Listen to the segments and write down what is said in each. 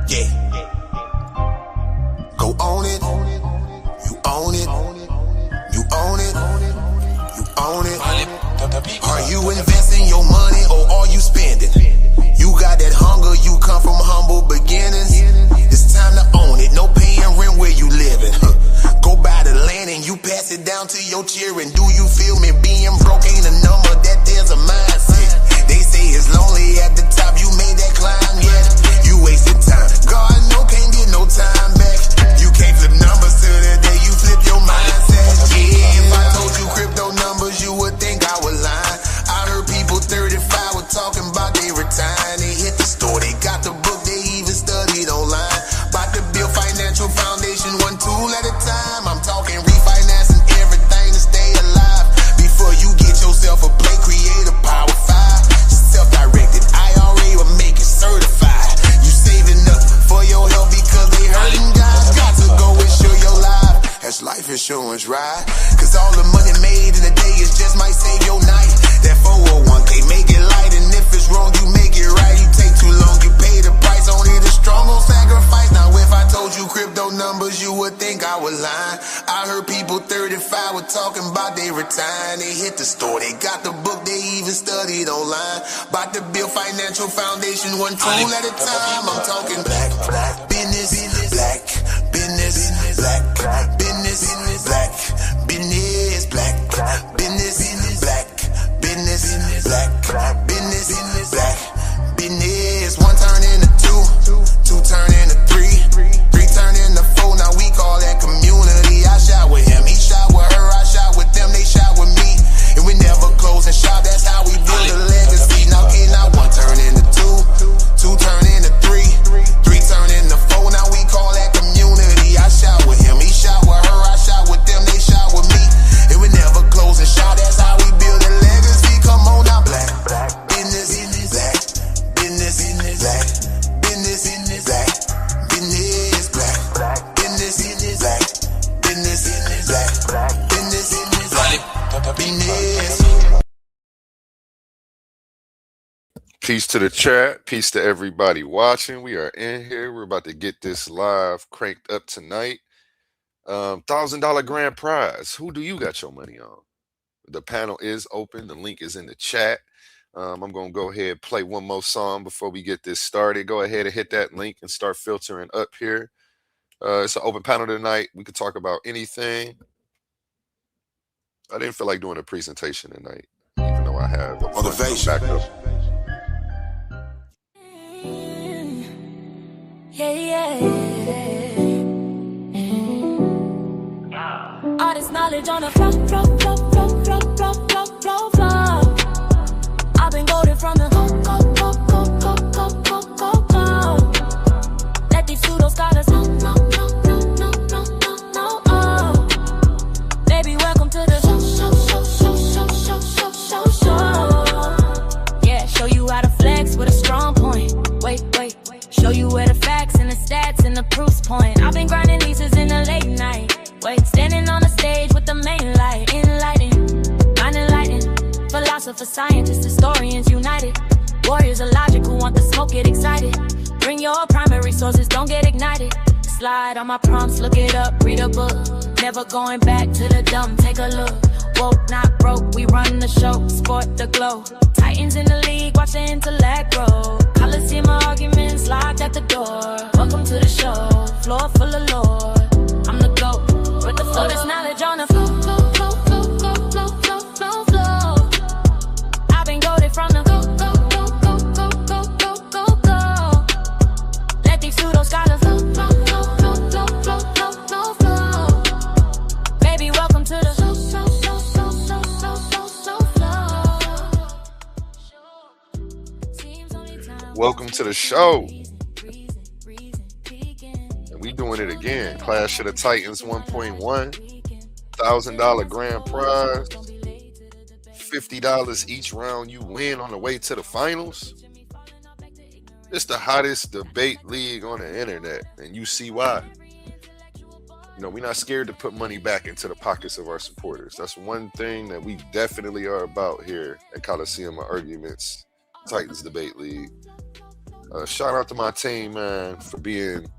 Yeah. Go own it. You own it. You own it. You own it. Are you investing your money or are you spending? You got that hunger, you come from humble beginnings. It's time to own it, no paying rent where you living. Go buy the land and you pass it down to your children. Do you feel me? Being broke ain't a number, that there's a mindset. They say it's lonely at the top, you made that climb yet. You wasted time, God no can't get no time back. You can't flip numbers till the day you flip your mindset. Yeah, if I told you crypto numbers, you would think I was lying. I heard people 35 were talking about they retiring. They hit the store, they got the book, they even studied online. About to build financial foundation, one tool at a time. I'm talking refinancing everything to stay alive. Before you get yourself a play, create a Power 5. Self-directed IRA will make it certified. You saving up for your health because they hurting guys. Got to go insure your life. That's life insurance, right? Cause all the money made in a day is just might save your night. That 401k make it light, and if it's wrong, you make it right. You take too long, you pay the price. Only the strong gon' sacrifice. Now if I told you crypto numbers, you would think I was lying. I heard people 35 were talking about they retiring. They hit the store, they got the book, they even studied online. About to build financial foundation, one tool at a time. I'm talking black business, black business, black business, black business, black business, black business, black business, black business. One turn into two turn into three turn into four. Now we call that community. I shot with him, he shot with her, I shot with them, they shot with me, and we never close and shop. That's how we build a legacy. Now kid, now one turn into two turn into three turn into four. Now we call that community. I shot with him, he shot with her, I shot with them, they shot with me, and we never close and shop. That's how we build a legacy. Come on now, black business, black business, black business, black business, black business, black business, black business, black business. Peace to the chat. Peace to everybody watching. We are in here. We're about to get this live cranked up tonight. $1,000 grand prize. Who do you got your money on? The panel is open. The link is in the chat. I'm going to go ahead and play one more song before we get this started. Go ahead and hit that link and start filtering up here. It's an open panel tonight. We could talk about anything. I didn't feel like doing a presentation tonight, even though I have a motivation. Yeah. All this knowledge on the flow. I've been golden from the go. Let these pseudo scholars know. Baby, welcome to the show. Yeah, show you how to flex with a strong point. Wait. Show you where the facts and the stats and the proofs point. I've been grinding leases in the late night. Wait, standing on the stage with the main light. Enlightening. Philosophers, scientists, historians united. Warriors of logic who want the smoke, get excited. Bring your primary sources, don't get ignited. Slide on my prompts, look it up, read a book. Never going back to the dumb, take a look. Woke, not broke, we run the show, sport the glow. Titans in the league, watch the intellect grow. Coliseum arguments locked at the door. Welcome to the show, floor full of lore. I'm the GOAT, with the flow, there's knowledge on the flow. I've been goated from the go. Let these pseudo scholars flow. Baby, welcome to the show. Welcome to the show. And we doing it again. Clash of the Titans 1.1. $1,000 grand prize. $50 each round you win on the way to the finals. It's the hottest debate league on the internet, and you see why. You know, we're not scared to put money back into the pockets of our supporters. That's one thing that we definitely are about here at Coliseum Arguments, Titans Debate League. Shout out to my team, man, for being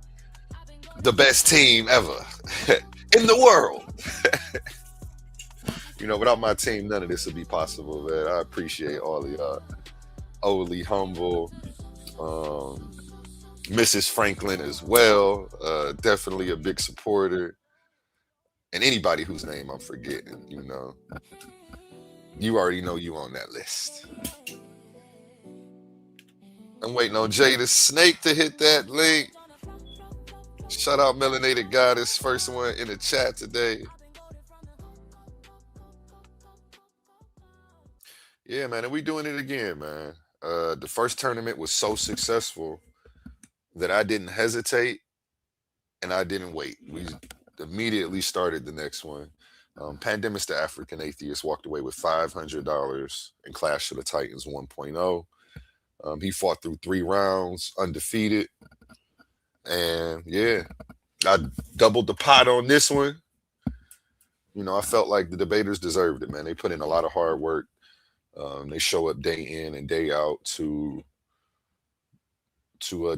the best team ever in the world. Without my team, none of this would be possible, man. I appreciate all of y'all. Overly humble, Mrs. Franklin as well. Definitely a big supporter. And anybody whose name I'm forgetting, you already know you on that list. I'm waiting on Jay the Snake to hit that link. Shout out Melanated Goddess, first one in the chat today. Yeah, man, and we doing it again, man. The first tournament was so successful that I didn't hesitate and I didn't wait. We immediately started the next one. Pandemics the African Atheist walked away with $500 in Clash of the Titans 1.0. He fought through 3 rounds, undefeated. And yeah, I doubled the pot on this one. I felt like the debaters deserved it, man. They put in a lot of hard work. They show up day in and day out to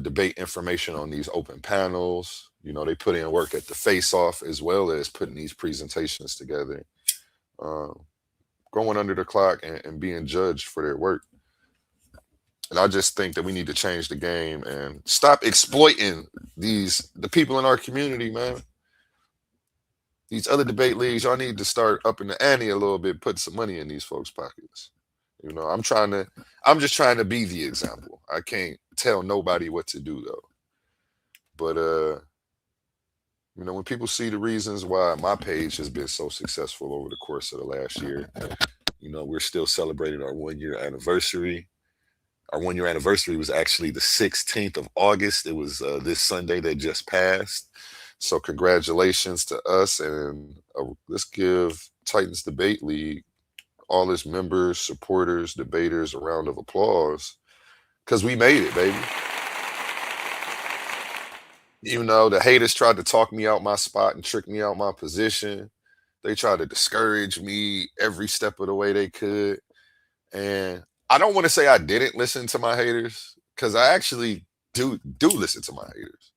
debate information on these open panels. They put in work at the face-off as well as putting these presentations together, going under the clock and being judged for their work. And I just think that we need to change the game and stop exploiting the people in our community, man. These other debate leagues, y'all need to start upping the ante a little bit, put some money in these folks' pockets. I'm just trying to be the example. I can't tell nobody what to do though. But when people see the reasons why my page has been so successful over the course of the last year, we're still celebrating our 1-year anniversary. Our 1-year anniversary was actually the 16th of August. It was this Sunday that just passed. So congratulations to us, and let's give Titans Debate League, all its members, supporters, debaters, a round of applause, because we made it, baby. Even though the haters tried to talk me out my spot and trick me out my position, they tried to discourage me every step of the way they could. And I don't want to say I didn't listen to my haters, because I actually do listen to my haters.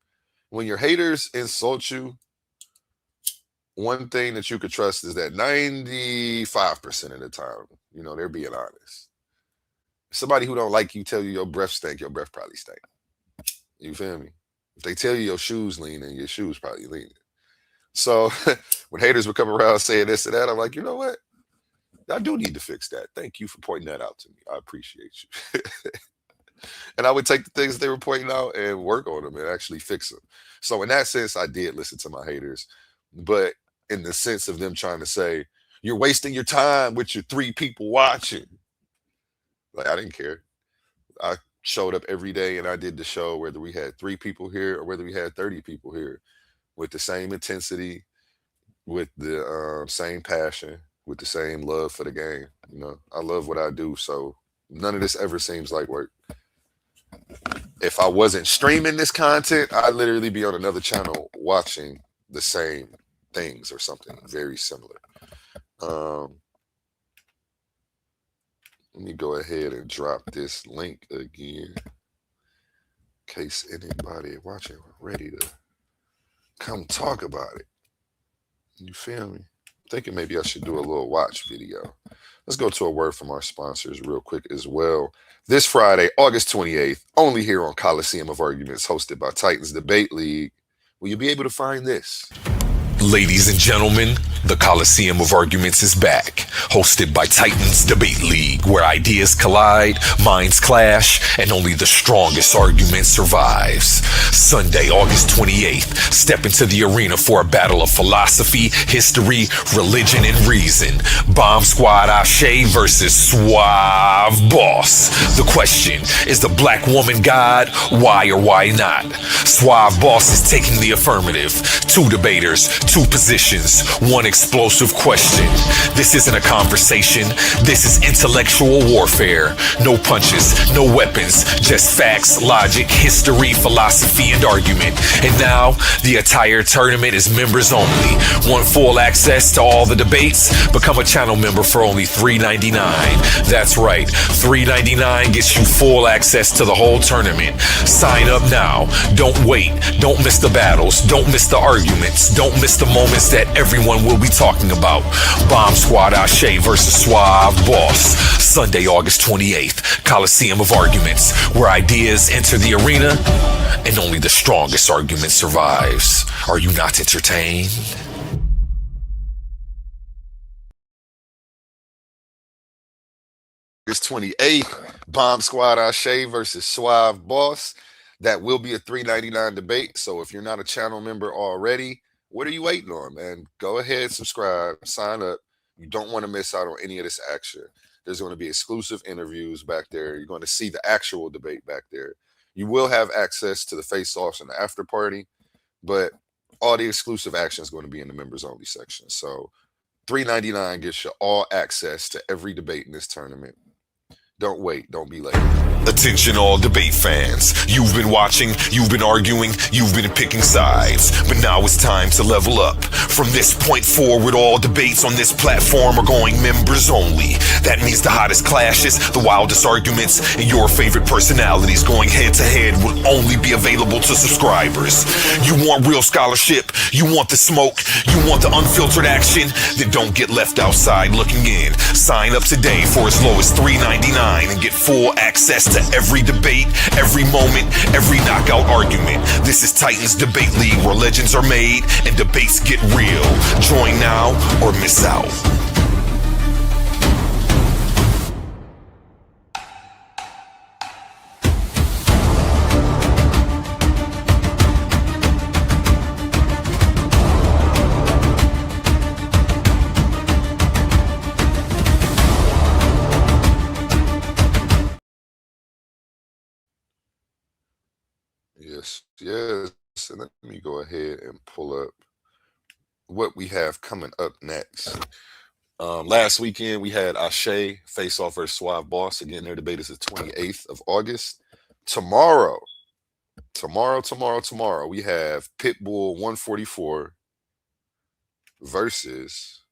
When your haters insult you, one thing that you could trust is that 95% of the time, they're being honest. Somebody who don't like you tell you your breath stink, your breath probably stink. You feel me? If they tell you your shoes leaning, your shoes probably leaning. So when haters would come around saying this and that, I'm like, you know what? I do need to fix that. Thank you for pointing that out to me. I appreciate you. And I would take the things they were pointing out and work on them and actually fix them. So in that sense, I did listen to my haters. But in the sense of them trying to say, you're wasting your time with your 3 people watching. Like, I didn't care. I showed up every day and I did the show, whether we had 3 people here or whether we had 30 people here, with the same intensity, with the same passion, with the same love for the game. I love what I do, so none of this ever seems like work. If I wasn't streaming this content, I'd literally be on another channel watching the same things or something very similar. Let me go ahead and drop this link again, in case anybody watching ready to come talk about it. You feel me? Thinking maybe I should do a little watch video. Let's go to a word from our sponsors real quick as well. This Friday, August 28th, only here on Coliseum of Arguments, hosted by Titans Debate League, will you be able to find this? Ladies and gentlemen, the Coliseum of Arguments is back, hosted by Titans Debate League, where ideas collide, minds clash, and only the strongest argument survives. Sunday, August 28th, step into the arena for a battle of philosophy, history, religion, and reason. Bomb Squad Ashe versus Suave Boss. The question, is the black woman God? Why or why not? Suave Boss is taking the affirmative. 2 debaters, two positions, one explosive question. This isn't a conversation, this is intellectual warfare. No punches, no weapons, just facts, logic, history, philosophy, and argument. And now, the entire tournament is members only. Want full access to all the debates? Become a channel member for only $3.99. That's right, $3.99 gets you full access to the whole tournament. Sign up now. Don't wait. Don't miss the battles. Don't miss the arguments. Don't miss the moments that everyone will be talking about. Bomb Squad Ashe versus Suave Boss. Sunday, August 28th. Coliseum of Arguments, where ideas enter the arena and only the strongest argument survives. Are you not entertained? August 28th, Bomb Squad Ashe versus Suave Boss. That will be a $3.99 debate. So if you're not a channel member already, what are you waiting on, man? Go ahead, subscribe, sign up. You don't want to miss out on any of this action. There's going to be exclusive interviews back there. You're going to see the actual debate back there. You will have access to the face-offs and the after party, but all the exclusive action is going to be in the members only section. So $3.99 gets you all access to every debate in this tournament. Don't wait. Don't be late. Attention all debate fans. You've been watching, you've been arguing, you've been picking sides. But now it's time to level up. From this point forward, all debates on this platform are going members only. That means the hottest clashes, the wildest arguments, and your favorite personalities going head to head will only be available to subscribers. You want real scholarship, you want the smoke, you want the unfiltered action, then don't get left outside looking in. Sign up today for as low as $3.99 and get full access to every debate, every moment, every knockout argument. This is Titans Debate League, where legends are made and debates get real. Join now or miss out. Yes. And let me go ahead and pull up what we have coming up next. Last weekend, we had Ashe face off versus Suave Boss. Again, their debate is the 28th of August. Tomorrow, we have Pitbull 144 versus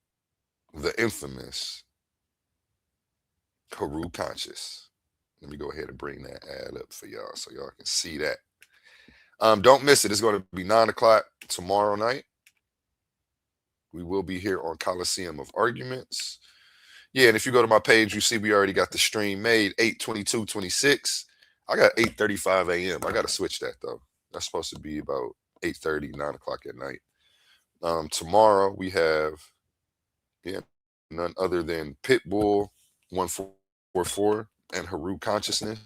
the infamous Haru Conscious. Let me go ahead and bring that ad up for y'all so y'all can see that. Don't miss it. It's going to be 9 o'clock tomorrow night. We will be here on Coliseum of Arguments. Yeah, and if you go to my page, you see we already got the stream made, 8/22/26. I got 8:35 a.m. I got to switch that, though. That's supposed to be about 8:30, 9 o'clock at night. Tomorrow, we have none other than Pitbull 144 and Haru Consciousness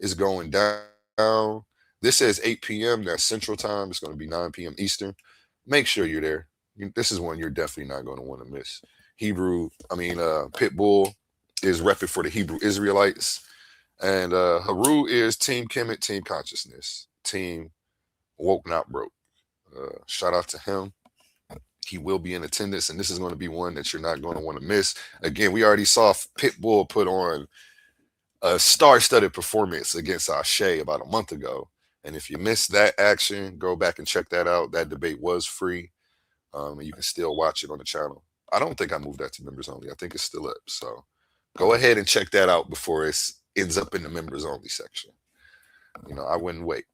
is going down. This says 8 p.m. That's Central Time. It's going to be 9 p.m. Eastern. Make sure you're there. This is one you're definitely not going to want to miss. Pitbull is repping for the Hebrew Israelites. And Haru is Team Kemet, Team Consciousness, Team Woke Not Broke. Shout out to him. He will be in attendance, and this is going to be one that you're not going to want to miss. Again, we already saw Pitbull put on a star-studded performance against Ashe about a month ago. And if you missed that action, go back and check that out. That debate was free, and you can still watch it on the channel. I don't think I moved that to members only. I think it's still up. So go ahead and check that out before it ends up in the members only section. I wouldn't wait.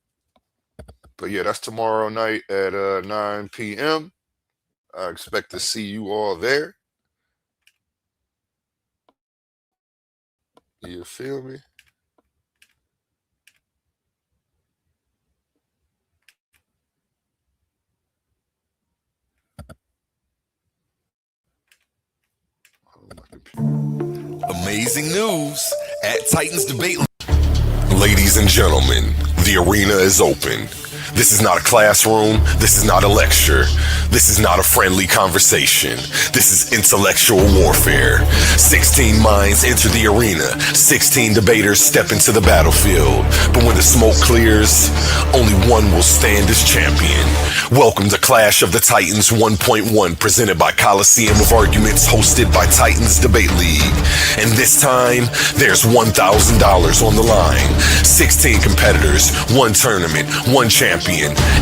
But yeah, that's tomorrow night at 9 p.m. I expect to see you all there. You feel me? Amazing news at Titans Debate. Ladies and gentlemen, the arena is open. This is not a classroom. This is not a lecture. This is not a friendly conversation. This is intellectual warfare. 16 minds enter the arena. 16 debaters step into the battlefield. But when the smoke clears, only one will stand as champion. Welcome to Clash of the Titans 1.1, presented by Coliseum of Arguments, hosted by Titans Debate League. And this time, there's $1,000 on the line. 16 competitors, one tournament, one champion.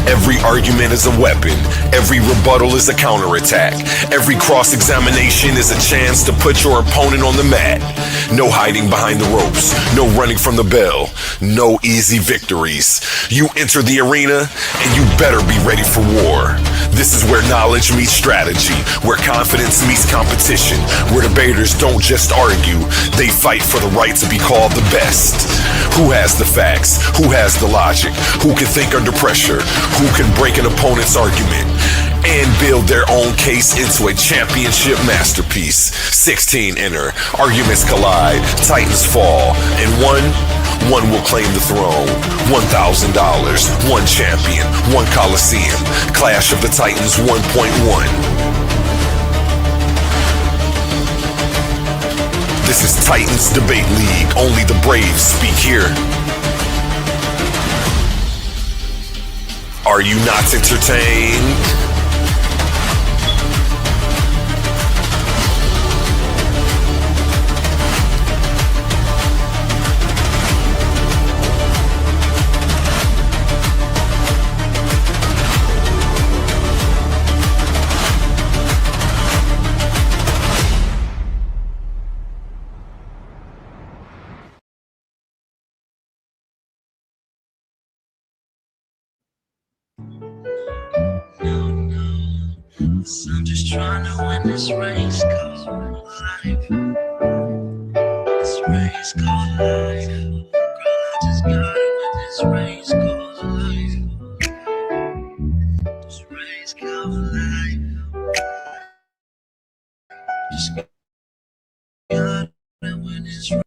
Every argument is a weapon. Every rebuttal is a counterattack. Every cross-examination is a chance to put your opponent on the mat. No hiding behind the ropes. No running from the bell. No easy victories. You enter the arena, and you better be ready for war. This is where knowledge meets strategy, where confidence meets competition, where debaters don't just argue, they fight for the right to be called the best. Who has the facts? Who has the logic? Who can think under pressure? Who can break an opponent's argument and build their own case into a championship masterpiece? 16 enter, arguments collide, Titans fall, and one will claim the throne. $1,000, one champion, one Coliseum. Clash of the Titans 1.1. This is Titans Debate League. Only the brave speak here. Are you not entertained? I'm just trying to win this race called life. This race called life. Girl, I just gotta win this race called life. This race called life. Just gotta win this race.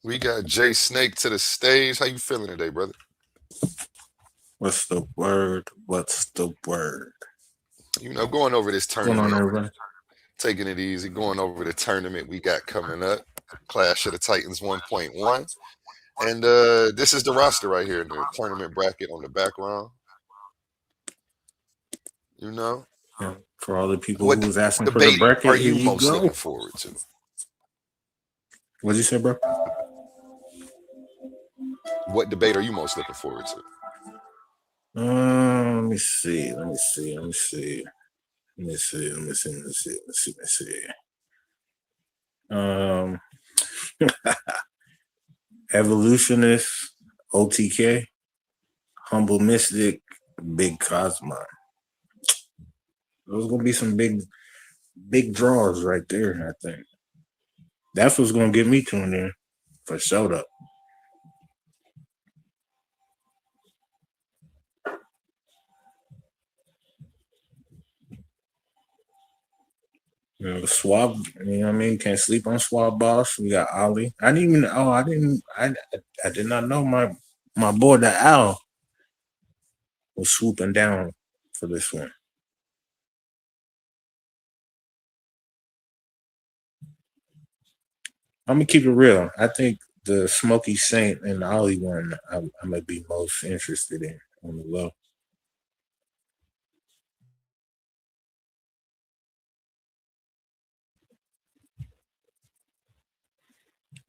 We got Jay Snake to the stage. How you feeling today, brother? What's the word? What's the word? You know, going over this What's going on, tournament, everybody? taking it easy, going over the tournament we got coming up, Clash of the Titans 1.1. And this is the roster right here, the tournament bracket on the background. You know, Yeah, for all the people what who was asking for the debate bracket, are here you you most go. looking forward to? What'd you say, bro? What debate are you most looking forward to? Let me see. Evolutionist, OTK, Humble Mystic, Big Cosmo. Those gonna be some big draws right there, I think. That's what's gonna get me tuned in for sure though. You know, Swab, you know what I mean? Can't sleep on Swab Boss. We got Ali. I did not know my boy the Owl was swooping down for this one. I'm gonna keep it real. I think the Smoky Saint and the Ollie one I'm gonna be most interested in on the low.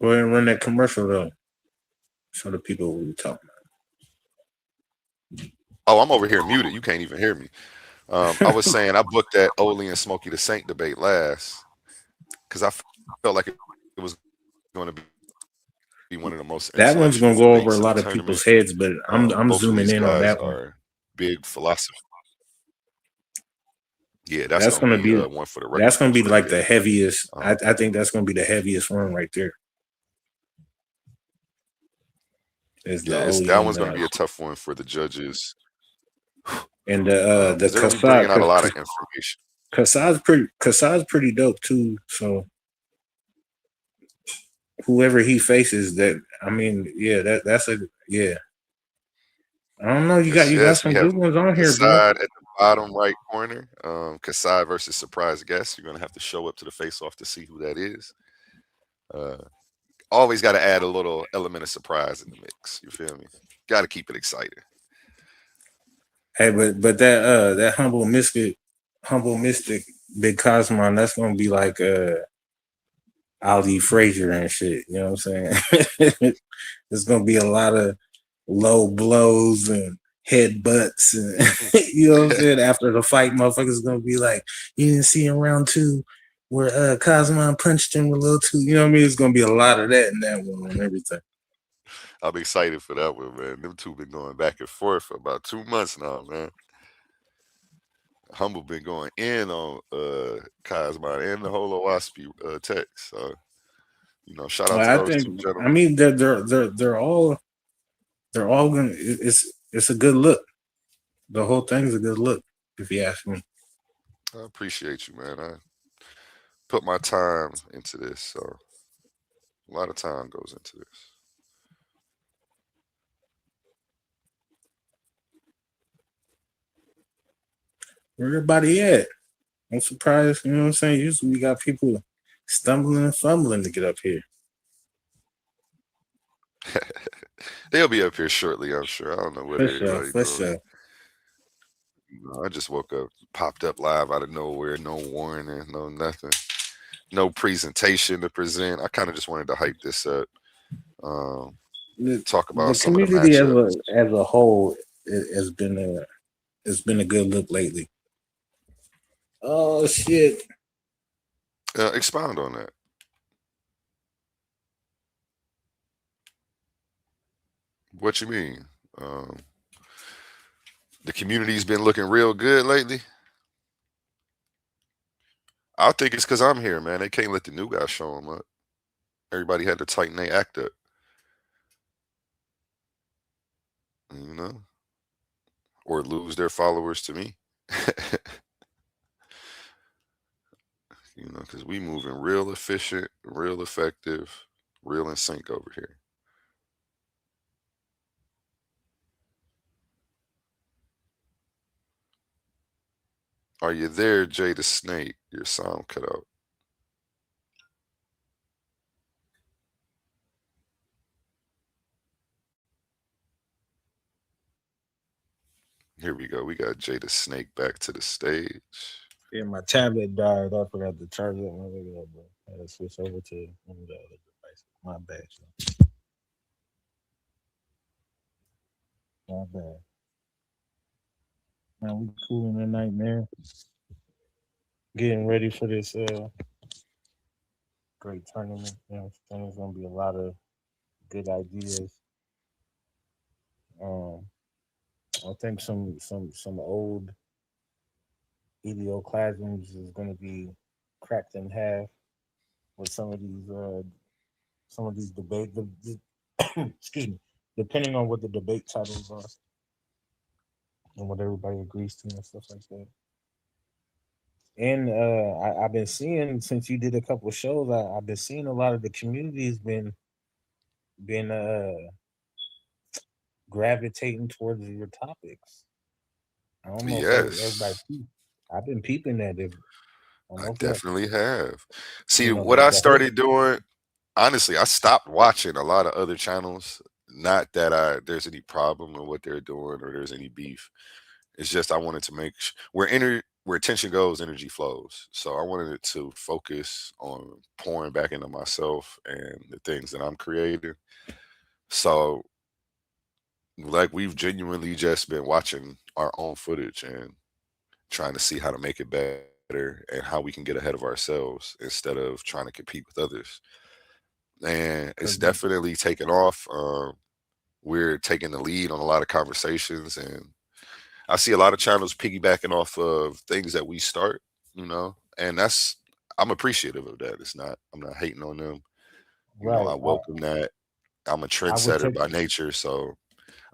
Go ahead and run that commercial though. Show the people what we're talking about. Oh, I'm over here muted. You can't even hear me. I was saying I booked that Oli and Smokey the Saint debate last because I felt like it was going to be one of the most. That one's gonna go over a lot of tournament. people's heads, but I'm zooming in on that one. Are big philosophy. Yeah, That's gonna be one for the record. That's gonna be like the heaviest. I think that's gonna be the heaviest one right there. That one's going to be a tough one for the judges. And the Kassad bringing out a lot of information. Kassad's pretty dope too. So whoever he faces, that I mean, yeah, that's a yeah. I don't know. You got Yes, you got yes. We some have good ones on here, bro. Kassad at the bottom right corner. Kassad versus surprise guest. You're gonna have to show up to the face off to see who that is. Uh, always got to add a little element of surprise in the mix. You feel me? Got to keep it exciting. Hey, but that humble mystic, Big Cosmon, that's gonna be like Ali Frazier and shit. You know what I'm saying? There's gonna be a lot of low blows and headbutts, and you know what I'm saying. After the fight, motherfuckers gonna be like, "You didn't see in round 2 where Cosmon punched him a little too." You know what I mean? It's gonna be a lot of that in that one and everything. I'm excited for that one, man. Them two been going back and forth for about 2 months now, man. Humble been going in on Cosmo and the whole Owaspi text. So, shout out to Well, I those think, two I gentlemen. mean, they're all gonna. It's a good look. The whole thing's a good look, if you ask me. I appreciate you, man. I put my time into this, so a lot of time goes into this. Where everybody at? I'm surprised. You know what I'm saying? Usually we got people stumbling and fumbling to get up here. They'll be up here shortly, I'm sure. I don't know what For sure, everybody for doing. sure. I just woke up, popped up live out of nowhere, no warning, no nothing, no presentation to present. I kind of just wanted to hype this up, talk The about some of the community matchups. as a whole has been a good look lately. Oh shit! Expound on that. What you mean? The community's been looking real good lately. I think it's because I'm here, man. They can't let the new guy show them up. Everybody had to tighten their act up, or lose their followers to me. Because we moving real efficient, real effective, real in sync over here. Are you there, Jay the Snake? Your sound cut out. Here we go. We got Jay the Snake back to the stage. Yeah, my tablet died. I forgot to charge it. I had to switch over to one of the other devices. My bad. My bad. Man, we cooling tonight, man. Getting ready for this great tournament. You know, there's gonna be a lot of good ideas. I think some old idioclasms is gonna be cracked in half with some of these debate. Excuse me. Depending on what the debate titles are and what everybody agrees to and stuff like that. And I've been seeing since you did a couple of shows, I've been seeing a lot of the community's been gravitating towards your topics. I don't know if everybody Yes, I've been peeping at it. I don't I know if that, definitely have. See, you know, what I the whole started doing, honestly, I stopped watching a lot of other channels. Not that there's any problem with what they're doing or there's any beef. It's just I wanted to make where attention goes, energy flows. So I wanted it to focus on pouring back into myself and the things that I'm creating. So like we've genuinely just been watching our own footage and trying to see how to make it better and how we can get ahead of ourselves instead of trying to compete with others. And it's 'cause definitely taken off. We're taking the lead on a lot of conversations, and I see a lot of channels piggybacking off of things that we start, and I'm appreciative of that. I'm not hating on them. I right. welcome that. I'm a I would trendsetter take by nature, so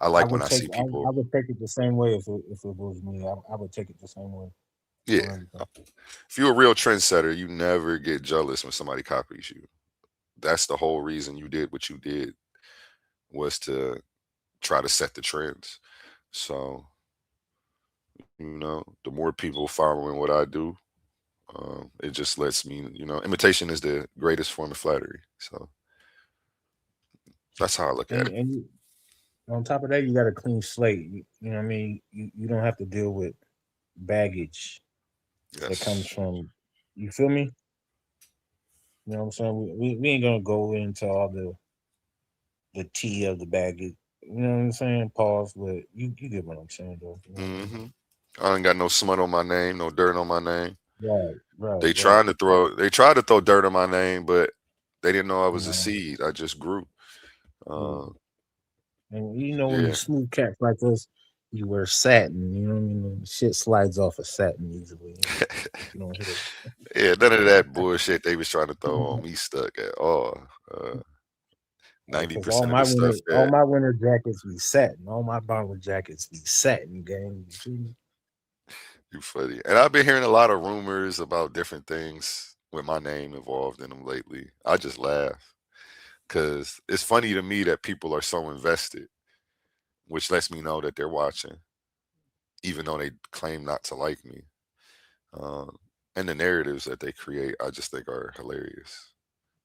I I like when would I take see I people. would take it the same way if it was me. I would take it the same way on Yeah, everything. if you're a real trendsetter, you never get jealous when somebody copies you. That's the whole reason you did what you did was to try to set the trends. So, the more people following what I do, it just lets me, imitation is the greatest form of flattery. So that's how I look at it. And on top of that, you got a clean slate. You know what I mean? You don't have to deal with baggage that comes Yes. from. You feel me? You know what I'm saying? We ain't gonna go into all the tea of the baggage. You know what I'm saying? Pause, but you get what I'm saying, though. You know what I mean? I ain't got no smut on my name, no dirt on my name. Right. They tried to throw dirt on my name, but they didn't know I was a seed. I just grew. And when Yeah. you smooth cats like us, you wear satin. You know what I mean? Shit slides off of satin easily. You don't hit it. Yeah, none of that bullshit they was trying to throw on me stuck at all. 90% Because all of my the stuff winter jackets be satin. All my bomber jackets be satin, gang. You feel me? you funny. And I've been hearing a lot of rumors about different things with my name involved in them lately. I just laugh because it's funny to me that people are so invested, which lets me know that they're watching, even though they claim not to like me. And the narratives that they create, I just think are hilarious.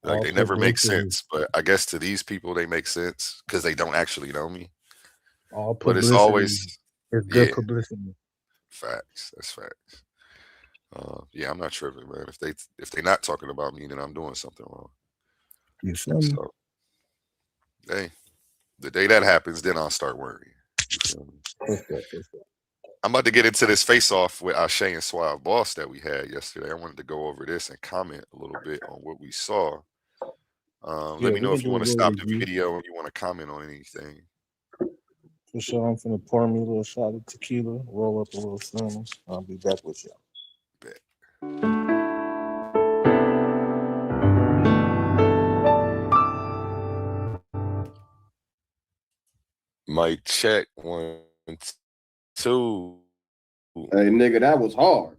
Like All they never make publicity. sense, but I guess to these people they make sense because they don't actually know me. All But it's publicity always is good yeah, publicity. facts. That's facts. Yeah, I'm not tripping, man. If they not talking about me, then I'm doing something wrong. You feel me? So hey, the day that happens, then I'll start worrying. You feel me? For sure. I'm about to get into this face off with Ashe and Suave Boss that we had yesterday. I wanted to go over this and comment a little bit on what we saw. Let me we know can if you do a want to little stop the review. video and you want to comment on anything. For sure, I'm finna pour me a little shot of tequila, roll up a little something. I'll be back with y'all. Bet. Mic check 1, 2. Hey, nigga, that was hard.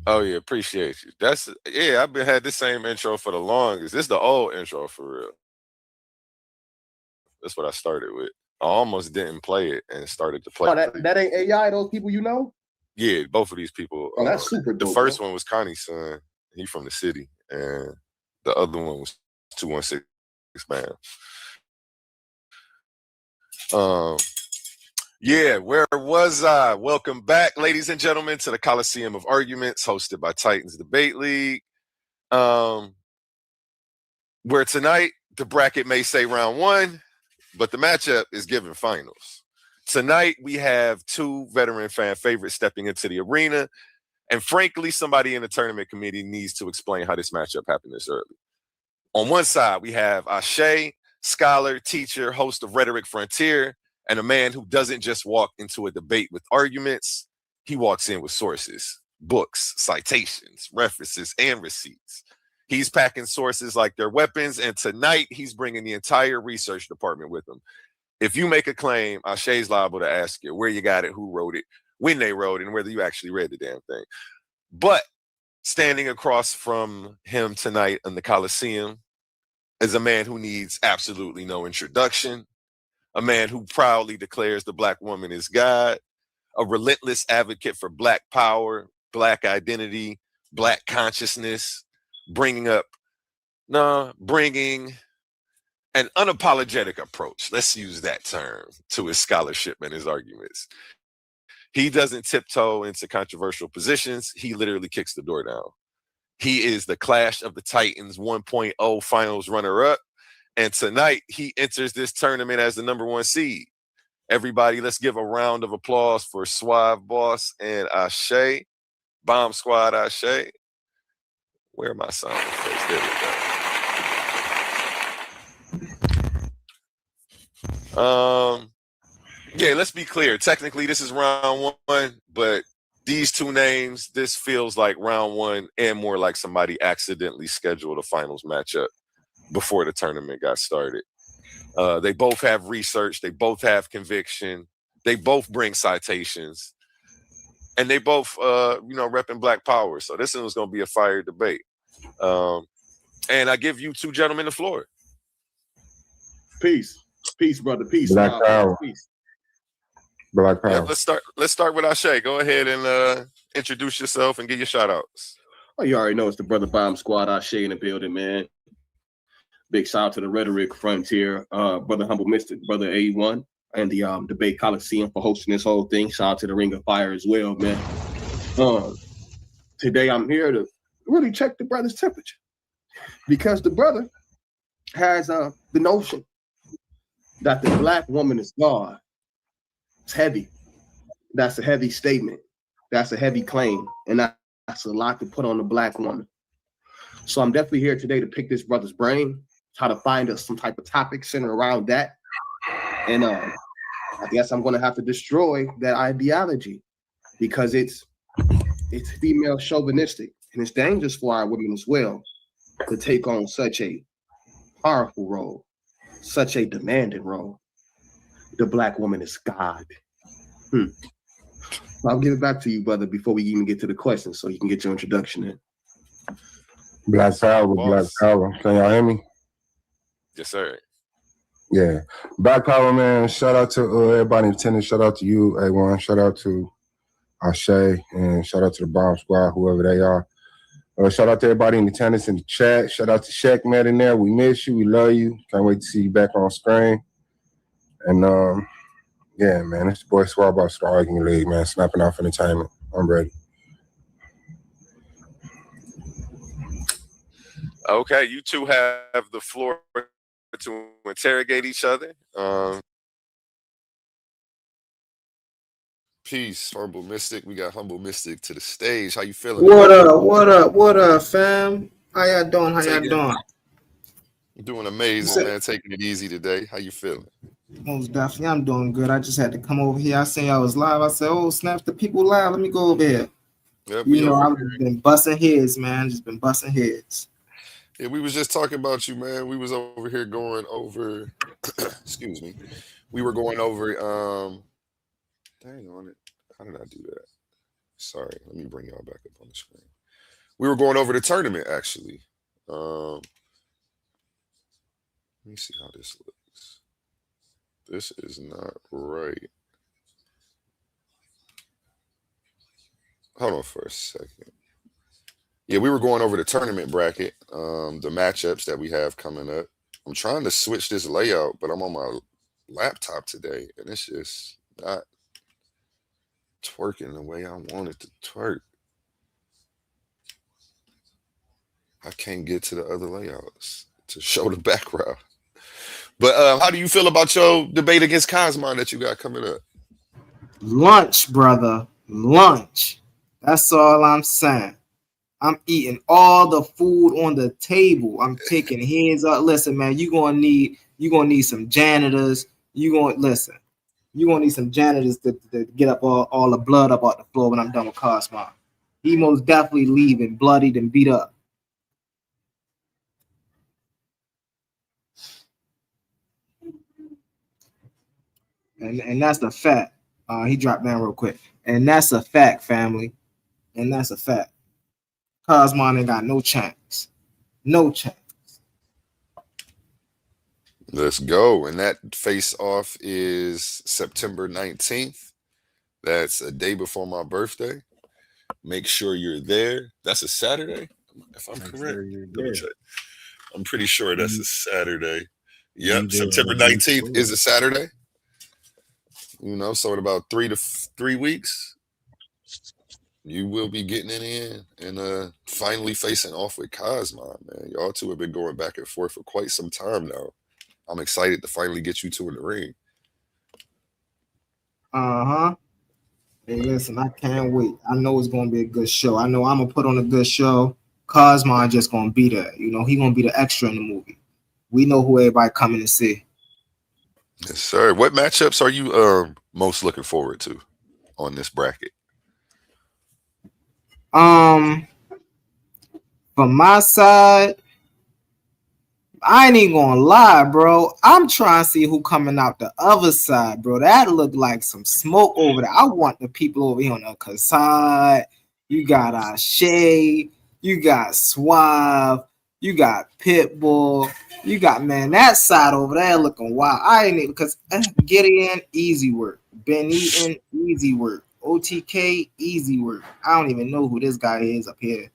Oh yeah, appreciate you. I've had this same intro for the longest. This is the old intro for real. That's what I started with. I almost didn't play it and started to play. Oh, that ain't AI. Those people you know? Yeah, both of these people. Oh, that's super dope. The first one was Connie's son. He from the city, and the other one was 216 man. Yeah, where was I? Welcome back, ladies and gentlemen, to the Coliseum of Arguments, hosted by Titans Debate League. Where tonight the bracket may say round 1, but the matchup is given finals. Tonight we have 2 veteran fan favorites stepping into the arena, and frankly, somebody in the tournament committee needs to explain how this matchup happened this early. On one side, we have Ashe, scholar, teacher, host of Rhetoric Frontier, and a man who doesn't just walk into a debate with arguments, he walks in with sources, books, citations, references, and receipts. He's packing sources like they're weapons, and tonight he's bringing the entire research department with him. If you make a claim, Ashe's liable to ask you where you got it, who wrote it, when they wrote it, and whether you actually read the damn thing. But standing across from him tonight in the Coliseum is a man who needs absolutely no introduction, a man who proudly declares the Black woman is God, a relentless advocate for Black power, Black identity, Black consciousness, bringing an unapologetic approach, let's use that term, to his scholarship and his arguments. He doesn't tiptoe into controversial positions. He literally kicks the door down. He is the Clash of the Titans 1.0 finals runner-up. And tonight, he enters this tournament as the number 1 seed. Everybody, let's give a round of applause for Suave Boss and Ashe. Bomb Squad Ashe. Where are my sound effects? There we go. Yeah, let's be clear. Technically, this is round 1, but these 2 names, this feels like round 1 and more like somebody accidentally scheduled a finals matchup before the tournament got started. They both have research. They both have conviction. They both bring citations. And they both, repping Black power. So this one was going to be a fire debate. And I give you 2 gentlemen the floor. Peace, brother. Peace. Black power. Peace. Black Yeah, Power. let's start with Ashay. Go ahead and introduce yourself and give your shout outs. Oh, you already know it's the Brother Bomb Squad. Ashay in the building, man. Big shout out to the Rhetoric Frontier, Brother Humble Mystic, Brother A1, and the Debate Coliseum for hosting this whole thing. Shout out to the Ring of Fire as well, man. Today I'm here to really check the brother's temperature because the brother has the notion that the black woman is God. It's heavy. That's a heavy statement. That's a heavy claim, and that's a lot to put on the black woman. So I'm definitely here today to pick this brother's brain, try to find us some type of topic centered around that. And I guess I'm going to have to destroy that ideology because it's female chauvinistic, and it's dangerous for our women as well to take on such a powerful role, such a demanding role. The black woman is God. I'll give it back to you, brother, before we even get to the questions, so you can get your introduction in. Black Power, Black Power. Can y'all hear me? Yes, sir. Yeah. Black Power, man. Shout out to everybody in attendance. Shout out to you, A1. Shout out to Ashay, and shout out to the Bomb Squad, whoever they are. Shout out to everybody in attendance in the chat. Shout out to Shaq Man in there. We miss you. We love you. Can't wait to see you back on screen. And yeah, man, it's your boy Swab about Star Argument League, man. Snapping off entertainment. I'm ready. Okay, you two have the floor to interrogate each other. Peace, Humble Mystic. We got Humble Mystic to the stage. How you feeling? What up, fam? How y'all doing? Doing amazing, man. Taking it easy today. How you feeling? Most definitely, I'm doing good. I just had to come over here. I seen y'all was live. I said, "Oh, snaps the people live. Let me go over here." Yep, I've been busting heads, man. Just been busting heads. Yeah, we was just talking about you, man. We was over here going over. Excuse me. We were going over. Dang on it. How did I do that? Sorry. Let me bring y'all back up on the screen. We were going over the tournament, actually. Let me see how this looks. This is not right. Hold on for a second. Yeah, we were going over the tournament bracket, the matchups that we have coming up. I'm trying to switch this layout, but I'm on my laptop today, and it's just not twerking the way I want it to twerk. I can't get to the other layouts to show the background. But how do you feel about your debate against Cosmon that you got coming up? Lunch, brother. Lunch. That's all I'm saying. I'm eating all the food on the table. I'm taking hands up. Listen, man, you're gonna need some janitors. You're gonna need some janitors to get up all the blood up off the floor when I'm done with Cosmon. He most definitely leaving bloodied and beat up. And that's the fact. He dropped down real quick. And that's a fact, family. And that's a fact. Cosmon ain't got no chance. No chance. Let's go. And that face-off is September 19th. That's a day before my birthday. Make sure you're there. That's a Saturday, if I'm correct. I'm pretty sure that's a Saturday. Yep, September 19th is a Saturday. So in about 3 weeks, you will be getting it in and finally facing off with Cosmon, man. Y'all two have been going back and forth for quite some time now. I'm excited to finally get you two in the ring. Hey, listen, I can't wait. I know it's going to be a good show. I know I'm going to put on a good show. Cosmon just going to be there. He going to be the extra in the movie. We know who everybody coming to see. Yes, sir. What matchups are you most looking forward to on this bracket? From my side, I ain't even gonna lie, bro. I'm trying to see who coming out the other side, bro. That look like some smoke over there. I want the people over here on the side. You got Ashay, you got Suave, You got Pitbull. You got, man, that side over there looking wild. I ain't even, because Gideon, easy work. Ben Eaton, easy work. OTK, easy work. I don't even know who this guy is up here.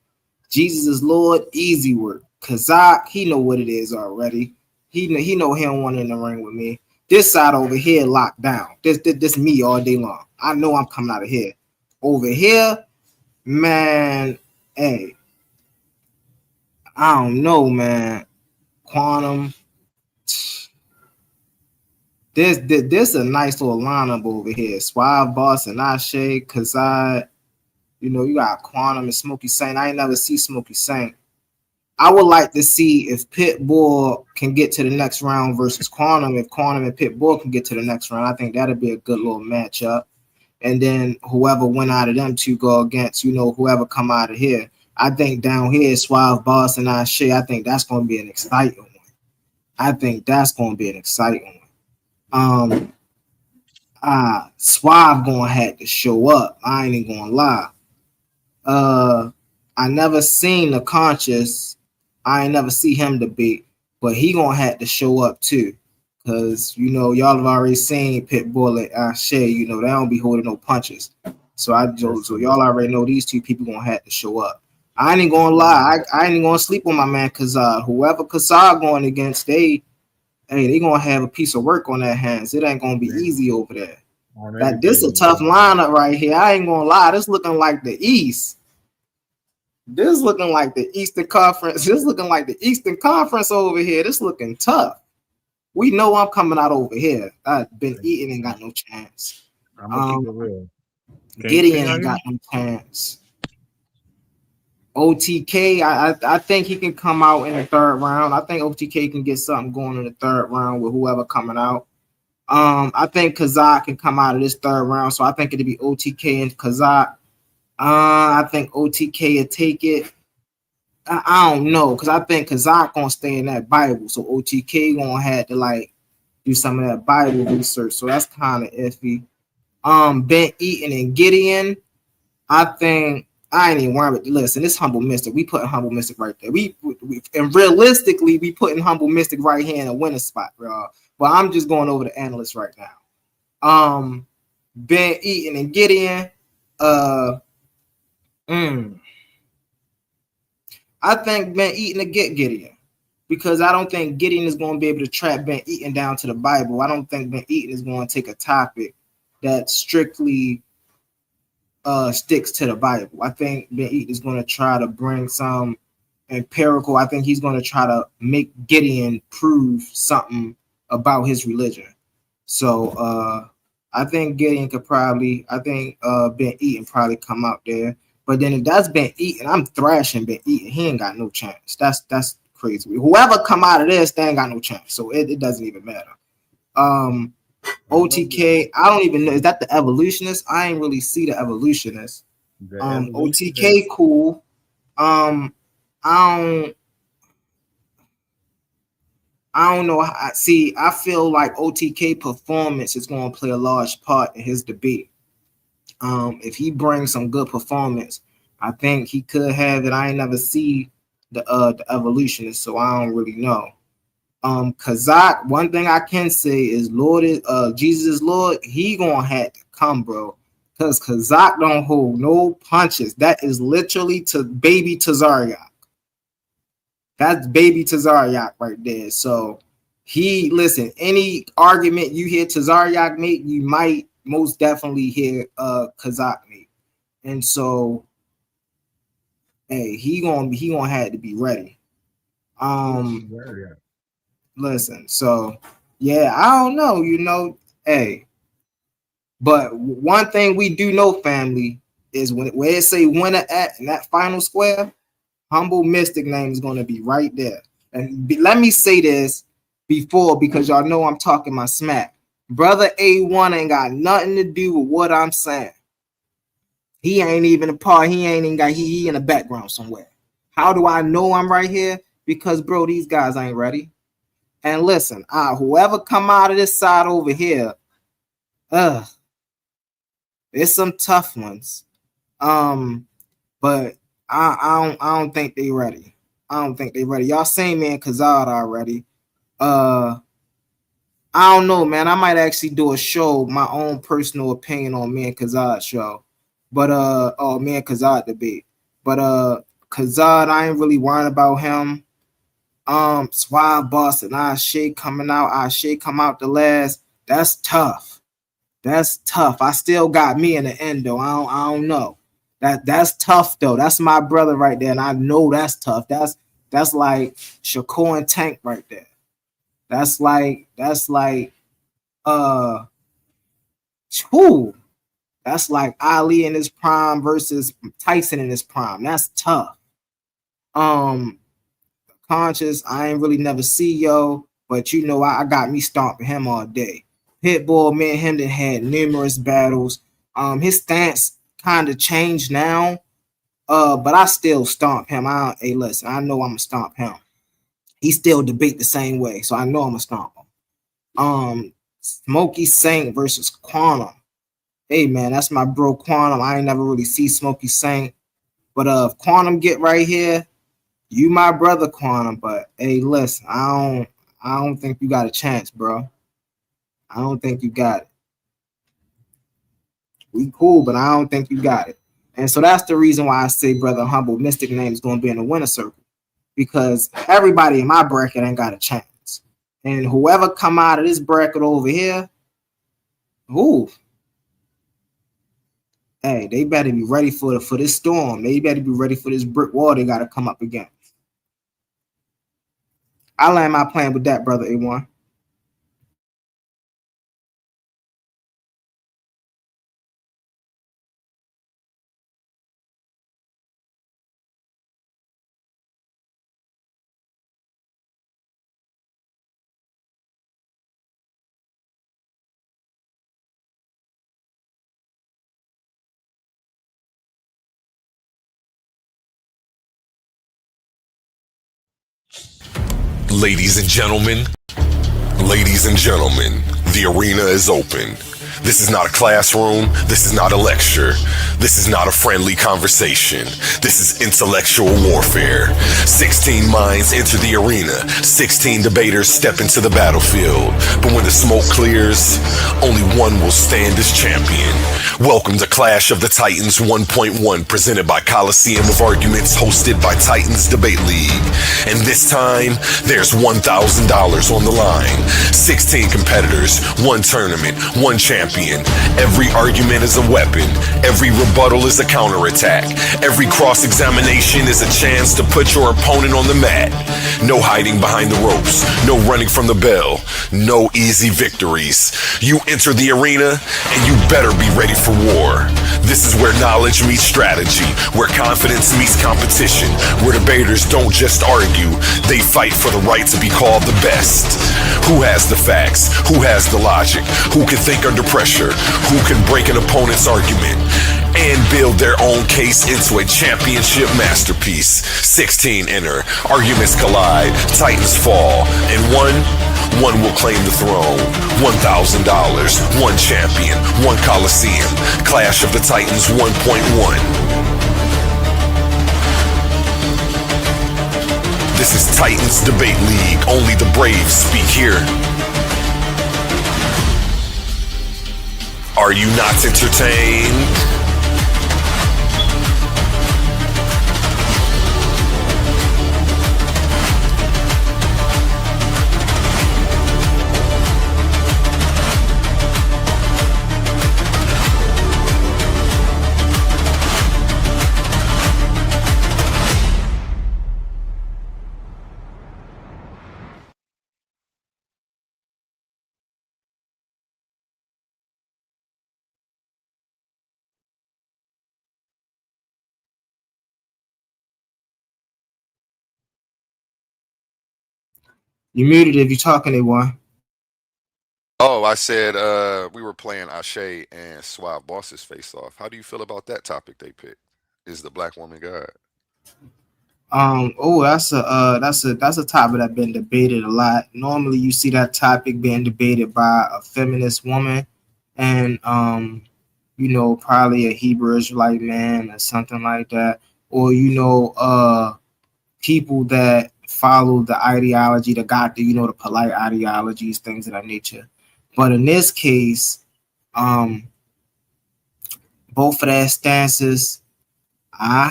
Jesus is Lord, easy work. Kazak, he know what it is already. He know he don't want in the ring with me. This side over here locked down. This me all day long. I know I'm coming out of here. Over here, man, hey, I don't know, man. Quantum. This a nice little lineup over here. Suave Boss and Ashe, Kazai. You know, you got Quantum and Smokey Saint. I ain't never see Smokey Saint. I would like to see if Pitbull can get to the next round versus Quantum. If Quantum and Pitbull can get to the next round, I think that'd be a good little matchup. And then whoever went out of them two go against, you know, whoever come out of here. I think down here, Suave Boss and Ashe, I think that's going to be an exciting one. Suave gonna have to show up. I ain't even gonna lie. I never seen the Conscious. I ain't never see him debate, but he gonna have to show up too. Cause you know, y'all have already seen Pitbull and Ashe, you know, they don't be holding no punches. So y'all already know these two people gonna have to show up. I ain't gonna lie, I ain't gonna sleep on my man Kazar. Whoever Kazar going against, they gonna have a piece of work on their hands. It ain't gonna be easy over there. This a tough lineup right here. I ain't gonna lie. This looking like the East. This looking like the Eastern Conference. This looking like the Eastern Conference over here. This looking tough. We know I'm coming out over here. I've been eating and got no chance. Gideon ain't got no chance. OTK, I think he can come out in the third round. I think OTK can get something going in the third round with whoever coming out. I think Kazak can come out of this third round, so I think it'll be OTK and Kazak. I think OTK will take it. I don't know, because I think Kazak gonna stay in that Bible, so OTK gonna have to like do some of that Bible research, so that's kind of iffy. Ben Eaton and Gideon, I think. I ain't even worried about. Listen, this Humble Mystic. We putting Humble Mystic right there. We and realistically, we putting Humble Mystic right here in a winning spot, bro. But I'm just going over the analysts right now. Ben Eaton and Gideon. I think Ben Eaton to get Gideon because I don't think Gideon is going to be able to trap Ben Eaton down to the Bible. I don't think Ben Eaton is going to take a topic that strictly sticks to the Bible. I think Ben Eaton is going to try to bring some empirical. I think he's going to try to make Gideon prove something about his religion. So I think Gideon could probably. I think Ben Eaton probably come out there. But then if that's Ben Eaton, I'm thrashing Ben Eaton. He ain't got no chance. That's crazy. Whoever come out of this, they ain't got no chance. So it doesn't even matter. OTK, I don't even know. Is that the Evolutionist? I ain't really see the Evolutionist. OTK, cool. I don't know. I feel like OTK performance is going to play a large part in his debate. If he brings some good performance, I think he could have it. I ain't never see the Evolutionist, so I don't really know. Kazak, one thing I can say is Jesus is Lord, he gonna have to come, bro. Because Kazak don't hold no punches. That is literally to baby Tazaryak. That's baby Tazaryak right there. So any argument you hear Tazaryak make, you might most definitely hear Kazak make. And so he gonna have to be ready. Listen, so yeah, I don't know, but one thing we do know, family, is when it say winner at in that final square, Humble Mystic name is going to be right there. And let me say this before, because y'all know I'm talking my smack. Brother A1 ain't got nothing to do with what I'm saying. He ain't even a part. He ain't even got. He in the background somewhere. How do I know I'm right here? Because bro, these guys ain't ready. And listen, whoever come out of this side over here, there's some tough ones. But I don't think they ready. I don't think they ready. Y'all seen me and Kazad already. I don't know, man. I might actually do a show, my own personal opinion on me and Kazad show. But or me and Kazad debate. But Kazad, I ain't really worrying about him. Suave Boss and Ashe coming out. Ashe come out the last. That's tough. That's tough. I still got me in the end though. I don't know. That's tough though. That's my brother right there, and I know that's tough. That's like Shakur and Tank right there. That's like who? That's like Ali in his prime versus Tyson in his prime. That's tough. Conscious, I ain't really never see yo, but you know I got me stomping him all day. Pitbull, me and him that had numerous battles. His stance kind of changed now, but I still stomp him. Hey, listen, I know I'm gonna stomp him. He still debate the same way, so I know I'm gonna stomp him. Smokey Saint versus Quantum. Hey man, that's my bro Quantum. I ain't never really see Smokey Saint, but if Quantum get right here, you my brother Quantum. But hey, listen, I don't think you got a chance, bro. I don't think you got it. We cool, but I don't think you got it. And so that's the reason why I say Brother Humble Mystic name is going to be in the winner circle, because everybody in my bracket ain't got a chance. And whoever come out of this bracket over here, ooh, hey, they better be ready for this storm. They better be ready for this brick wall they got to come up against. I land my plan with that, Brother A1. Ladies and gentlemen, the arena is open. This is not a classroom. This is not a lecture. This is not a friendly conversation. This is intellectual warfare. 16 minds enter the arena. 16 debaters step into the battlefield. But when the smoke clears, only one will stand as champion. Welcome to Clash of the Titans 1.1, presented by Coliseum of Arguments, hosted by Titans Debate League. And this time, there's $1,000 on the line. 16 competitors, one tournament, one champion. Every argument is a weapon. Every rebuttal is a counterattack. Every cross-examination is a chance to put your opponent on the mat. No hiding behind the ropes. No running from the bell. No easy victories. You enter the arena, and you better be ready for war. This is where knowledge meets strategy, where confidence meets competition, where debaters don't just argue, they fight for the right to be called the best. Who has the facts? Who has the logic? Who can think under pressure? Who can break an opponent's argument and build their own case into a championship masterpiece? 16 enter, arguments collide, titans fall, and one will claim the throne. $1,000, one champion, one Coliseum. Clash of the Titans 1.1. This is Titans Debate League. Only the brave speak here. Are you not entertained? You muted if you're talking, A1. Oh, I said we were playing Ashe and Suave Boss's face off. How do you feel about that topic they picked? Is the black woman God? That's a topic that's been debated a lot. Normally you see that topic being debated by a feminist woman and probably a Hebrew Israelite man or something like that. Or people that follow the ideology, that got the, you know, the polite ideologies, things of that nature. But in this case, both of their stances, I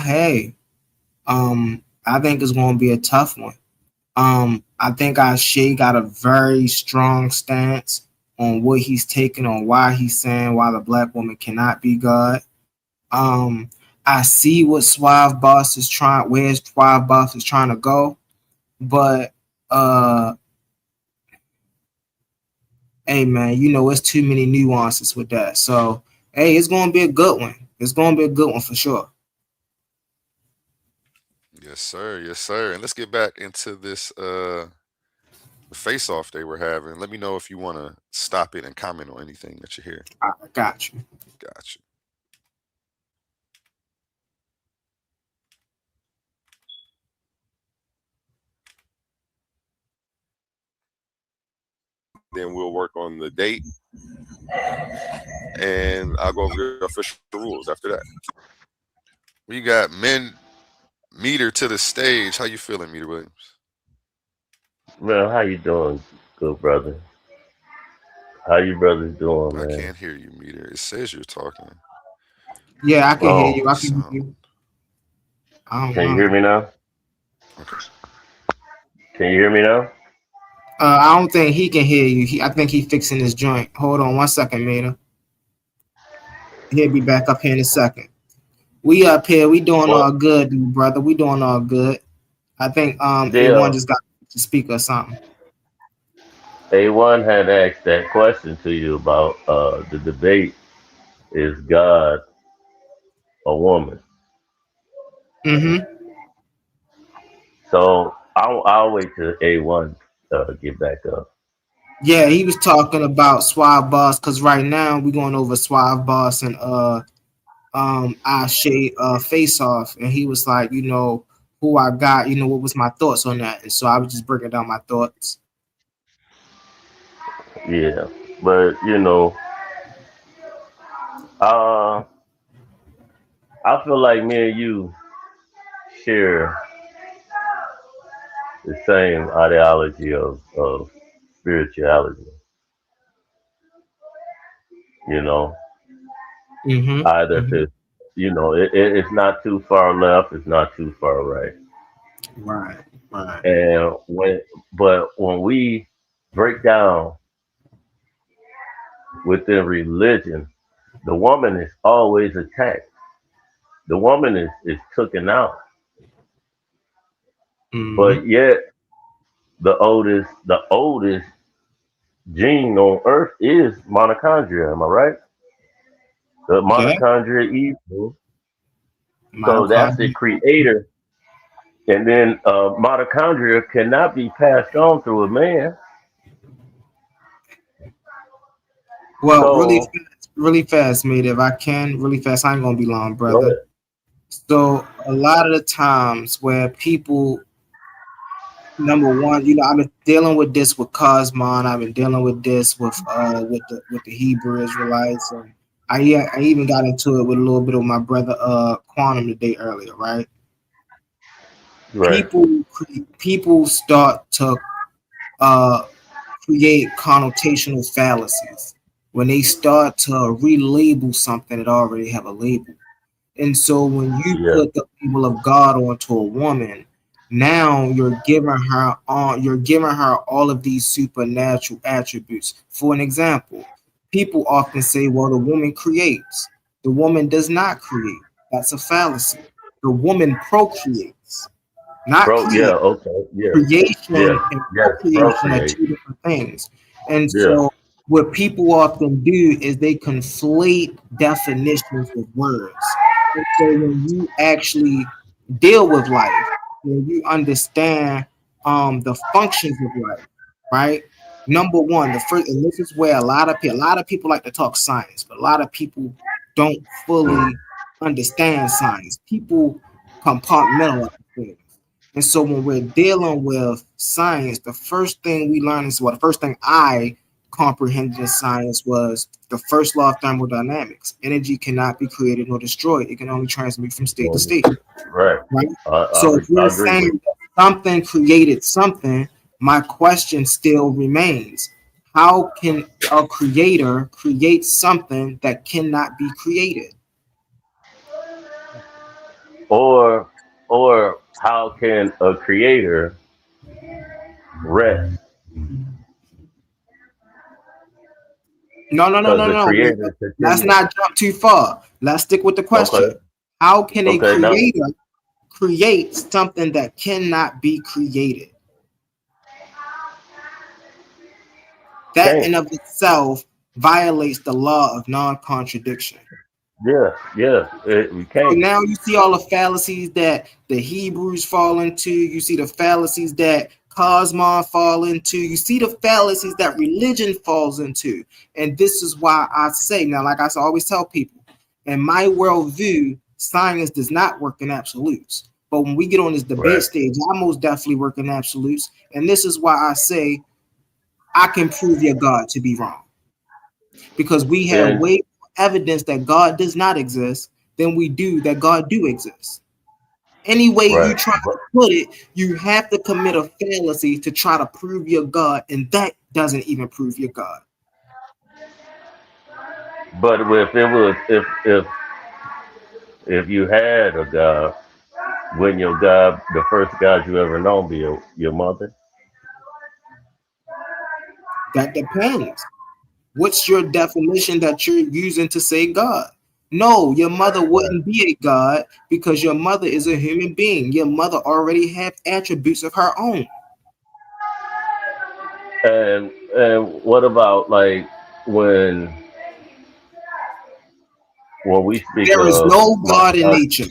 think it's going to be a tough one. I think Shay got a very strong stance on what he's taking, on why he's saying why the black woman cannot be God. I see what Suave Boss is trying, where Suave Boss is trying to go, but hey man, you know, it's too many nuances with that. So hey, it's gonna be a good one. It's gonna be a good one for sure. Yes, sir. Yes, sir. And let's get back into this face off they were having. Let me know if you want to stop it and comment on anything that you hear. I got you. Got you. Then we'll work on the date, and I'll go over the official rules after that. We got Meter to the stage. How you feeling, Meter Williams? Man, how you doing, good brother? How you brothers doing, man? I can't hear you, Meter. It says you're talking. Yeah, I can hear you. I can hear you. Can you hear me now? Okay. Can you hear me now? I don't think he can hear you. I think he's fixing his joint. Hold on 1 second, Mater. He'll be back up here in a second. We up here. We doing all good, brother. We doing all good. I think A1 just got to speak or something. A1 had asked that question to you about the debate, is God a woman? Mm-hmm. So I'll wait till A1 get back up. Yeah, he was talking about Suave Boss, because right now we're going over Suave Boss and Shay face off, and he was like, you know, who I got, you know, what was my thoughts on that? And so I was just breaking down my thoughts. Yeah, but you know, I feel like me and you share the same ideology of spirituality. You know, either to, you know, it's not too far left, it's not too far right. Right. And when we break down within religion, the woman is always attacked. The woman is taken out. But yet the oldest gene on earth is mitochondria, am I right? The mitochondria evil. So that's the creator. And then mitochondria cannot be passed on through a man. Well, so, really fast, mate. If I can, really fast, I ain't gonna be long, brother. So a lot of the times where people, number one, you know, I've been dealing with this with Cosmon. I've been dealing with this with the Hebrew Israelites, and I even got into it with a little bit of my brother Quantum today earlier, right? People start to create connotational fallacies when they start to relabel something that already have a label. And so when you put the label of God onto a woman, now you're giving her all of these supernatural attributes. For an example, people often say, well, the woman creates. The woman does not create. That's a fallacy. The woman procreates. Not create. Creation and procreation are two different things. And so what people often do is they conflate definitions with words. And so when you actually deal with life, when you understand the functions of life, right? Number one, the first, and this is where a lot of people like to talk science, but a lot of people don't fully understand science. People compartmentalize things. And so when we're dealing with science, the first thing we learn is the first thing I comprehended in science was the first law of thermodynamics. Energy cannot be created nor destroyed. It can only transmit from state to state. Right. So if we're saying that something created something, my question still remains. How can a creator create something that cannot be created? Or how can a creator rest? No. Creator Let's not jump too far. Let's stick with the question. Okay. How can a Okay, creator create something that cannot be created? That in of itself violates the law of non-contradiction. Yeah, we can't. So now you see all the fallacies that the Hebrews fall into. You see the fallacies that Cosmon fall into. You see the fallacies that religion falls into. And this is why I say, now, like I always tell people, in my worldview, science does not work in absolutes. But when we get on this debate stage, I most definitely work in absolutes. And this is why I say I can prove your God to be wrong. Because we have way more evidence that God does not exist than we do that God do exist. Any way you try to put it, you have to commit a fallacy to try to prove your God, and that doesn't even prove your God. But if you had a God, wouldn't your God, the first God you ever known, be your mother? That depends. What's your definition that you're using to say God? No, your mother wouldn't be a God because your mother is a human being. Your mother already have attributes of her own. And what about like when we speak there is of no God in nature.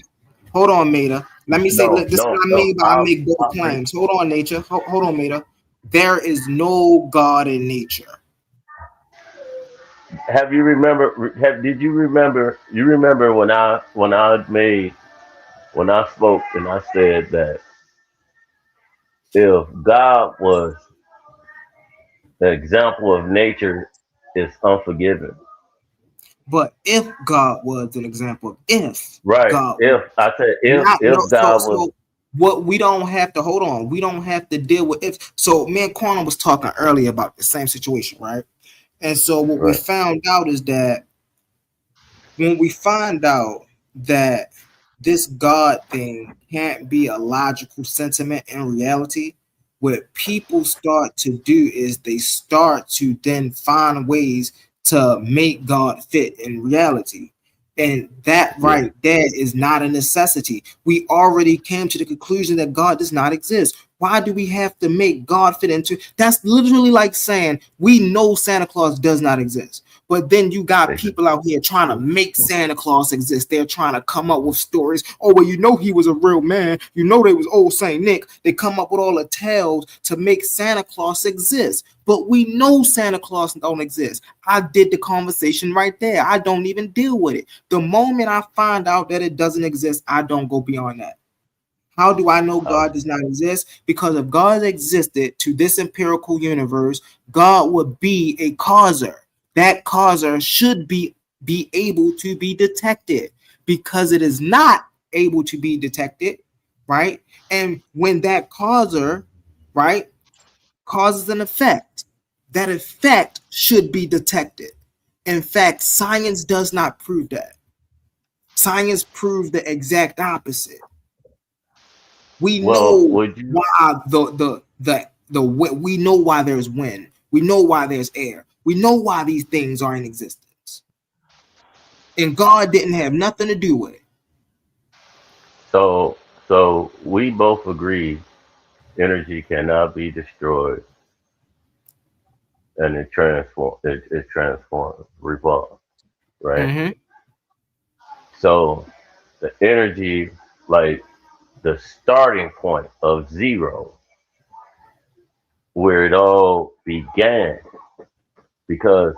Hold on, Maida. Let me say this is what I mean by I make bold claims. Hold on, nature. Hold on, Maida. There is no God in nature. Did you remember? You remember when I spoke and I said that if God was the example of nature, it's unforgiving. But if God was an example, if God was. What we don't have to hold on. We don't have to deal with if. So me and Quantum was talking earlier about the same situation, right? And so what we found out is that when we find out that this God thing can't be a logical sentiment in reality, what people start to do is they start to then find ways to make God fit in reality. And that right there is not a necessity. We already came to the conclusion that God does not exist. Why do we have to make God fit into? That's literally like saying we know Santa Claus does not exist. But then you got people out here trying to make Santa Claus exist. They're trying to come up with stories. Oh, well, you know he was a real man. You know they was old Saint Nick. They come up with all the tales to make Santa Claus exist. But we know Santa Claus don't exist. I did the conversation right there. I don't even deal with it. The moment I find out that it doesn't exist, I don't go beyond that. How do I know God does not exist? Because if God existed to this empirical universe, God would be a causer. That causer should be able to be detected. Because it is not able to be detected, right? And when that causer, right, causes an effect, that effect should be detected. In fact, science does not prove that. Science proves the exact opposite. We know why we know why there's wind. We know why there's air. We know why these things are in existence. And God didn't have nothing to do with it. So we both agree energy cannot be destroyed and it transforms, revolves, right? Mm-hmm. So the energy, like the starting point of zero, where it all began, because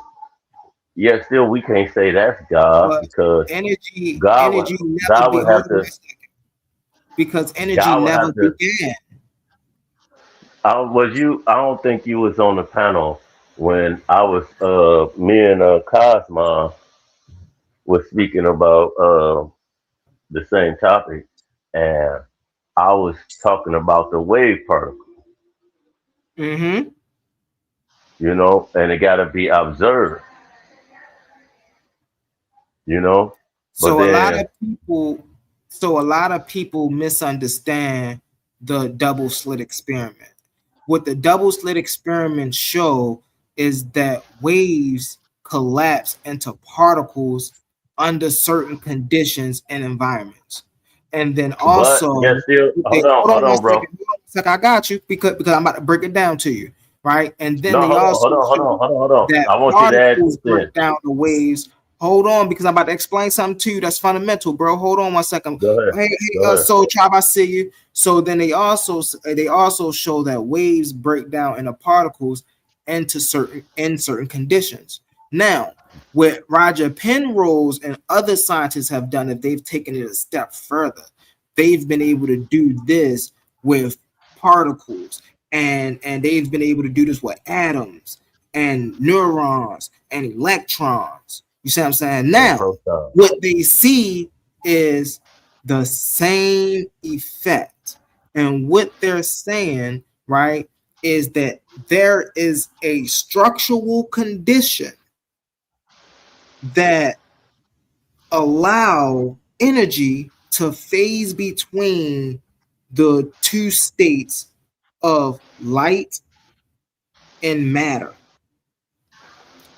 still we can't say that's God, but because God would have to, because energy never began. I don't think you was on the panel when I was me and Cosma was speaking about the same topic, and I was talking about the wave particle, Mm-hmm. and it got to be observed, but So a lot then of people, so a lot of people misunderstand the double slit experiment. What the double slit experiments show is that waves collapse into particles under certain conditions and environments. And then but also, yet still, hold on one bro. second, I got you because I'm about to break it down to you, right? And then No, they also hold on. that I want you to add particles this in. break down the waves. Hold on, because I'm about to explain something to you that's fundamental, bro. Hold on one second. Go ahead. Hey, Soul Tribe, I see you. So then they also show that waves break down into particles into certain conditions. Now, what Roger Penrose and other scientists have done, if they've taken it a step further, they've been able to do this with particles, and they've been able to do this with atoms and neurons and electrons. You see what I'm saying? Now, what they see is the same effect. And what they're saying, right, is that there is a structural condition that allow energy to phase between the two states of light and matter.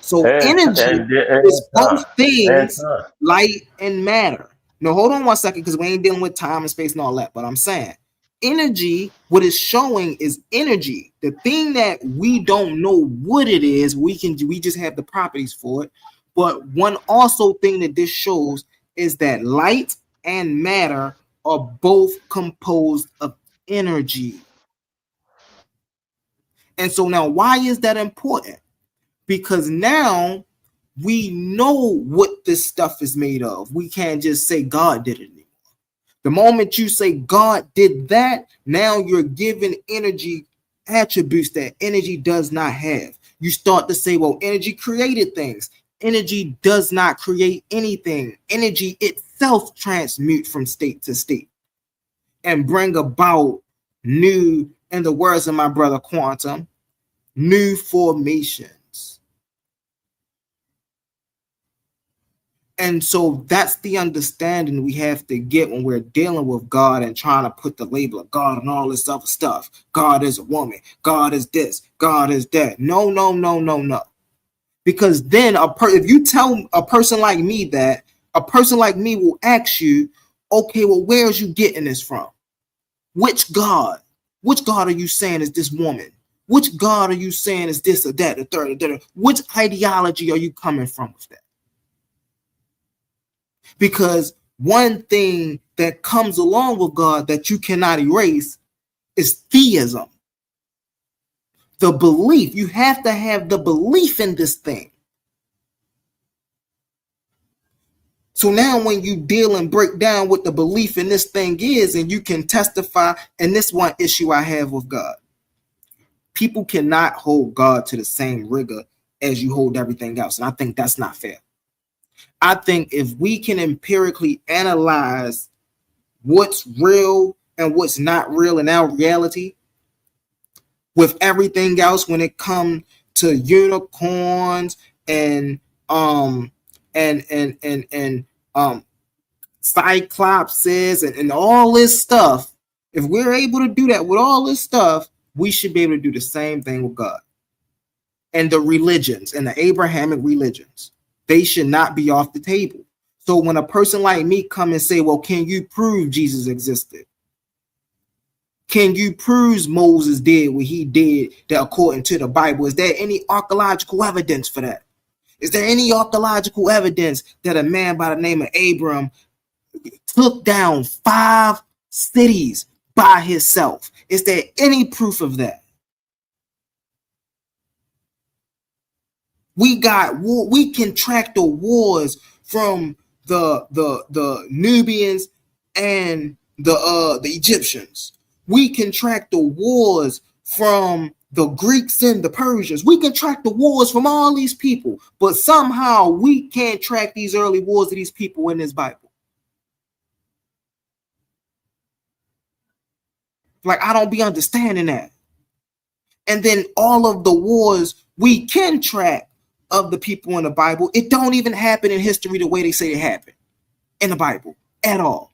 So energy is both things, light and matter. Now, hold on one second, because we ain't dealing with time and space and all that. But I'm saying energy, what it's showing is energy. The thing that we don't know what it is, we just have the properties for it. But one also thing that this shows is that light and matter are both composed of energy. And so now, why is that important? Because now we know what this stuff is made of. We can't just say God did it anymore. The moment you say God did that, now you're giving energy attributes that energy does not have. You start to say, well, energy created things. Energy does not create anything. Energy itself transmutes from state to state and bring about new, in the words of my brother Quantum, new formation. And so that's the understanding we have to get when we're dealing with God and trying to put the label of God and all this other stuff. God is a woman. God is this. God is that. No. Because then if you tell a person like me that, a person like me will ask you, okay, well, where's you getting this from? Which God? Which God are you saying is this woman? Which God are you saying is this or that, the third or that? Which ideology are you coming from with that? Because one thing that comes along with God that you cannot erase is theism. The belief. You have to have the belief in this thing. So now when you deal and break down what the belief in this thing is, and you can testify, and this one issue I have with God. People cannot hold God to the same rigor as you hold everything else. And I think that's not fair. I think if we can empirically analyze what's real and what's not real in our reality, with everything else when it comes to unicorns and cyclopses and all this stuff, if we're able to do that with all this stuff, we should be able to do the same thing with God. And the religions and the Abrahamic religions, they should not be off the table. So when a person like me come and say, well, can you prove Jesus existed? Can you prove Moses did what he did that according to the Bible? Is there any archaeological evidence for that? Is there any archaeological evidence that a man by the name of Abram took down 5 cities by himself? Is there any proof of that? We can track the wars from the Nubians and the Egyptians. We can track the wars from the Greeks and the Persians. We can track the wars from all these people, but somehow we can't track these early wars of these people in this Bible. Like, I don't be understanding that. And then all of the wars we can track of the people in the Bible, it don't even happen in history the way they say it happened in the Bible at all.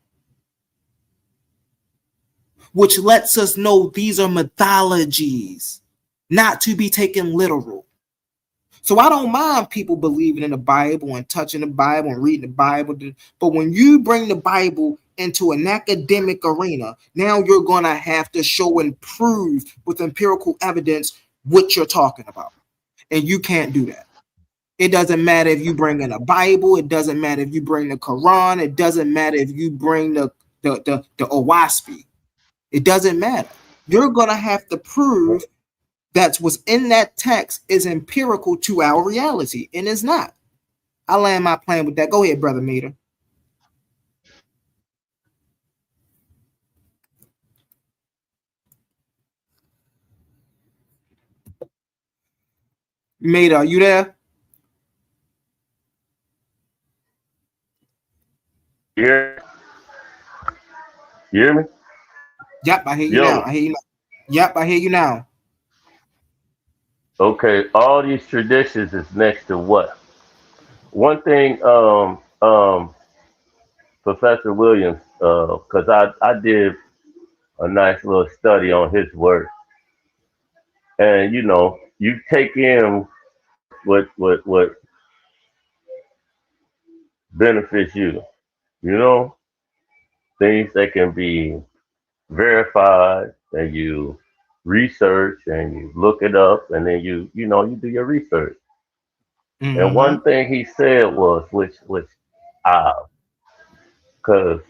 Which lets us know these are mythologies, not to be taken literal. So I don't mind people believing in the Bible and touching the Bible and reading the Bible. But when you bring the Bible into an academic arena, now you're going to have to show and prove with empirical evidence what you're talking about. And you can't do that. It doesn't matter if you bring in a Bible. It doesn't matter if you bring the Quran. It doesn't matter if you bring the Owaspi. It doesn't matter. You're going to have to prove that what's in that text is empirical to our reality, and it's not. I land my plane with that. Go ahead, Brother Mater. Mater, are you there? Yeah. You hear me? Yep, I hear you now. I hear you now. Yep, I hear you now. Okay, all these traditions is next to what? One thing, Professor Williams, because I did a nice little study on his work, and you know, you take in what benefits you, you know, things that can be verified, and you research and you look it up, and then you do your research. Mm-hmm. And one thing he said was, which because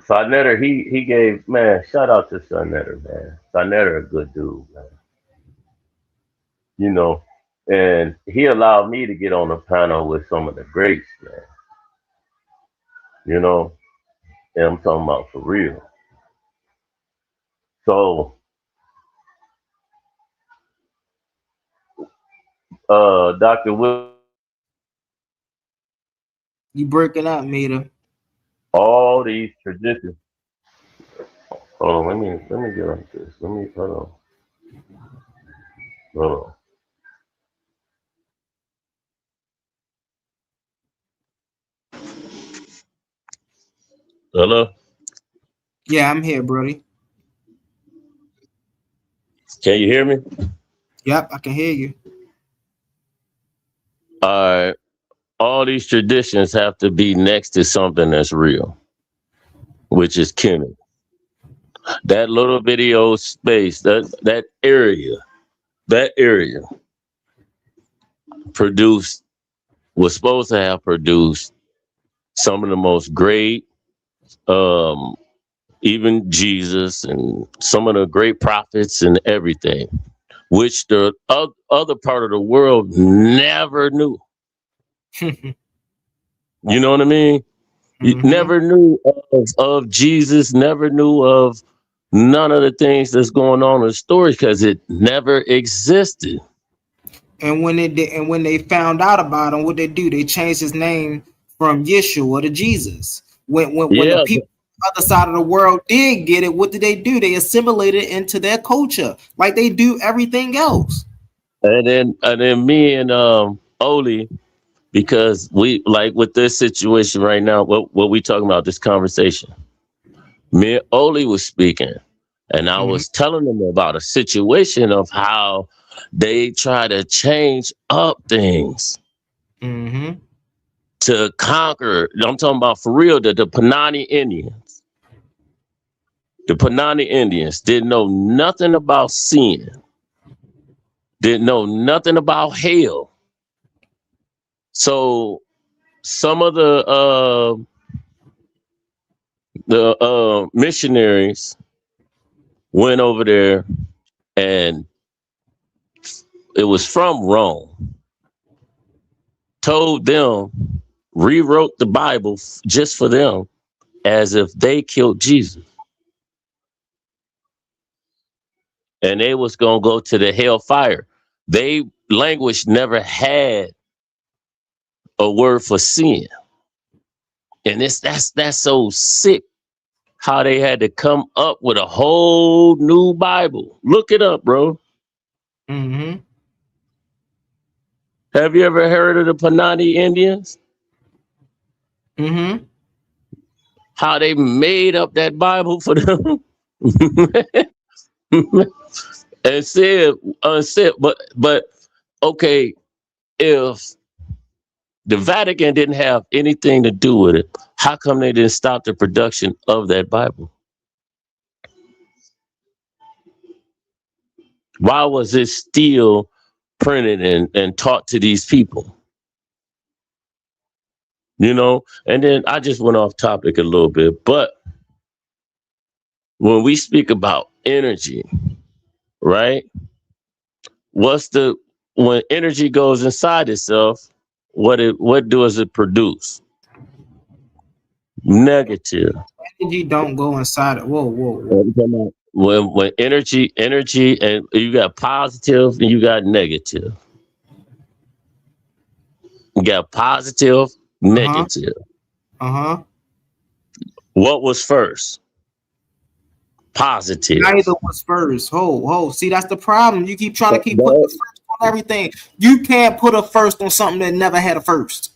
Sarnetter, he gave, man, shout out to Sarnetter, man. Sarnetter a good dude, man. You know, and he allowed me to get on a panel with some of the greats, man. You know, and I'm talking about for real. So Dr. Will, you breaking up, Mater. All these traditions. Hold on, let me get on this. Hold on. Hello? Yeah, I'm here, Brody. Can you hear me? Yep, I can hear you. All right. All these traditions have to be next to something that's real, which is Kemet. That little video space, that area was supposed to have produced some of the most great, even Jesus and some of the great prophets and everything, which the other part of the world never knew. You know what I mean? You never knew of Jesus, never knew of none of the things that's going on in the story because it never existed. And when they found out about him, what they do? They changed his name from Yeshua to Jesus. When the people on the other side of the world did get it, what did they do? They assimilated it into their culture, like they do everything else. And then me and Oli, because we like with this situation right now, what we talking about, this conversation. Me and Oli was speaking, and I was telling them about a situation of how they try to change up things to conquer. I'm talking about for real, the Panani Indians. The Panani Indians didn't know nothing about sin, didn't know nothing about hell. So some of the missionaries went over there, and it was from Rome, told them, rewrote the Bible just for them as if they killed Jesus. And they was going to go to the hellfire. They language never had a word for sin. And that's so sick how they had to come up with a whole new Bible. Look it up, bro. Mm-hmm. Have you ever heard of the Panani Indians? Mm-hmm. How they made up that Bible for them and said, but okay, if the Vatican didn't have anything to do with it, how come they didn't stop the production of that Bible? Why was it still printed and taught to these people? You know, and then I just went off topic a little bit, but when we speak about energy, right? When energy goes inside itself, what does it produce? Negative. Energy don't go inside it. Whoa. When energy, and you got positive and you got negative. You got positive, negative. What was first? Positive. Neither was first. See, that's the problem. You keep trying to keep putting the first on everything. You can't put a first on something that never had a first.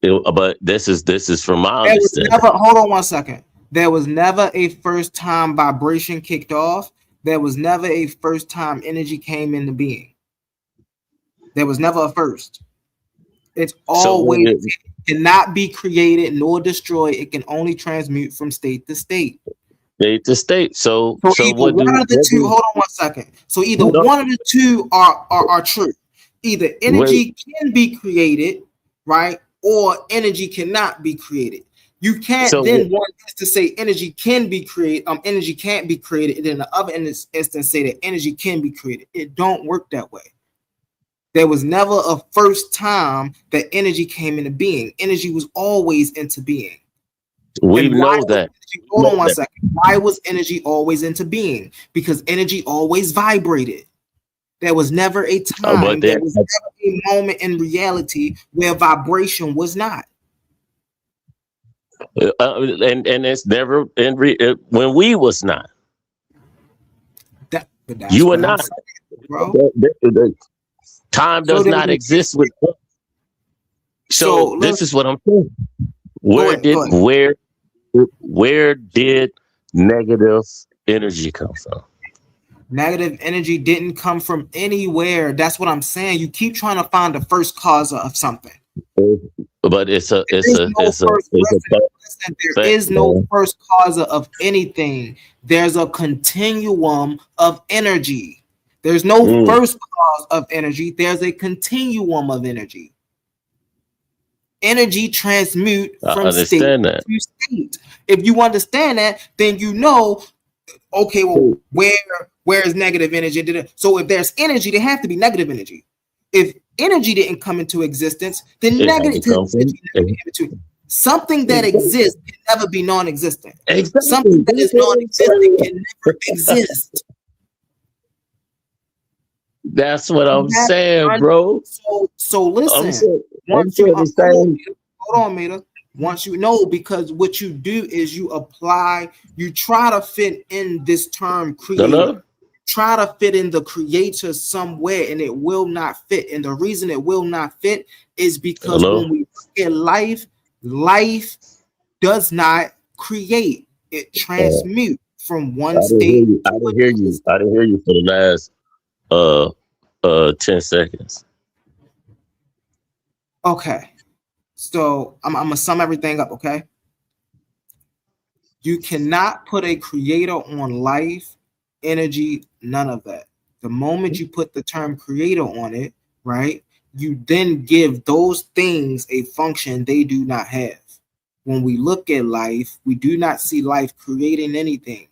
But this is from my understanding. Hold on 1 second. There was never a first time vibration kicked off. There was never a first time energy came into being. There was never a first. It's always it cannot be created nor destroyed. It can only transmute from state to state. State to state. So either what one of the two. Hold on 1 second. So either one of the two are true. Either energy can be created, right, or energy cannot be created. You can't one instance say energy can be created, energy can't be created, and then the other instance say that energy can be created. It don't work that way. There was never a first time that energy came into being. Energy was always into being. We know that. Hold on 1 second. Why was energy always into being? Because energy always vibrated. There was never a time, there was never a moment in reality where vibration was not. And it's never when we was not. You were not, bro. Time does not exist with. So this is what I'm saying. Where did negative energy come from? Negative energy didn't come from anywhere. That's what I'm saying. You keep trying to find the first cause of something. But there is no first cause of anything. There's a continuum of energy. There's no first cause of energy. There's a continuum of energy. Energy transmute from state to state. If you understand that, then you know, okay, well, where is negative energy? So if there's energy, there have to be negative energy. If energy didn't come into existence, then negative energy. Something that exists can never be non-existent. Exactly. Something that is non-existent can never exist. That's what I'm saying, bro. So listen. Hold on, Mater. Once you know, because what you do is you try to fit in this term creator. Try to fit in the creator somewhere, and it will not fit. And the reason it will not fit is because when we look at life does not create. It transmutes from one state. I didn't hear you. I didn't hear you for the last 10 seconds. Okay. So I'm gonna sum everything up, okay? You cannot put a creator on life, energy, none of that. The moment you put the term creator on it, right, you then give those things a function they do not have. When we look at life, we do not see life creating anything.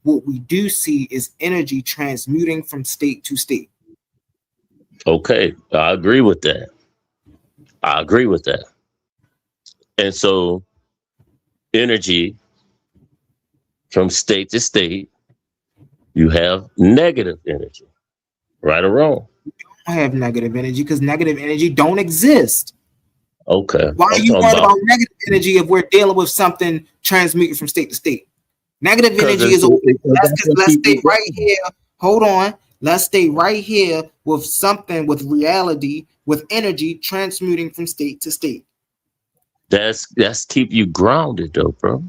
What we do see is energy transmuting from state to state. Okay, I agree with that. And so energy from state to state, you have negative energy, right or wrong? You don't have negative energy because negative energy don't exist. Okay. Why are you worried about negative energy if we're dealing with something transmuted from state to state? Negative energy is a let's stay right here. Hold on. Let's stay right here with something, with reality, with energy transmuting from state to state. That's keep you grounded though, bro.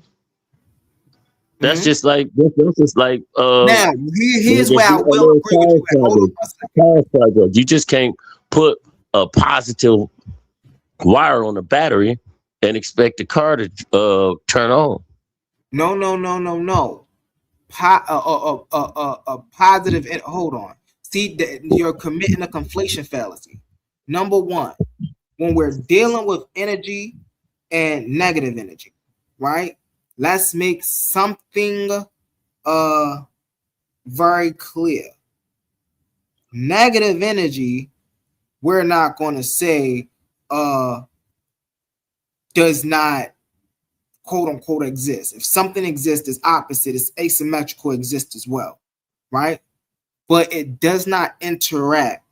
That's just like now here's where I will agree with you. Hold on a second. You just can't put a positive wire on the battery and expect the car to turn on. No. A positive. Hold on. See, you're committing a conflation fallacy. Number one, when we're dealing with energy and negative energy, right? Let's make something very clear. Negative energy, we're not going to say does not quote unquote exist. If something exists, it's opposite, it's asymmetrical, exists as well, right? But it does not interact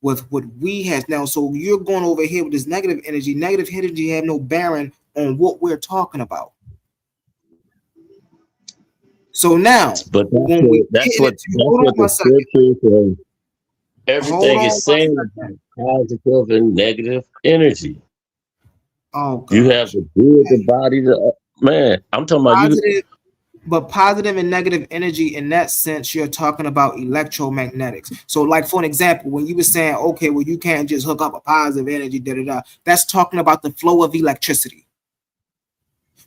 with what we have now. So you're going over here with this negative energy. Negative energy have no bearing on what we're talking about. So now, but that's what the scripture says. Everything is saying positive and negative energy. Oh, gosh. You have to build the body. Man, I'm talking about positive, but positive and negative energy in that sense, you're talking about electromagnetics. So, like for an example, when you were saying, okay, well, you can't just hook up a positive energy, that's talking about the flow of electricity.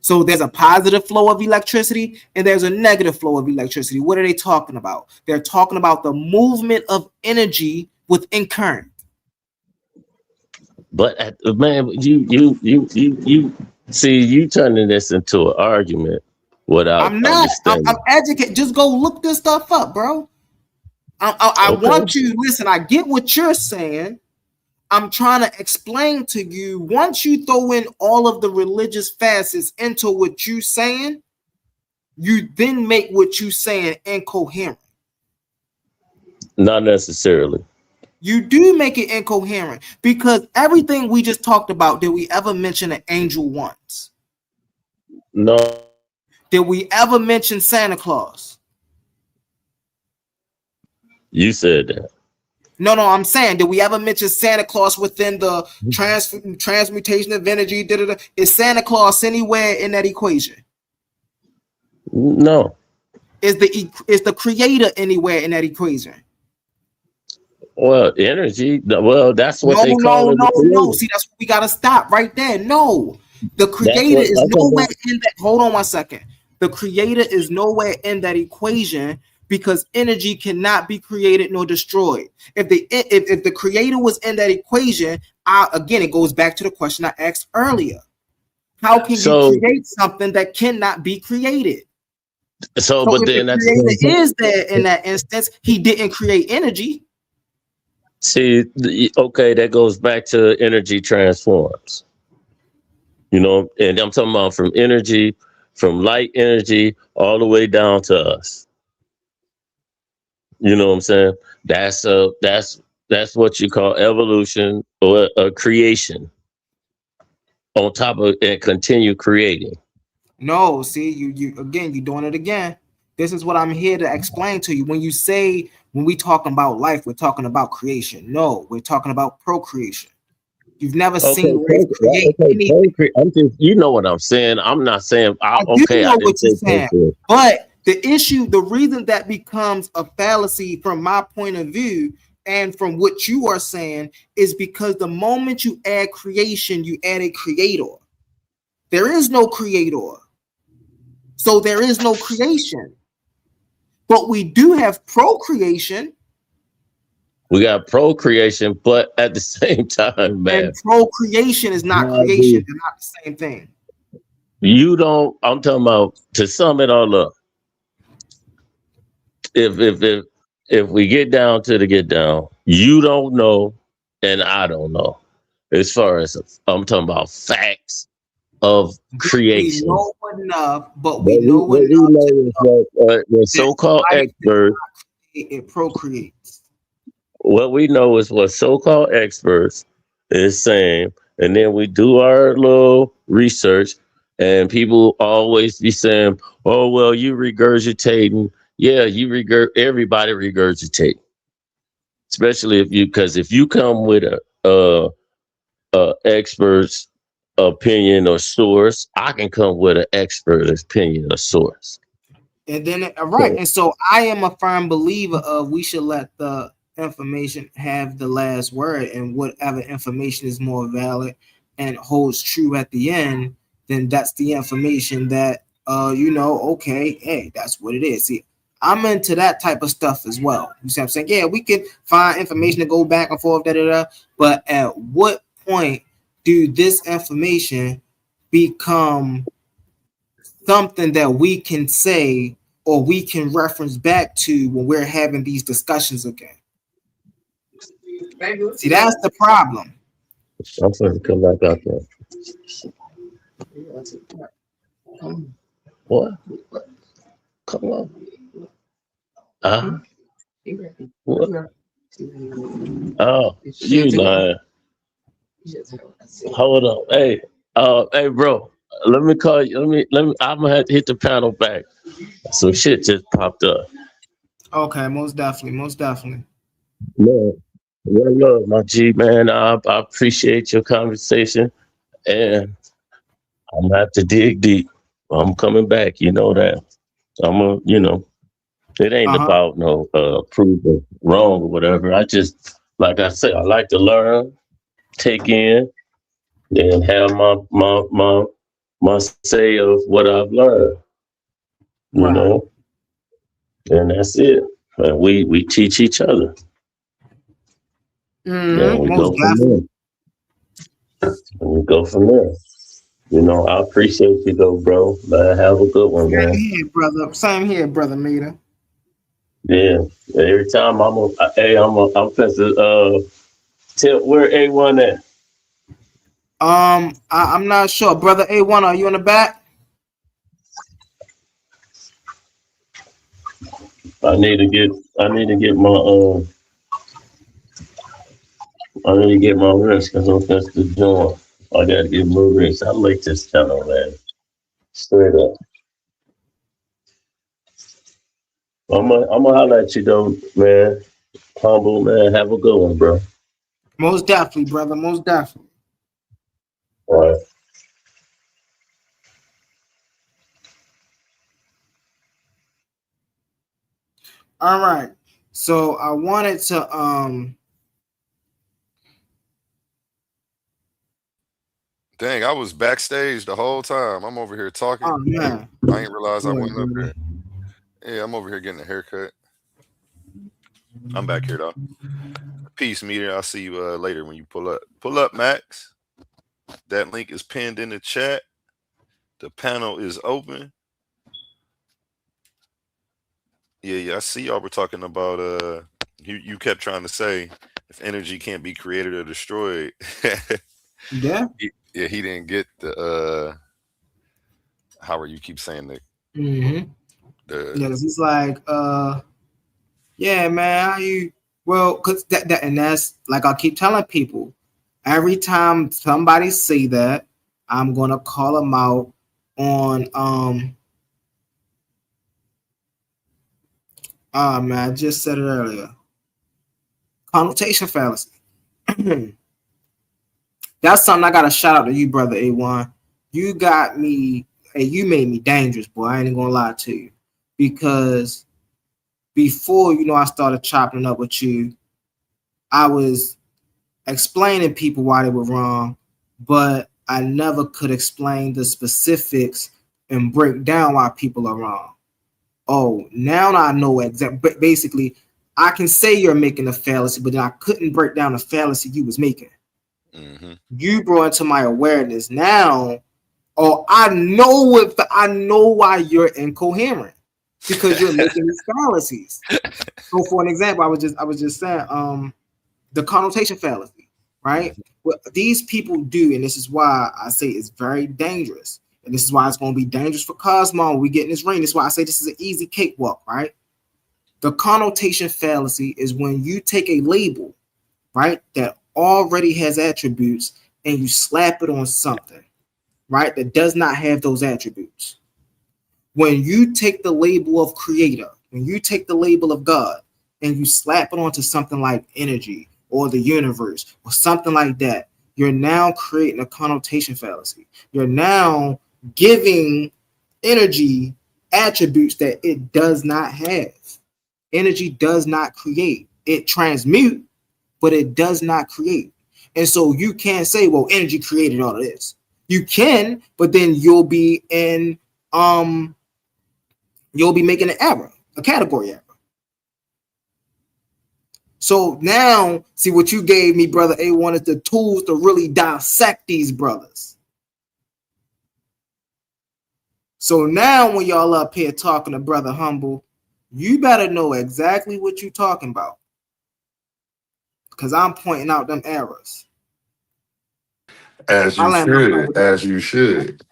So there's a positive flow of electricity and there's a negative flow of electricity. What are they talking about? They're talking about the movement of energy within current. But man, you see, you turning this into an argument without. I'm not. I'm educated. Just go look this stuff up, bro. I want you. Listen, I get what you're saying. I'm trying to explain to you. Once you throw in all of the religious facets into what you're saying, you then make what you're saying incoherent. Not necessarily. You do make it incoherent because everything we just talked about, did we ever mention an angel once? No. Did we ever mention Santa Claus? You said that. No, I'm saying, did we ever mention Santa Claus within the transmutation of energy? Is Santa Claus anywhere in that equation? No. Is the creator anywhere in that equation? Well, energy. Well, that's what they call it. No. See, that's what we gotta stop right there. No, the creator is nowhere in that. Hold on 1 second. The creator is nowhere in that equation because energy cannot be created nor destroyed. If the creator was in that equation, again, it goes back to the question I asked earlier. How can you create something that cannot be created? So but then the creator is there in that instance. He didn't create energy. See, okay, that goes back to energy transforms. You know, and I'm talking about from energy, from light energy, all the way down to us. You know what I'm saying? That's what you call evolution or a creation. On top of and continue creating. No, see, you again, you're doing it again. This is what I'm here to explain to you. When we talking about life, we're talking about creation. No, we're talking about procreation. You've never seen life create anything. You know what I'm saying. I'm not saying I know what you're saying. But the reason that becomes a fallacy from my point of view and from what you are saying is because the moment you add creation, you add a creator. There is no creator. So there is no creation. But we do have procreation. We got procreation, but at the same time, man. And procreation is not creation. They're not the same thing. I'm talking about, to sum it all up. If we get down to the get down, you don't know and I don't know. As far as I'm talking about facts of creation. We know enough, but we know enough. The so-called experts. It procreates. What we know is what so-called experts is saying, and then we do our little research, And people always be saying, "Oh well, you regurgitating." Yeah, everybody regurgitate, especially if you come with a expert's opinion or source, I can come with an expert opinion or source. And then right, and so I am a firm believer of we should let the information have the last word, and whatever information is more valid and holds true at the end, then that's the information that okay, hey, that's what it is. See, I'm into that type of stuff as well. You see what I'm saying? Yeah, we could find information to go back and forth, but at what point do this information become something that we can say or we can reference back to when we're having these discussions again? See, that's the problem. I'm going to come back out there. What? Come on. What? Oh, you lying. Hold on. Hey, bro. Let me call you. Let me. I'm gonna have to hit the panel back. Some shit just popped up. Okay, most definitely. Man, well, look, my G, man. I appreciate your conversation, and I'm gonna have to dig deep. I'm coming back. You know that. I'm gonna. It ain't about no proving wrong or whatever. I just, like I said, I like to learn, take in, and have my say of what I've learned. You know, and that's it. And we teach each other. And we go from there. And we go from there. I appreciate you though, bro. Man, have a good one, man. Same here, brother Mita. Yeah. Every time I'm finna tell where A1 at. I'm not sure, brother A1. Are you in the back? I need to get my rest because I'm supposed to join. I gotta get my rest. I like this channel, man. Straight up. I'm gonna holler at you though, man. Humble, man. Have a good one, bro. Most definitely, brother. Most definitely. All right. All right. So I wanted to Dang, I was backstage the whole time. I'm over here talking. Oh man. I didn't realize I went up there. Yeah, I'm over here getting a haircut. I'm back here though. Peace, meter. I'll see you later when you pull up. Pull up, Max. That link is pinned in the chat. The panel is open. Yeah. I see y'all were talking about you kept trying to say if energy can't be created or destroyed. Yeah. Yeah, he didn't get the Howard, you keep saying that. Mm-hmm. Yeah, he's like, yeah, man, how you? Well, cause that and that's like I keep telling people, every time somebody say that, I'm gonna call them out on man, I just said it earlier. Connotation fallacy. That's something I gotta shout out to you, brother A1. You got me, you made me dangerous, boy. I ain't gonna lie to you. Because before, I started chopping up with you, I was explaining people why they were wrong, but I never could explain the specifics and break down why people are wrong. Oh, now I know exactly. Basically, I can say you're making a fallacy, but then I couldn't break down the fallacy you was making. Mm-hmm. You brought into my awareness now. Oh, I know why you're incoherent, because you're making these fallacies. So, for an example, I was just saying, the connotation fallacy, right? What these people do, and this is why I say it's very dangerous, and this is why it's going to be dangerous for Cosmo when we get in this ring. This is why I say this is an easy cakewalk, right? The connotation fallacy is when you take a label, right, that already has attributes and you slap it on something. right, that does not have those attributes. When you take the label of creator, when you take the label of God and you slap it onto something like energy or the universe or something like that, you're now creating a connotation fallacy. You're now giving energy attributes that it does not have. Energy does not create. It transmute, but it does not create. And so you can't say, well, energy created all of this. You can, but then you'll be making an error, a category error. So now, see what you gave me, brother A1, is the tools to really dissect these brothers. So now when y'all up here talking to Brother Humble, you better know exactly what you're talking about, because I'm pointing out them errors. As you should. As you should.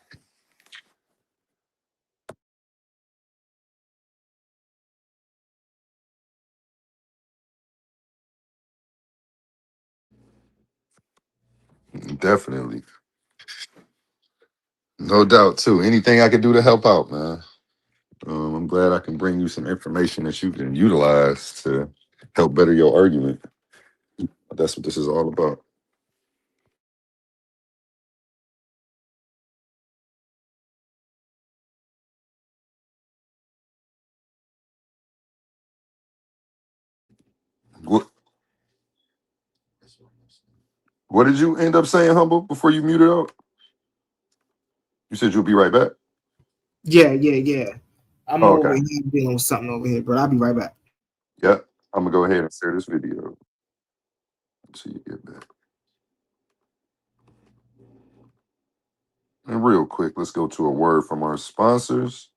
Definitely. No doubt, too. Anything I can do to help out, man. I'm glad I can bring you some information that you can utilize to help better your argument. That's what this is all about. What did you end up saying, Humble, before you muted out? You said you'll be right back? Yeah. I'm over okay. here dealing with something over here, but I'll be right back. Yep. I'm going to go ahead and share this video until you get back. And real quick, let's go to a word from our sponsors.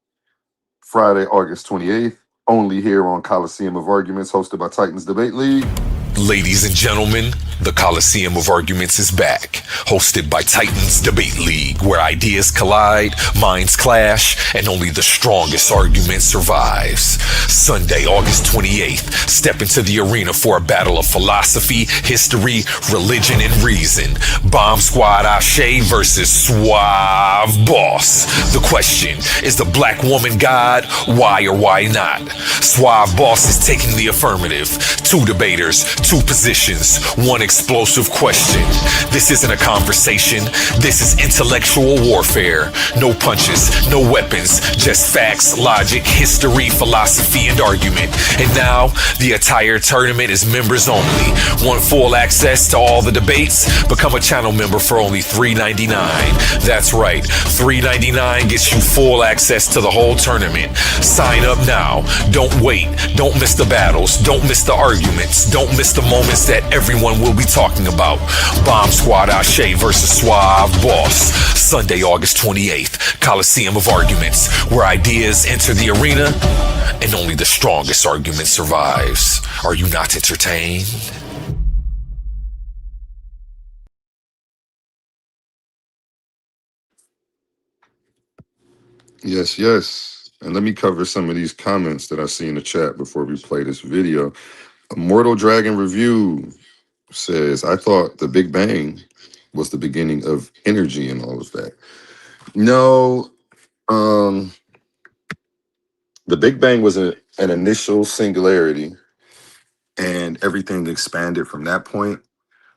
Friday, August 28th, only here on Coliseum of Arguments, hosted by Titans Debate League. Ladies and gentlemen, the Coliseum of Arguments is back, hosted by Titans Debate League, where ideas collide, minds clash, and only the strongest argument survives. Sunday, August 28th, step into the arena for a battle of philosophy, history, religion, and reason. Bomb Squad Ashe versus Suave Boss. The question, is the black woman God? Why or why not? Suave Boss is taking the affirmative. Two debaters, two positions, one explosive question. This isn't a conversation. This is intellectual warfare. No punches, no weapons, just facts, logic, history, philosophy, and argument. And now, the entire tournament is members only. Want full access to all the debates? Become a channel member for only $3.99. That's right, $3.99 gets you full access to the whole tournament. Sign up now. Don't wait. Don't miss the battles. Don't miss the arguments. Don't miss the moments that everyone will be talking about. Bomb Squad Ashe versus Suave Boss. Sunday, August 28th. Coliseum of Arguments, where ideas enter the arena and only the strongest argument survives. Are you not entertained? Yes. And let me cover some of these comments that I see in the chat before we play this video. Immortal Dragon Review says, I thought the Big Bang was the beginning of energy and all of that. No, the Big Bang was an initial singularity and everything expanded from that point,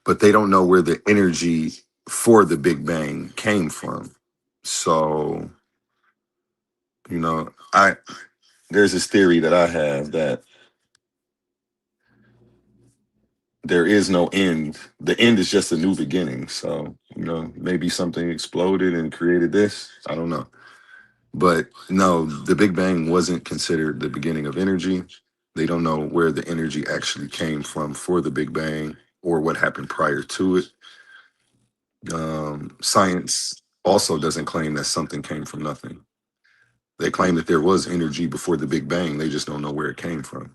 but they don't know where the energy for the Big Bang came from. So, there's this theory that I have that there is no end. The end is just a new beginning. So, maybe something exploded and created this. I don't know. But no, the Big Bang wasn't considered the beginning of energy. They don't know where the energy actually came from for the Big Bang or what happened prior to it. Science also doesn't claim that something came from nothing. They claim that there was energy before the Big Bang. They just don't know where it came from.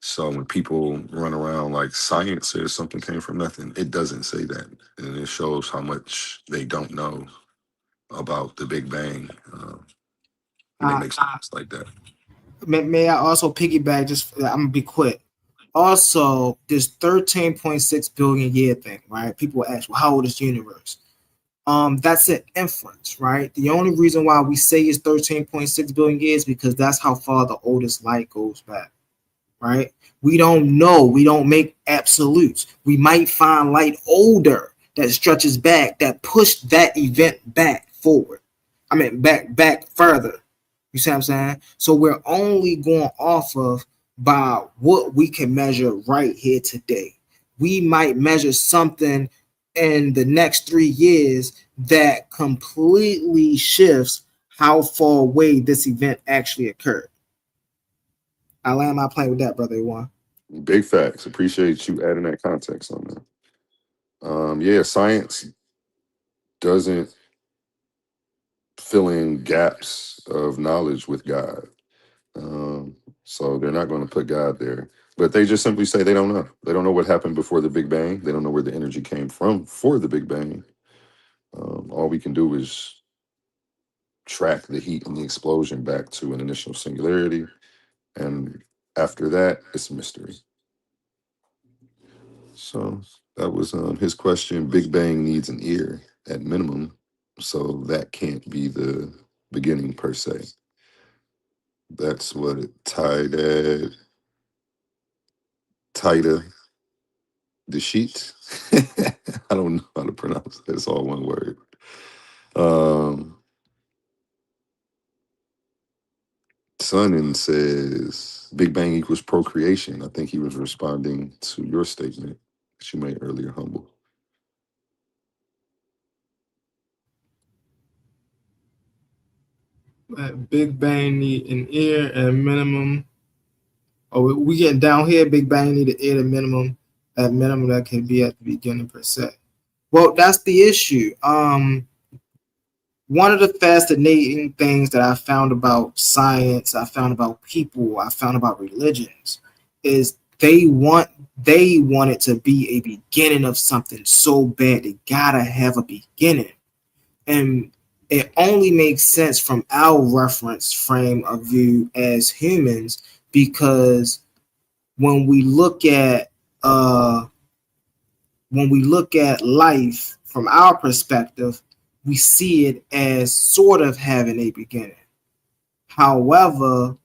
So when people run around like science says something came from nothing, it doesn't say that. And it shows how much they don't know about the Big Bang. When they make sense like that. May I also piggyback? I'm gonna be quick. Also, this 13.6 billion year thing, right? People ask, well, how old is the universe? That's an inference, right? The only reason why we say it's 13.6 billion years because that's how far the oldest light goes back, right? We don't know. We don't make absolutes. We might find light older that stretches back, that pushed that event back forward. I mean, back further. You see what I'm saying? So we're only going off of by what we can measure right here today. We might measure something in the next 3 years that completely shifts how far away this event actually occurred. I land my plane with that, brother A1. Big facts. Appreciate you adding that context on that. Yeah, science doesn't fill in gaps of knowledge with God. So they're not going to put God there. But they just simply say they don't know. They don't know what happened before the Big Bang. They don't know where the energy came from for the Big Bang. All we can do is track the heat and the explosion back to an initial singularity. And after that, it's a mystery. So that was his question. Big Bang needs an ear at minimum. So that can't be the beginning per se. That's what it tied at. Tida the sheet. I don't know how to pronounce it. It's all one word. Sonnen says Big Bang equals procreation. I think he was responding to your statement that you made earlier, Humble. Big Bang need an ear at minimum. Oh, we getting down here. Big Bang need an ear at minimum. At minimum, that can be at the beginning per se. Well, that's the issue. One of the fascinating things that I found about science, I found about people, I found about religions, is they want it to be a beginning of something so bad. They gotta have a beginning, and it only makes sense from our reference frame of view as humans, because when we look at life from our perspective, we see it as sort of having a beginning. However,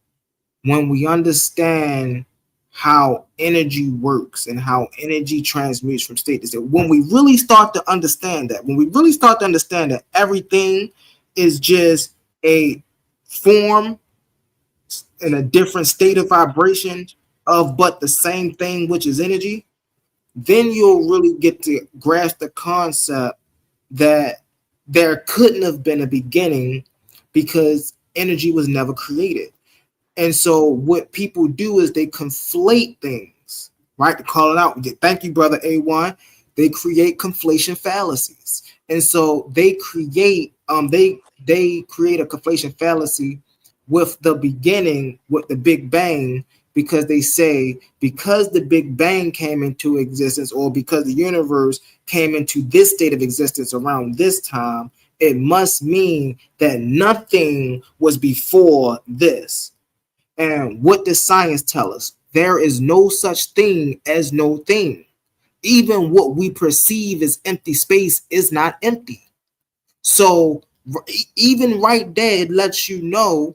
when we understand how energy works and how energy transmutes from state to state, when we really start to understand that, everything is just a form in a different state of vibration of but the same thing, which is energy, then you'll really get to grasp the concept that there couldn't have been a beginning because energy was never created. And so what people do is they conflate things, right? To call it out. Thank you, brother A1. They create conflation fallacies. And so they create they create a conflation fallacy with the beginning, with the Big Bang, because they say because the Big Bang came into existence, or because the universe came into this state of existence around this time, it must mean that nothing was before this. And what does science tell us? There is no such thing as no thing. Even what we perceive as empty space is not empty. So even right there, it lets you know,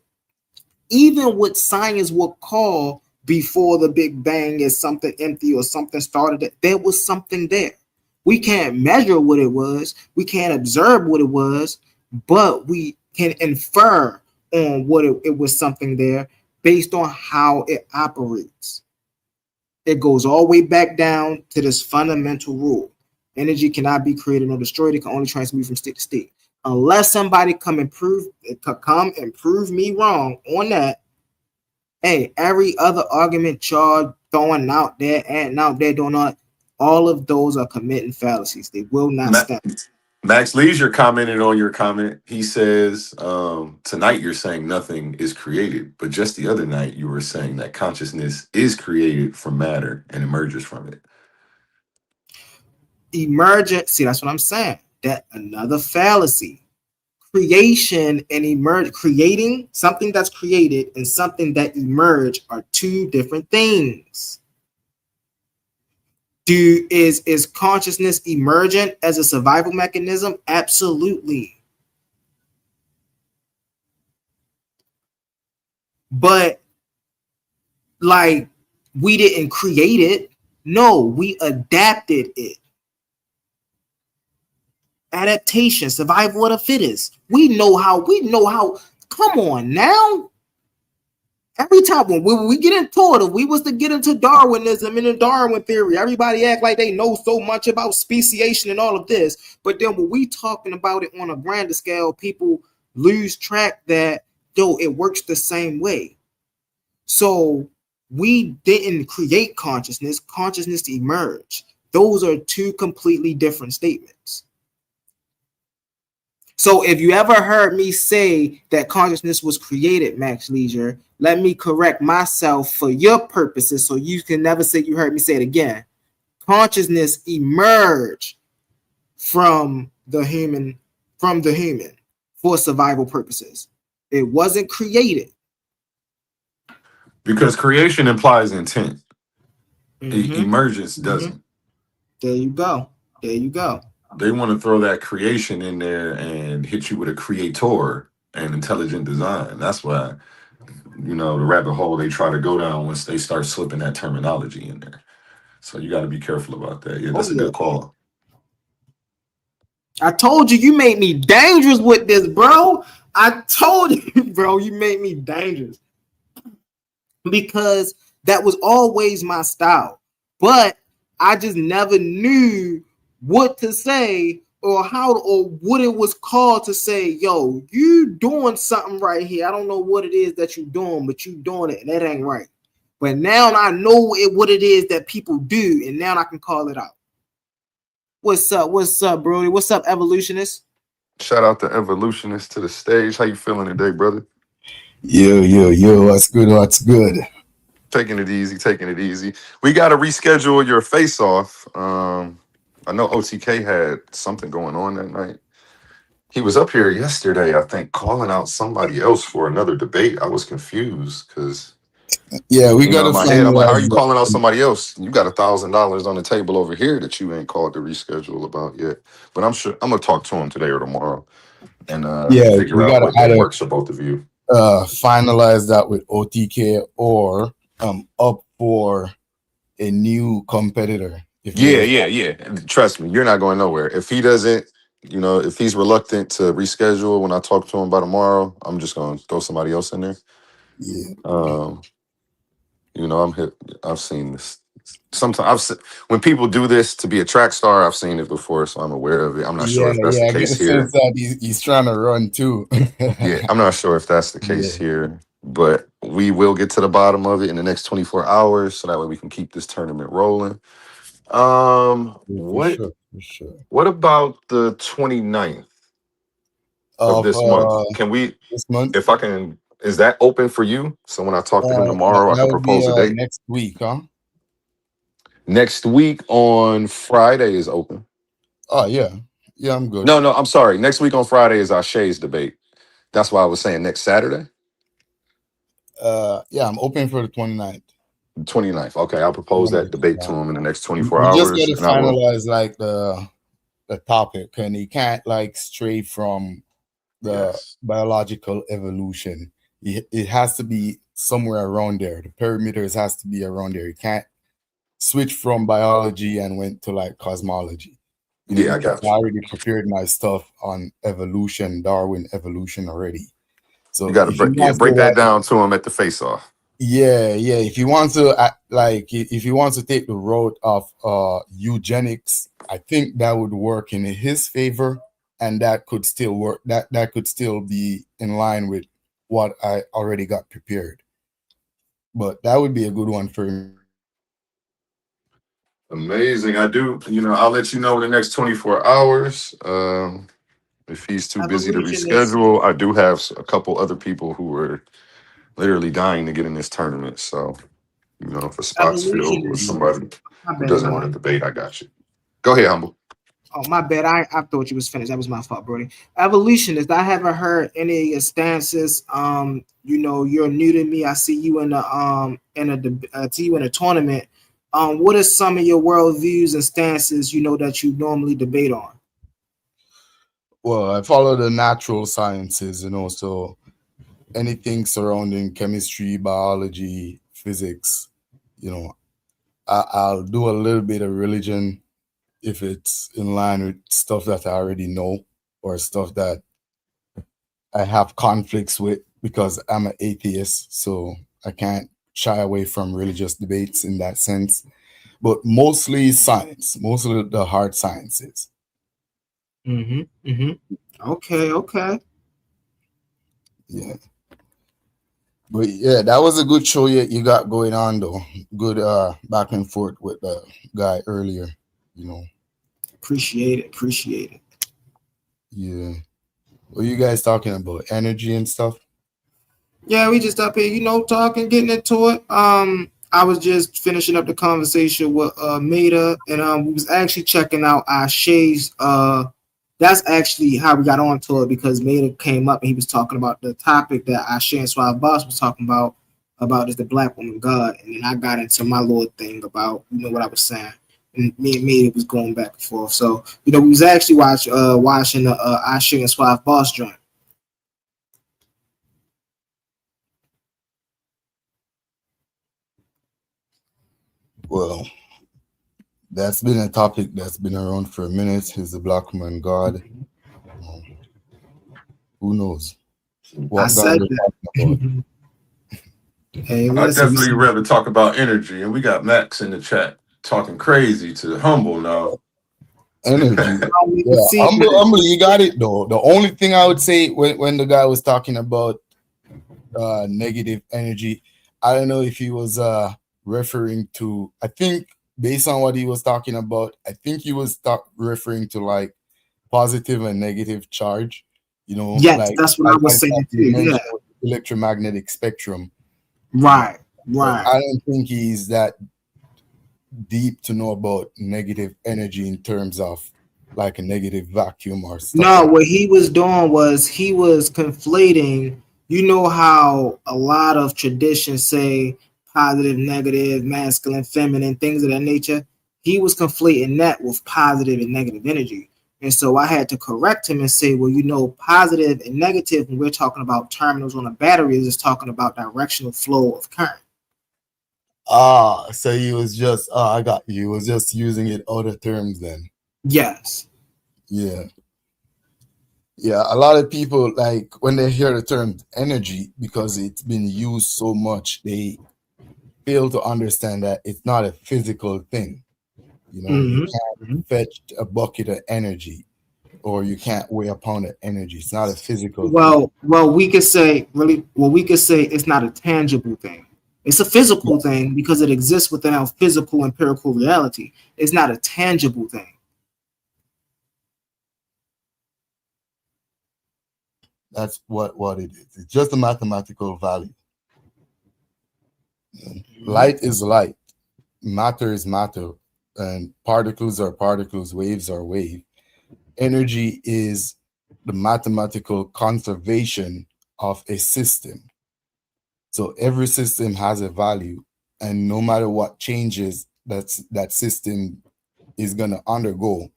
even what science would call before the Big Bang is something empty or something started, there was something there. We can't measure what it was. We can't observe what it was, but we can infer on what it was something there based on how it operates. It goes all the way back down to this fundamental rule. Energy cannot be created nor destroyed. It can only transmute from state to state. Unless somebody come and prove me wrong on that, hey, every other argument y'all throwing out there and out there doing all of those are committing fallacies. They will not stand. Max Leisure commented on your comment. He says, tonight you're saying nothing is created, but just the other night you were saying that consciousness is created from matter and emerges from it. Emergent, see, that's what I'm saying. That another fallacy. Creation and creating something that's created and something that emerge are two different things. Is consciousness emergent as a survival mechanism? Absolutely. But like, we didn't create it. No, we adapted it. Adaptation, survival of the fittest. We know how. Come on now. Every time when we get into it, if we was to get into Darwinism and the Darwin theory, everybody act like they know so much about speciation and all of this. But then when we talking about it on a grander scale, people lose track that, yo, it works the same way. So we didn't create consciousness. Consciousness emerged. Those are two completely different statements. So if you ever heard me say that consciousness was created, Max Leisure, let me correct myself for your purposes so you can never say you heard me say it again. Consciousness emerged from the human for survival purposes. It wasn't created. Because creation implies intent. Emergence doesn't. There you go. There you go. They want to throw that creation in there and hit you with a creator and intelligent design. That's why, the rabbit hole they try to go down once they start slipping that terminology in there. So you got to be careful about that. Yeah, that's a good call. I told you made me dangerous with this, bro. I told you, bro, you made me dangerous. Because that was always my style. But I just never knew what to say or how or what it was called to say, yo, you doing something right here. I don't know what it is that you're doing, but you doing it and that ain't right. But now I know what it is that people do, and now I can call it out. What's up, Brody? What's up, evolutionist? Shout out to evolutionist to the stage. How you feeling today, brother? Yo, what's good? Taking it easy. We got to reschedule your face-off. I know OTK had something going on that night. He was up here yesterday, I think, calling out somebody else for another debate. I was confused because we got in my head, I'm like, how are you calling out somebody else? You got $1,000 on the table over here that you ain't called to reschedule about yet. But I'm sure I'm gonna talk to him today or tomorrow and figure out what works for both of you. Finalize that with OTK or up for a new competitor. Yeah. Trust me, you're not going nowhere. If he doesn't, if he's reluctant to reschedule when I talk to him about tomorrow, I'm just gonna throw somebody else in there. Yeah. I've seen this. Sometimes when people do this to be a track star, I've seen it before, so I'm aware of it. I'm not sure if that's the case here. That he's trying to run too. Yeah, I'm not sure if that's the case here, but we will get to the bottom of it in the next 24 hours, so that way we can keep this tournament rolling. What about the 29th of this month? Can we? This month? If I can, is that open for you? So when I talk to him tomorrow, I can propose a date. Next week, huh? Next week on Friday is open. Oh yeah, I'm good. No, I'm sorry. Next week on Friday is our Shay's debate. That's why I was saying next Saturday. I'm open for the 29th. 29th. Okay, I'll propose that debate to him in the next 24 hours. Just got to finalize like the topic, and he can't like stray from the biological evolution. It has to be somewhere around there. The perimeters has to be around there. You can't switch from biology and went to like cosmology. I got you. I already prepared my stuff on evolution, Darwin evolution already. So you got to break that down to him at the face-off. Yeah. If he wants to if he wants to take the road of eugenics, I think that would work in his favor, and that could still work. That could still be in line with what I already got prepared. But that would be a good one for him. Amazing. I do. I'll let you know in the next 24 hours. If he's too busy to reschedule, I do have a couple other people who are literally dying to get in this tournament. So, if a spot's filled with somebody who doesn't want to debate, I got you. Go ahead, Humble. Oh, my bad. I thought you was finished. That was my fault, Brody. Evolutionist, I haven't heard any of your stances. You're new to me. I see you in a tournament. what are some of your worldviews and stances that you normally debate on? Well, I follow the natural sciences, so anything surrounding chemistry, biology, physics, I'll do a little bit of religion if it's in line with stuff that I already know or stuff that I have conflicts with, because I'm an atheist, so I can't shy away from religious debates in that sense. But mostly science, mostly the hard sciences. Okay. Yeah. But yeah, that was a good show you got going on though. Good back and forth with the guy earlier, Appreciate it. Yeah. What are you guys talking about? Energy and stuff? Yeah, we just up here, talking, getting into it. I was just finishing up the conversation with Maida, and we was actually checking out Ashe's. That's actually how we got onto it, because Maida came up and he was talking about the topic that Ashe and Suave Boss was talking about is the black woman God, and then I got into my little thing about what I was saying, and me and Maida was going back and forth. So we was actually watching the Ashe and Suave Boss joint. Well, that's been a topic that's been around for a minute. Is the black woman God? Who knows what God is talking about? Hey, I definitely rather talk about energy, and we got Max in the chat talking crazy to Humble now. Energy. Yeah, Humble, you got it though. The only thing I would say when the guy was talking about negative energy, I don't know if he was referring to, I think based on what he was talking about, I think he was referring to like positive and negative charge, Yes, like, that's what I was saying too. Yeah. Electromagnetic spectrum. Right. I don't think he's that deep to know about negative energy in terms of like a negative vacuum or stuff. No, what he was doing was he was conflating, how a lot of traditions say positive, negative, masculine, feminine, things of that nature. He was conflating that with positive and negative energy. And so I had to correct him and say, well, positive and negative, when we're talking about terminals on a battery, is talking about directional flow of current. So he was just, I got you. He was just using it other terms then. Yes. Yeah. Yeah, a lot of people, like, when they hear the term energy, because it's been used so much, they fail to understand that it's not a physical thing. You can't fetch a bucket of energy, or you can't weigh a pound of energy. It's not a physical thing. Well, we could say it's not a tangible thing. It's a physical thing because it exists within our physical empirical reality. It's not a tangible thing. That's what it is. It's just a mathematical value. Light is light. Matter is matter. And particles are particles. Waves are wave. Energy is the mathematical conservation of a system. So every system has a value. And no matter what changes that system is going to undergo,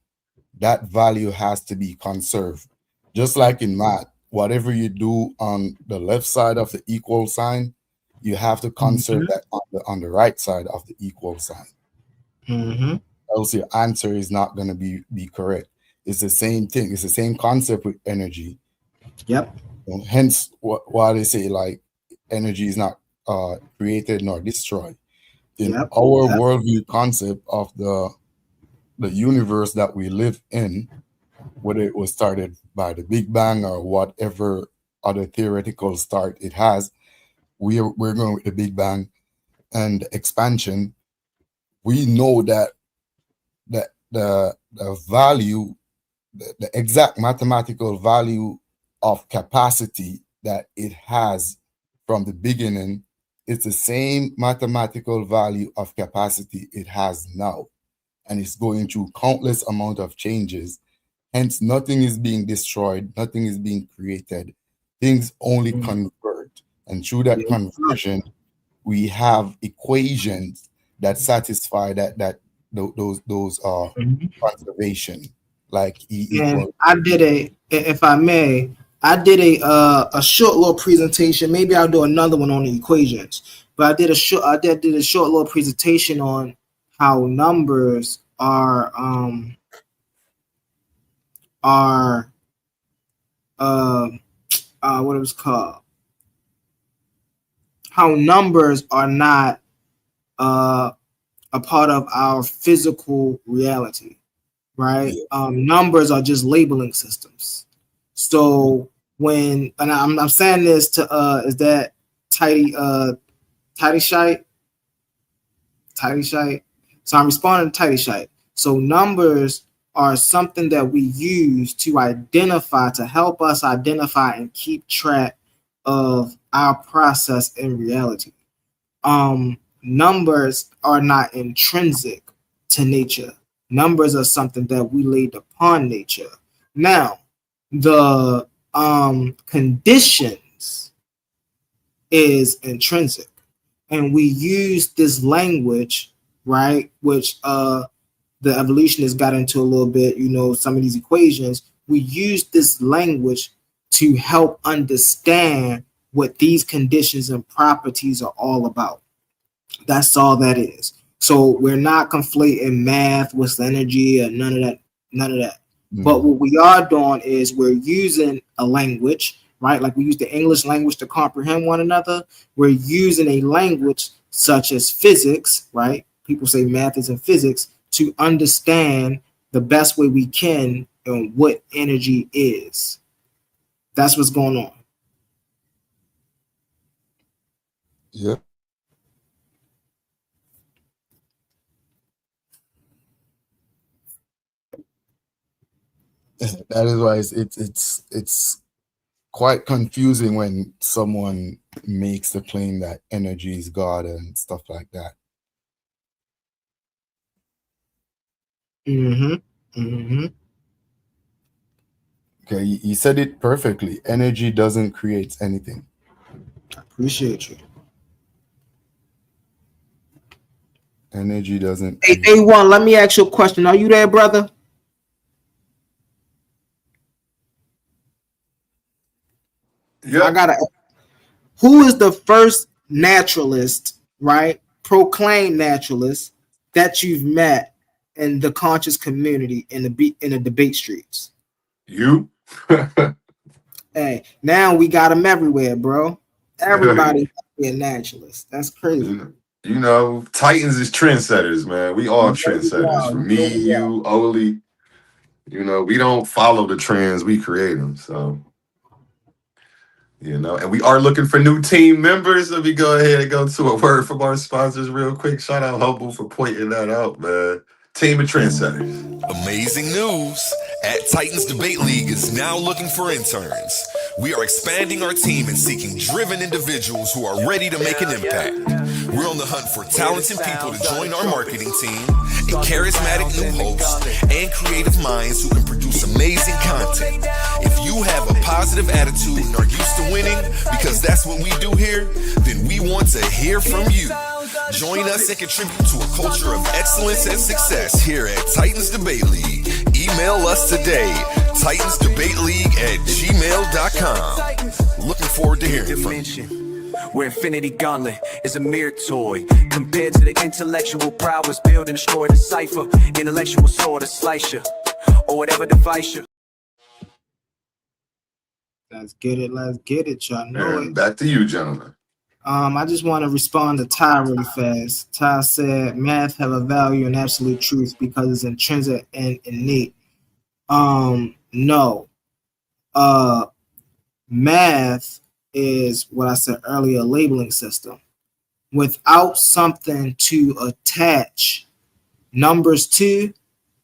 that value has to be conserved. Just like in math, whatever you do on the left side of the equal sign, you have to conserve that on the right side of the equal sign. Else your answer is not going to be correct. It's the same thing. It's the same concept with energy. Yep. Hence why they say like energy is not created nor destroyed. In our worldview concept of the universe that we live in, whether it was started by the Big Bang or whatever other theoretical start it has, we're going with the Big Bang and expansion. We know that the value, the exact mathematical value of capacity that it has from the beginning, it's the same mathematical value of capacity it has now. And it's going through countless amount of changes. Hence, nothing is being destroyed, nothing is being created. Things only convert. And through that conversion, we have equations that satisfy those conservation, like E And equal. I did if I may, I did a short little presentation. Maybe I'll do another one on the equations. But I did a short little presentation on how numbers are what it was called. How numbers are not a part of our physical reality, right? Numbers are just labeling systems. So when, and I'm saying this to is that tidy shite? So I'm responding to tidy shite. So numbers are something that we use to help us identify and keep track of our process in reality. Numbers are not intrinsic to nature. Numbers are something that we laid upon nature. Now, the conditions is intrinsic, and we use this language, right, which the evolutionists got into a little bit, some of these equations. We use this language to help understand what these conditions and properties are all about. That's all that is. So we're not conflating math with energy or none of that. Mm-hmm. But what we are doing is we're using a language, right? Like we use the English language to comprehend one another. We're using a language such as physics, right? People say math is in physics, to understand the best way we can and what energy is. That's what's going on. Yeah. That is why it's quite confusing when someone makes the claim that energy is God and stuff like that. Okay, you said it perfectly. Energy doesn't create anything. Appreciate you. Energy doesn't. Hey, A1, let me ask you a question. Are you there, brother? Yeah. Who is the first naturalist, right? Proclaimed naturalist that you've met in the conscious community in the debate streets? You. Hey, now we got them everywhere, bro. Everybody be a naturalist. That's crazy. Titans is trendsetters, man. We all trendsetters. From me, you, Oli. We don't follow the trends, we create them. So, and we are looking for new team members. Let me go ahead and go to a word from our sponsors real quick. Shout out Humble for pointing that out, man. Team of trendsetters. Amazing news. At Titans Debate League is now looking for interns. We are expanding our team and seeking driven individuals who are ready to make an impact. We're on the hunt for talented people to join our marketing team, and charismatic new hosts, and creative minds who can produce amazing content. If you have a positive attitude and are used to winning, because that's what we do here, then we want to hear from you. Join us and contribute to a culture of excellence and success here at Titans Debate League. Email us today, titansdebateleague@gmail.com. Looking forward to hearing from you. Where Infinity Gauntlet is a mere toy compared to the intellectual prowess build and destroy the cipher. Intellectual sword to slice you or whatever device you. Let's get it, y'all know it. Back to you, gentlemen. I just want to respond to Ty really fast. Ty said math have a value in absolute truth because it's intrinsic and innate. No. Math is what I said earlier, a labeling system. Without something to attach numbers to,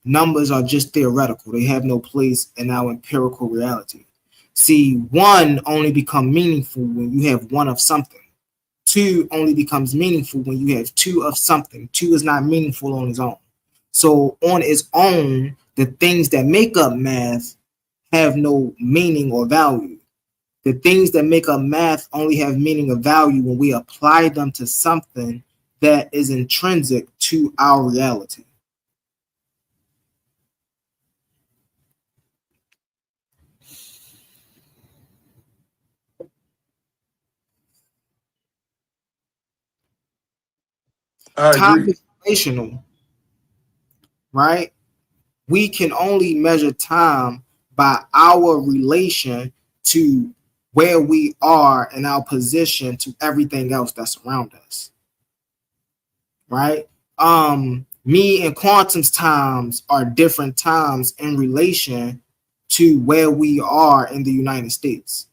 numbers are just theoretical. They have no place in our empirical reality. See, one only becomes meaningful when you have one of something. Two only becomes meaningful when you have two of something. Two is not meaningful on its own. So on its own, the things that make up math have no meaning or value. The things that make up math only have meaning or value when we apply them to something that is intrinsic to our reality. I Time agree. is relational, right? We can only measure time by our relation to where we are in our position to everything else that's around us, right? Me and Quantum's times are different times in relation to where we are in the United States.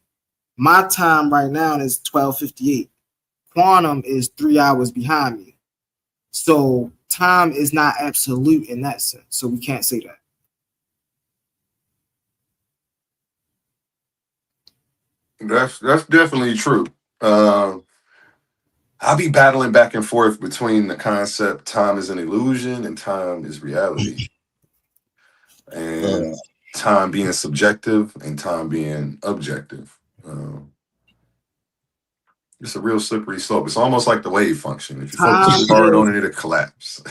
My time right now is 12:58. Quantum is 3 hours behind me. So time is not absolute in that sense. So we can't say that. That's definitely true. I'll be battling back and forth between the concept time is an illusion and time is reality, and time being subjective and time being objective. It's a real slippery slope. It's almost like the wave function. If you focus too hard on it, it'll collapse.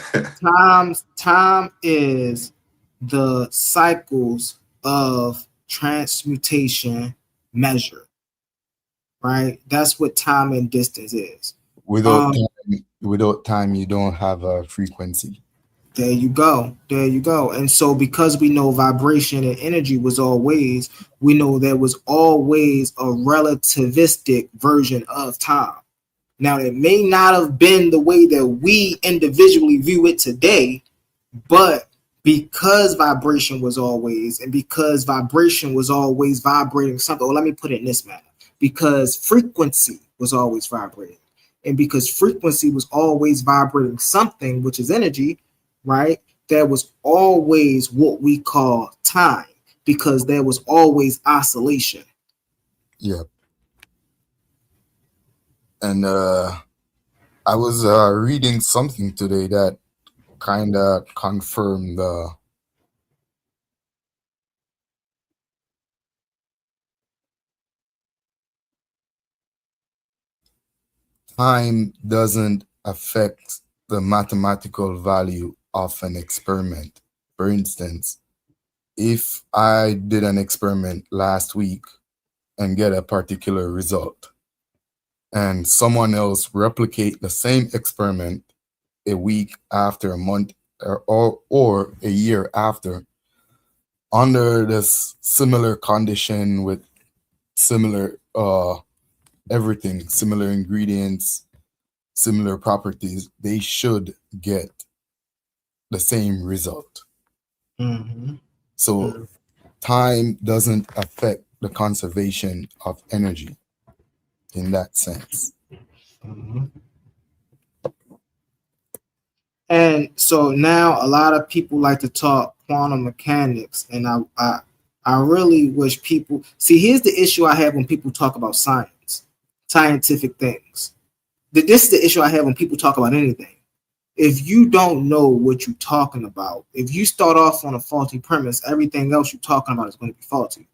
Time is the cycles of transmutation measured, right? That's what time and distance is. Without time, you don't have a frequency. There you go. There you go. And so because we know vibration and energy was always, we know there was always a relativistic version of time. Now, it may not have been the way that we individually view it today, but because vibration was always, and because vibration was always vibrating something, or let me put it in this manner, because frequency was always vibrating, and because frequency was always vibrating something, which is energy, right? There was always what we call time, because there was always oscillation. Yeah. And I was reading something today that kind of confirmed the time doesn't affect the mathematical value of an experiment. For instance, if I did an experiment last week and get a particular result, and someone else replicate the same experiment a week after, a month, or a year after, under this similar condition with similar everything, similar ingredients, similar properties, they should get the same result. Mm-hmm. So time doesn't affect the conservation of energy in that sense. Mm-hmm. And so now a lot of people like to talk quantum mechanics, and I really wish people see. Here's the issue I have when people talk about science, scientific things. This is the issue I have when people talk about anything. If you don't know what you're talking about, if you start off on a faulty premise, everything else you're talking about is going to be faulty.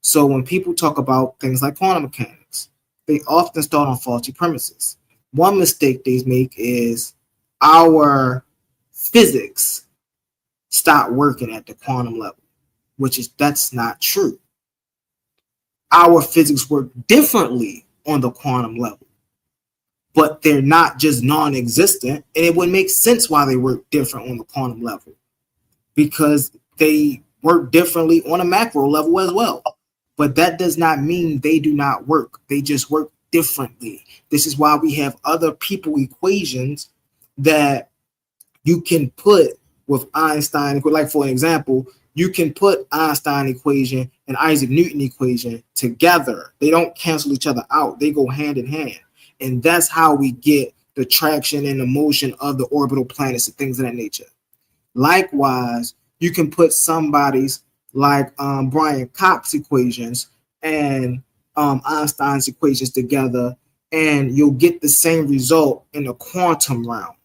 So when people talk about things like quantum mechanics, they often start on faulty premises. One mistake they make is our physics stop working at the quantum level, that's not true. Our physics work differently on the quantum level, but they're not just non-existent, and it would make sense why they work different on the quantum level, because they work differently on a macro level as well. But that does not mean they do not work. They just work differently. This is why we have other people equations that you can put with Einstein. Like, for an example, you can put Einstein equation and Isaac Newton equation together. They don't cancel each other out. They go hand in hand. And that's how we get the traction and the motion of the orbital planets and things of that nature. Likewise, you can put somebody's like Brian Cox equations and Einstein's equations together, and you'll get the same result in the quantum realm,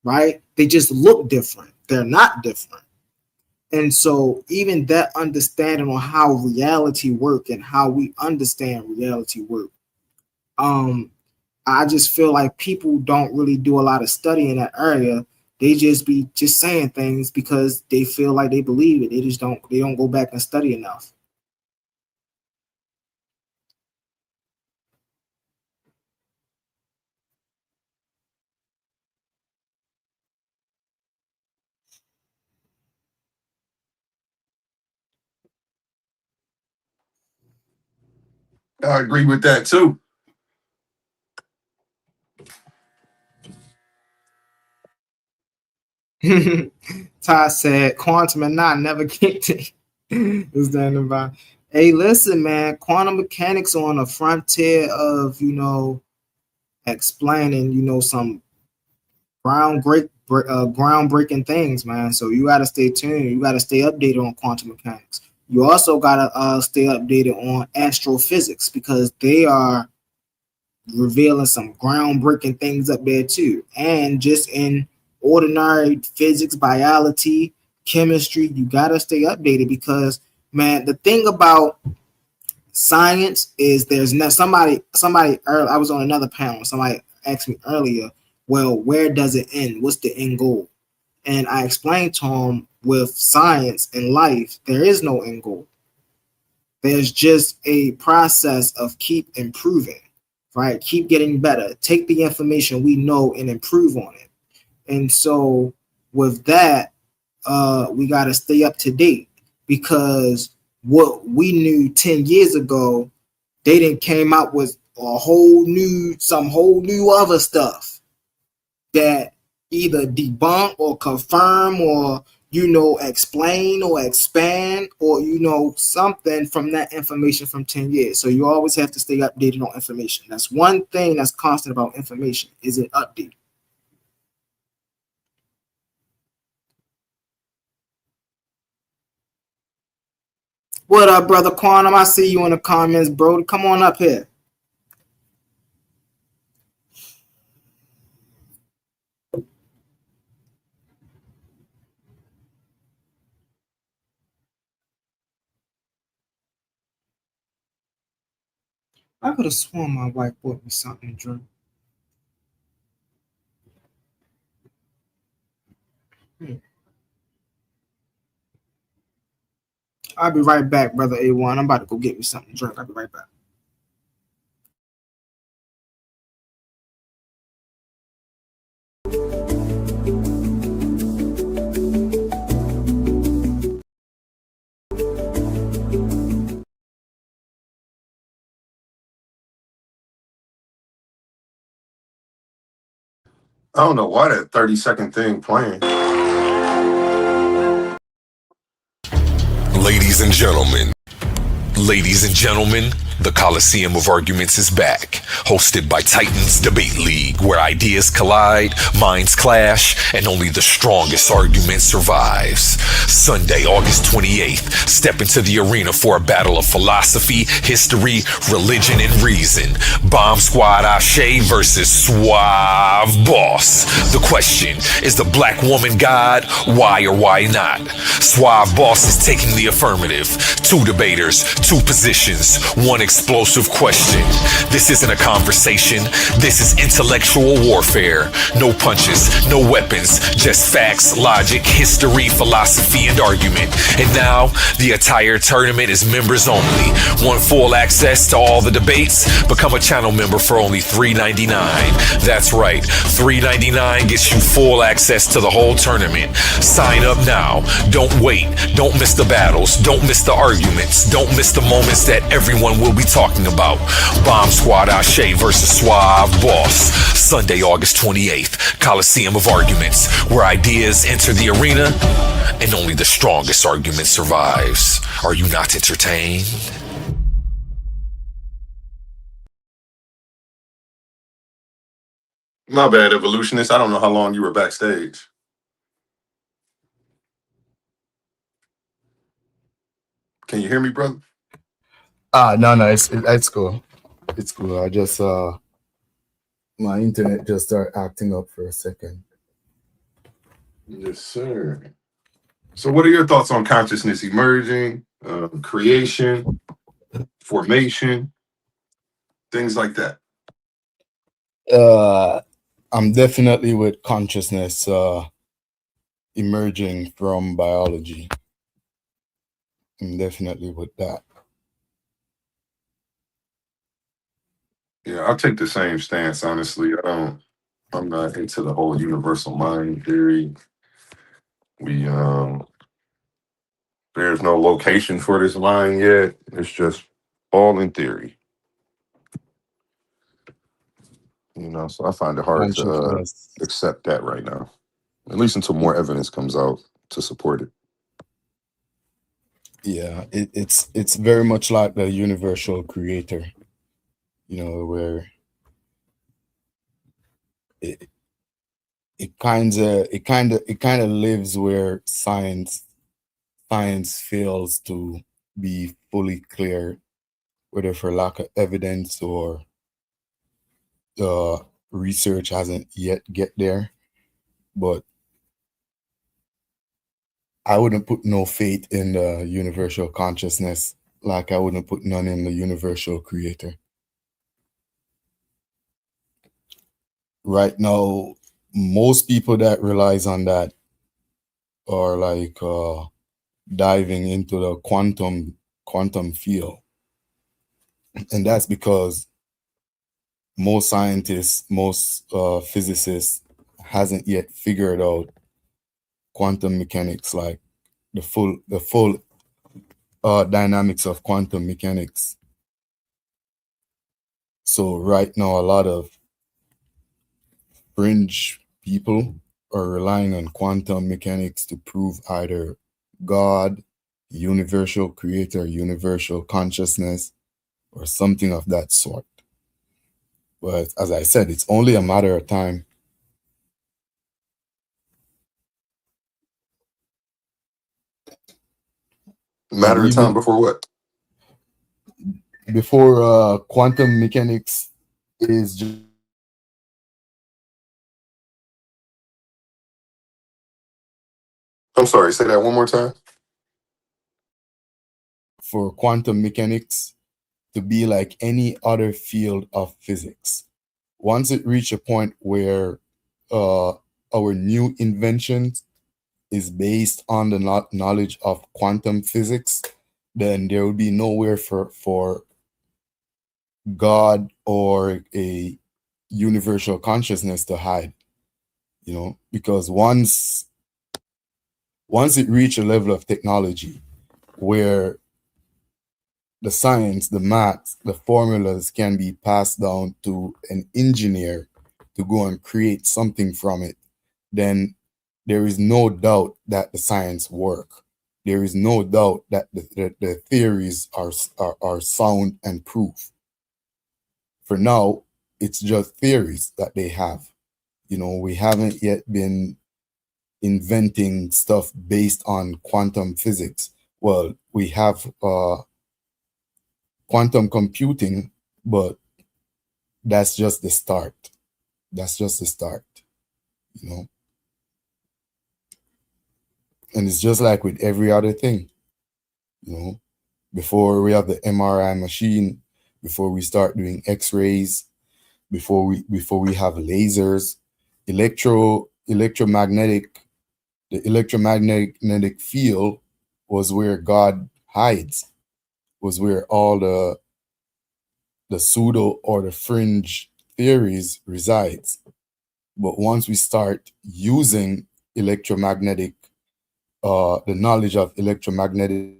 right? They just look different. They're not different. And so even that understanding on how reality work and how we understand reality work, I just feel like people don't really do a lot of study in that area. They just be just saying things because they feel like they believe it. They don't go back and study enough. I agree with that too. Todd said, "Quantum and I never get it." Is that about? Hey, listen, man. Quantum mechanics on the frontier of explaining some groundbreaking things, man. So you got to stay tuned. You got to stay updated on quantum mechanics. You also got to stay updated on astrophysics because they are revealing some groundbreaking things up there too. And just in ordinary physics, biology, chemistry, you got to stay updated because, man, the thing about science is there's no somebody I was on another panel. Somebody asked me earlier, well, where does it end? What's the end goal? And I explained to him with science and life, there is no end goal. There's just a process of keep improving, right? Keep getting better. Take the information we know and improve on it. And so with that, we got to stay up to date because what we knew 10 years ago, they didn't came out with some whole new other stuff that either debunk or confirm or explain or expand or something from that information from 10 years. So you always have to stay updated on information. That's one thing that's constant about information, is it update. What up, brother Quantum? I see you in the comments, bro. Come on up here. I could have sworn my wife bought me something to drink. I'll be right back, brother A1. I'm about to go get me something to drink. I'll be right back. I don't know why that 30-second thing playing. Ladies and gentlemen, the Coliseum of Arguments is back, hosted by Titans Debate League, where ideas collide, minds clash, and only the strongest argument survives. Sunday, August 28th, step into the arena for a battle of philosophy, history, religion, and reason. Bomb Squad Ashe versus Suave Boss. The question, is the black woman God? Why or why not? Suave Boss is taking the affirmative. 2 debaters, 2 positions, 1 explosive question. This isn't a conversation. This is intellectual warfare. No punches, no weapons, just facts, logic, history, philosophy, and argument. And now, the entire tournament is members only. Want full access to all the debates? Become a channel member for only $3.99. That's right, $3.99 gets you full access to the whole tournament. Sign up now. Don't wait. Don't miss the battles. Don't miss the arguments. Don't miss the moments that everyone will be talking about. Bomb Squad Ashe versus Suave Boss. Sunday, August 28th. Coliseum of Arguments, where ideas enter the arena and only the strongest argument survives. Are you not entertained? My bad, Evolutionist. I don't know how long you were backstage. Can you hear me, brother? No, it's cool. It's cool. I just my internet just started acting up for a second. Yes, sir. So what are your thoughts on consciousness emerging, creation, formation, things like that? I'm definitely with consciousness emerging from biology. I'm definitely with that. Yeah, I'll take the same stance, honestly. I'm not into the whole universal mind theory. There's no location for this mind yet. It's just all in theory. So I find it hard to accept that right now, at least until more evidence comes out to support it. Yeah, it's very much like the universal creator, where it kind of lives where science fails to be fully clear, whether for lack of evidence or research hasn't yet get there. But I wouldn't put no faith in the universal consciousness like I wouldn't put none in the universal creator. Right now, most people that relies on that are like diving into the quantum field. And that's because most scientists, most physicists hasn't yet figured out quantum mechanics, like the full dynamics of quantum mechanics. So right now, a lot of fringe people are relying on quantum mechanics to prove either God, universal creator, universal consciousness, or something of that sort. But as I said, it's only a matter of time. Matter of time before what? Before quantum mechanics is just I'm sorry, say that one more time. for quantum mechanics to be like any other field of physics. Once it reaches a point where our new inventions is based on the knowledge of quantum physics, then there will be nowhere for God or a universal consciousness to hide, because once it reaches a level of technology where the science, the maths, the formulas can be passed down to an engineer to go and create something from it, then there is no doubt that the science work. There is no doubt that the theories are sound and proof. For now, it's just theories that they have. We haven't yet been inventing stuff based on quantum physics. Well, we have quantum computing, but that's just the start. That's just the start, And it's just like with every other thing, Before we have the MRI machine, before we start doing X-rays, before we have lasers, the electromagnetic field was where God hides, was where all the pseudo or the fringe theories resides. But once we start using the knowledge of electromagnetic,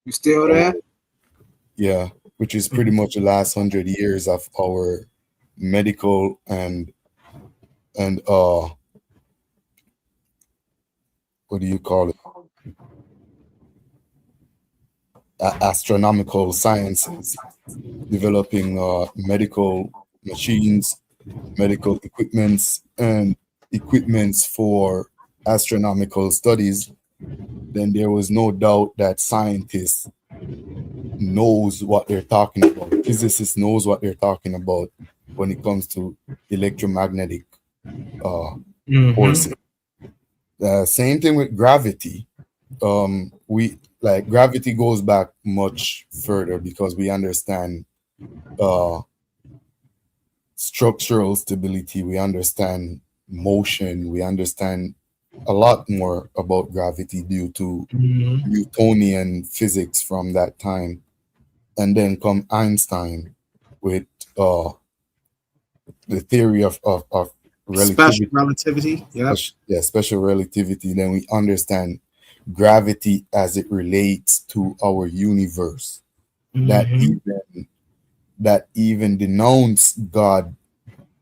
You still there? Yeah, which is pretty much the last 100 years of our medical and what do you call it? Astronomical sciences, developing medical machines, medical equipments, and equipments for astronomical studies. Then there was no doubt that scientists knows what they're talking about. Physicists knows what they're talking about when it comes to electromagnetic forces. Same thing with gravity. we like gravity goes back much further because we understand structural stability, we understand motion, we understand a lot more about gravity due to Newtonian physics from that time. And then come Einstein with the theory of Special relativity. Yeah. Special relativity. Then we understand gravity as it relates to our universe. That even denounce God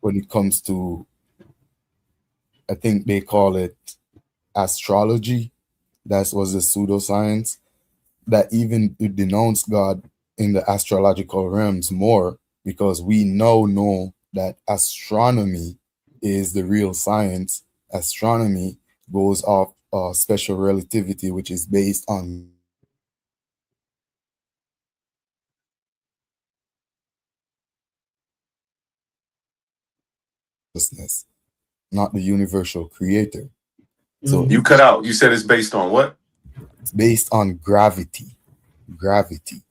when it comes to, I think they call it astrology. That was a pseudoscience that even denounce God in the astrological realms more, because we now know that astronomy is the real science. Astronomy goes off special relativity, which is based on consciousness, not the universal creator. So you cut out. You said it's based on what? It's based on gravity. Gravity.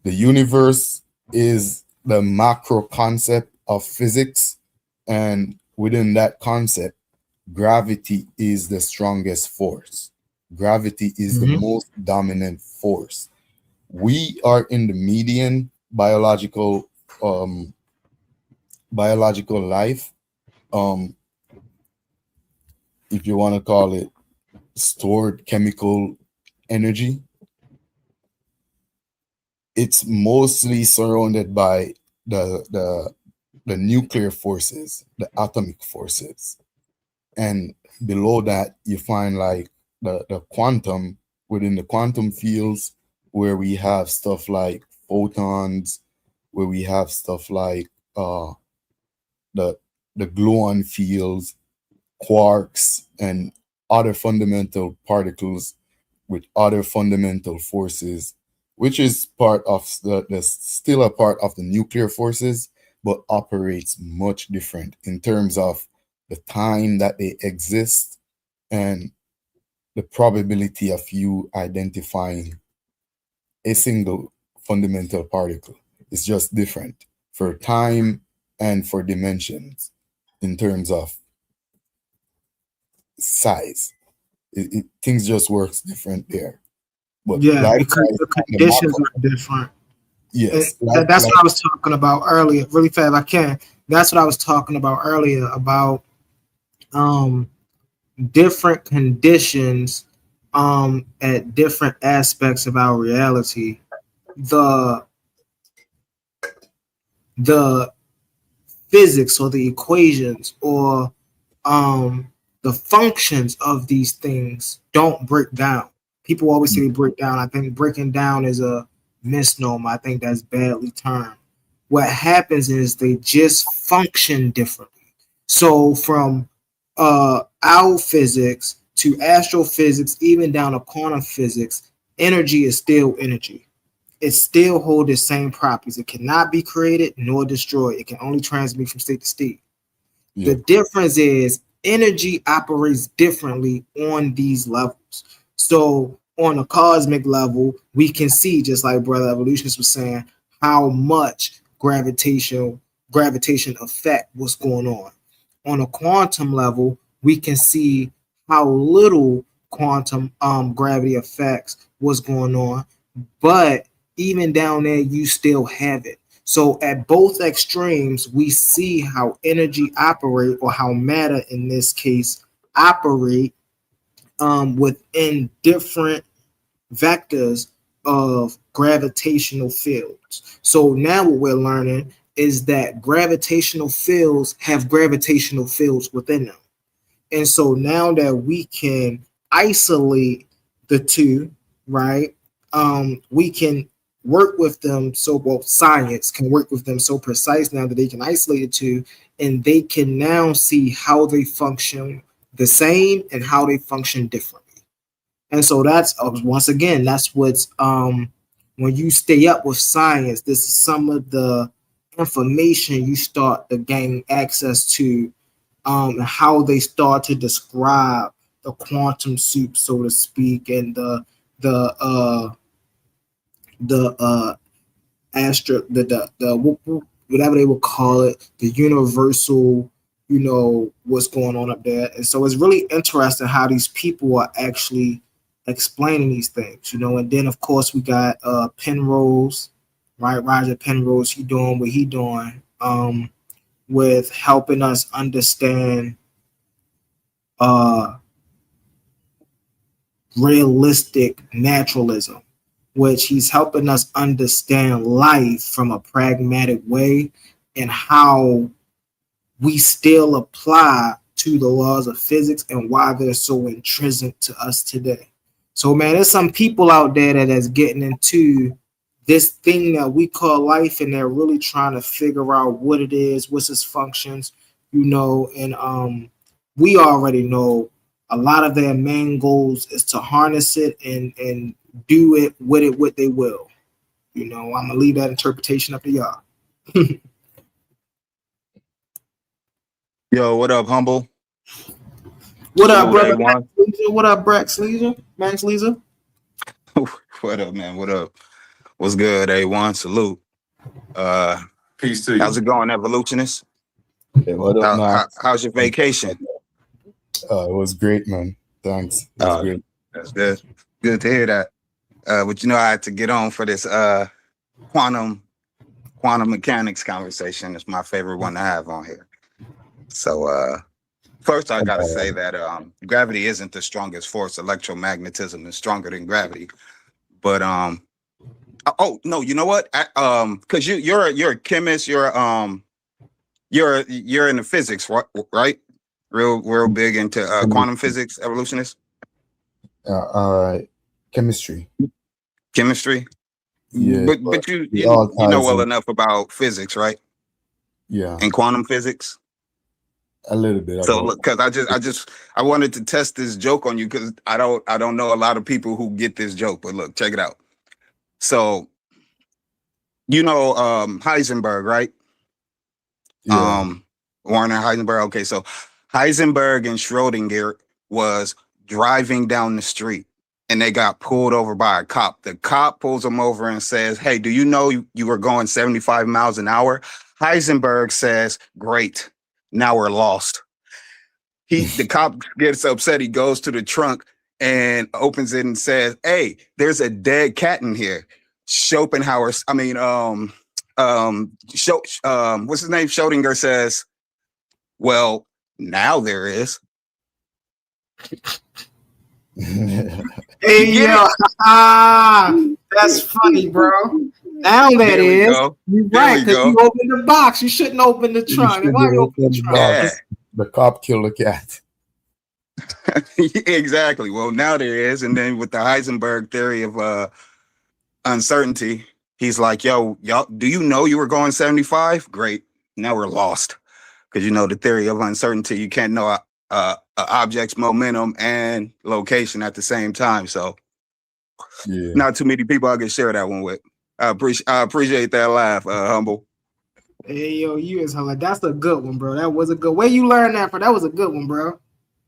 The universe is the macro concept of physics, and within that concept, gravity is the strongest force. Gravity is the most dominant force. We are in the median biological life, if you want to call it stored chemical energy. It's mostly surrounded by the nuclear forces, the atomic forces, and below that you find like the quantum, within the quantum fields, where we have stuff like photons, where we have stuff like the gluon fields, quarks, and other fundamental particles with other fundamental forces, which is part of still a part of the nuclear forces, but operates much different in terms of the time that they exist and the probability of you identifying a single fundamental particle. It's just different for time and for dimensions in terms of size. Things just works different there. But yeah, because the conditions are different. Yes, that's what I was talking about earlier. Really fast, if I can. That's what I was talking about earlier about different conditions at different aspects of our reality. The physics or the equations or the functions of these things don't break down. People always say they break down. I think breaking down is a misnomer. I think that's badly termed. What happens is they just function differently. So from our physics to astrophysics, even down to quantum physics, energy is still energy. It still holds the same properties. It cannot be created nor destroyed. It can only transmit from state to state. Yeah. The difference is energy operates differently on these levels. So on a cosmic level, we can see, just like Brother Evolutionist was saying, how much gravitation affect what's going on. On a quantum level, we can see how little quantum gravity affects what's going on. But even down there, you still have it. So at both extremes, we see how energy operate, or how matter in this case operate within different vectors of gravitational fields. So now what we're learning is that gravitational fields have gravitational fields within them. And so now that we can isolate the two, right, we can work with them. So both science can work with them so precise now that they can isolate the two, and they can now see how they function the same and how they function differently. And so that's, once again, that's what's when you stay up with science, this is some of the information you start to gain access to, how they start to describe quantum soup, so to speak, and the astro the whatever they would call it, the universal, what's going on up there. And so it's really interesting how these people are actually explaining these things, and then of course we got Penrose, right? Roger Penrose, he doing what he doing with helping us understand realistic naturalism, which he's helping us understand life from a pragmatic way and how we still apply to the laws of physics and why they're so intrinsic to us today. So, man, there's some people out there that is getting into this thing that we call life, and they're really trying to figure out what it is, what's its functions, and we already know a lot of their main goals is to harness it and do it with it what they will. I'm gonna leave that interpretation up to y'all. Yo, what up, Humble? What up, brother? What up, Max Leeser? What up, man? What up? What's good, A1? Salute. Peace to you. How's it going, Evolutionist? Hey, what up, man? How's your vacation? It was great, man. Thanks. It was great. That's good. Good to hear that. But I had to get on for this quantum mechanics conversation. It's my favorite one to have on here. So first I gotta say that gravity isn't the strongest force. Electromagnetism is stronger than gravity. But oh no, you know what? Because you're a chemist, you're in the physics, right? Real big into quantum physics, evolutionist. Chemistry. Yeah, but you know well enough about physics, right? Yeah. And quantum physics. A little bit. So look, because I wanted to test this joke on you because I don't know a lot of people who get this joke, but look, check it out. So Heisenberg, right? Yeah. Werner Heisenberg. Okay, so Heisenberg and Schrodinger was driving down the street and they got pulled over by a cop. The cop pulls them over and says, "Hey, do you know you were going 75 miles an hour?" Heisenberg says, "Great. Now we're lost." The cop gets upset. He goes to the trunk and opens it and says, "Hey, there's a dead cat in here." Schopenhauer, what's his name? Schrodinger says, "Well, now there is." Hey, yo, that's funny, bro. Now that is, you're right, because you opened the box. You shouldn't open the trunk. Why you open the trunk? Yeah. The cop killed the cat. Exactly. Well, now there is, and then with the Heisenberg theory of uncertainty, he's like, "Yo, y'all, do you know you were going 75? Great. Now we're lost." Because the theory of uncertainty, you can't know a object's momentum and location at the same time. So, not too many people I can share that one with. I appreciate that laugh, Humble. Hey, yo, you is hilarious. That's a good one, bro. That was a good. Where you learned that from? That was a good one, bro.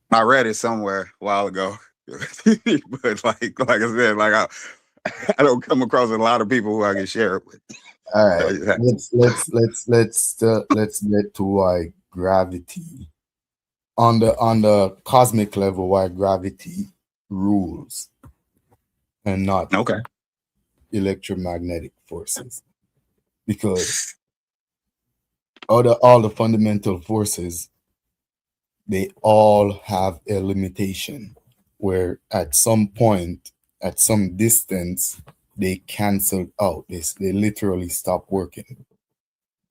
I read it somewhere a while ago, but like I said, I don't come across a lot of people who I can share it with. All right, let's get to why gravity on the cosmic level, why gravity rules and not electromagnetic forces, because all the fundamental forces, they all have a limitation where at some point, at some distance, they cancel out. They literally stop working.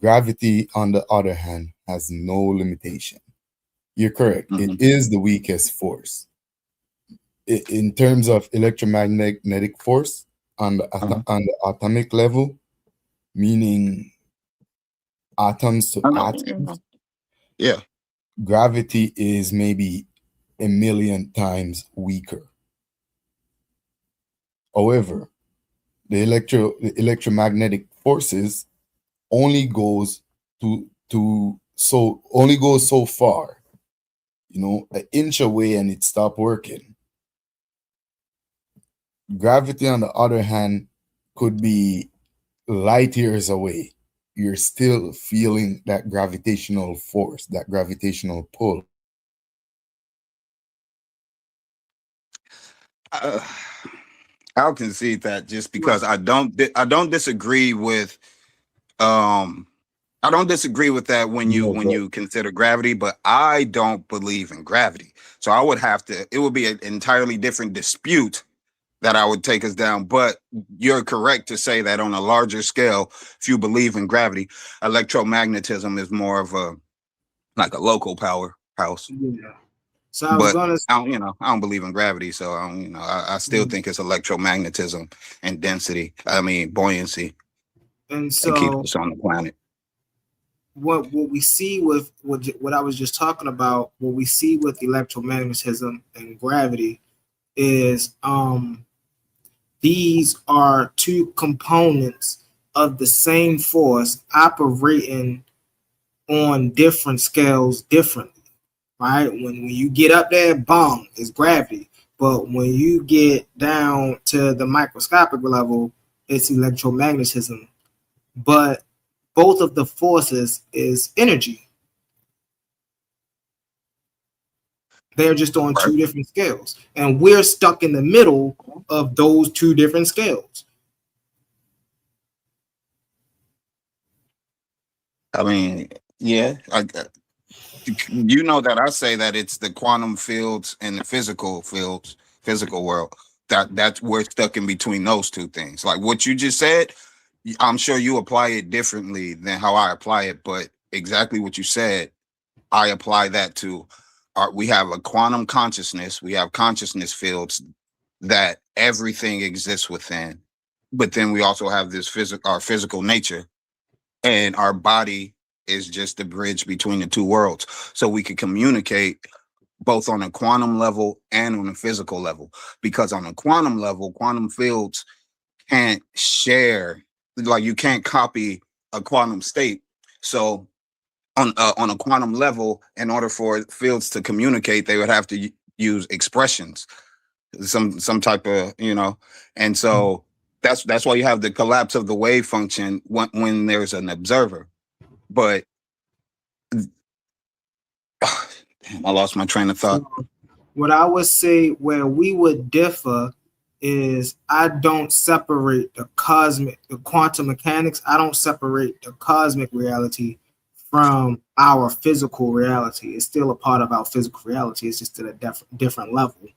Gravity, on the other hand, has no limitation. You're correct. Mm-hmm. It is the weakest force. In terms of electromagnetic force on the atomic level, meaning atoms to atoms. Yeah. Gravity is maybe 1,000,000 times weaker. However, the electromagnetic forces only goes so far an inch away and it stopped working. Gravity, on the other hand, could be light years away. You're still feeling that gravitational force, that gravitational pull. I'll concede that just because I don't disagree with I don't disagree with that when you consider gravity, but I don't believe in gravity. So I would have to, it would be an entirely different dispute that I would take us down. But you're correct to say that on a larger scale, if you believe in gravity, electromagnetism is more of a like a local powerhouse. Yeah. So I was gonna, I don't believe in gravity, so I still think it's electromagnetism and density. I mean buoyancy, and so that keeps us on the planet. What we see with what I was just talking about, what we see with electromagnetism and gravity is these are two components of the same force operating on different scales differently. Right? When you get up there, boom, it's gravity. But when you get down to the microscopic level, it's electromagnetism. But both of the forces is energy. They're just on two different scales. And we're stuck in the middle of those two different scales. I mean, yeah, you know that I say that it's the quantum fields and the physical world that's we're stuck in between those two things. Like what you just said, I'm sure you apply it differently than how I apply it, but exactly what you said, I apply that to we have a quantum consciousness, we have consciousness fields that everything exists within, but then we also have this our physical nature, and our body is just the bridge between the two worlds. So we can communicate both on a quantum level and on a physical level, because on a quantum level, quantum fields can't share, like you can't copy a quantum state. So on a quantum level, in order for fields to communicate, they would have to use expressions, some type of, and so that's why you have the collapse of the wave function when there's an observer. But I lost my train of thought. So what I would say where we would differ is I don't separate the quantum mechanics. I don't separate the cosmic reality from our physical reality. It's still a part of our physical reality. It's just at a different level,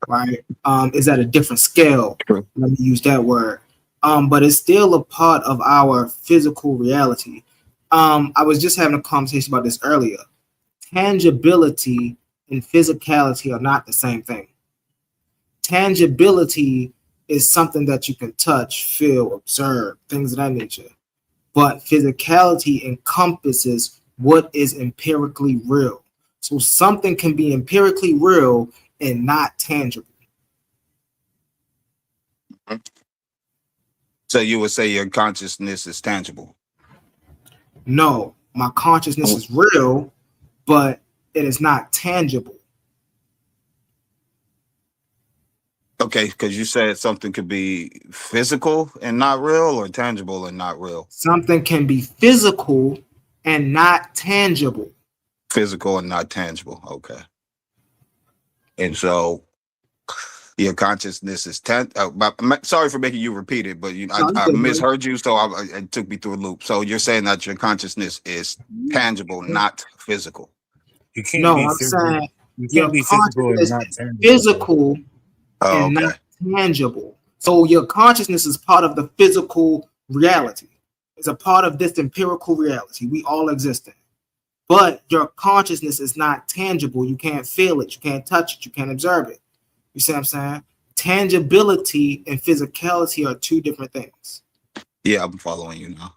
right? It's at a different scale. Let me use that word. But it's still a part of our physical reality. I was just having a conversation about this earlier. Tangibility and physicality are not the same thing. Tangibility is something that you can touch, feel, observe, things of that nature. But physicality encompasses what is empirically real. So something can be empirically real and not tangible. So you would say your consciousness is tangible? No, my consciousness is real, but it is not tangible. Okay, because you said something could be physical and not real, or tangible and not real. Something can be physical and not tangible. Physical and not tangible. Okay. And so your consciousness is sorry for making you repeat it, but I misheard you, so it took me through a loop. So you're saying that your consciousness is tangible, not physical. You can't No, be I'm physical. saying You your can't be physical and consciousness not is tangible. physical and okay. not tangible. So your consciousness is part of the physical reality. It's a part of this empirical reality we all exist in. But your consciousness is not tangible. You can't feel it. You can't touch it. You can't observe it. You see what I'm saying? Tangibility and physicality are two different things. Yeah, I'm following you now.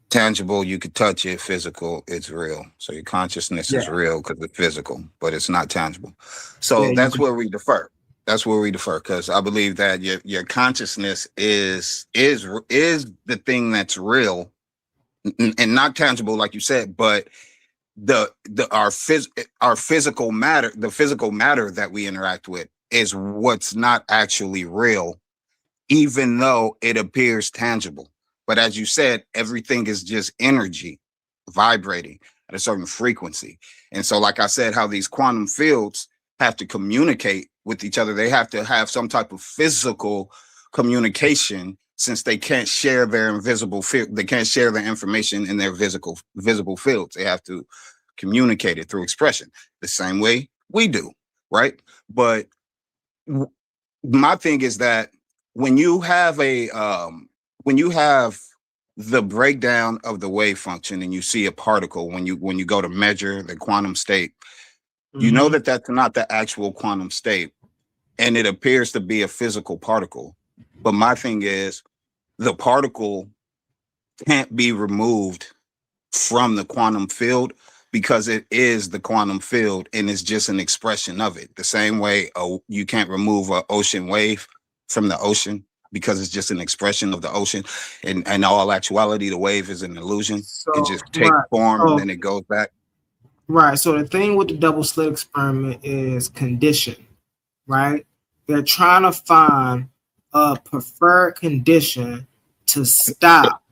Tangible, you could touch it. Physical, it's real. So your consciousness is real because it's physical, but it's not tangible. So that's where we defer. That's where we defer, because I believe that your consciousness is the thing that's real and not tangible, like you said, but our physical matter, the physical matter that we interact with is what's not actually real, even though it appears tangible. But as you said, everything is just energy vibrating at a certain frequency. And so, like I said, how these quantum fields have to communicate with each other, they have to have some type of physical communication, since they can't share their invisible field. They can't share their information in their visible fields. They have to communicate it through expression the same way we do, right? But my thing is that when you have the breakdown of the wave function and you see a particle, when you go to measure the quantum state, you know that that's not the actual quantum state, and it appears to be a physical particle. But my thing is, the particle can't be removed from the quantum field because it is the quantum field and it's just an expression of it. The same way you can't remove an ocean wave from the ocean because it's just an expression of the ocean. And in all actuality, the wave is an illusion. It just takes form and then it goes back. Right. So the thing with the double slit experiment is condition, right? They're trying to find a preferred condition to stop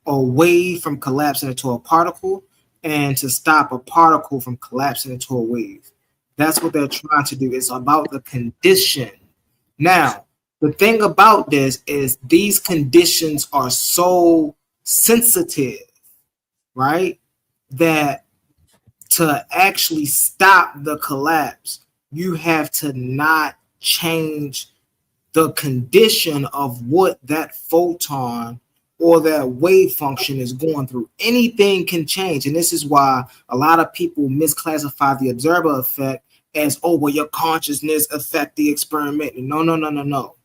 a wave from collapsing into a particle and to stop a particle from collapsing into a wave. That's what they're trying to do. It's about the condition. Now, the thing about this is these conditions are so sensitive, right? That to actually stop the collapse, you have to not change the condition of what that photon or that wave function is going through. Anything can change. And this is why a lot of people misclassify the observer effect as, oh, well, your consciousness affect the experiment. No.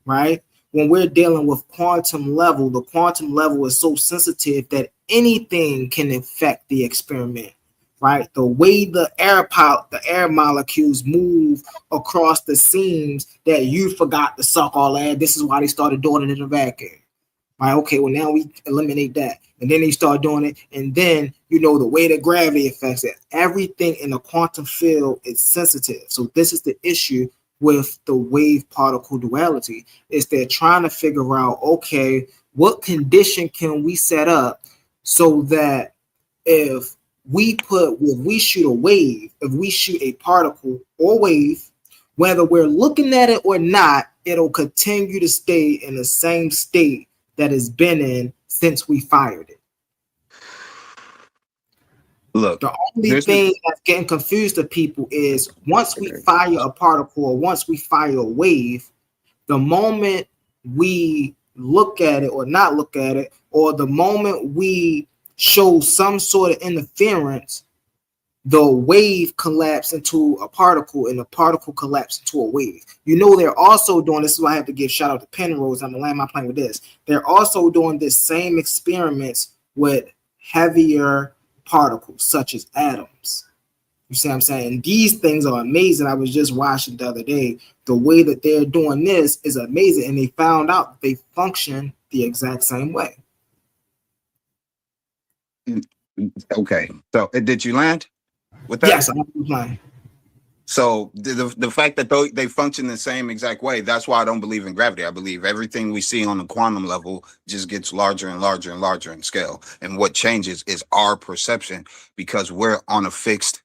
Right? When we're dealing with quantum level, the quantum level is so sensitive that anything can affect the experiment. Right, the way the air molecules move across the seams that you forgot to suck all that. This is why they started doing it in the vacuum. Right, okay, well now we eliminate that, and then they start doing it, and then the way that gravity affects it. Everything in the quantum field is sensitive. So this is the issue with the wave particle duality. Is they're trying to figure out, okay, what condition can we set up so that if we shoot a wave, if we shoot a particle or wave, whether we're looking at it or not, it'll continue to stay in the same state that it's been in since we fired it. Look, the only thing that's getting confused to people is once we fire a particle or once we fire a wave, the moment we look at it or not look at it, or the moment we show some sort of interference, the wave collapsed into a particle and the particle collapsed into a wave. They're also doing, this is why I have to give shout out to Penrose. I'm gonna land my plane with this. They're also doing this same experiments with heavier particles such as atoms. You see what I'm saying? These things are amazing. I was just watching the other day. The way that they're doing this is amazing, and they found out that they function the exact same way. Okay, so did you land with that? Yes, I'm playing. So the fact that they function the same exact way, that's why I don't believe in gravity. I believe everything we see on the quantum level just gets larger and larger and larger in scale. And what changes is our perception because we're in a fixed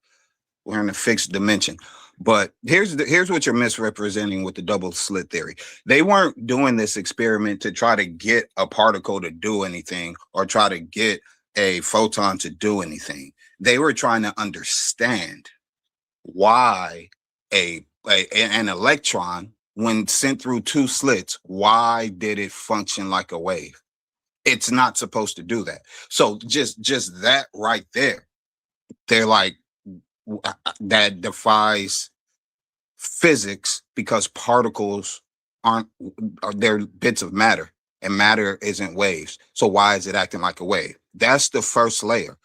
dimension. But here's what you're misrepresenting with the double slit theory. They weren't doing this experiment to try to get a particle to do anything or try to get a photon to do anything. They were trying to understand why an electron, when sent through two slits, why did it function like a wave? It's not supposed to do that. So just that right there, they're like, that defies physics because particles they're bits of matter and matter isn't waves. So why is it acting like a wave? That's the first layer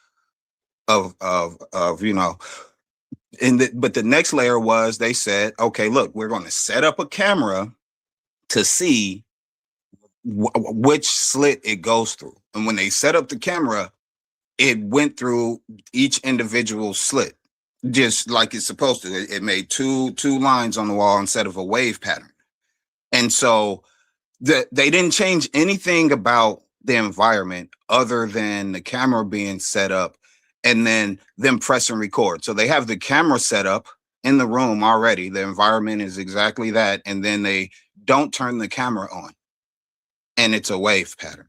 of but the next layer was they said, okay, look, we're going to set up a camera to see which slit it goes through. And when they set up the camera, it went through each individual slit, just like it's supposed to. It made two lines on the wall instead of a wave pattern. And so they didn't change anything about the environment other than the camera being set up and then them press and record. So they have the camera set up in the room already. The environment is exactly that. And then they don't turn the camera on and it's a wave pattern.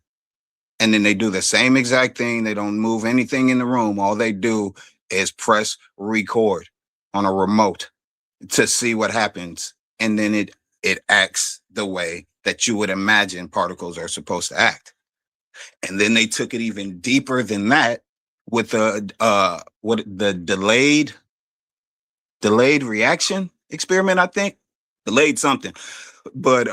And then they do the same exact thing. They don't move anything in the room. All they do is press record on a remote to see what happens. And then it acts the way that you would imagine particles are supposed to act. And then they took it even deeper than that with the delayed reaction experiment, I think. Delayed something. But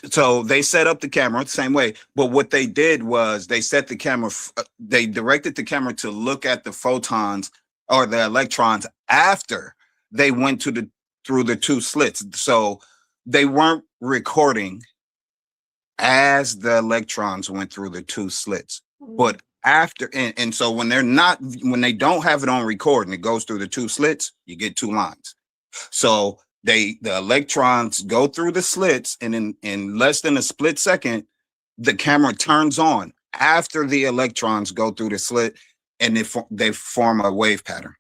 so they set up the camera the same way, but what they did was they set the camera, they directed the camera to look at the photons or the electrons after they went through the two slits. So they weren't recording as the electrons went through the two slits, but after, and so when they don't have it on record and it goes through the two slits, you get two lines. So the electrons go through the slits, and in less than a split second, the camera turns on after the electrons go through the slit, and they form a wave pattern.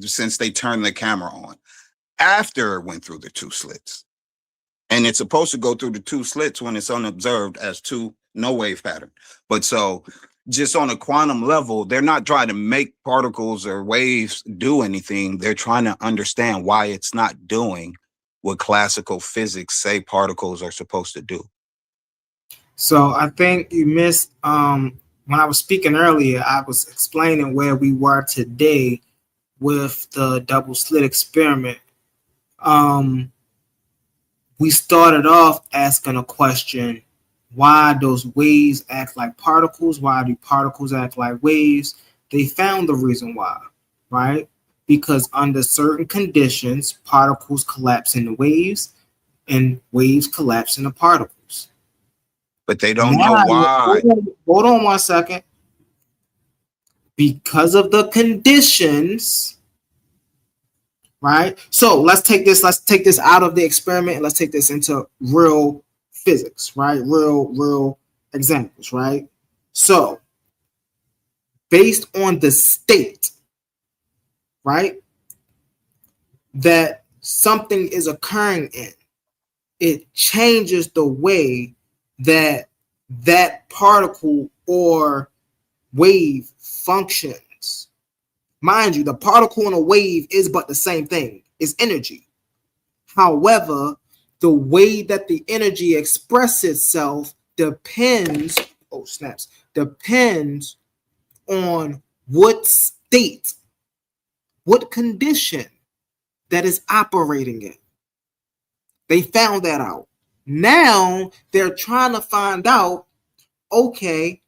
Since they turn the camera on after it went through the two slits, and it's supposed to go through the two slits when it's unobserved as no wave pattern. But so just on a quantum level, they're not trying to make particles or waves do anything. They're trying to understand why it's not doing what classical physics say particles are supposed to do. So I think you missed, when I was speaking earlier, I was explaining where we were today with the double slit experiment. We started off asking a question: why those waves act like particles? Why do particles act like waves? They found the reason why, right? Because under certain conditions, particles collapse into waves and waves collapse into particles. But they don't know why. Hold on 1 second. Because of the conditions, right? So let's take this out of the experiment and let's take this into real physics, right? Real examples, right? So based on the state, right, that something is occurring in, it changes the way that particle or wave functions. Mind you, the particle and a wave is but the same thing. It's energy. However, the way that the energy expresses itself depends on what state, what condition that is operating in. They found that out. Now they're trying to find out, okay,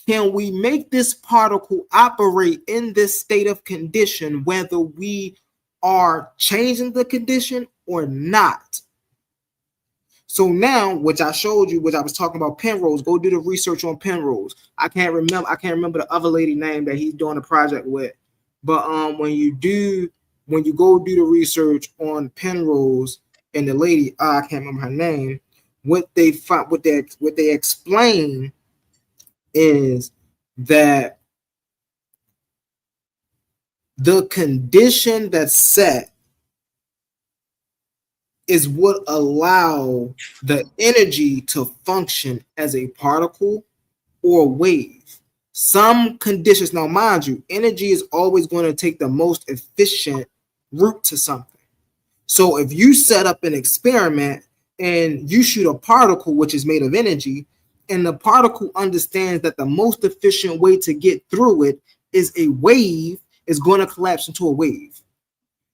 can we make this particle operate in this state of condition, whether we are changing the condition or not? So now, which I showed you, which I was talking about Penrose, go do the research on Penrose. I can't remember the other lady name that he's doing a project with. But when you go do the research on Penrose and the lady, I can't remember her name, what they explain is that the condition that's set is what allow the energy to function as a particle or wave. Some conditions, now mind you, energy is always going to take the most efficient route to something. So if you set up an experiment and you shoot a particle which is made of energy, and the particle understands that the most efficient way to get through it is a wave, is going to collapse into a wave.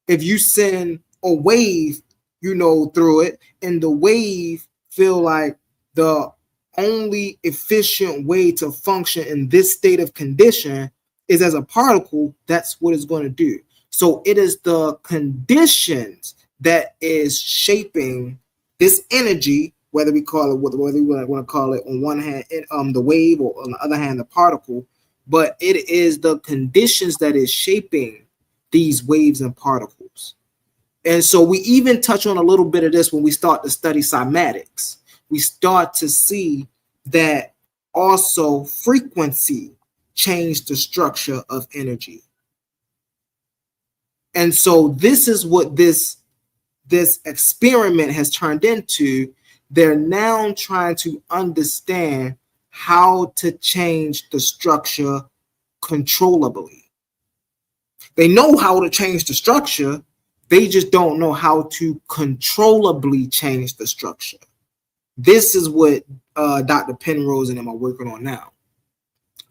If you send a wave, through it, and the wave feel like the only efficient way to function in this state of condition is as a particle, that's what it's going to do. So it is the conditions that is shaping this energy whether we want to call it on one hand the wave, or on the other hand the particle, but it is the conditions that is shaping these waves and particles. And so we even touch on a little bit of this when we start to study cymatics. We start to see that also frequency changed the structure of energy. And so this is what this experiment has turned into. They're now trying to understand how to change the structure controllably. They know how to change the structure. They just don't know how to controllably change the structure. This is what Dr. Penrose and them are working on now.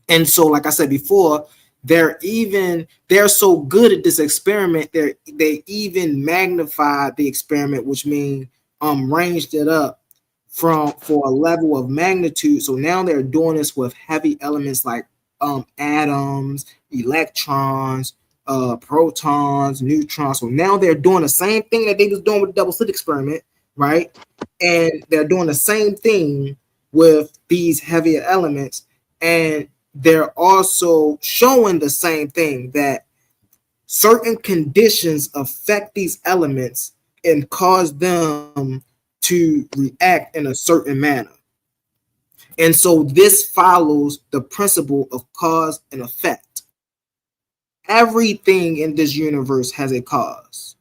And so, like I said before, they're so good at this experiment, they even magnified the experiment, which means ranged it up for a level of magnitude. So now they're doing this with heavy elements like atoms, electrons, protons, neutrons. So now they're doing the same thing that they was doing with the double slit experiment, right? And they're doing the same thing with these heavier elements, and they're also showing the same thing, that certain conditions affect these elements and cause them to react in a certain manner. And so this follows the principle of cause and effect. Everything in this universe has a cause.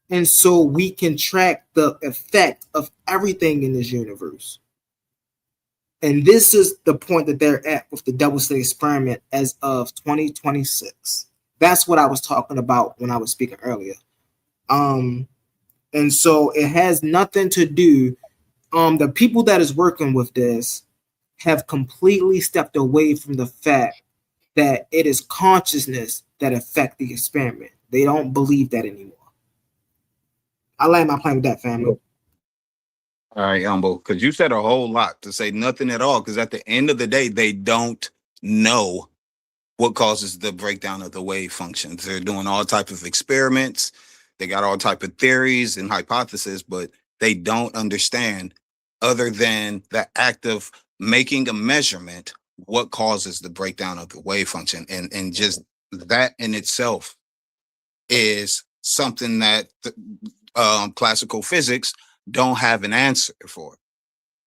And so we can track the effect of everything in this universe. And this is the point that they're at with the double slit experiment as of 2026. That's what I was talking about when I was speaking earlier. And so it has nothing to do. The people that is working with this have completely stepped away from the fact that it is consciousness that affect the experiment. They don't believe that anymore. I land my plane with that, family. All right, Umbo, because you said a whole lot to say nothing at all, because at the end of the day, they don't know what causes the breakdown of the wave functions. They're doing all type of experiments. They got all type of theories and hypotheses, but they don't understand, other than the act of making a measurement, what causes the breakdown of the wave function. And just that in itself is something that classical physics don't have an answer for.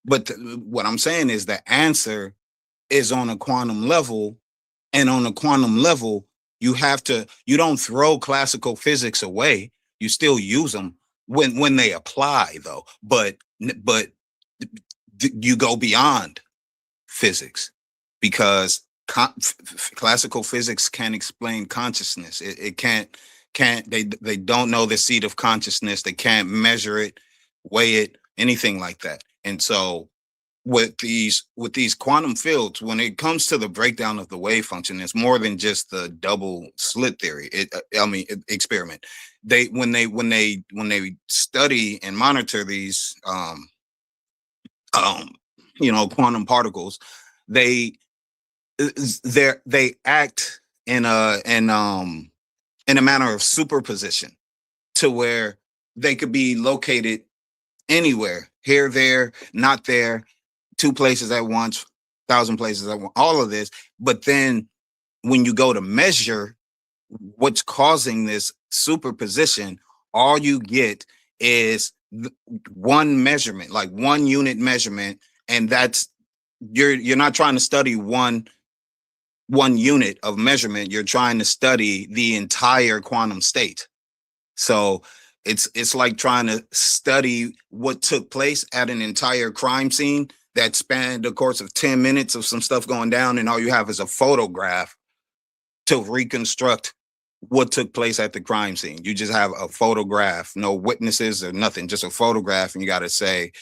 But what I'm saying is the answer is on a quantum level, and on a quantum level, you don't throw classical physics away. You still use them when they apply, though. But you go beyond physics, because classical physics can't explain consciousness. It can't. They don't know the seat of consciousness. They can't measure it, weigh it, anything like that. And so with these quantum fields, when it comes to the breakdown of the wave function, it's more than just the double slit theory. Experiment. When they study and monitor these quantum particles, they act in a manner of superposition, to where they could be located anywhere, here, there, not there, 2 places at once, 1,000 places at once, all of this. But then when you go to measure what's causing this superposition, all you get is one measurement, like 1 unit measurement. And that's, you're not trying to study one unit of measurement. You're trying to study the entire quantum state. So it's like trying to study what took place at an entire crime scene that spanned the course of 10 minutes of some stuff going down, and all you have is a photograph to reconstruct what took place at the crime scene. You just have a photograph, no witnesses or nothing, just a photograph, and you got to say,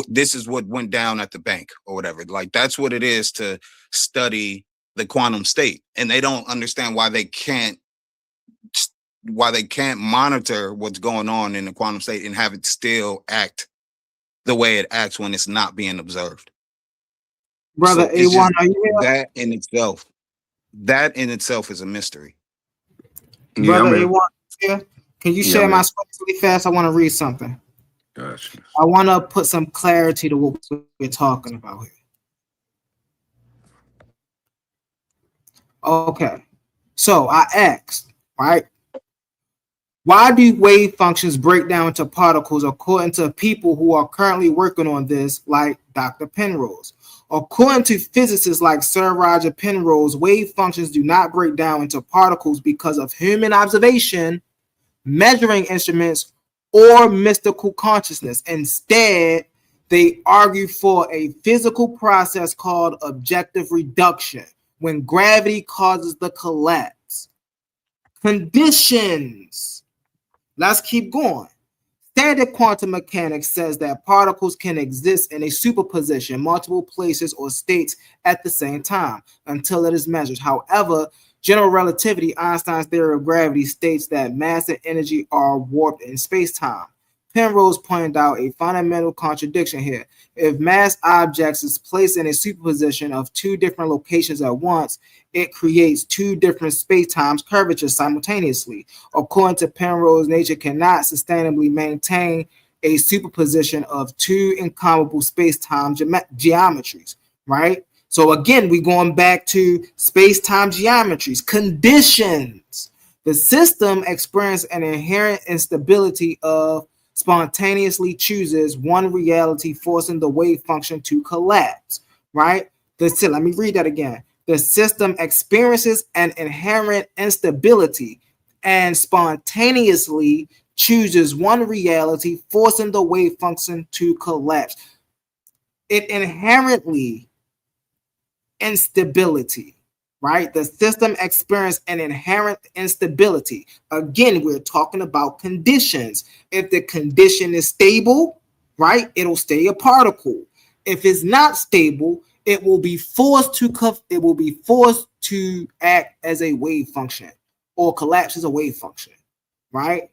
this is what went down at the bank or whatever. Like, that's what it is to study the quantum state. And they don't understand why they can't monitor what's going on in the quantum state and have it still act the way it acts when it's not being observed. Brother So it's A1, just are you here? that in itself is a mystery. Brother A1, here? Can you share my screen really fast? I want to read something. Gotcha. I want to put some clarity to what we're talking about here. Okay, so I asked, right? Why do wave functions break down into particles according to people who are currently working on this, like Dr. Penrose? According to physicists like Sir Roger Penrose, wave functions do not break down into particles because of human observation, measuring instruments, or mystical consciousness. Instead, they argue for a physical process called objective reduction, when gravity causes the collapse. Conditions. Let's keep going. Standard quantum mechanics says that particles can exist in a superposition, multiple places or states at the same time until it is measured. However, general relativity, Einstein's theory of gravity, states that mass and energy are warped in space-time. Penrose pointed out a fundamental contradiction here. If mass objects is placed in a superposition of two different locations at once, it creates two different space-time curvatures simultaneously. According to Penrose, nature cannot sustainably maintain a superposition of two incomparable space-time geometries, right? So again, we're going back to space-time geometries, conditions. The system experiences an inherent instability of spontaneously chooses one reality, forcing the wave function to collapse, right? Let me read that again. The system experiences an inherent instability and spontaneously chooses one reality, forcing the wave function to collapse. It inherently instability, right? The system experiences an inherent instability. Again, we're talking about conditions. If the condition is stable, right, it'll stay a particle. If it's not stable, it will be forced to act as a wave function or collapse as a wave function, right?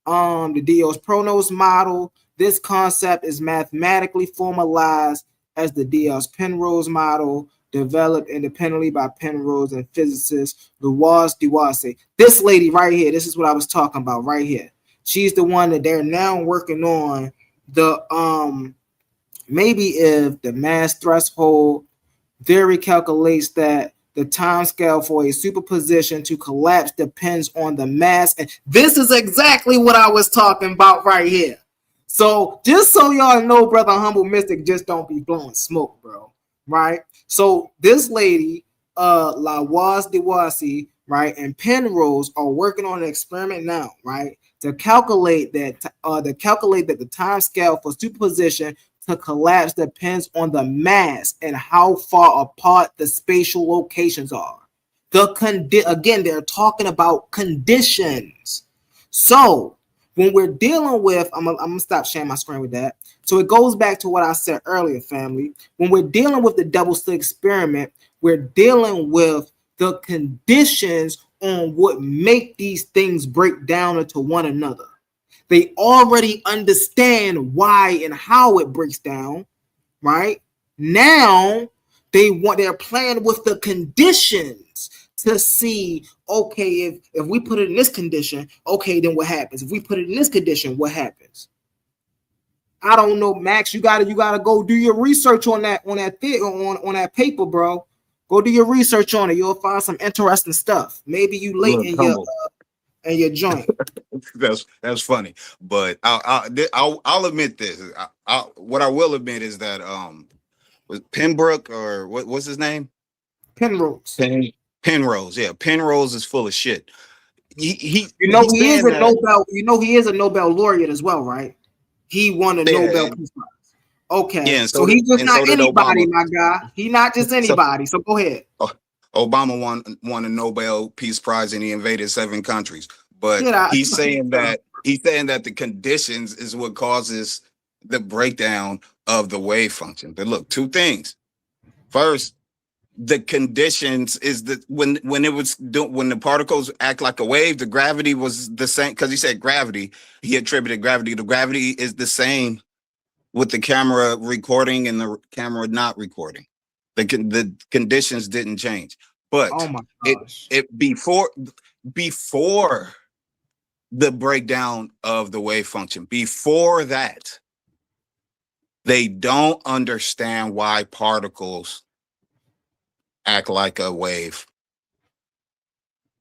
The Diels-Penrose model. This concept is mathematically formalized as the Diels-Penrose model, developed independently by Penrose and physicist Louise Dewasset. This lady right here, this is what I was talking about right here. She's the one that they're now working on the maybe if the mass threshold theory calculates that the time scale for a superposition to collapse depends on the mass. And this is exactly what I was talking about right here. So just so y'all know, brother Humble Mystic just don't be blowing smoke, bro. Right? So this lady, Louise Dewasset, right, and Penrose are working on an experiment now, right, to calculate that the time scale for superposition to collapse depends on the mass and how far apart the spatial locations are. Again, they're talking about conditions. So when we're dealing with, I'm gonna stop sharing my screen with that. So it goes back to what I said earlier, family. When we're dealing with the double slit experiment, we're dealing with the conditions on what make these things break down into one another. They already understand why and how it breaks down, right? Now they're playing with the conditions to see, okay, if we put it in this condition, okay, then what happens? If we put it in this condition, what happens? I don't know, Max. You gotta go do your research on that paper, bro. Go do your research on it. You'll find some interesting stuff. Maybe you late in your joint. That's funny, but I'll admit this. What I will admit is that was Pembroke or what's his name? Penrose. Penrose, yeah. Penrose is full of shit. He is a Nobel laureate as well, right? He won a Nobel Peace Prize. Okay, yeah, so he's just not anybody, my guy. He's not just anybody. So go ahead. Obama won a Nobel Peace Prize and he invaded 7 countries. But he's saying that the conditions is what causes the breakdown of the wave function. But look, 2 things. First, the conditions is that when the particles act like a wave, the gravity was the same, because he said gravity. He attributed gravity. The gravity is the same with the camera recording and the camera not recording. The conditions didn't change. But before the breakdown of the wave function, before that, They don't understand why particles act like a wave.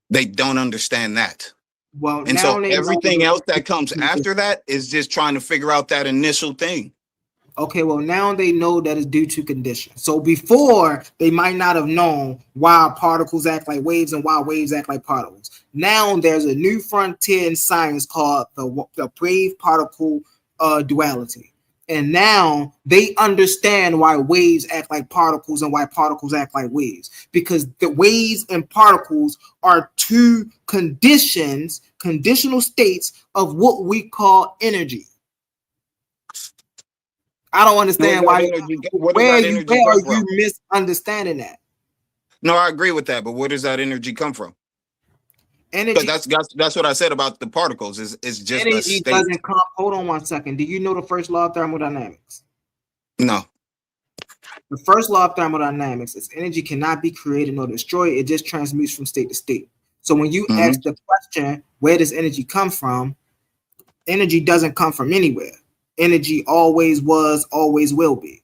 They don't understand that. Well, And now so they know everything else that comes after that is just trying to figure out that initial thing. Okay, well, now they know that it's due to conditions. So before, they might not have known why particles act like waves and why waves act like particles. Now there's a new frontier in science called the wave particle duality. And now they understand why waves act like particles and why particles act like waves. Because the waves and particles are two conditional states of what we call energy. I don't understand why where are you misunderstanding that? No, I agree with that, but where does that energy come from? Energy. That's what I said about the particles. It's just energy a state. Doesn't come. Hold on 1 second. Do you know the first law of thermodynamics? No. The first law of thermodynamics is energy cannot be created nor destroyed. It just transmutes from state to state. So when you ask the question, where does energy come from? Energy doesn't come from anywhere. Energy always was, always will be.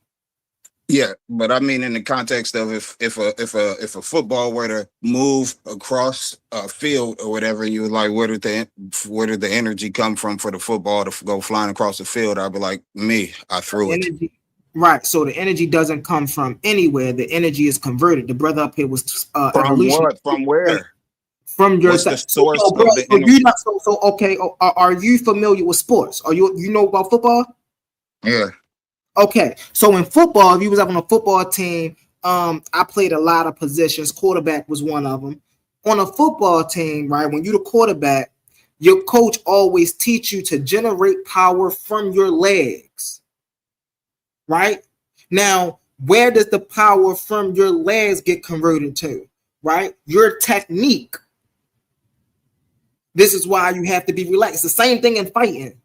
Yeah, but I mean, in the context of if a football were to move across a field or whatever, you would like, where did the energy come from for the football to go flying across the field? I'd be like, I threw it. Right. So the energy doesn't come from anywhere. The energy is converted. The brother up here was from evolution. what? From where? From your What's the side. source So, of the so energy? you not so okay. Are you familiar with sports? Are you know about football? Yeah. Okay. So in football, if you was up on a football team, I played a lot of positions. Quarterback was one of them. On a football team, right? When you're the quarterback, your coach always teach you to generate power from your legs. Right? Now, where does the power from your legs get converted to? Right? Your technique. This is why you have to be relaxed. It's the same thing in fighting.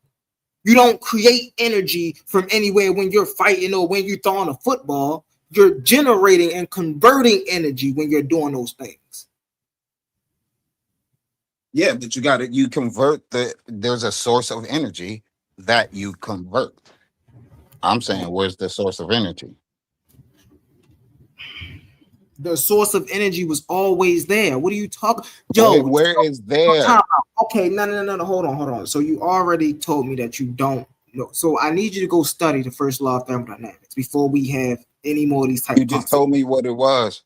You don't create energy from anywhere when you're fighting or when you're throwing a football. You're generating and converting energy when you're doing those things. Yeah, but you convert there's a source of energy that you convert. I'm saying, where's the source of energy? The source of energy was always there. What are you talking? Yo, where is there? Okay, no. Hold on. So you already told me that you don't know. So I need you to go study the first law of thermodynamics before we have any more of these type. You just told me what it was.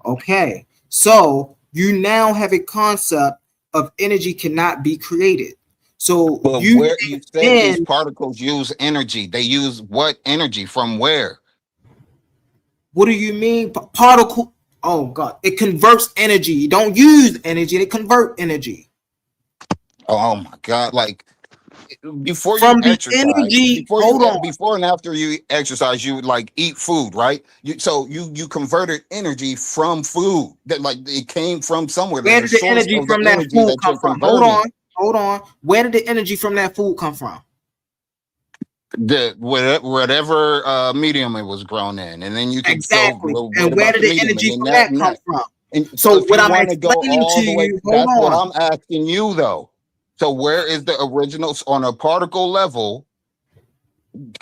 Okay, so you now have a concept of energy cannot be created. So but you said these particles use energy. They use what energy from where? What do you mean particle? Oh God, it converts energy. You don't use energy, they convert energy. Oh my God, like before from you the exercise, energy. Before and after you exercise, you would like eat food, right? You converted energy from food that like it came from somewhere. Where did the energy from that food come from? Hold on. Where did the energy from that food come from? The whatever medium it was grown in, and then you can exactly. So, and where did the energy from that come from? And so if what you I'm want to go explaining all to the way, you, that's what I'm asking you though. So where is the original on a particle level?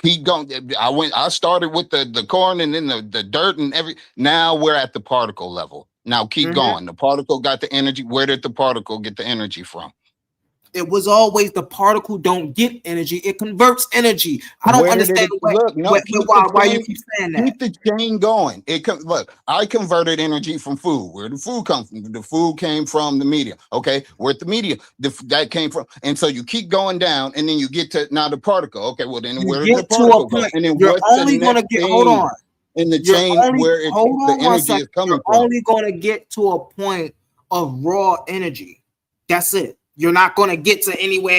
Keep going. I started with the corn and then the dirt and now we're at the particle level. Now keep going. The particle got the energy. Where did the particle get the energy from? It was always the particle don't get energy. It converts energy. I don't understand why you keep saying that. Keep the chain going. Look, I converted energy from food. Where did food come from? The food came from the media. Okay, where the media that came from. And so you keep going down, and then you get to now the particle. Okay, well then where did the particle go? And then you're what's only the going to next get. thing Hold on. In the chain where the energy is coming from? You're only going to get to a point of raw energy. That's it. You're not going to get to anywhere.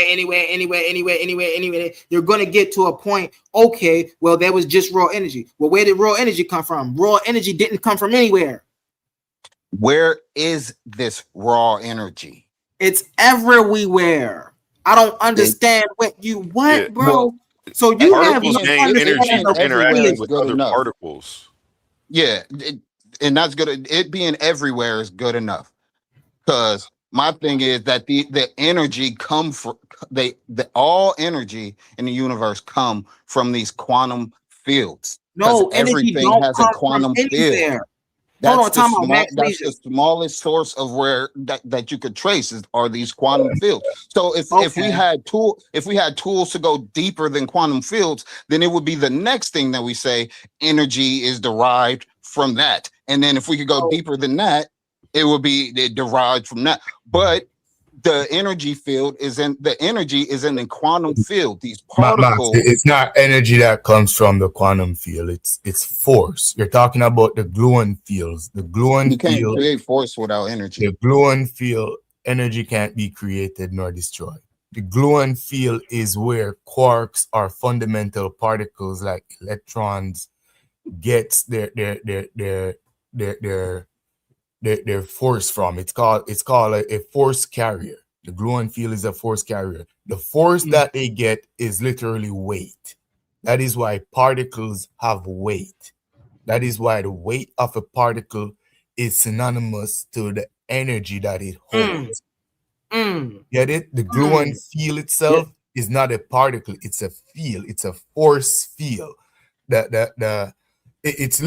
You're going to get to a point, okay, well, there was just raw energy. Well, where did raw energy come from? Raw energy didn't come from anywhere. Where is this raw energy? It's everywhere. I don't understand bro? Well, so you have particles gain energy from interacting with other particles. Yeah, and that's good. It being everywhere is good enough. Because my thing is that the energy come from all energy in the universe come from these quantum fields. No, Because energy everything don't has a come from quantum field. anywhere. That's Hold on, the time out, small. Max That's Leisure. the smallest source of where that you could trace are these quantum fields. So if we Okay. had tools to go deeper than quantum fields, then it would be the next thing that we say energy is derived from that. And then if we could go deeper than that, it would be derived from that. But the energy is in the quantum field. These Max, particles. it's not energy that comes from the quantum field. It's force. You're talking about the gluon fields. The gluon You can't field. create force without energy. The gluon field, energy can't be created nor destroyed. The gluon field is where quarks or fundamental particles like electrons gets their force from. It's called a force carrier. The gluon field is a force carrier. The force that they get is literally weight. That is why particles have weight. That is why the weight of a particle is synonymous to the energy that it holds. Get it? The gluon field itself is not a particle, it's a field, it's a force field. It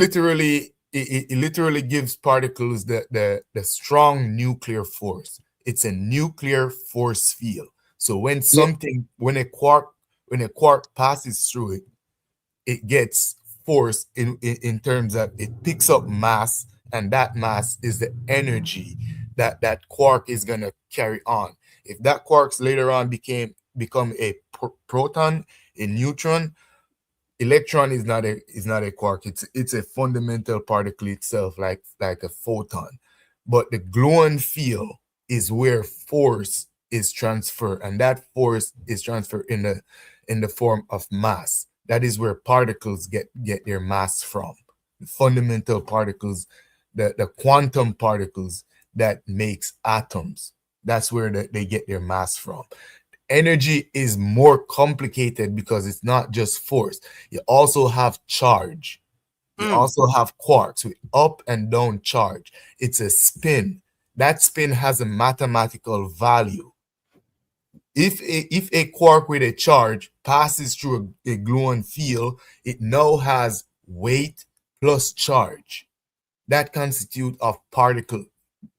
literally gives particles the strong nuclear force. It's a nuclear force field. So when a quark passes through it, it gets force in terms of it picks up mass, and that mass is the energy that quark is gonna carry on. If that quarks later on become a proton, a neutron, electron is not a quark. It's a fundamental particle itself, like a photon. But the gluon field is where force is transferred, and that force is transferred in the form of mass. That is where particles get their mass from. The fundamental particles, the quantum particles that makes atoms. That's where they get their mass from. Energy is more complicated because it's not just force. You also have charge. You also have quarks with up and down charge. It's a spin. That spin has a mathematical value. If a quark with a charge passes through a gluon field, it now has weight plus charge. That constitute of particle.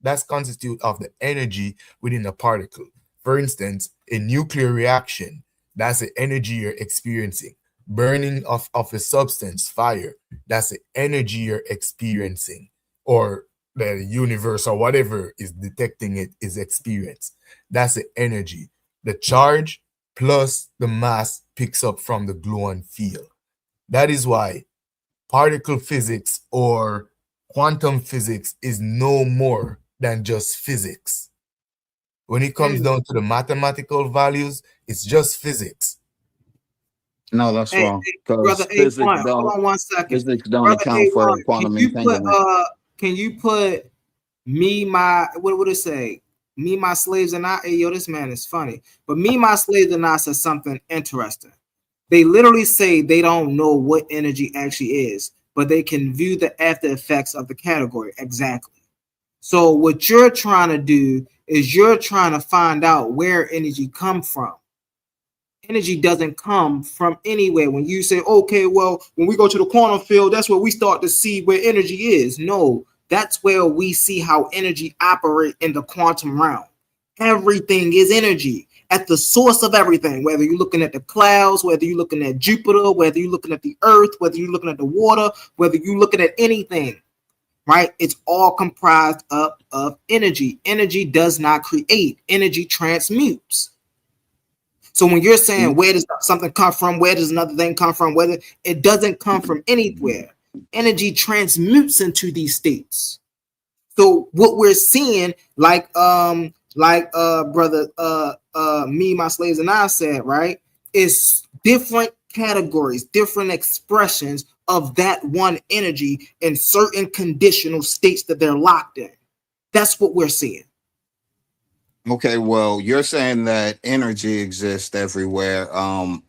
That's constitute of the energy within a particle. For instance, a nuclear reaction, that's the energy you're experiencing. Burning of a substance, fire, that's the energy you're experiencing. Or the universe or whatever is detecting it is experienced. That's the energy. The charge plus the mass picks up from the gluon field. That is why particle physics or quantum physics is no more than just physics. When it comes down to the mathematical values, it's just physics. No, that's wrong. Brother Physics A1, hold on 1 second. Physics don't Brother account for A1, quantum entanglement. can you put me, my, what would it say? Me, my slaves, and I. Hey, yo, this man is funny. But me, my slaves, and I says something interesting. They literally say they don't know what energy actually is, but they can view the after effects of the category. Exactly. So what you're trying to do is you're trying to find out where energy comes from. Energy doesn't come from anywhere. When you say, okay, well, when we go to the quantum field, that's where we start to see where energy is. No, that's where we see how energy operates in the quantum realm. Everything is energy at the source of everything, whether you're looking at the clouds, whether you're looking at Jupiter, whether you're looking at the earth, whether you're looking at the water, whether you're looking at anything, right? It's all comprised of energy. Energy does not create, energy transmutes. So when you're saying where does something come from, where does another thing come from, whether it doesn't come from anywhere, energy transmutes into these states. So what we're seeing, like brother me, my slaves, and I said, right, is different categories, different expressions of that one energy in certain conditional states that they're locked in. That's what we're seeing. Okay, well, you're saying that energy exists everywhere.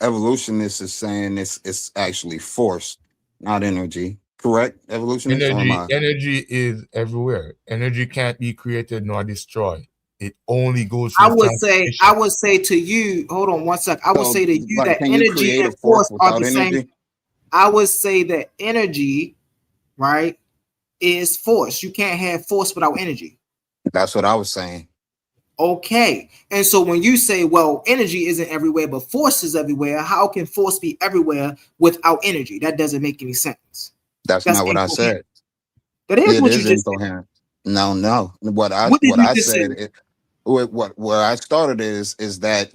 Evolutionists is saying it's actually force, not energy. Correct, evolutionists? Energy is everywhere. Energy can't be created nor destroyed. It only goes I through would say to you, hold on 1 second. I would say to you like, that can you energy create and a force force are without the energy? same. I would say that energy, right, is force. You can't have force without energy. That's what I was saying. Okay. And so when you say, well, energy isn't everywhere, but force is everywhere, how can force be everywhere without energy? That doesn't make any sense. That's not what I said. That is It what you is just said. incoherent. No. What did you I just said, say? where I started is that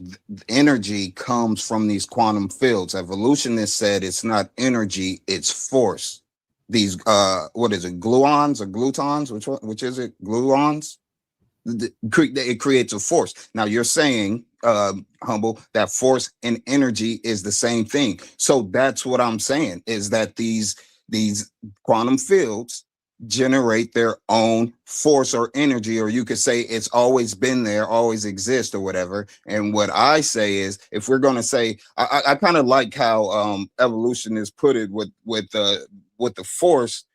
energy comes from these quantum fields. Evolutionists said it's not energy, it's force. These what is it, gluons or glutons? Which is it? Gluons? It creates a force. Now you're saying, Humble, that force and energy is the same thing. So that's what I'm saying, is that these quantum fields generate their own force or energy, or you could say it's always been there, always exist, or whatever. And what I say is, if we're going to say, I kind of like how evolutionists put it with the force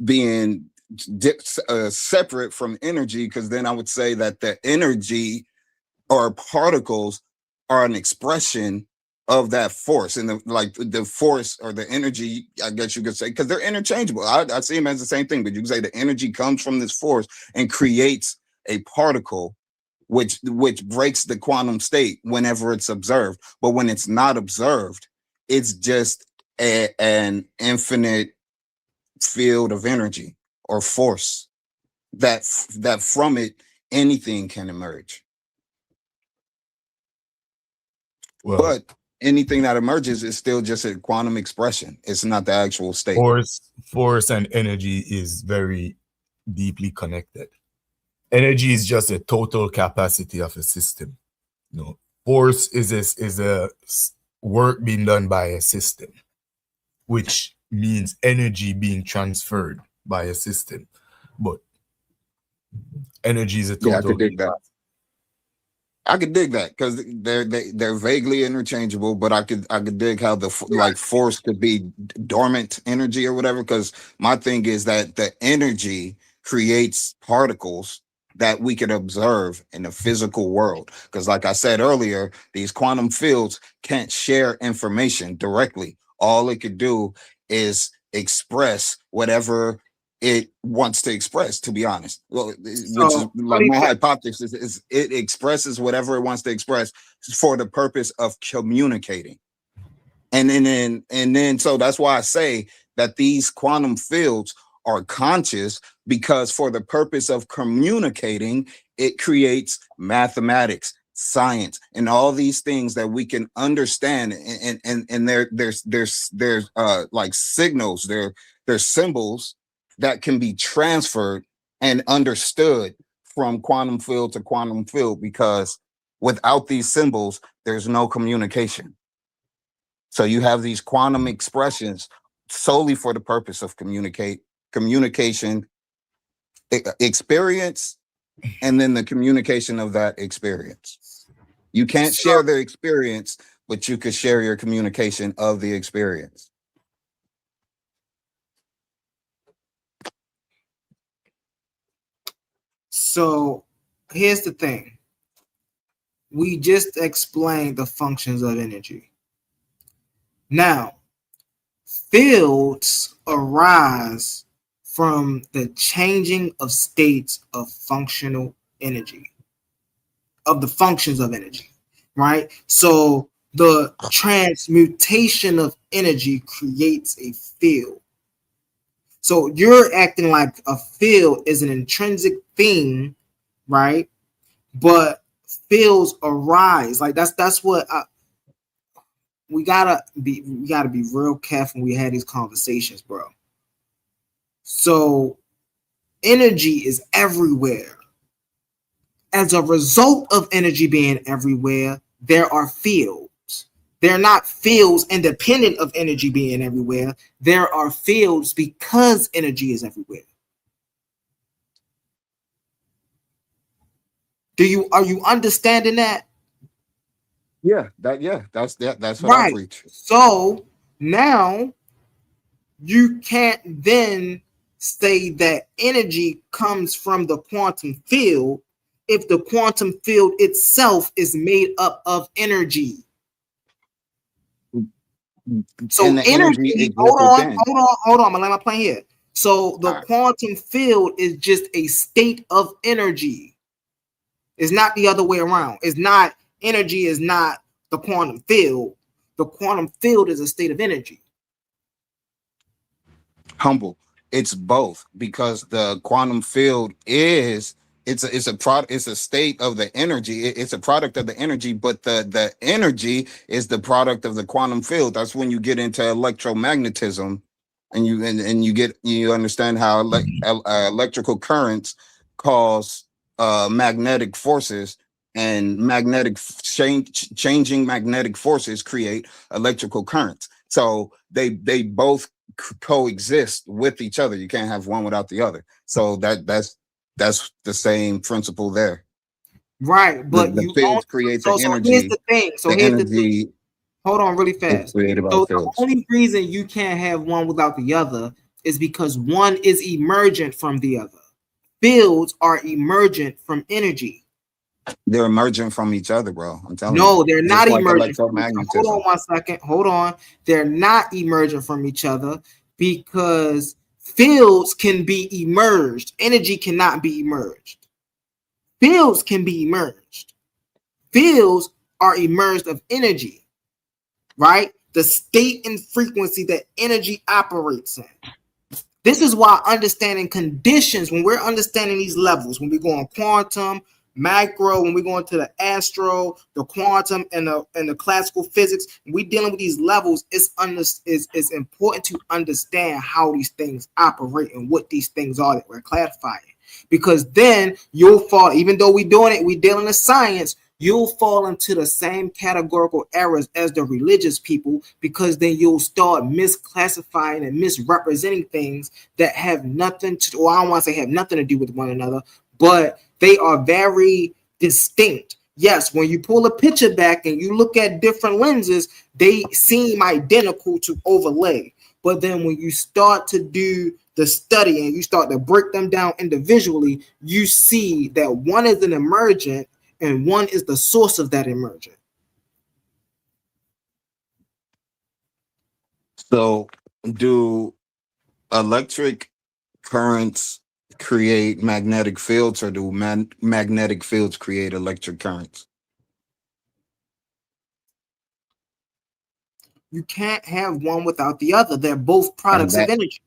being separate from energy, because then I would say that the energy or particles are an expression of that force, and the force or the energy, I guess you could say, because they're interchangeable. I see them as the same thing, but you can say the energy comes from this force and creates a particle, which breaks the quantum state whenever it's observed. But when it's not observed, it's just an infinite field of energy or force that from it anything can emerge. Well, but anything that emerges is still just a quantum expression. It's not the actual state. Force and energy is very deeply connected. Energy is just a total capacity of a system. You know, force is a work being done by a system, which means energy being transferred by a system. But energy is a total. Yeah, I could dig that. I could dig that because they're vaguely interchangeable, but I could dig how the force could be dormant energy or whatever. Because my thing is that the energy creates particles that we could observe in the physical world. Because like I said earlier, these quantum fields can't share information directly. All it could do is express whatever it wants to express, to be honest. Well, which is like my hypothesis is it expresses whatever it wants to express for the purpose of communicating. And then so that's why I say that these quantum fields are conscious, because for the purpose of communicating, it creates mathematics, science, and all these things that we can understand. And there's like signals, there's symbols that can be transferred and understood from quantum field to quantum field, because without these symbols, there's no communication. So you have these quantum expressions solely for the purpose of communication, experience, and then the communication of that experience. You can't share their experience, but you could share your communication of the experience. So here's the thing. We just explained the functions of energy. Now, fields arise from the changing of states of functional energy, of the functions of energy, right? So the transmutation of energy creates a field. So you're acting like a field is an intrinsic thing, right? But fields arise. Like that's what we gotta be real careful when we have these conversations, bro. So energy is everywhere. As a result of energy being everywhere, there are fields. They're not fields independent of energy being everywhere. There are fields because energy is everywhere. Are you understanding that? That's what right. I preach. So now you can't then say that energy comes from the quantum field if the quantum field itself is made up of energy. So And the energy energy, exists hold on, within. hold on. I'm gonna let my plan here. So the All right. quantum field is just a state of energy. It's not the other way around. It's not energy is not the quantum field. The quantum field is a state of energy. Humble. It's both, because the quantum field is it's a product, it's a state of the energy. It's a product of the energy, but the energy is the product of the quantum field. That's when you get into electromagnetism, and you understand how electrical currents cause magnetic forces, and changing magnetic forces create electrical currents. So they both coexist with each other. You can't have one without the other. So that's the same principle there. Right, but The you fields create the so here's energy. the thing. So The here's the thing. energy Hold on really is fast. created by So the fields. only reason you can't have one without the other is because one is emergent from the other. Fields are emergent from energy. They're emergent from each other, bro. I'm telling you. No, they're not Just like emergent from each other. Hold on electromagnetism. 1 second. Hold on. They're not emergent from each other because fields can be emerged. Energy cannot be emerged. Fields can be emerged. Fields are emerged of energy, right? The state and frequency that energy operates in. This is why understanding conditions, when we're understanding these levels, when we go on quantum, macro, when we go into the astro, the quantum, and the classical physics, we dealing with these levels. It's important to understand how these things operate and what these things are that we're classifying. Because then you'll fall, even though we're doing it, we're dealing with science, you'll fall into the same categorical errors as the religious people, because then you'll start misclassifying and misrepresenting things that have nothing to, or I don't want to say have nothing to do with one another, but they are very distinct. Yes, when you pull a picture back and you look at different lenses, they seem identical to overlay. But then when you start to do the study and you start to break them down individually, you see that one is an emergent and one is the source of that emergent. So do electric currents create magnetic fields, or do magnetic fields create electric currents? You can't have one without the other. They're both products of energy.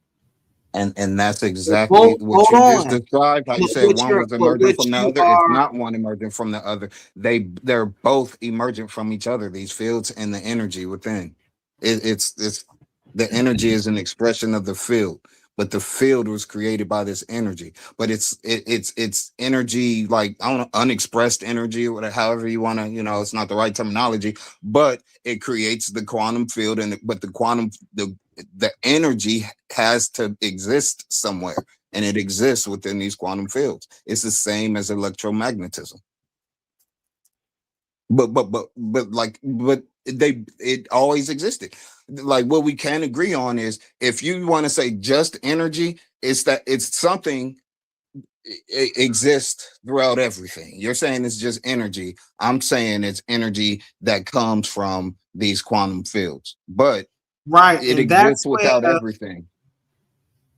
And that's exactly what you just described. How you said one was emergent from the other. It's not one emergent from the other. They're both emergent from each other. These fields and the energy within. It's the energy is an expression of the field, but the field was created by this energy. But it's energy, like, I don't know, unexpressed energy, or whatever, however you want to, it's not the right terminology, but it creates the quantum field, but the energy has to exist somewhere, and it exists within these quantum fields. It's the same as electromagnetism. But it always existed. Like, what we can agree on is, if you want to say just energy, it's that it's something, it exists throughout everything. You're saying it's just energy. I'm saying it's energy that comes from these quantum fields, but right, it exists without everything.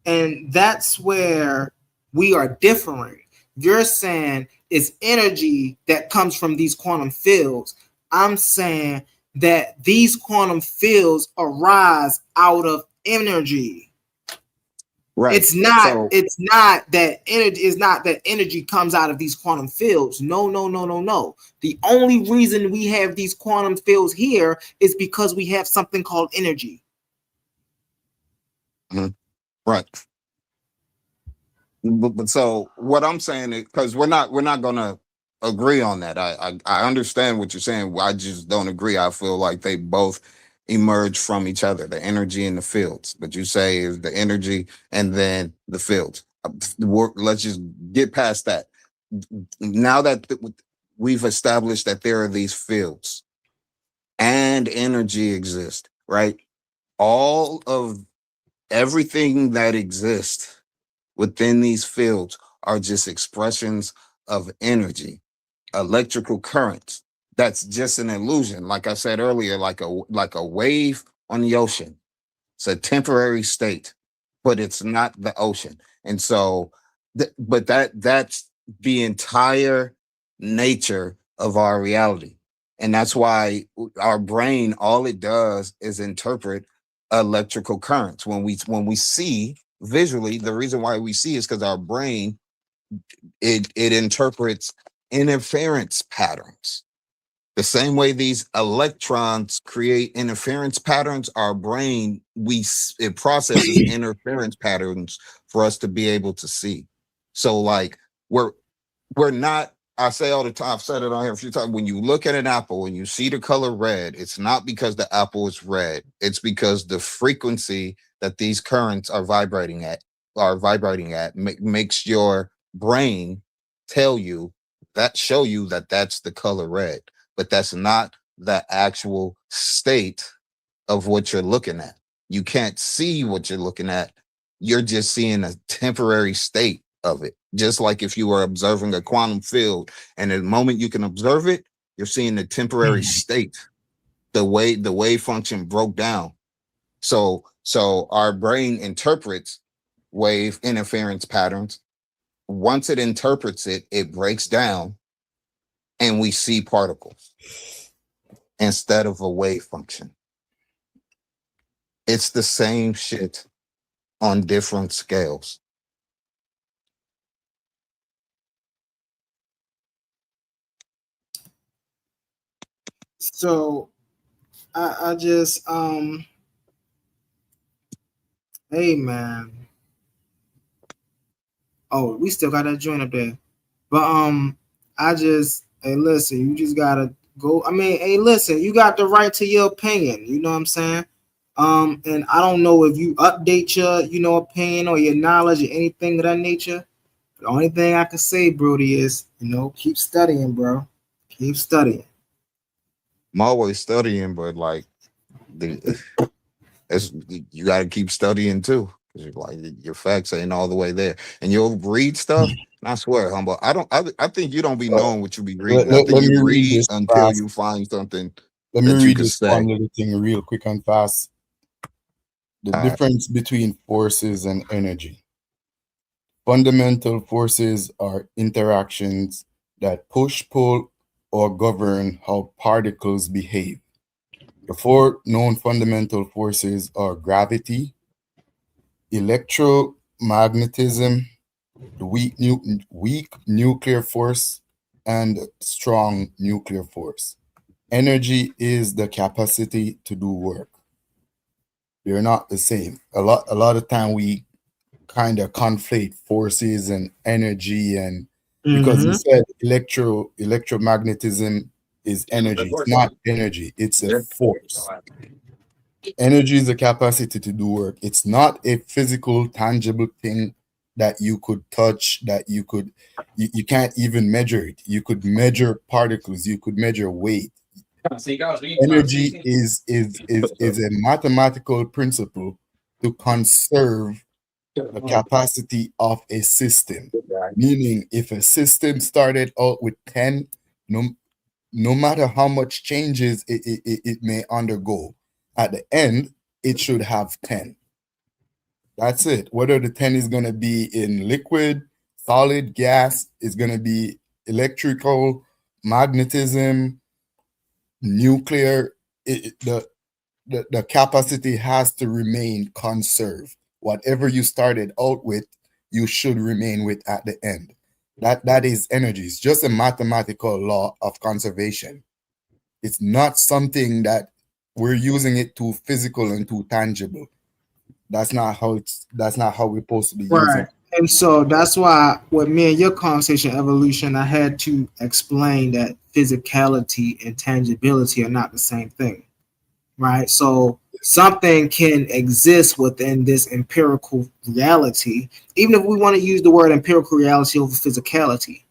And that's where we are differing. You're saying it's energy that comes from these quantum fields. I'm saying that these quantum fields arise out of energy. Right. It's not that energy comes out of these quantum fields. No. The only reason we have these quantum fields here is because we have something called energy. Mm-hmm. Right. But so what I'm saying is, because we're not gonna agree on that. I understand what you're saying. I just don't agree. I feel like they both emerge from each other, the energy and the fields. But you say is the energy and then the fields. Let's just get past that. Now that we've established that there are these fields and energy exists, right? All of everything that exists within these fields are just expressions of energy, electrical currents. That's just an illusion. Like I said earlier, like a wave on the ocean. It's a temporary state, but it's not the ocean. And so, but that's the entire nature of our reality. And that's why our brain, all it does is interpret electrical currents. When we see visually, the reason why we see is because our brain, it interprets interference patterns. The same way these electrons create interference patterns, our brain, it processes interference patterns for us to be able to see. So like we're not, I say all the time, I've said it on here a few times, when you look at an apple and you see the color red, it's not because the apple is red. It's because the frequency that these currents are vibrating at makes your brain show you that that's the color red. But that's not the actual state of what you're looking at. You can't see what you're looking at. You're just seeing a temporary state of it. Just like if you were observing a quantum field, and the moment you can observe it, you're seeing the temporary state, the wave function broke down. So our brain interprets wave interference patterns. Once it interprets it, it breaks down, and we see particles instead of a wave function. It's the same shit on different scales. So I just hey man. Oh, we still got that joint up there. But hey listen, you just gotta go. I mean, hey listen, you got the right to your opinion, you know what I'm saying? And I don't know if you update your opinion or your knowledge or anything of that nature. The only thing I can say, Brody, is keep studying, bro. Keep studying. I'm always studying, but like you got to keep studying too, because like your facts ain't all the way there, and you'll read stuff. And I swear, humble, I think you don't be knowing what you be reading. I think you read until you find something. Let me read this one little thing real quick and fast. The difference between forces and energy. Fundamental forces are interactions that push, pull, or govern how particles behave. The four known fundamental forces are gravity, electromagnetism, the weak nuclear force, and strong nuclear force. Energy is the capacity to do work. They're not the same. A lot of time we kind of conflate forces and energy, and because you said electromagnetism is energy. It's not energy, it's a force. Energy is the capacity to do work. It's not a physical, tangible thing that you could touch, that you can't even measure it. You could measure particles, you could measure weight. Energy is a mathematical principle to conserve the capacity of a system. Meaning, if a system started out with 10, no matter how much changes it may undergo, at the end, it should have 10. That's it. Whether the 10 is going to be in liquid, solid, gas, is going to be electrical, magnetism, nuclear, the capacity has to remain conserved. Whatever you started out with, you should remain with at the end. That is energy. It's just a mathematical law of conservation. It's not something that we're using it too physical and too tangible. That's not how we're supposed to be using it. And so that's why with me and your conversation, evolution, I had to explain that physicality and tangibility are not the same thing, right? So something can exist within this empirical reality, even if we want to use the word empirical reality over physicality.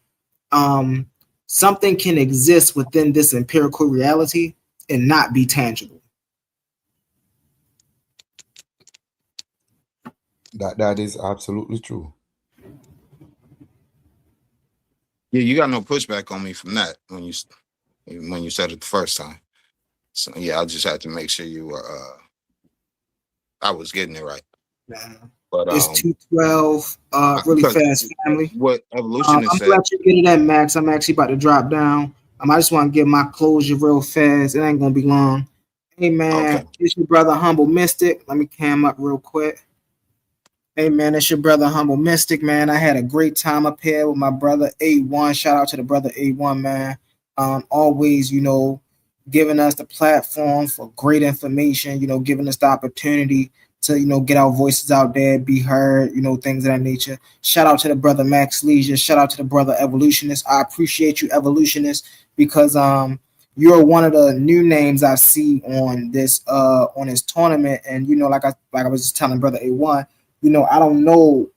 Something can exist within this empirical reality and not be tangible. That is absolutely true. Yeah, you got no pushback on me from that when you said it the first time. So yeah, I just had to make sure you were I was getting it right. Nah. But It's 212, really because fast, family. what I'm evolutionist said, glad you get it at Max. I'm actually about to drop down. I just want to give my closure real fast. It ain't gonna be long. Hey man, okay. it's your brother Humble Mystic. Let me cam up real quick. Hey man, it's your brother Humble Mystic, man. I had a great time up here with my brother A1. Shout out to the brother A1, man. Always, giving us the platform for great information, giving us the opportunity to, get our voices out there, be heard, things of that nature. Shout out to the brother Max Leisure. Shout out to the brother Evolutionist. I appreciate you, Evolutionist, because you're one of the new names I see on this tournament. And like I was just telling brother A1, I don't know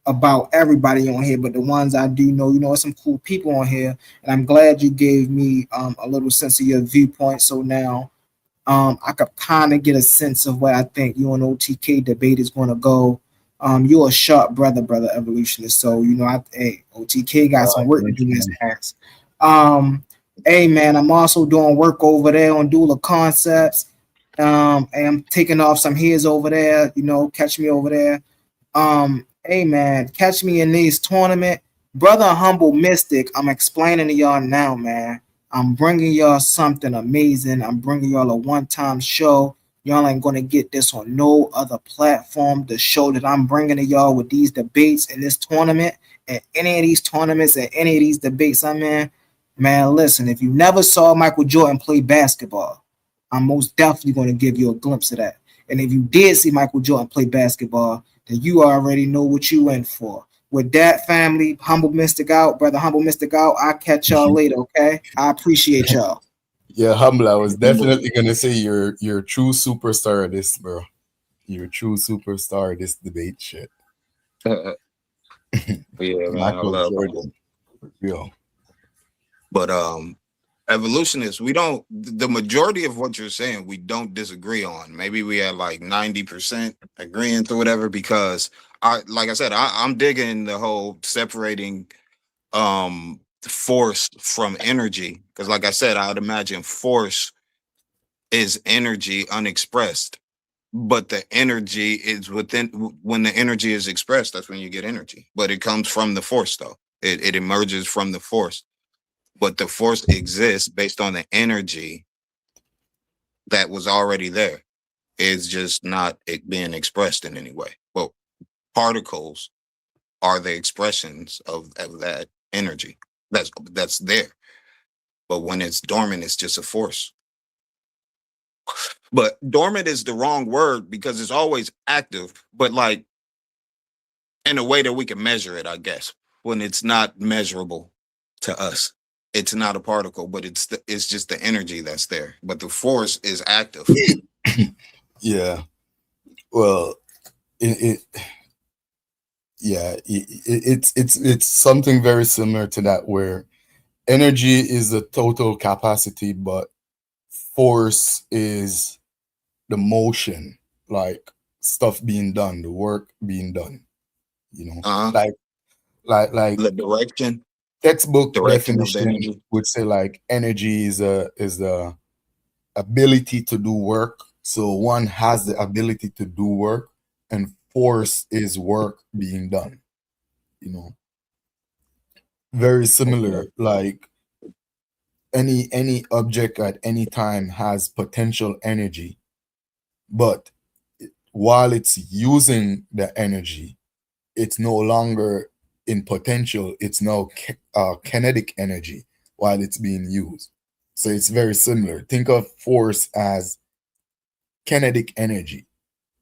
about everybody on here, but the ones I do know, there's some cool people on here, and I'm glad you gave me a little sense of your viewpoint. So now I could kind of get a sense of where I think you and OTK debate is going to go. You're a sharp brother Evolutionist. So OTK got some work to do in his hands. Hey man, I'm also doing work over there on Doula Concepts. And I'm taking off some hairs over there. Catch me over there. Hey man, catch me in this tournament. Brother Humble Mystic, I'm explaining to y'all now, man. I'm bringing y'all something amazing. I'm bringing y'all a one-time show. Y'all ain't going to get this on no other platform. The show that I'm bringing to y'all with these debates in this tournament and any of these tournaments and any of these debates I'm in, man, listen, if you never saw Michael Jordan play basketball, I'm most definitely going to give you a glimpse of that. And if you did see Michael Jordan play basketball, then you already know what you in for. With that, family, Humble Mystic out, brother Humble Mystic out. I'll catch y'all later, okay? I appreciate y'all. Yeah, Humble, I was definitely gonna say you're a true superstar of this, bro. You're a true superstar of this debate shit. Yeah, man, Michael I love Jordan. Yeah. But evolutionists, the majority of what you're saying, we don't disagree on. Maybe we had like 90% agreeing to whatever, because I'm digging the whole separating force from energy. Because like I said, I would imagine force is energy unexpressed. But the energy is when the energy is expressed, that's when you get energy. But it comes from the force, though. It emerges from the force. But the force exists based on the energy that was already there. It's just not being expressed in any way. Well, particles are the expressions of that energy that's there. But when it's dormant, it's just a force. But dormant is the wrong word because it's always active, but like in a way that we can measure it, I guess, when it's not measurable to us. It's not a particle, but it's just the energy that's there. But the force is active. Yeah. Well, it's something very similar to that, where energy is the total capacity, but force is the motion, like stuff being done, the work being done. Like the direction. Textbook Direction of the definition energy. would say like energy is the ability to do work. So one has the ability to do work, and force is work being done. Very similar. Like any object at any time has potential energy, but while it's using the energy, it's no longer in potential, it's now kinetic energy while it's being used. So it's very similar. Think of force as kinetic energy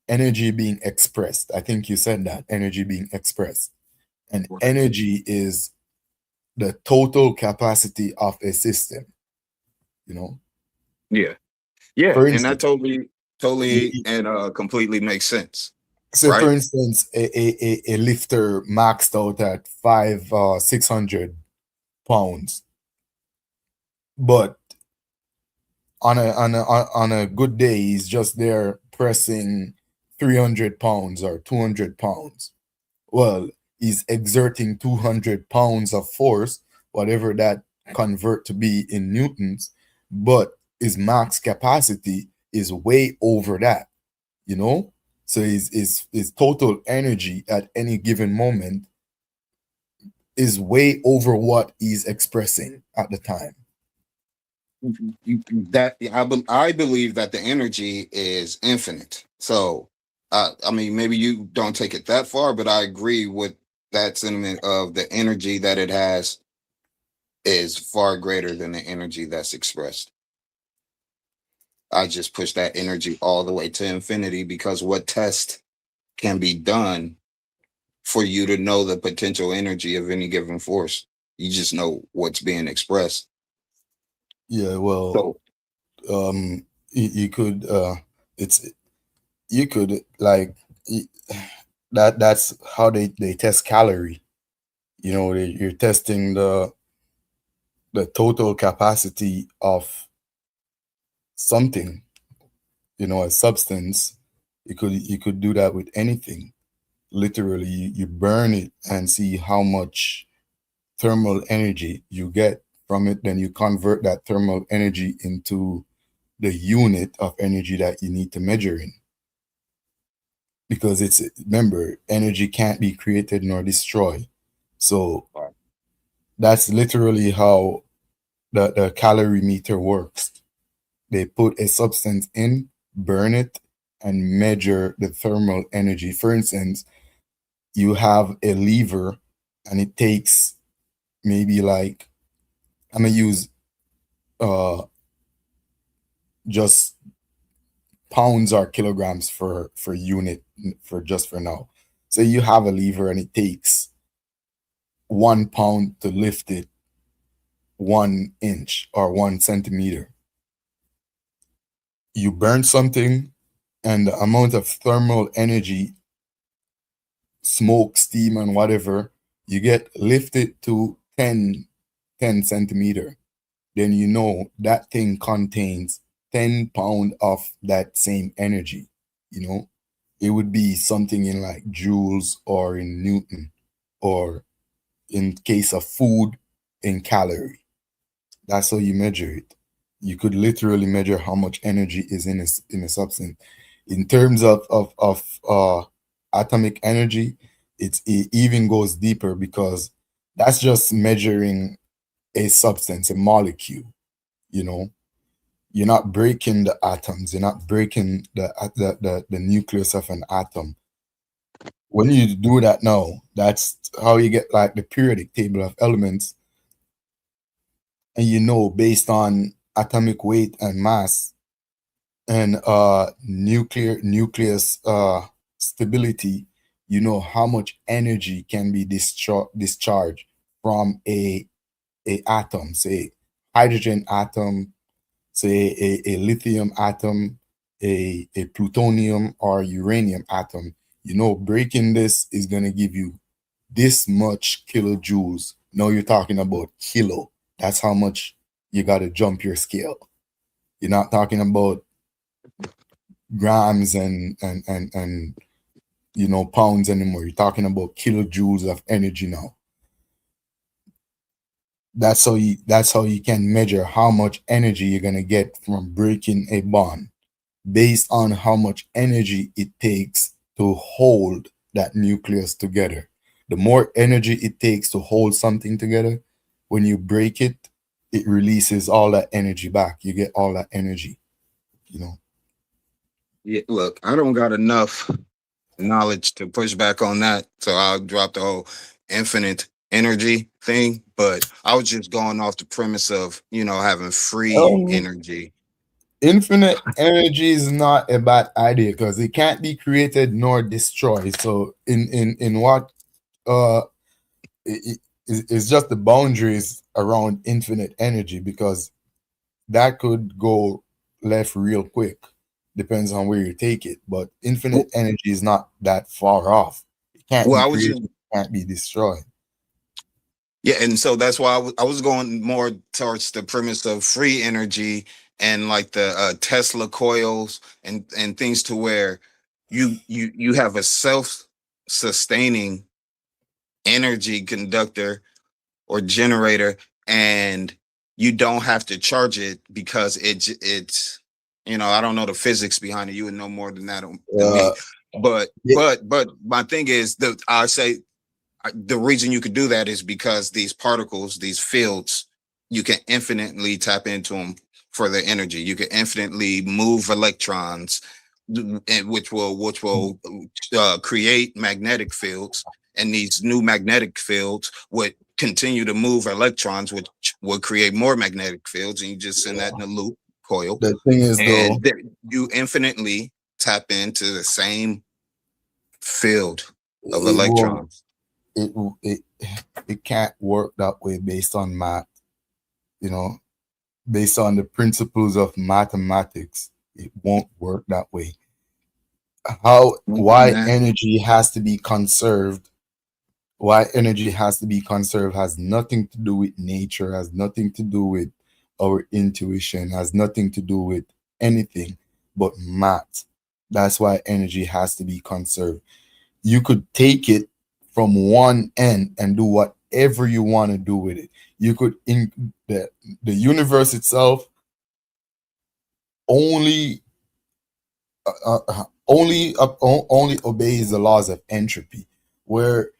being expressed. I think you said that, energy being expressed. And energy is the total capacity of a system. Yeah, For and that instance, totally and completely makes sense. so right? for instance, a lifter maxed out at 600 pounds, but on a good day, he's just there pressing 300 pounds or 200 pounds. Well, he's exerting 200 pounds of force, whatever that convert to be in newtons, but his max capacity is way over that, So his total energy at any given moment is way over what he's expressing at the time. I believe that the energy is infinite. So I mean, maybe you don't take it that far, but I agree with that sentiment of the energy that it has is far greater than the energy that's expressed. I just push that energy all the way to infinity, because what test can be done for you to know the potential energy of any given force? You just know what's being expressed. Yeah, well, you could you could like that's how they test calorie. You know, you're testing the total capacity of something, you know, a substance. You could do that with anything. Literally, you burn it and see how much thermal energy you get from it. Then you convert that thermal energy into the unit of energy that you need to measure in. Because remember, energy can't be created nor destroyed. So that's literally how the calorie meter works. They put a substance in, burn it, and measure the thermal energy. For instance, you have a lever and it takes maybe like, I'm gonna use just pounds or kilograms for unit for now. So you have a lever and it takes 1 pound to lift it 1 inch or 1 centimeter. You burn something and the amount of thermal energy, smoke, steam, and whatever, you get lifted to 10 centimeter. Then you know that thing contains 10 pounds of that same energy. You know, it would be something in like joules or in Newton, or in case of food, in calorie. That's how you measure it. You could literally measure how much energy is in a substance. In terms of atomic energy, it even goes deeper, because that's just measuring a substance, a molecule. You know, you're not breaking the atoms. You're not breaking the nucleus of an atom. When you do that now, that's how you get like the periodic table of elements. And you know, based on atomic weight and mass and nucleus stability, you know how much energy can be discharged from a atom, say hydrogen atom, say a lithium atom, a plutonium or uranium atom. You know, breaking this is going to give you this much kilojoules. Now you're talking about kilo. That's how much you got to jump your scale. You're not talking about grams and you know, pounds anymore. You're talking about kilojoules of energy now. That's how you can measure how much energy you're gonna get from breaking a bond, based on how much energy it takes to hold that nucleus together. The more energy it takes to hold something together, when you break it, it releases all that energy back. You get all that energy, you know. Yeah, look, I don't got enough knowledge to push back on that, so I'll drop the whole infinite energy thing. But I was just going off the premise of, you know, having free energy. Infinite energy is not a bad idea, because it can't be created nor destroyed. So in what it's just the boundaries around infinite energy, because that could go left real quick. Depends on where you take it. But infinite energy is not that far off. It can't be created, it can't be destroyed. Yeah, and so that's why I was going more towards the premise of free energy, and like the Tesla coils and things, to where you have a self-sustaining energy conductor or generator, and you don't have to charge it, because it's, you know, I don't know the physics behind it. You would know more than that than me. But my thing is I say the reason you could do that is because these particles, these fields, you can infinitely tap into them for their energy. You can infinitely move electrons, which will create magnetic fields, and these new magnetic fields would continue to move electrons, which will create more magnetic fields, and you just send that in a loop coil. The thing is, and you infinitely tap into the same field of electrons. It can't work that way based on math, based on the principles of mathematics. It won't work that way. Why energy has to be conserved has nothing to do with nature, has nothing to do with our intuition, has nothing to do with anything but math. That's why energy has to be conserved. You could take it from one end and do whatever you want to do with it. You could, in the universe itself only obeys the laws of entropy, where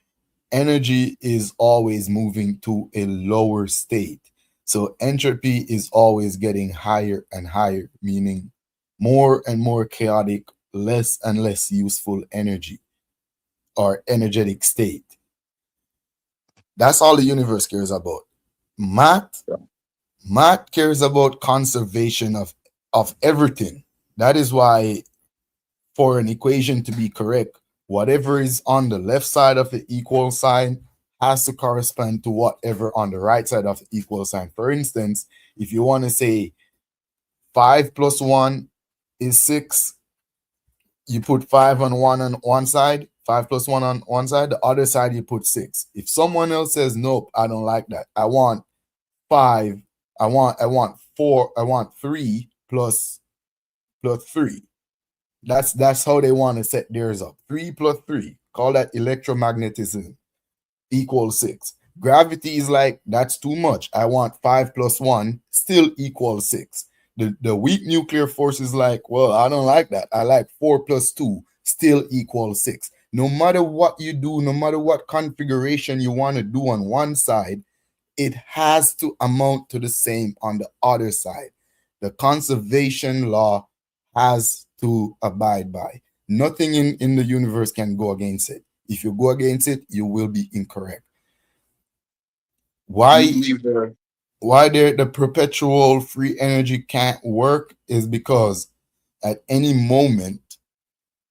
energy is always moving to a lower state. So entropy is always getting higher and higher, meaning more and more chaotic, less and less useful energy or energetic state. That's all the universe cares about. Math cares about conservation of everything. That is why, for an equation to be correct, whatever is on the left side of the equal sign has to correspond to whatever on the right side of the equal sign. For instance, if you want to say 5 plus 1 is 6, you put 5 on one side, 5 plus 1 on one side, the other side you put 6. If someone else says, nope, I don't like that, I want 5, I want 4, I want 3 plus 3. That's how they want to set theirs up. 3 plus 3. Call that electromagnetism equals 6. Gravity is like, that's too much. I want 5 plus 1 still equals 6. The weak nuclear force is like, well, I don't like that. I like 4 plus 2 still equals 6. No matter what you do, no matter what configuration you want to do on one side, it has to amount to the same on the other side. The conservation law has to abide by. Nothing in the universe can go against it. If you go against it, you will be incorrect. Why the perpetual free energy can't work is because at any moment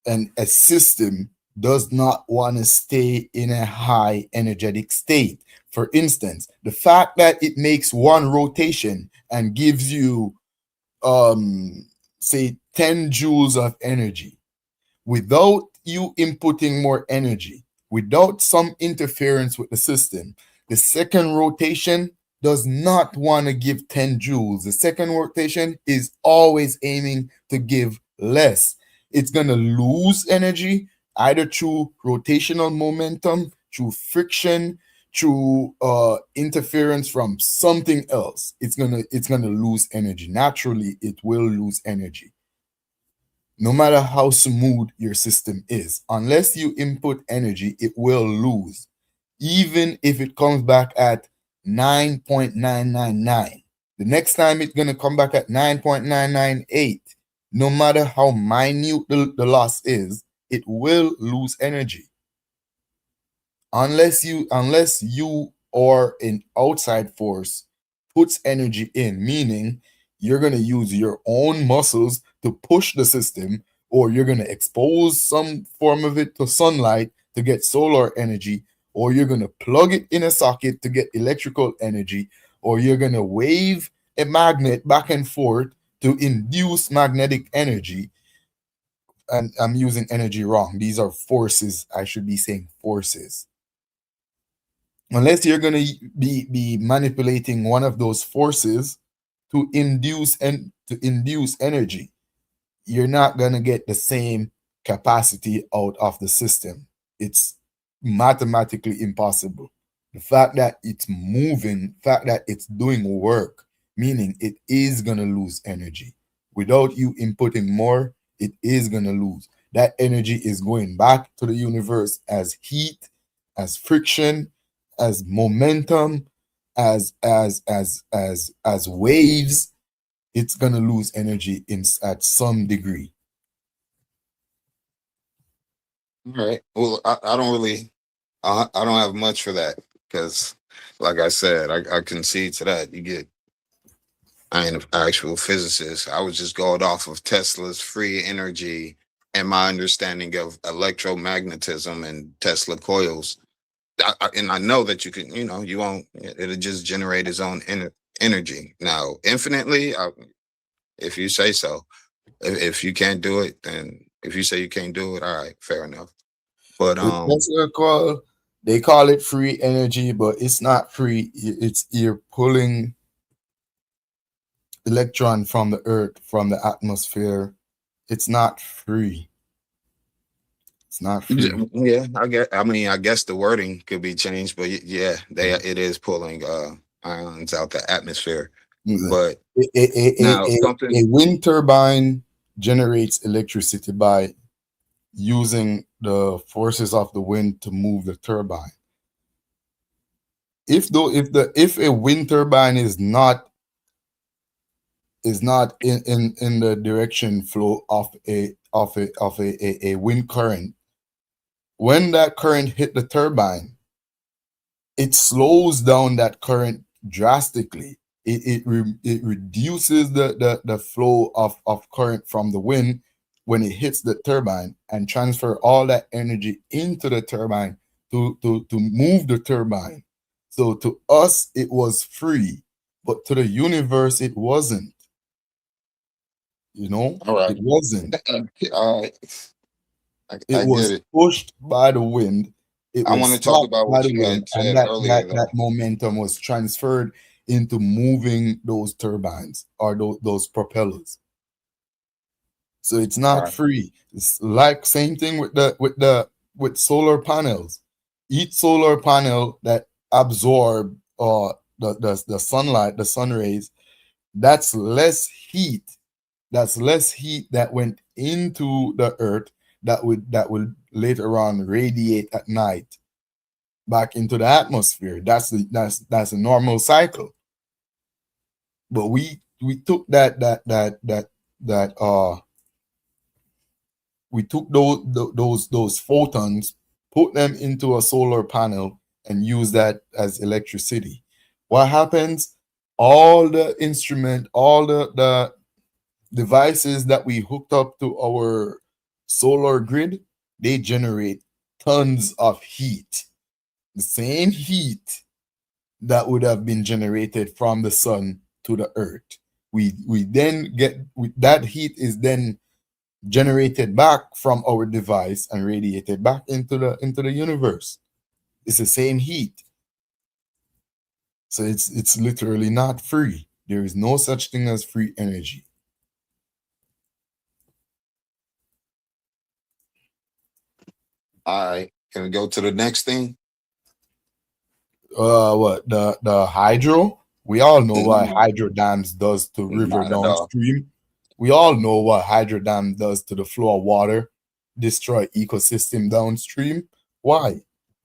a system does not want to stay in a high energetic state. For instance, the fact that it makes one rotation and gives you say 10 joules of energy without you inputting more energy, without some interference with the system, the second rotation does not want to give 10 joules. The second rotation is always aiming to give less. It's going to lose energy either through rotational momentum, through friction, through interference from something else. It's gonna lose energy. Naturally, it will lose energy. No matter how smooth your system is, unless you input energy, it will lose. Even if it comes back at 9.999, the next time it's gonna come back at 9.998. No matter how minute the loss is, it will lose energy. Unless you or an outside force puts energy in, meaning you're going to use your own muscles to push the system, or you're going to expose some form of it to sunlight to get solar energy, or you're going to plug it in a socket to get electrical energy, or you're going to wave a magnet back and forth to induce magnetic energy. And I'm using energy wrong. These are forces. I should be saying forces. Unless you're going to be manipulating one of those forces to induce energy, you're not going to get the same capacity out of the system. It's mathematically impossible. The fact that it's moving, the fact that it's doing work, meaning it is going to lose energy. Without you inputting more, it is going to lose. that energy is going back to the universe as heat, as friction, as momentum, as waves. It's gonna lose energy at some degree. All right. Well, I don't really, I don't have much for that because, like I said, I concede to that. I ain't an actual physicist. I was just going off of Tesla's free energy and my understanding of electromagnetism and Tesla coils. And I know that you can, you won't, it'll just generate its own energy. Now, infinitely, if you say so. If you can't do it, then if you say you can't do it, all right, fair enough. But they call it free energy, but it's not free. It's you're pulling electron from the earth, from the atmosphere. It's not free. It's not free. Yeah, I guess the wording could be changed, but yeah, it is pulling ions out the atmosphere. But a wind turbine generates electricity by using the forces of the wind to move the turbine. If a wind turbine is not in the direction flow of a wind current, when that current hit the turbine, it slows down that current drastically. It reduces the flow of current from the wind when it hits the turbine and transfer all that energy into the turbine to move the turbine. So to us, it was free, but to the universe, it wasn't. All right. It wasn't. It was pushed by the wind. I want to talk about what you had said earlier. That momentum was transferred into moving those turbines or those propellers. So it's not free. It's like same thing with solar panels. Each solar panel that absorb the sunlight, the sun rays, that's less heat. That's less heat that went into the earth that would later on radiate at night back into the atmosphere. That's a normal cycle. But we took we took those photons, put them into a solar panel, and use that as electricity. What happens? All the instrument, all the devices that we hooked up to our solar grid, they generate tons of heat. The same heat that would have been generated from the sun to the earth. We then get that heat is then generated back from our device and radiated back into the universe. It's the same heat. So it's literally not free. There is no such thing as free energy. All right, can we go to the next thing? What the hydro? We all know what hydro dams does to river downstream. We all know what hydro dam does to the flow of water, destroy ecosystem downstream. Why?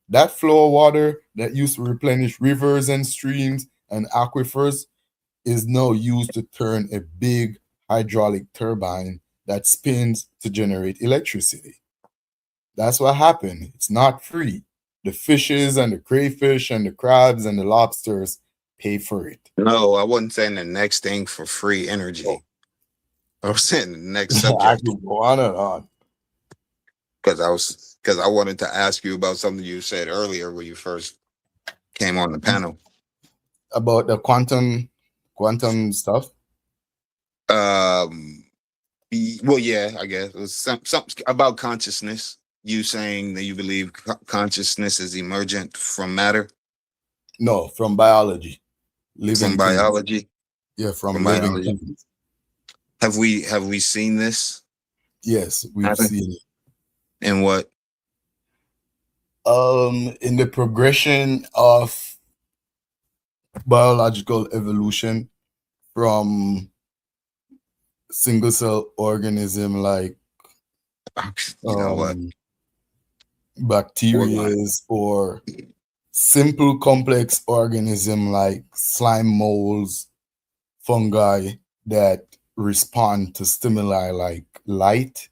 That flow of water that used to replenish rivers and streams and aquifers is now used to turn a big hydraulic turbine that spins to generate electricity. That's what happened. It's not free. The fishes and the crayfish and the crabs and the lobsters pay for it. No, I wasn't saying the next thing for free energy. I was saying the next subject. I could go on and on. Because I wanted to ask you about something you said earlier when you first came on the panel. About the quantum stuff? Well, yeah, I guess. It was something about consciousness. You saying that you believe consciousness is emergent from matter? No, from biology. From biology? Yeah, from biology. Things. Have we seen this? Yes, we've seen it. In what? In the progression of biological evolution from single cell organism like You know what? Bacteria or simple complex organism like slime molds, fungi that respond to stimuli like light,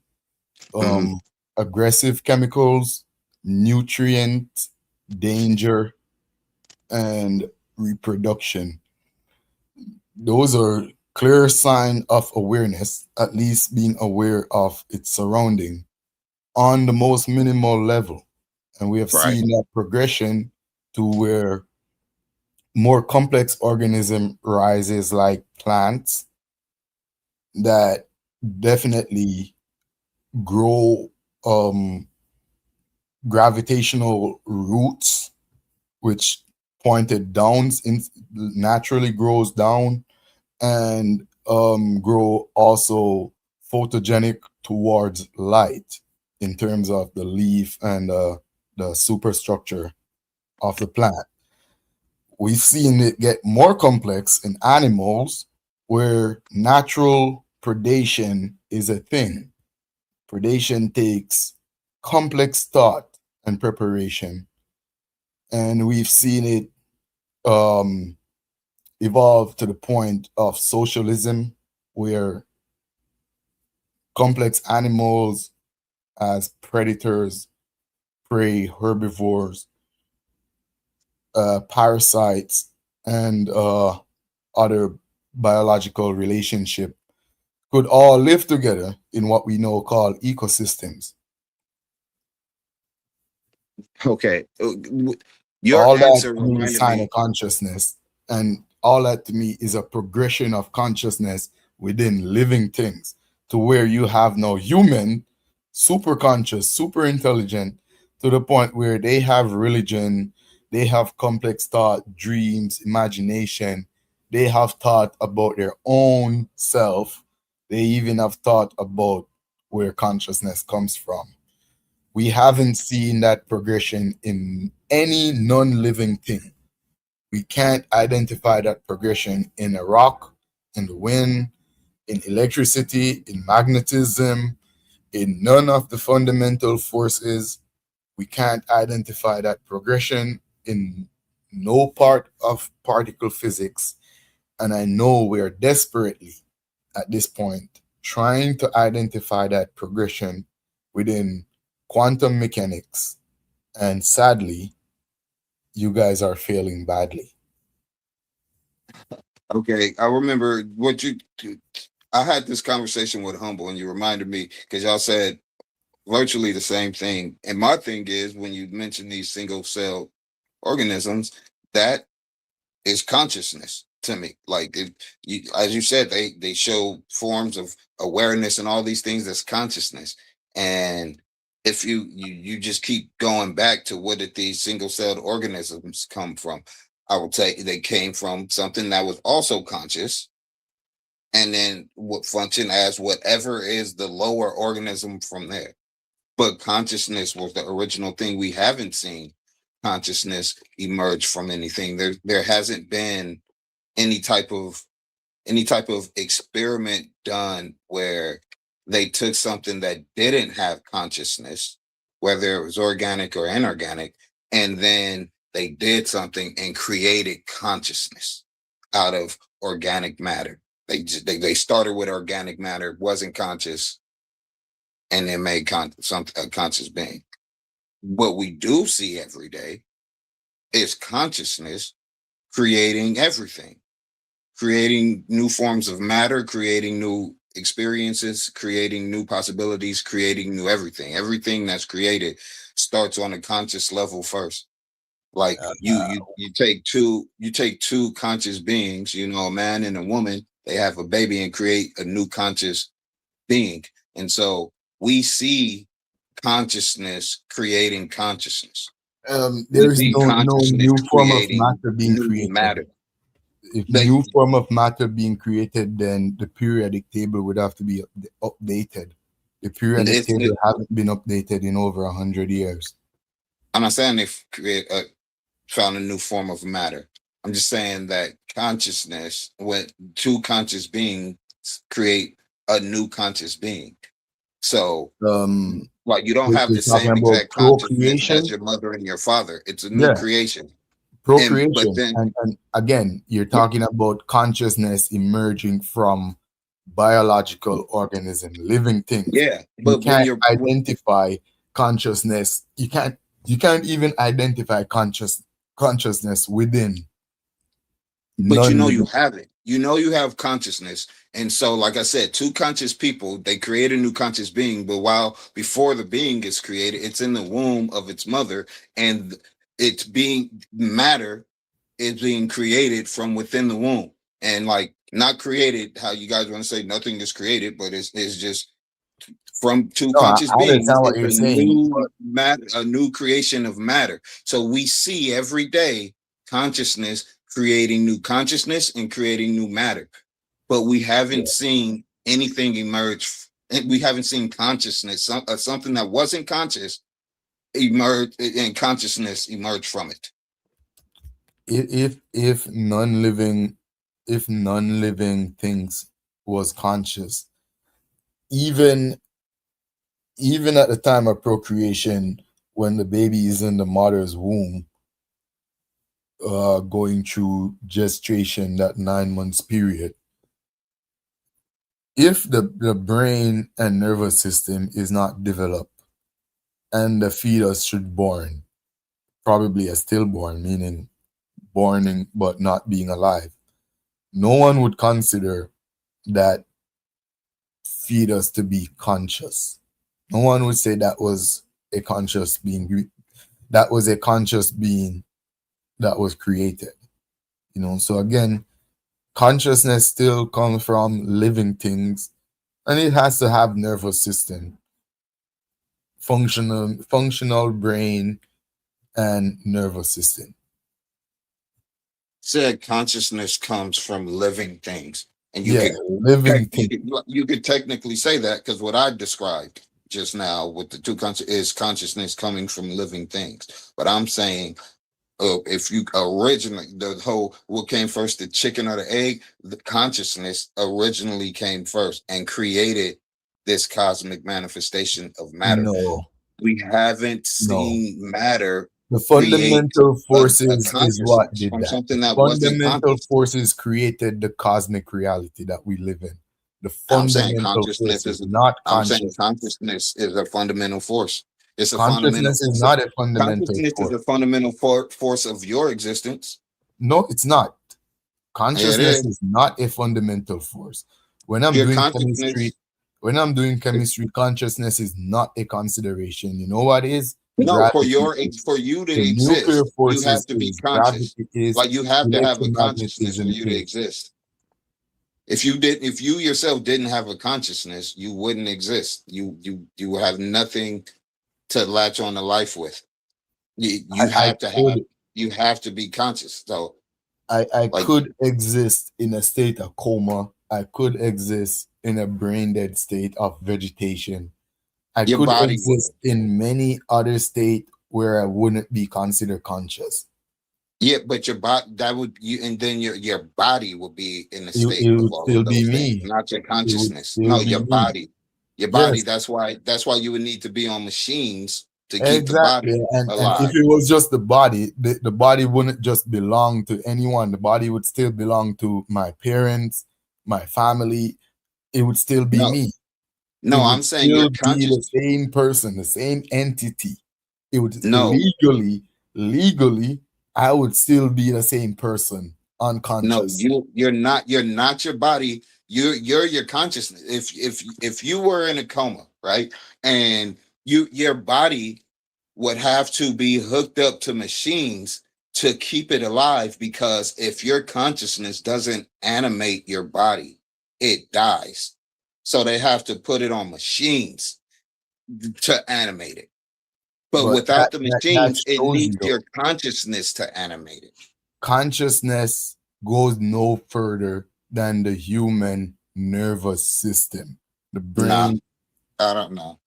aggressive chemicals, nutrient, danger, and reproduction. Those are clear sign of awareness, at least being aware of its surrounding on the most minimal level. And we have seen that progression to where more complex organism rises like plants that definitely grow gravitational roots, which pointed down, naturally grows down, and grow also photogenic towards light in terms of the leaf and the superstructure of the plant. We've seen it get more complex in animals where natural predation is a thing. Predation takes complex thought and preparation. And we've seen it evolve to the point of socialism, where complex animals as predators, prey, herbivores, parasites, and other biological relationship could all live together in what we know called ecosystems. Okay. Your all answer that to me is reminded sign me. of consciousness, and all that to me is a progression of consciousness within living things, to where you have no human, super conscious, super intelligent, to the point where they have religion, they have complex thought, dreams, imagination, they have thought about their own self, they even have thought about where consciousness comes from. We haven't seen that progression in any non-living thing. We can't identify that progression in a rock, in the wind, in electricity, in magnetism, in none of the fundamental forces. We can't identify that progression in no part of particle physics. And I know we are desperately, at this point, trying to identify that progression within quantum mechanics. And sadly, you guys are failing badly. Okay, I remember I had this conversation with Humble, and you reminded me because y'all said virtually the same thing. And my thing is, when you mention these single cell organisms, that is consciousness to me. Like as you said, they show forms of awareness and all these things. That's consciousness. And if you just keep going back to where did these single celled organisms come from, I will tell you they came from something that was also conscious, and then would function as whatever is the lower organism from there. But consciousness was the original thing. We haven't seen consciousness emerge from anything. There hasn't been any type of experiment done where they took something that didn't have consciousness, whether it was organic or inorganic, and then they did something and created consciousness out of organic matter. They started with organic matter, wasn't conscious, and then made a conscious being. What we do see every day is consciousness creating everything, creating new forms of matter, creating new experiences, creating new possibilities, creating new everything. Everything that's created starts on a conscious level first. Like you take two conscious beings, a man and a woman, they have a baby and create a new conscious being. And so we see consciousness creating consciousness. There is no new form of matter being created. Matter. If new form of matter being created, then the periodic table would have to be updated. The periodic table hasn't been updated in over 100 years. I'm not saying they've found a new form of matter. I'm just saying that consciousness, when two conscious beings create a new conscious being. So, like you don't have we're the talking same about exact consciousness procreation. as your mother and your father. It's a new creation. Procreation. But then, and again, you're talking about consciousness emerging from biological organism, living things. Yeah, You but when can't you're identify consciousness. You can't even identify consciousness within. But you know you non-living. have it. You know you have consciousness. And so, like I said, two conscious people, they create a new conscious being, but while before the being is created, it's in the womb of its mother, and it's being matter is being created from within the womb. And like not created how you guys want to say nothing is created, but it's just from two No, conscious I beings, understand what it's you're a saying, new but matter, a new creation of matter. So we see every day consciousness creating new consciousness and creating new matter, but we haven't seen anything emerge. And we haven't seen consciousness, something that wasn't conscious, emerge, and consciousness emerge from it. if non-living things was conscious, even at the time of procreation, when the baby is in the mother's womb, going through gestation, that 9 months period, if the brain and nervous system is not developed and the fetus should born, probably a stillborn, meaning born but not being alive, no one would consider that fetus to be conscious. No one would say that was a conscious being. That was a conscious being that was created. So again, consciousness still comes from living things, and it has to have nervous system, functional brain, and nervous system. Said consciousness comes from living things, and you could technically say that, because what I described just now with the two is consciousness coming from living things. But I'm saying, if you originally, the whole what came first, the chicken or the egg, the consciousness originally came first and created this cosmic manifestation of matter. No, we haven't seen matter. The fundamental forces is what did from that. something The that wasn't fundamental conscious. forces created the cosmic reality that we live in. The I'm saying fundamental consciousness forces, is. not I'm saying conscious. consciousness is a fundamental force. It's a fundamental. Consciousness is not a fundamental Consciousness force. is a fundamental force of your existence. No, it's not. It Consciousness is. is not a fundamental force. When I'm Your doing consciousness. chemistry, consciousness is not a consideration. You know what is? No, for Gravity. you to The nuclear exist, you forces have to be is conscious. gravity is, Like you have to have a consciousness for electromagnetism you to is. exist. If you yourself didn't have a consciousness, you wouldn't exist. You have nothing to latch on to life with. You have to be conscious. So I could exist in a state of coma. I could exist in a brain dead state of vegetation. I Your could body exist in many other states where I wouldn't be considered conscious. yeah, but your body and then your body will be in a It state would of all still of be those me. things, not your It would consciousness. still No, be your me. body. Your body. Yes, That's why you would need to be on machines to keep the body exactly. And alive. if it was just the body, the body wouldn't just belong to anyone. The body would still belong to my parents, my family. It would still be No, me. no, It I'm would saying your still be conscious. the same person, the same entity. It would No, legally, I would still be the same person, no, unconscious. you're not your body. You're your consciousness. If you were in a coma, right, and your body would have to be hooked up to machines to keep it alive, because if your consciousness doesn't animate your body, it dies. So they have to put it on machines to animate it. But But without the that machines, it shows you needs though, your consciousness to animate it. consciousness goes no further than the human nervous system. The Nah, brain, I don't know.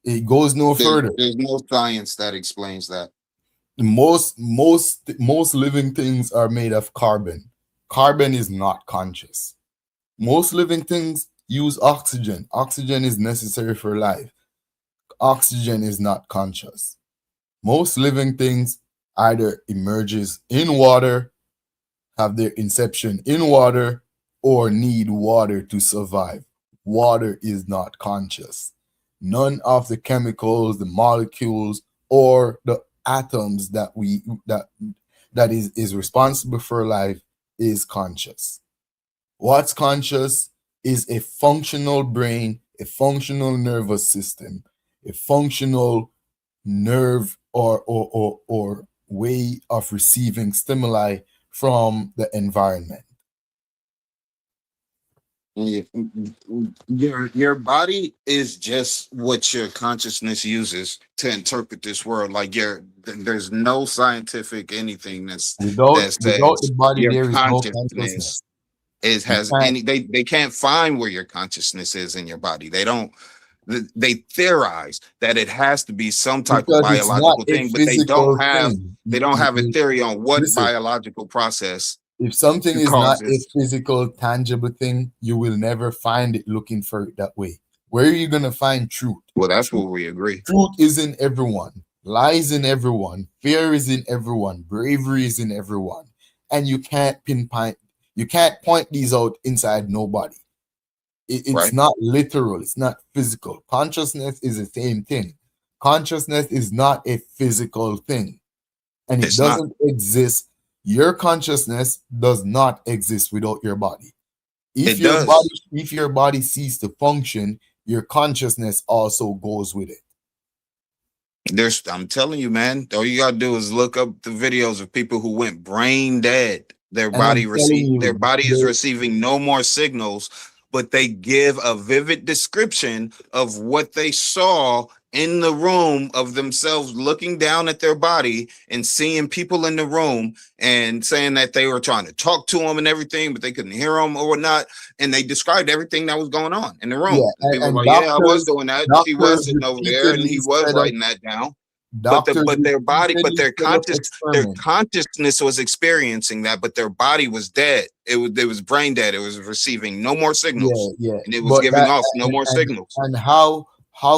it goes no further. There's no science that explains that. Most living things are made of carbon. Carbon is not conscious. Most living things use oxygen. Oxygen is necessary for life. Oxygen is not conscious. Most living things either emerges in water, have their inception in water, or need water to survive. Water is not conscious. None of the chemicals, the molecules, or the atoms that is responsible for life is conscious. What's conscious is a functional brain, a functional nervous system, a functional nerve or way of receiving stimuli from the environment. Your body is just what your consciousness uses to interpret this world. Like there's no scientific anything that says the body your there is no consciousness consciousness. they can't find where your consciousness is in your body. They theorize that it has to be some type of Because it's not biological a thing, but they physical don't have a thing. theory on what Listen, biological process if something is not a causes. physical, tangible thing, you will never find it looking for it that way. Where are you going to find truth? Well, that's where we agree. Truth is in everyone. Lies in everyone. Fear is in everyone. Bravery is in everyone. And you can't point these out inside nobody. It's Right. not literal. It's not physical. Consciousness is the same thing. Consciousness is not a physical thing. And it It's not. doesn't exist. Your consciousness does not exist without your body. It does. If your body ceases to function, your consciousness also goes with it. I'm telling you, man, all you gotta do is look up the videos of people who went brain dead. Their And body I'm telling you, their body is receiving no more signals, but they give a vivid description of what they saw in the room of themselves looking down at their body and seeing people in the room and saying that they were trying to talk to them and everything, but they couldn't hear them or whatnot. And they described everything that was going on in the room. Yeah, And people and were like, yeah, I was doctors- doing that. He was doctors sitting over there and he repeatedly was said writing that down. Doctors But their body, but their repeatedly said of consciousness was experiencing that, but their body was dead. It was brain dead. It was receiving no more signals. Yeah. And it was But giving that- off no and- more and- signals. And how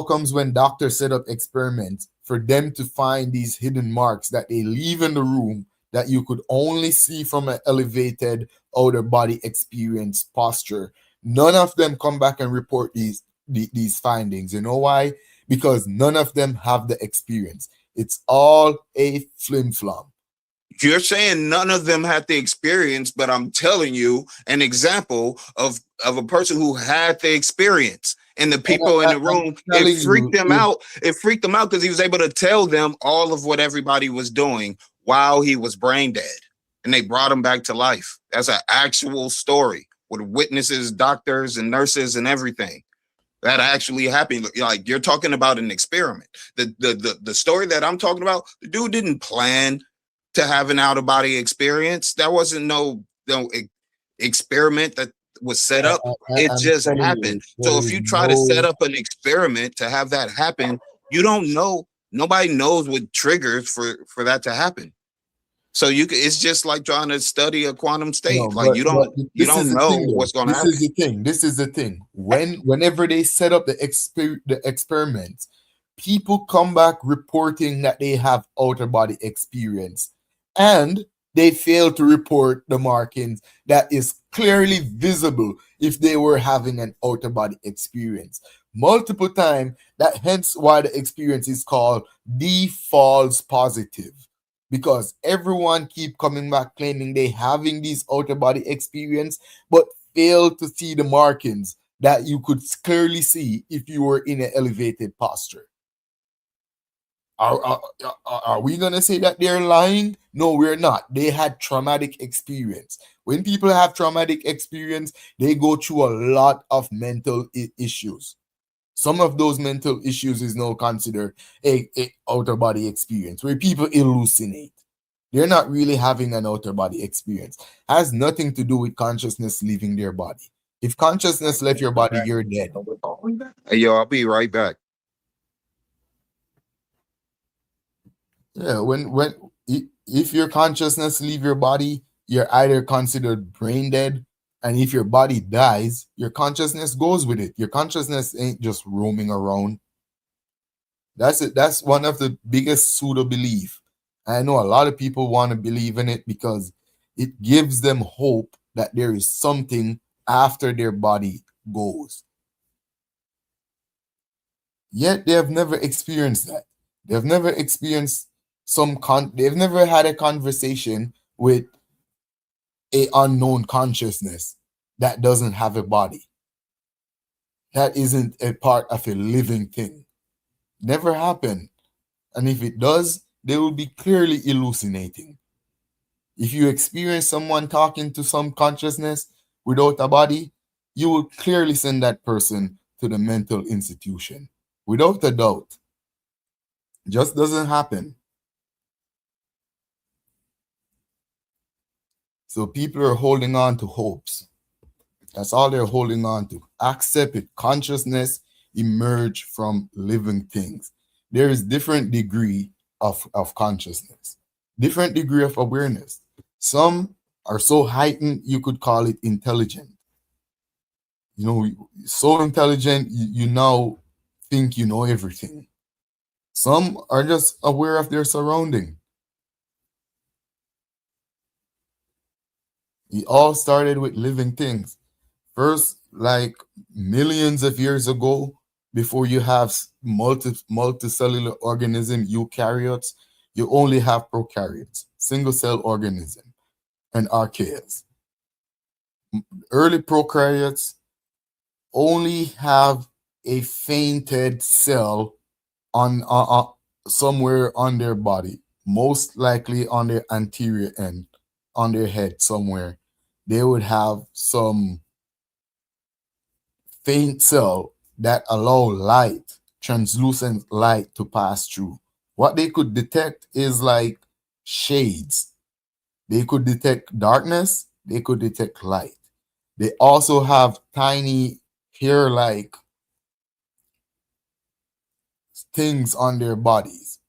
comes when doctors set up experiments for them to find these hidden marks that they leave in the room that you could only see from an elevated outer body experience posture, none of them come back and report these findings. You know why? Because none of them have the experience. It's all a flim-flam. You're saying none of them had the experience, but I'm telling you an example of a person who had the experience. And the people in the room, it freaked them out. It freaked them out because he was able to tell them all of what everybody was doing while he was brain dead. And they brought him back to life. That's an actual story with witnesses, doctors, and nurses and everything. That actually happened. Like, you're talking about an experiment. The story that I'm talking about, the dude didn't plan to have an out-of-body experience. That wasn't no experiment that was set up. It just happened. So if you try to set up an experiment to have that happen, you don't know. Nobody knows what triggers for that to happen. So it's just like trying to study a quantum state. No, Like you don't know what's going to happen. This is the thing. Whenever they set up the experiments, people come back reporting that they have outer body experience, and they fail to report the markings that is clearly visible if they were having an outer body experience multiple times. That hence why the experience is called the false positive, because everyone keep coming back claiming they having these outer body experience, but fail to see the markings that you could clearly see if you were in an elevated posture. Are we going to say that they're lying? No, we're not. They had traumatic experience. When people have traumatic experience, they go through a lot of mental issues. Some of those mental issues is now considered a outer body experience where people hallucinate. They're not really having an outer body experience. It has nothing to do with consciousness leaving their body. If consciousness left your body, you're dead. Hey, yo, I'll be right back. Yeah, if your consciousness leave your body, you're either considered brain dead And if your body dies, your consciousness goes with it. Your consciousness ain't just roaming around. That's it. That's one of the biggest pseudo belief. I know a lot of people want to believe in it because it gives them hope that there is something after their body goes. Yet they have never experienced that. They've never experienced they've never had a conversation with a unknown consciousness that doesn't have a body. That isn't a part of a living thing. Never happened. And if it does, they will be clearly hallucinating. If you experience someone talking to some consciousness without a body, you will clearly send that person to the mental institution. Without a doubt. Just doesn't happen. So people are holding on to hopes. That's all they're holding on to. Accept it. Consciousness emerge from living things. There is different degree of consciousness, different degree of awareness. Some are so heightened, you could call it intelligent. You know, so intelligent, you now think you know everything. Some are just aware of their surrounding. It all started with living things. First, like millions of years ago, before you have multicellular organism, eukaryotes, you only have prokaryotes, single cell organism, and archaeas. Early prokaryotes only have a fainted cell on somewhere on their body, most likely on their anterior end, on their head somewhere. They would have some faint cell that allow light, translucent light, to pass through. What they could detect is like shades. They could detect darkness. They could detect light. They also have tiny hair-like things on their bodies,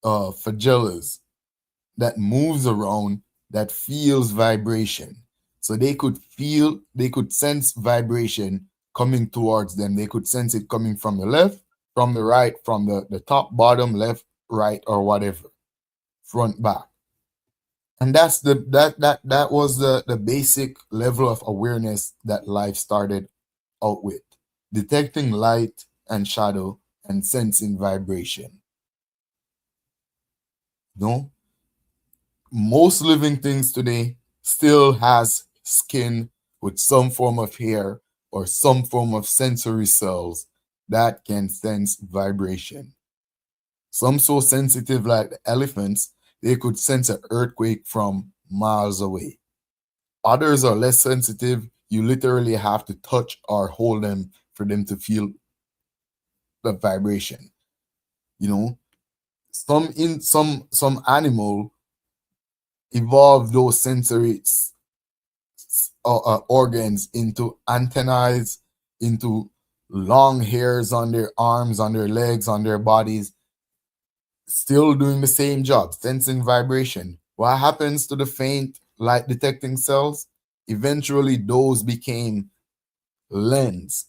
flagellas, that moves around, that feels vibration. So they could sense vibration coming towards them. They could sense it coming from the left, from the right, from the top, bottom, left, right, or whatever, front, back. And that's that was the basic level of awareness that life started out with, detecting light and shadow and sensing vibration. No, most living things today still has skin with some form of hair or some form of sensory cells that can sense vibration. Some so sensitive, like the elephants, they could sense an earthquake from miles away. Others are less sensitive. You literally have to touch or hold them for them to feel the vibration. You know, some animal evolved those sensory organs into antennae, into long hairs on their arms, on their legs, on their bodies, still doing the same job, sensing vibration. What happens to the faint light detecting cells? Eventually, those became lens.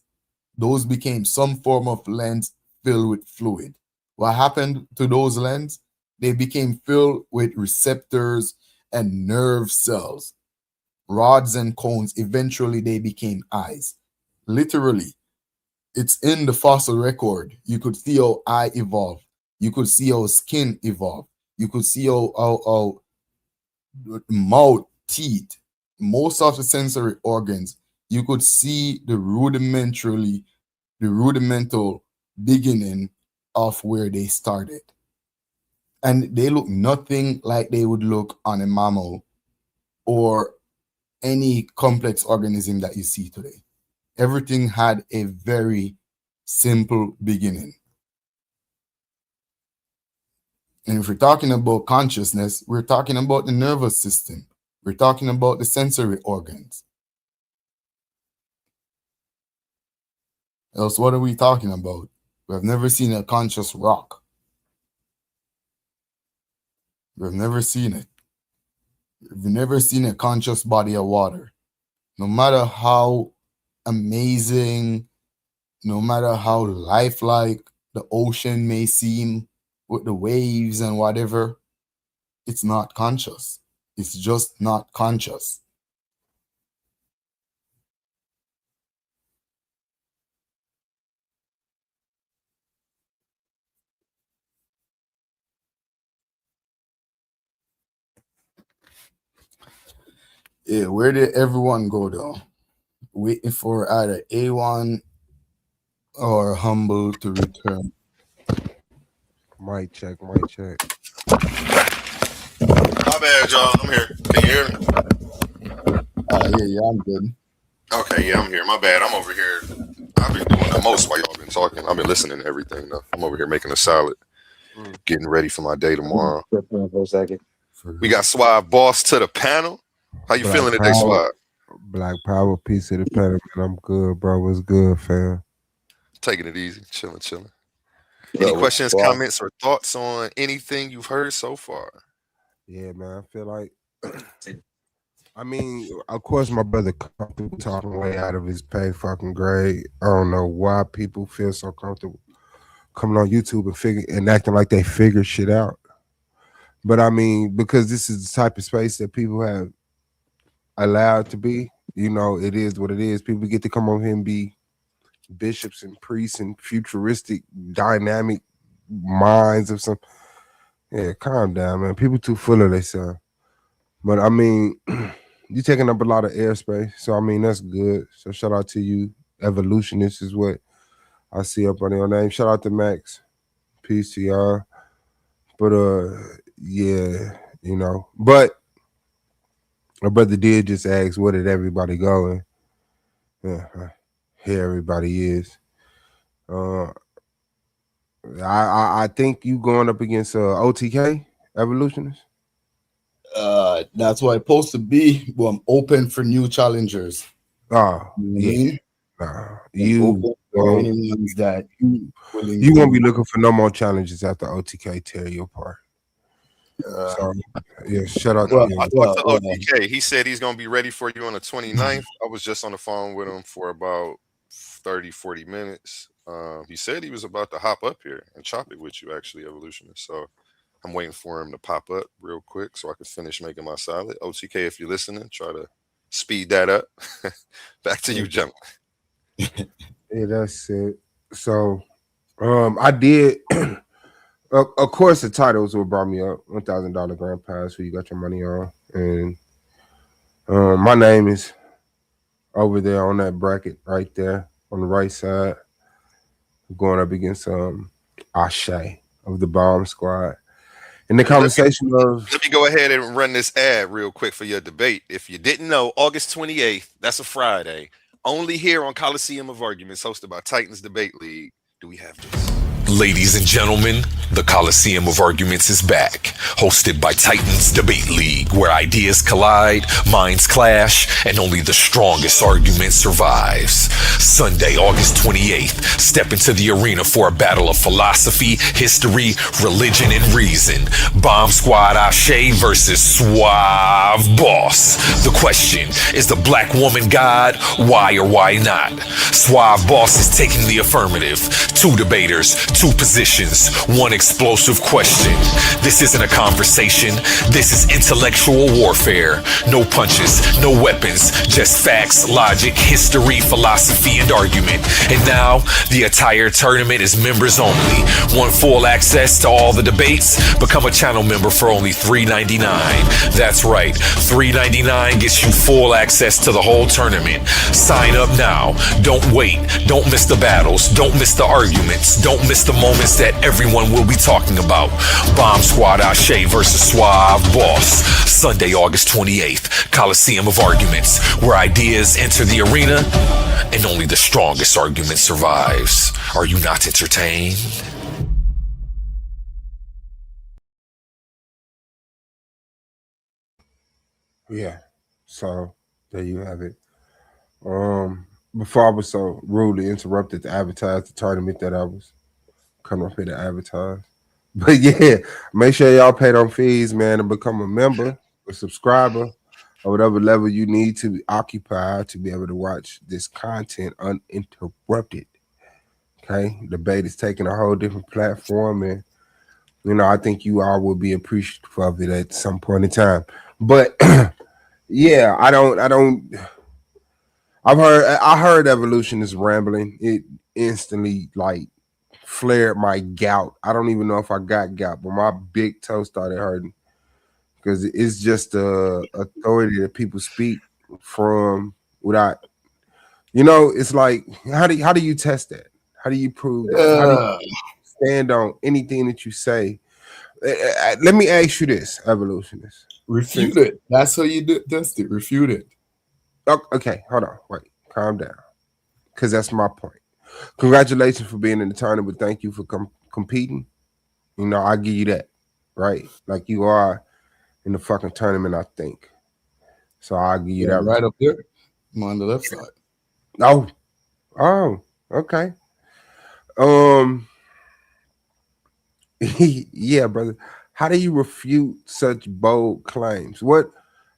Those became some form of lens filled with fluid. What happened to those lens? They became filled with receptors and nerve cells, rods and cones. Eventually, they became eyes. Literally, it's in the fossil record. You could see how eye evolved. You could see how skin evolved. You could see how mouth, teeth, most of the sensory organs, you could see the rudimental beginning of where they started. And they look nothing like they would look on a mammal or any complex organism that you see today. Everything had a very simple beginning. And if we're talking about consciousness, we're talking about the nervous system. We're talking about the sensory organs. Else, what are we talking about? We have never seen a conscious rock. We've never seen it. We've never seen a conscious body of water. no matter how amazing, no matter how lifelike the ocean may seem with the waves and whatever, it's not conscious. It's just not conscious. Yeah, where did everyone go though? Waiting for either A1 or Humble to return. Mic check. My bad, y'all. I'm here. Can you hear me? Yeah, I'm good. Okay, yeah, I'm here. My bad. I'm over here. I've been doing the most while y'all been talking. I've been listening to everything though. I'm over here making a salad, getting ready for my day tomorrow. For a second. We got Suave Boss to the panel. How you feeling today, Suave? Black Power, piece of the panel, man. I'm good, bro. What's good, fam? Taking it easy, chilling. Any questions, comments, or thoughts on anything you've heard so far? Yeah, man. I feel like, I mean, of course, my brother comfortable talking way out of his pay fucking grade. I don't know why people feel so comfortable coming on YouTube and acting like they figured shit out. But I mean, because this is the type of space that people have allowed to be, you know, it is what it is. People get to come over here and be bishops and priests and futuristic, dynamic minds of some. Yeah, calm down, man. People too full of themselves. But I mean, you're taking up a lot of airspace, so I mean that's good. So shout out to you, Evolutionist is what I see up on your name. Shout out to Max, peace to y'all. But yeah, you know. But my brother did just ask, where did everybody go? And yeah, here everybody is. I think you going up against OTK, Evolutionist. That's what it's supposed to be. Well, I'm open for new challengers. Oh, yeah. You that you won't be looking for no more challenges after OTK tear you apart. So yeah, shout out to you. I talked to OTK. He said he's gonna be ready for you on the 29th. I was just on the phone with him for about 30-40 minutes. He said he was about to hop up here and chop it with you, actually, Evolutionist. So I'm waiting for him to pop up real quick so I can finish making my salad. OTK, if you're listening, try to speed that up. Back to you, gentlemen. Yeah, that's it. So I did of course the titles what brought me up. $1,000 grand prize who you got your money on. And my name is over there on that bracket right there on the right side. Going up against Ashe of the Bomb Squad. In the conversation let me go ahead and run this ad real quick for your debate. If you didn't know, August 28th, that's a Friday, only here on Coliseum of Arguments, hosted by Titans Debate League. Do we have this? Ladies and gentlemen, the Coliseum of Arguments is back, hosted by Titans Debate League, where ideas collide, minds clash, and only the strongest argument survives. Sunday, August 28th, step into the arena for a battle of philosophy, history, religion, and reason. Bomb Squad Ashe versus Suave Boss. The question, is the black woman God? Why or why not? Suave Boss is taking the affirmative. Two debaters, two positions, one explosive question. This isn't a conversation. This is intellectual warfare. No punches, no weapons, just facts, logic, history, philosophy, and argument. And now, the entire tournament is members only. Want full access to all the debates? Become a channel member for only $3.99. That's right, $3.99 gets you full access to the whole tournament. Sign up now. Don't wait. Don't miss the battles. Don't miss the arguments. Don't miss the moments that everyone will be talking about. Bomb Squad Ashe versus Suave Boss. Sunday, August 28th. Coliseum of Arguments, where ideas enter the arena and only the strongest argument survives. Are you not entertained? Yeah. So there you have it. Before I was so rudely interrupted to advertise the tournament that I was coming up here to advertise. But yeah, make sure y'all pay them fees, man, and become a member, a subscriber or whatever level you need to occupy to be able to watch this content uninterrupted. Okay, debate is taking a whole different platform, and I think you all will be appreciative of it at some point in time. But yeah, I heard evolution is rambling. It instantly like flared my gout. I don't even know if I got gout, but my big toe started hurting because it's just the authority that people speak from without. It's like how do you test that? How do you prove that? How do you stand on anything that you say? Let me ask you this, evolutionist. Refute it. That's how you test it. Refute it. Okay, hold on. Wait, calm down. Because that's my point. Congratulations for being in the tournament. Thank you for competing. I give you that, right? Like you are in the fucking tournament, I think. So I'll give you that. Right up there. I'm on the left side. Oh, okay. Yeah, brother. How do you refute such bold claims?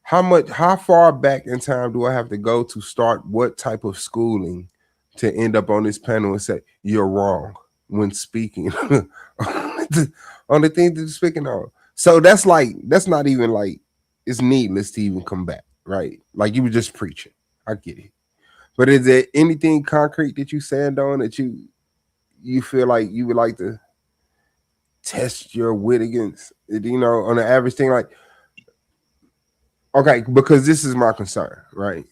How far back in time do I have to go to start what type of schooling to end up on this panel and say you're wrong when speaking on the thing that you're speaking on? So that's not even like it's needless to even come back, right? Like you were just preaching. I get it. But is there anything concrete that you stand on that you feel like you would like to test your wit against, on the average thing? Like, okay, because this is my concern, right?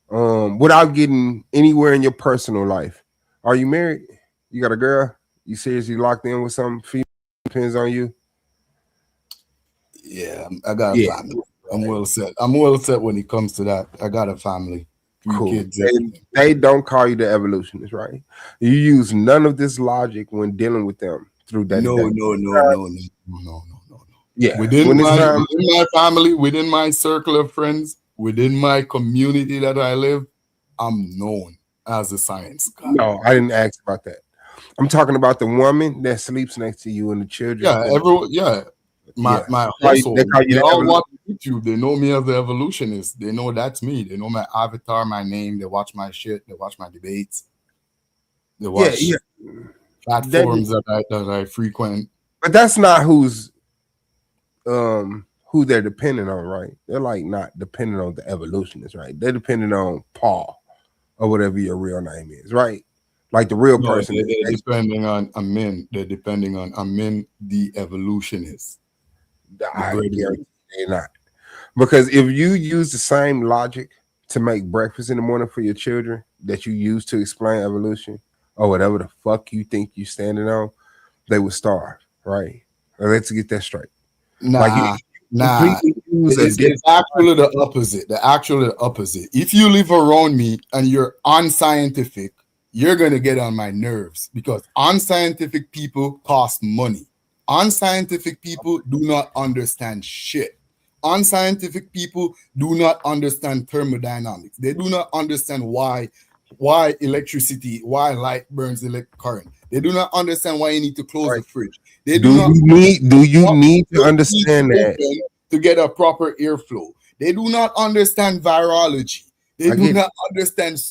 Without getting anywhere in your personal life, are you married? You got a girl? You seriously locked in with some female? Depends on you. Yeah, I got a family. I'm well set. I'm well set when it comes to that. I got a family. Cool. Kids. They don't call you the evolutionist, right? You use none of this logic when dealing with them through that. No. Yeah. Within my family, within my circle of friends, within my community that I live, I'm known as a science guy. No, I didn't ask about that. I'm talking about the woman that sleeps next to you and the children. Yeah, everyone. Yeah. My household. They all watch YouTube. They know me as the evolutionist. They know that's me. They know my avatar, my name. They watch my shit. They watch my debates. They watch platforms that I frequent. But that's not who they're dependent on, right? They're like not dependent on the evolutionist, right? They're dependent on Paul or whatever your real name is, right? Like the real person. They're depending on Amin. They're depending on Amin, the evolutionist. I guarantee they're not. Because if you use the same logic to make breakfast in the morning for your children that you use to explain evolution or whatever the fuck you think you're standing on, they would starve, right? Let's get that straight. Nah. It's actually the opposite. The opposite. If you live around me and you're unscientific, you're gonna get on my nerves because unscientific people cost money. Unscientific people do not understand shit. Unscientific people do not understand thermodynamics. They do not understand why electricity, why light burns electric current. They do not understand why you need to close the fridge. Do you need to understand that to get a proper airflow? They do not understand virology. They do not understand.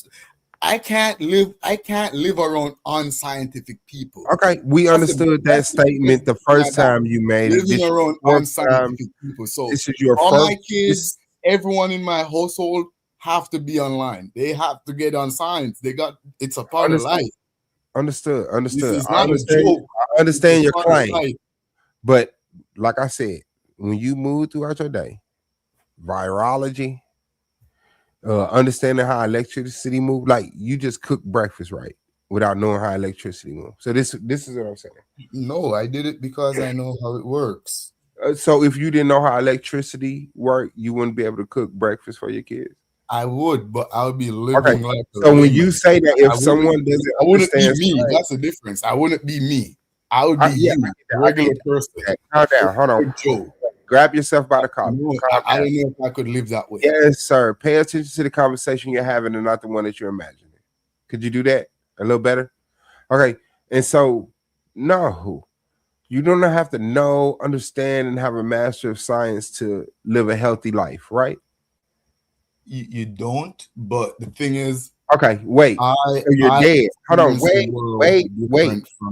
I can't live around unscientific people. Okay, we understood that statement the first time you made it. Living around unscientific people. So this is your all first. My kids, everyone in my household have to be online. They have to get on science. It's a part of life. Understood. This is not a joke. I understand your claim, but like I said, when you move throughout your day, virology. Understanding how electricity moves, like you just cook breakfast right without knowing how electricity moves. So this is what I'm saying. No, I did it because I know how it works. So if you didn't know how electricity worked, you wouldn't be able to cook breakfast for your kids. I would, but I would be living like. So when you say that, if someone doesn't, I wouldn't be me. That's the difference. I wouldn't be me. I would be you, a regular person. Calm down. Hold on. Joe. Grab yourself by the collar. I don't know if I could live that way. Yes, sir. Pay attention to the conversation you're having and not the one that you're imagining. Could you do that a little better? Okay. And so, no, You don't have to know, understand, and have a master of science to live a healthy life, right? You don't, but the thing is, okay, wait. So you're dead. Hold on, wait.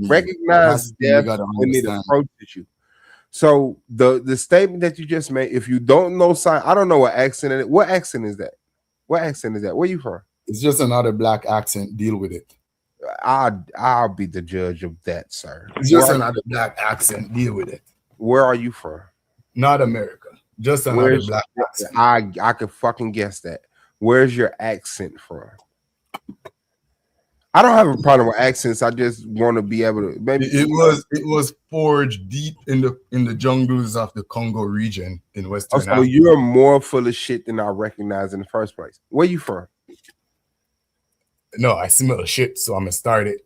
Recognize death when it approaches you. So the statement that you just made, if you don't know science, I don't know what accent it is. What accent is that? What accent is that? Where you from? It's just another black accent. Deal with it. I'll be the judge of that, sir. It's just another black accent. Deal with it. Where are you from? Not America. Just another black accent. I could fucking guess that. Where's your accent from? I don't have a problem with accents. I just want to be able to. Maybe it was forged deep in the jungles of the Congo region in Western Africa. So you're more full of shit than I recognize in the first place. Where you from? No, I smell shit, so I'm gonna start it.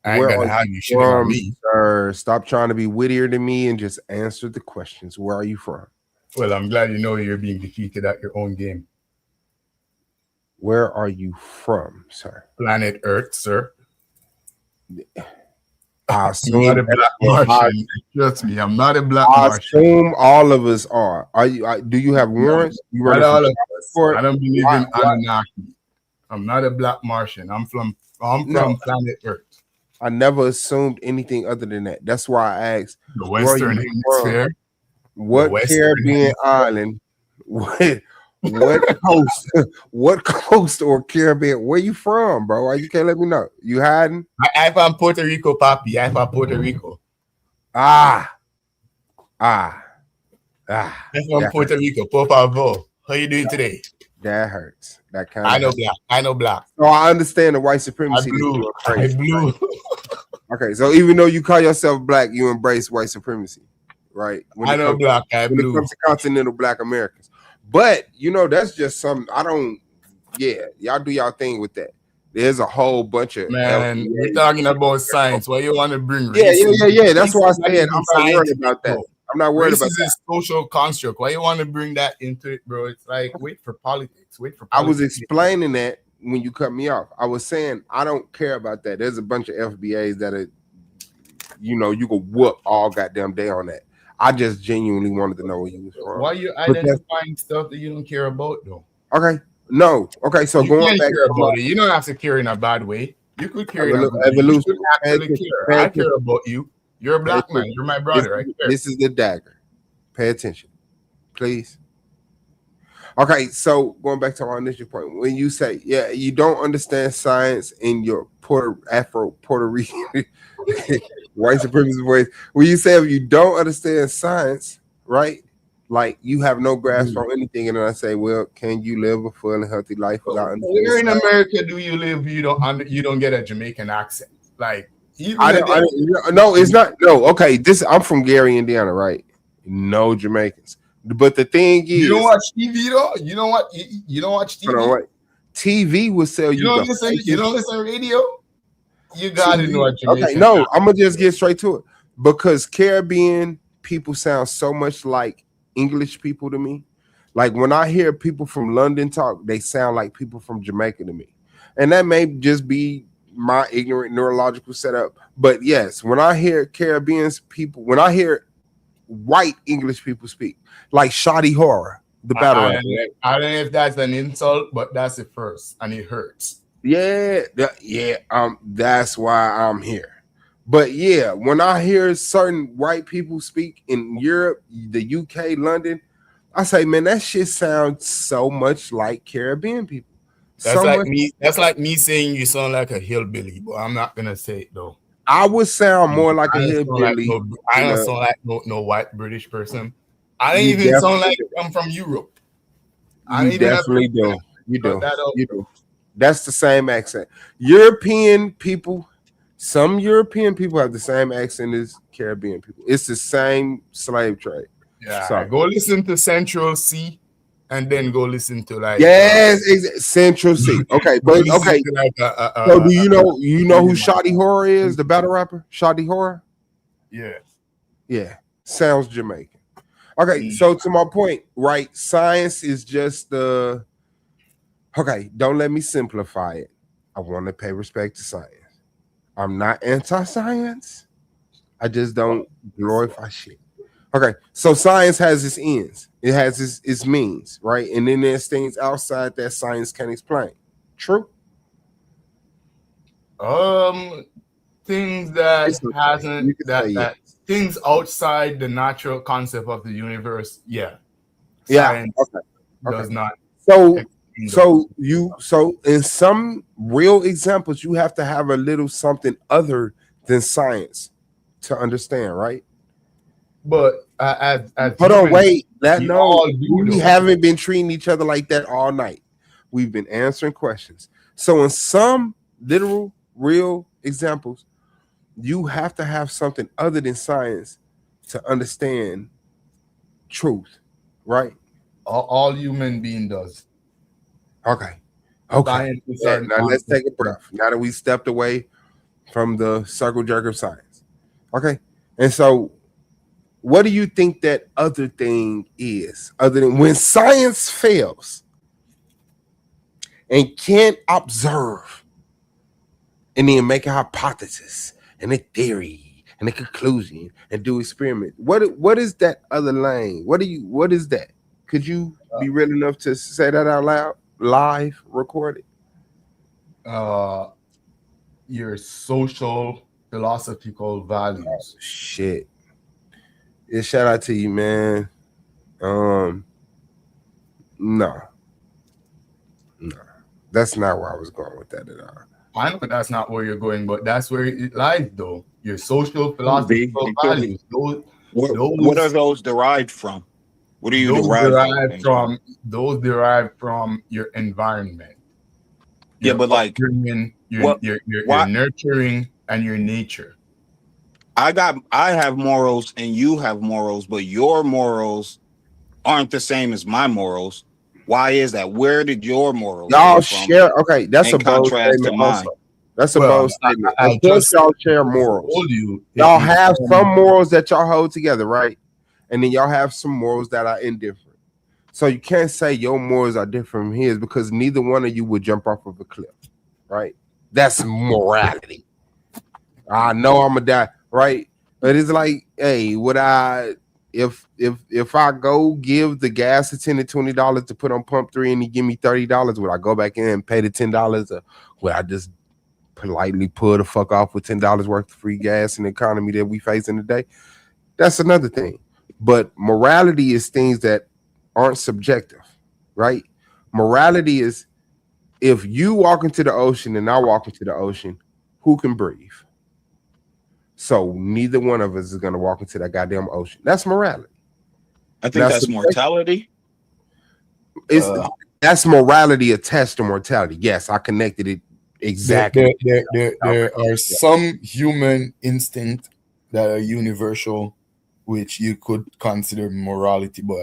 I ain't gonna have you shit on me. Sir, stop trying to be wittier than me and just answer the questions. Where are you from? Well, I'm glad you know you're being defeated at your own game. Where are you from, sir? Planet Earth, sir. I assume I'm not a black Martian. Trust me, I'm not a black Martian. Assume all of us are. Are you? Do you have warrants? You not all of us. I don't believe in Anunnaki. I'm not a black Martian. I'm from planet Earth. I never assumed anything other than that. That's why I asked. The Western Hemisphere. What Caribbean island? What coast? What coast or Caribbean? Where you from, bro? Why you can't let me know? You hiding? I'm from Puerto Rico, papi. I'm from Puerto Rico. I'm from Puerto Rico. Por favor. How you doing today? That hurts. That kind I know black. I know black. So I understand the white supremacy. I blue. Okay, so even though you call yourself black, you embrace white supremacy, right? I know black. I blue. When it comes to continental black Americans. But that's just something I don't. Yeah, y'all do y'all thing with that. There's a whole bunch of man. We're talking about science. Why you want to bring? Yeah. That's why I said I'm not worried about that. I'm not worried about that. This is a social construct. Why you want to bring that into it, bro? It's like wait for politics. I was explaining that when you cut me off. I was saying I don't care about that. There's a bunch of FBAs that are, you can whoop all goddamn day on that. I just genuinely wanted to know where you was from. Why are you identifying stuff that you don't care about, though? Okay. No. Okay. So going back about it, you don't have to care in a bad way. You could care in a bad way. I care about you. You're a black man. You're my brother. I care. This is the dagger. Pay attention, please. Okay. So going back to our initial point, when you say, you don't understand science in your Puerto Rican white supremacist voice, when you say if you don't understand science, right? Like you have no grasp on anything, and then I say, well, can you live a full and healthy life without understanding? Where in America do you live? You don't get a Jamaican accent. Like no, it's not. No, okay. I'm from Gary, Indiana, right? No Jamaicans. But the thing is, you don't watch TV though. You don't watch TV. Hold on, wait. TV will sell you. You don't listen to radio. You gotta know what Jamaican. Okay, no, I'm gonna just get straight to it because Caribbean people sound so much like English people to me. Like when I hear people from London talk, they sound like people from Jamaica to me, and that may just be my ignorant neurological setup. But yes, when I hear Caribbean people, when I hear white English people speak, like Shadi Horror, the battle. I don't know if that's an insult, but that's the first, and it hurts. That's why I'm here. But yeah, when I hear certain white people speak in Europe, the UK, London, I say, man, that shit sounds so much like Caribbean people. That's like me saying you sound like a hillbilly, but I'm not gonna say it though. I would sound more like a hillbilly. I don't sound like no white British person. I don't even sound like I'm from Europe. You definitely do. You do. That's the same accent. European people, some European people have the same accent as Caribbean people. It's the same slave trade. Yeah. So go listen to Central C and then go listen to Central C. Okay, but okay. So do you know who Shadi Horror is, the battle rapper? Shadi Horror? Yeah. Sounds Jamaican. Okay, so to my point, right? Science is just the okay, don't let me simplify it. I want to pay respect to science. I'm not anti-science. I just don't glorify shit. Okay, so science has its ends. It has its means, right? And then there's things outside that science can explain. True. Things that hasn't You can say that things outside the natural concept of the universe. Yeah. Yeah. Science does not. So in some real examples, you have to have a little something other than science to understand, right? But as hold on, humans, wait. we all do We though. haven't been treating each other like that all night. We've been answering questions. So in some literal, real examples, you have to have something other than science to understand truth, right? All human being does. Okay. Science is Yeah, certain now let's concept. take a breath. Now that we stepped away from the circle jerk of science. Okay. And so what do you think that other thing is? Other than when science fails and can't observe and then make a hypothesis and a theory and a conclusion and do experiment. What is that other lane? What is that? Could you be real enough to say that out loud? Live recorded? Your social philosophical values. Shit. Yeah, shout out to you, man. No. That's not where I was going with that at all. I know that's not where you're going, but that's where it lies, though. Your social philosophical values. What are those derived from? What do you derive from? Those derived from your environment. Yeah, but like your nurturing and your nature. I have morals and you have morals, but your morals aren't the same as my morals. Why is that? Where did your morals y'all come from share? Okay, that's in a bold contrast to statement. mine? Also. That's a bold statement. Of course, y'all share morals. Told you, Y'all have some morals that y'all hold together, right? And then y'all have some morals that are indifferent. So you can't say your morals are different from his because neither one of you would jump off of a cliff, right? That's morality. I know I'm gonna die, right? But it's like, hey, would I if I go give the gas attendant $20 to put on pump 3 and he give me $30, would I go back in and pay the $10, or would I just politely pull the fuck off with $10 worth of free gas in the economy that we face in today? That's another thing. But morality is things that aren't subjective, right? Morality is if you walk into the ocean and I walk into the ocean, who can breathe? So neither one of us is going to walk into that goddamn ocean. That's morality. I think that's mortality. That's morality attached to mortality. Yes, I connected it exactly. There are some human instincts that are universal, which you could consider morality, but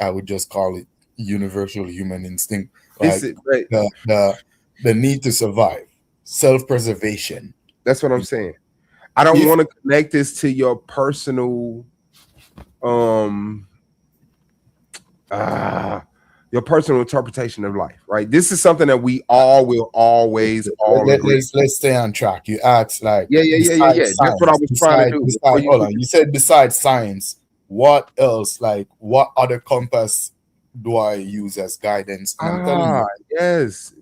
I would just call it universal human instinct. Like the need to survive, self-preservation. That's what I'm saying. I don't want to connect this to your personal your personal interpretation of life, right? This is something that we all will always agree. Let's stay on track. You asked like yeah. That's what I was trying to do. Hold on. You said besides science, what else? Like what other compass do I use as guidance? And I'm telling you, yes,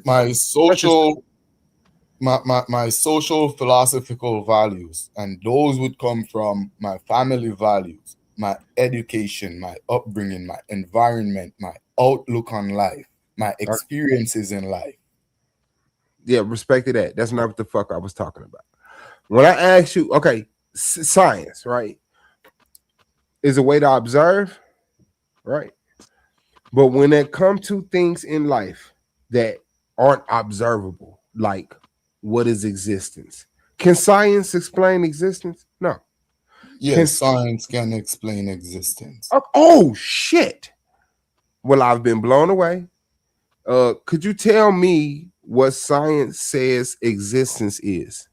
my social philosophical values, and those would come from my family values, my education, my upbringing, my environment, my outlook on life, my experiences in life. Yeah, respect to that. That's not what the fuck I was talking about. When I asked you, okay, science, right, is a way to observe, right? But when it comes to things in life that aren't observable, like what is existence? Can science explain existence? No. Yes, science can explain existence. Oh shit. Well, I've been blown away. Could you tell me what science says existence is?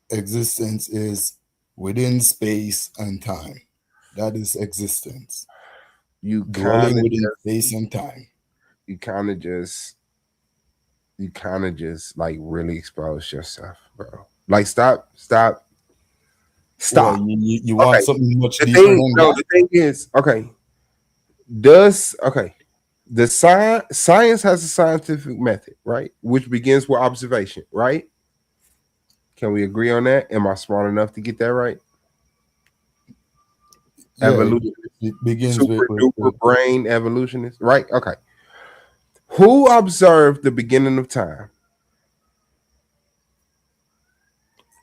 Existence is within space and time. That is existence. You dwelling within space and time. You kind of just like really expose yourself, bro. Like stop Stop. Well, you want Okay. something much The deeper thing, than no, that? the thing is, okay. The science has a scientific method, right? Which begins with observation, right? Can we agree on that? Am I smart enough to get that right? Yeah, Evolution, it begins super with duper brain evolutionist, right? Okay. Who observed the beginning of time?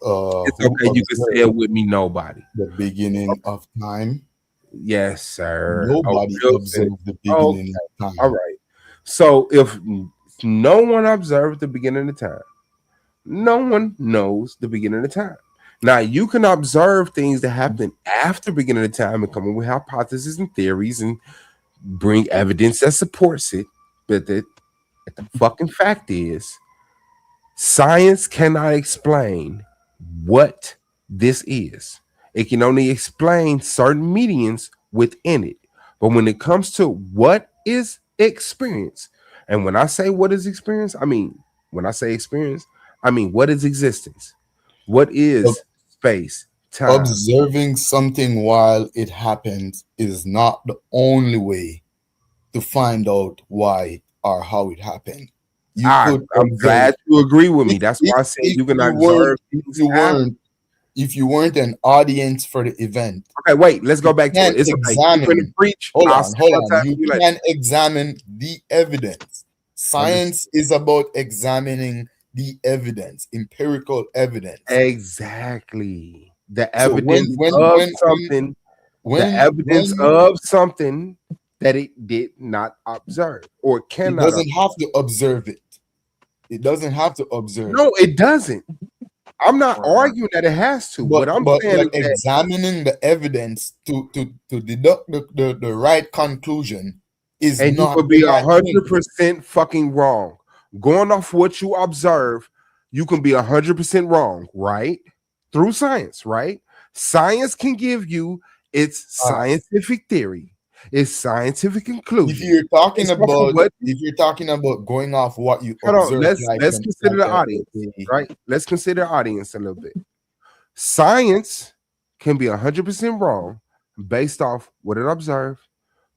It's who okay. You can say observed it with me. Nobody. the beginning of time. Yes, sir. Nobody observed the beginning of time. All right. So if no one observed the beginning of time, no one knows the beginning of time. Now you can observe things that happen after beginning of time and come up with hypotheses and theories and bring evidence that supports it. But the fucking fact is, science cannot explain what this is. It can only explain certain medians within it. But when it comes to what is experience, and when I say what is experience, I mean, when I say experience, I mean, what is existence? What is space, time? Observing something while it happens is not the only way to find out why or how it happened. I'm glad you agree with me. That's why I said you can observe things happen. If you weren't an audience for the event. Okay, wait, let's go back to it. It's okay. You're gonna preach. Hold on. You can examine the evidence. Science is about examining the evidence, empirical evidence. Exactly. The evidence of something that it did not observe or cannot. It doesn't have to observe it. It doesn't have to observe. No, it doesn't. I'm not arguing that it has to. What I'm saying is examining the evidence to deduct the right conclusion is and not. You could be 100% fucking wrong. Going off what you observe, you can be 100% wrong, right? Through science, right? Science can give you its scientific theory, its scientific conclusion. If you're talking about going off what you observe, let's consider the audience, right? Let's consider the audience a little bit. Science can be 100% wrong based off what it observed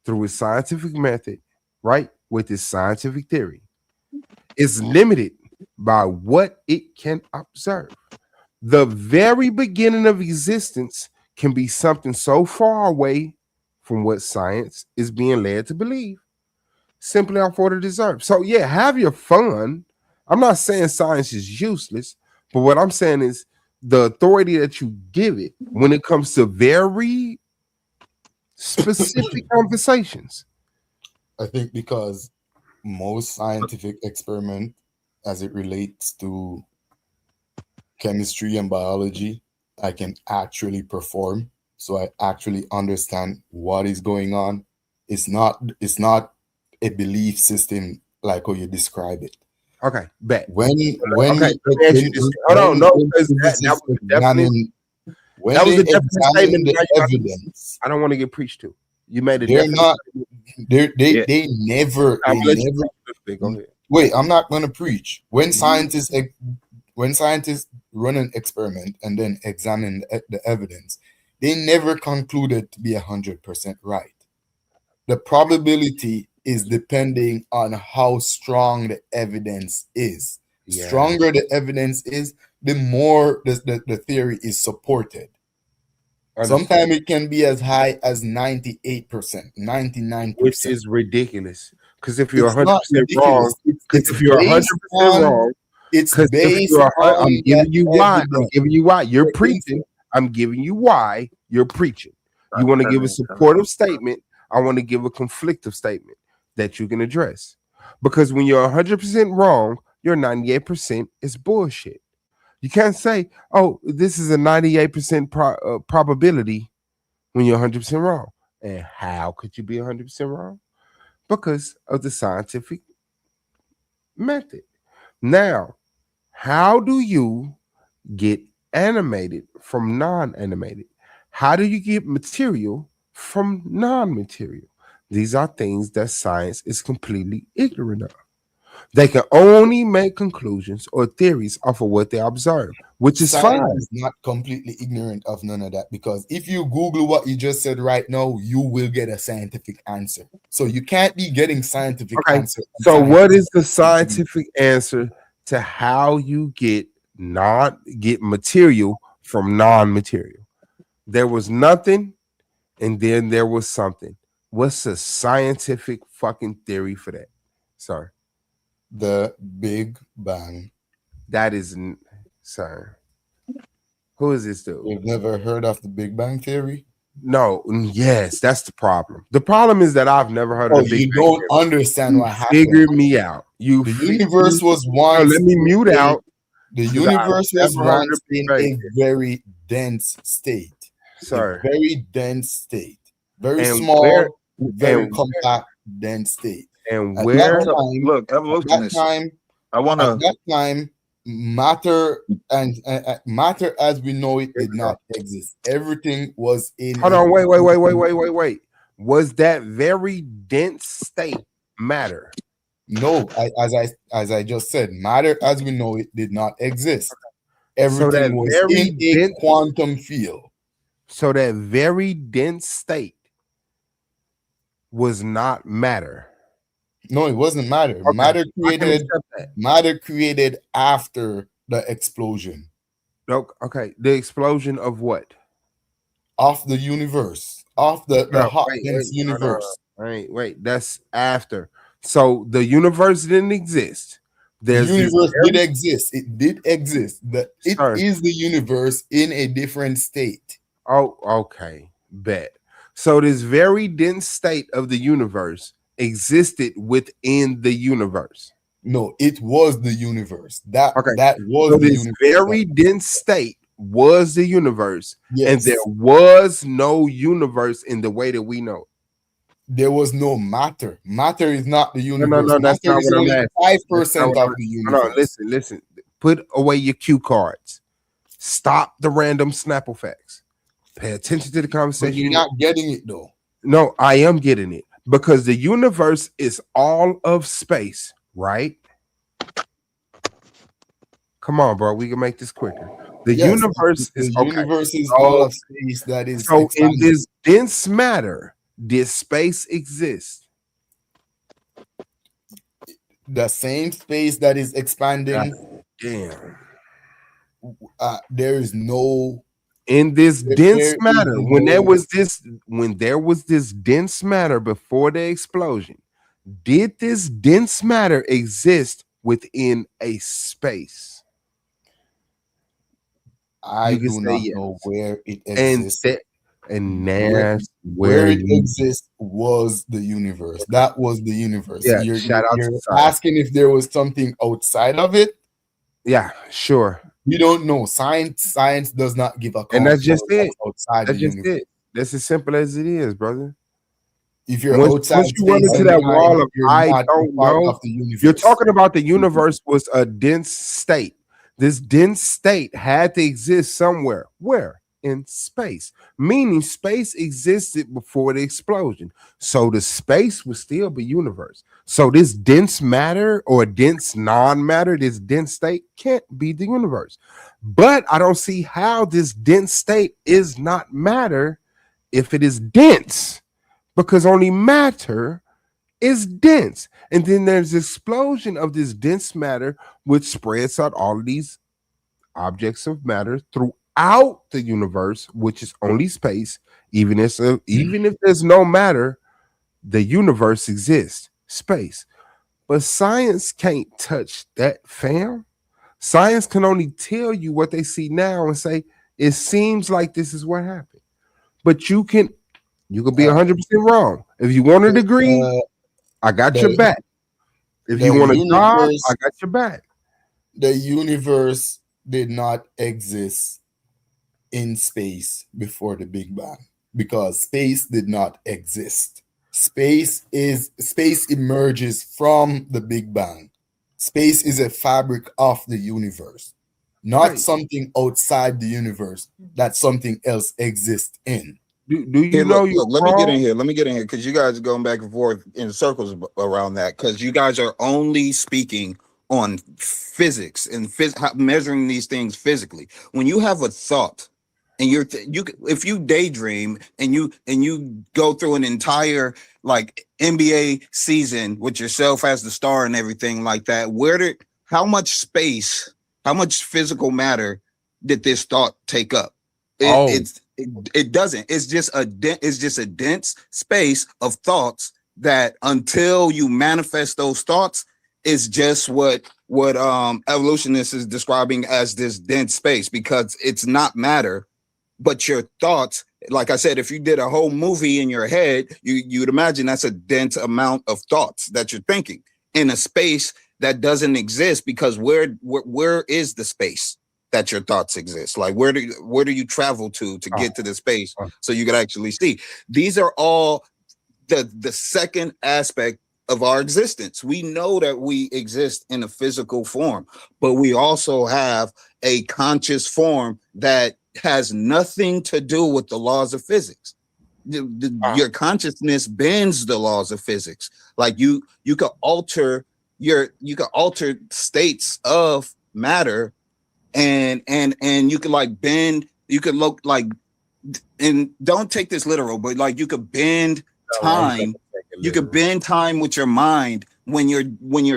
through its scientific method, right? With its scientific theory. It's limited by what it can observe. The very beginning of existence can be something so far away from what science is being led to believe, simply off what it deserves. So yeah, have your fun. I'm not saying science is useless, but what I'm saying is the authority that you give it when it comes to very specific conversations. I think because most scientific experiment as it relates to chemistry and biology, I can actually perform. So I actually understand what is going on. It's not a belief system like how you describe it. Okay, bet. When hold on, no, because that was definitely a definite statement. Evidence. I don't want to get preached to. You made it. They never. Wait, I'm not going to preach. When scientists run an experiment and then examine the evidence, they never concluded to be 100% right. The probability is depending on how strong the evidence is. Yeah. Stronger the evidence is, the more the theory is supported. Sometimes it can be as high as 98%, 99%. Which is ridiculous. Because if you're 100% wrong, if you're 100% wrong, it's based on I'm giving you why. I'm giving you why. You're preaching. I'm giving you why you're preaching. You want to give a supportive statement. I want to give a conflictive statement that you can address. Because when you're 100% wrong, your 98% is bullshit. You can't say, oh, this is a 98% probability when you're 100% wrong. And how could you be 100% wrong? Because of the scientific method. Now, how do you get animated from non-animated? How do you get material from non-material? These are things that science is completely ignorant of. They can only make conclusions or theories off of what they observe, which is Science fine. is not completely ignorant of none of that, because if you Google what you just said right now, you will get a scientific answer. So you can't be getting scientific Okay. answer. So what is the scientific answer to how you get material from non-material? There was nothing, and then there was something. What's the scientific fucking theory for that? Sorry. The Big Bang. That is, sir. Who is this dude? You've never heard of the Big Bang Theory? No, yes, that's the problem. The problem is that I've never heard of the Big you Bang don't Theory. understand what happened. Figure me out. The universe was once. Let me mute out. The 'cause universe I've was never heard once of the in Big Bang a very dense state. Sorry. A very dense state. Very And small, where- very and compact, dense state. And At where? that time, Look, at evolutionists. that time, I want at to. that time, matter and matter as we know it did not exist. Everything was in. Hold on, wait. Was that very dense state matter? No, as I just said, matter as we know it did not exist. Everything was in a quantum field. So that very dense state was not matter. No, it wasn't matter. Okay. Matter created after the explosion. Okay, the explosion of what? Of the universe. Of the hot dense universe. Wait, that's after. So the universe didn't exist. The universe did exist. It did exist. It is the universe in a different state. Oh, okay. Bet. So this very dense state of the universe existed within the universe. No, it was the universe. That was so the this universe. very dense state was the universe, Yes. and there was no universe in the way that we know it. There was no matter. Matter is not the universe. No, that's Matter not is what I'm only asking. 5% of the universe. No, listen. Put away your cue cards. Stop the random Snapple facts. Pay attention to the conversation. But you're not getting it though. No, I am getting it because the universe is all of space, right? Come on, bro. We can make this quicker. The Yes, universe is the universe is all of space that is. So in expanding. this dense matter, did space exist? The same space that is expanding. Damn. There is no. In this There dense is matter, when there no- was this dense matter before the explosion, did this dense matter exist within a space? I You can do say not yes. know where it And exists. that's Where it you exists was the universe. That was the universe. Yeah, You're shout out to you're science. asking if there was something outside of it. Yeah, sure. We don't know. Science does not give a And that's count just of it. outside That's the just universe. it. That's as simple as it is, brother. If you're Once outside you run space into and that time, wall of you're I not don't part know, of the universe. you're talking about the universe was a dense state. This dense state had to exist somewhere. Where? In space. Meaning space existed before the explosion. So the space would still be universe. So this dense matter or dense non-matter, this dense state can't be the universe. But I don't see how this dense state is not matter if it is dense, because only matter is dense. And then there's explosion of this dense matter, which spreads out all of these objects of matter throughout the universe, which is only space. Even if there's no matter, the universe exists, space. But science can't touch that, fam. Science can only tell you what they see now and say it seems like this is what happened. But you can be 100% wrong. If you want a degree, I got your back. If you want a job, I got your back. The universe did not exist in space before the Big Bang because space did not exist. Space emerges from the Big Bang. Space is a fabric of the universe, not something outside the universe that something else exists in. Do you Here, know look, you're let me get in wrong? here. Let me get in here because you guys are going back and forth in circles around that because you guys are only speaking on physics and measuring these things physically. When you have a thought and if you daydream and you go through an entire like NBA season with yourself as the star and everything like that, how much space, how much physical matter did this thought take up? It doesn't. It's just a dense space of thoughts that until you manifest those thoughts, is just what evolutionists is describing as this dense space because it's not matter, but your thoughts. Like I said, if you did a whole movie in your head, you'd imagine that's a dense amount of thoughts that you're thinking in a space that doesn't exist because where is the space that your thoughts exist? Like where do you travel to get to the space so you could actually see? These are all the second aspect of our existence. We know that we exist in a physical form, but we also have a conscious form that has nothing to do with the laws of physics. Your consciousness bends the laws of physics. Like you could alter states of matter and you could like bend, you could look like, and don't take this literal, but like you could bend time. You could bend time with your mind when you're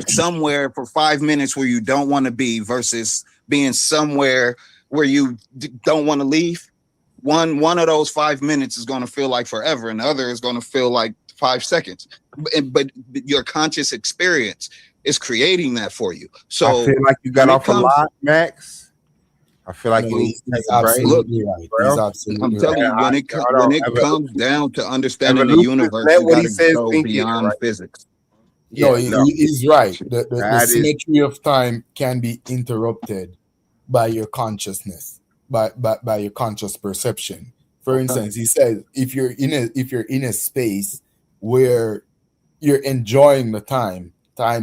somewhere for 5 minutes where you don't want to be versus being somewhere where you don't want to leave. One of those 5 minutes is going to feel like forever, and the other is going to feel like 5 seconds. But your conscious experience is creating that for you. So I feel like you got off a lot, Max. I feel like you need to take a break. Look, bro. I'm telling you, when it comes down to understanding the universe, you got to go beyond physics. No, he's right. The symmetry of time can be interrupted by your consciousness, by your conscious perception. For instance, he says if you're in a space where you're enjoying the time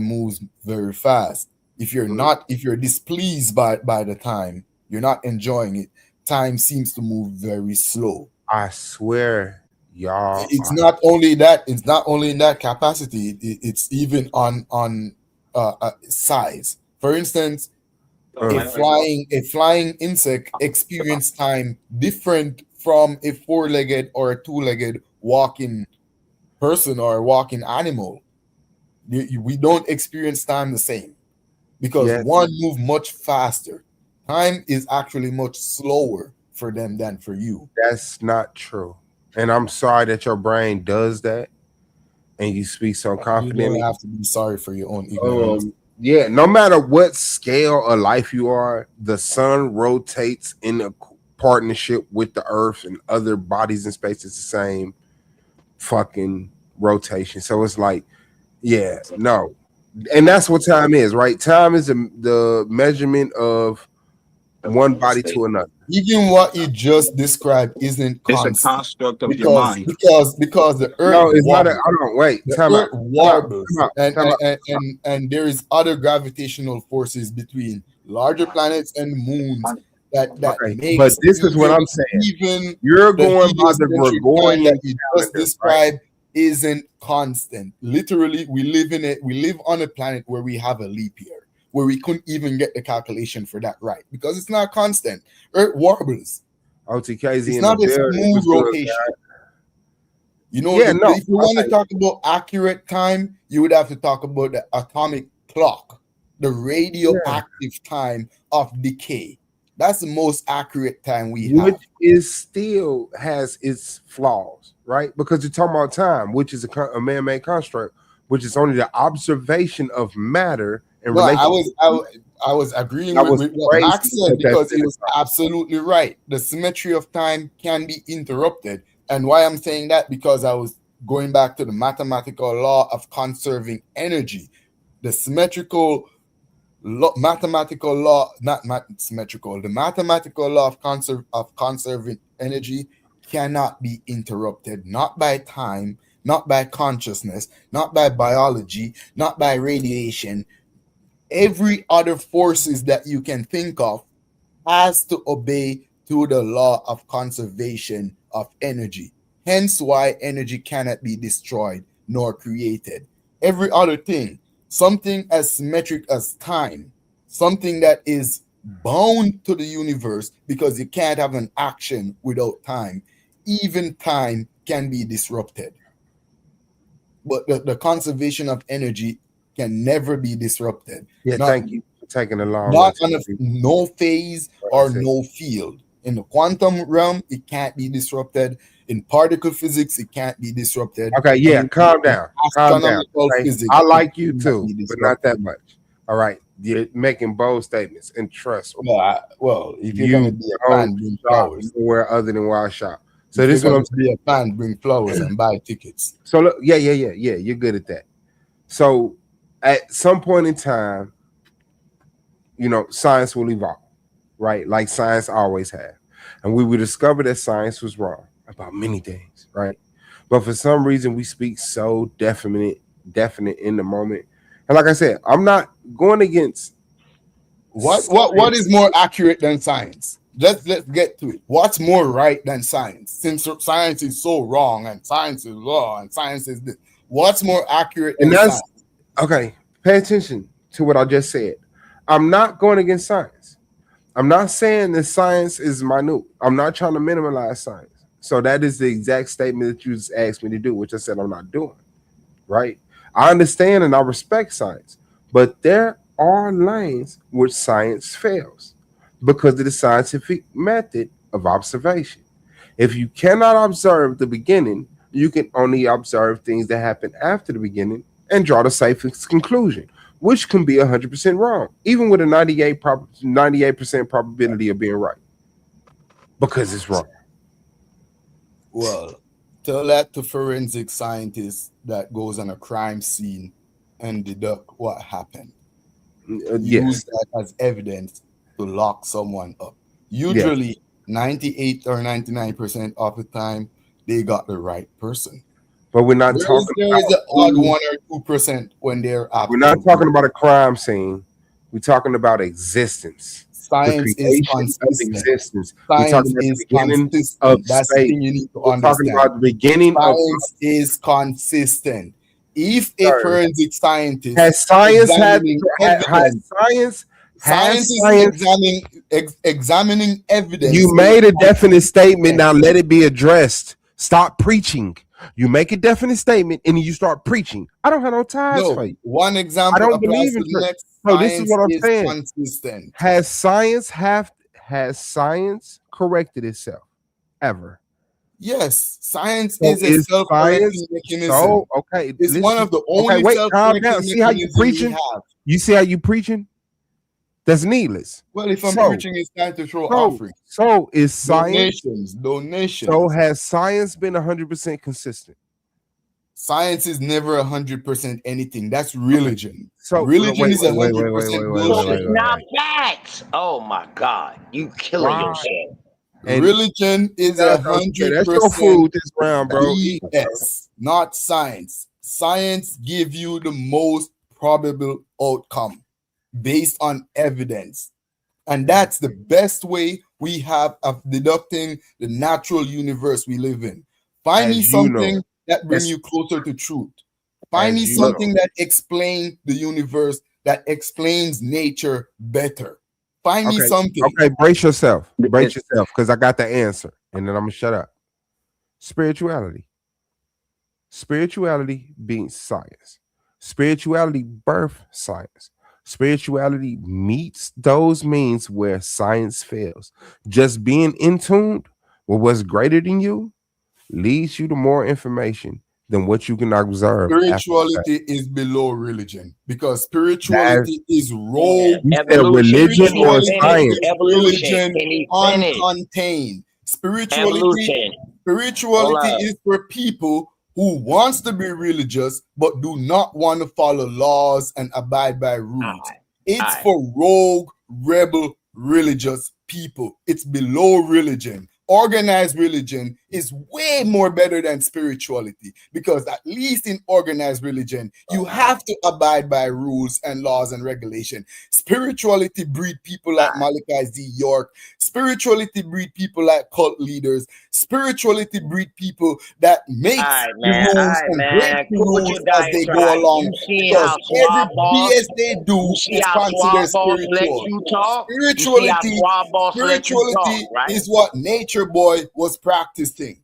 moves very fast. If you're displeased by the time, you're not enjoying it, time seems to move very slow. I swear, y'all. It's not only that. It's not only in that capacity. It's even on size. For instance, a flying insect experience time different from a four-legged or a two-legged walking person or a walking animal. We don't experience time the same because one move much faster. Time is actually much slower for them than for you. That's not true. And I'm sorry that your brain does that and you speak so confidently. You don't have to be sorry for your own ignorance. Yeah, no matter what scale of life you are, the sun rotates in a partnership with the earth and other bodies in space. It's the same fucking rotation. So it's like, no. And that's what time is, right? Time is the measurement of one body to another. Even what you just described isn't constant. It's a construct of your mind. Because the earth. No, it's not. Wait. Time out. Warbles, and there is other gravitational forces between larger planets and moons that makes. But this is what I'm saying. Even you're going by the Gregorian that you just described isn't constant. Literally, we live on a planet where we have a leap year, where we couldn't even get the calculation for that right because it's not constant. Earth warbles. OTKZ it's not a smooth rotation. You know, if you want to talk about accurate time, you would have to talk about the atomic clock, the radioactive time of decay. That's the most accurate time we have. Which is still has its flaws, right? Because you're talking about time, which is a man-made construct, which is only the observation of matter. Well, I was agreeing with what Max said because he was absolutely right. The symmetry of time can be interrupted. And why I'm saying that, because I was going back to the mathematical law of conserving energy. The the mathematical law of conserving energy cannot be interrupted, not by time, not by consciousness, not by biology, not by radiation. Every other forces that you can think of has to obey to the law of conservation of energy. Hence why energy cannot be destroyed nor created. Every other thing, something as symmetric as time, something that is bound to the universe, because you can't have an action without time. Even time can be disrupted. But the conservation of energy can never be disrupted. Yeah, thank you for taking a long Not on no phase or no field. In the quantum realm, it can't be disrupted. In particle physics, it can't be disrupted. Okay, yeah, calm down. Calm down. Okay? Physics, I like you too, but not that much. All right. You're making bold statements and trust. Well, if you're gonna be a fan, bring flowers. Somewhere other than Wild Shop. So If this is you're what I'm gonna be a fan, bring flowers and buy tickets. So look, yeah, you're good at that. So at some point in time, you know, science will evolve, right? Like science always has. And we would discover that science was wrong about many things, right? But for some reason, we speak so definite in the moment. And like I said, I'm not going against what is more accurate than science? Let's get to it. What's more right than science? Since science is so wrong and science is law and science is this, what's more accurate than science? Okay. Pay attention to what I just said. I'm not going against science. I'm not saying that science is minute. I'm not trying to minimize science. So that is the exact statement that you just asked me to do, which I said I'm not doing. Right? I understand and I respect science, but there are lanes which science fails because of the scientific method of observation. If you cannot observe the beginning, you can only observe things that happen after the beginning and draw the safest conclusion, which can be 100% wrong, even with a 98% probability of being right, because it's wrong. Well, tell that to forensic scientists that goes on a crime scene and deduct what happened. Use that as evidence to lock someone up. Usually, 98 or 99% of the time, they got the right person. But we're not talking. There is an odd 1 or 2% when they're. We're not talking about a crime scene. We're talking about existence. Science is consistent. Existence. Science is consistent. That's the thing you need to understand. Talking about the beginning. Science is consistent. If a forensic scientist has science examining evidence. You made a definite statement. Now let it be addressed. Stop preaching. You make a definite statement and you start preaching. I don't have no ties for you. One example. I don't believe in it. So this is what I'm saying. Consistent. Has science corrected itself ever? Yes, science is a self-correcting mechanism. So okay, it's one of the only calm down. See how you preaching? You see how you preaching? That's needless. Well, if I'm preaching, it's time to throw offering. So is science donations. So has science been 100% consistent? Science is never 100% anything. That's religion. So religion is 100% bullshit. Not facts. Oh my God, you killing yourself. And religion is 100%. That's your food this round, bro. Yes, not science. Science give you the most probable outcome based on evidence. And that's the best way we have of deducting the natural universe we live in. Find me something that brings you closer to truth. Find me something that explains the universe, that explains nature better. Find me something. Okay, brace yourself. Brace yourself, because I got the answer. And then I'm going to shut up. Spirituality. Spirituality beats science. Spirituality births science. Spirituality meets those means where science fails. Just being in tune with what's greater than you leads you to more information than what you can observe. Spirituality is below religion because spirituality is rogue. Religion or science? Religion uncontained. Spirituality is for people who wants to be religious but do not want to follow laws and abide by rules. It's for rogue, rebel, religious people. It's below religion. Organized religion is way more better than spirituality, because at least in organized religion, you have to abide by rules and laws and regulation. Spirituality breed people like Malachi Z. York. Spirituality breed people like cult leaders. Spirituality breed people that make rules and break the rules as they go along, because every BS they do is considered spiritual. Spirituality is what Nature Boy was practicing.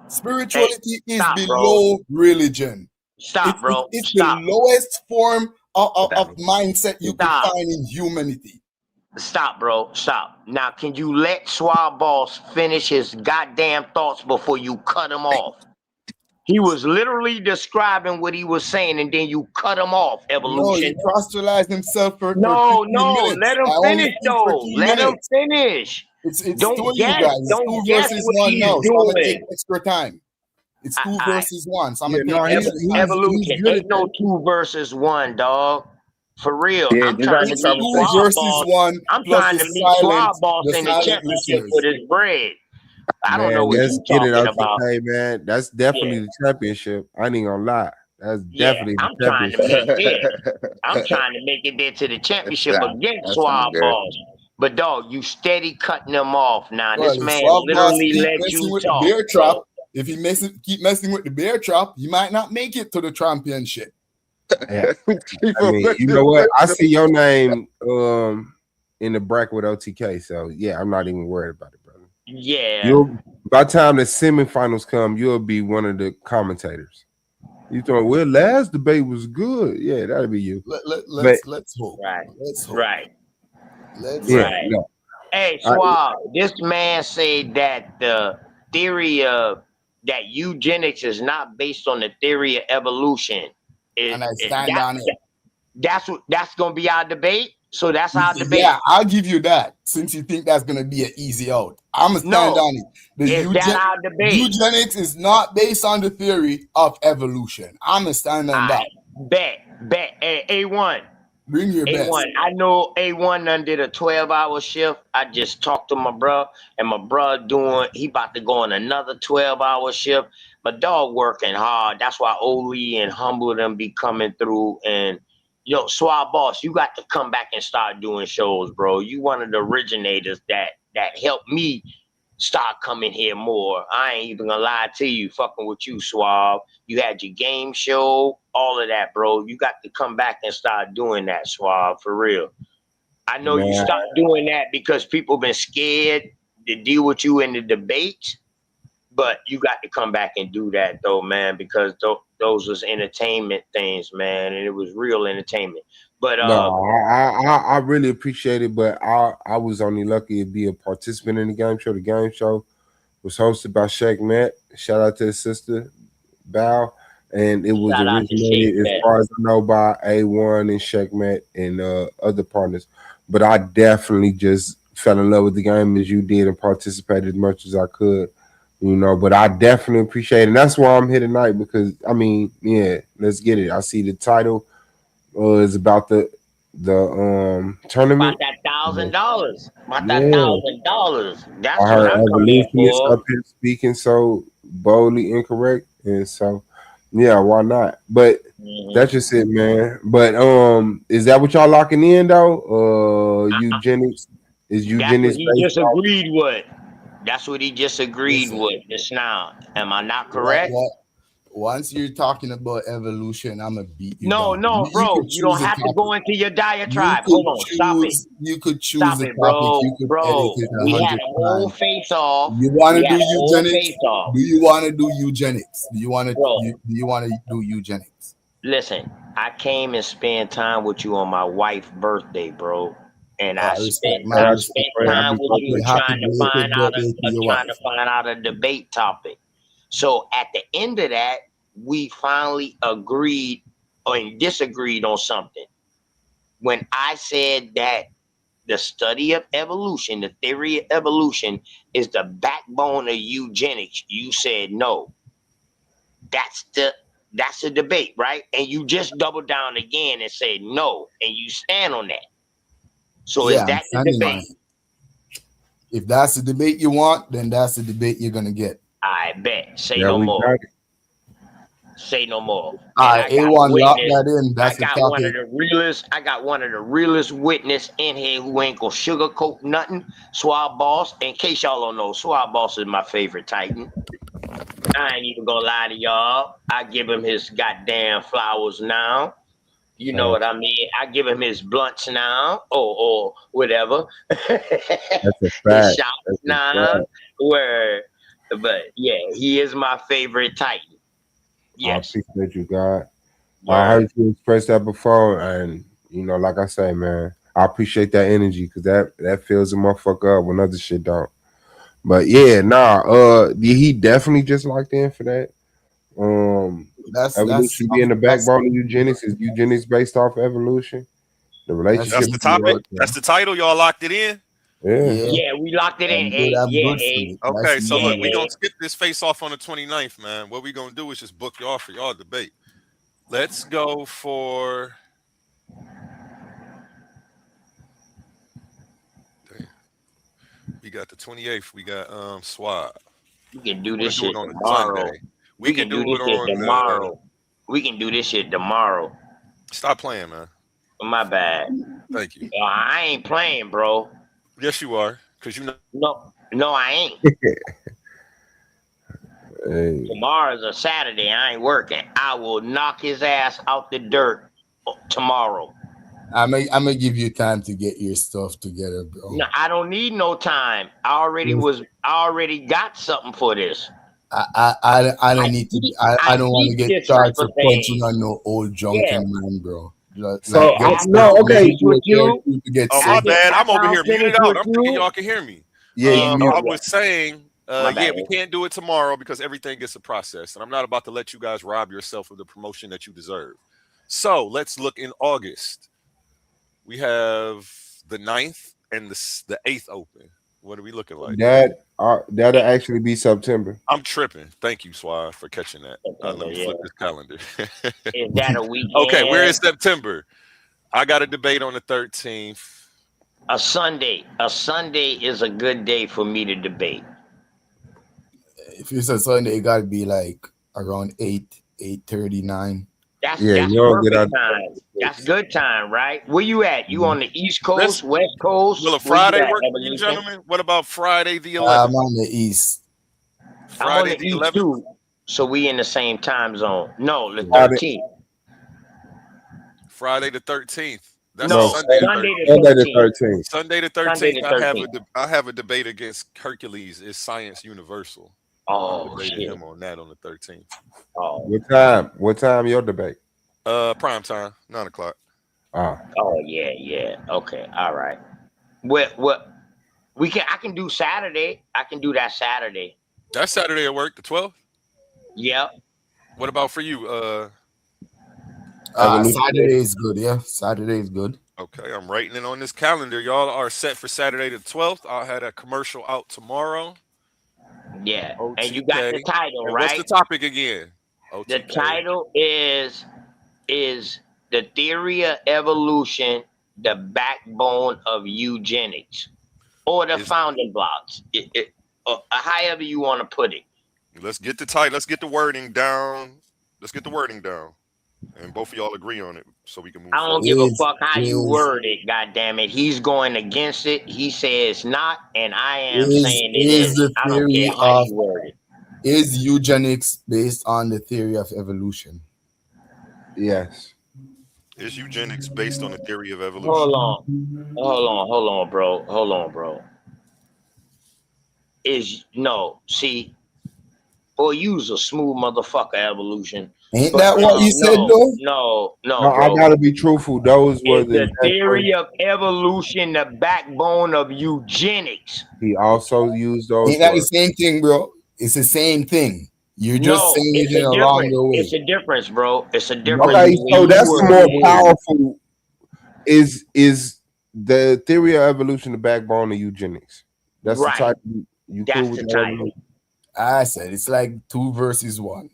Spirituality is below religion. It's the lowest form of mindset you can find in humanity. Stop, bro. Stop. Now, can you let Swab Boss finish his goddamn thoughts before you cut him off? He was literally describing what he was saying, and then you cut him off. Evolution. No, he proselytized himself for no, 15 minutes. Let him finish though. Let him finish. It's don't two, guess. you guys. Don't 2 guess versus what 1 he's now. So I'm gonna doing. take extra time. It's 2 versus 1. So I'm Yeah, gonna take extra time. Evolution. Ain't no 2 versus 1, dog. For real. I'm trying to make 2 versus 1. I'm plus trying the to make Swab Boss the in the silent championship listeners. for this bread. I don't know what let's you get it talking out about. Hey man, that's definitely the championship. I ain't gonna lie. That's definitely I'm the trying to make championship. it. I'm trying to make it there to the championship That against sound Swab good. Boss. But dog, you steady cutting them off now. Well, This if man Swab Boss literally keep let messing you with talk. the bear trap, bro. if he keep messing with the bear trap, he might not make it to the championship. Yeah. I mean, you know what? I see your name in the bracket with OTK, so yeah, I'm not even worried about it, brother. Yeah. By the time the semifinals come, you'll be one of the commentators. You thought, well, last debate was good. Yeah, that'll be you. Let's hope. Right. Let's hope. Right. Let's Right. No. Hey, Swab, this man said that the theory of that eugenics is not based on the theory of evolution. And I stand on it. That's gonna be our debate. So that's our debate. Yeah, I'll give you that. Since you think that's gonna be an easy out, I'm gonna stand on it. Is that our debate? Eugenics is not based on the theory of evolution. I'm gonna stand on that. Bet. Hey, A1. Bring your A1. best. I know A1 done did a 12-hour shift. I just talked to my bro, and my bro he about to go on another 12-hour shift. My dog working hard. That's why Oli and Humble them be coming through. And yo, Swab Boss, you got to come back and start doing shows, bro. You one of the originators that helped me start coming here more. I ain't even gonna lie to you, fucking with you, Swab. You had your game show, all of that, bro. You got to come back and start doing that, Swab, for real. I know you stopped doing that because people been scared to deal with you in the debates, but you got to come back and do that, though, man, because those was entertainment things, man, and it was real entertainment. But no, I really appreciate it, but I was only lucky to be a participant in the game show. The game show was hosted by Shaq Matt. Shout out to his sister, Bow. And it was originated, as far as I know, by A1 and Shaq Matt and other partners. But I definitely just fell in love with the game as you did and participated as much as I could. You know, but I definitely appreciate it. And that's why I'm here tonight, because I mean, yeah, let's get it. I see the title is about the tournament. About that $1,000. About that $1,000. That's I heard what I'm coming Evolution is for. up here speaking so boldly incorrect, and so yeah, why not? But that's just it, man. But is that what y'all locking in though? Eugenics is eugenics. That's what he just agreed with. That's what he just agreed with just now. Am I not correct? Once you're talking about evolution, I'm gonna beat you. No, down. bro. You don't have to go into your diatribe. Hold on, stop it. You could choose Stop a it, bro. topic. You could Bro, edit it we had 100 a whole times. face off. You want to We do had a whole eugenics? face off. Do you want to do eugenics? Do you want to? Do you want to do eugenics? Listen, I came and spent time with you on my wife's birthday, bro. And I spent time with you trying to find out a debate topic. So at the end of that, we finally agreed and disagreed on something. When I said that the study of evolution, the theory of evolution, is the backbone of eugenics, you said no. That's the debate, right? And you just doubled down again and said no, and you stand on that. So is that the debate? If that's the debate you want, then that's the debate you're gonna get. I bet. Say Yeah, no we more. got it. Say no more. All And right, I got a A1, lock witness. that in. I That's the got one of topic. the realest. I got one of the realest witness in here who ain't gonna sugarcoat nothing. Swab Boss. In case y'all don't know, Swab Boss is my favorite Titan. I ain't even gonna lie to y'all. I give him his goddamn flowers now. You know what I mean? I give him his blunts now, or whatever. That's a His fact. shots That's a now. fact. Where, but yeah, he is my favorite Titan. I Yes. appreciate you, God. I Word. heard you express that before, and you know, like I say, man, I appreciate that energy because that fills a motherfucker up when other shit don't. But yeah, he definitely just locked in for that. Evolution being the backbone of eugenics. Is eugenics based off evolution? The relationship. That's the topic. That's the title. Y'all locked it in. Yeah. Yeah, we locked it in. Okay, so Yeah, look, we gonna skip this face off on the 29th, man. What we gonna do is just book y'all for y'all debate. Let's go for. Damn. We got the 28th. We got Swab. We can do We're this gonna shit do it on a tomorrow. Sunday. We can do this it shit on tomorrow. We can do this shit tomorrow. Stop playing, man. My bad. Thank you. I ain't playing, bro. Yes, you are, because you know. No, I ain't. Hey. Tomorrow's a Saturday. I ain't working. I will knock his ass out the dirt tomorrow. I'm gonna give you time to get your stuff together, bro. No, I don't need no time. I already got something for this. I don't need to. I don't want to teach get this charged type for of thing. punching on no old drunken man, bro. So, get no, stuff okay. with you to get Oh, my saved. bad. I'm over here finished muted out. with I'm thinking you. y'all can hear me. Yeah, you I muted. was saying, My bad. we can't do it tomorrow because everything gets a process, and I'm not about to let you guys rob yourself of the promotion that you deserve. So let's look in August. We have the 9th and the 8th open. What are we looking like? That'll actually be September. I'm tripping. Thank you, Swab, for catching that. Let me flip this calendar. Is that a weekend? Okay, where is September? I got a debate on the 13th. A Sunday. A Sunday is a good day for me to debate. If it's a Sunday, it gotta be like around 8:39. That's you don't perfect get out. time. That's good time, right? Where you at? You on the East Coast, West Coast? Will a Where Friday you at, work for you, Evolution? gentlemen? What about Friday the 11th? I'm on the East. I'm on Friday the the East 11th? too, so we in the same time zone. No, the Friday. 13th. Friday the 13th. That's No, Sunday the Sunday 13th. the Sunday the 13th. 13th. Sunday the Sunday 13th. the 13th. I have a debate against Hercules. Is Science Universal? I'm Oh debating shit. him on that on the 13th. Oh, What time? What time your debate? Prime time, 9 o'clock. Ah, oh yeah. Okay, all right. What I can do Saturday. I can do that Saturday. That's Saturday at work, the 12th. Yep. What about for you? Saturday is good. Yeah, Saturday is good. Okay, I'm writing it on this calendar. Y'all are set for Saturday the 12th. I'll have a commercial out tomorrow. Yeah. OTK. And you got the title, And right? what's the topic again? OTK. The title is The Theory of Evolution, the Backbone of Eugenics, or the founding blocks. However you want to put it. Let's get the title. Let's get the wording down. And both of y'all agree on it so we can move I don't forward. give a fuck how you word it, goddammit. He's going against it. He says not, and I am saying it is. the I don't theory care how of you word it. is eugenics based on the theory of evolution? yes. Is eugenics based on the theory of evolution? Hold on, bro. Boy, you's a smooth motherfucker, Evolution. Ain't that what you said though? No, No, bro. I gotta be truthful. Those were It's the theory of evolution, the backbone of eugenics. He also used those. Ain't that the same thing, bro? It's the same thing. You're just saying it in a longer way. It's a difference, bro. It's a difference. Okay, so that's the more powerful. Is the theory of evolution the backbone of eugenics? That's Right. the type. You That's cool with the that? title. I said it's like 2 versus 1.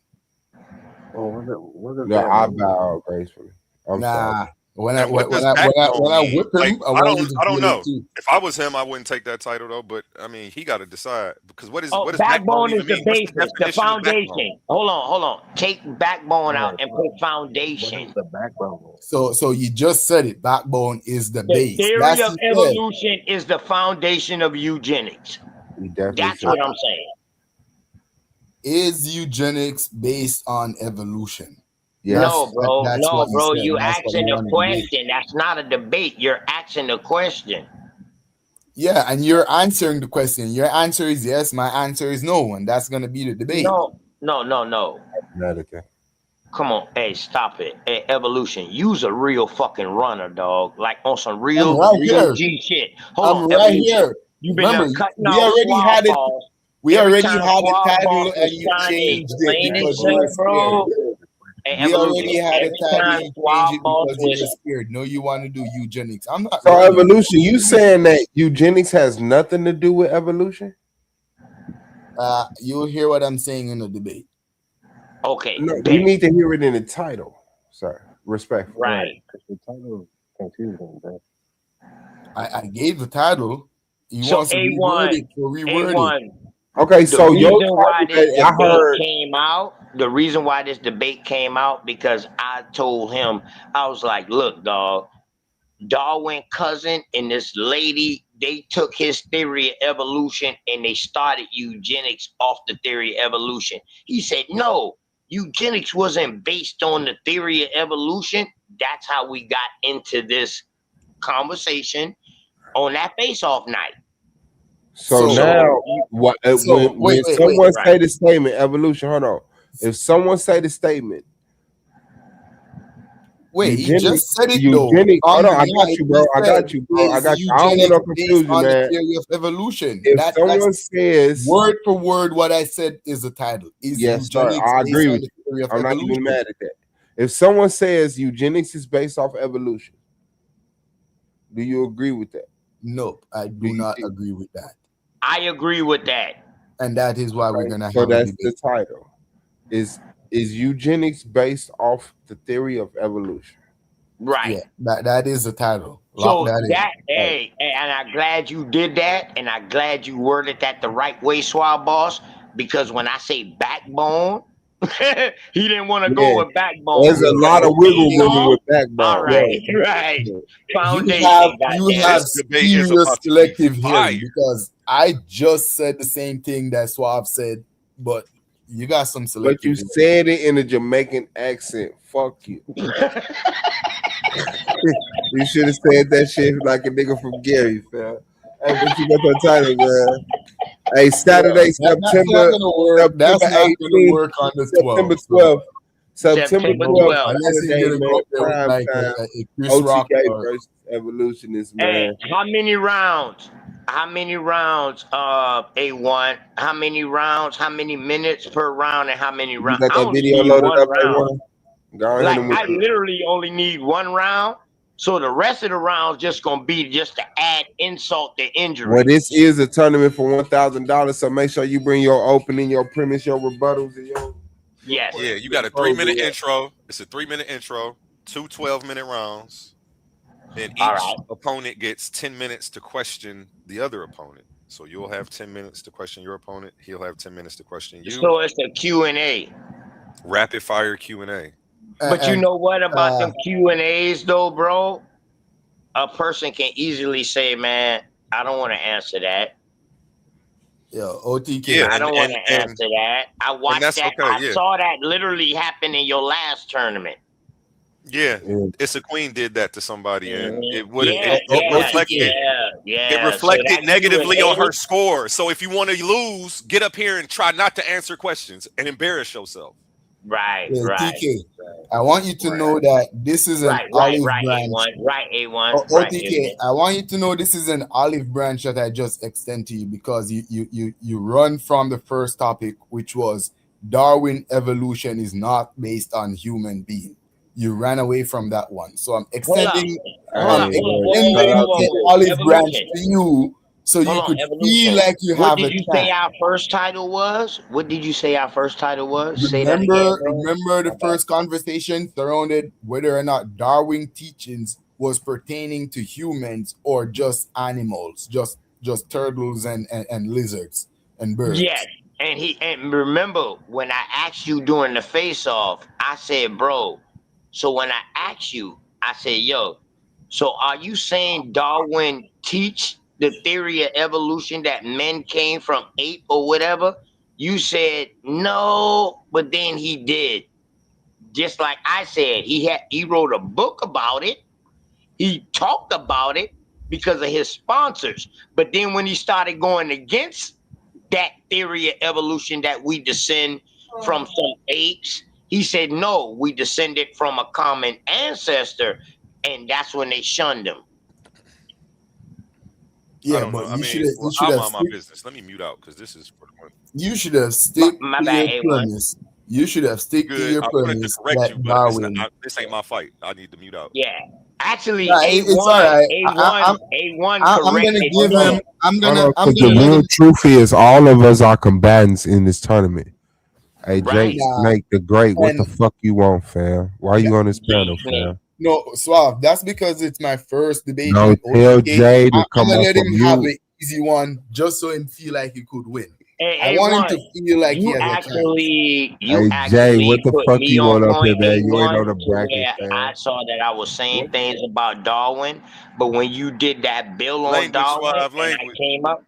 Yeah, I bow gracefully. I'm sorry. When And what does I backbone mean? whip Like, him, I I want you don't to I don't feel it know. too. If I was him, I wouldn't take that title though. But I mean, he got to decide because what does backbone Backbone even is the mean? What's the basis, the definition of backbone? foundation. Hold on. Take backbone out and put foundation. The backbone. So you just said it. Backbone is the The base. theory That's of it. Said. evolution is the foundation of eugenics. He definitely That's said what I'm saying. Is eugenics based on evolution? Yes. No, bro. That's No, what he bro. said. You and that's what asking I a wanted to debate. question. That's not a debate. You're asking a question. Yeah, and you're answering the question. Your answer is yes. My answer is no, and that's gonna be the debate. No. Medica. Come on, hey, stop it. Hey, evolution. Use a real fucking runner, dog. Like on some real, I'm right real here. G shit. Hold I'm on, right evolution. here. You've been Remember, cutting we off already Swab had it. balls. We Every already time had a Swab title, Boss and was you trying to changed it explain because you were himself, bro. scared. Hey, We already evolution. had a Every title, time and you changed Swab it Boss because you were was scared. No, you want to do eugenics. I'm not. So ready. evolution, you saying that eugenics has nothing to do with evolution? You'll hear what I'm saying in the debate. okay. No, bet. you need to hear it in the title, sir. Respectfully. Right. The title is confusing, bro. I gave the title. He So wants to reword A1, it. So reword it. A1. Okay, The so your reason why title this that I heard. debate came out, the reason why this debate came out, because I told him, I was like, look, dog, Darwin cousin and this lady, they took his theory of evolution and they started eugenics off the theory of evolution. He said, no, eugenics wasn't based on the theory of evolution. That's how we got into this conversation on that face-off night. So now, what? When someone say right. the statement evolution, hold on. If someone say the statement, Wait, he just said it though. Eugenics. On Hold on, the I got night, you, bro. he I got said, you, bro. I is got you. I don't want no eugenics based confusion, on the man. theory of evolution? If someone That's says word for word what I said is the title. Is yes, sir, eugenics I based agree on with the you. theory of I'm not evolution? even mad at that. If someone says eugenics is based off evolution, do you agree with that? Nope, I do not agree with that. I agree with that. And that is why we're gonna So have a that's debate. the title. Is eugenics based off the theory of evolution? Right. Yeah, that is the title. So Lock that in. that, hey, and I'm glad you did that, and I'm glad you worded that the right way, Swab Boss, because when I say backbone, he didn't want to go with backbone. There's a lot of wiggle room with backbone. All right, right. Foundation. You goddamn. have This debate is serious about to be selective fire. hearing because I just said the same thing that Suave said, but you got some But selective you hearing. said it in a Jamaican accent. Fuck you. You should have said that shit like a nigga from Gary, fam. Hey, but you got your title, man. Hey, Saturday, That's not gonna work. That's not gonna work on the 12th. September 12th. Unless he's gonna go up there with Prime like time. a Chris Rock OTK or versus Evolutionist, Hey, man. how many rounds? A1? How many rounds? How many minutes per round? And how many You rounds? got I that only video need loaded one up, round. everyone? Go ahead Like and I literally only need one round. So the rest of the rounds just gonna be just to add insult to injury. Well, this is a tournament for $1,000, so make sure you bring your opening, your premise, your rebuttals, and your Yes. Yeah, you got a 3-minute intro. It's a 3-minute intro, 2 12-minute rounds. Then each opponent gets 10 minutes to question the other opponent. So you'll have 10 minutes to question your opponent. He'll have 10 minutes to question you. So it's a Q&A. Rapid fire Q&A. But you know what about them Q&As though, bro? A person can easily say, man, I don't want to answer that. Yo, OTK. Yeah, I don't want to and- answer that. I watched that's that. okay, I yeah. saw that literally happen in your last tournament. Yeah, it's a queen did that to somebody, and it would Yeah, it reflected. yeah. It reflected So that negatively on Q&A her score. So if you want to lose, get up here and try not to answer questions and embarrass yourself. Right, Yeah, right. TK, I want you to know that this is an olive branch. A1. OTK, I want you to know this is an olive branch that I just extend to you because you run from the first topic, which was Darwin evolution is not based on human being. You ran away from that one. So I'm extending Hold up. an olive branch to you so you Hold on, could evolution. feel like you What have did a you chance. say our first title was? What did you say our first title was? Say that again, bro. Remember the first conversation surrounded whether or not Darwin teachings was pertaining to humans or just animals, just turtles and lizards and birds. Yes. And remember when I asked you during the face off, I said, bro, so when I asked you, I said, yo, so are you saying Darwin teach the theory of evolution that men came from ape or whatever? You said no, but then he did. Just like I said, he wrote a book about it. He talked about it because of his sponsors. But then when he started going against that theory of evolution that we descend from some apes, he said, no, we descended from a common ancestor. And that's when they shunned him. I Yeah, don't know. but I you should mean, have well, you should I'm have on my stick, business. Let me mute out because this is for the one. you should have stick My to bad, your A1. premise. You should have stick to Good. your I wanted to premise correct you, that but it's not, Darwin. this ain't my fight. I need to mute out. Yeah. Actually, Nah, it's all right. A1 I'm gonna corrected give me. him. I'm Hold gonna on, I'm 'cause gonna the let real him. truth is all of us are combatants in this tournament. Hey, Right. Jake Snake the Great, what the And fuck you want, fam? Why you on this Jay panel, Snake. fam? no, Suave. That's because it's my first debate No, with tell OTK. Jay to I'm come gonna off let of him have mute. an easy one, just so him feel like he could win. I Hey, want him A1, to feel like he you has a chance. actually Hey, Jay, what the put fuck me you on want up here, point, man? You ain't A1, on the to bracket, where I fam. saw that I was saying things about Darwin, but when you did that bill on Language, Darwin suave and I language. came up,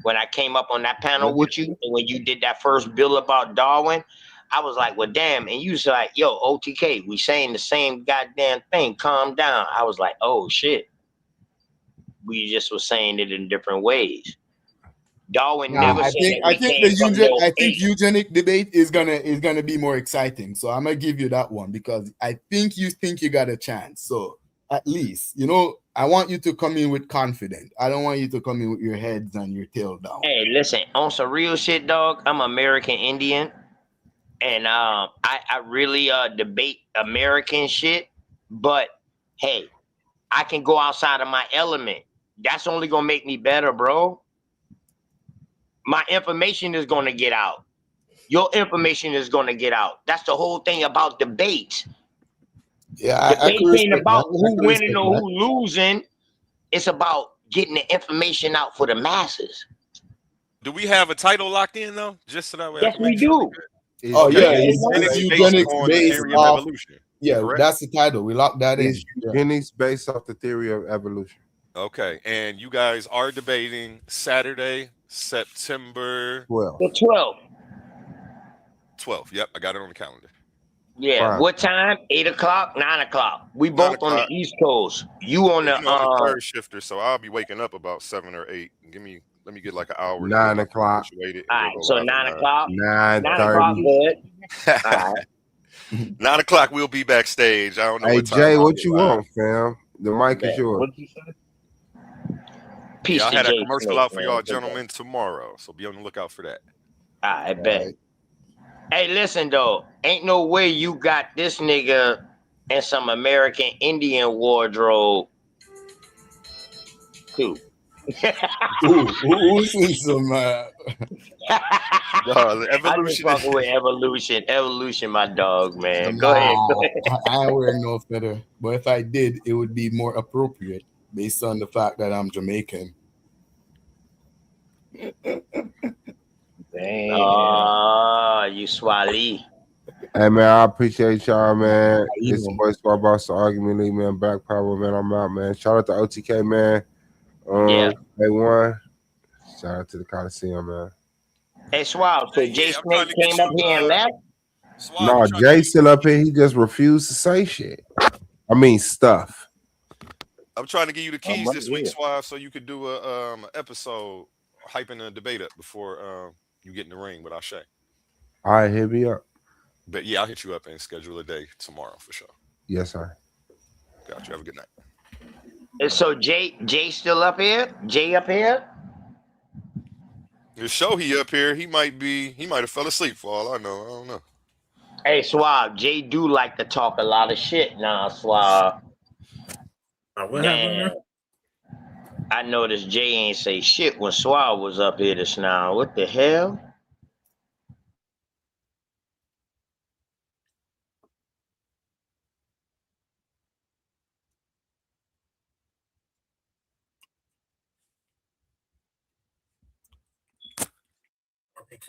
when I came up on that panel with you, and when you did that first bill about Darwin, I was like, well, damn. And you was like, yo, OTK, we saying the same goddamn thing. Calm down. I was like, oh, shit. We just was saying it in different ways. Darwin Nah, never I said think that we came from no ape. eugenic debate is gonna be more exciting. So I'm gonna give you that one because I think you got a chance. So at least I want you to come in with confidence. I don't want you to come in with your heads and your tail down. Hey, listen, on some real shit, dog. I'm American Indian, and I really debate American shit. But hey, I can go outside of my element. That's only gonna make me better, bro. My information is gonna get out. Your information is gonna get out. That's the whole thing about debates. Yeah, I Debate can ain't respect about that. who winning or who losing. It's about getting the information out for the masses. Do we have a title locked in though? Just so that way I Yes, can we make sure. do. Oh Okay, yeah, it's it's based eugenics on the based theory of off. evolution. Yeah, correct? that's the title. We locked that in. It's eugenics based off the theory of evolution. Okay, and you guys are debating Saturday, September 12. The 12th. 12th. Yep, I got it on the calendar. Yeah. Fine. What time? 8 o'clock, 9 o'clock. We both on the East Coast. You on the I'm a third shifter, so I'll be waking up about 7 or 8. Let me get like an hour. to get 9 my o'clock. situated, All and right, we'll go so live at 9 o'clock. 9:30. 9 o'clock, good. All right. 9 o'clock, we'll be backstage. I don't know Hey, what time. Jay, I'll what get you live. want, fam? The mic is yours. What you say? Peace Yeah, I to had a Jay commercial Snake, out for man. y'all gentlemen tomorrow, so be on the lookout for that. I bet. Hey, listen though, ain't no way you got this nigga in some American Indian wardrobe too. Who sees some? No, I just evolution. fucking with evolution. Evolution, my dog, man. Go Nah, ahead. Go ahead. I ain't wearing no feather. But if I did, it would be more appropriate based on the fact that I'm Jamaican. Oh, you Swali. Hey, man, I appreciate y'all, man. You It's know. Boy Squad Boss Argument League, man. Black Power, man. I'm out, man. Shout out to OTK, man. Yeah. A1. Shout out to the Coliseum, man. Hey, Swab, so Jay Snake came up here and left? No, Jay's still up here. He just refused to say shit. I mean, stuff. I'm trying to give you the keys right this week, here. Suave, so you could do a episode hyping the debate up before you get in the ring with Ashe. All right, hit me up. But yeah, I'll hit you up and schedule a day tomorrow for sure. Yes, sir. Got you. Have a good night. And so Jay still up here? Jay up here? The show he up here, he might have fell asleep for all I know. I don't know. Hey, Swab, Jay do like to talk a lot of shit now, Swab. What happened? I noticed Jay ain't say shit when Swab was up here just now. What the hell?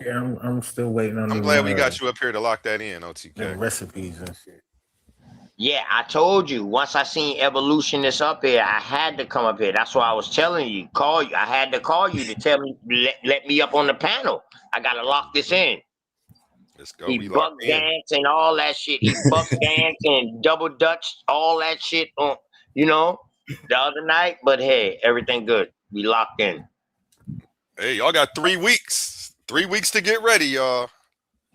Yeah, I'm still waiting on I'm glad we got you up here to lock that in, OTK. recipes and shit. Yeah, I told you. Once I seen Evolutionists up here, I had to come up here. That's why I was telling you, call you. I had to call you to tell me, let me up on the panel. I gotta lock this in. Let's go. He We buck locked in. dance and all that shit. He buck dance and double dutch, all that shit on, the other night. But hey, everything good. We locked in. Hey, y'all got 3 weeks. 3 weeks to get ready, y'all.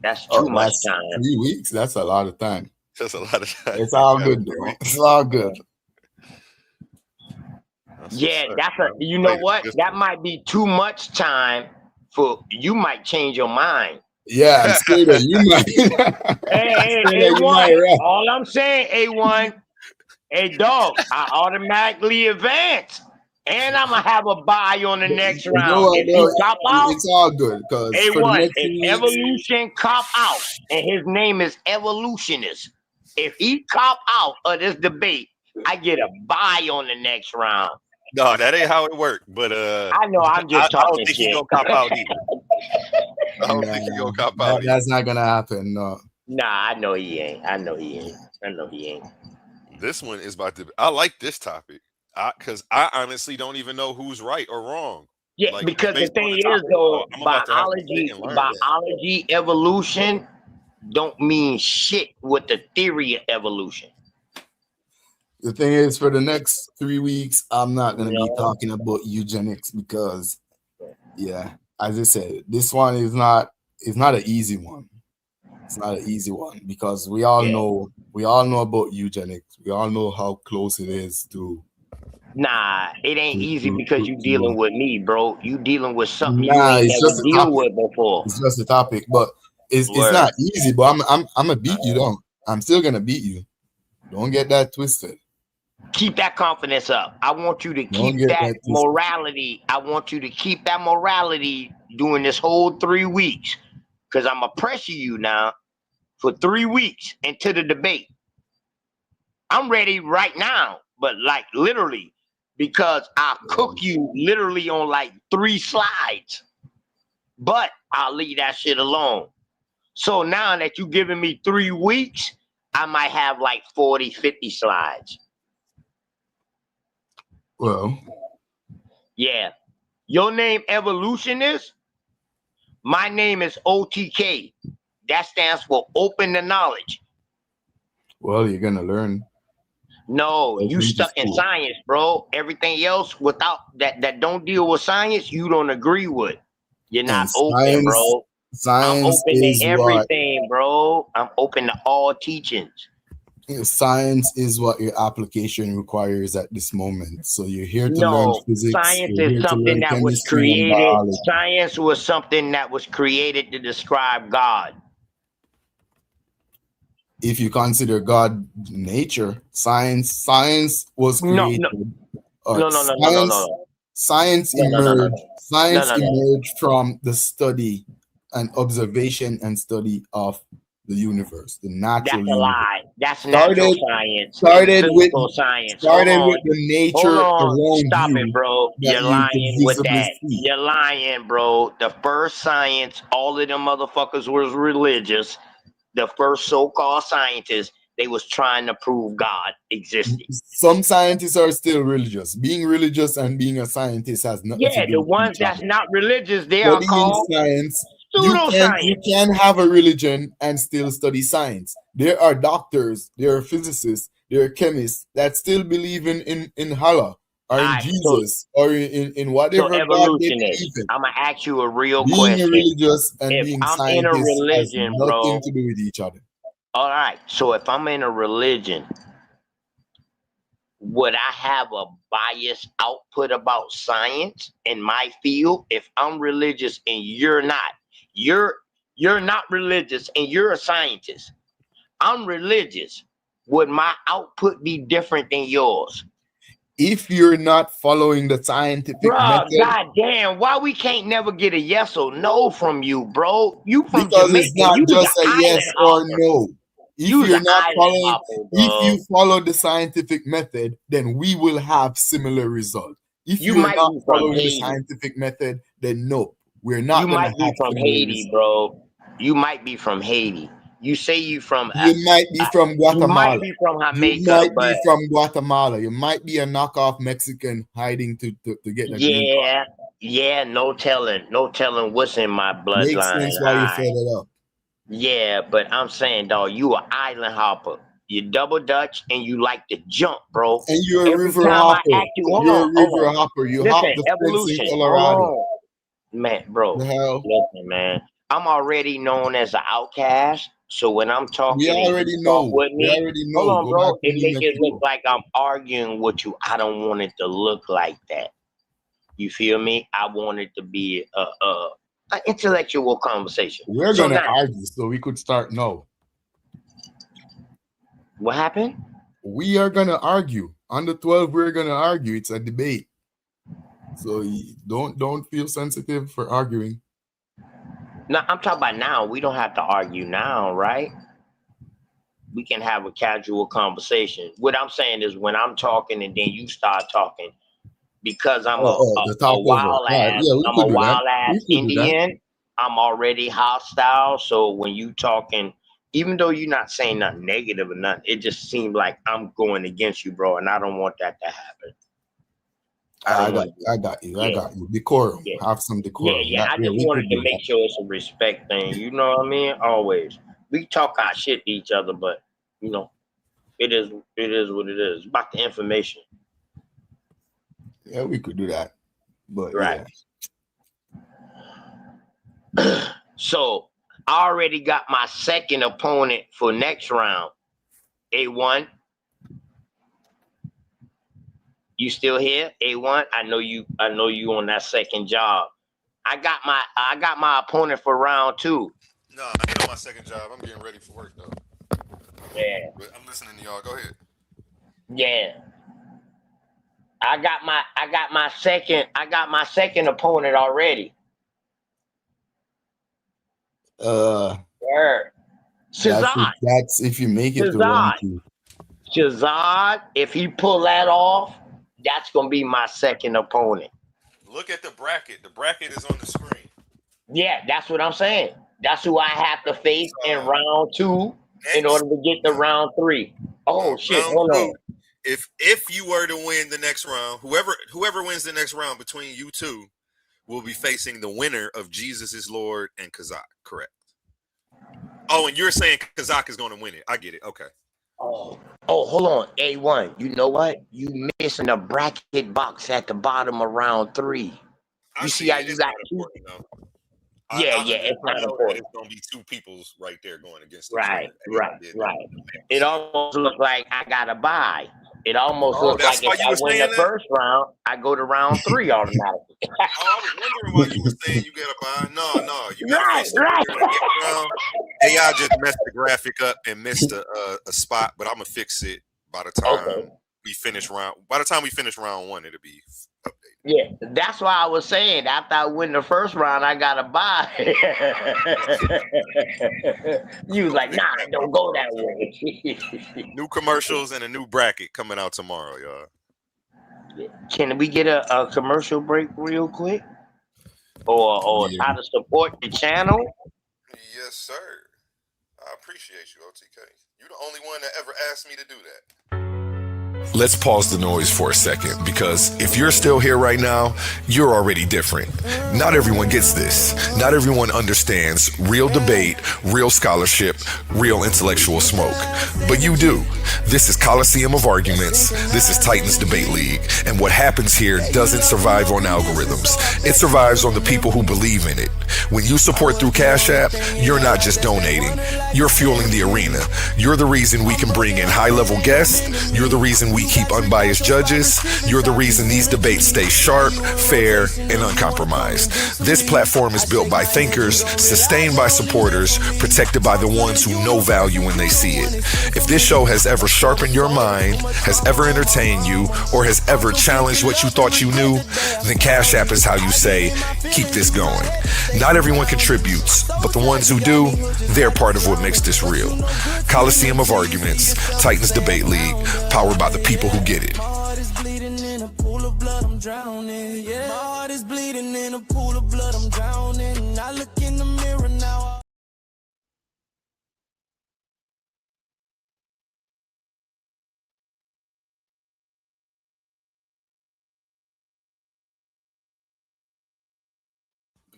That's too much That's time. 3 weeks. That's a lot of time. That's a lot of time. It's all Yeah, good, 3 though. weeks. It's all good. Yeah, you know what? That might be too much time for you. Might change your mind. Yeah, I'm saying that you might. Hey, I'm saying that you A1. might, right? All I'm saying, A1. Hey, dog, I automatically advance. And I'm going to have a buy on the next You know round. what, If he though? cop out, It's all good because for the A1, next 2 if weeks, Evolution cop out, and his name is Evolutionist, if he cop out of this debate, I get a buy on the next round. No, that ain't how it worked. But I know, I'm just I don't talking think shit. he gonna cop out either. I don't think he gonna cop out either. that's not gonna happen. No. Nah, I know he ain't. I know he ain't. This one is about to. I like this topic because I honestly don't even know who's right or wrong. Yeah, Like, because the based on thing the is, topic, though, I'm about to have to sit and learn. biology, evolution don't mean shit with the theory of evolution. The thing is, for the next 3 weeks, I'm not gonna be talking about eugenics because, yeah, as I said, this one is not an easy one. It's not an easy one because we all know about eugenics. We all know how close it is to. Nah, it ain't easy because you dealing with me, bro. You dealing with something you Nah, ain't it's never just a deal topic. with before. It's just a topic, but it's Word. not easy. But I'm gonna beat you down. I'm still gonna beat you. Don't get that twisted. Keep that confidence up. I want you to Don't keep get that that twisted. morality. I want you to keep that morality during this whole 3 weeks. Because I'm going to pressure you now for 3 weeks into the debate. I'm ready right now, but like literally, because I'll cook you literally on like 3 slides. But I'll leave that shit alone. So now that you're giving me 3 weeks, I might have like 40, 50 slides. Well, yeah. Your name Evolutionist. My name is OTK. That stands for Open the Knowledge. well, you're gonna learn. No, you Open to stuck in school. science, bro. Everything else without that don't deal with science, you don't agree with. You're not And open, bro. I'm science open is to what everything, bro. I'm open to all teachings. science is what your application requires at this moment. So you're here to learn No, physics. science You're is here to something learn that was chemistry and created. biology. Science was something that was created to describe God. If you consider God nature, science was created. Science emerged from the study and observation and study of the universe, the natural That's a universe. lie. That's natural science. Started It's with physical science. the nature around Stop you it, bro. that You're you lying can with visibly that. see. You're lying, bro. The first science, all of them motherfuckers was religious. The first so-called scientists, they was trying to prove God existed. Some scientists are still religious. Being religious and being a scientist has nothing to Yeah, do the with ones each other. that's not religious, they are Studying called science, you pseudoscience. can have a religion and still study science. There are doctors, there are physicists, there are chemists that still believe in Allah or in Jesus or in whatever So God they believe evolutionist, in. I'm gonna ask you a real Being question. religious and If being I'm in a scientist has religion, nothing bro. to do with each other. All right. So if I'm in a religion, would I have a biased output about science in my field? If I'm religious and you're not, you're not religious and you're a scientist. I'm religious. Would my output be different than yours? if you're not following the scientific Bro, method, goddamn, why we can't never get a yes or no from you, bro? You from because Jamaica. it's not You was just an a yes island or hopper. no. If You was you're an not island following, hopper, if bro. you follow the scientific method, then we will have similar results. If You you're might not be from following the Haiti. scientific method, then no, we're not You gonna might be have from similar Haiti, results. bro. You might be from Haiti. You say you from You might be from you Guatemala. might be from You Jamaica, might but be from Guatemala. You might be a knockoff Mexican hiding to get the green card. yeah, no telling what's in my Makes bloodline. sense why you Alright. set it up. Yeah, but I'm saying, dog, you an island hopper. You double Dutch and you like to jump, bro. And you're a Every river time I hopper. ask you, hold You're a on, hold river on. hopper. You hop Listen, the fence in evolution. Hold Colorado. on. Man, bro. The hell? Listen, man. I'm already known as an outcast. So when I'm talking We and already you talk know. with We me, already hold know. on, Go bro. back to It New make it look Mexico. like I'm arguing with you. I don't want it to look like that. You feel me? I want it to be an intellectual conversation. We're So gonna now, argue, so we could start now. what happened? We are gonna argue. On the 12, we're gonna argue. It's a debate. So don't feel sensitive for arguing. No, I'm talking about now. We don't have to argue now, right? We can have a casual conversation. What I'm saying is when I'm talking and then you start talking, because I'm The talk a over. wild Right. ass, Yeah, we I'm could a do that. wild We ass could do that. Indian, I'm already hostile. So when you talking, even though you're not saying nothing negative or nothing, it just seems like I'm going against you, bro, and I don't want that to happen. I got you. I got you. Decorum. Yeah. Have some decorum. Yeah. I just we wanted could to do make that. sure it's a respect thing. You know what I mean? Always. We talk our shit to each other, but you know, it is what it is. It's about the information. Yeah, we could do that. But Right. So I already got my second opponent for next round. A1. You still here? A1? I know you on that second job. I got my opponent for round 2. No, I ain't on my second job. I'm getting ready for work though. Yeah. But I'm listening to y'all. Go ahead. Yeah. I got my second opponent already. Word. Shazad. That's if you make it to round 2. Shazad, if he pull that off, that's gonna be my second opponent. Look at the bracket. The bracket is on the screen. Yeah, that's what I'm saying. That's who I have to face in round 2 in order to get to round 3. Oh shit! Round Hold 2. on. If you were to win the next round, whoever wins the next round between you two will be facing the winner of Jesus is Lord and Kazak. Correct. Oh, and you're saying Kazak is going to win it. I get it. Okay. Oh, hold on. A1, you know what? You missing the bracket box at the bottom of round 3. You see how you got two? Yeah, it's not important. It's going to be two people's right there going against Right. It almost looks like I got a bye. It almost looks like if I win the first round, I go to round 3 automatically. I was wondering why you were saying you got a buy. No. You got round. AI just messed the graphic up and missed a spot, but I'm gonna fix it by the time we finish round. By the time we finish round 1, it'll be updated. Yeah, that's why I was saying after I win the first round, I got to buy. You was like, nah, don't go that way. New commercials and a new bracket coming out tomorrow, y'all. Can we get a commercial break real quick? Or how to support the channel? Yes, sir. I appreciate you, OTK. You're the only one that ever asked me to do that. Let's pause the noise for a second, because if you're still here right now, you're already different. Not everyone gets this. Not everyone understands real debate, real scholarship, real intellectual smoke. But you do. This is Coliseum of Arguments. This is Titans Debate League. And what happens here doesn't survive on algorithms. It survives on the people who believe in it. When you support through Cash App, you're not just donating. You're fueling the arena. You're the reason we can bring in high-level guests. You're the reason we keep unbiased judges. You're the reason these debates stay sharp, fair, and uncompromised. This platform is built by thinkers, sustained by supporters, protected by the ones who know value when they see it. If this show has ever sharpened your mind, has ever entertained you, or has ever challenged what you thought you knew, then Cash App is how you say, keep this going. Not everyone contributes, but the ones who do, they're part of what makes this real. Coliseum of Arguments, Titans Debate League, powered by the people who get it. My heart is bleeding in a pool of blood, I'm drowning. Yeah, my heart is bleeding in a pool of blood, I'm drowning. I look in the mirror now.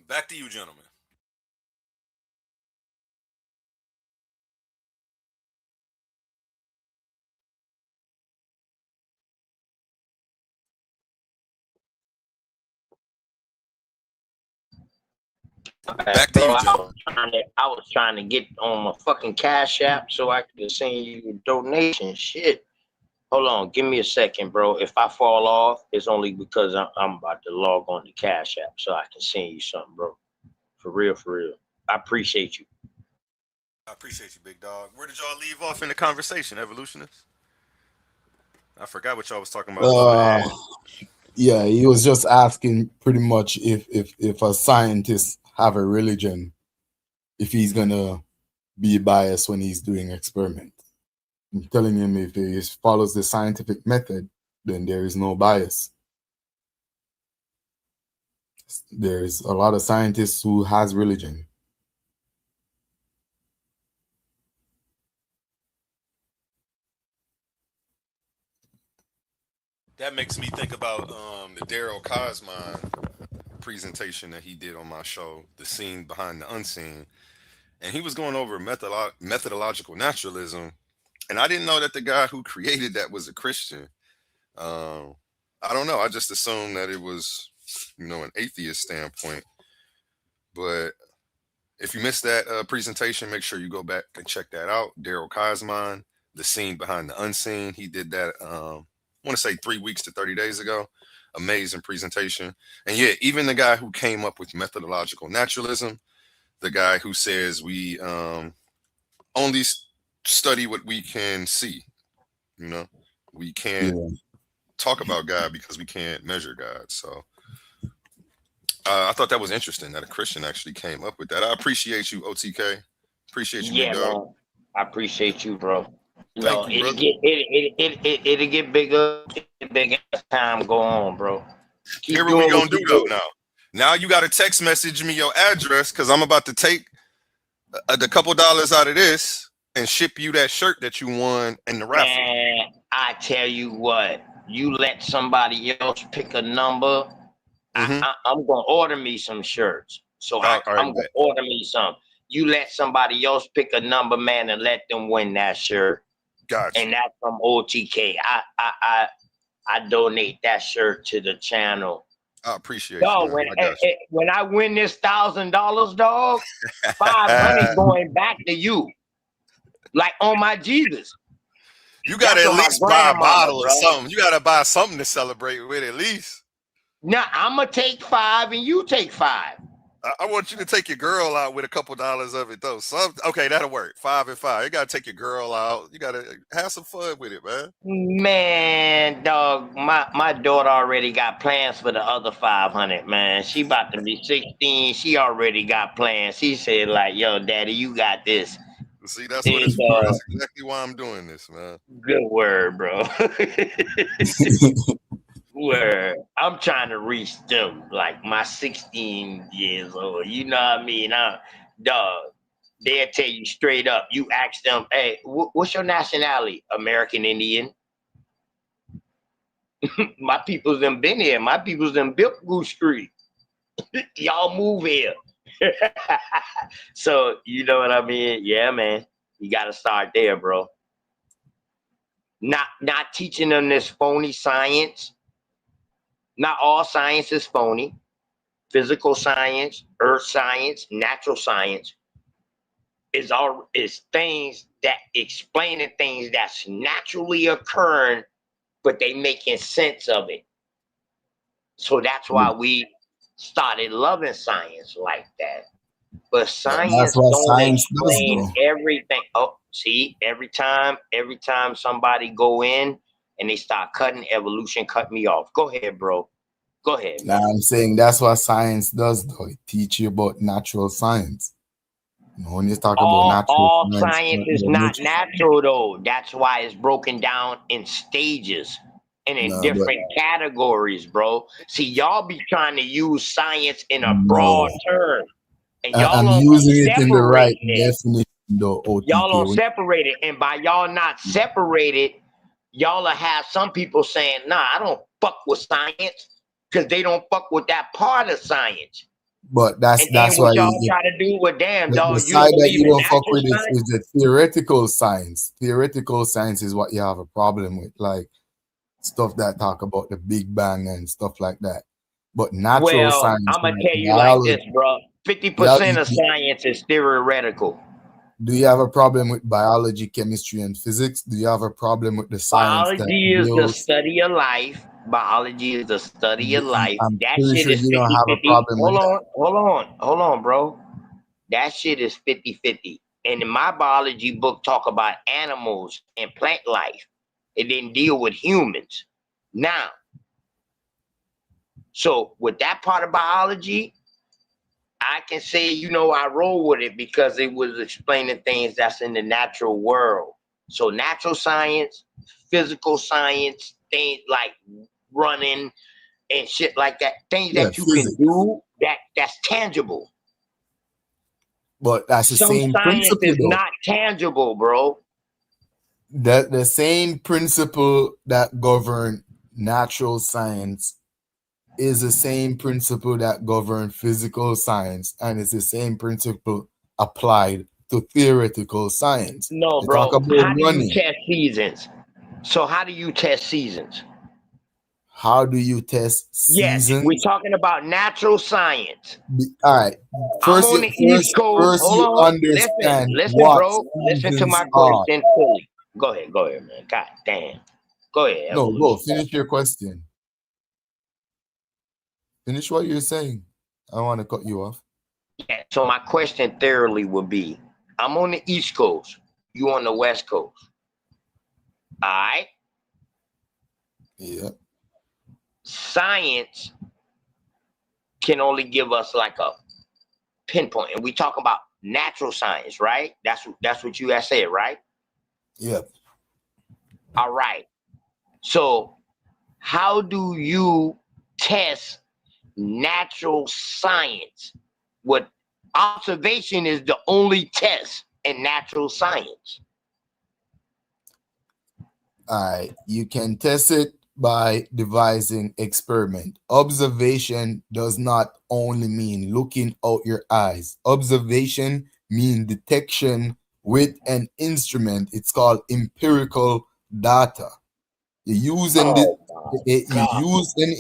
Back to you, gentlemen. Back to you, Joe. I was trying to get on my fucking Cash App so I could send you a donation. Shit. Hold on, give me a second, bro. If I fall off, it's only because I'm about to log on to Cash App so I can send you something, bro. For real, for real. I appreciate you. I appreciate you, big dog. Where did y'all leave off in the conversation, evolutionists? I forgot what y'all was talking about. Yeah, he was just asking pretty much if a scientist have a religion, if he's gonna be biased when he's doing experiments. I'm telling him if he follows the scientific method, then there is no bias. There's a lot of scientists who has religion. That makes me think about the Daryl Cosmine presentation that he did on my show, The Scene Behind the Unseen. And he was going over methodological naturalism. And I didn't know that the guy who created that was a Christian. I don't know. I just assumed that it was, an atheist standpoint. But if you missed that presentation, make sure you go back and check that out. Daryl Cosmine, The Scene Behind the Unseen. He did that, I want to say 3 weeks to 30 days ago. Amazing presentation. And yeah, even the guy who came up with methodological naturalism, the guy who says we only study what we can see, we can't talk about God because we can't measure God. So I thought that was interesting that a Christian actually came up with that. I appreciate you, OTK. Appreciate you, big dog. Man. I appreciate you, bro. Thank you, It'll get bigger as time go on, bro. Here what we gonna do though now. Now you gotta text message me your address because I'm about to take the couple dollars out of this and ship you that shirt that you won in the raffle. And I tell you what, you let somebody else pick a number. I'm gonna order me some shirts. So I'm gonna order me some. You let somebody else pick a number, man, and let them win that shirt. Gotcha. And that's from OTK. I donate that shirt to the channel. I appreciate dog, you. When I win this $1,000, dog, 500 going back to you. Like on my Jesus. You gotta at least buy a bottle or something. You gotta buy something to celebrate with at least. Now I'm gonna take 5 and you take 5. I want you to take your girl out with a couple dollars of it though. Okay, that'll work. 5 and 5. You gotta take your girl out. You gotta have some fun with it, man. Man, dog, my daughter already got plans for the other 500, man. She about to be 16. She already got plans. She said, like, yo, daddy, you got this. See, that's what it's for. That's exactly why I'm doing this, man. Good word, bro. Where I'm trying to reach them, like my 16 years old. You know what I mean? Dog, they'll tell you straight up. You ask them, hey, what's your nationality? American Indian. My people's done been here. My people's done built Goose Street. Y'all move here. So, you know what I mean? Yeah, man. You got to start there, bro. Not teaching them this phony science. Not all science is phony. Physical science, earth science, natural science. is things that explaining things that's naturally occurring, but they making sense of it. So that's why we started loving science like that. But That's science what don't science does, explain though. everything. Oh, see, every time somebody go in and they start cutting evolution, cut me off. Go ahead, bro. Go ahead, Now man. I'm saying that's what science does, though. It teach you about natural science. You know, when you talk about natural All science, science is not natural though. That's why it's broken down in stages and in no, but different categories, bro. See, y'all be trying to use science in a no, broad term, and y'all I'm don't using it in the right separate it. definition, though. Y'all OTK. don't separate it, and by y'all not separated, y'all will have some people saying, "Nah, I don't fuck with science," because they don't fuck with that part of science. But And then why what y'all try to do with damn the dog, you don't side that believe you in don't fuck natural with science? is the theoretical science. Theoretical science is what you have a problem with, like stuff that talk about the Big Bang and stuff like that. But natural Well, science, I'm gonna like tell you like biology, this, bro. 50% of science is theoretical. do you have a problem with biology, chemistry, and physics? Do you have a problem with the science that Biology is the deals? study of life. Biology is the study of life. I'm That pretty shit sure is you don't have a 50-50. problem with that. Hold on, bro. That shit is 50-50. And in my biology book talk about animals and plant life. It didn't deal with humans. Now, so with that part of biology, I can say, I roll with it because it was explaining things that's in the natural world. So natural science, physical science, things like running and shit like that, things Yeah, that you can do that's tangible. But that's the Some same science principle, is though. not tangible, bro. The same principle that govern natural science is the same principle that govern physical science, and it's the same principle applied to theoretical science. No, You talk bro. about How do you running. test seasons? So how do you test seasons? How do you test Yes, seasons? we're talking about natural science. All right. I'm on the East Coast. Hold you on. understand Listen, what bro. Listen to my seasons are. question fully. Go ahead, man. God damn. Go ahead. No, Evolution. go finish your question. Finish what you're saying. I don't want to cut you off. Yeah, so my question thoroughly would be, I'm on the East Coast. You on the West Coast. All right? Yeah. Science can only give us like a pinpoint. And we talk about natural science, right? That's what you had said, right? Yep. All right. So how do you test natural science? What observation is the only test in natural science? You can test it by devising experiment. Observation does not only mean looking out your eyes. Observation means detection with an instrument. It's called empirical data. You use an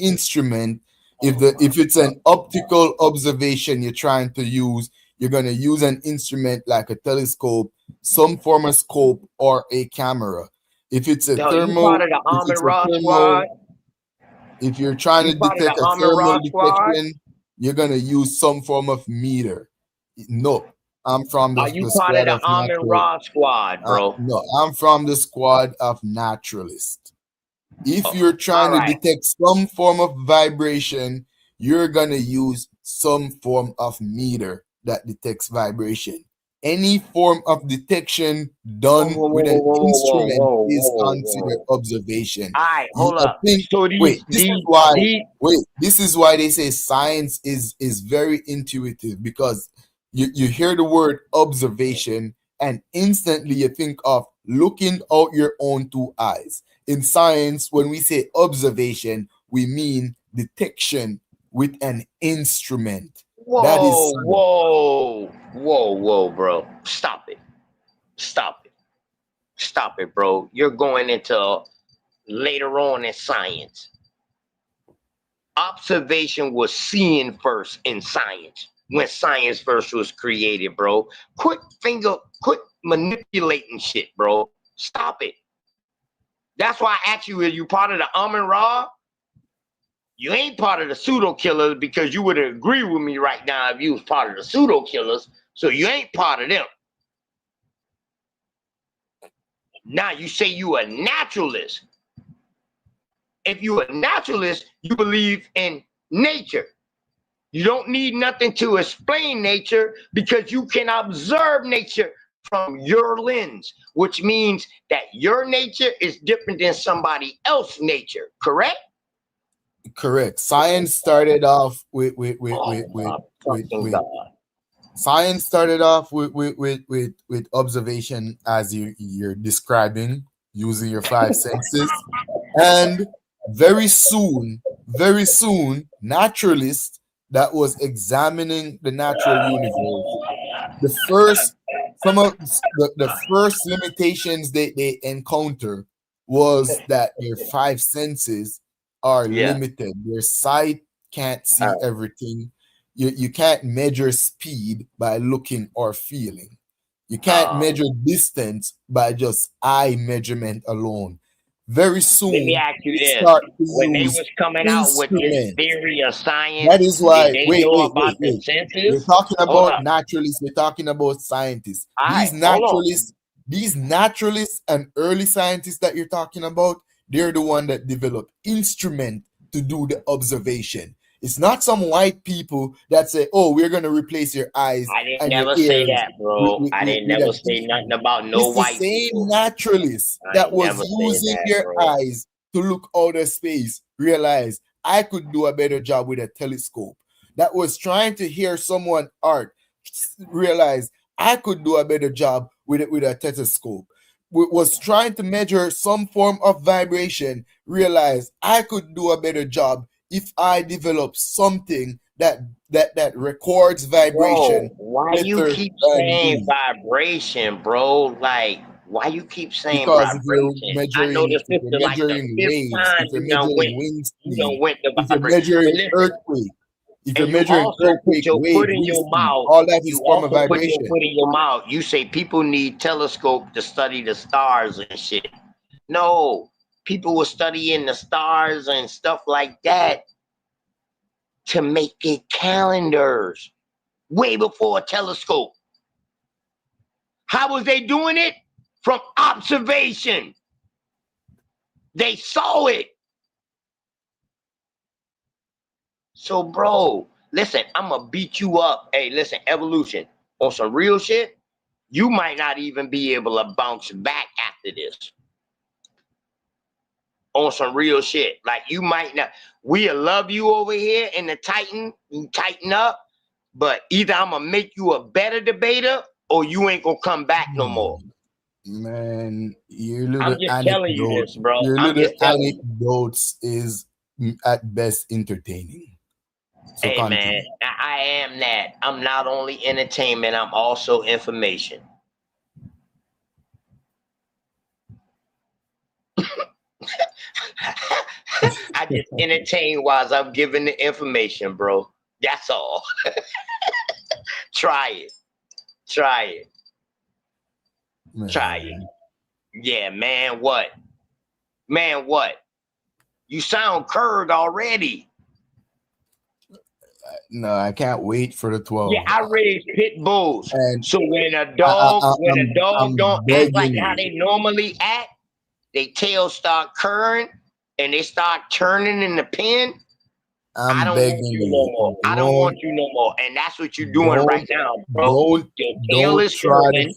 instrument. If it's an optical observation you're trying to use, you're going to use an instrument like a telescope, some form of scope, or a camera. If it's a thermal, if you're trying to detect a thermal detection, you're going to use some form of meter. No, I'm from the squad of Ahmed squad, bro? No, I'm from the squad of naturalists. If you're trying to detect some form of vibration, you're going to use some form of meter that detects vibration. Any form of detection done with an instrument is considered observation. All right, hold up. This is why they say science is very intuitive, because you hear the word observation and instantly you think of looking out your own two eyes. In science, when we say observation, we mean detection with an instrument. That is science. Whoa, bro. Stop it, bro. You're going into later on in science. Observation was seeing first in science. when science first was created, bro. Quit manipulating shit, bro. Stop it. That's why I asked you, are you part of the Amun-Ra? You ain't part of the pseudo killers because you would agree with me right now if you was part of the pseudo killers. So you ain't part of them. Now you say you a naturalist. If you a naturalist, you believe in nature. You don't need nothing to explain nature because you can observe nature from your lens, which means that your nature is different than somebody else's nature, correct? Correct. Science started off with science started off with observation, as you're describing, using your five senses, and very soon, naturalists that was examining the natural universe, some of the first limitations they encounter was that their five senses are limited. Your sight can't see everything. You can't measure speed by looking or feeling. You can't measure distance by just eye measurement alone. Very soon, let me ask you this: when they was coming out with this theory of science, that is why. did they know about the senses? We're talking about naturalists. We're talking about scientists. These naturalists and early scientists that you're talking about, they're the one that developed instrument to do the observation. It's not some white people that say, "Oh, we're going to replace your eyes." I didn't never say that, bro. I didn't never say nothing about no white people. It's the same naturalist that was using their eyes to look outer space realized I could do a better job with a telescope. That was trying to hear someone art realized I could do a better job with a stethoscope. Was trying to measure some form of vibration, realized I could do a better job if I develop something that records vibration. Bro, why you keep saying vibration, bro? Like, why you keep saying vibration? I know this is like the fifth time you done went to vibration. Earthquake. If you're you measuring also earthquake put your wave, foot in your mouth. all that is You form of also put vibration. your foot in your mouth. You say people need telescope to study the stars and shit. No, people were studying the stars and stuff like that to make it calendars way before a telescope. How was they doing it? From observation. They saw it. So, bro, listen, I'm going to beat you up. Hey, listen, evolution, on some real shit, you might not even be able to bounce back after this. On some real shit. Like, you might not. We'll love you over here in the Titan. You tighten up. But either I'm going to make you a better debater or you ain't going to come back no more. Man, your little I'm just telling you this, bro. Your I'm little just telling you. anecdotes is at best entertaining. So Hey, man, I am that. I'm not only entertainment, I'm also information. I just entertain while I'm giving the information, bro. That's all. Try it. Try it. Man. Try it. Yeah, man, what? Man, what? You sound curved already. No, I can't wait for the 12. Yeah, I raise pit bulls. And so when a dog, I'm don't act like begging how you. they normally act, they tails start curring and they start turning in the pen. I don't want you no more. I don't want you no more. And that's what you're doing right now, bro. Your tail is curling.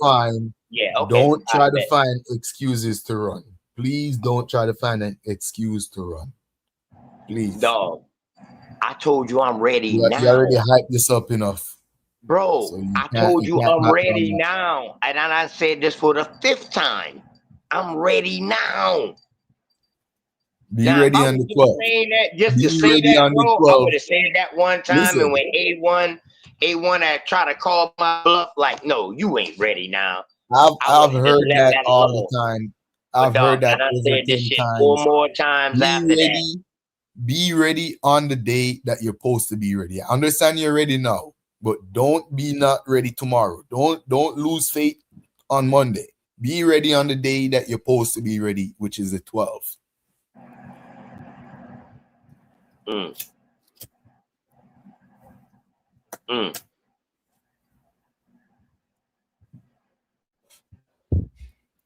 Don't try to find excuses to run. Please don't try to find an excuse to run. Please. Dog, I told you I'm ready now. You already hyped this up enough. Bro, So I told you I'm ready run. now. And I said this for the 5th time. I'm ready now. Be ready on the 12th. Just to say that, bro, I would have said that one time. And when A1 had tried to call my bluff, like, no, you ain't ready now. I've heard that all the time. I've heard that I over said this 10 shit times. 4 more times after that. Be ready on the day that you're supposed to be ready. I understand you're ready now. but don't be not ready tomorrow. Don't lose faith on Monday. Be ready on the day that you're supposed to be ready, which is the 12th.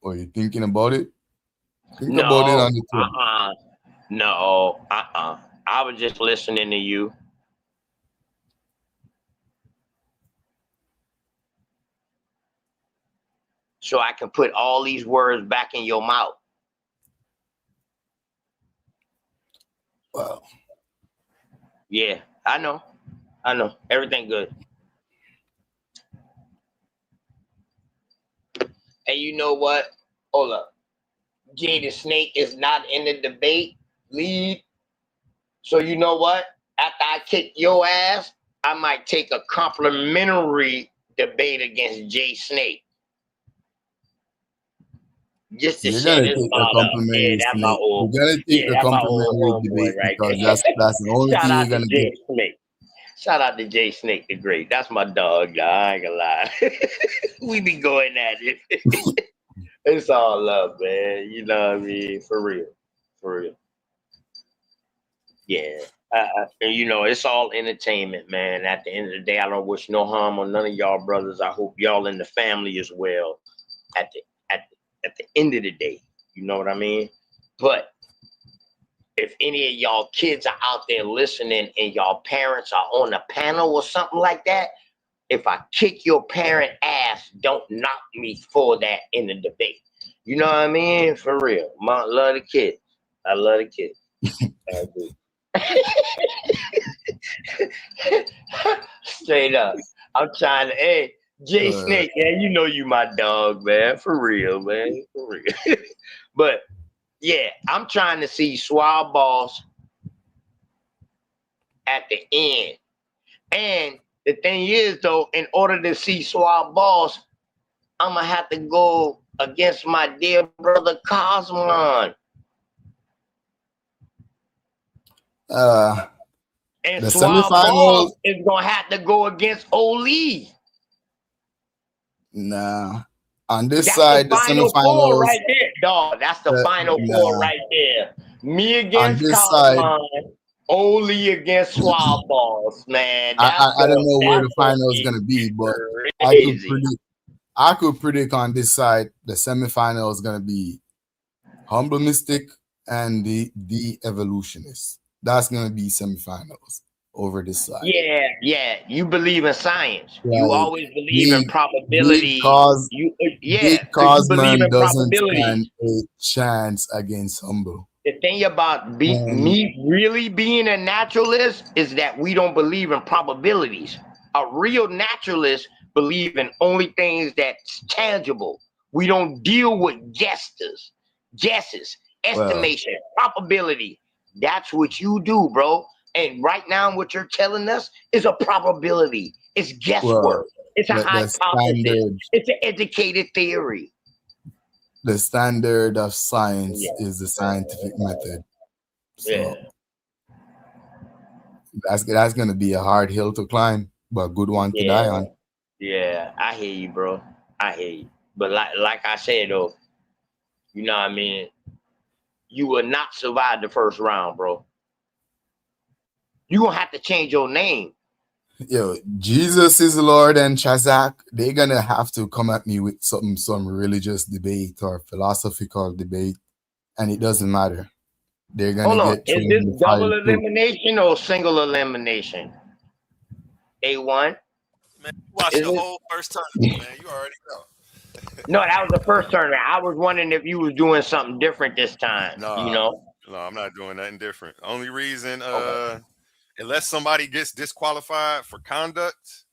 Are you thinking about it? Think about it on the 12th. No. I was just listening to you. So I can put all these words back in your mouth. Wow. Yeah, I know. Everything good. And you know what? Hold up. Jada Snake is not in the debate lead. So you know what? After I kick your ass, I might take a complimentary debate against Jay Snake. Just to You're shut gonna his take the mouth up. complimentary Yeah, that's my snake. old. You're gonna take the That's my old complimentary homeboy debate right because there. that's the only Shout thing out you're to gonna Jay get. Snake. Shout out to Jay Snake the Great. That's my dog. I ain't gonna lie. We be going at it. It's all love, man. You know what I mean? For real. Yeah. And you know, it's all entertainment, man. At the end of the day, I don't wish no harm on none of y'all brothers. I hope y'all in the family as well. At the end of the day, you know what I mean? But if any of y'all kids are out there listening and y'all parents are on a panel or something like that, if I kick your parent ass, don't knock me for that in the debate. You know what I mean? For real. I love the kids. I love the kids. I do. Straight up. I'm trying to, hey, Jay Snake, man, you know you my dog, man. For real, man. For real. But yeah, I'm trying to see Swab Boss at the end. And the thing is, though, in order to see Swab Boss, I'm going to have to go against my dear brother Cosmon. And The Swab semifinals. Boss is going to have to go against Oli. Nah. On this That's side, the the final four semifinals. right there, dog. That's the final four Nah. right there. Me On against this side, Cosmon, Oli against Swab Boss, man. I don't know where the final is gonna be, but I could predict on this side the semifinal is gonna be Humble Mystic and the Evolutionist. That's gonna be semifinals over this side. Yeah. You believe in science. Right. You always believe in probability. Big Cosman You believe in doesn't probability. stand a chance against Humble. The thing about me really being a naturalist is that we don't believe in probabilities. A real naturalist believe in only things that's tangible. We don't deal with guesses, estimation, probability. That's what you do, bro. And right now, what you're telling us is a probability. It's guesswork. It's a hypothesis. It's an educated theory. The standard of science is the scientific method. So that's gonna be a hard hill to climb, but a good one to die on. Yeah, I hear you, bro. I hear you. But like I said, though, you know what I mean? You will not survive the first round, bro. You're going to have to change your name. Yo, Jesus is Lord and Chazak, they're going to have to come at me with some religious debate or philosophical debate, and it doesn't matter. They're going to get is this double elimination or single elimination? A1? Man, you watched the whole first tournament, man. You already know. No, that was the first tournament. I was wondering if you was doing something different this time. No, you know? No, I'm not doing nothing different. Only reason, unless somebody gets disqualified for conduct,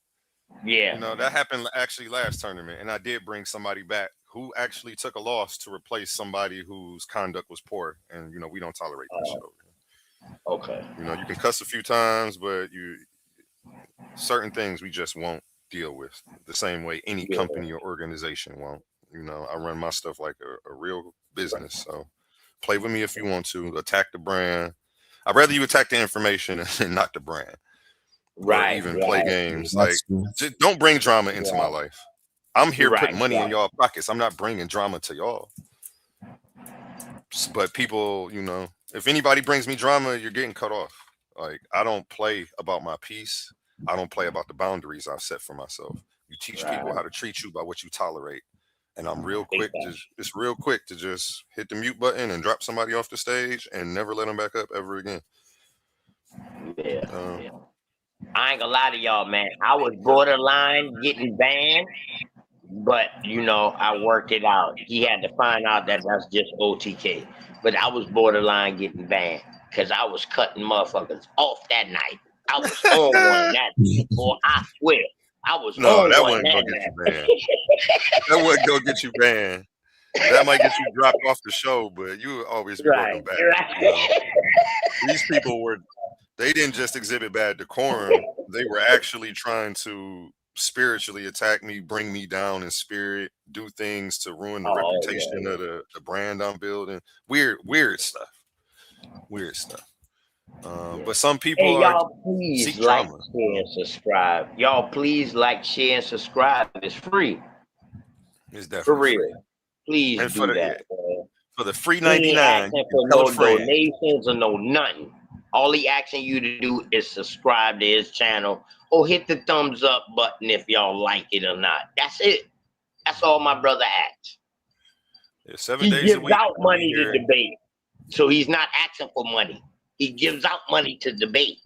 you know, that happened actually last tournament, and I did bring somebody back who actually took a loss to replace somebody whose conduct was poor, and you know, we don't tolerate that shit over here. Okay. You know, you can cuss a few times, but certain things we just won't deal with the same way any company or organization won't. You know, I run my stuff like a real business, so play with me if you want to. Attack the brand. I'd rather you attack the information and not the brand. Right, or even play right. games. That's Like, true. just don't bring drama into my Right, life. I'm here right, putting money in right. y'all pockets. I'm not bringing drama to y'all. But people, if anybody brings me drama, you're getting cut off. Like, I don't play about my peace. I don't play about the boundaries I've set for myself. You teach people Right. how to treat you by what you tolerate. And I'm real Big quick to facts. it's real quick to just hit the mute button and drop somebody off the stage and never let them back up ever again. Yeah, Um, yeah. I ain't gonna lie to y'all, man. I was borderline getting banned, but I worked it out. He had to find out that that's just OTK. But I was borderline getting banned because I was cutting motherfuckers off that night. I was on one that night, boy. I swear. I was no, on that one wouldn't go that get you night. banned. That wouldn't go get you banned. That might get you dropped off the show, but you would always be welcome Right, back. right. These people they didn't just exhibit bad decorum. They were actually trying to spiritually attack me, bring me down in spirit, do things to ruin the Oh, reputation yeah, of the brand I'm building. Weird stuff. Weird stuff. yeah. But some Hey, people y'all, please seek like, drama. share, and subscribe. Y'all, please like, share, and subscribe. It's free. It's For definitely free. real. Please And for do the that, man. for the free He ain't 99, asking you for can tell no a friend. donations or no nothing. All he asking you to do is subscribe to his channel or hit the thumbs up button if y'all like it or not. That's it. That's all my brother asks. Yeah, 7 He days a gives week. out we money to here. debate. So he's not asking for money. He gives out money to debate.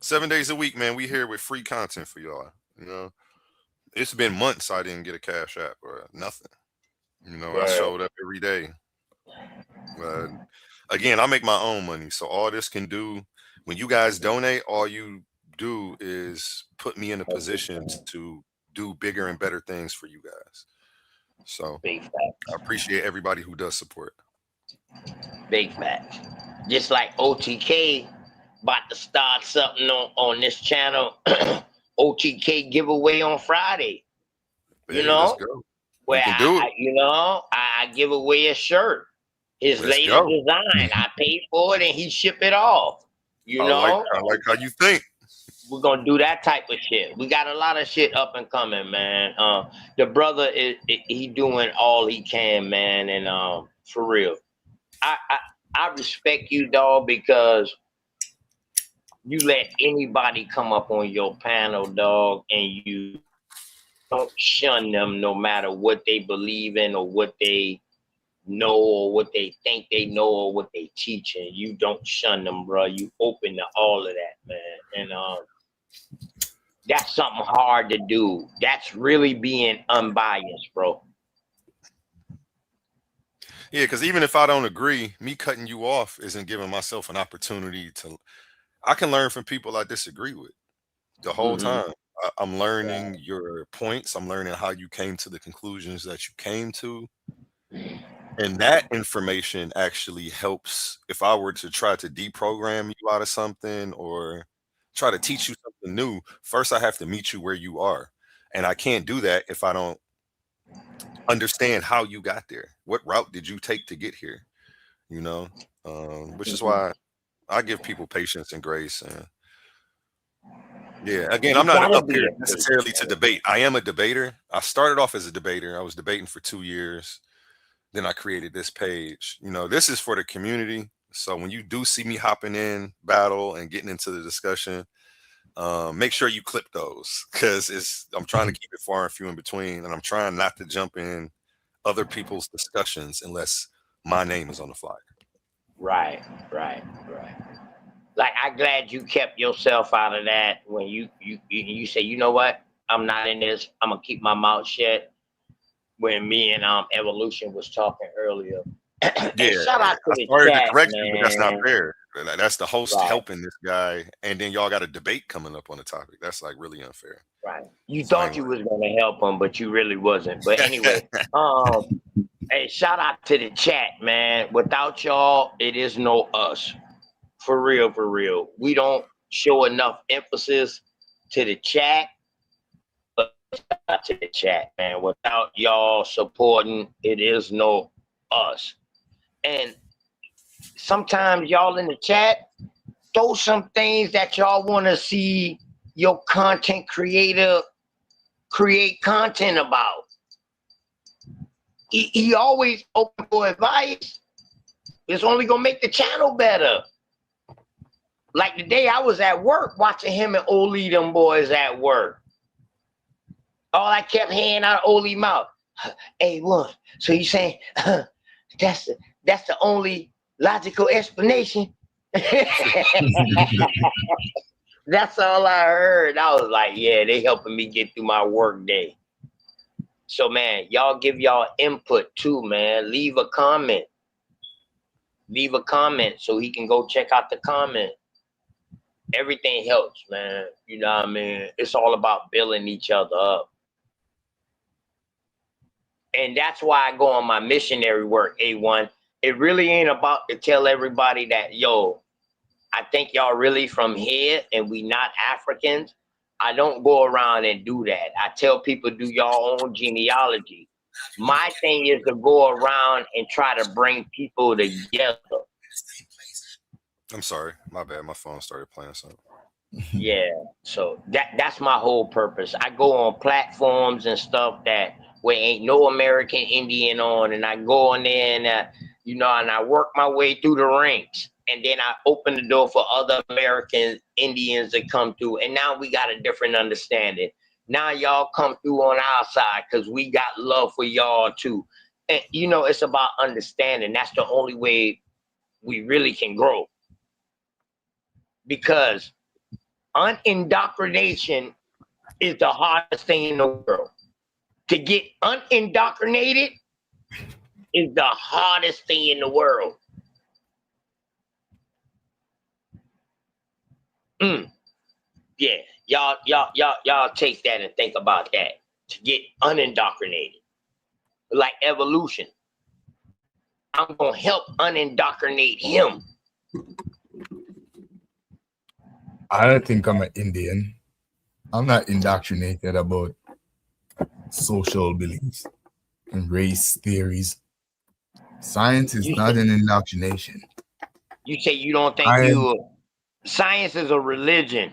7 days a week, man. We here with free content for y'all. It's been months I didn't get a Cash App or nothing. I Right. showed up every day. But again, I make my own money. So all this can do, when you guys donate, all you do is put me in a position to do bigger and better things for you guys. So Big facts. I appreciate everybody who does support. Big facts. Just like OTK about to start something on this channel. OTK giveaway on Friday. Hey, let's go. Where We can do it. I give away a shirt. His Let's latest go. design. I paid for it and he shipped it off. I like how you think. We're gonna do that type of shit. We got a lot of shit up and coming, man. The brother he doing all he can, man, and for real. I respect you, dog, because you let anybody come up on your panel, dog, and you don't shun them no matter what they believe in or what they know or what they think they know or what they teaching. You don't shun them, bro. You open to all of that, man. And that's something hard to do. That's really being unbiased, bro. Yeah, because even if I don't agree, me cutting you off isn't giving myself an opportunity to. I can learn from people I disagree with the whole time. I'm learning your points. I'm learning how you came to the conclusions that you came to. And that information actually helps if I were to try to deprogram you out of something or try to teach you something new. First, I have to meet you where you are. And I can't do that if I don't understand how you got there. What route did you take to get here? Which is why I give people patience and grace. And yeah, again, I'm not up here necessarily to debate. I am a debater. I started off as a debater. I was debating for 2 years. Then I created this page. This is for the community. So when you do see me hopping in battle and getting into the discussion, make sure you clip those because I'm trying to keep it far and few in between, and I'm trying not to jump in other people's discussions unless my name is on the flyer. Right. Like, I'm glad you kept yourself out of that when you say, you know what, I'm not in this. I'm gonna keep my mouth shut. When me and Evolution was talking earlier. Yeah, shout out to I the started chat, to correct you, man. but that's not fair. That's the host Right. helping this guy, and then y'all got a debate coming up on the topic. That's like really unfair. Right. You thought you was gonna help him, but you really wasn't. But anyway, hey, shout out to the chat, man. Without y'all, it is no us. For real, for real. We don't show enough emphasis to the chat. Shout out to the chat, man. Without y'all supporting, it is no us. And sometimes y'all in the chat, those some things that y'all want to see your content creator create content about. He always open for advice. It's only gonna make the channel better. Like the day I was at work watching him and Oli, them boys at work. All I kept hearing out of Oli mouth, A1. So you saying that's the only logical explanation? That's all I heard. I was like, yeah, they helping me get through my work day. So man, y'all give y'all input too, man. Leave a comment. Leave a comment so he can go check out the comment. Everything helps, man. You know what I mean? It's all about building each other up. And that's why I go on my missionary work, A1. It really ain't about to tell everybody that, yo, I think y'all really from here and we not Africans. I don't go around and do that. I tell people do your own genealogy. My thing is to go around and try to bring people together. I'm sorry, my bad. My phone started playing something. Yeah, so that's my whole purpose. I go on platforms and stuff that where ain't no American Indian on, and I go on there and and I work my way through the ranks, and then I open the door for other American Indians to come through, and now we got a different understanding. Now y'all come through on our side because we got love for y'all too. And it's about understanding. That's the only way we really can grow. Because unindoctrination is the hardest thing in the world. To get unindoctrinated is the hardest thing in the world. Yeah, y'all take that and think about that. To get unindoctrinated, like evolution. I'm gonna help unindoctrinate him. I don't think I'm an Indian. I'm not indoctrinated about social beliefs and race theories. Science is not an indoctrination. You say you don't think science is a religion.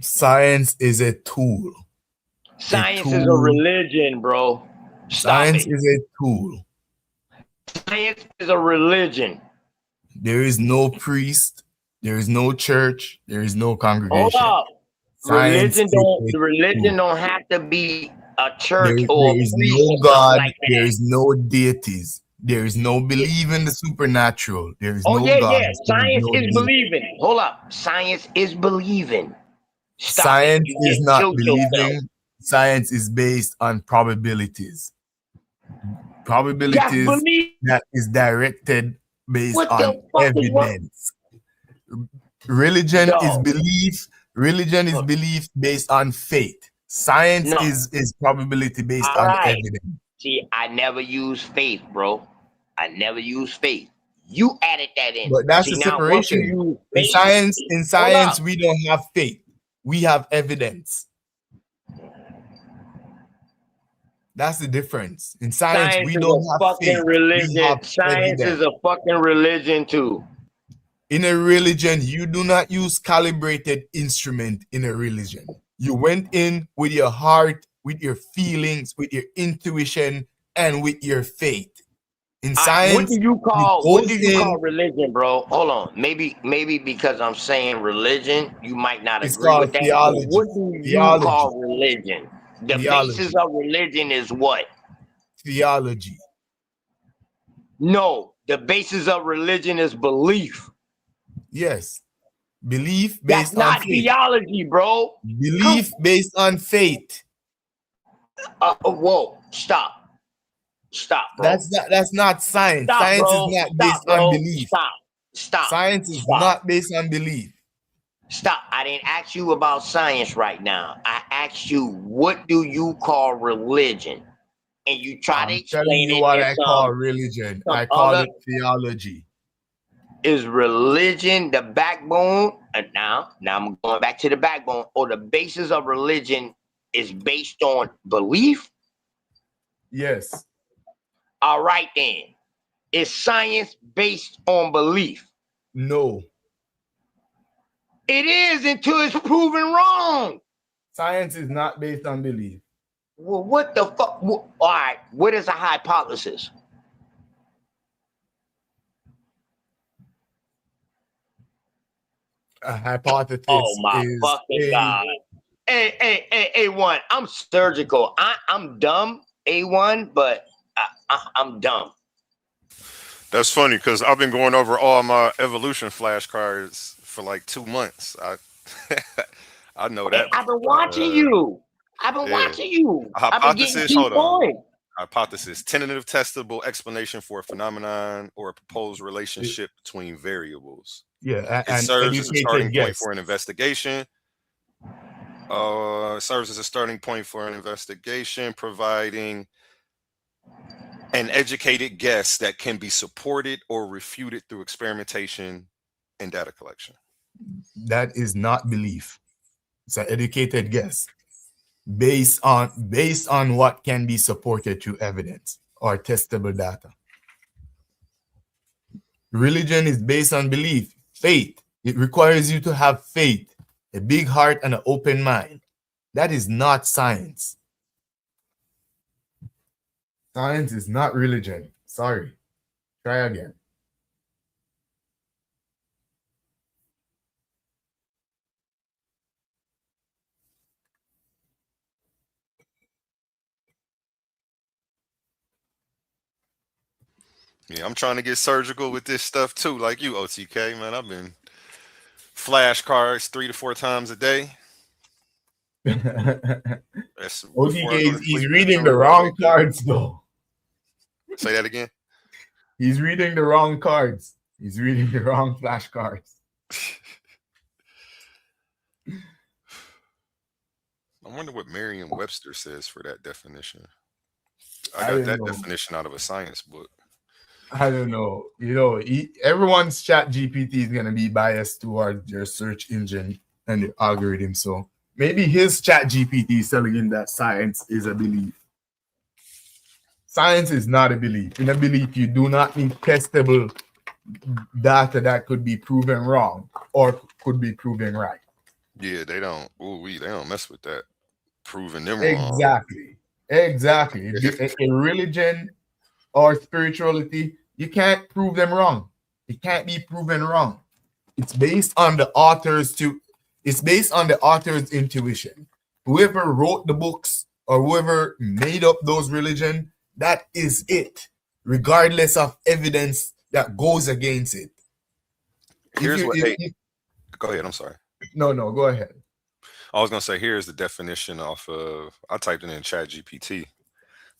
Science is a tool. Science is a religion, bro. Science is a tool. Science is a religion. There is no priest. There is no church. There is no congregation. Hold up. Religion don't have to be a church or there is a priest no or God. like that. There is no deities. There is no belief in the supernatural. There is no God. Science is believing. Hold up. Science is believing. Science is not believing. Science is based on probabilities. Probabilities that is directed based on evidence. Religion is belief. Religion is belief based on faith. Science is probability based on evidence. See, I never use faith, bro. I never use faith. You added that in. But that's the separation. In science, we don't have faith. We have evidence. That's the difference. In science we don't have faith. Religion. Science is a fucking religion too. In a religion, you do not use calibrated instrument in a religion. You went in with your heart, with your feelings, with your intuition, and with your faith. In science, what do you call religion, bro? Hold on. Maybe because I'm saying religion, you might not agree with that. Theology. What do you call religion? The basis of religion is what? Theology. No, the basis of religion is belief. Yes. Belief based on faith. Theology, bro. Belief based on faith. Whoa, stop, bro. That's not science. Science is not based on belief. Stop. Science is not based on belief. Stop. I didn't ask you about science right now. I asked you, what do you call religion? And you try to explain you what I call religion. I call it theology. Is religion the backbone? And now I'm going back to the backbone. Or the basis of religion is based on belief? Yes. All right then. Is science based on belief? No. It is until it's proven wrong. Science is not based on belief. Well, what the fuck? All right, what is a hypothesis? A hypothesis Oh my is fucking God. Hey, A1, I'm surgical. I'm dumb, A1, but I'm dumb. That's funny because I've been going over all my evolution flashcards for like 2 months. I know that. I've been watching you. I've been watching you. A I've been getting hypothesis, key hold on. points. Hypothesis, tentative testable explanation for a phenomenon or a proposed relationship between variables. Yeah, It serves as a starting point guess. for an investigation. Serves as a starting point for an investigation, providing an educated guess that can be supported or refuted through experimentation and data collection. That is not belief. It's an educated guess based on what can be supported through evidence or testable data. Religion is based on belief, faith. It requires you to have faith, a big heart, and an open mind. That is not science. Science is not religion. Sorry. Try again. Yeah, I'm trying to get surgical with this stuff too, like you, OTK, man. I've been flashcards 3 to 4 times a day. OTK, he's reading the wrong cards, though. Say that again. He's reading the wrong cards. He's reading the wrong flashcards. I wonder what Merriam-Webster says for that definition. I I got don't that know. definition out of a science book. I don't know. You know, everyone's chat GPT is going to be biased towards your search engine and the algorithm. So maybe his chat GPT is telling him that science is a belief. Science is not a belief. In a belief, you do not need testable data that could be proven wrong or could be proven right. Yeah, they don't. They don't mess with that. Proving them wrong. Exactly. In religion or spirituality, you can't prove them wrong. It can't be proven wrong. It's based on the author's intuition. Whoever wrote the books or whoever made up those religion, that is it, regardless of evidence that goes against it. Here's go ahead. I'm sorry. No, go ahead. I was gonna say here's the definition off of. I typed it in ChatGPT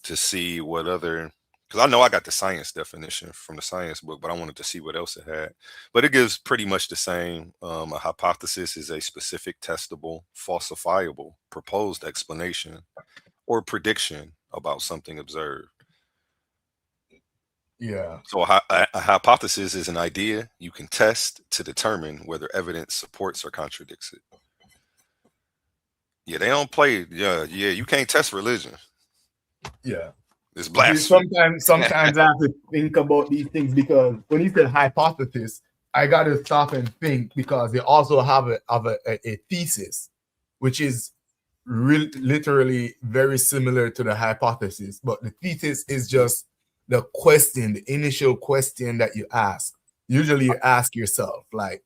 to see what other, because I know I got the science definition from the science book, but I wanted to see what else it had. But it gives pretty much the same. A hypothesis is a specific, testable, falsifiable, proposed explanation or prediction about something observed. Yeah. So a hypothesis is an idea you can test to determine whether evidence supports or contradicts it. Yeah, they don't play. Yeah, you can't test religion. Yeah. It's blasphemy. Sometimes I have to think about these things because when you said hypothesis, I got to stop and think because they also have a thesis, which is literally very similar to the hypothesis. But the thesis is just the question, the initial question that you ask. Usually you ask yourself, like,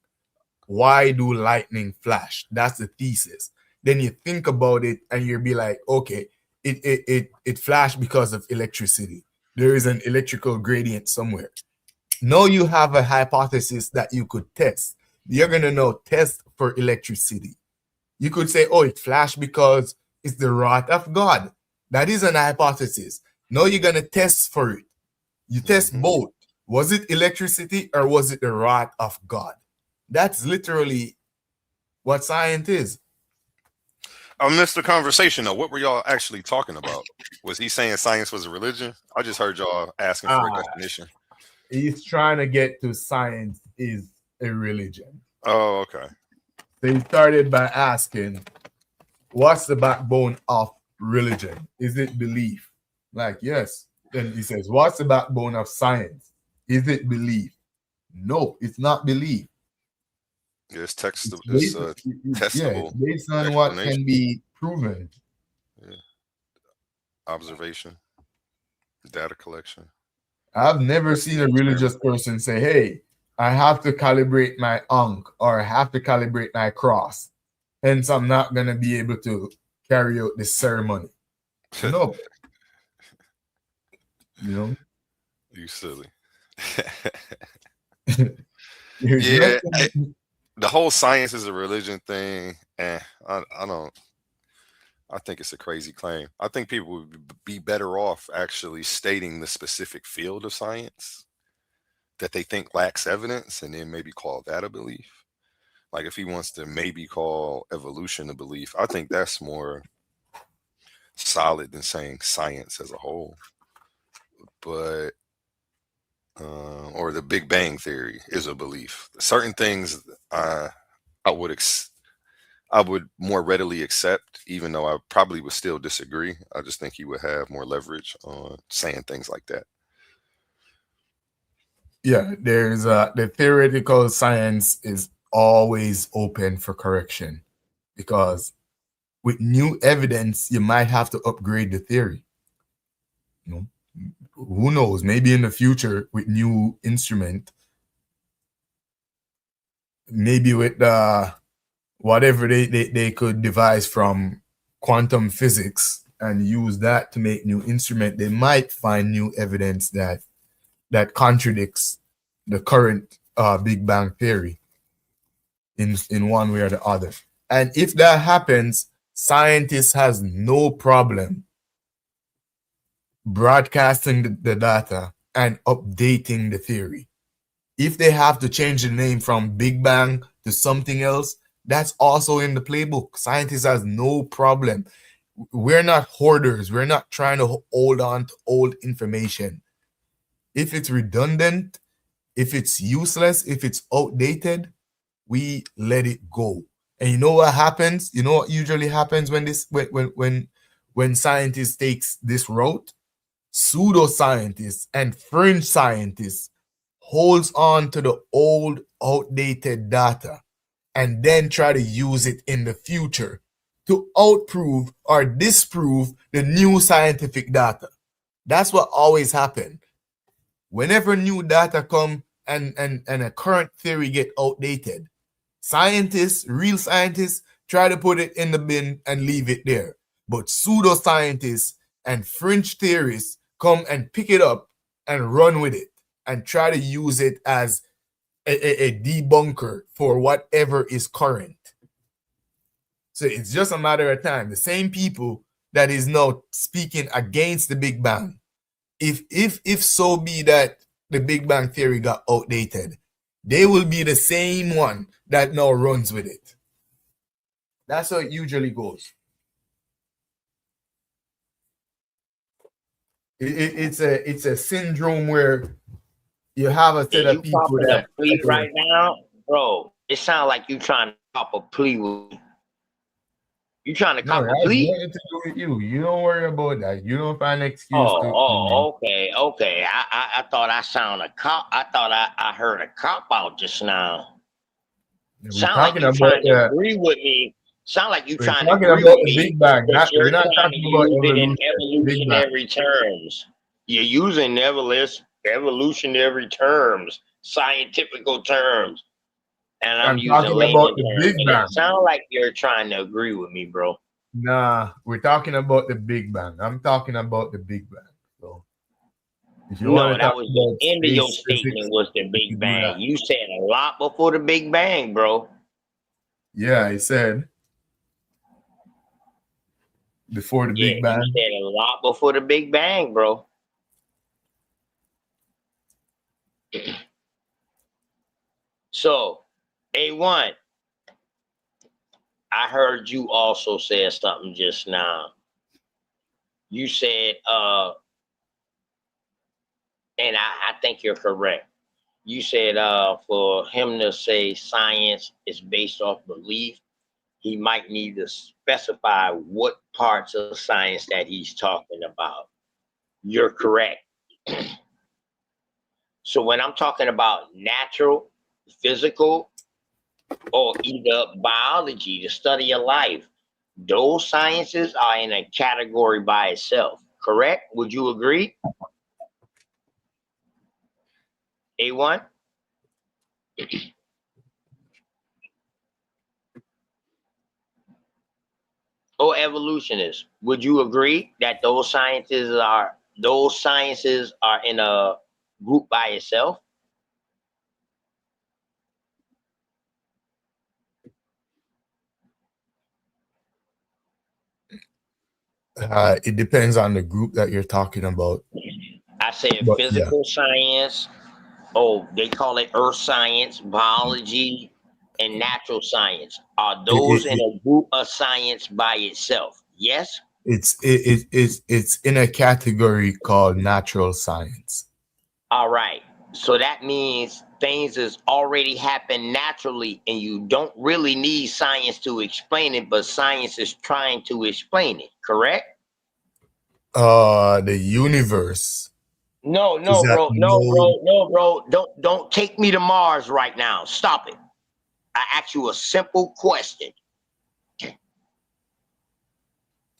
why do lightning flash? That's the thesis. Then you think about it and you'll be like, okay, it flashed because of electricity. There is an electrical gradient somewhere. Now you have a hypothesis that you could test. You're going to now test for electricity. You could say, oh, it flashed because it's the wrath of God. That is an hypothesis. Now you're going to test for it. You test both. Was it electricity or was it the wrath of God? That's literally what science is. I missed the conversation though. What were y'all actually talking about? Was he saying science was a religion? I just heard y'all asking for a definition. He's trying to get to science is a religion. Oh, okay. So he started by asking, what's the backbone of religion? Is it belief? Like, yes. Then he says, what's the backbone of science? Is it belief? No, it's not belief. Yeah, it's text. It's It's based, yeah, it's testable based on what explanation. can be proven. Yeah. Observation, data collection. I've never seen a religious person say, "Hey, I have to calibrate my ankh or I have to calibrate my cross, hence I'm not gonna be able to carry out this ceremony." No, you know. You silly. There's Yeah, nothing- the whole science is a religion thing, I don't. I think it's a crazy claim. I think people would be better off actually stating the specific field of science that they think lacks evidence, and then maybe call that a belief. Like if he wants to maybe call evolution a belief, I think that's more solid than saying science as a whole. But or the Big Bang theory is a belief. Certain things I would more readily accept, even though I probably would still disagree. I just think he would have more leverage on saying things like that. Yeah, there's the theoretical science is always open for correction because with new evidence, you might have to upgrade the theory. You know, who knows? Maybe in the future with new instrument, maybe with whatever they could devise from quantum physics and use that to make new instrument, they might find new evidence that contradicts the current Big Bang theory in one way or the other. And if that happens, scientists has no problem broadcasting the data and updating the theory. If they have to change the name from Big Bang to something else, that's also in the playbook. Scientists has no problem. We're not hoarders. We're not trying to hold on to old information. If it's redundant, if it's useless, if it's outdated, we let it go. And you know what happens? You know what usually happens when scientists takes this route? Pseudoscientists and fringe scientists holds on to the old outdated data and then try to use it in the future to outprove or disprove the new scientific data. That's what always happens. Whenever new data come and a current theory get outdated, scientists, real scientists, try to put it in the bin and leave it there. But pseudoscientists and fringe theorists come and pick it up and run with it and try to use it as a debunker for whatever is current. So it's just a matter of time. The same people that is now speaking against the Big Bang, if so be that the Big Bang theory got outdated, they will be the same one that now runs with it. That's how it usually goes. It's a syndrome where you have a set of people copping that a plea right now, bro. It sounds like you trying to cop a plea with me. You trying to no, cop it a has plea? nothing to do with you. You don't worry about that. You don't find an excuse to. Okay. I thought I sound a cop. I thought I heard a cop out just now. We're Sound like talking you about trying to agree with me. Sound like you we're trying to talking agree about with the me, Big Bang. but We're you're not trying to talking about use it in evolution. Big Bang. evolutionary terms. You're using evolutionary terms, scientific terms, and I'm I'm using talking layman about the terms. Big And Bang. it sounds like you're trying to agree with me, bro. Nah, we're talking about the Big Bang. I'm talking about the Big Bang. So if you want No, to that talk was about the end of your space statement physics, was the we Big can do that. Bang. You said a lot before the Big Bang, bro. Yeah, I said before the Yeah, Big you Bang. said a lot before the Big Bang, bro. So, A1, I heard you also said something just now. You said, and I think you're correct. You said for him to say science is based off belief, he might need to specify what parts of science that he's talking about. You're correct. So when I'm talking about natural, physical, or either biology, the study of life. Those sciences are in a category by itself. Correct? Would you agree? A1? Or evolutionists, would you agree that those sciences are in a group by itself? It depends on the group that you're talking about. I said But yeah, physical science. Oh, they call it earth science, biology, and natural science. Are it, those it, in it, a group of science by itself? Yes? it's in a category called natural science. All right. So that means things is already happen naturally and you don't really need science to explain it, but science is trying to explain it, correct? The universe No, is no, at bro. No, no. bro. No, bro. Don't take me to Mars right now. Stop it. I asked you a simple question.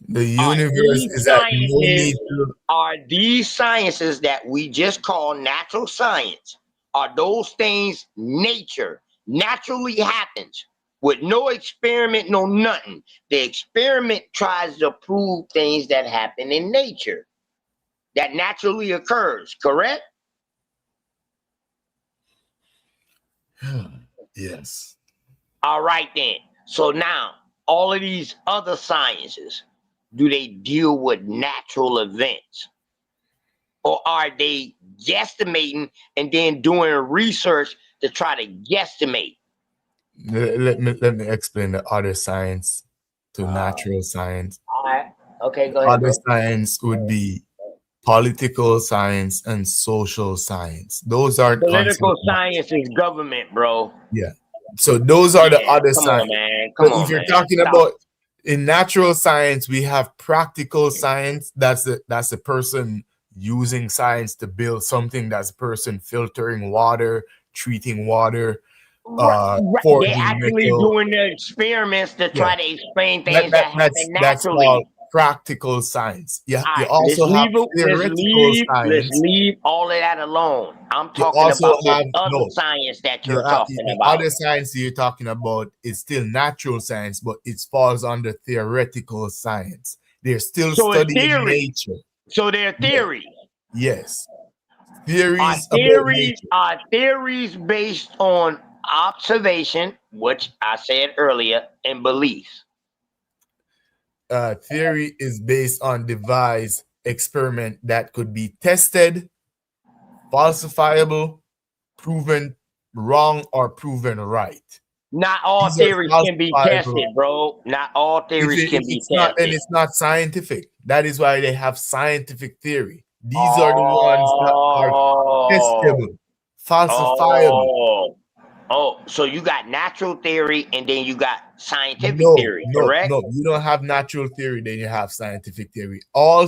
The universe is at no need to. Are these sciences that we just call natural science, are those things nature, naturally happens with no experiment, no nothing? The experiment tries to prove things that happen in nature that naturally occurs, correct? Yes. All right then. So now, all of these other sciences, do they deal with natural events? Or are they guesstimating and then doing research to try to guesstimate? Let me explain the other science to natural science. All right. Okay, go ahead, Other bro. science would be political science and social science. Those are considered. Political science is government, bro. Yeah. So those are the Yeah, other come on, science. man. So Come if on, you're man. talking Stop about in natural science, we have practical science. That's the person using science to build something. That's a person filtering water, treating water, Right. They're forging actually metal. doing the experiments to Yeah. try to explain things that happen That's naturally. called practical science. Yeah. All You right, let's also have leave it. theoretical Let's science. leave all of that alone. I'm You talking also about this have other science that you're talking the about. other science you're talking about is still natural science, but it falls under theoretical science. They're still So it's studying theory. nature. So they're theories. Yes. Are Theories about theories nature. are theories based on observation, which I said earlier, and beliefs. Theory is based on devised experiment that could be tested, falsifiable, proven wrong, or proven right. Not all These are theories can be falsifiable. tested, bro. Not all theories can If be it's not, then tested. it's not scientific. That is why they have scientific theory. These are the ones that are testable, falsifiable. Oh, so you got natural theory and then you got scientific No, theory, correct? you don't have natural theory, then you have scientific theory. All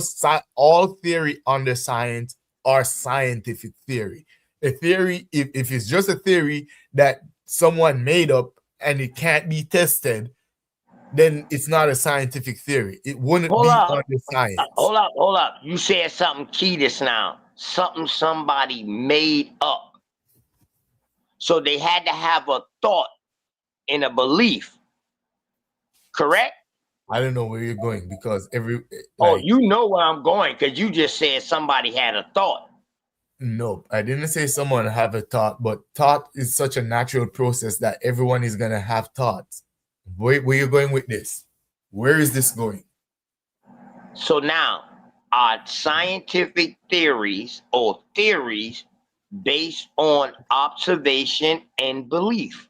theory under science are scientific theory. A theory, if it's just a theory that someone made up and it can't be tested, then it's not a scientific theory. It wouldn't Hold be up. under science. Hold up. You said something key just now. Something somebody made up. So they had to have a thought and a belief, correct? I don't know where you're going because Oh, you know where I'm going because you just said somebody had a thought. No, I didn't say someone have a thought, but thought is such a natural process that everyone is gonna have thoughts. Where you going with this? Where is this going? So now, are scientific theories or theories based on observation and belief?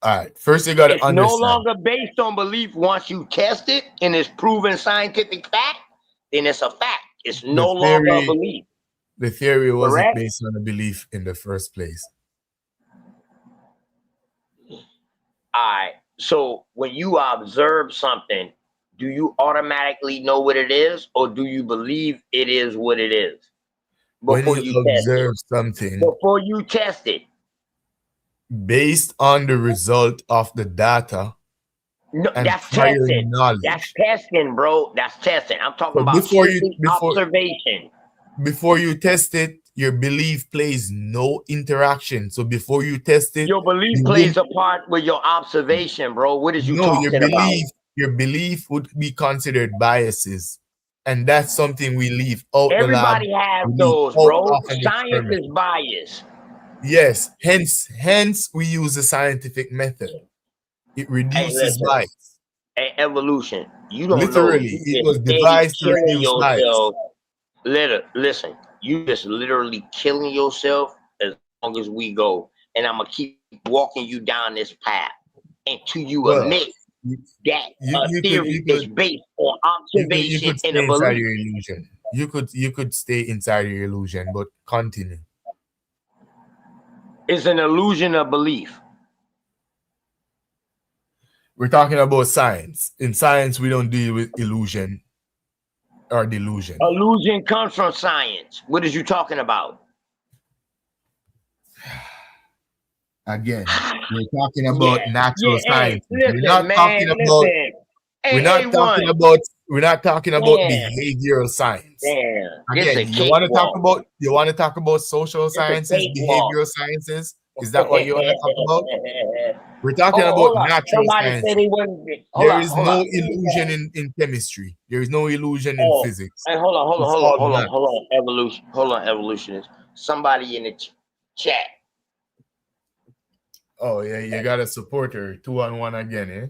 All right, first you gotta It's understand. no longer based on belief. Once you test it and it's proven scientific fact, then it's a fact. It's no longer a belief. The theory wasn't Correct? based on a belief in the first place. All right. So when you observe something, do you automatically know what it is, or do you believe it is what it is? When Before you you test it. observe something, Before you test it. based on the result of the data No, and that's prior testing. knowledge. That's testing, bro. That's testing. I'm talking So about before strictly observation. before you test it, your belief plays no interaction. So before you test it, Your belief you plays wouldn't- a part with your observation, bro. What is you no, talking about? your belief would be considered biases. And that's something we leave out the lab. Everybody has We leave those, out bro. of an Science experiment. is biased. Yes, hence we use the scientific method. It Hey, reduces listen. bias. Hey, evolution. You don't Literally, know. it You was just steady devised to killing reduce bias. yourself. Listen, you just literally killing yourself as long as we go. And I'm going to keep walking you down this path until you Well, admit that you theory is based on observation could and stay a inside belief. your illusion. You could stay inside your illusion, but continue. It's an illusion of belief. We're talking about science. In science, we don't deal with illusion or delusion. Illusion comes from science. What is you talking about? Again, we're talking about natural Hey, science. listen, We're not man, talking about listen. Hey, we're not talking about Damn. behavioral science. Damn. This Again, a you want to cakewalk. talk about social It's a sciences, cakewalk. behavioral sciences? Is that what you want to talk about? We're talking about Hold on. natural Somebody science. said he wasn't. There is no illusion in chemistry. There is no illusion in physics. Hey, hold It's on. all Hold math. on, evolution. Hold on, evolutionist. Somebody in the chat. Oh yeah, you got a supporter 2-on-1 again, eh?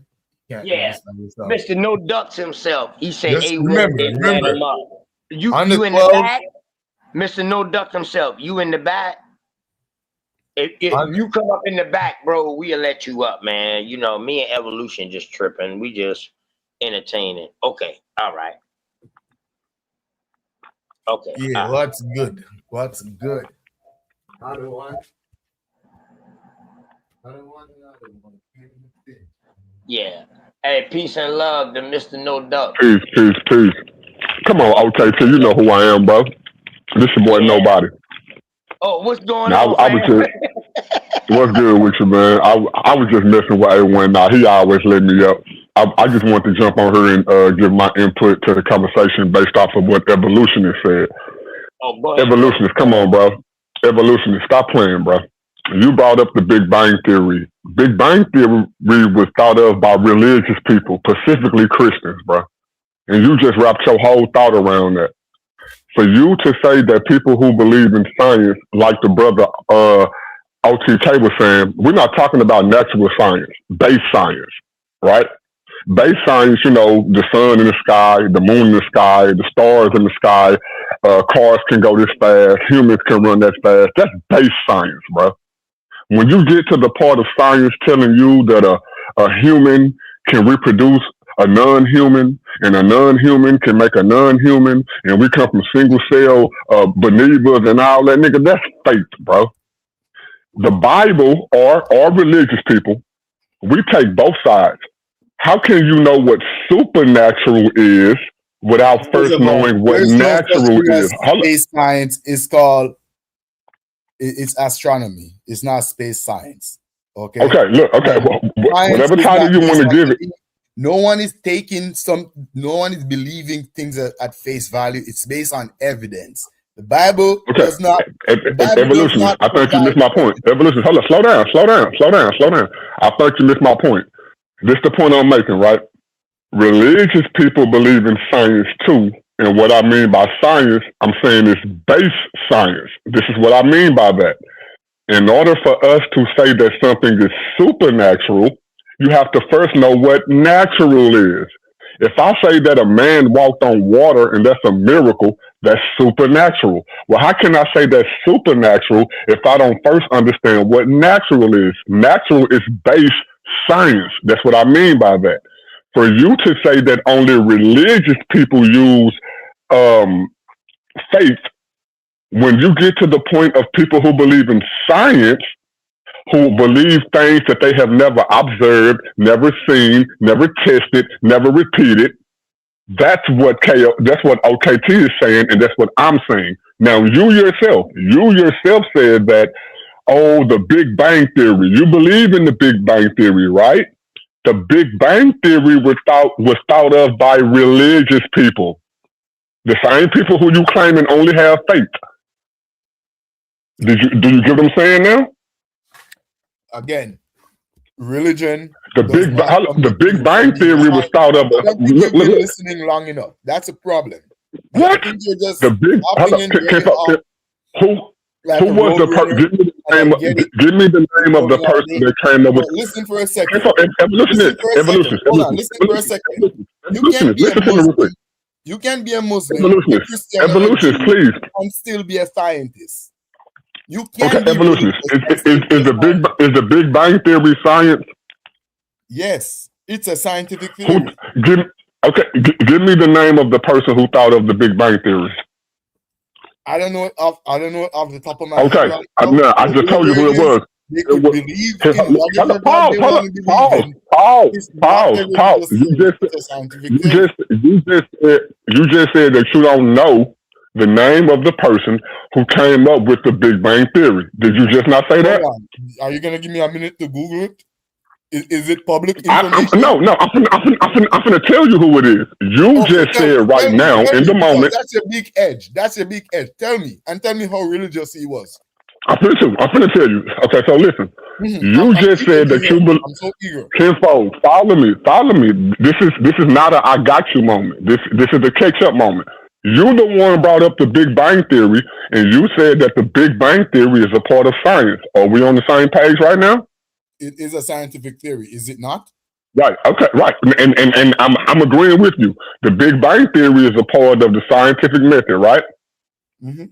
Can't do Yeah, this by yourself. Mr. No Ducks himself. He said, Just "Hey, remember, you on the in the 12 back, Mr. No Duck himself. You in the back. If you come up in the back, bro, we'll let you up, man. You know, me and Evolution just tripping. We just entertaining. Okay, all right. Okay. Yeah, what's good? What's good? Yeah. Hey, peace and love to Mr. No Duck. Peace. Come on, OKT, you know who I am, bro. This your boy Nobody. Oh, what's going Now, on, I was fam? what's good with you, man? I was just messing with A1 now. He always let me up. I just want to jump on here and give my input to the conversation based off of what Evolutionist said. Oh, go ahead. Evolutionist, come on, bro. Evolutionist, stop playing, bro. You brought up the Big Bang Theory. Big Bang Theory was thought of by religious people, specifically Christians, bro. And you just wrapped your whole thought around that. For you to say that people who believe in science, like the brother OTK was saying, we're not talking about natural science, base science, right? Base science, you know, the sun in the sky, the moon in the sky, the stars in the sky, cars can go this fast, humans can run that fast. That's base science, bro. When you get to the part of science telling you that a human can reproduce a non-human, and a non-human can make a non-human, and we come from single-cell bonebas and all that, nigga, that's fake, bro. The Bible or religious people, we take both sides. How can you know what supernatural is without first knowing what natural is? Space science is called, it's astronomy. It's not space science. Okay. Okay, look, okay. Whatever title you want to give it. No one is believing things at face value. It's based on evidence. The Bible does not. Evolution. I think you missed my point. Evolution. Hold on. Slow down. I think you missed my point. This is the point I'm making, right? Religious people believe in science too. And what I mean by science, I'm saying it's base science. This is what I mean by that. In order for us to say that something is supernatural, you have to first know what natural is. If I say that a man walked on water and that's a miracle, that's supernatural. Well, how can I say that's supernatural if I don't first understand what natural is? Natural is base science. That's what I mean by that. For you to say that only religious people use faith, when you get to the point of people who believe in science, who believe things that they have never observed, never seen, never tested, never repeated, that's what OKT is saying, and that's what I'm saying. Now, you yourself said that oh, the Big Bang Theory. You believe in the Big Bang Theory, right? The Big Bang Theory was thought of by religious people. The same people who you claiming only have faith. Do you get what I'm saying now? Again, religion. The Big Bang Theory was thought of. I don't think you've been listening long enough. That's a problem. What? I think you're just The big who was the person? Give me the name of the person that came up with. Listen for a second. Evolution. Hold on, listen for a second. You can be a Muslim. You can be a Muslim, Evolutionist, please, and still be a scientist. You can. Okay, evolutionist. Is the Big Bang Theory science? Yes, it's a scientific theory. Give me the name of the person who thought of the Big Bang Theory. I don't know it off the top of my head. Okay, I just told you who it was. They could believe in whatever God they want to believe in. Pause. You just said that you don't know the name of the person who came up with the Big Bang Theory. Did you just not say that? Are you gonna give me a minute to Google it? Is it public information? No. I'm gonna tell you who it is. You just said right now in the moment. That's your big edge. Tell me how religious he was. I'm finna tell you. Okay, so listen. You just said that you believe. I'm so eager. Tenfold, follow me. This is not a I got you moment. This is the catch up moment. You the one brought up the Big Bang Theory, and you said that the Big Bang Theory is a part of science. Are we on the same page right now? It is a scientific theory, is it not? Right. Okay. Right. And I'm agreeing with you. The Big Bang Theory is a part of the scientific method, right? Mm-hmm.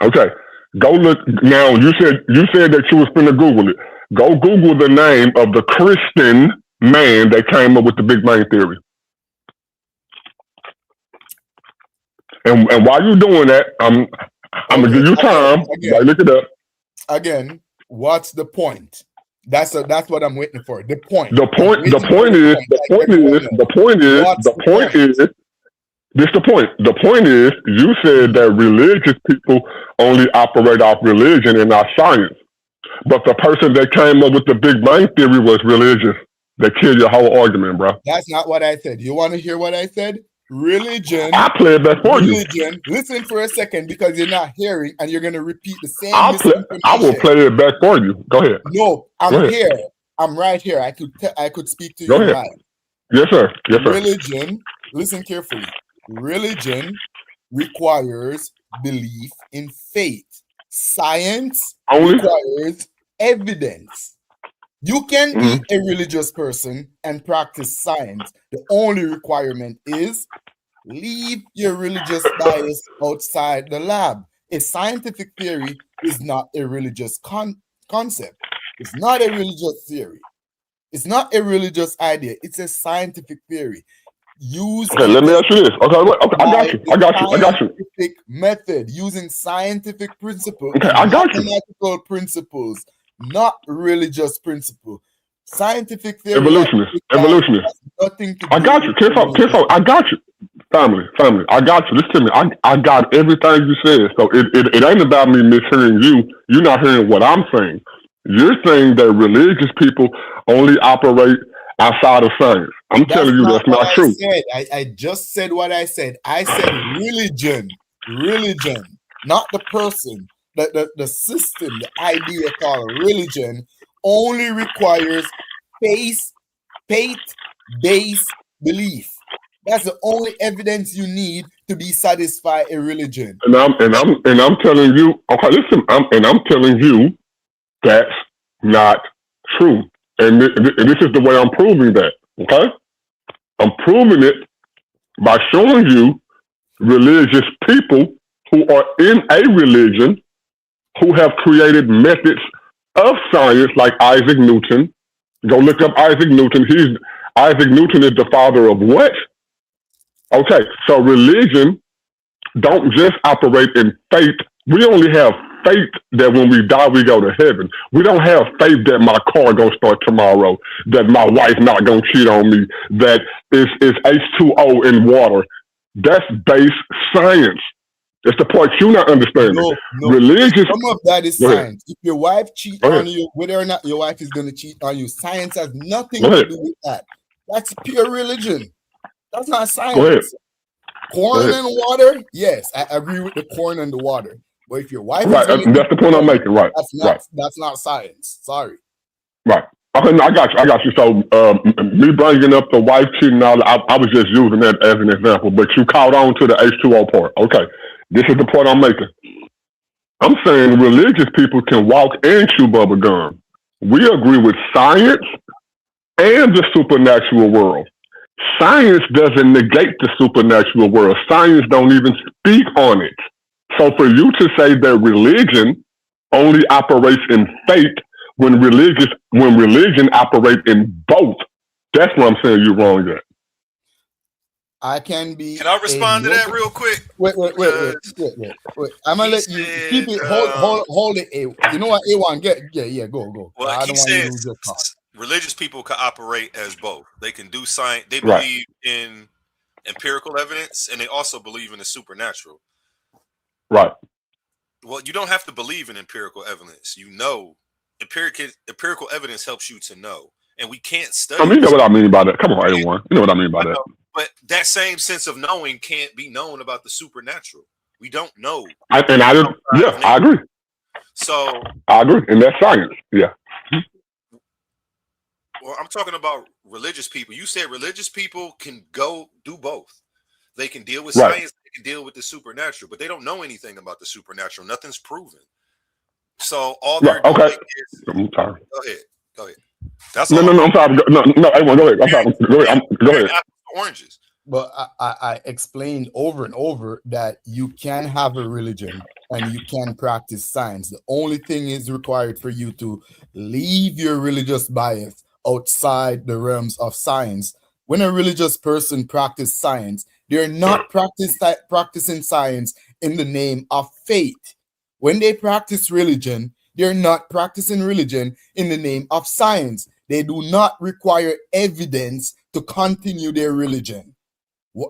Okay. Go look now. You said that you was finna Google it. Go Google the name of the Christian man that came up with the Big Bang Theory. And while you doing that, I'm gonna give you time. Look it up. Again, what's the point? That's what I'm waiting for. The point. The point is. This the point. The point is, you said that religious people only operate off religion and not science. But the person that came up with the Big Bang Theory was religious. That killed your whole argument, bro. That's not what I said. You want to hear what I said? Religion. I play it back for you. Listen for a second because you're not hearing and you're going to repeat the same I will play it back for you. Go ahead. No, I'm here. I'm right here. I could speak to you live. Yes, sir. Religion, listen carefully. Religion requires belief in faith. Science requires evidence. You can be a religious person and practice science. The only requirement is leave your religious bias outside the lab. A scientific theory is not a religious concept. It's not a religious theory. It's not a religious idea. It's a scientific theory. Let me ask you this. Okay, I got you. Scientific method, using scientific principles. Okay, I got you. Mathematical principles, not religious principle. Scientific theory. Evolutionist. Nothing to do. I got you. Careful. I got you. Family. I got you. Listen to me. I got everything you said. So it ain't about me mishearing you. You're not hearing what I'm saying. You're saying that religious people only operate outside of science. I'm telling you that's not true. I just said what I said. I said religion, not the person. The system, the idea called religion only requires faith-based belief. That's the only evidence you need to be satisfied a religion. And I'm telling you, okay, listen, I'm telling you that's not true. And this is the way I'm proving that, okay? I'm proving it by showing you religious people who are in a religion who have created methods of science like Isaac Newton. Go look up Isaac Newton. Isaac Newton is the father of what? Okay, so religion don't just operate in faith. We only have faith that when we die, we go to heaven. We don't have faith that my car gonna start tomorrow, that my wife not gonna cheat on me, that it's H2O in water. That's base science. It's the part you're not understanding. No. Religious. Some of that is Go ahead. science. If your wife cheats Go ahead. on you, whether or not your wife is going to cheat on you, science has nothing Go to ahead. do with that. That's pure religion. That's not Go ahead. science. Corn and water, yes, I agree with the corn and the water. But if your wife Right. is going to That's the point I'm making. Right. that's not science. Sorry. Right. Okay, no, I got you. So, me bringing up the wife cheating, I was just using that as an example, but you caught on to the H2O part. Okay, this is the point I'm making. I'm saying religious people can walk and chew bubble gum. We agree with science and the supernatural world. Science doesn't negate the supernatural world. Science don't even speak on it. So for you to say that religion only operates in faith when religion operates in both, that's what I'm saying you're wrong at. I can be. Can I respond to that real quick? Wait. I'm gonna let you keep it. Hold it. You know what? A1, go. Well, I he don't want you to said lose your thought. religious people can operate as both. They can do science. They Right. believe in empirical evidence, and they also believe in the supernatural. Right. Well, you don't have to believe in empirical evidence. You know, empirical evidence helps you to know, and we can't study. I mean, you know what I mean by that. Come on, A1. You know what I mean by that. But that same sense of knowing can't be known about the supernatural. We don't know. I agree. So I agree, and that's science. Yeah. Well, I'm talking about religious people. You said religious people can go do both. They can deal with Right. science, they can deal with the supernatural, but they don't know anything about the supernatural. Nothing's proven. So all they're Right. Okay. doing is I'm sorry. Go ahead. That's No, all. I'm sorry. No, A1, go ahead. I'm sorry. Go ahead. Go ahead. Oranges. But I explained over and over that you can have a religion and you can practice science. The only thing is required for you to leave your religious bias outside the realms of science. When a religious person practices science, they're not practicing science in the name of faith. When they practice religion, they're not practicing religion in the name of science. They do not require evidence to continue their religion.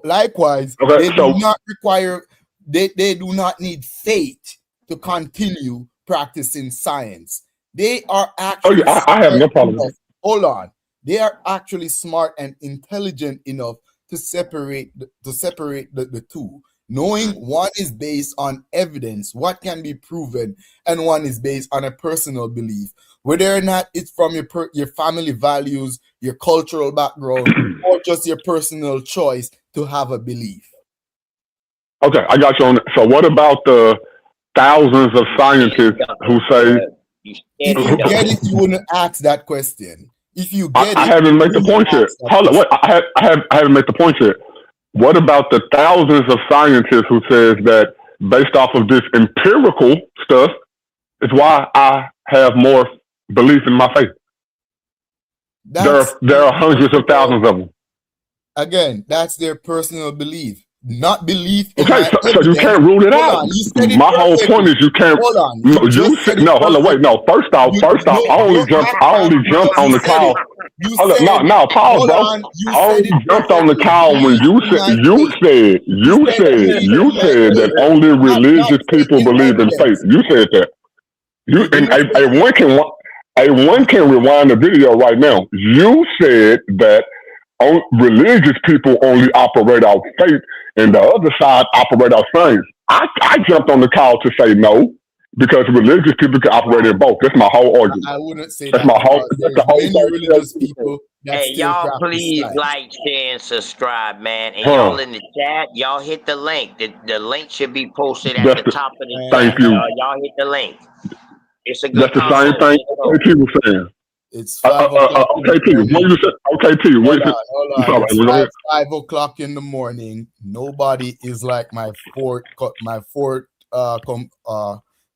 Likewise, Okay, they do not require, they do not need faith to continue practicing science. They are actually I have no problem with it. hold on. They are actually smart and intelligent enough to separate the two, knowing one is based on evidence, what can be proven, and one is based on a personal belief, whether or not it's from your family values, your cultural background, or just your personal choice to have a belief. Okay, I got you on that. So what about the thousands of scientists who say If you get it, you wouldn't ask that question. If you get I it, haven't made the you point wouldn't yet. ask that Hold on, question. wait. I haven't made the point yet. What about the thousands of scientists who says that based off of this empirical stuff is why I have more belief in my faith? There are hundreds of thousands of them. Again, that's their personal belief, not belief. In Okay, my so you evidence. can't rule it Hold out. on, you said it My whole perfectly. point is you can't. Hold on, No, you just said it hold on, wait, perfectly. no. First off, I only jumped on the call. Hold on, no, pause, bro. I only jumped on the call when you said that only religious people believe in faith. You said that. One can rewind the video right now. You said that religious people only operate out faith, and the other side operate out science. I jumped on the call to say no, because religious people can operate in both. That's my whole argument. I wouldn't say That's that. my whole. Because That's there's the whole many religious people that Hey, still y'all, practice please science. like, share, and subscribe, man. And Huh. y'all in the chat, y'all hit the link. The link should be posted at That's the the- top of the thank chat. you. Y'all hit the link. It's a good That's the same convo. thing Let's go. KT was saying. It's 5 o'clock in the KT, morning. what you said? KT, what you said? Hold I'm on. sorry, It's go ahead. 5 o'clock in the morning. Nobody is like my fourth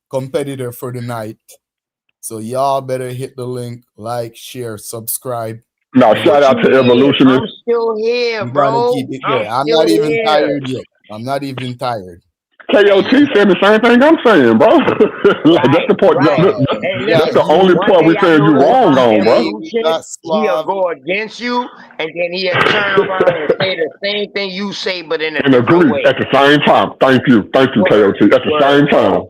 competitor for the night. So y'all better hit the link, like, share, subscribe. Now, shout out to Evolutionist. I'm still here, You bro. gotta keep it there. I'm not even tired yet. I'm not even tired. KOT said the same thing I'm saying, bro. Like that's the point. Right. Hey, That's the listen, only one part we thing I saying you know wrong about on, bro. Evolution, he'll go against you, and then he'll turn around and say the same thing you say, but in a And different agree way. at the same time. Thank you, Word, KOT. At the word, same time.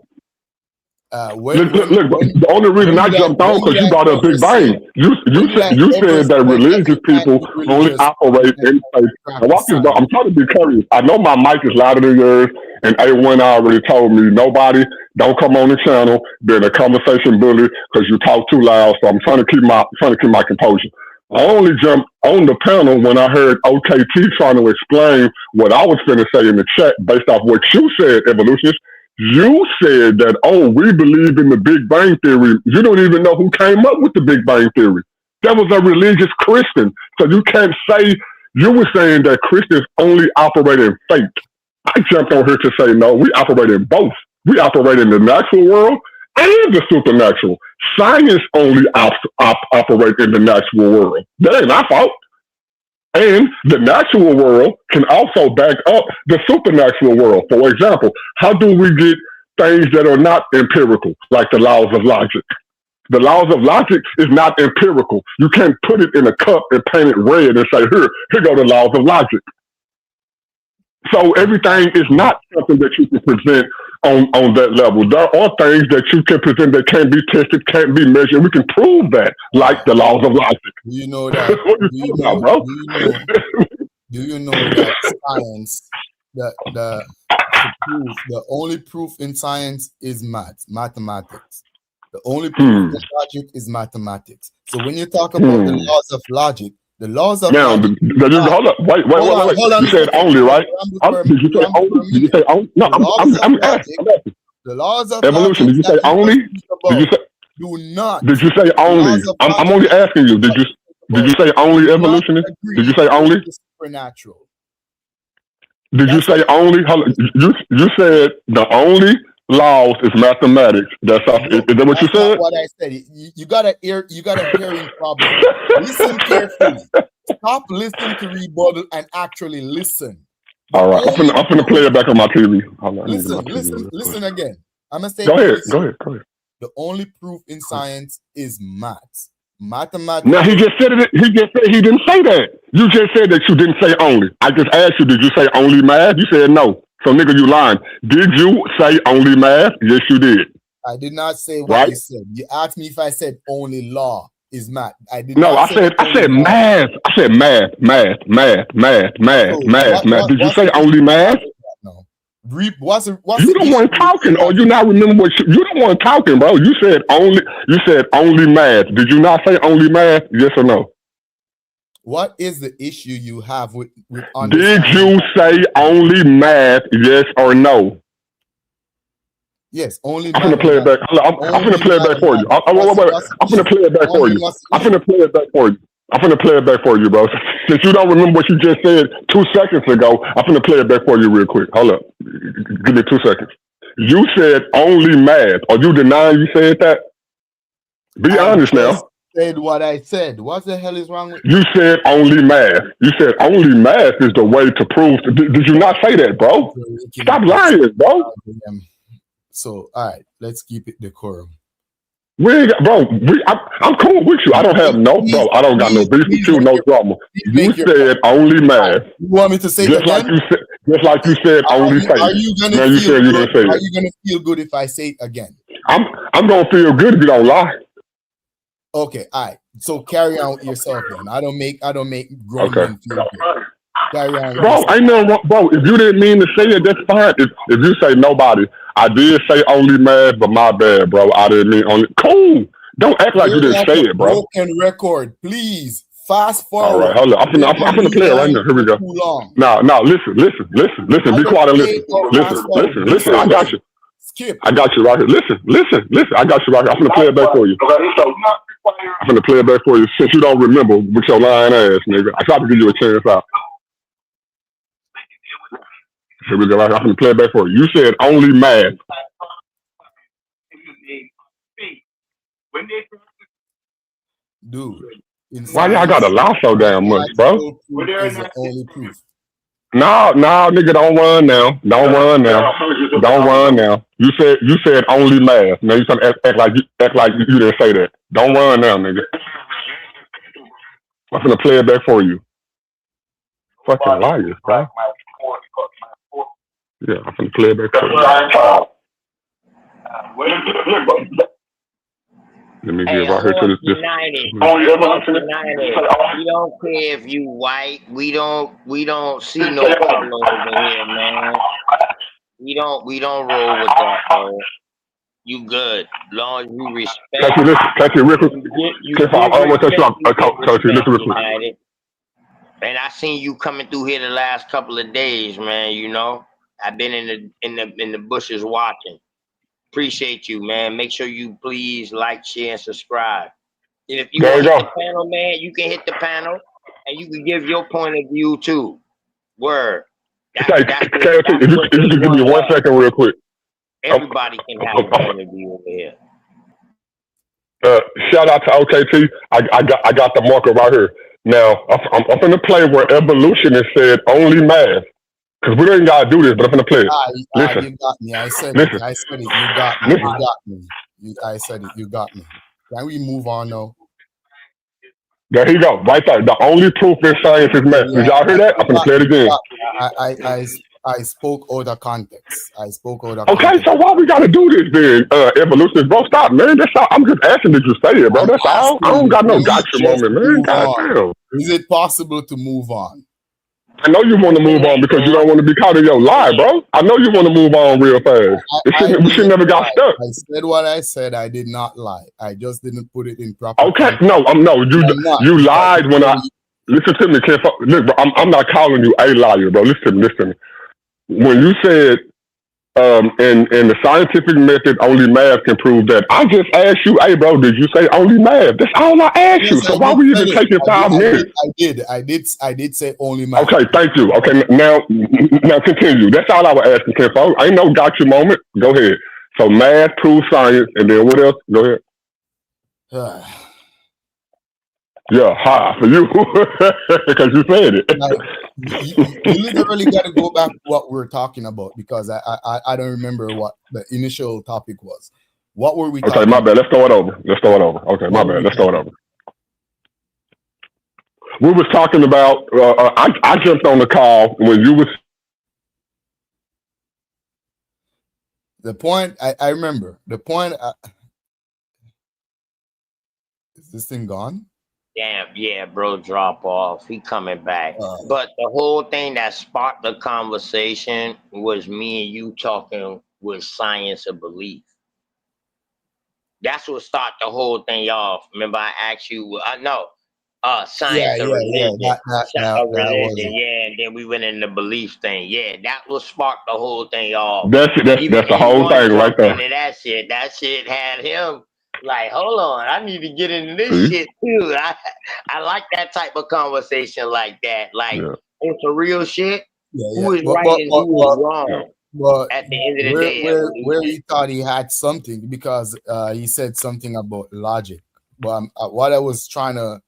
word. Look. The only reason I jumped on because you brought up Big Bang. You said that religious people only operate in faith. And watch this, bro. I'm trying to be curious. I know my mic is louder than yours, and A1 already told me nobody don't come on the channel. They're in a conversation bully because you talk too loud. So I'm trying to keep my composure. I only jumped on the panel when I heard OKT trying to explain what I was going to say in the chat based off what you said, Evolutionist. You said that, oh, we believe in the Big Bang Theory. You don't even know who came up with the Big Bang Theory. That was a religious Christian. So you can't say, you were saying that Christians only operate in faith. I jumped on here to say, no, we operate in both. We operate in the natural world and the supernatural. Science only operate in the natural world. That ain't our fault. And the natural world can also back up the supernatural world. For example, how do we get things that are not empirical, like the laws of logic? The laws of logic is not empirical. You can't put it in a cup and paint it red and say, here go the laws of logic. So everything is not something that you can present on that level. There are things that you can present that can't be tested, can't be measured. We can prove that, like the laws of logic. Do you know that? What are you talking about, bro? Do you know that science, the only proof in science is mathematics. The only proof in logic is mathematics. So when you talk about the laws of logic, the laws of now, logic. Hold up, wait. Hold on. You said only, right? Did you say only? Did you say only? No, I'm asking. The laws of Evolution. logic Did you say only? Did you say? Do not. Did you say only? I'm only asking you. Did you say only, Evolutionist? Did you say only? Supernatural. Did you say only? You said the only laws is mathematics. Is that what you said? What I said. You got a hearing problem. Listen carefully. Stop listening to rebuttal and actually listen. All right, I'm gonna play it back on my TV. Listen again. I'm gonna say. Go ahead. The only proof in science is maths. Mathematics. Now he just said it. He just said he didn't say that. You just said that you didn't say only. I just asked you, did you say only math? You said no. So nigga, you lying. Did you say only math? Yes, you did. I did not say what you said. You asked me if I said only law is math. I did no, not. I said math. I said math. Did you say only math? No. What's you don't want talking, or you not remember what you don't want talking, bro. You said only math. Did you not say only math? Yes or no? What is the issue you have with Did you say only math? Yes or no? Yes, only. I'm gonna play it back. I'm gonna play it back for you. I'm gonna play it back for you. I'm gonna play it back for you. I'm gonna play it back for you, bro. Since you don't remember what you just said 2 seconds ago, I'm gonna play it back for you real quick. Hold up. Give me 2 seconds. You said only math. Are you denying you said that? Be honest now. Said what I said. What the hell is wrong with you? Said only math. You said only math is the way to prove. Did you not say that, bro? Stop lying, bro. So, all right, let's keep it decorum. I'm cool with you. I don't have no, bro. I don't got no beef with you, no drama. You said only math. You want me to say just it again? Just like you said only faith. Are you gonna now you said you're gonna say it. Are you gonna feel good if I say it again? I'm gonna feel good if you don't lie. Okay, all right. So carry on with yourself then. I don't make grown men feel good. Carry on. Bro, I know, bro. If you didn't mean to say it, that's fine. If you say nobody, I did say only math, but my bad, bro. I didn't mean only. Cool. Don't act like you didn't say it, bro. Broken record, please. Fast forward. All right, hold on. I'm gonna play it right now. Here we go. Now, listen. Be quiet and listen. I got you. Skip. I got you right here. Listen. I got you right here. I'm gonna play it back for you. I'm gonna play it back for you since you don't remember with your lying ass, nigga. I tried to give you a chance out. Here we go. I'm gonna play it back for you. You said only math. Dude. Why y'all gotta lie so damn much, bro? Is the only proof. No, nigga, don't run now. Don't don't run now. You said only math. Now you trying to act like you didn't say that. Don't run now, nigga. I'm gonna play it back for you. Fucking liars, bro. Yeah, I'm gonna play it back for you. Let me Hey, get right here to this. United. We don't care if you white. We don't see no color over here, man. We don't roll with that, bro. You good. Long as you respect. Catch you real quick. United. And I seen you coming through here the last couple of days, man. You know, I've been in the bushes watching. Appreciate you, man. Make sure you please like, share, and subscribe. And if you want to hit the panel, man, you can hit the panel and you can give your point of view too. Word. If you can give me 1 second real quick. Everybody can have a point of view over here. Shout out to OKT. I got the marker right here. Now I'm gonna play where evolutionist said only math. Because we don't gotta do this, but I'm gonna play it. Listen. You got me. I said Listen. it. I said it. You got me. You got me. I said it. You got me. Can we move on now? There you go. Right there. The only proof in science is math. Did y'all hear that? I'm gonna play it again. I spoke out of context. Okay, so why we gotta do this then? Evolutionist, bro, stop, man. That's all. I'm just asking that you say it, bro. That's all. I don't got no gotcha moment, man. Goddamn. Is it possible to move on? I know you want to move on because you don't want to be caught in your lie, bro. I know you want to move on real fast. We should never got stuck. I said what I said. I did not lie. I just didn't put it in proper. Okay, you lied when I listen to me. Look, bro, I'm not calling you a liar, bro. Listen to me. When you said in the scientific method only math can prove that, I just asked you, hey, bro, did you say only math? That's all I asked you. So why were you even taking 5 minutes? I did say only math. Okay, thank you. Okay, now continue. That's all I was asking, Kenfo. I ain't no gotcha moment. Go ahead. So math proves science, and then what else? Go ahead. Yeah, ha for you because you said it. You literally got to go back to what we're talking about because I don't remember what the initial topic was. What were we? Okay, my bad. Let's throw it over. Okay, my bad. Let's throw it over. We was talking about. I jumped on the call when you was. The point I remember. The point. Is this thing gone? Damn, yeah, bro, drop off. He coming back. But the whole thing that sparked the conversation was me and you talking with science of belief. That's what started the whole thing off. Remember, I asked you, science of religion. Yeah, and then we went in the belief thing. Yeah, that was sparked the whole thing off. That's the whole thing right there. That shit had him. Like, hold on, I need to get into this shit too. I like that type of conversation like that. Like, it's a real shit. Who is right and who is wrong? But at the end of the day, where he thought he had something because he said something about logic. But what I was the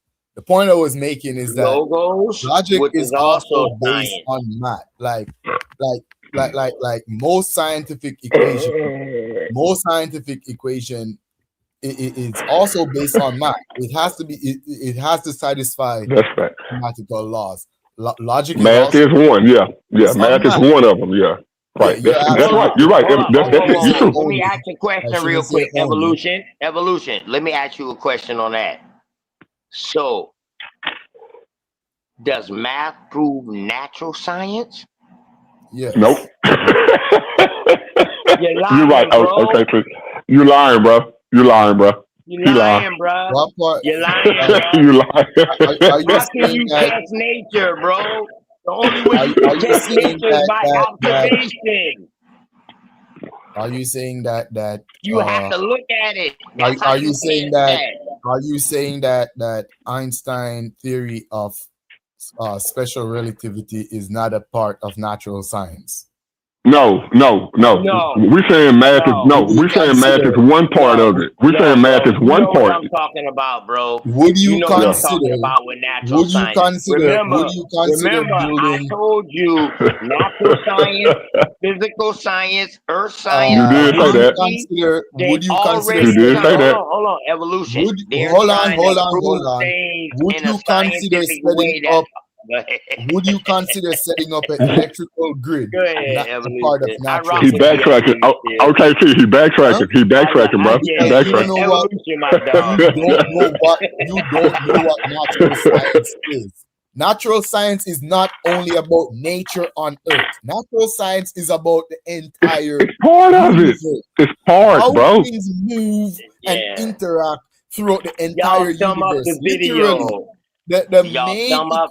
point I was making is that logic is also based on math. Like most scientific equation. It's also based on math. It has to be. It has to satisfy mathematical laws. Logic. Math is one. Yeah. Math is one of them. Yeah. Right. That's right. You're right. Let me ask you a question real quick. Evolution. Let me ask you a question on that. So, does math prove natural science? Yes. Nope. You're lying, You're right. bro. Okay, Chris. You're lying, bro. You lying, bro. You lying. You lying, bro. You lying. How can you test nature, bro? The only way you can test nature is by observation. Are you saying that you have to look at it? Are you saying that? Are you saying that Einstein theory of special relativity is not a part of natural science? No. No, We saying math is no. We saying math is one part of it. We saying math is You one know what part. I'm talking about, bro. Would You you know what I'm consider? talking about with natural Would you science. consider? Would you consider Remember, I building? told you natural science, physical science, earth You science, did say Would you that. consider? they Would you consider You already did setting trying. say up? that. Hold on, evolution. Would They're hold on, trying to hold on, prove hold on. things Would in a you consider scientific setting way that. up? Would you consider setting up an electrical grid, Go ahead, not a part of evolution. I natural rock He with you, science? backtracking. Oh, evolution. okay, see, he Huh? backtracking. He backtracking, bro. He Yeah, Because you don't backtracking. know what evolution, my dog. you don't know what you don't know what natural science is. Natural science is not only about nature on Earth. Natural science is about the entire It's part of it. universe. It's part, How bro. things move and Yeah. interact throughout the Y'all entire sum up universe. the Literally, video. the Y'all main sum up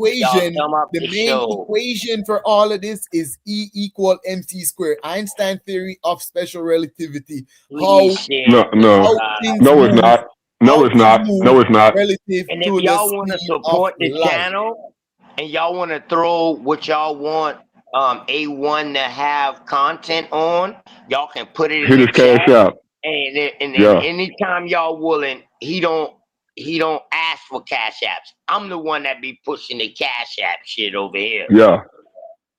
the the main show. equation for all of this is E equal mc squared. Einstein theory of special relativity. How Please share No, it with no, God. things no, it's move, not. No, how it's things not. move No, it's not. relative And if to the y'all want to speed of support the light. channel and y'all want to throw what y'all want A1 to have content on, y'all can put it in Hit the his cash chat. out. And Yeah. anytime y'all willing, he don't ask for cash apps. I'm the one that be pushing the cash app shit over here. Yeah.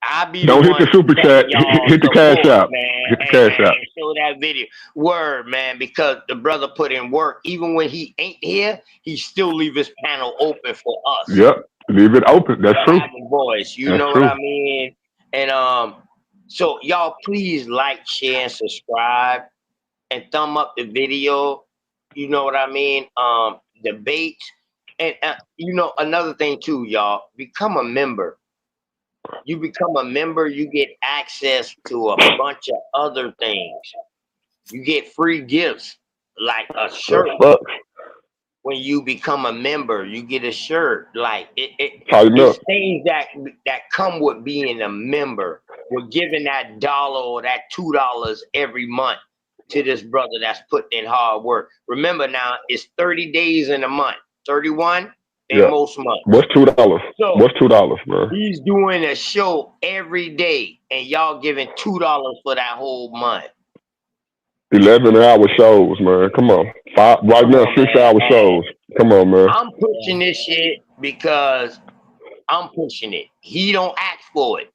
I be Don't the hit the one super telling chat. y'all Hit the cash support, out. man, Hit the cash out. and show that video. Word, man, because the brother put in work. Even when he ain't here, he still leave his panel open for us. Yep. Leave it open. That's To true. have a voice. You That's know true. what I mean? And so y'all please like, share, and subscribe, and thumb up the video. You know what I mean? Debate, and you know another thing too, y'all. Become a member. You become a member, you get access to a bunch of other things. You get free gifts like a shirt. Fuck. When you become a member, you get a shirt. Like Tighten up. it's things that come with being a member. We're giving that $1 or that $2 every month to this brother that's putting in hard work. Remember now, it's 30 days in a month. 31 in Yeah. most months. What's $2? So What's $2, man? he's doing a show every day, and y'all giving $2 for that whole month. 11-hour shows, man. Come on. Right now, 6-hour shows. Come on, man. I'm pushing this shit because I'm pushing it. He don't ask for it.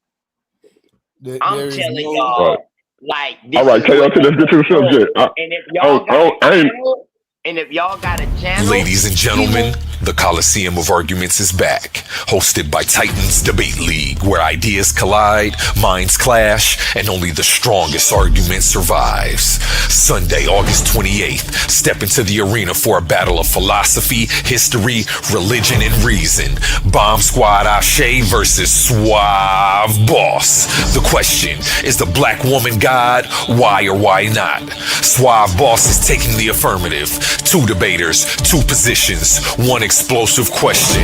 I'm telling y'all, Right. like, this All right, is KLT, what let's get to the show. subject. And if y'all got a I ain't. channel, and if y'all got a channel, Ladies and gentlemen, the Coliseum of Arguments is back, hosted by Titans Debate League, where ideas collide, minds clash, and only the strongest argument survives. Sunday, August 28th, step into the arena for a battle of philosophy, history, religion, and reason. Bomb Squad Ashe versus Suave Boss. The question, is the black woman God? Why or why not? Suave Boss is taking the affirmative. 2 debaters, 2 positions, 1 explosive question.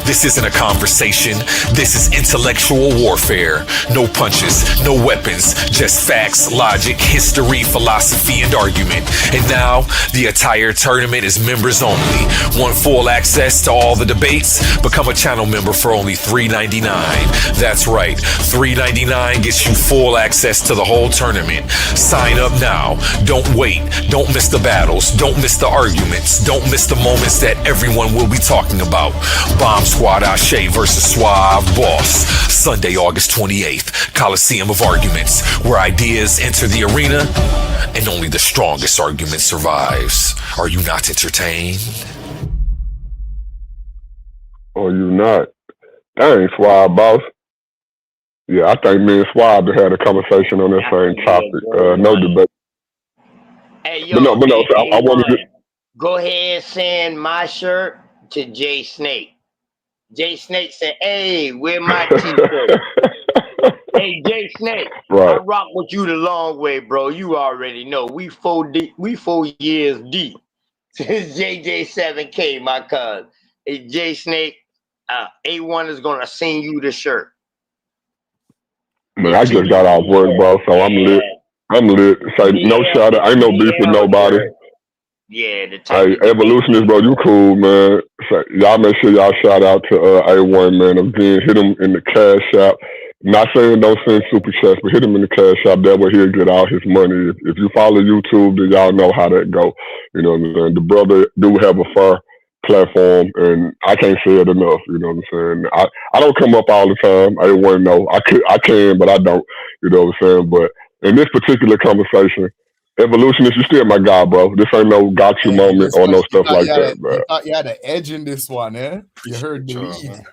This isn't a conversation. This is intellectual warfare. No punches, no weapons, just facts, logic, history, philosophy, and argument. And now, the entire tournament is members only. Want full access to all the debates? Become a channel member for only $3.99. That's right, $3.99 gets you full access to the whole tournament. Sign up now. Don't wait. Don't miss the battles. Don't miss the arguments. Don't miss the moments that everyone will be talking about. Bomb Squad Ashe versus Suave Boss. Sunday, August 28th. Coliseum of Arguments, where ideas enter the arena and only the strongest argument survives. Are you not entertained? Or you not? Dang, Suave, boss. Yeah, I think me and Suave had a conversation on that same topic. No debate. Hey, yo, But no. So I wanted to. go ahead and send my shirt to Jay Snake. Jay Snake said, hey, where my t-shirt? Hey, Jay Snake, Right. I rock with you the long way, bro. You already know. We 4 years deep. Since JJ7K, my cuz. Hey, Jay Snake, A1 is going to send you the shirt. Man, I just got off work, bro, so I'm lit. I'm lit. Say no shout out. Ain't no beef with nobody. Yeah, the Hey, Evolutionist, bro, you cool, man. So y'all make sure y'all shout out to A1, man. Again, hit him in the cash app. Not saying don't send super chats, but hit him in the cash shop. That way he'll get all his money. If you follow YouTube, then y'all know how that go. You know what I'm saying? The brother do have a fair platform, and I can't say it enough. You know what I'm saying? I don't come up all the time. I didn't want to know. I can, but I don't. You know what I'm saying? But in this particular conversation, Evolutionist, you still my guy, bro. This ain't no got you moment or no stuff like that, bro. You thought you had an edge in this one, eh? You heard the lead.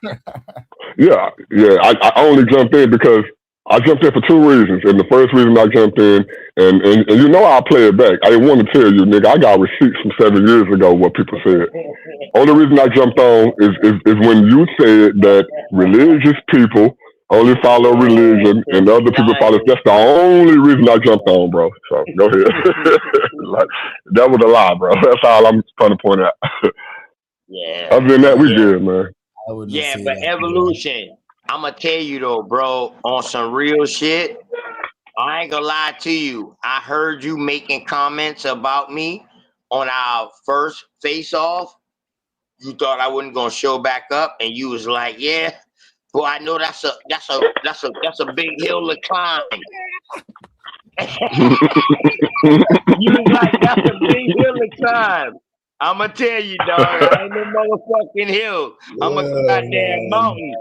Yeah. I only jumped in because I jumped in for two reasons. And the first reason I jumped in, and you know I'll play it back. I didn't want to tell you, nigga, I got receipts from 7 years ago what people said. Only reason I jumped on is when you said that religious people only follow religion and other people follow. That's the only reason I jumped on, bro. So go ahead. Like, that was a lie, bro. That's all I'm trying to point out. Yeah. Other than that, we good, man. Yeah, but Evolution, I'm gonna tell you though, bro, on some real shit. I ain't gonna lie to you. I heard you making comments about me on our first face off. You thought I wasn't gonna show back up, and you was like, "Yeah, boy, I know that's a big hill to climb." You was like, "That's a big hill to climb." I'm gonna tell you, dog. I ain't no motherfucking hill. I'm a goddamn mountain.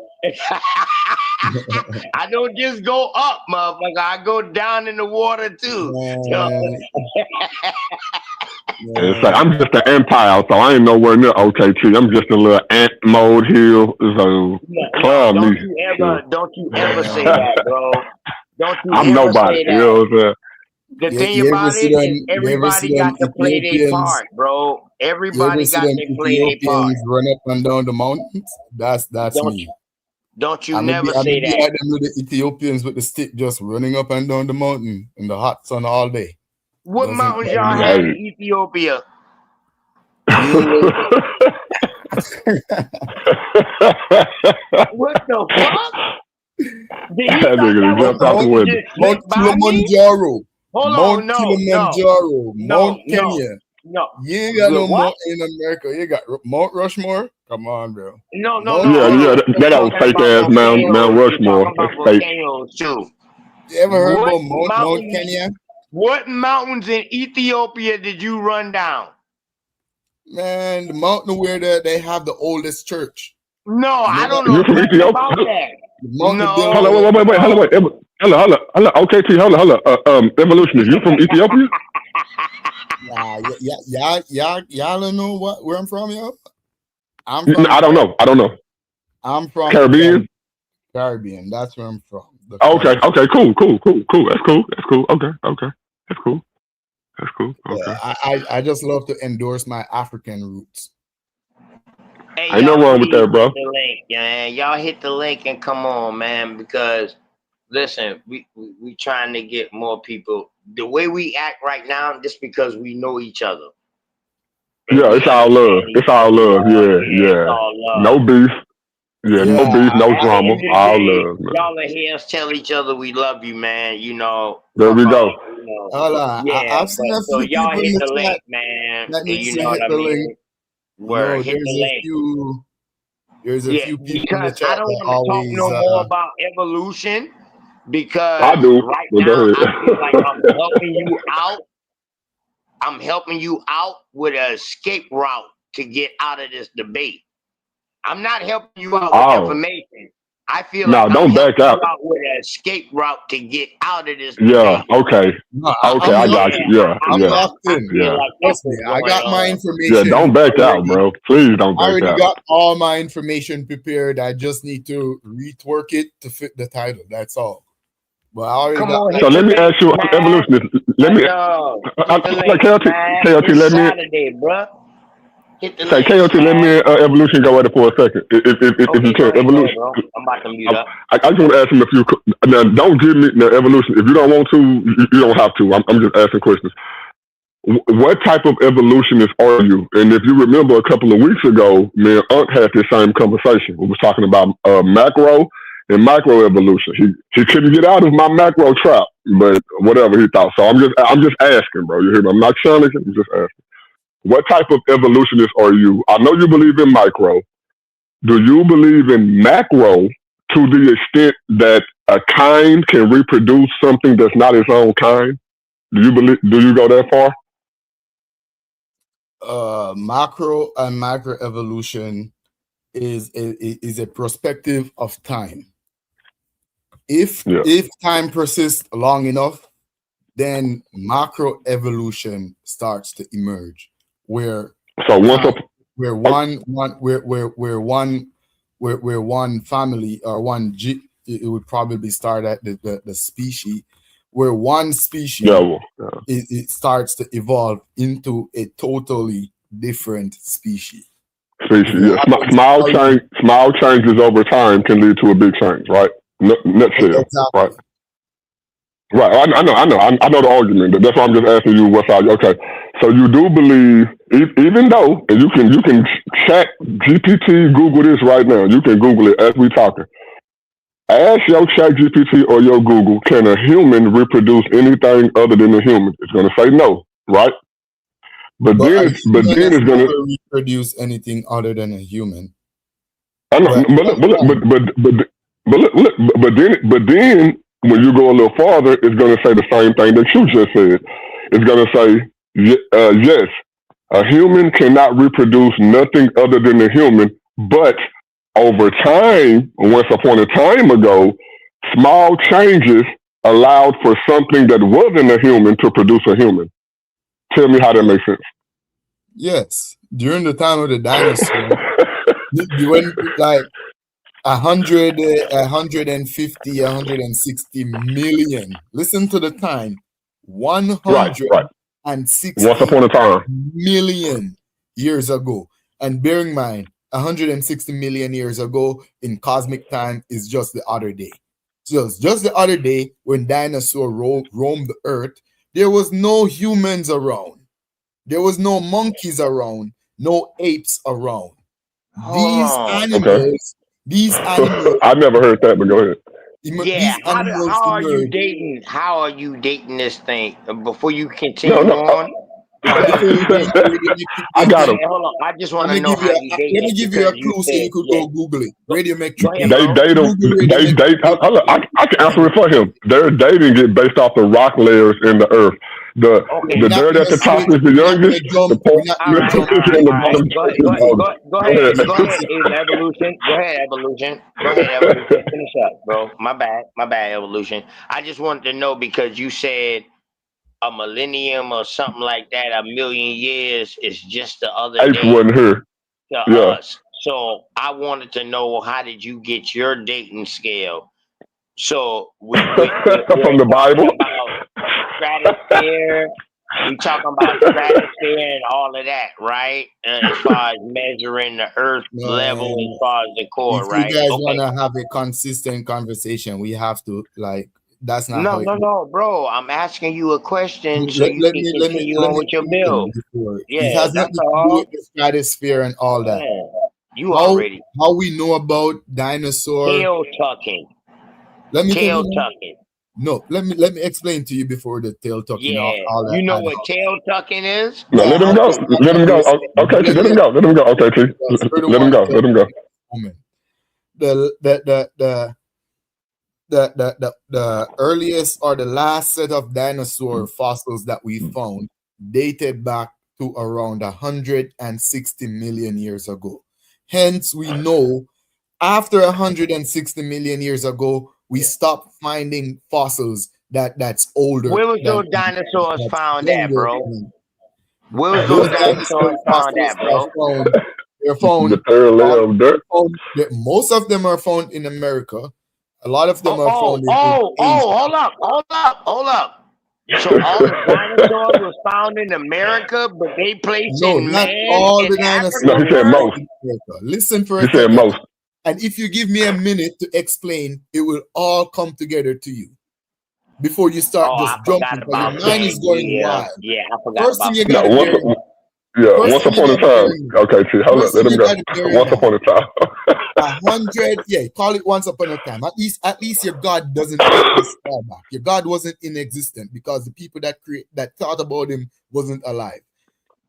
I don't just go up, motherfucker. I go down in the water too. It's like I'm just an empire, so I ain't nowhere near OKT. I'm just a little ant mode hill. So climb me. Don't you ever say that, bro. Don't you I'm ever nobody. say that. You know what I'm saying? The thing about it is everybody got to play their part, bro. Everybody got to play their part. Run up and down the mountains. That's me. Don't you never say that. I them with the Ethiopians with the stick just running up and down the mountain in the hot sun all day. What mountains y'all have in Ethiopia? What the fuck? Mount Kilimanjaro. Hold Mount on, Kilimanjaro. Mount Kenya. No. You ain't got no mountain in America. You got Mount Rushmore. Come on, bro. No. Yeah. That was fake ass Mount Rushmore. That's fake. Too. You ever heard about Mount Kenya? What mountains in Ethiopia did you run down? Man, the mountain where they have the oldest church. No, I don't know nothing about that. No. Wait. Hello. OKT, hello. Evolutionist, you from Ethiopia? Y'all don't know where I'm from, yo? I don't know. I'm from Caribbean. Caribbean. That's where I'm from. Okay. Cool. That's cool. Okay. That's cool. Okay. Yeah, I just love to endorse my African roots. Hey, ain't no wrong with that, bro. Y'all hit the link and come on, man, because listen, we trying to get more people. The way we act right now, just because we know each other. Yeah, it's all love. Yeah. No beef. Yeah, no beef, no drama. All love, man. Y'all are here to tell each other we love you, man. You know. There we go. Hold on. I've seen a few y'all people hit in the the link, chat. man. That needs You to know hit what I the mean? link. Where hit the link. There's a few people in the Because chat I don't that want to talk always no more about evolution because I do. right But now go ahead. I feel like I'm helping you out. I'm helping you out with an escape route to get out of this debate. I'm not helping you out with information. I feel No, like don't I'm back helping out. you out with an escape route to get out of this Yeah, debate. okay. Okay, I got you. Yeah. I'm locked in. Yeah. Trust me, I got my information. Yeah, don't back out, already. bro. Please don't I back already out. got all my information prepared. I just need to retwork it to fit the title. That's all. But I already got. So let me ask you, Evolutionist. Let me. KLT, let me. Saturday, bro. Say KLT, let me Evolution go at it for a second. If you can, Evolution. I'm about to mute up. I just want to ask him a few. Now, don't give me the Evolution. If you don't want to, you don't have to. I'm just asking questions. What type of evolutionist are you? And if you remember a couple of weeks ago, me and Unc had this same conversation. We was talking about macro and micro evolution. He couldn't get out of my macro trap, but whatever he thought. So I'm just asking, bro. You hear me? I'm not challenging. I'm just asking. What type of evolutionist are you? I know you believe in micro. Do you believe in macro to the extent that a kind can reproduce something that's not its own kind? Do you go that far? Macro and micro evolution is a perspective of time. If time persists long enough, then macro evolution starts to emerge, where one family or it would probably start at the species, where one species it starts to evolve into a totally different species. Small changes over time can lead to a big change, right? Nutshell, right? Right. I know the argument. That's why I'm just asking you what side. Okay. So you do believe, even though, and you can chat GPT, Google this right now. You can Google it as we talking. Ask your chat GPT or your Google, can a human reproduce anything other than a human? It's going to say no, right? But then it's going to reproduce anything other than a human. I know, but then when you go a little farther, it's going to say the same thing that you just said. It's going to say, yes, a human cannot reproduce nothing other than a human, but over time, once upon a time ago, small changes allowed for something that wasn't a human to produce a human. Tell me how that makes sense. Yes. During the time of the dinosaur, you went like 150, 160 million. Listen to the time. 160 Once upon a time. million years ago. And bear in mind, 160 million years ago in cosmic time is just the other day. So just the other day when dinosaurs roamed the earth, there was no humans around. There was no monkeys around, no apes around. These animals. I never heard that, but go ahead. Yeah, how are you dating? How are you dating this thing? Before you continue on, I got him. Hold on, I just want to know how you date. Let me give you a clue so you could go Google it. Radiometric. They date. I can answer it for him. Their dating get based off the rock layers in the earth. The dirt at the top is the youngest. Go ahead, evolution. Go ahead, evolution. Finish up, bro. My bad, evolution. I just wanted to know because you said a millennium or something like that, a million years is just the other Apes day wasn't here. to Yeah. us. So I wanted to know, how did you get your dating scale? So From the Bible. Stratosphere. We talking about stratosphere and all of that, right? And as far as measuring the Earth level, as far as the core, If right? you guys want to have a consistent conversation, we have to that's not how No, bro. I'm asking you a question so you can continue on with your bill. It has nothing to do with the stratosphere and all that. How we know about dinosaurs? Tail tucking. Let me tail tell you. tucking. No, let me explain to you before the tail tucking. Yeah, all that. you know what tail tucking is? No, let him go. Let him go. Okay, T, let him go. Let him go. Okay, T. Let him go. Let him go. The earliest or the last set of dinosaur fossils that we found dated back to around 160 million years ago. Hence, we know after 160 million years ago, we stopped finding fossils that's older. Where was those dinosaurs found at, bro? Where was those dinosaurs found at, bro? They're found. Most of them are found in America. A lot of them are found in hold up. So all the dinosaurs was found in America, but they placed in not man all in the dinosaurs. No, he said most. Listen for a He said second. most. And if you give me a minute to explain, it will all come together to you before you start just jumping. Because your mind is going wild. Yeah, I forgot First thing you got to once upon a time. Okay, T, hold up. Let him go. Once upon a time. 100, call it once upon a time. At least your God doesn't take this far back. Your God wasn't inexistent because the people that thought about him wasn't alive.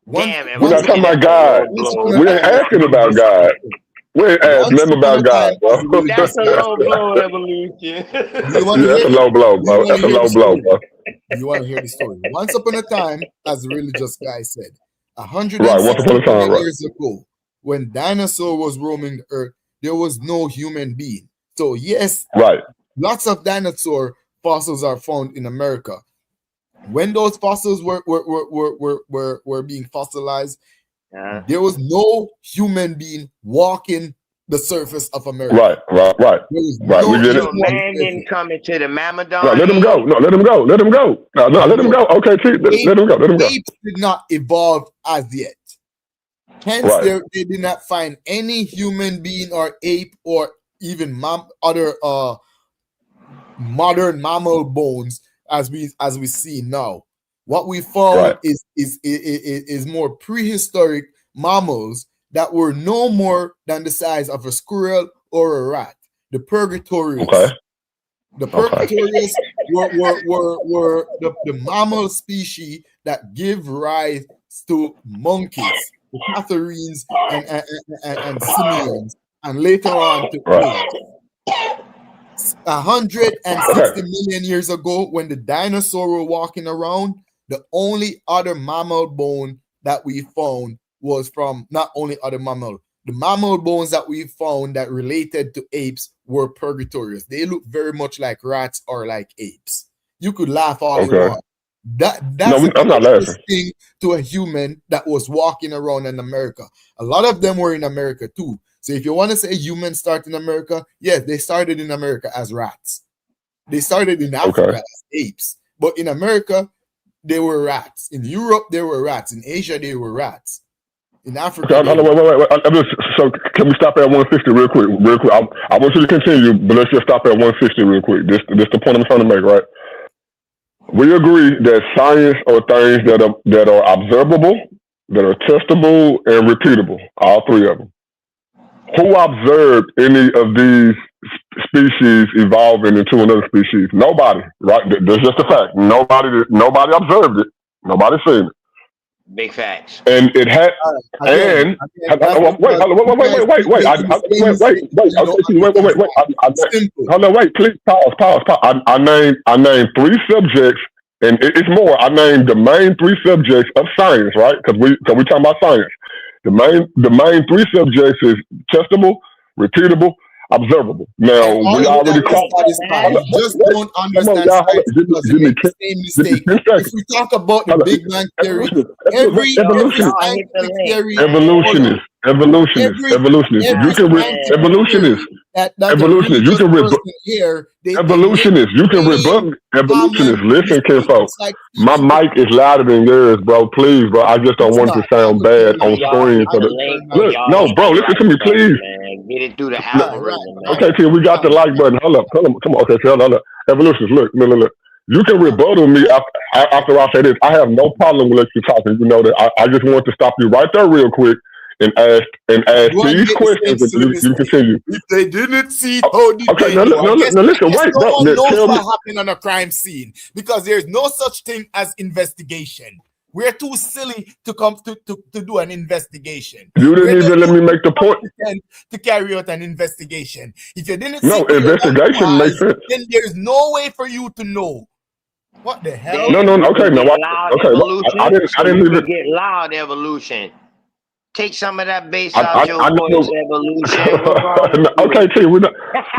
We're not talking about God. We ain't asking about God. We ain't asked Once nothing upon a about God, time, bro. as a religious That's a low blow, Evolution. Do you want to Yeah, hear that's a low blow, Do you bro. want to That's a hear low the blow, story? bro. Do you want to hear the story? Once upon a time, as the religious guy said, Right, once 160 upon a time, million right. years ago, when dinosaur was roaming the earth, there was no human being. So yes, Right. lots of dinosaur fossils are found in America. When those fossils were being fossilized, there was no human being walking the surface of America. Right. There was Right. We no get it. So man didn't come into the Mamadon. No, let him go. No, let him go. Let him go. No, let him go. Okay, see, let him go. Let him go. Apes did not evolve as yet. Hence, Right. they did not find any human being or ape or even other modern mammal bones as we see now. What we found Right. is more prehistoric mammals that were no more than the size of a squirrel or a rat. The Purgatorius. Okay. The Okay. Purgatorius were the mammal species that give rise to monkeys, the Catharines and simians, and later on to Right. apes. 160 million years ago, when the dinosaurs were walking around, the only other mammal bone that we found was from not only other mammal. The mammal bones that we found that related to apes were Purgatorius. They look very much like rats or like apes. You could laugh all you Okay. want. That's No, the I'm not closest laughing. thing to a human that was walking around in America. A lot of them were in America too. So if you want to say humans start in America, yes, they started in America as rats. They started in Africa Okay. as apes. But in America, they were rats. In Europe, they were rats. In Asia, they were rats. In Africa, Okay, they were wait. So can we stop at 160 real quick? Real quick. I want you to continue, but let's just stop at 160 real quick. This the point I'm trying to make, right? We agree that science are things that are observable, that are testable, and repeatable. All three of them. Who observed any of these species evolving into another species? Nobody, right? That's just a fact. Nobody observed it. Nobody seen it. Big facts. And it had, Again, and that's wait. because you guys keep making the same mistake and you don't understand why. Simple. Hold on, wait, please pause. I named three subjects, and it's more. I named the main three subjects of science, right? Because we talking about science. The main three subjects is testable, repeatable, observable. Now And all we of already that caught. is satisfied. You just don't Come on, understand y'all. science because you Give me make the same 10 mistake. 10 If seconds. we talk about the Hold on. Big Bang Theory, every Evolutionist. scientific theory, Evolutionist. You every can scientific evolutionist. theory that a Evolutionist. You religious can person here, they make evolutionist. You can rebut same evolutionist. common Listen, mistake. kinfolk. It's like My people. mic is louder than yours, bro. Please, bro. I just don't It's want it not. to I sound could turn bad my on Y'all screen. need For the the link for look, y'all no, hit bro. the Listen to like me, button, please. man. Get it through the Right. algorithm, man. Okay, see, we got the like button. Hold up. Come on. Okay, see, hold up. Evolutionist, look. You can rebuttal me after I say this. I have no problem with you talking. You know that. I just want to stop you right there real quick and ask Go and these make the questions, same and silly you continue. If they didn't see it, how did Okay, they now, know? I guess listen, no wait, bro. one Now, knows tell me. what happened on a crime scene because there's no such thing as investigation. We're too silly to come to do an investigation. You We're didn't just even let too me make the point. incompetent to carry out an investigation. If you didn't No, see it with your own investigation makes eyes, sense. then there's no way for you to know. What the hell? No. Then you Okay, can no. get loud evolution. I So didn't you even. can get loud evolution. Take some of that bass I out your know. voice, evolution. What's wrong with No, okay, you? T.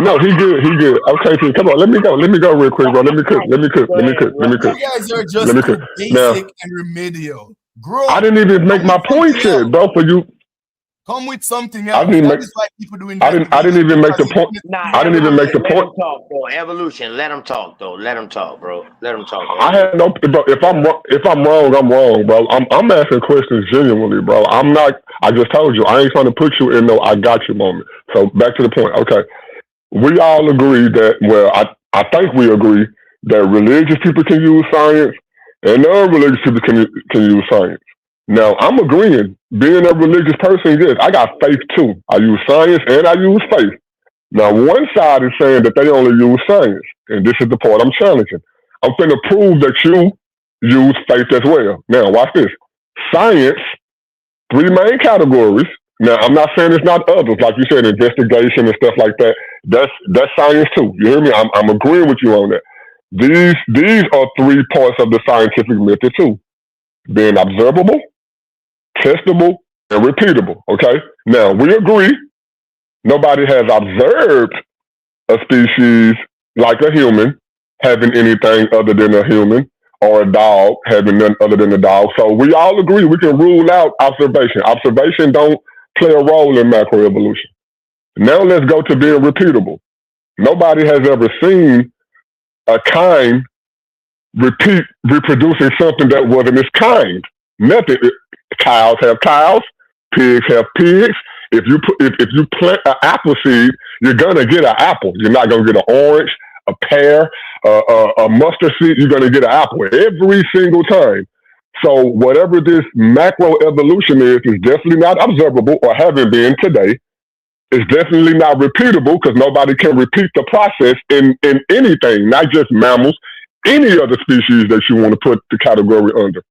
No, he good. Okay, T. Come on, let me go real quick, bro. Let me cook. Go ahead, bro. You guys are just too Now, basic and remedial. Grow I up. didn't even make Come my with point something yet, else. bro. For you, Come with something I else. didn't That make. is why people do I investigation. didn't even make the point. Nah, I didn't even make the evolution. Let point. him talk, bro. Evolution. Let him talk, though. Let him talk, bro. Let him talk. I had no, bro. If I'm wrong, I'm wrong, bro. I'm asking questions genuinely, bro. I'm not. I just told you, I ain't trying to put you in no "I got you" moment. So back to the point. Okay, we all agree that. Well, I think we agree that religious people can use science and non-religious people can use science. Now, I'm agreeing. Being a religious person, yes, I got faith too. I use science and I use faith. Now, one side is saying that they only use science, and this is the part I'm challenging. I'm going to prove that you use faith as well. Now, watch this. Science, three main categories. Now, I'm not saying it's not others, like you said, investigation and stuff like that. That's science too. You hear me? I'm agreeing with you on that. These are 3 parts of the scientific method too: being observable, testable, and repeatable. Okay. Now we agree. Nobody has observed a species like a human having anything other than a human, or a dog having nothing other than a dog. So we all agree we can rule out observation. Observation don't play a role in macroevolution. Now let's go to being repeatable. Nobody has ever seen a kind reproducing something that wasn't its kind. Nothing. Cows have cows. Pigs have pigs. If you plant an apple seed, you're gonna get an apple. You're not gonna get an orange, a pear, a mustard seed. You're gonna get an apple every single time. So whatever this macroevolution is definitely not observable or haven't been today. It's definitely not repeatable because nobody can repeat the process in anything, not just mammals, any other species that you want to put the category under.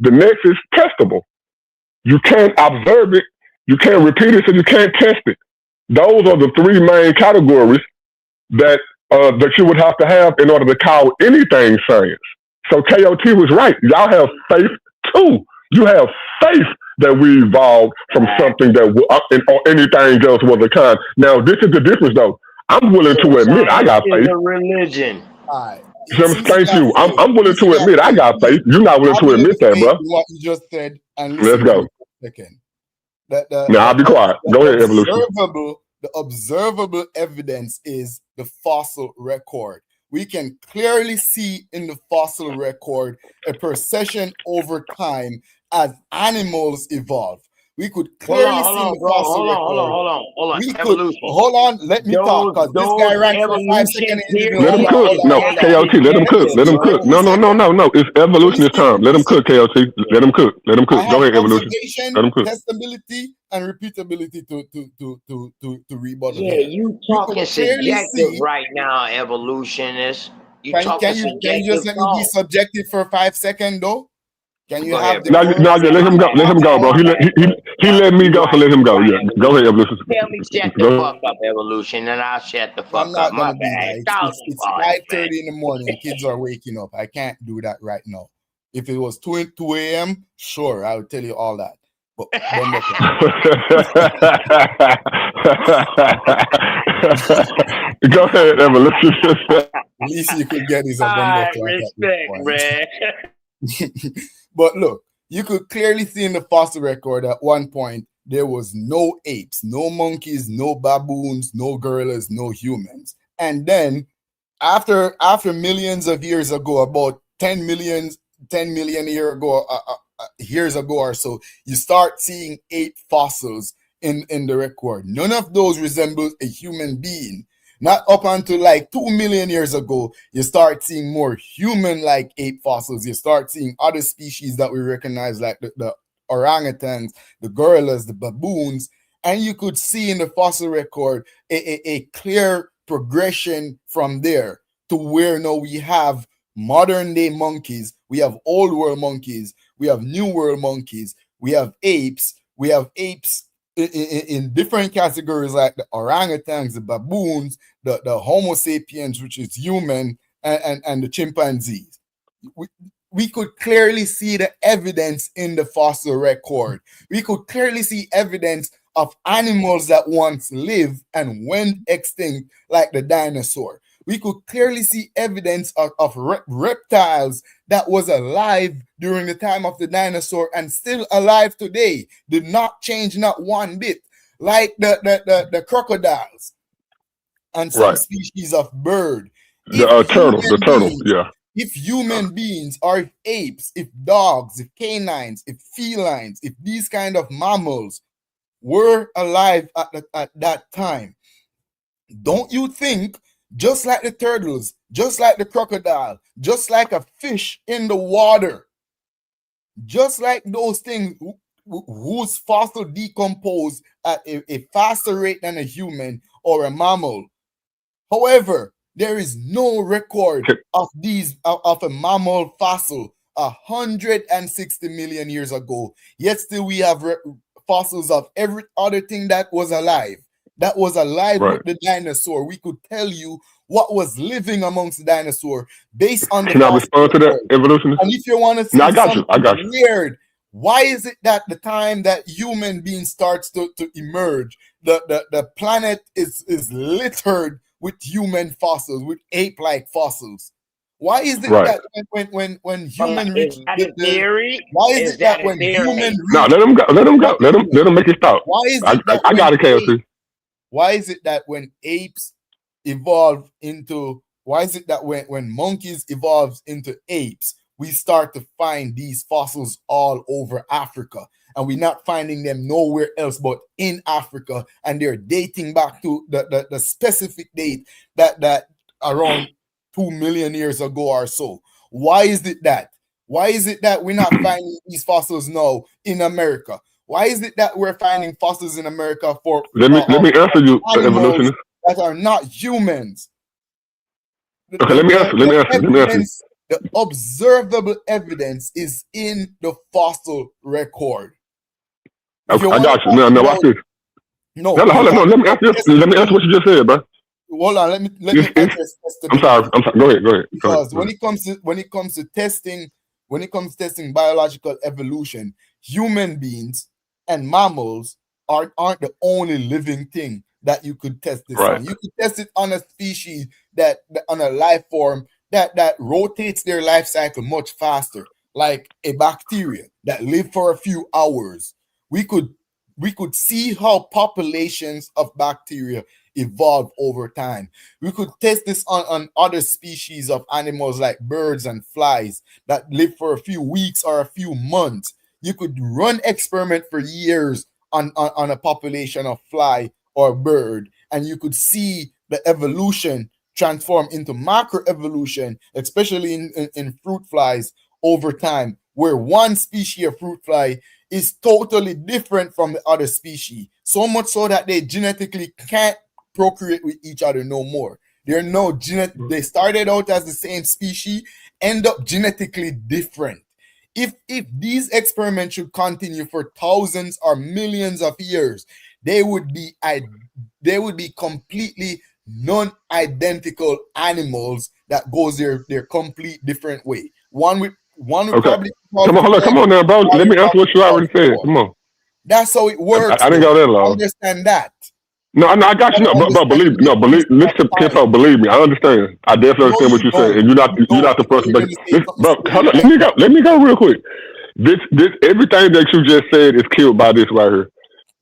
The next is testable. You can't observe it, you can't repeat it, so you can't test it. Those are the 3 main categories that you would have to have in order to call anything science. So KOT was right. Y'all have faith too. You have faith that we evolved from something that or anything else was a kind. Now, this is the difference, though. I'm willing to admit I got faith. It's a religion. Thank you. I'm willing to admit I got faith. You're not willing to admit that, bro. What you just said, and let's go. Second. Now I'll be quiet. Go ahead, Evolution. The observable evidence is the fossil record. We can clearly see in the fossil record a procession over time as animals evolve. We could clearly see in the fossil record. Hold on. We could hold on. Let me talk, because this guy ran for 5 seconds. Let him cook. No, KOT. Let him cook. Let him cook. No. It's evolutionist time. Let him cook, KOT. Let him cook. Let him cook. Go ahead, Evolution. Let him cook. Testability and repeatability to rebuttal. Yeah, you talking subjective right now, evolutionist. Can you just let me be subjective for 5 seconds, though? Can you have the let him go. Let him go, bro. He let me go, so let him go. Yeah, go ahead, Evolution. Tell me shut the fuck up, Evolution, and I'll shut the fuck up. My bad. It's 5:30 in the morning. Kids are waking up. I can't do that right now. If it was 2 a.m., sure, I would tell you all that. But go ahead, Evolution. At least you could get is a respect, man. But look, you could clearly see in the fossil record at one point there was no apes, no monkeys, no baboons, no gorillas, no humans. And then after millions of years ago, about 10 million years ago or so, you start seeing 8 fossils in the record. None of those resemble a human being. Not up until like 2 million years ago, you start seeing more human-like ape fossils. You start seeing other species that we recognize, like the orangutans, the gorillas, the baboons, and you could see in the fossil record a clear progression from there to where now we have modern-day monkeys, we have old world monkeys, we have new world monkeys, we have apes in different categories, like the orangutans, the baboons, the Homo sapiens, which is human, and the chimpanzees. We could clearly see the evidence in the fossil record. We could clearly see evidence of animals that once lived and went extinct, like the dinosaur. We could clearly see evidence of reptiles that was alive during the time of the dinosaur and still alive today, did not change not one bit, like the crocodiles and some species of bird. The turtle, yeah. If human beings, or if apes, if dogs, if canines, if felines, if these kind of mammals were alive at that time, don't you think, just like the turtles, just like the crocodile, just like a fish in the water, just like those things whose fossil decompose at a faster rate than a human or a mammal. However, there is no record of a mammal fossil 160 million years ago. Yet still we have fossils of every other thing that was alive Right. with the dinosaur. We could tell you what was living amongst the dinosaur based on the Can I fossil respond to that, record. evolutionist? And if you want to see No, I got you. I something got you. weird, why is it that the time that human being starts to emerge, the planet is littered with human fossils, with ape-like fossils? Why is it Right. that when human reach Is that a theory? why is Is it that that a when theory? human No, reach let him go. Let him go. Let him make it stop. why is I it that I when got it, KFC. apes why is it that when apes evolve into why is it that when monkeys evolves into apes, we start to find these fossils all over Africa, and we're not finding them nowhere else but in Africa, and they're dating back to the specific date that around 2 million years ago or so. Why is it that? Why is it that we're not finding these fossils now in America? Why is it that we're finding fossils in America for Let me answer you, animals evolutionist. that are not humans? Okay, let me answer. The observable evidence is in the fossil record. If you I wanna got you. talk No, about- watch this. No, Hold on. Let me answer what you just said, bro. Hold on, let me It's- address this I'm sorry. Go ahead. because when it comes to testing biological evolution, human beings and mammals aren't the only living thing that you could test this Right. on. You could test it on a species that on a life form that rotates their life cycle much faster, like a bacteria that live for a few hours. We could see how populations of bacteria evolve over time. We could test this on other species of animals like birds and flies that live for a few weeks or a few months. You could run experiment for years on a population of fly or bird, and you could see the evolution transform into macroevolution, especially in fruit flies over time, where one species of fruit fly is totally different from the other species, so much so that they genetically can't procreate with each other no more. They started out as the same species, end up genetically different. If these experiments should continue for thousands or millions of years, they would be completely non-identical animals that goes their complete different way. One would Okay. probably Come on now, bro. Let me answer what you already said. Come on. That's how it works. I didn't go that long. Understand that. No, I got you. No, but believe listen to Kenpo, believe me, I understand. I definitely understand what you're saying, and you're not the person. Bro, hold on, let me go real quick. This everything that you just said is killed by this right here.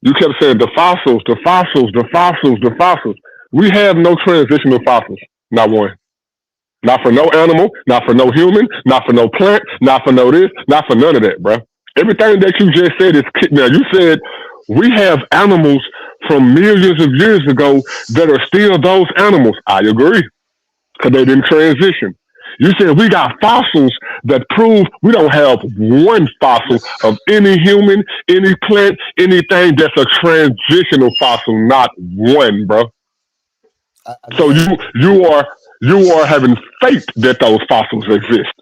You kept saying the fossils. We have no transitional fossils, not one. Not for no animal, not for no human, not for no plant, not for no this, not for none of that, bro. Everything that you just said is now. You said we have animals from millions of years ago that are still those animals. I agree, because they didn't transition. You said we got fossils that prove we don't have one fossil of any human, any plant, anything that's a transitional fossil, not one, bro. So you are having faith that those fossils exist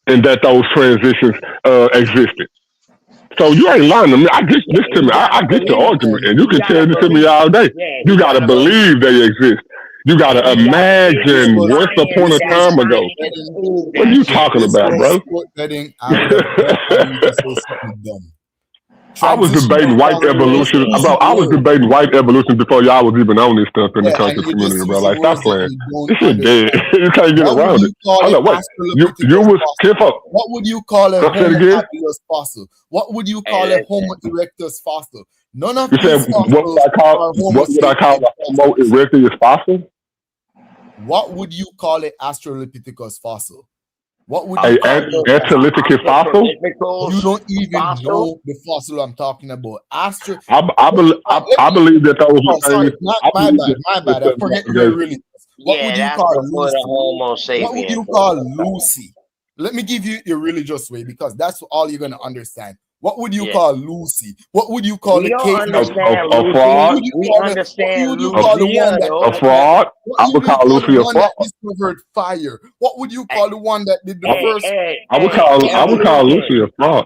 and that those transitions existed. So you ain't lying to me. I get this to me. I get the argument, and you can tell this to me all day. You gotta believe they exist. You gotta imagine once upon a time ago. What are you talking about, bro? I was debating white evolution. I was debating white evolution before y'all was even on this stuff in the conscious community, bro. Like, stop playing. This shit dead. You can't get around it. Hold on, wait. You was careful. What would you call a Homo habilis fossil? What would you call a Homo erectus fossil? None of you these said fossils what would I call a Homo erectus fossil? What would you call an Australopithecus fossil? What would you call Australopithecus fossil? You don't even know the fossil I'm talking about. I believe that those. Oh, sorry, my bad. I forget your religion. What would you call Lucy? What would you call Lucy? Let me give you your religious way, because that's all you're gonna understand. What would you call Lucy? What would you call We the don't cake? understand A fraud? Lucy. We understand What would you call the one that a fraud? I would call Lucy a fraud. that discovered fire? What would you call the one that did the first? I would call Lucy a fraud.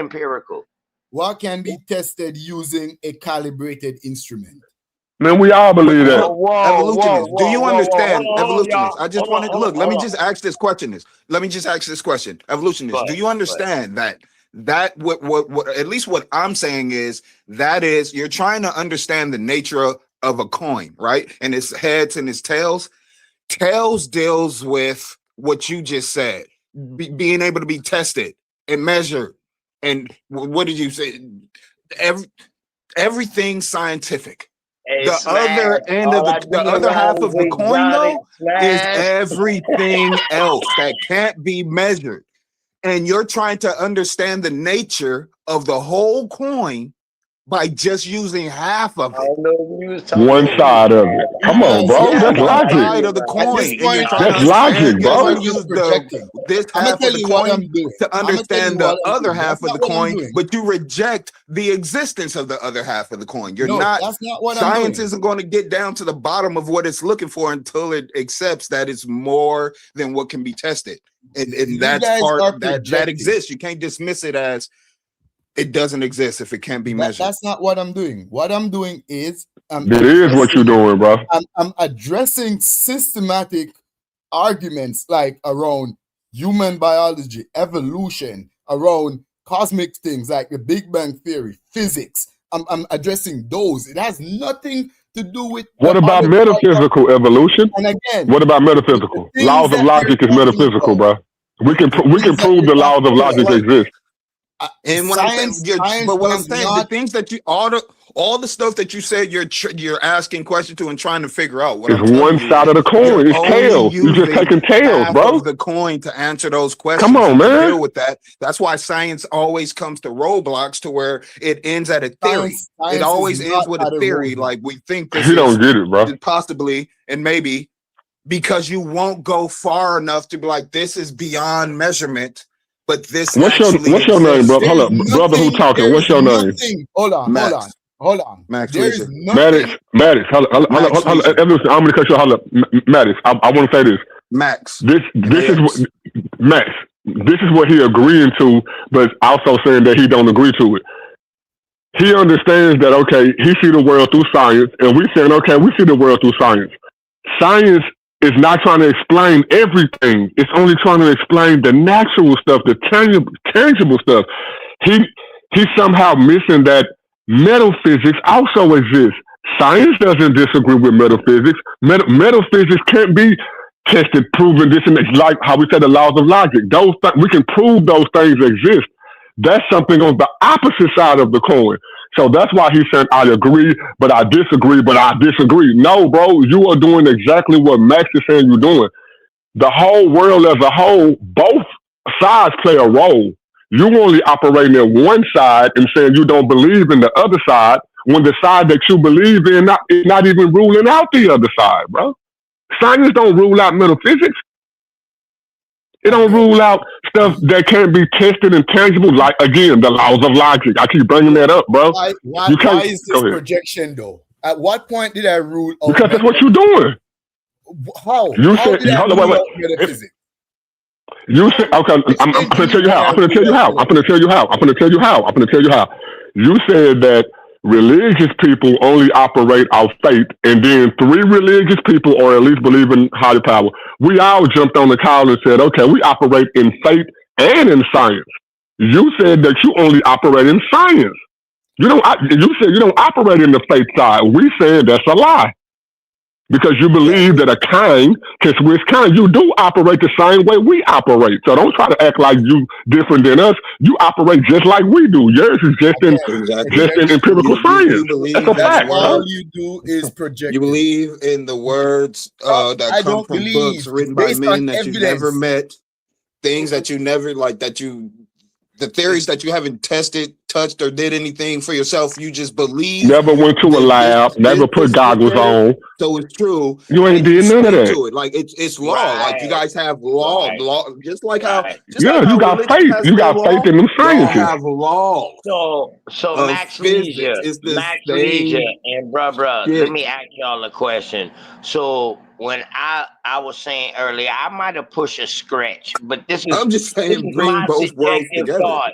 empirical. what can be tested using a calibrated instrument? Man, we all believe that. Evolutionist, do you understand? Hold on, Evolutionist, y'all. I just Hold want on, to hold look. on, Let me hold just on. ask this question. Let me just ask this question. Evolutionist, Go do ahead, you go ahead. understand that what at least what I'm saying is that is you're trying to understand the nature of a coin, right? And its heads and its tails. Tails deals with what you just said, being able to be tested and measured. And what did you say? Everything scientific. Hey, The Smash. other end of All I do the other half of the is coin, exotic though, is Smash. everything else that can't be measured. And you're trying to understand the nature of the whole coin by just using half of I it. don't know if you was talking One to me. side of it. Come on, bro. Yeah, That's one logic. side of the At coin, this and point, you're trying to That's logic, understand. You're bro. trying to you're use projecting. this I'm gonna half tell of the you what coin I'm doing. to I'm gonna tell you understand what the I'm other doing. half That's of not the what I'm coin, doing. but you reject the existence of the other half of the coin. You're No, not. that's not what I'm Science doing. isn't going to get down to the bottom of what it's looking for until it accepts that it's more than what can be tested, and You that's guys part are that projecting. exists. You can't dismiss it as it doesn't exist if it can't be measured. That's not what I'm doing. What I'm doing is That is what you're doing, bro. I'm addressing systematic arguments like around human biology, evolution, around cosmic things like the Big Bang Theory, physics. I'm addressing those. It has nothing to do with What the about other part of, metaphysical evolution? and again, What about the metaphysical? things Laws of that logic you're is talking metaphysical, about, bro. We can prove the laws of logic exist. And what I'm saying, Science but what I'm does saying, the not. things that you all the stuff that you said you're asking questions to and trying to figure out. What It's I'm telling one you side is of the you're coin. It's only tails. You're just using taking tails, half bro. of the coin to answer those Come questions on, and to man. deal with that. That's why science always comes to roadblocks to where it ends at a theory. It Science always is ends not with a at a theory, roadblock. like we think this You don't is get it, bro. possibly and maybe, because you won't go far enough to be like, this is beyond measurement, but this What's your actually name, bro? exists. Hold up, brother. Who talking? What's your name? Hold on. Max There is Leisure. Maddox. Hold up. Max Leisure. Listen, I'm gonna cut you. Hold up, Maddox. I want to say this. Max. This is what MAX. Max. This is what he agreeing to, but also saying that he don't agree to it. He understands that, okay, he see the world through science, and we saying, okay, we see the world through science. Science is not trying to explain everything. It's only trying to explain the natural stuff, the tangible stuff. He's somehow missing that metaphysics also exists. Science doesn't disagree with metaphysics. Metaphysics can't be tested, proven, this and that. Like how we said the laws of logic. We can prove those things exist. That's something on the opposite side of the coin. So that's why he's saying, I agree, but I disagree, but I disagree. No, bro, you are doing exactly what Max is saying you're doing. The whole world as a whole, both sides play a role. You only operating in one side and saying you don't believe in the other side when the side that you believe in is not even ruling out the other side, bro. Science don't rule out metaphysics. It don't rule out stuff that can't be tested and tangible. Like, again, the laws of logic. I keep bringing that up, bro. Why is Go this ahead. projection though? At what point did I rule out? Because that's what you're doing. How? You How said, did I hold on, rule wait. out metaphysics? You said, okay, I'm going to tell you how. I'm going to tell you how. I'm going to tell you how. I'm going to tell you how. I'm going to tell you how. You said that religious people only operate off faith, and then 3 religious people, or at least believe in higher power. We all jumped on the call and said, okay, we operate in faith and in science. You said that you only operate in science. You said you don't operate in the faith side. We said that's a lie. Because you believe that a kind can switch kind. You do operate the same way we operate. So don't try to act like you different than us. You operate just like we do. Yours is just in empirical science. You believe That's a fact, bro. All you do is project. You believe in the words that I come don't from believe. books written by Based men on that you've never evidence. met, things that you never the theories that you haven't tested, touched, or did anything for yourself. You just believe. Never went to a lab. Never put goggles on. So it's true. You ain't did none of that. To it. Like it's law. Like you guys have law, just like how. Just Yeah, like how you got religion faith. has You their got law, faith in them y'all scientists. have laws. So of Max physics. Leisure, It's the Max same Leisure, and bruh, shit. let me ask y'all a question. So when I was saying earlier, I might have pushed a scratch, but this is I'm just saying, this is bring my both worlds subjective together. thought.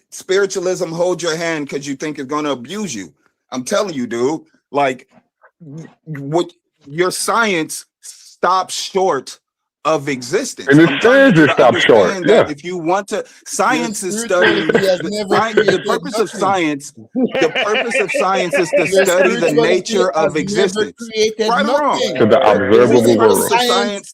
spiritualism hold your hand because you think it's going to abuse you. I'm telling you, dude, like what your science stops short of existence. And I'm it telling says you it to stops short. understand that Yeah. if you want to, science is Your studying spirituality has never the created purpose of nothing. science. The purpose of science is to Your study the spirituality nature has of never existence. created Right or wrong? To nothing. the The observable purpose of world. Science science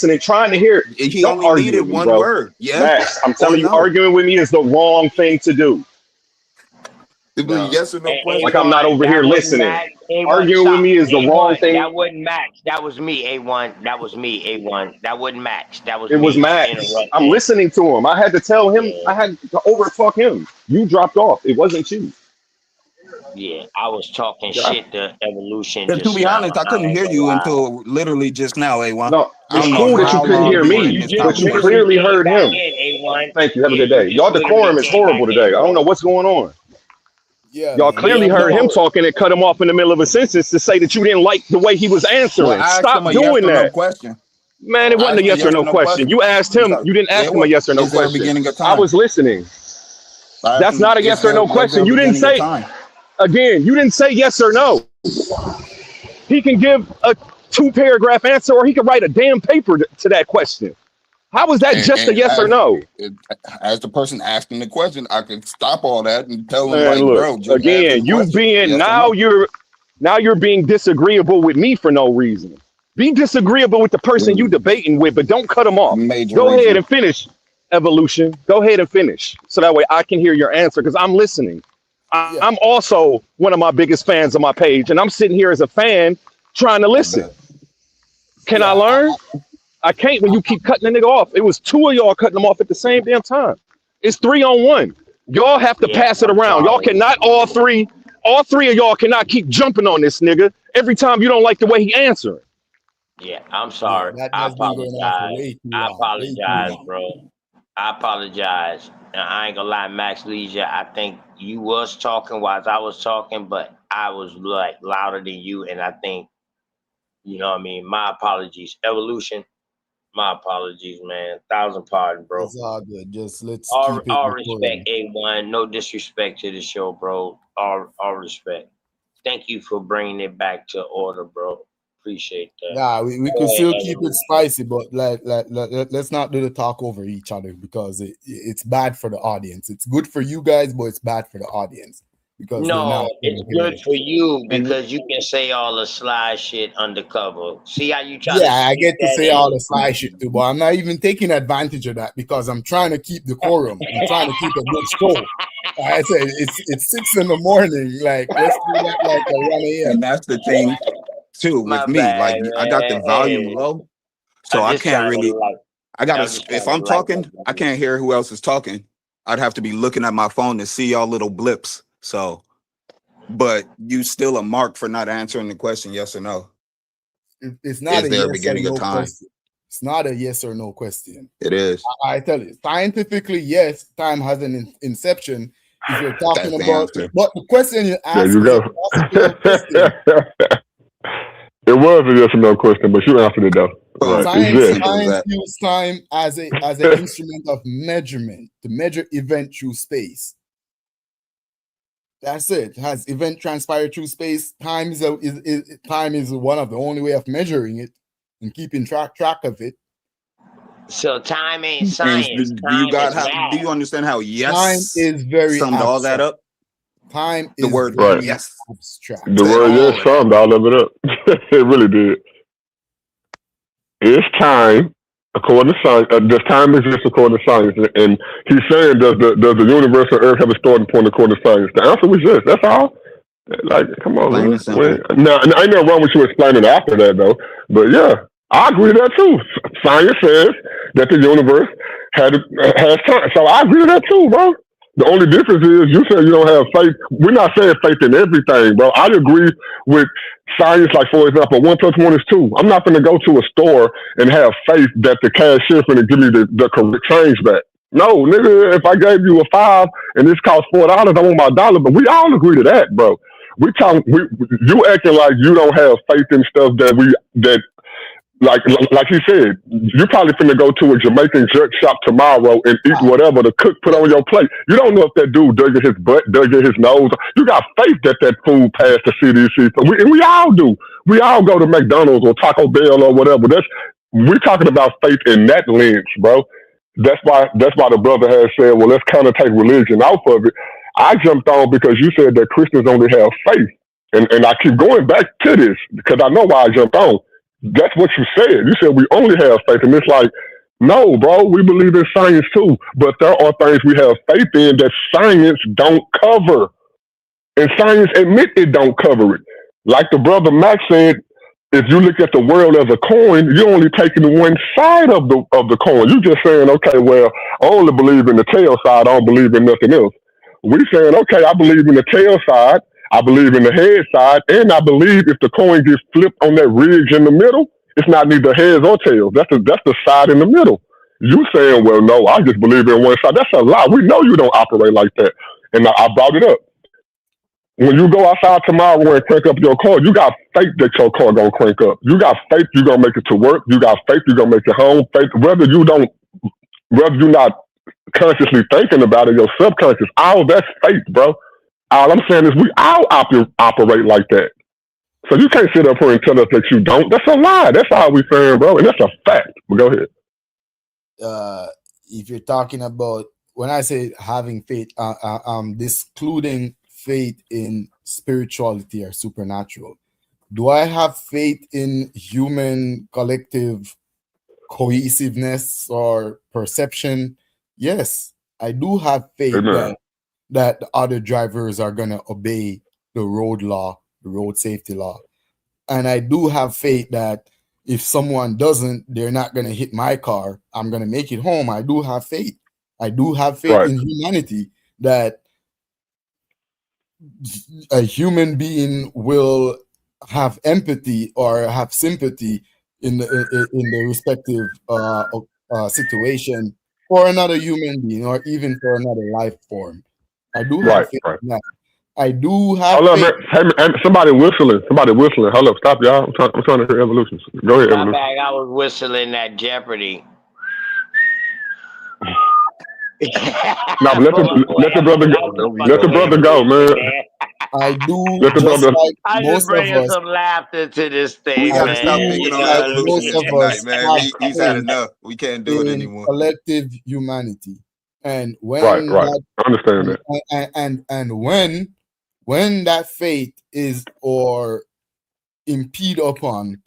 listening, trying to hear. He Don't only argue needed with me, one bro. word. Yeah. Max, I'm Or telling you, no. arguing with me is the wrong thing to do. Yes or no question. Like I'm not over here listening. A1, Arguing with stop. me is the wrong A1, thing. that wasn't Max. That was me, A1. That was me, A1. That wasn't Max. That was It was me. Max. Interrupting. I'm listening to him. I had to tell him. I had to overtalk him. You dropped off. It wasn't you. Yeah, I was talking shit to evolution And to just be now. honest, I I couldn't ain't hear gonna you lie. until literally just now, A1. No, I it's don't know cool that you how couldn't long hear we've been in me, this but you Just conversation. clearly came heard back him. in, A1. Thank you. Have a Yeah, good day. you just Y'all literally decorum is came horrible back in, today. I don't know bro. what's going on. Yeah, Y'all man. clearly Yeah, heard him bro. talking and cut him off in the middle of a sentence to say that you didn't like the way he was Well, answering. I asked Stop him a yes doing or no that. question. Man, it I wasn't a asked him a yes or yes or no no question. question. You asked him, So, you didn't yeah, ask him a what? yes or no Is there a question. beginning of I time? was listening. I asked That's him, not a yes or no was there question. a You didn't beginning of say, time? again, you didn't say yes or no. He can give a 2-paragraph answer or he can write a damn paper to that question. How was that just a And yes or no? as the person asking the question, I could stop all that and tell him, Man, like, look, bro, just answer again, the you question, being yes or no. now you're being disagreeable with me for no reason. Be disagreeable with the person you debating with, but don't cut them off. Major Go ahead reason. and finish, Evolution. Go ahead and finish. So that way I can hear your answer because I'm listening. Yeah, I'm also one of my biggest fans of my page, and I'm sitting here as a fan trying to I listen. bet. Can I yeah. learn? I can't when you keep cutting the nigga off. It was 2 of y'all cutting them off at the same damn time. It's 3-on-1. Y'all have to Yeah, pass it I'm around. Y'all sorry. cannot all three of y'all cannot keep jumping on this nigga every time you don't like the way he answering. Yeah, I'm Yeah, sorry. that I that's been going on for apologize. way too I long. Way too apologize, long. bro. I apologize. And I ain't gonna lie, Max Leisure. I think you was talking while I was talking, but I was like louder than you, and I think you know what I mean. My apologies, Evolution. My apologies, man. 1,000 pardons, bro. It's all good. Just let's All keep it all recording. respect, A1. No disrespect to the show, bro. All respect. Thank you for bringing it back to order, bro. Appreciate that. Yeah, we could Go ahead, still keep it Evolution. spicy, but let's not do the talk over each other because it's bad for the audience. It's good for you guys, but it's bad for the audience because they're No, not it's gonna hear good it. for you And because you can say all the sly shit undercover. See how you try to Yeah, I sneak get to that say all the in? sly shit too, but I'm not even taking advantage of that because I'm trying to keep decorum. I'm trying to keep a good show. Like I said it's 6 in the morning. Like let's do that like at 1 a.m. and that's the thing too My with me. bad, Like, I got the man. volume Hey, low, so I'm I just can't trying to really. like. I gotta. I'm just trying If to I'm like my talking, I brother. can't hear who else is talking. I'd have to be looking at my phone to see y'all little blips. So, but you still a mark for not answering the question, yes or no. It's not Is a there a yes or beginning of no time? question. It's not a yes or no question. It is. I tell you, scientifically, yes, time has an inception. If you're talking That's the about, answer. but the question you There ask you was a go. philosophical question. It was a yes or no question, but you answered it though. Boom. Right. Science, It's Simple as science that. use time as an yes. instrument of measurement to measure event through space. That's it. Has event transpired through space? Time time is one of the only way of measuring it and keeping track of it. So time ain't And science. do you Time got is how? Do math. you understand how Time yes is very summed all that abstract. up? Time The is word Right. very yes abstract. The said word yes all of that. summed all of it up. It really did. It's time, according to science. Does time exist according to science? And he's saying, does the universe and Earth have a starting point according to science? The answer was yes. That's all. Like, come on, Plain man. and simple. Now, ain't nothing wrong with you explaining after that, though. But yeah, I agree with that too. Science says that the universe has time, so I agree with that too, bro. The only difference is you said you don't have faith. We're not saying faith in everything, bro. I agree with science. Like, for example, 1 + 1 is 2. I'm not going to go to a store and have faith that the cashier finna give me the correct change back. No, nigga, if I gave you a 5 and this costs $4, I want my dollar. But we all agree to that, bro. You acting like you don't have faith in stuff like he said, you probably finna go to a Jamaican jerk shop tomorrow and eat whatever the cook put on your plate. You don't know if that dude dug in his butt, dug in his nose. You got faith that food passed the CDC. We all do. We all go to McDonald's or Taco Bell or whatever. We're talking about faith in that lens, bro. That's why the brother has said, well, let's kind of take religion off of it. I jumped on because you said that Christians only have faith. And I keep going back to this because I know why I jumped on. That's what you said. You said we only have faith. And it's like, no, bro, we believe in science too. But there are things we have faith in that science don't cover. And science admit it don't cover it. Like the brother Max said, if you look at the world as a coin, you're only taking one side of the coin. You're just saying, okay, well, I only believe in the tail side. I don't believe in nothing else. We saying, okay, I believe in the tail side. I believe in the head side, and I believe if the coin gets flipped on that ridge in the middle, it's not neither heads or tails. That's the side in the middle. You saying, well, no, I just believe in one side. That's a lie. We know you don't operate like that. And I brought it up. When you go outside tomorrow and crank up your car, you got faith that your car gonna crank up. You got faith you're gonna make it to work. You got faith you're gonna make it home. Faith, whether you're not consciously thinking about it, your subconscious, all that's faith, bro. All I'm saying is we all operate like that. So you can't sit up here and tell us that you don't. That's a lie. That's all we saying, bro. And that's a fact. But go ahead. If you're talking about, when I say having faith, excluding faith in spirituality or supernatural. Do I have faith in human collective cohesiveness or perception? Yes, I do have faith that the other drivers are going to obey the road law, the road safety law. And I do have faith that if someone doesn't, they're not going to hit my car. I'm going to make it home. I do have faith. I do have faith in humanity that a human being will have empathy or have sympathy in the respective situation for another human being or even for another life form. I do have faith in that. I do have faith. Hey, somebody whistling. Hold up, stop, y'all. I'm trying to hear Evolution. Go ahead, My Evolution. bag, I was whistling that Jeopardy. No, but let the brother go. Let the brother go, man. I do. Let the brother. I just bringing some laughter to this thing, We gotta man. stop picking on Evolution tonight, man. He's had enough. We can't do it anymore. Collective humanity, and when I understand that. And when that faith is or impede upon,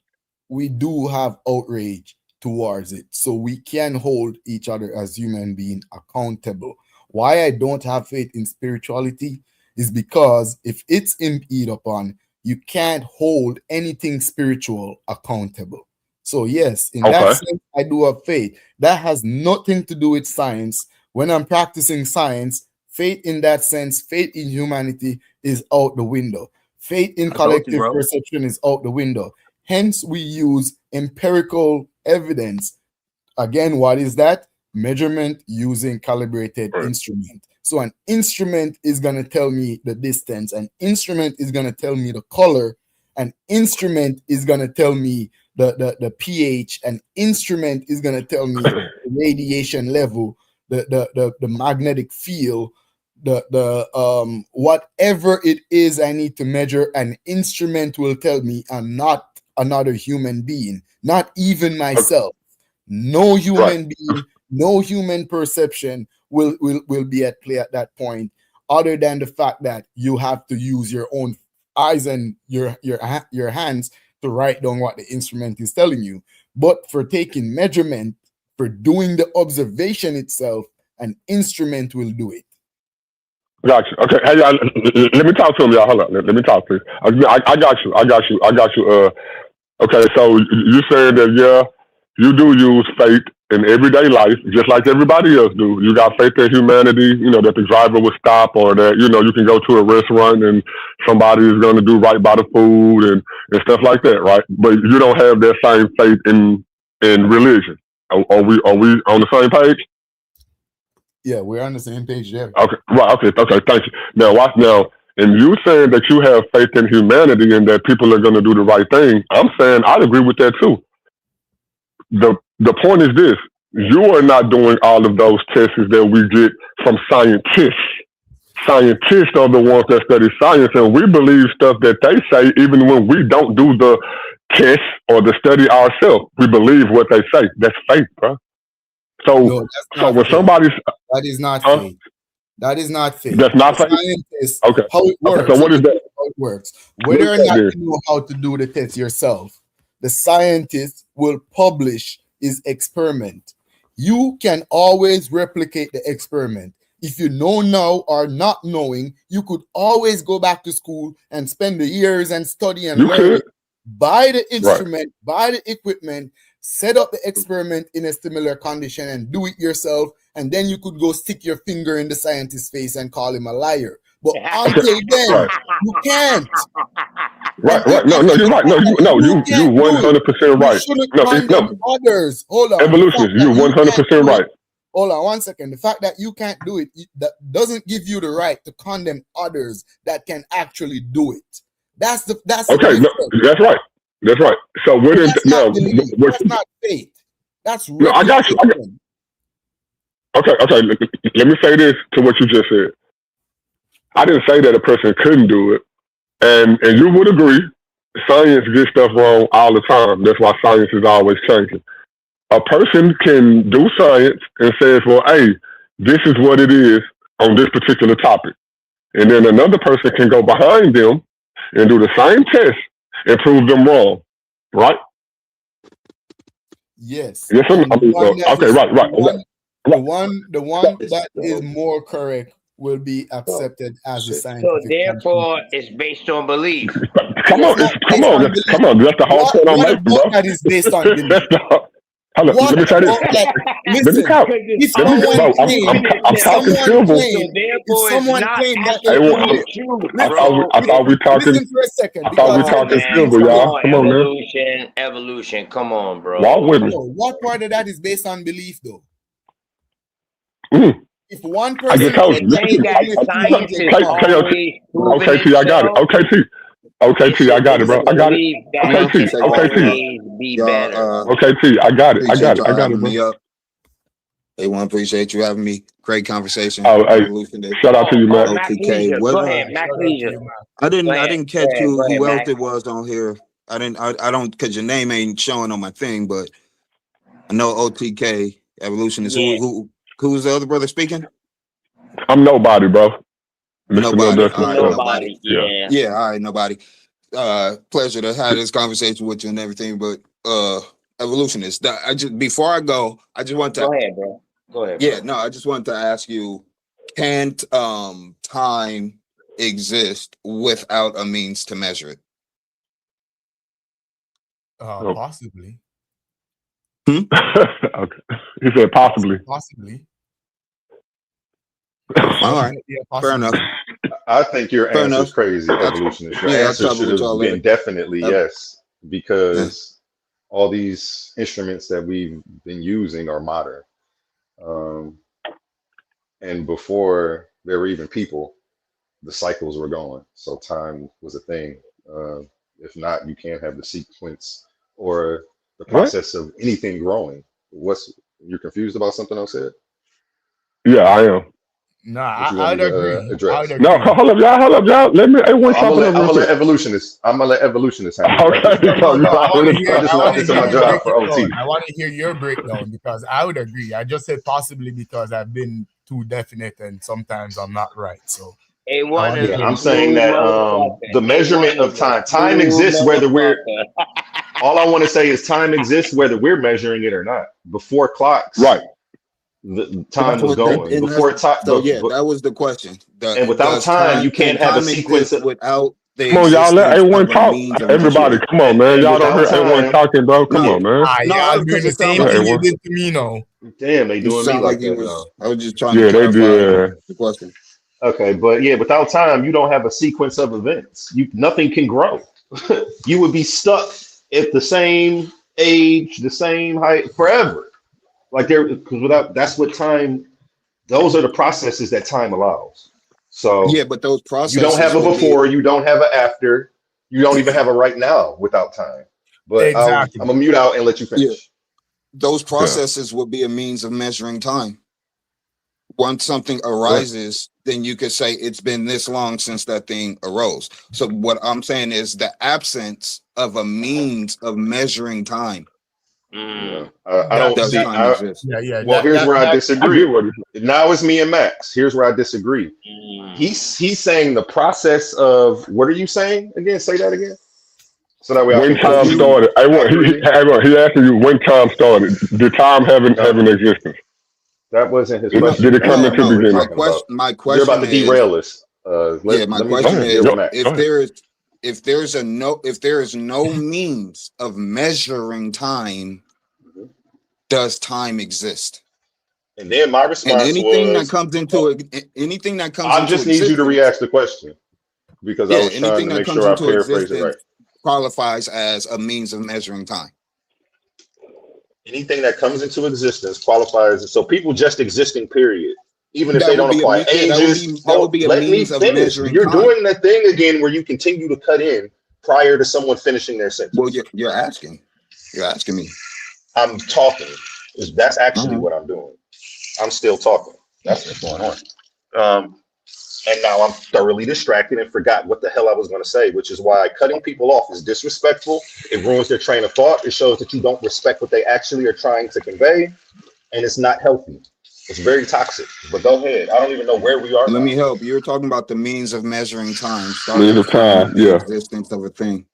we do have outrage towards it, so we can hold each other as human beings accountable. Why I don't have faith in spirituality is because if it's impede upon, you can't hold anything spiritual accountable. So yes, in that sense, I do have faith. That has nothing to do with science. When I'm practicing science, faith in that sense, faith in humanity is out the window. Faith in collective perception is out the window. Hence, we use empirical evidence. Again, what is that? Measurement using calibrated instrument. So an instrument is going to tell me the distance. An instrument is going to tell me the color. An instrument is going to tell me the pH. An instrument is going to tell me the radiation level, the magnetic field, the whatever it is I need to measure. An instrument will tell me, and not another human being, not even myself. No human being, no human perception will be at play at that point, other than the fact that you have to use your own eyes and your hands to write down what the instrument is telling you. But for taking measurement, for doing the observation itself, an instrument will do it. Gotcha. Okay. Hey, y'all, let me talk to him, y'all. Hold on. Let me talk to you. I got you. Okay. So you saying that, you do use faith in everyday life, just like everybody else do. You got faith in humanity, that the driver would stop, or that, you can go to a restaurant and somebody is going to do right by the food and stuff like that, right? But you don't have that same faith in religion. Are we on the same page? Yeah, we're on the same page there. Okay, right. Okay, thank you. Now, watch now. And you saying that you have faith in humanity and that people are going to do the right thing, I'm saying I'd agree with that too. The point is this: you are not doing all of those tests that we get from scientists. Scientists are the ones that study science, and we believe stuff that they say even when we don't do the test or the study ourselves. We believe what they say. That's faith, bro. So when somebody's that is not faith. That is not faith. That's not faith. Scientists, okay. How it works. Okay, so what is that? How it works. Whether or not you know how to do the test yourself, the scientist will publish his experiment. You can always replicate the experiment. If you know now or not knowing, you could always go back to school and spend the years and study and learn. Buy the instrument, buy the equipment, set up the experiment in a similar condition and do it yourself. And then you could go stick your finger in the scientist's face and call him a liar. But until then, Right. you can't. Right. No, you're right. No, you can't do it. 100% You right. shouldn't No, condemn others. Hold on. The evolutionist, fact you that you 100% can't do it- right. Hold on 1 second. The fact that you can't do it, that doesn't give you the right to condemn others that can actually do it. That's the Okay, no, difference. that's right. That's right. So what is That's now? not belief. What, That's not faith. That's no, I got you. reputation. Okay. Let me say this to what you just said. I didn't say that a person couldn't do it, and you would agree. Science gets stuff wrong all the time. That's why science is always changing. A person can do science and says, well, hey, this is what it is on this particular topic. And then another person can go behind them and do the same test and prove them wrong. Right? Yes. Yes, And the one that okay, is- right. The one that is more correct will be accepted as a So scientific. therefore, it's based on belief. Come on. That's the whole point I'm making, bro. That is based on belief. That's the whole. Hold on, let me say this. Let me talk. If Let me, someone bro, claimed, I'm talking civil. if someone claimed that Hey, I thought we talking. listen for a second. I thought we because- talking Man, civil, y'all. Come on, man. Evolution. Come on, bro. Walk with me. No, what part of that is based on belief, though? Mm. If one I person just told you. Saying that science is always proving Okay, T, I got it. itself, Okay, T. Okay, T, I got it, bro. I got it. believe that Okay, it T. can Okay, T. always be better. Okay, T, I got it. I got Appreciate it. y'all I got it, having bro. me up. A1, appreciate you having me. Great conversation. Oh, hey, Evolutionist. shout out to you, man. Mac OTK. Leisure. What, Go ahead, Mac Leisure. I didn't Go ahead, catch go ahead, who else Mac. it was on here. I don't because your name ain't showing on my thing, but I know OTK Evolutionist. Yeah. Who was the other brother speaking? I'm nobody, bro. Mr. Nobody. No Dustin. All right, nobody. Yeah. Yeah, all right, nobody. Pleasure to have this conversation with you and everything, but Evolutionist. I just before I go, I just want to Go ahead, bro. Go ahead. Yeah, bro. no, I just wanted to ask you, can't time exist without a means to measure it? Possibly. Okay. He said possibly. Possibly. All right. Yeah, Fair possibly. enough. I think your Fair answer enough. is crazy, evolutionist. Your Yeah, I'll answer trouble should with have y'all been later. definitely Yep. yes, because all these instruments that we've been using are modern. And before there were even people, the cycles were going. So time was a thing. If not, you can't have the sequence or the What? process of anything growing. You're confused about something I said? Yeah, I am. No, What you I want would me to agree. I address? would agree. No, hold up, y'all. Let me. Hey, one I'm chop it up real gonna quick. let evolutionists. I'm gonna let evolutionists handle it. Okay, so you I want already to hear. I just I want walked to into hear my you job break for it OT. down. I want to hear your breakdown because I would agree. I just said possibly because I've been too definite and sometimes I'm not right. So I A1 want to is Yeah, hear a I'm you. saying smooth that motherfucker. the measurement A1 of is a time smooth exists whether we're. motherfucker. All I want to say is time exists whether we're measuring it or not. Before clocks, right. the That's time was what, going. and Before that's, time, so yeah, that was the question. and without Does time, you can can't have a time sequence exist of. without the Come on, y'all. Let existence everyone of a talk. means of Everybody, measurement? come on, man. And Y'all don't without hear everyone time, talking, bro. Come No, on, man. no, I Y'all was doing because the it sounded same Yeah, like thing you you. everyone. did to me now. damn, they You doing me sound like like you that was. now. I was just trying to Yeah, they clarify did. the question. Okay, but yeah, without time, you don't have a sequence of events. Nothing can grow. You would be stuck at the same age, the same height forever. Like because without that's what time. Those are the processes that time allows. So Yeah, but those you don't have processes a would be. before, you don't have a after, you don't even have a right now without time. But I'm Exactly. gonna mute out and let you Yeah, finish. those Yeah. processes would be a means of measuring time. Once something arises, then you could say it's been this long since that thing arose. So what I'm saying is the absence of a means of measuring time. Yeah, I don't Does see. time exist? Yeah. Well, here's where I I disagree. get what Now it's me and Max. Here's where I disagree. He's saying the process of what are you saying again? Say that again, so that way I when can So time quote you started. accurately. He asking you when time started. Did time have an No, existence? that wasn't his Did, no, question. did it That's come no, not into what no. we're beginning? talking about. My You're about question to is, derail us. yeah, my Let me question Go ahead. deal is, with Go Max. ahead. if there is no means of measuring time, does time exist? And then my And response anything that was, comes into anything that comes I into just need you to existence, re-ask the question because I yeah, was trying anything to that make comes sure I into paraphrased it right. existence qualifies as a means of measuring time. Anything that comes into existence qualifies. So people just existing, period. Even if That they would don't be a apply yeah, ages. that would be a Let me means of finish. measuring You're time. doing that thing again where you continue to cut in prior to someone finishing their sentence. Well, you're asking me. I'm talking. That's actually Mhm. what I'm doing. I'm still talking. That's what's going on. And now I'm thoroughly distracted and forgot what the hell I was going to say, which is why cutting people off is disrespectful. It ruins their train of thought. It shows that you don't respect what they actually are trying to convey, and it's not healthy. It's very toxic. But go ahead. I don't even know where we are Let now. me help. You were talking about the means of measuring time, Means starting of from time, the yeah. existence of a thing.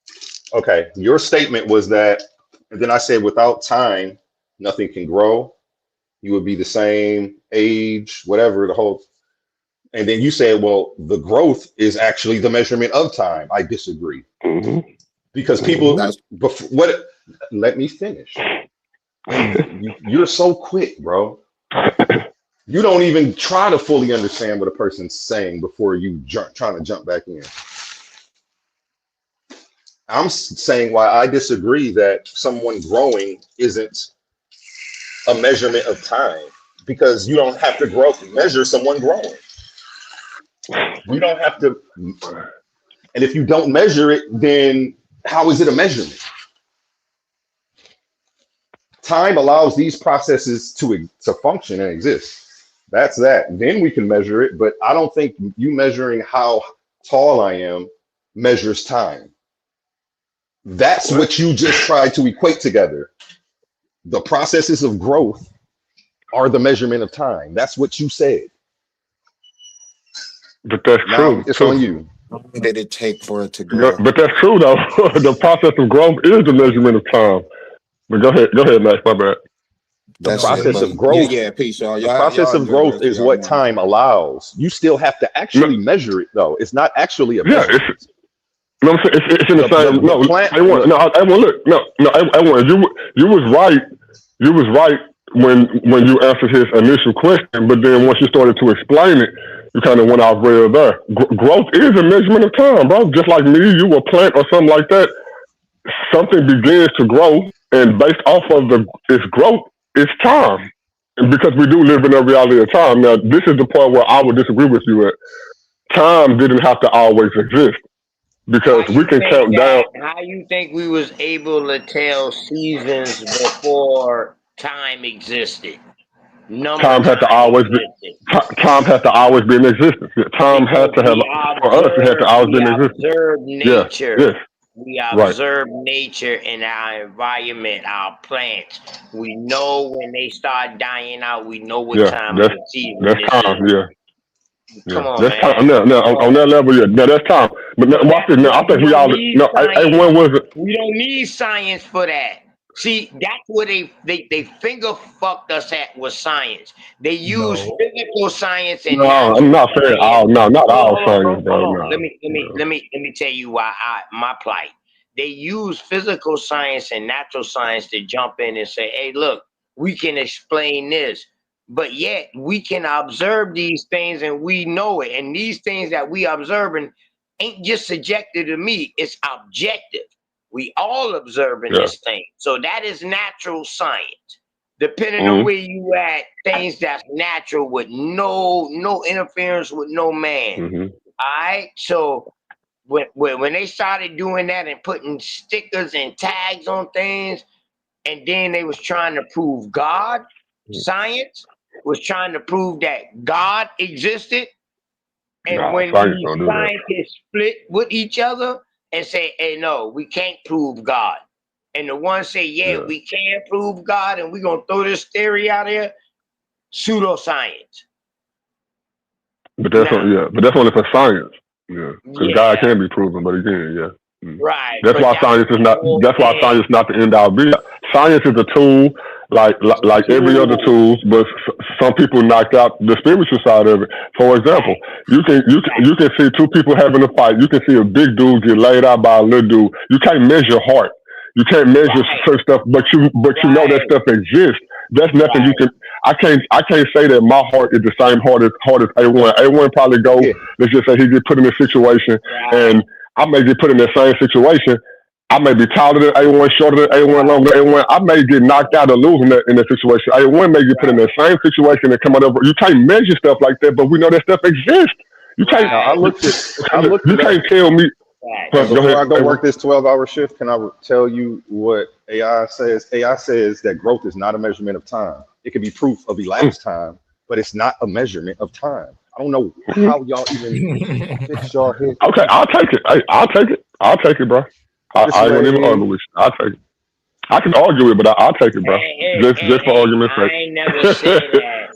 Okay. Your statement was that, and then I said, without time, nothing can grow. You would be the same age, whatever, the whole. And then you said, well, the growth is actually the measurement of time. I disagree. Because people, what? Let me finish. You're so quick, bro. You don't even try to fully understand what a person's saying before you trying to jump back in. I'm saying why I disagree that someone growing isn't a measurement of time, because you don't have to grow measure someone growing. We don't have to. And if you don't measure it, then how is it a measurement? Time allows these processes to function and exist. That's that. Then we can measure it, but I don't think you measuring how tall I am measures time. That's what you just tried to equate together. The processes of growth are the measurement of time. That's what you said. But that's Now true. it's too. on you. How long did it take for it to Yeah, grow? but that's true though. The process of growth is the measurement of time. But go ahead, Max. My bad. The That's it, process buddy. of growth. Yeah, peace, y'all. The Y'all process of enjoy the growth rest of is y'all what morning. time allows. You still have to actually measure it, though. It's not actually a Yeah, measurement. no, I'm saying it's in the same. No, plant. I want. No, I want. Look, no. I want. You was right. You was right when you answered his initial question, but then once you started to explain it, you kind of went off rail there. Growth is a measurement of time, bro. Just like me, you a plant or something like that. Something begins to grow, and based off of its growth, it's time. And because we do live in a reality of time. Now, this is the part where I would disagree with you at. Time didn't have to always exist because we can count down. How you think we was able to tell seasons before time existed? Time had to always be. Time had to always be in existence. Yeah, time had to have. For us, it had to always be in existence. Observe Yeah. nature. Yes. We Right. observe nature in our environment, our plants. We know when they start dying out. We know what Yeah. time of the season That's this time. is. Yeah. Come on, That's man. time. No, on that level, yeah. No, that's time. But now, watch this. Now, I think we all. No, when was it? We don't need science for that. See, that's where they finger fucked us at with science. They use physical science and No, I'm not saying all. No, not all Hold on, science, bro. hold No. on. Let me tell you why my plight. They use physical science and natural science to jump in and say, hey, look, we can explain this. But yet we can observe these things and we know it. And these things that we observing ain't just subjective to me, it's objective. We all observing this thing. So that is natural science. Depending on where you at, things that's natural with no interference with no man. All right. So when they started doing that and putting stickers and tags on things, and then they was trying to prove God, science was trying to prove that God existed. And when these scientists split with each other and say, hey, no, we can't prove God. And the ones say, yeah, we can prove God, and we're going to throw this theory out here, pseudoscience. But that's but that's only for science. Yeah, because God can be proven, but he can. Yeah. Right. That's why science is not. That's why science is not the end all be. Science is a tool, like every other tool, but some people knocked out the spiritual side of it. For example, you can see two people having a fight. You can see a big dude get laid out by a little dude. You can't measure heart. You can't measure certain stuff, but you know that stuff exists. That's nothing you can. I can't say that my heart is the same heart as A1. A1 probably go. Let's just say he get put in a situation, and I may get put in that same situation. I may be taller than A1, shorter than A1, longer than A1. I may get knocked out or lose in that situation. A1 may get put in that same situation and come out of. You can't measure stuff like that, but we know that stuff exists. You can't. You can't tell me. Before I go work this 12-hour shift, can I tell you what AI says? AI says that growth is not a measurement of time. It can be proof of elapsed time, but it's not a measurement of time. I don't know how y'all even fix your head. Okay, I'll take it. I'll take it, bro. I ain't gonna even argue with you. I'll take it. I can argue it, but I'll take it, bro. Just for argument's sake. I ain't never say that.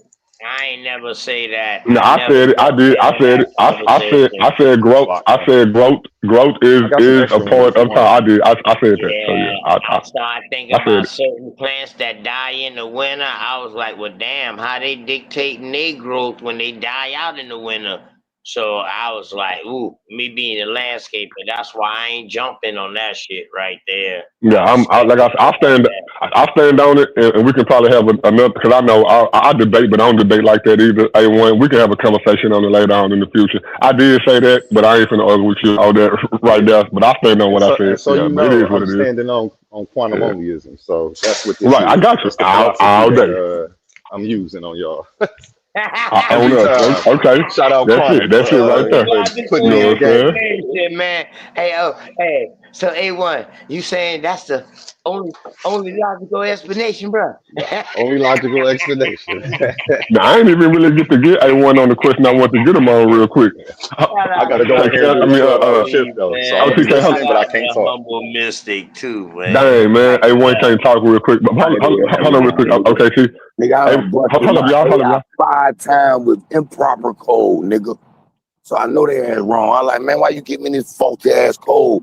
I ain't never say that. No, I said it. I did. I said it. I said growth. I said growth. Growth is a part of time. I did. I said that. So yeah. I start thinking about certain plants that die in the winter. I was like, well, damn, how they dictating their growth when they die out in the winter? So I was like, ooh, me being a landscaper, that's why I ain't jumping on that shit right there. Yeah, I stand on it, and we can probably have another, because I know I debate, but I don't debate like that either. A1, we can have a conversation on it later on in the future. I did say that, but I ain't finna argue with you all that right now. But I stand on what I said. So yeah, you know, it is what I'm it is. standing on quantum onlyism. So that's what this Right, is. I got you. It's the All philosophy day. that, I'm using on y'all. Okay. Shout out That's quantum. it. That's it right there. Putting me in the game. Man. Hey, so A1, you saying that's the only logical explanation, bro? Only logical explanation. Now, I ain't even really get A1 on the question I want to get him on real quick. I gotta go in here and do a shift though. So I'm listening, but I can't talk. Humble mystic too, man. Dang, man. A1 can't talk real quick. But hold on real quick. Okay, see. Nigga, Hold up, y'all. 5 times with improper code, nigga. So I know they ain't wrong. I'm like, man, why you give me this faulty ass code?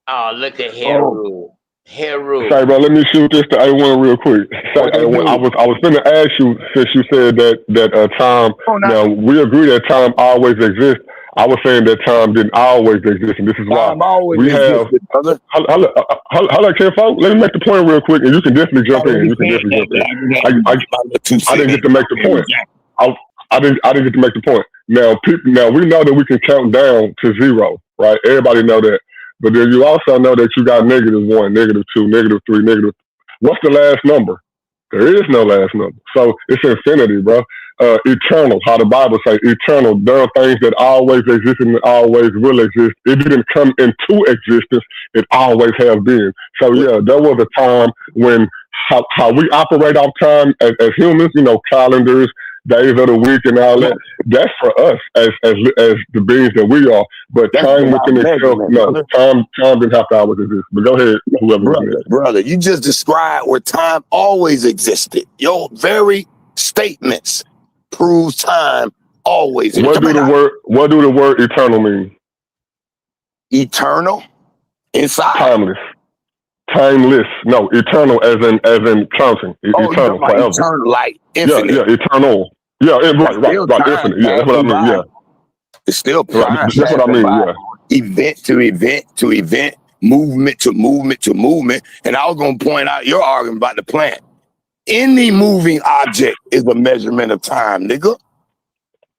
Oh, look at Heru. Sorry, bro. Let me shoot this to A1 real quick. Sorry, A1, I was finna ask you, since you said that time. Now we agree that time always exists. I was saying that time didn't always exist, and this is why we have. Hold on, folks. Let me make the point real quick, and you can definitely jump in. I didn't get to make the point. I didn't get to make the point. Now we know that we can count down to 0, right? Everybody know that. But then you also know that you got -1, -2, -3, negative. What's the last number? There is no last number. So it's infinity, bro. Eternal, how the Bible say, eternal. There are things that always exist and always will exist. It didn't come into existence. It always has been. So yeah, there was a time when how we operate off time as humans, you know, calendars, days of the week and all that, that's for us as the beings that we are. But that's time within itself, no, time didn't have to always exist. But go ahead, whoever. Brother, you just described where time always existed. Your very statements proves time always. What do the word eternal mean? Eternal? Inside? Timeless. No, eternal as in counting. Eternal, forever. Eternal, like infinite. Yeah, eternal. Yeah, right, infinite. Yeah, that's what I mean. Yeah. It's still right. That's what I mean. Yeah. Event to event to event, movement to movement to movement. And I was gonna point out your argument about the plant. Any moving object is a measurement of time, nigga.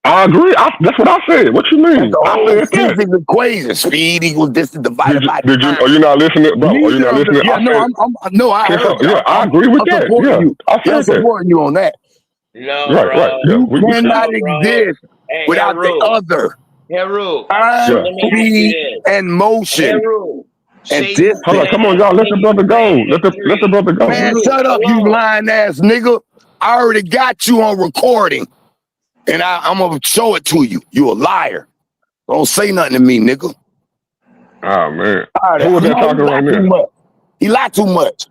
I agree. That's what I said. What you mean? The whole physics equation: speed equals distance divided by time. Are you not listening, bro? Are you not listening? Yeah, I heard. Yeah, I agree with that. Yeah, I'm supporting you on that. No, right. You cannot exist without the other. Time, speed, and motion. And this. Hold on, come on, y'all. Let the brother go. Let the brother go. Man, shut up, you lying ass nigga. I already got you on recording. And I'm gonna show it to you. You a liar. Don't say nothing to me, nigga. Oh man. Who was that talking right now? He lied too much.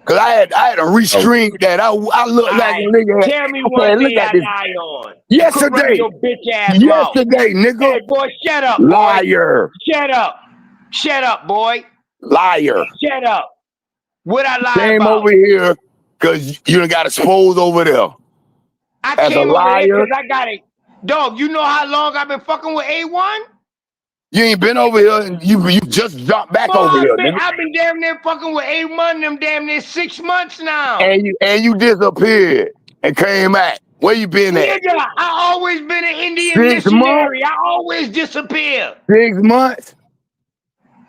Cause I had to restring that. I look like a nigga. Tell me what thing I lied on. Yesterday. Your bitch ass yesterday, nigga. Hey, boy, shut up, boy. Liar. Shut up. Shut up, boy. Liar. Shut up. What I lied Came about? over here because you done got exposed over there. I came over here because I got it. Dog, you know how long I've been fucking with A1? You ain't been over here and you just jumped back over here. I've been damn near fucking with A1 them damn near 6 months now. And you disappeared. and came back. Where you been at? Nigga, I always been an Indian 6 missionary. I always disappear. 6 months?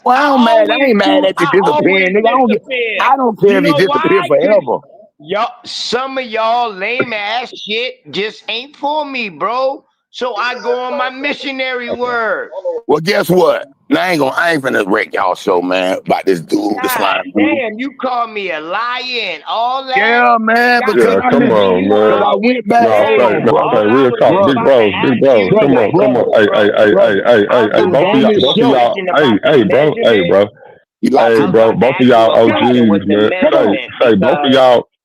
Well, I ain't mad at you disappearing, nigga. I don't care if you disappear forever. Y'all, some of y'all lame ass shit just ain't for me, bro. So I go on my missionary word. Well, guess what? Now, I ain't finna wreck y'all show, man, about this dude, this God line. Dude. damn, you call me a liar and all that. Yeah, man, because Yeah, come on, man. I went back. No, real talk, big bros. Come on. Hey, both of y'all OGs, man.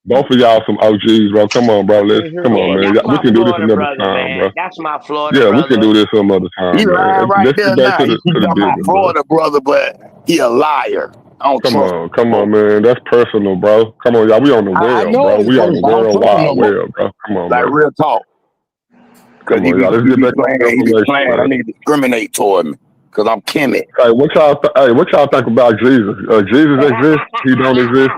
Both of y'all some OGs, bro. Come on, bro. Come on, man. We can do this another time, bro. That's my Florida Yeah, brother. we can do this some other time, He man. lying right Let's there get back now. to He the got my business, bro. Florida brother, but he a liar. I don't trust him. Come on, man. That's personal, bro. Come on, y'all. We on the I web, know bro. it's We on the personal. I don't world trust him no wide more. web, bro. Come on, Like man. real talk. Cause Come on, y'all. Let's get back to the he be information, playing. That man. nigga discriminate toward me. Cause I'm Kemet. Hey, what y'all think about Jesus? Jesus exists? He don't exist?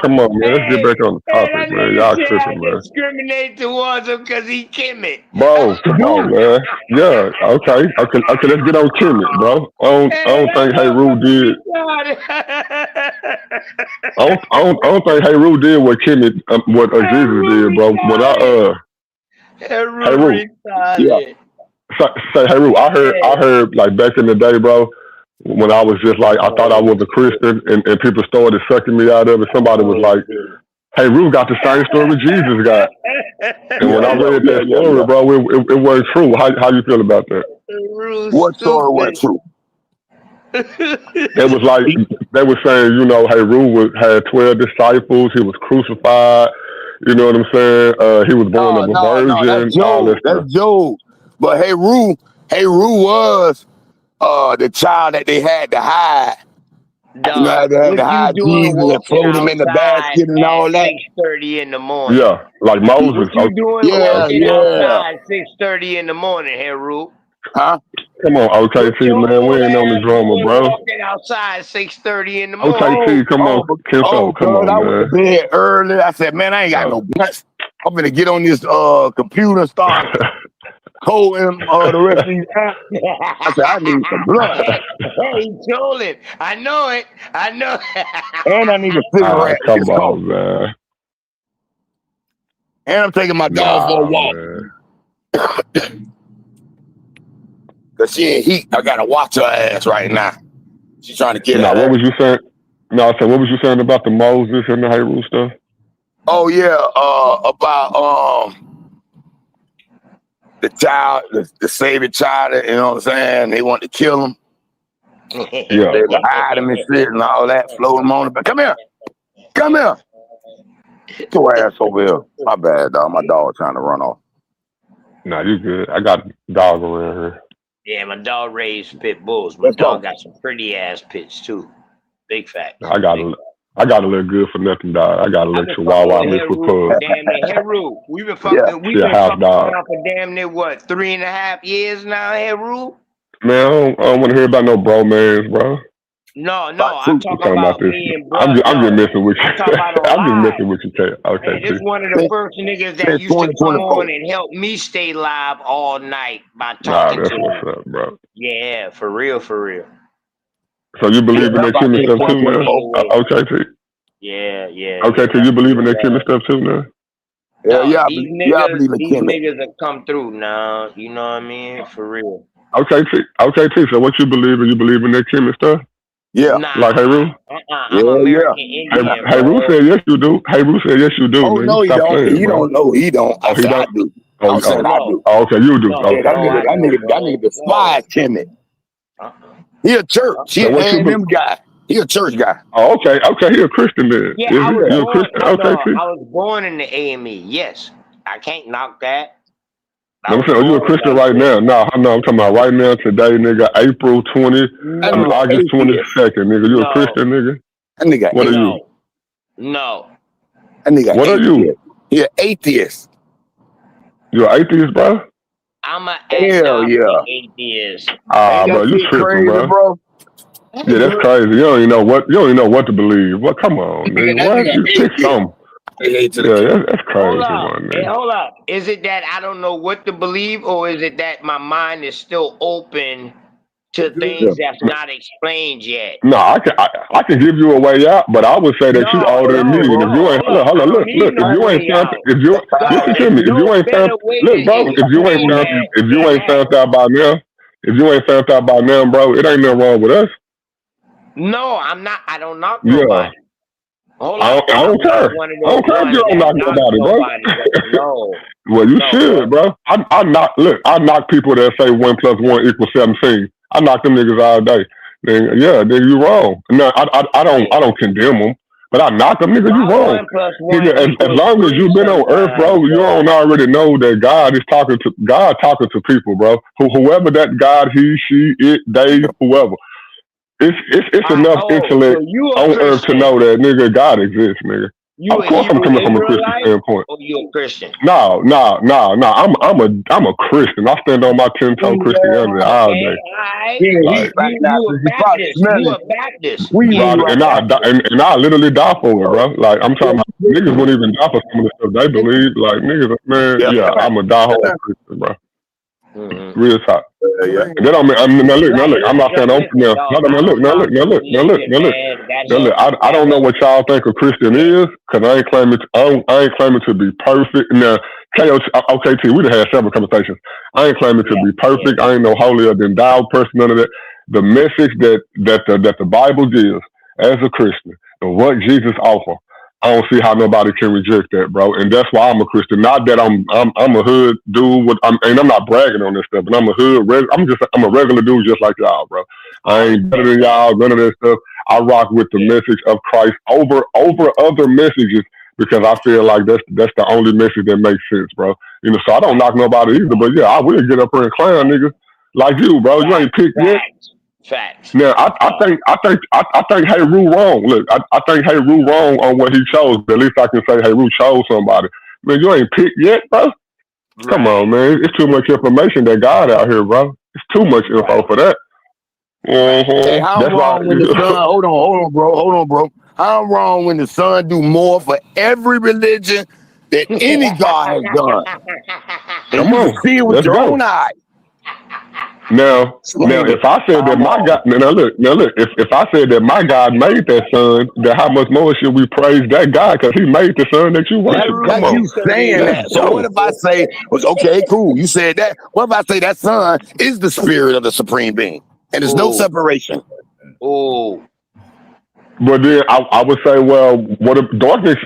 Come on, man. Let's get back on the topic, man. Y'all tripping, man. Discriminate towards him because he Kemet. Bro, come on, man. Yeah, okay. Let's get on Kemet, bro. I don't think Hey Rue did. I don't think Hey Rue did what Kemet, what Jesus did, bro. When Hey Rue, Yeah. say Hey Rue, I heard like back in the day, bro, when I was just like I thought I was a Christian and people started sucking me out of it. Somebody was like, Hey Rue got the same story Jesus got. And when I read that story, bro, it wasn't true. How you feel about that? What story was true? It was like they were saying, Hey Rue had 12 disciples. He was crucified. You know what I'm saying? He was born of a virgin. That's All Job. that stuff. That's Job. But Hey Rue was the child that they had to hide. Dog, They had what to you hide doing Jesus and walking float him in the outside basket and all at that. 6:30 in the morning? Yeah, like Moses. What you doing Yeah, walking yeah. outside 6:30 in the morning, Heru? Huh? Come on, OKT, man. We ain't on the drama, bro. Walking outside 6:30 in the morning. OKT, come on. Kinfolk, come because I on, went to man. bed early. I said, man, I ain't got no guts. I'm gonna get on this computer and start coding the rest of these apps. I said, I need some blood. Hey, trolling. I know it. And I need a cigarette. Come It's on, cold. man. And I'm taking my dog for a walk. Cause she in heat. I gotta watch her ass right now. She's trying to get Now, at what her. was you saying? No, I said, what was you saying about the Moses and the Hey Rue stuff? Oh yeah, about the child, the savior child. You know what I'm saying? They want to kill him. Yeah. They hide him and shit and all that. Float him on the back. Come here. Get your ass over here. My bad, dog. My dog trying to run off. Nah, you good. I got a dog around here. Yeah, my dog raised pit bulls. My dog got some pretty ass pits too. Big fact. I got a little good for nothing dog. I got a little Chihuahua mixed with pug. Damn near Heru. We've been fucking. We've been fucking around for damn near what 3.5 years now, Heru. Man, I don't want to hear about no bromance, bro. No, I'm talking about this. me and bro. I'm just messing with you. I'm talking about I'm just messing with you, Kay. Okay, Man, this is one of the first niggas that used to come on and help me stay live all night by talking that's to what's me. up, bro. Yeah, for real. So you believe in that Kimmy stuff too, man? Okay, T. Yeah. Okay, T. You believe in that Kimmy stuff too, man? Yeah, These niggas have come through now. You know what I mean? For real. Okay, T. So what you believe in? You believe in that Kimmy stuff? Yeah. Like Hey Rue? I'm American Indian. Hey Rue said yes, you do. Hey Rue said yes, you do. Oh man. no, he Stop don't. playing, He bro. don't know. He don't. I said I do. I said I do. Oh, okay, you do. Yeah, Okay. that nigga despise Kemet. He a church. He an A&M guy. He a church guy. Oh, okay. He a Christian then. Yeah, I was You a born. Christian? No, Okay, T. I was born in the AME. Yes, I can't knock that. I'm saying, are you a Christian right now? No, I'm talking about right now, today, nigga, April 20, August 22nd, nigga. You a Christian, nigga? That nigga. What are you? No. That nigga. What are you? He an atheist. You an atheist, bro? I'm an atheist. Bro, you tripping, bro. Yeah, that's crazy. You don't even know what to believe. Well, come on, nigga. What? You pick something. Hey, to the Yeah, that's Hold crazy, up. man. Hey, hold up. Is it that I don't know what to believe, or is it that my mind is still open to things that's not explained yet? No, I can give you a way out, but I would say that you older than me. And if you ain't hold on, look, if you ain't found if you listen to me, if you ain't found look, bro, if you ain't found out by now, bro, it ain't nothing wrong with us. No, I'm not. I don't knock Yeah. nobody. Hold I up. don't care. I don't care if you don't knock nobody, bro. No. Well, you should, bro. I knock people that say 1 + 1 = 17. I knock them niggas all day. Then you wrong. No, I don't condemn them, but I knock them, nigga. You wrong. 1 + 1 Nigga, as long as you've been on earth, bro, you don't already know that God is talking to people, bro. Whoever that God, he, she, it, they, whoever. It's enough intellect on earth to know that nigga God exists, nigga. You Of course, I'm coming from a Christian standpoint. Or you a Christian? No. I'm a Christian. I stand on my 10-toe Christianity all day. You a Baptist. You a Baptist. Bro, and I literally die for it, bro. Like I'm talking about niggas wouldn't even die for some of the stuff they believe. Like niggas, man, yeah, I'm a diehard Christian, bro. Real talk. And that don't mean now look. I'm not saying open now. Now look. I don't know what y'all think a Christian is, cause I ain't claiming to be perfect. Now, OKT, we done had several conversations. I ain't claiming to be perfect. I ain't no holier than thou person. None of that. The message that the Bible gives as a Christian and what Jesus offers, I don't see how nobody can reject that, bro. And that's why I'm a Christian. Not that I'm a hood dude. And I'm not bragging on this stuff, but I'm a hood. I'm a regular dude just like y'all, bro. I ain't better than y'all. None of that stuff. I rock with the message of Christ over other messages because I feel like that's the only message that makes sense, bro. You know, so I don't knock nobody either. But yeah, I will get up here and clown niggas like you, bro. You ain't picked yet. Facts. Now I think Hey Roo wrong. Look, I think Hey Roo wrong on what he chose. But at least I can say Hey Roo chose somebody. Man, you ain't picked yet, bro. Come on, man. It's too much information that God out here, bro. It's too much info for that. Hey, how wrong when the son? Hold on, bro. How wrong when the son do more for every religion than any God has done? And you can see it with your own eyes. Now, if I said that my God, now look, if I said that my God made that son, then how much more should we praise that God because he made the son that you worship? Come on, you saying that. So what if I say, okay, cool, you said that. What if I say that son is the spirit of the supreme being, and there's no separation? Oh, but then I would say, well, what if darkness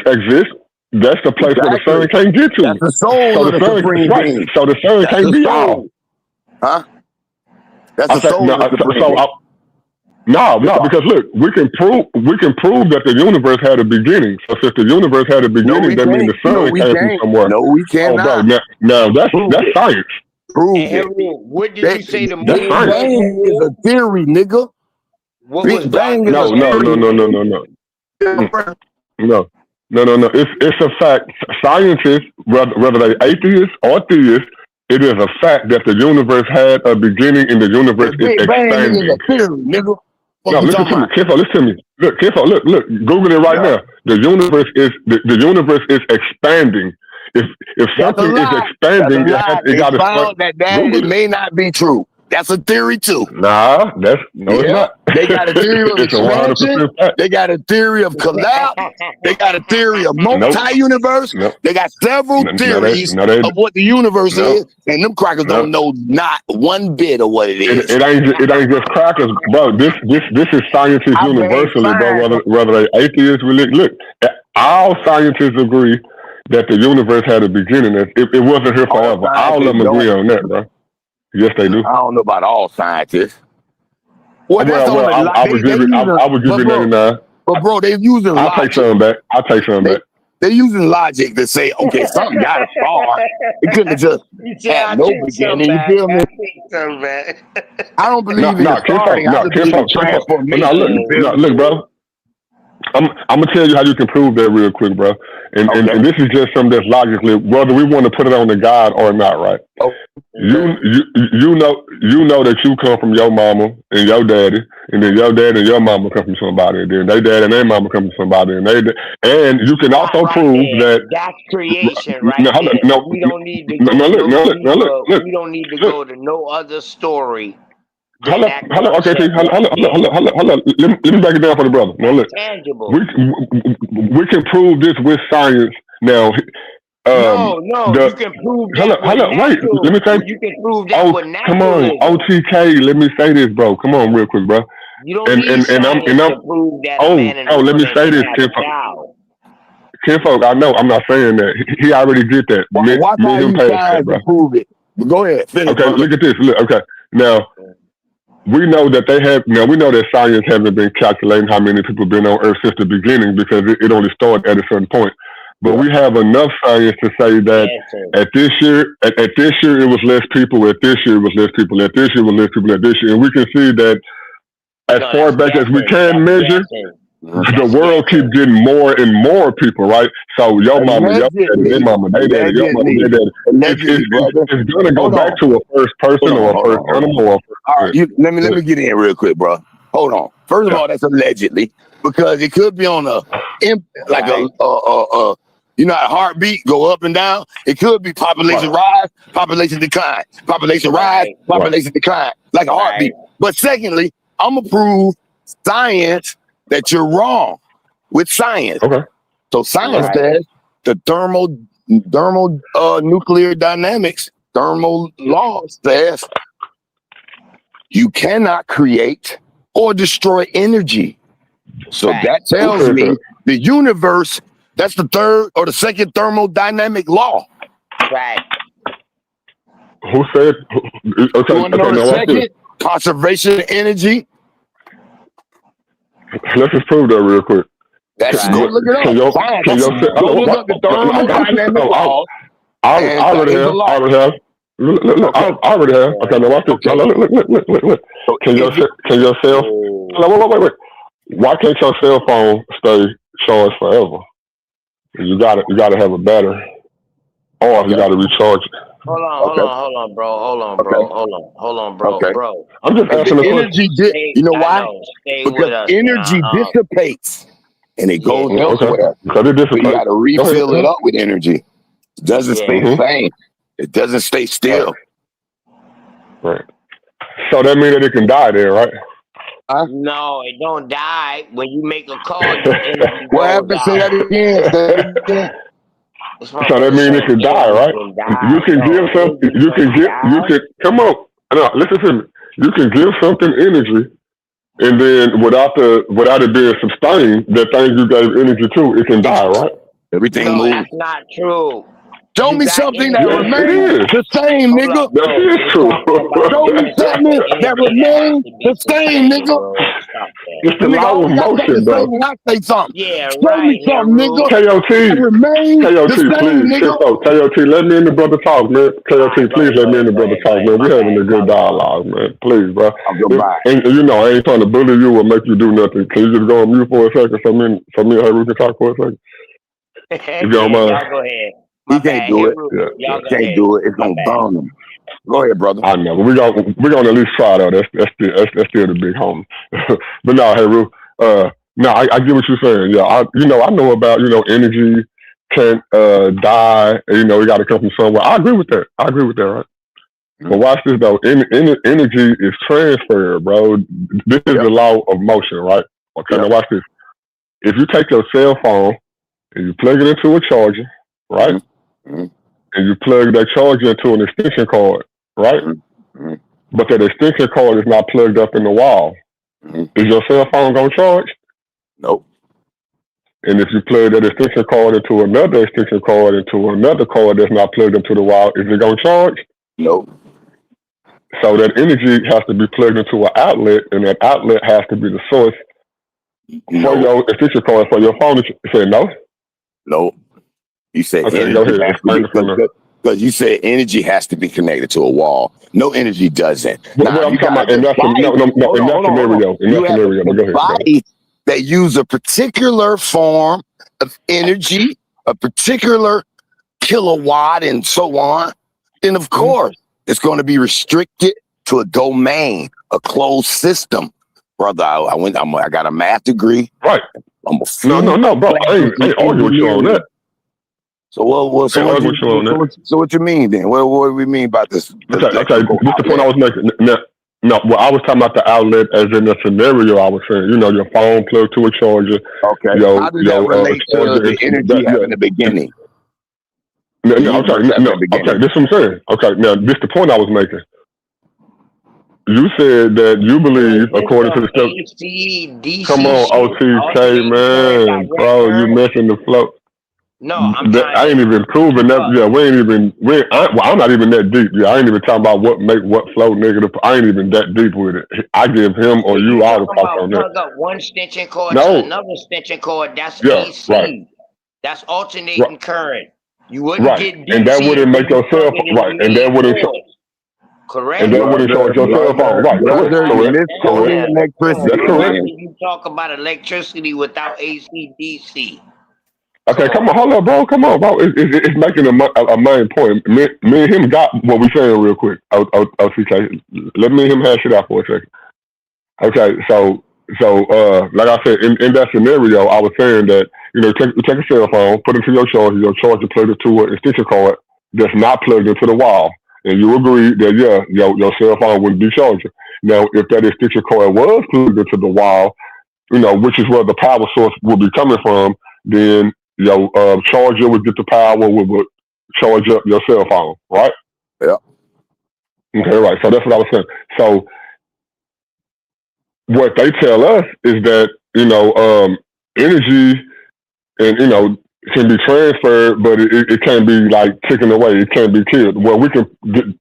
exists? That's the place where the sun can't get to. That's the soul of the supreme being. So the sun can't be all. Huh? That's the soul of the supreme being. No, because look, we can prove that the universe had a beginning. So since the universe had a beginning, that means the sun came from somewhere. No, we cannot. Oh, now that's science. Prove it. What did you say? The Big Bang is a theory, nigga. Big Bang is a theory. No. It's a fact. Scientists, whether they atheists or theists, it is a fact that the universe had a beginning and the universe is expanding. Is a theory, nigga. No, listen to me. Kinfo, listen to me. Look, Kinfo, look. Google it right now. The universe is expanding. If something is expanding, it got to found that it may not be true. That's a theory too. Nah, it's not. They got a theory of expansion. They got a theory of collapse. They got a theory of multi-universe. They got several theories of what the universe is, and them crackers don't know not one bit of what it is. It ain't just crackers, bro. This is scientists universally, bro. Whether they atheists, religious. Look, all scientists agree that the universe had a beginning. It wasn't here forever. All of them agree on that, bro. Yes, they do. I don't know about all scientists. I would give it 99. But bro, they're using logic. I'll take something back. They're using logic to say, okay, something got to start. It couldn't have just had no beginning. You feel me? I don't believe in the starting. I believe in transformation. Look, bro. I'm gonna tell you how you can prove that real quick, bro. And this is just something that's logically, whether we want to put it on the God or not, right? You know that you come from your mama and your daddy, and then your dad and your mama come from somebody, and then their dad and their mama come from somebody, and you can also prove that that's creation, right? No, we don't need to go. We don't need to go to no other story. Hold on. Okay, hold on. Let me break it down for the brother. Now look, tangible. We can prove this with science. Now, you can prove that. Hold on. Wait. Let me say. You can prove that with come on, OTK. Let me say this, bro. Come on, real quick, bro. You don't need science to prove that a man and let me say this, Kinfolk. I know. I'm not saying that. He already did that. Why can't you science to prove it? Go ahead. Finish, okay, brother. look at this. Look, okay. Now, we know that we know that science hasn't been calculating how many people have been on Earth since the beginning because it only started at a certain point. But we have enough science to say that at this year it was less people, at this year it was less people, at this year it was less people, at this year. And we can see that as far back as we can measure, the world keeps getting more and more people, right? So your mama, your daddy, their mama, their daddy, your mama, their daddy. It's gonna go back to a first person or a first animal. Or all right, let me get in real quick, bro. Hold on. First of all, that's allegedly because it could be on a you know, how heartbeat go up and down. It could be population rise, population decline, population rise, population decline, like a heartbeat. But secondly, I'm gonna prove science that you're wrong with science. Okay. So science says the thermal nuclear dynamics, thermal laws says you cannot create or destroy energy. So that tells me the universe, that's the third or the second thermodynamic law. Right. Who said? Okay, You want to know the second? Conservation of energy. Let's just prove that real quick. That's go look it up. Go look up the thermodynamic laws. I already have. Look, I already have. Okay, now watch this. Look. Can your cell? Wait. Why can't your cell phone stay charged forever? You gotta have a battery, or you gotta recharge it. Hold on, bro. Bro. I'm just asking the energy. You know why? Because energy dissipates and it goes elsewhere. So you got to refill it up with energy. It doesn't stay the same. It doesn't stay still. Right. So that means that it can die there, right? No, it don't die when you make a call. What happened? Say that again. So that means it can die, right? You can give something. You can come on. No, listen to me. You can give something energy, and then without it being sustained, that thing you gave energy to, it can die, right? Everything moves. That's not true. Show me something that remains the same, nigga. That is true. Show me something that remains the same, nigga. It's the law of motion, bro. I say something. Yeah, Show me something, nigga. KOT, please. KOT, let me and the brother talk, man. KOT, please let me and the brother talk, man. We're having a good dialogue, man. Please, bro. And you know, I ain't trying to bully you or make you do nothing. Can you just go on mute for a second so me and her can talk for a second? If you don't mind. Y'all go ahead. He can't do it. Yeah. Can't do it. It's gonna burn him. Go ahead, brother. I know. We're gonna at least try though. That's still the big homie. But no, hey, Ru. No, I get what you're saying. Yeah, I know about energy can't die. And, we got to come from somewhere. I agree with that. Right? But watch this though. Energy is transferred, bro. This is the law of motion, right? Okay. Now watch this. If you take your cell phone and you plug it into a charger, right? And you plug that charger into an extension cord, right? But that extension cord is not plugged up in the wall. Is your cell phone gonna charge? Nope. And if you plug that extension cord into another extension cord into another cord that's not plugged into the wall, is it gonna charge? Nope. So that energy has to be plugged into an outlet, and that outlet has to be the source for your extension cord for your phone. You said no? Nope. You said okay, go ahead. Because you said energy has to be connected to a wall. No energy doesn't. Well, I'm talking about in that scenario. In that scenario, but go ahead. that use a particular form of energy, a particular kilowatt, and so on, then of course it's going to be restricted to a domain, a closed system. Brother, I got a math degree. Right. I'm a No, bro. I ain't arguing with you on that. So what you mean then? What do we mean by this? Okay. This is the point I was making. No, well, I was talking about the outlet as in the scenario I was saying. You know, your phone plugged to a charger. Okay. How does that relate to the energy in the beginning? Okay, this is what I'm saying. Okay, now this is the point I was making. You said that you believe, according to the stuff. Come on, OTK, man, bro, you missing the flow. No, I ain't even proving that. Yeah, I'm not even that deep. Yeah, I ain't even talking about what make what flow negative. I ain't even that deep with it. I give him or you all the talk on that. Plug up one extension cord to another extension cord. That's AC. Right. That's alternating current. You wouldn't get DC, and that wouldn't make your cell phone right, and that wouldn't. Correct. And that wouldn't charge your cell phone. Right. Correct. Electricity. You talk about electricity without AC DC. Okay, come on, hold up, bro. Come on, bro. It's making a main point. Me and him got what we saying real quick. OTK. Let me and him hash it out for a second. Okay, so like I said, in that scenario, I was saying that, you know, take a cell phone, put it to your charger plugged it to an extension cord that's not plugged into the wall. And you agree that, your cell phone wouldn't be charging. Now, if that extension cord was plugged into the wall, you know, which is where the power source would be coming from, then your charger would get the power, would charge up your cell phone, right? Yeah. Okay, right. So that's what I was saying. So what they tell us is that, you know, energy and, you know, can be transferred, but it can't be like taken away. It can't be killed. Well, we can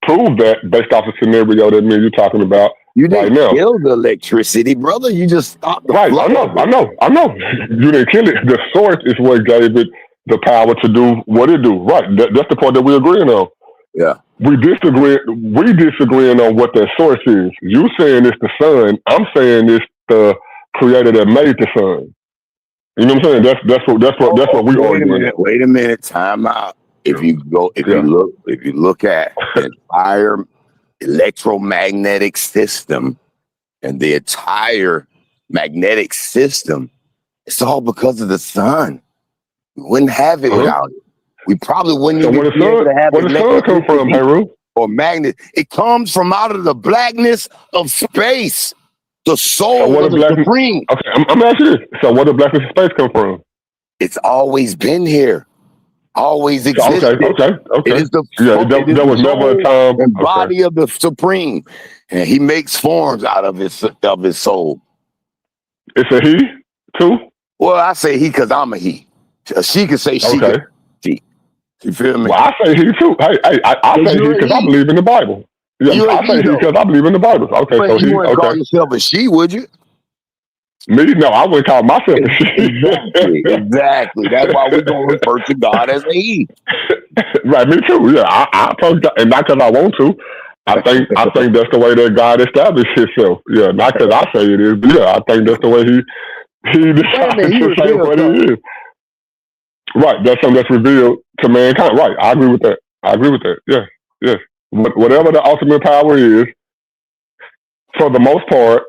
prove that based off the scenario that me and you talking about. You didn't kill the electricity, brother. You just stopped the flow. I know. You didn't kill it. The source is what gave it the power to do what it do. Right. That's the part that we're agreeing on. Yeah. We disagreeing on what that source is. You saying it's the sun. I'm saying it's the creator that made the sun. You know what I'm saying? That's what we are. Wait a minute. Time out. If you look at the entire electromagnetic system and the entire magnetic system, it's all because of the sun. We wouldn't have it without it. We probably wouldn't even be able to have it. Where the sun come from, Heru? Or magnet. It comes from out of the blackness of space. The soul of the supreme. Okay, I'm asking you. So where the blackness of space come from? It's always been here. Always existed. Okay. It is the there was never a time. And body of the supreme, and he makes forms out of his soul. It's a he too. Well, I say he because I'm a he. She can say she. Okay. You feel me? Well, I say he too. Hey, I say he because I believe in the Bible. Yeah, I say he because I believe in the Bible. Okay, but you wouldn't call yourself a she, would you? Me? No, I wouldn't call myself a she. Exactly. That's why we're going to refer to God as a he. Right, me too. Yeah, I and not because I want to. I think that's the way that God established himself. Yeah, not because I say it is, but yeah, I think that's the way he decided to say what it is. Right, that's something that's revealed to mankind. Right, I agree with that. Yes. Whatever the ultimate power is, for the most part,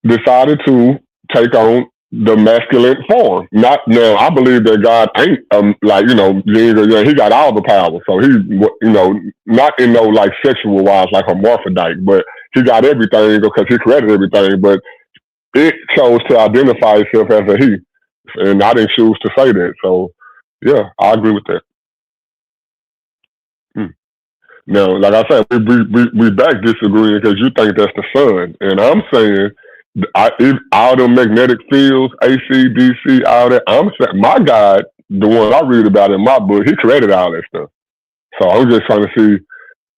decided to take on the masculine form. Not now. I believe that God ain't he got all the power. So he, not in no like sexual wise like hermaphrodite, but he got everything because he created everything. But it chose to identify itself as a he, and I didn't choose to say that. So yeah, I agree with that. Now, like I said, we back disagreeing because you think that's the sun, and I'm saying all the magnetic fields, AC, DC, all that. I'm saying my God, the one I read about in my book, he created all that stuff. So I'm just trying to see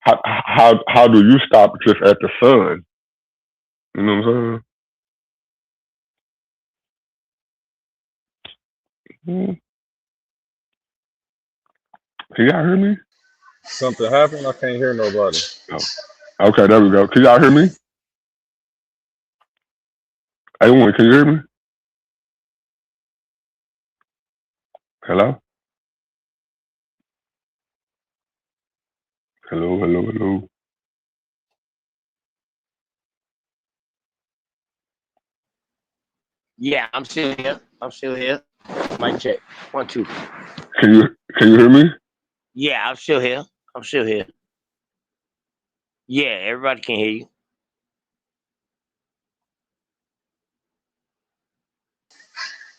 how do you stop just at the sun? You know what I'm saying? Can y'all hear me? Something happened? I can't hear nobody. Oh. Okay, there we go. Can y'all hear me? Hey, can you hear me? Hello? Hello. Yeah, I'm still here. Mic check. 1, 2. Can you hear me? Yeah, I'm still here. Yeah, everybody can hear you.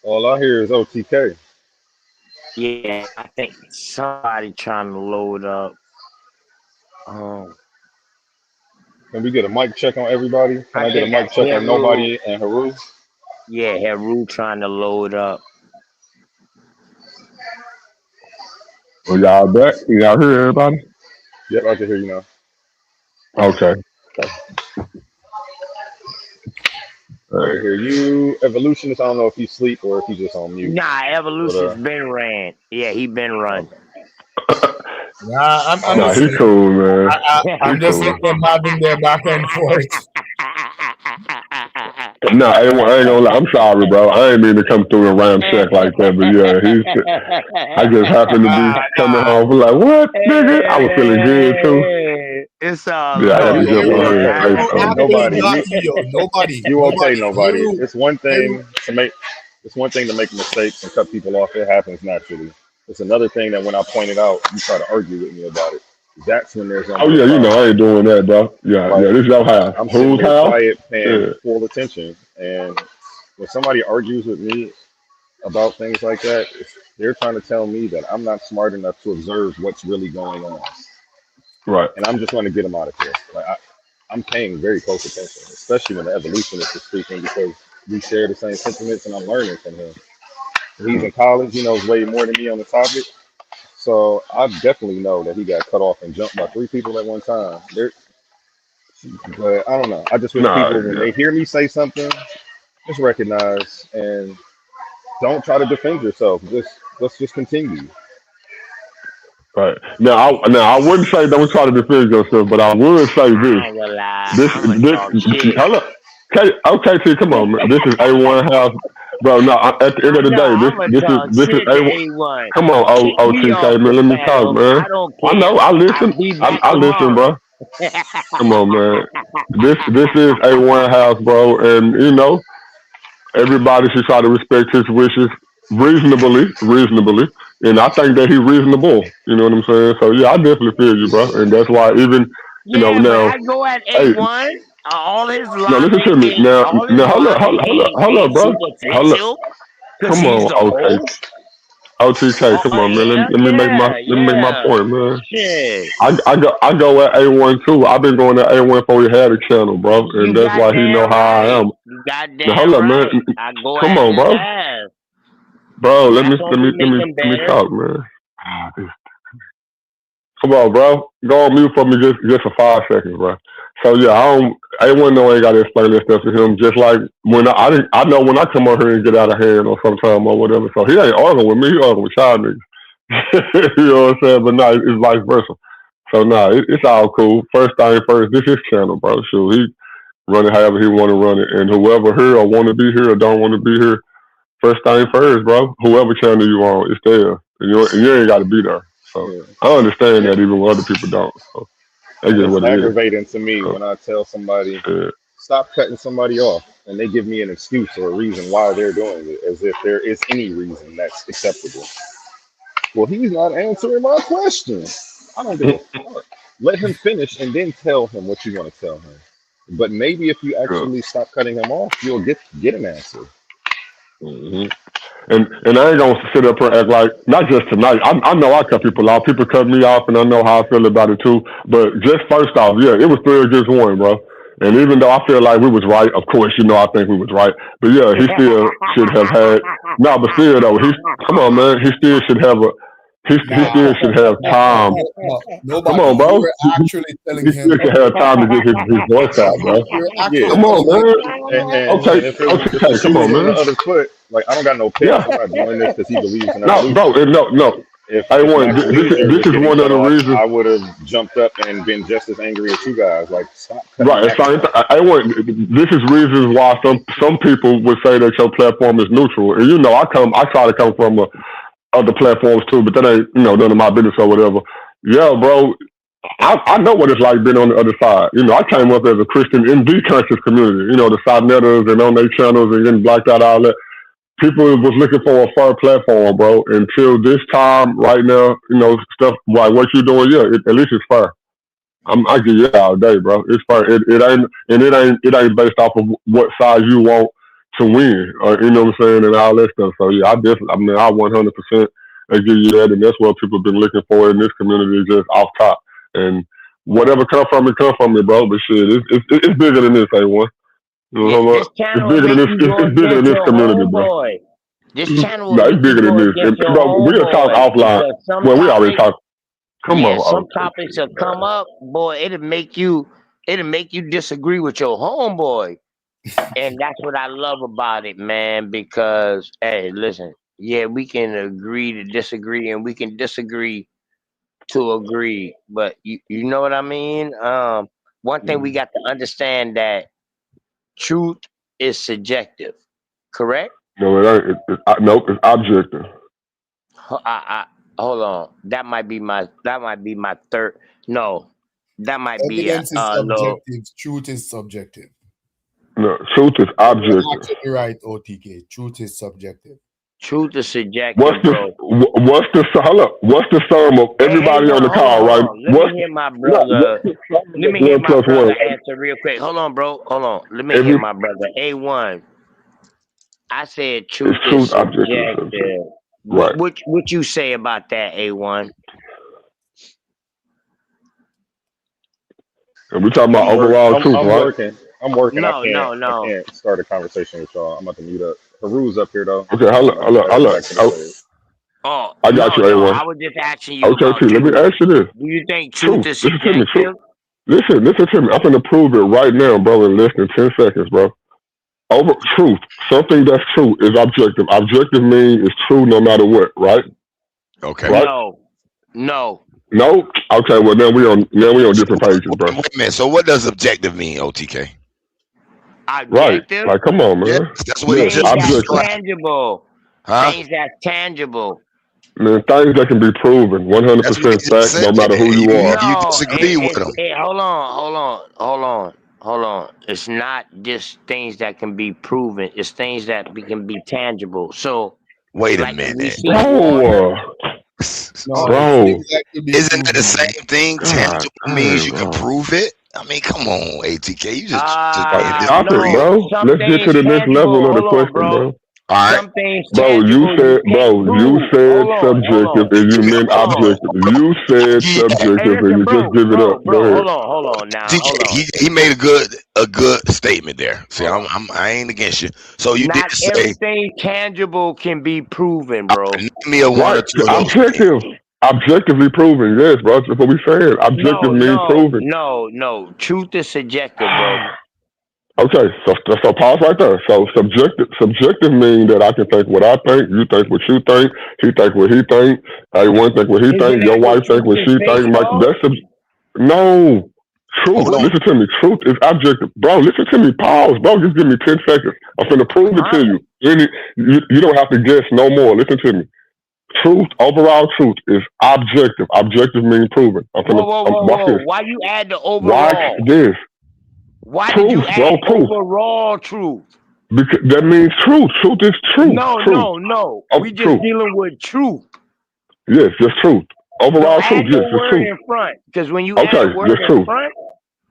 All I hear is OTK. Yeah, I think somebody trying to load up. Can we get a mic check on everybody? Can I get a think mic that's check on Heru. Nobody and Haru? Yeah, Heru trying to load up. Well, y'all back? Y'all hear everybody? Yep, I can hear you now. Okay. I can hear you. Evolutionist, I don't know if he's asleep or if he's just on mute. Nah, But, Evolution's been ran. Yeah, he been run. Nah, I'm Nah, he listening. cool, man. I'm just letting them having their back and forth. Nah, I ain't gonna lie. I'm sorry, bro. I ain't mean to come through and ramshack like that, but yeah, I just happened to be coming home. Like, what, nigga? I was feeling good too. It's all Yeah, I got to love. jump on here and say something. Nobody. You okay, nobody. It's one thing to make mistakes and cut people off. It happens naturally. It's another thing that when I point it out, you try to argue with me about it. That's when there's gonna Oh be a yeah, problem. I ain't doing that, bro. Yeah, this is your house. I'm sitting Whose there house? quiet, paying Yeah. full attention, and when somebody argues with me about things like that, they're trying to tell me that I'm not smart enough to observe what's really going on, Right. and I'm just going to get them out of here. Like I'm paying very close attention, especially when the evolutionist is speaking, because we share the same sentiments, and I'm learning from him. He's in college; he knows way more than me on the topic. So I definitely know that he got cut off and jumped by 3 people at one time. But I don't know. I just wish Nah, people, when they hear me say something, just recognize and don't try to defend yourself. Let's just continue. Right. Now, I wouldn't say don't try to defend yourself, but I would say this. I ain't gonna lie. This, hold up. Okay, T, come on, man. This is A1 house, bro. No, at the end of the day, this is A1. A1. Come on, OTK, man. Let me talk, man. I don't I care. know. I listen. I'll be back I listen, tomorrow. bro. Come on, man. This is A1 house, bro, and everybody should try to respect his wishes reasonably, and I think that he's reasonable. You know what I'm saying? So yeah, I definitely feel you, bro, and that's why even Yeah, but now. I go at Hey, A1. All his no, listen to me logic, now. all his Hold up, logic ain't bro. Hold up. superficial because Come he's on, the host. OTK. Come on, man. Let me make my point, man. Shit. I go at A1 too. I've been going at A1 before he had a channel, bro, and that's why he know how I am. You goddamn Now, hold up, man. right. I go Come at on, his bro. ass. Bro, let That's me only make him better. talk, man. Come on, bro. Go on mute for me just for 5 seconds, bro. So yeah, A1 know I ain't gotta explain that stuff to him. Just like when I know when I come on here and get out of hand or sometime or whatever. So he ain't arguing with me, he arguing with y'all niggas. You know what I'm saying? But nah, it's vice versa. So nah, it's all cool. First thing first, this is his channel, bro. So he run it however he want to run it, and whoever here or want to be here or don't want to be here, first thing first, bro. Whoever channel you on, it's there, and you ain't got to be there. So I understand that even when other people don't. So that's just It's what it is. aggravating to me when I tell somebody stop cutting somebody off, and they give me an excuse or a reason why they're doing it, as if there is any reason that's acceptable. Well, he's not answering my question. I don't give a fuck. Let him finish and then tell him what you want to tell him. But maybe if you actually stop cutting him off, you'll get an answer. Mm-hmm. And I ain't gonna sit up here and act like, not just tonight. I know I cut people off. People cut me off, and I know how I feel about it too. But just first off, yeah, it was 3 against 1, bro. And even though I feel like we was right, of course, I think we was right. But yeah, he still should have had. No, but still though, come on, man. He still should have He still should have time. Nobody. Come on, bro. You were actually telling He him. still should have time to get his voice out, bro. Yeah. Come on, man. And if the shoe Come on, was on man. the other foot, like I don't got no picks. I'm not doing this because he believes in No, evolution. bro. No. If I my want. beliefs This were is getting one of cut the off, reasons. I would have jumped up and been just as angry as you guys. Like, stop cutting Right. me off. I want. This is reasons why some people would say that your platform is neutral, and I try to come from other platforms too, but that ain't none of my business or whatever. Yeah, bro. I know what it's like being on the other side. I came up as a Christian in the conscious community. The side netters and on their channels and getting blacked out, all that. People was looking for a fair platform, bro. Until this time, right now, stuff like what you doing, yeah, at least it's fair. I give you all day, bro. It's fair. It ain't based off of what side you want to win, or you know what I'm saying, and all that stuff. So yeah, I 100% give you that, and that's what people been looking for in this community, just off top. And whatever come from it, bro. But shit, it's bigger than this, A1. This channel it's bigger than this. It's bigger than this community, bro. This channel No, it's bigger than this. Bro, we'll talk offline. Well, we already talked. Come on. Some topics will come up, boy. It'll make you disagree with your homeboy, and that's what I love about it, man. Because hey, listen, yeah, we can agree to disagree, and we can disagree to agree. But you know what I mean? One thing we got to understand that truth is subjective, correct? No, it ain't. Nope, it's objective. Hold on. That might be my third. No, that might be Evidence is subjective. Truth is subjective. No, truth is objective. You're absolutely right, OTK. Truth is subjective. Truth is subjective, What's bro. What's the sum of everybody on the call, right? Let me hear my brother. Let me hear my brother answer real quick. Hold on, bro. Hold on. Let me hear my brother. A1. I said truth is subjective. Right. What you say about that, A1? And we talking about overall truth, right? I'm working. No. I can't start a conversation with y'all. I'm about to mute up. Haru's up here though. Okay, I got you, A1. I was just asking you. Okay, let me ask you this. Do you think truth is subjective? Listen to me. I'm gonna prove it right now, bro, in less than 10 seconds, bro. Truth. Something that's true is objective. Objective means it's true no matter what, right? Okay. Right? No. No? Okay, well now we on different pages, bro. Wait a minute. So what does objective mean, OTK? Objective? Right. Like, come on, man. Yeah, that's what things it that's tangible. Huh? Things that's tangible. Man, things that can be proven 100% fact, no matter who you are. You disagree with them. Hold on. It's not just things that can be proven. It's things that can be tangible. So wait a minute. Bro. Isn't that the same thing? Tangible means you can prove it. I mean, come on, ATK. You just Stop it, bro. Let's get to the next level of the question, bro. All right. Bro, you said subjective and you meant objective. You said subjective and you just give it up. Go ahead. Hold on now. He made a good statement there. See, I ain't against you. So you Not did say everything tangible can be proven, bro. Give me a one or two. Objective. Objectively proven, yes, bro. That's what we said. Objective means proven. No. Truth is subjective, bro. Okay, so pause right there. So subjective means that I can think what I think, you think what you think, he think what he think, A1 think what he think, your wife think what she think. No. Truth. Listen to me. Truth is objective. Bro, listen to me. Pause, bro. Just give me 10 seconds. I'm finna prove it to you. You don't have to guess no more. Listen to me. Truth, overall truth is objective. Objective means proven. Whoa. Why you add the overall? Watch this. Why did you add overall truth? Because that means truth. Truth is truth. No. We just dealing with truth. Yes, just truth. Overall truth. Yes, just truth. In front, because when you add the word in front.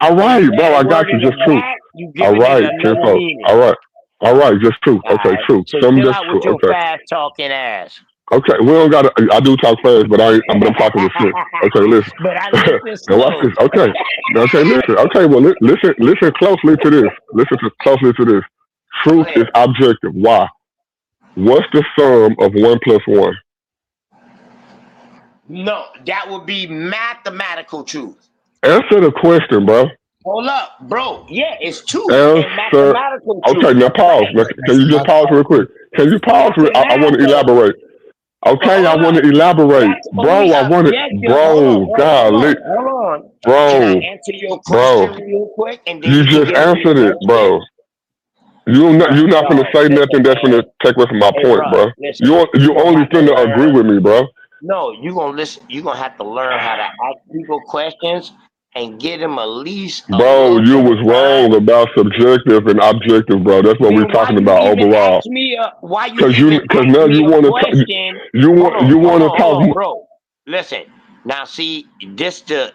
All right, bro. I got you. Just truth. All right, All right, just truth. Okay, truth. So chill out with your fast talking ass. Okay, we don't gotta. I do talk fast, but I'm talking with shit. Okay, listen. But I listen now watch this. Okay, listen. Okay, well, listen closely to this. Closely to this. Truth is objective. Why? What's the sum of 1 + 1? No, that would be mathematical truth. Answer the question, bro. Hold up, bro. Yeah, it's truth. Mathematical truth. Okay, now pause. Can you just pause real quick? Can you pause? I want to elaborate. Okay, I want to elaborate. Bro, I want to. Bro, golly. Hold on. Bro. Can I answer your question real quick? And then you just answered it, bro. You're not gonna say nothing that's gonna take away from my Hey, point, bro, bro. listen. You only finna agree with me, bro. No, you gonna listen. You gonna have to learn how to ask people questions and get them at least a Bro, little you bit of was wrong about subjective and objective, bro. That's what we're Then why talking you about even overall. ask me? Why you Cause even ask now me you a want to question? you Hold on, want hold to on, talk. hold on, bro. Listen, now see this the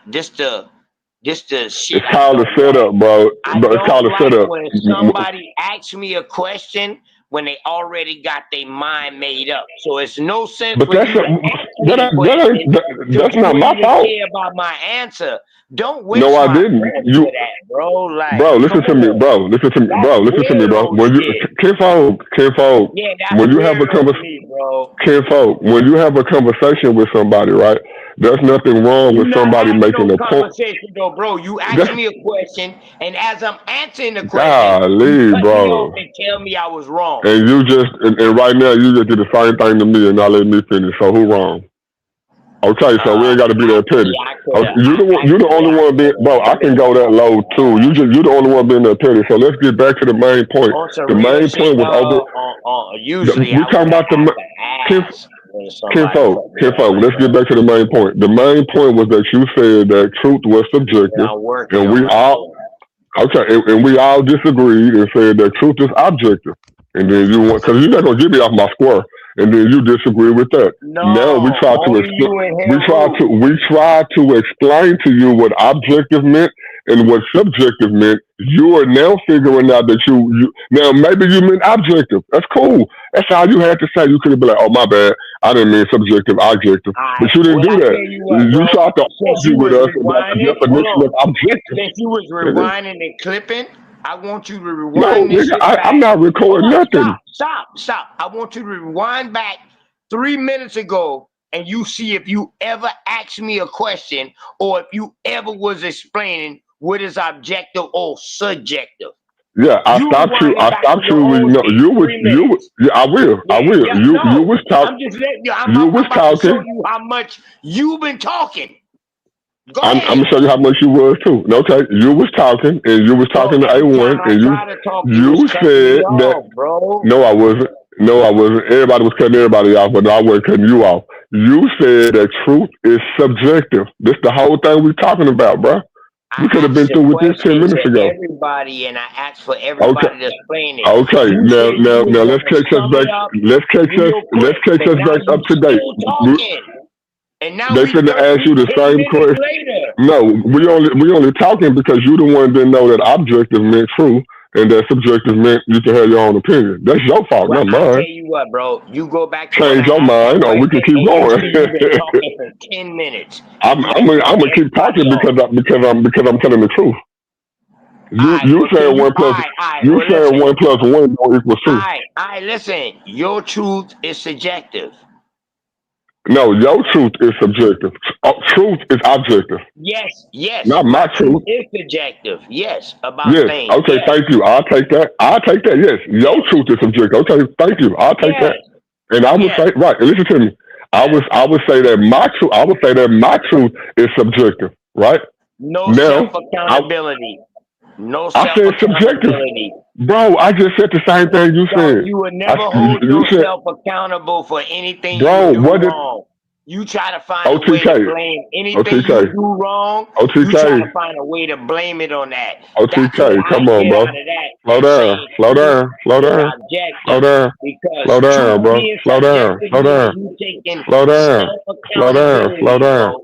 shit It's I called a don't like. setup, bro. I But it's don't called a like setup. when somebody asks me a question when they already got their mind made up. So it's no sense But for you to ask me a question that's to not my even fault. care about my answer. Don't No, waste I my didn't. breath You, for that, bro. Like, bro, come listen to me, on. bro. Listen to me, That's bro. Listen to me, bro. weirdo When you shit. Kinfolk, Yeah, that's when you have a weirdo to me, bro. Kinfolk, when you have a conversation with somebody, right? There's nothing wrong You with not somebody having making no a point. conversation though, bro. You ask That's me a question, and as I'm answering the question, golly, you cut me bro. off and tell me I was wrong. And you just and right now you just did the same thing to me and not let me finish. So who wrong? Okay, so we ain't got to be that petty. You the only one being, bro. I can go that low too. You the only one being that petty. So let's get back to the main point. On some The real main shit, point was over. usually We I talking would about the have to ask when somebody cut me Kinfolk. off, Let's get bro. back to the main point. The main point was that you said that truth was And subjective, I'm working and on we my all and we all disagreed and said that truth is objective. And then you want because you're not gonna get me off my square, and then you disagree with that. Now we No, try to only you and him. we try to explain to you what objective meant and what subjective meant. You are now figuring out that you now maybe you meant objective. That's cool. That's all you had to say. You could have been like, "Oh my bad, I didn't mean subjective, objective," but you didn't do that. You tried to Since you argue with was us about the rewinding, hold definition on. of objective. Since you was Nigga. rewinding and clipping, I want you to No, rewind this nigga, shit back. I'm not recording Hold on, nothing. stop. I want you to rewind back 3 minutes ago and you see if you ever asked me a question or if you ever was explaining what is objective or subjective. Yeah, I You stopped you. rewind it I back stopped to you. your own No, shit, you was 3 you. minutes. Yeah, I will. I Yeah, will. yeah, You no. was talking. I'm just letting you. I'm You was about to show talking. you how much you've been talking. Go I'm ahead. gonna show you how much you was too. Okay, you was talking, and you was talking to Every A1, time I and try to talk, you you was cutting said me that. off, bro. No, I wasn't. No, I wasn't. Everybody was cutting everybody off, but I wasn't cutting you off. You said that truth is subjective. This the whole thing we talking about, bro. We could have been through with this 10 minutes ago. Everybody, and I asked for everybody to explain it. Okay. You Now, said you was let's gonna catch us sum back. it up Let's catch real us. Let's quick, catch but us now back you up to date. still talking. And now They we finna ask you the 10 same minutes question. later. No, we only talking because you the one didn't know that objective meant true and that subjective meant you can have your own opinion. That's your fault, Well, not I tell mine. you what, bro. You go back to when Change I your asked that mind, or we can question, keep and you going. see you've been talking for 10 minutes. I'm gonna keep talking because I'm telling the truth. You said one plus you said 1 plus 1 don't equal 2. All right, listen. Your truth is subjective. No, your truth is subjective. Truth is objective. Yes. Not my truth. Is subjective. Yes, about Yes. things. Okay. Yes. Thank you. I'll take that. Yes. Your truth is subjective. Okay. Thank you. I'll take that. And I would say right. And listen to me. I would say that my truth. I would say that my truth is subjective. Right. No now, self accountability. No I self said subjective, accountability. bro. I just said the same thing you said. You would never hold yourself accountable for anything you do wrong. You try to find a way to blame anything you do wrong. You try to find a way to blame it on that. OTK, come on, bro. Slow down, slow down, slow down, slow down, slow down, bro. Slow down, slow down, slow down, slow down, slow down,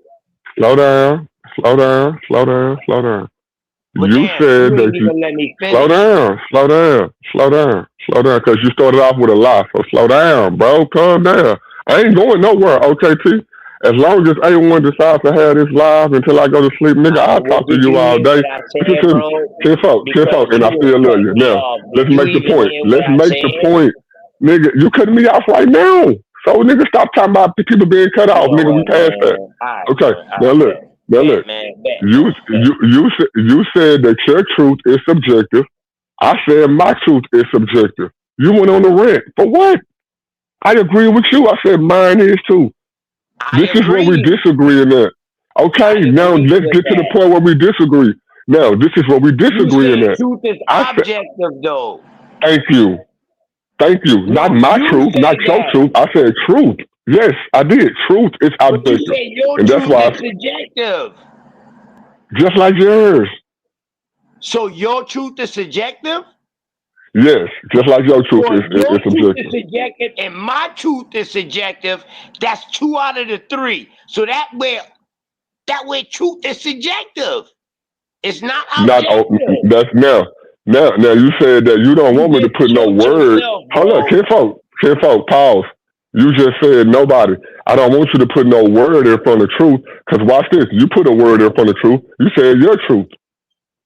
slow down, slow down, slow down, slow down. You said that you slow down, because you started off with a lie. So slow down, bro. Calm down. I ain't going nowhere, okay, T? As long as A1 decides to have this live until I go to sleep, nigga, I'll talk to you all day. Kinfolk, and I still love you. Now, let's make the point. Let's make the point. Nigga, you cutting me off right now. So, nigga, stop talking about people being cut off, nigga. We passed that. Okay, now look. You said that your truth is subjective. I said my truth is subjective. You went on the rant. For what? I agree with you. I said mine is too. This is where we disagree in that. Okay, now let's get to the point where we disagree. Now, this is where we disagree in that. Truth is objective, though. Thank you. Thank you. Not my truth, not your truth. I said truth. Yes, I did. Truth is But you objective. said your And that's truth why, is subjective. just like yours. So your truth is subjective? Yes, just like your truth So is, if your is truth subjective. is subjective and my truth is subjective, that's 2 out of the 3. So that way truth is subjective. It's not Not objective. that's now you said that you don't want me to put no Killed word. yourself, Hold up, bro. kinfolk, pause. You just said nobody. I don't want you to put no word in front of truth. Cause watch this. You put a word in front of truth. You said your truth.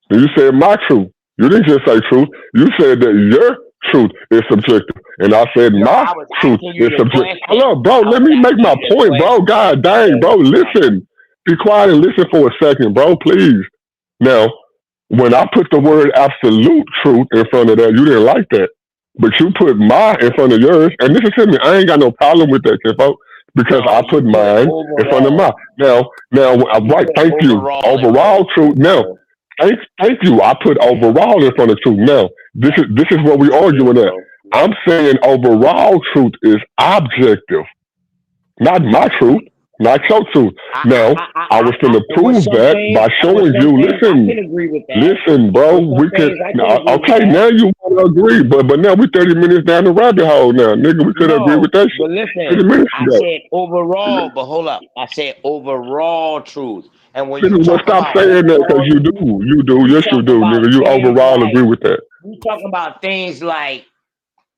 And you said my truth. You didn't just say truth. You said that your truth is subjective. And I said No, my I was truth asking you is the subjective. question. Hold up, bro. I Let was me make asking my you the point, bro. question. God dang, bro. Listen. Be quiet and listen for a second, bro, please. Now, when I put the word absolute truth in front of that, you didn't like that. But you put my in front of yours, and listen to me, I ain't got no problem with that, kinfolk, because No, I you put put mine in front of overall. mine. Now, You right, put thank you. overall in front Overall of truth. truth, Now, bro. thank you. I put overall in front of truth. Now, this is what we arguing at. I'm saying overall truth is objective, not my truth, not your truth. Now, I was going to And with prove some that things, by and with showing some you. things, I Listen, can agree with that. listen, bro. With some We can. things, I can agree with Okay, that. now you want to agree, but now we 30 minutes down the rabbit hole. Now, nigga, we could agree No, with that but shit 30 listen, minutes I ago. said overall, but hold up. I said overall truth. And when you Nigga, well, talk stop about saying that because overall you do. truth, You do. you Yes, you talk do, about nigga. You things overall like agree with that. you talk about things like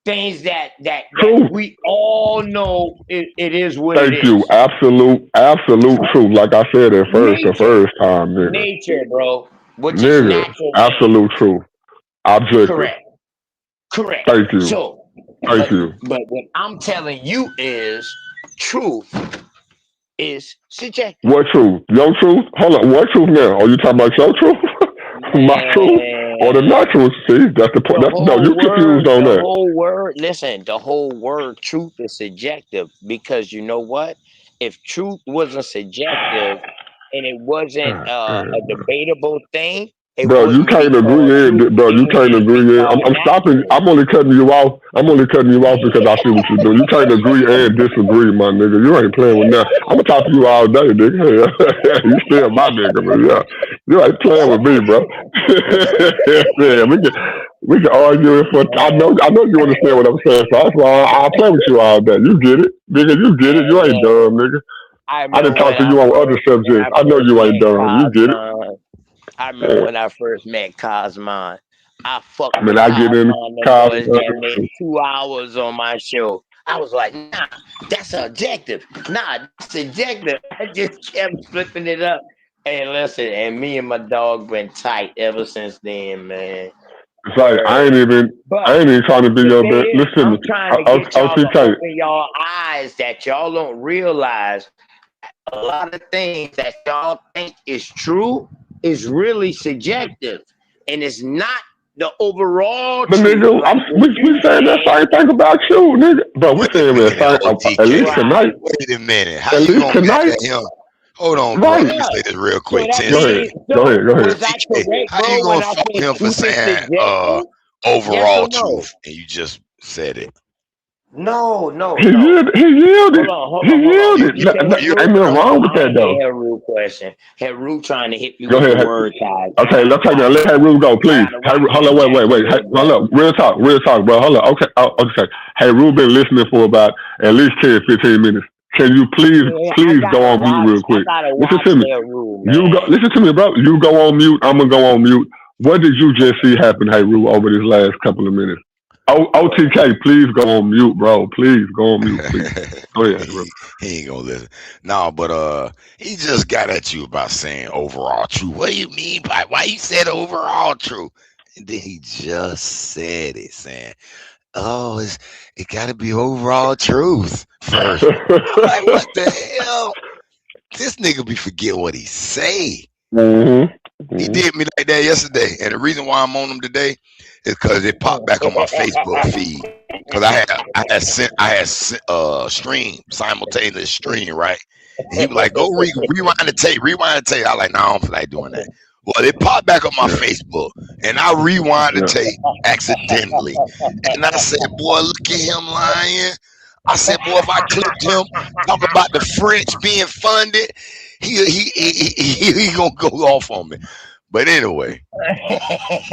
things that Truth. we all know it is what it Thank you. is. Absolute truth. Like I said at first, the Nature, first time, nigga. nature, bro, which is Nigga, natural absolute things. truth. Objective. Correct. Thank you. So, Thank you. but what I'm telling you is truth is subjective. What truth? Your truth? Hold on. What truth now? Are you talking about your truth? My truth? Or the not truth? See, that's the point. No, you confused on that. Listen, the whole word truth is subjective because you know what? If truth wasn't subjective and it wasn't a debatable thing, it Bro, you wouldn't be can't called agree truth. in, bro. It You would can't just be agree in. called I'm stopping. natural. I'm only cutting you off. I'm only cutting you off because I see what you're doing. You can't agree and disagree, my nigga. You ain't playing with that. I'm gonna talk to you all day, nigga. You still my nigga, but yeah, you ain't playing with me, bro. Yeah, we can argue it for. I know you understand what I'm saying. So that's why I'll play with you all day. You get it, nigga. You get it. You ain't dumb, nigga. I done talked to you on other subjects. I know you ain't dumb. You get it. I remember when I first met Cosmon. I fucked Man, with I get in Cosmon, the car. boys that made 2 hours on my show. I was like, nah, that's objective. Nah, that's subjective. I just kept flipping it up. And listen, and me and my dog been tight ever since then, man. It's like I ain't even trying to be The your thing best. is, Listen, I'm trying to get y'all to OTK. open y'all eyes that y'all don't realize a lot of things that y'all think is true is really subjective, and it's not the overall But truth. nigga, Like we saying that same thing about you, nigga. But we saying that same. At least tonight. Wait a minute. How At you least gonna mad tonight. at him? Hold on, bro. Right. Let me say this real So quick. that 10 Go ahead. seconds. Go ahead. Go ahead. Was I correct, How you bro, gonna when I fault said him for truth is saying subjective? Yes overall or no? truth? And you just said it. No. He yielded. Hold He on. yielded. You said Ain't nothing wrong with that though. Heru question. Heru trying to hit me Go with ahead. the word ties. Okay, let's take that. Let Heru go, please. Hold on, wait. Hey, hold up. Real talk, bro. Hold up. Okay, okay. Hey, Heru been listening for about at least 10, 15 minutes. Can you please go on mute real quick? Listen to me. Listen to me, bro. You go on mute. I'm gonna go on mute. What did you just see happen, Heru, over this last couple of minutes? OTK, please go on mute, bro. Please go on mute, please. Go ahead, bro. He ain't gonna listen. No, but he just got at you about saying overall truth. What do you mean by why you said overall truth? And then he just said it, saying, "Oh, it got to be overall truth first." I'm like, what the hell? This nigga be forgetting what he say. He did me like that yesterday, and the reason why I'm on him today is because it popped back on my Facebook feed. Because I had simultaneous stream, right? And he was like, "Go rewind the tape." I was like, "No, I don't feel like doing that." Well, it popped back on my Facebook, and I rewind the tape accidentally, and I said, "Boy, look at him lying." I said, "Boy, if I clipped him talking about the French being funded, he gonna go off on me." But anyway,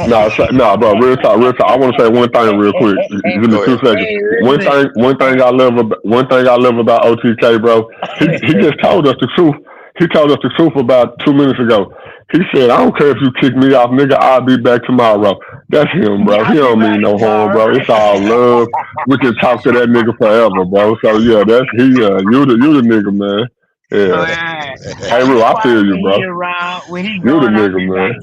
No, bro. Real talk. I want to say one thing real quick. Give me 2 seconds. One thing I love about OTK, bro. He just told us the truth. He told us the truth about 2 minutes ago. He said, "I don't care if you kick me off, nigga. I'll be back tomorrow." That's him, bro. He don't mean no harm, bro. It's all love. We can talk to that nigga forever, bro. So yeah, that's he. You the nigga, man. Yeah. Hey, Ru, I feel you, bro. You the nigga, man.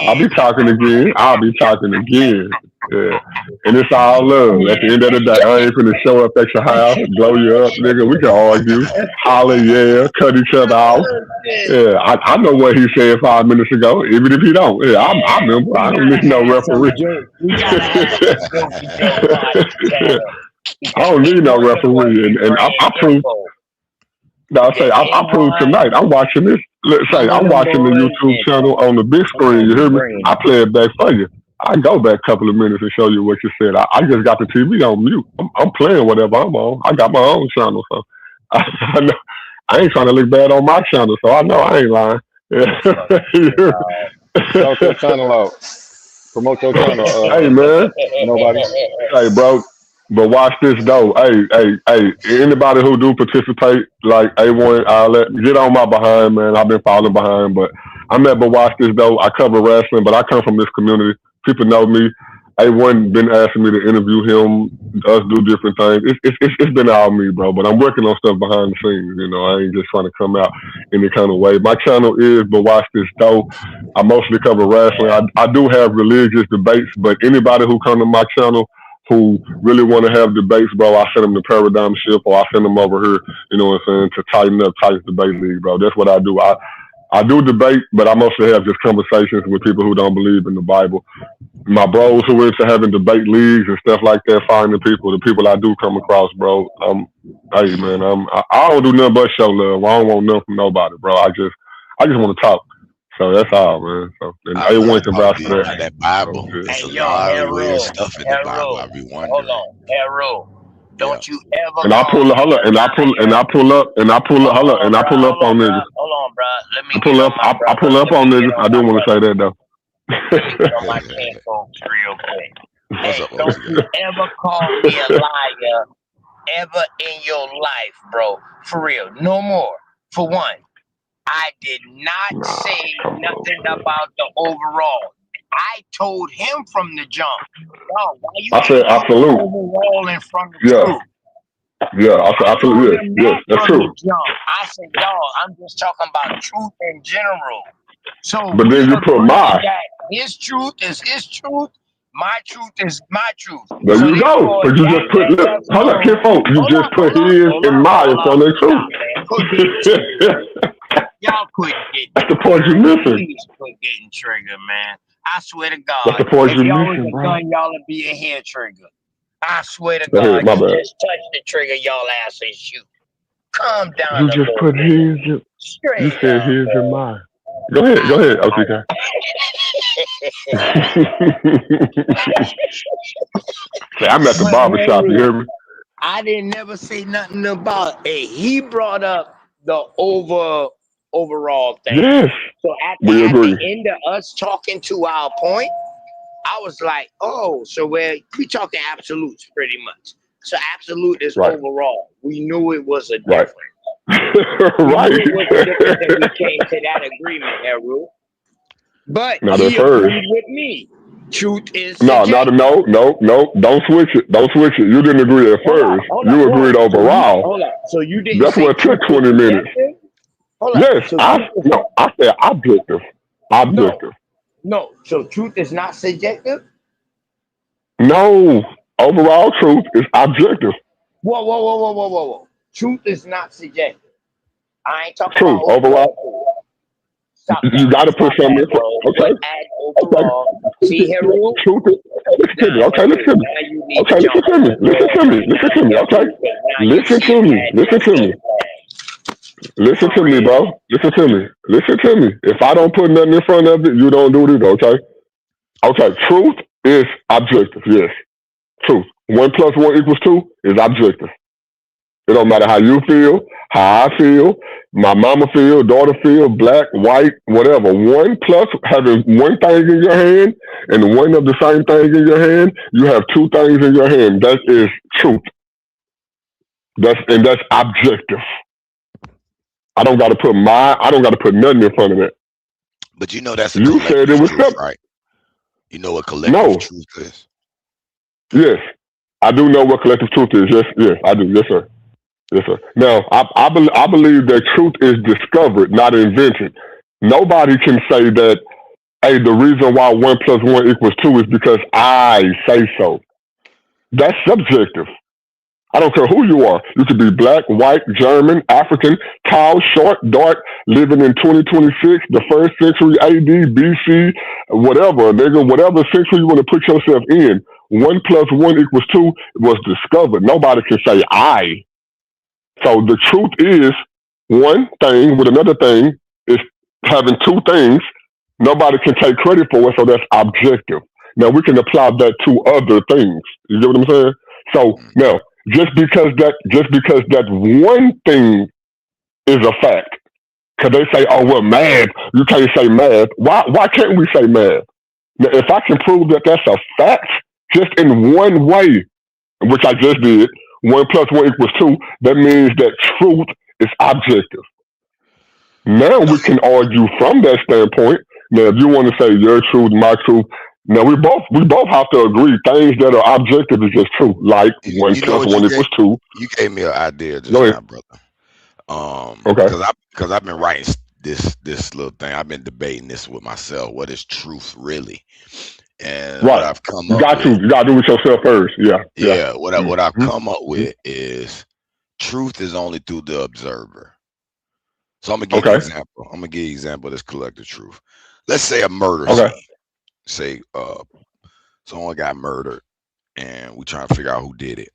I'll be talking again. Yeah. And it's all love. At the end of the day, I ain't finna show up at your house, blow you up, nigga. We can argue, holler, yeah, cut each other off. Yeah, I know what he said 5 minutes ago, even if he don't. Yeah, I remember. I don't need no referee. I don't need no referee. And I proved. No, I say I proved tonight. I'm watching this. Let's say I'm watching the YouTube channel on the big screen. You hear me? I play it back for you. I go back a couple of minutes and show you what you said. I just got the TV on mute. I'm playing whatever I'm on. I got my own channel, so I know I ain't trying to look bad on my channel, so I know I ain't lying. Shout your channel out. Promote your channel. Hey man, nobody. Hey bro, but watch this though. Hey, anybody who do participate, like A1, get on my behind, man. I've been falling behind, but I'm at. But watch this though. I cover wrestling, but I come from this community. People know me. A1 been asking me to interview him, us do different things. It's been all me, bro. But I'm working on stuff behind the scenes. You know, I ain't just trying to come out any kind of way. My channel is, but watch this though. I mostly cover wrestling. I do have religious debates, but anybody who come to my channel who really want to have debates, bro, I send them to Paradigm Shift, or I send them over here, you know what I'm saying, to Tighten Up Titus Debate League, bro. That's what I do. I do debate, but I mostly have just conversations with people who don't believe in the Bible. My bros who are into having debate leagues and stuff like that, finding people, the people I do come across, bro. Hey man, I don't do nothing but show love. I don't want nothing from nobody, bro. I just want to talk. So that's all, man. So and A1 can vouch for that. That Bible, there's a lot of real stuff in the Bible. I be wondering. Hold on, Harold. Don't you ever? And I pull up on niggas. Hold on, bro. Let me I pull up on niggas. I do want to say that though. My folks real quick. Hey, don't you ever call me a liar ever in your life, bro. For real. No more. For one, I did not say nothing about the overall. I told him from the jump. Dog, why you I said absolute. Overall in front of Yeah. Yeah, I said absolutely. Yes, that's true. I said, dog, I'm just talking about truth in general. So, but then you put my. His truth is his truth. My truth is my truth. There you go. But you just put. Hold up, kid, folks. You just put his and mine in front of the truth. Y'all quit getting. That's the point you're missing. Please quit getting triggered, man. I swear to God. That's the point if you're y'all missing, was a bro. gun, y'all would be in here triggered. I swear to Go God, ahead, my you bad. just touch the trigger, y'all ass and shoot. Calm down. You just put his. You said his and mine. Go ahead, OTK. I'm at the barbershop, you hear me? I didn't never say nothing about it. He brought up the overall thing. Yes. So at We agree. the end of us talking to our point, I was like, oh, so we talking absolutes pretty much. So absolute is Right. overall. We knew it was a Right. difference. Right. We knew it was a difference and we came to that agreement, Harold. But Not he at first. agreed with me. Truth is No, subjective. no. Don't switch it. Don't switch it. You didn't agree at first. You agreed overall. Hold on. So you didn't That's say what took truth 20 is minutes. subjective? Hold on. Yes, So I said objective. Objective. No. So truth is not subjective? No. Overall truth is objective. Whoa. Truth is not subjective. I ain't talking Truth. about Overall. You got to put something in. Okay. overall. See, Harold? Truth is. Listen to me. Okay, listen to me. Okay, listen to me. Listen to me. Listen to me. Okay. Listen to me. Listen to me. Listen to me, bro. Listen to me. Listen to me. If I don't put nothing in front of it, you don't do it either, okay? Okay, truth is objective, yes. Truth. 1 + 1 = 2 is objective. It don't matter how you feel, how I feel, my mama feel, daughter feel, black, white, whatever. 1 + having one thing in your hand and one of the same thing in your hand, you have two things in your hand. That is truth. That's objective. I don't got to put nothing in front of it. But you know that's a You said it was truth, simple. right? You know what collective truth is? Yes, I do know what collective truth is. Yes, I do. Yes, sir. Yes, sir. Now, I believe that truth is discovered, not invented. Nobody can say that, hey, the reason why 1 + 1 = 2 is because I say so. That's subjective. I don't care who you are. You could be black, white, German, African, tall, short, dark, living in 2026, the 1st century AD, BC, whatever, nigga, whatever century you want to put yourself in. 1 + 1 = 2 was discovered. Nobody can say I. So the truth is one thing with another thing is having two things. Nobody can take credit for it, so that's objective. Now we can apply that to other things. You get what I'm saying? So now, just because that one thing is a fact, because they say, oh well, math, you can't say math. Why can't we say math? Now, if I can prove that that's a fact, just in one way, which I just did, 1 + 1 = 2, that means that truth is objective. Now we can argue from that standpoint. Now, if you want to say your truth, my truth, now we both have to agree things that are objective is just true. Like 1 + 1 = 2. You gave me an idea just now, brother. Okay. Because I've been writing this little thing. I've been debating this with myself. What is truth really? And Right. what I've come up You gotta do it yourself first. Yeah. What I've come up with is truth is only through the observer. So I'm gonna give you an example. I'm gonna give you an example of this collective truth. Let's say a murder scene. Say someone got murdered and we trying to figure out who did it.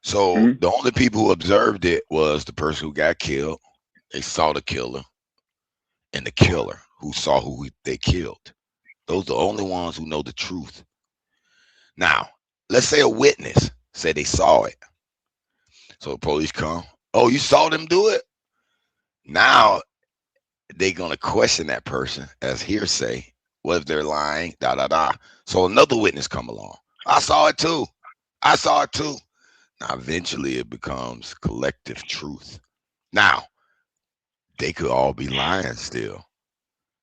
So the only people who observed it was the person who got killed. They saw the killer and the killer who saw who they killed. Those are the only ones who know the truth. Now, let's say a witness said they saw it. So the police come. Oh, you saw them do it? Now they're going to question that person as hearsay. What if they're lying? So another witness come along. I saw it too. I saw it too. Now eventually it becomes collective truth. Now, they could all be lying still.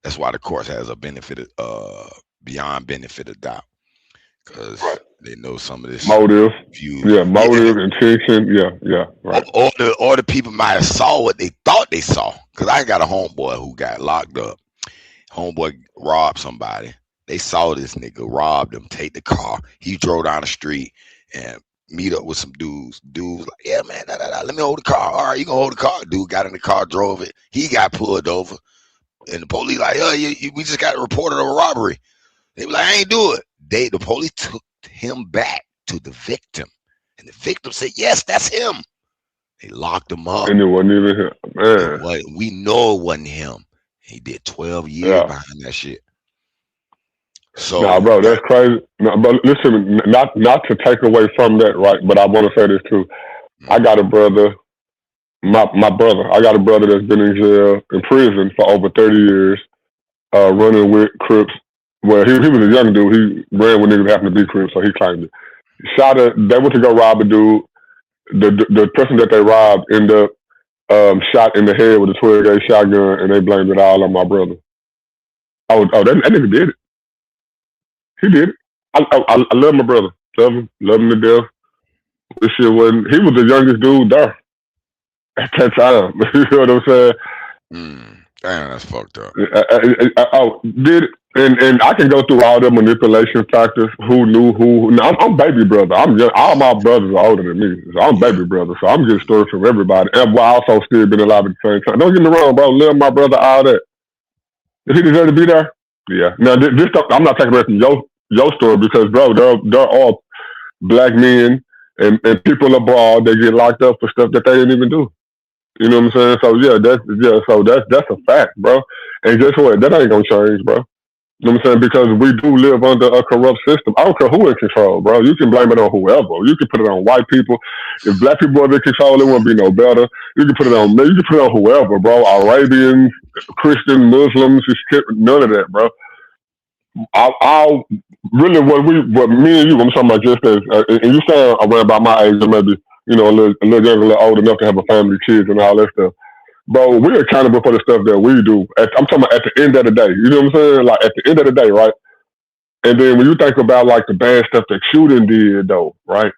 That's why the court has a benefit beyond benefit of doubt, because they know some of this Motive, view. Motive, intention, right. Or the people might have saw what they thought they saw. Because I got a homeboy who got locked up. Homeboy robbed somebody. They saw this nigga robbed him, take the car. He drove down the street and meet up with some dudes. Dudes like, yeah, man, let me hold the car. All right, you gonna hold the car? Dude got in the car, drove it. He got pulled over. And the police like, oh, we just got reported of a robbery. They were like, I ain't do it. The police took him back to the victim. And the victim said, yes, that's him. They locked him up. And it wasn't even him. Man. We know it wasn't him. He did 12 years behind that shit. So, nah, bro, that's crazy. No, but listen, not to take away from that, right? But I want to say this too. I got a brother. My brother, I got a brother that's been in jail, in prison for over 30 years, running with Crips. Well, he was a young dude. He ran with niggas that happened to be Crips, so he claimed it. They went to go rob a dude. The person that they robbed ended up shot in the head with a 12-gauge shotgun, and they blamed it all on my brother. Oh, that nigga did it. He did it. I love my brother. Love him to death. This shit wasn't. He was the youngest dude there at that time. You know what I'm saying? Damn, that's fucked up. Did it. And I can go through all the manipulation factors. Who knew who? No, I'm baby brother. I'm young. All my brothers are older than me. So I'm baby brother. So I'm getting stories from everybody. And while also still being alive at the same time. Don't get me wrong, bro. Love my brother, all that. Does he deserve to be there? Yeah. Now, this stuff, I'm not taking away from your story because, bro, they're all black men and people abroad. They get locked up for stuff that they didn't even do. You know what I'm saying? So that's a fact, bro. And guess what? That ain't gonna change, bro. You know what I'm saying? Because we do live under a corrupt system. I don't care who in control, bro. You can blame it on whoever. You can put it on white people. If black people are in control, it won't be no better. You can put it on me. You can put it on whoever, bro. Arabians, Christian, Muslims, none of that, bro. I'll really what me and you, I'm talking about just as, and you sound around about my age, or maybe, you know, a little younger, a little old enough to have a family, kids, and all that stuff. Bro, we're accountable for the stuff that we do. I'm talking about at the end of the day. You know what I'm saying? Like at the end of the day, right? And then when you think about like the bad stuff that Shooting did, though, right?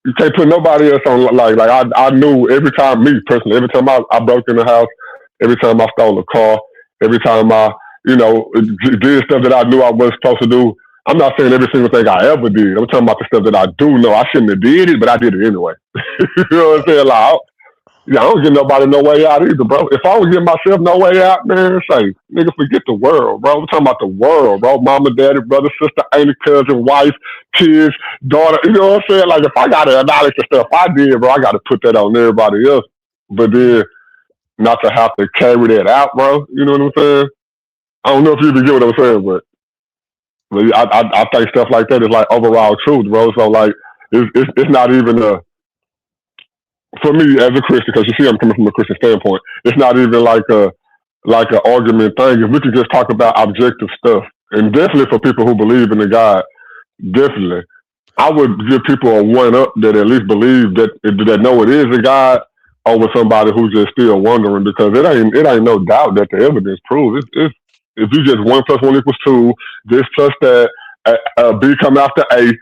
You can't put nobody else on. Like I knew every time, me personally, every time I broke in the house, every time I stole a car, every time I, you know, did stuff that I knew I wasn't supposed to do. I'm not saying every single thing I ever did. I'm talking about the stuff that I do know. I shouldn't have did it, but I did it anyway. You know what I'm saying? Like, yeah, I don't get nobody no way out either, bro. If I don't give myself no way out, man, say, nigga, forget the world, bro. We're talking about the world, bro. Mama, daddy, brother, sister, auntie, cousin, wife, kids, daughter. You know what I'm saying? Like, if I got to acknowledge the stuff I did, bro, I got to put that on everybody else. But then not to have to carry that out, bro. You know what I'm saying? I don't know if you even get what I'm saying, but I think stuff like that is like overall truth, bro. So, like, it's not even a... For me as a Christian, because you see I'm coming from a Christian standpoint, it's not even like an argument thing. If we could just talk about objective stuff, and definitely for people who believe in the God, definitely, I would give people a one up that at least believe that know it is a God over somebody who's just still wondering, because it ain't no doubt that the evidence proves it's if you just 1 + 1 = 2, this plus that, B come after A.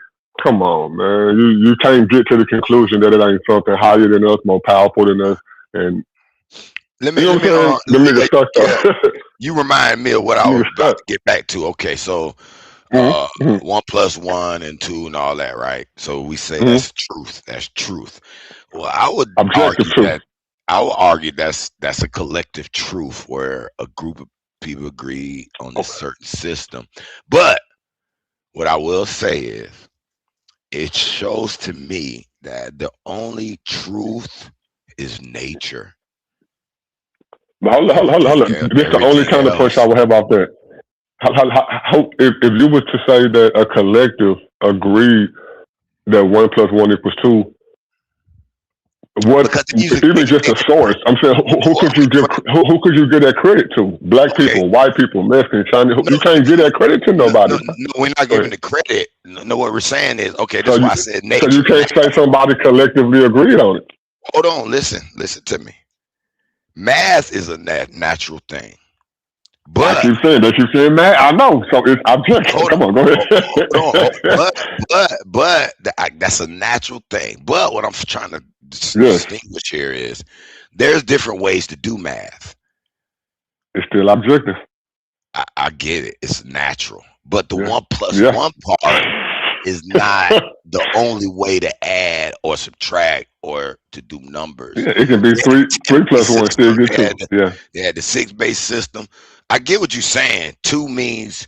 Come on, man. You can't get to the conclusion that it ain't something higher than us, more powerful than us. And let me you remind me of what I was about to get back to. Okay, so 1 + 1 and 2 and all that, right? So we say that's truth. That's truth. Well, I would argue that's a collective truth where a group of people agree on a certain system. But what I will say is, it shows to me that the only truth is nature. Hold on. This is the only kind of push I would have out there. If you were to say that a collective agreed that 1 + 1 = 2, what even just a source? I'm saying, who could you give that credit to? Black people, white people, Mexican, Chinese. You can't give that credit to nobody. No, we're not giving the credit. No, what we're saying is, okay, that's why I said nature. So you can't say somebody collectively agreed on it. Hold on, listen to me. Math is a natural thing. But I keep saying math. I know. So it's objective. Come on, go ahead. But that's a natural thing. But what I'm trying to distinguish here is there's different ways to do math. It's still objective. I get it. It's natural. But the 1 + 1 part is not the only way to add or subtract or to do numbers. Yeah, it can be 3 + 1 still good too. Yeah, the 6-base system. I get what you're saying. 2 means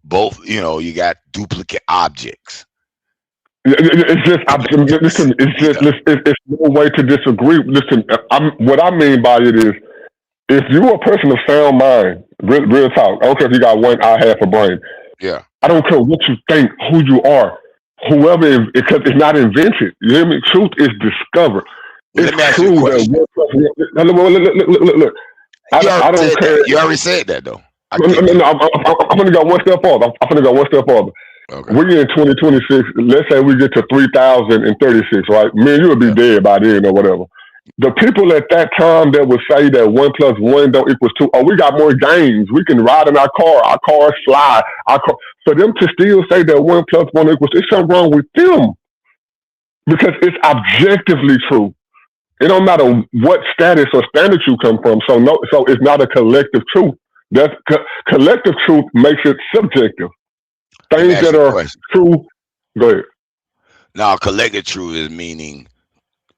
both, you know, you got duplicate objects. It's just, it's no way to disagree. Listen, what I mean by it is, if you're a person of sound mind, real talk, I don't care if you got 1 eye, half a brain. Yeah. I don't care what you think, who you are, whoever, because it's not invented. You hear me? Truth is discovered. It's true that look. I don't care. You already said that though. I'm gonna go 1 step farther. Okay. We're in 2026. Let's say we get to 3,036, right? Man, you would be dead by then or whatever. The people at that time that would say that 1 + 1 don't equal 2. Oh, we got more games. We can ride in our car. Our cars fly. For them to still say that 1 + 1 = there's something wrong with them, because it's objectively true. It don't matter what status or standard you come from. So it's not a collective truth. That's collective truth makes it subjective. Things that are true. Go ahead. Now, collective truth is meaning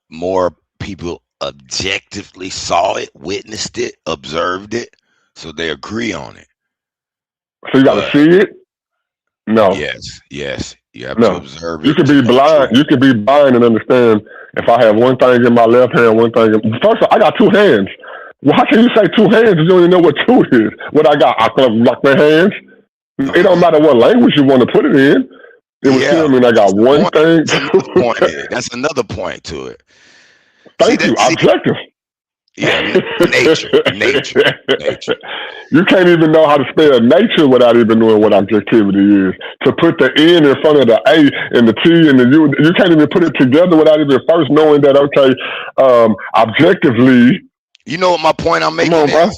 more people objectively saw it, witnessed it, observed it, so they agree on it. So you got to see it? No. Yes. You have to No, observe you it can to be know blind. truth. You can be blind and understand. If I have one thing in my left hand, one thing. First of all, I got two hands. Well, how can you say two hands if you don't even know what two is? What I got? I can lock my hands. It don't matter what language you want to put it in. It would still mean I got one thing. That's another point to it. Thank you. Objective. Yeah, nature. You can't even know how to spell nature without even knowing what objectivity is. To put the N in front of the A and the T and the U, you can't even put it together without even first knowing that, okay, objectively. You know what my point I'm making Come on, bro.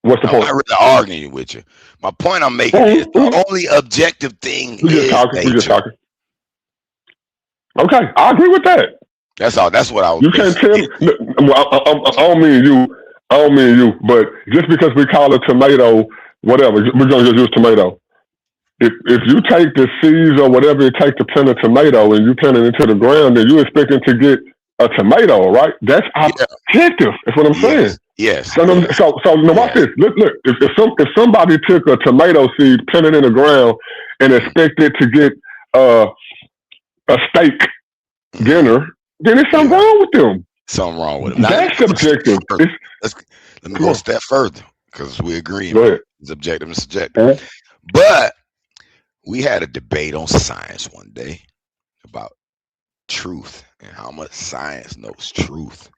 What's the I'm point? not really arguing with you. My point I'm making is the only objective thing We just is talking. We just nature. talking. Okay, I agree with that. That's all. That's what I was. You can't tell me. I don't mean you. I don't mean you. But just because we call it tomato, whatever, we're gonna just use tomato. If you take the seeds or whatever it takes to plant a tomato and you plant it into the ground, then you're expecting to get a tomato, right? That's objective. That's what I'm saying. Yes. So now watch this. Look. If somebody took a tomato seed, planted it in the ground, and expected to get a steak dinner, then there's something wrong with them. Something wrong with them. That's subjective. Let me go a step further because we agree. Go ahead. It's objective and subjective. But we had a debate on science one day about truth and how much science knows truth.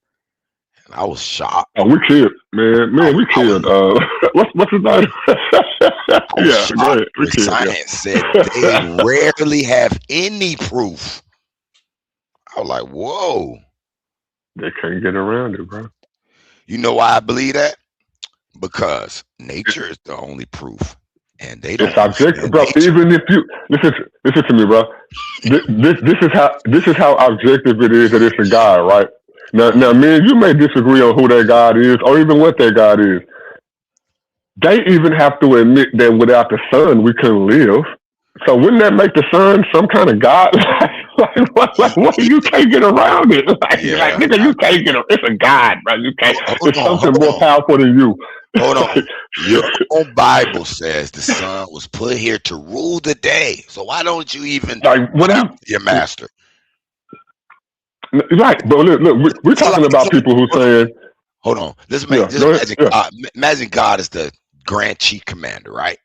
And I was shocked. Oh, we killed, man. We killed. What's his name? Yeah, go ahead. We killed. Science said they rarely have any proof. I was like, whoa. They can't get around it, bro. You know why I believe that? Because nature is the only proof. And they don't. It's objective, bro. Even if you listen to me, bro. This is how objective it is that it's a God, right? Now, man, you may disagree on who that God is, or even what that God is. They even have to admit that without the sun, we couldn't live. So wouldn't that make the sun some kind of God? What? You can't get around it. Nigga, you can't get. It's a God, bro. You can't. It's something more powerful than you. Hold on. Your own Bible says the son was put here to rule the day. So why don't you even your master? Right, but look, we're talking about people who saying. Hold on. Imagine God is the Grand Chief Commander, right?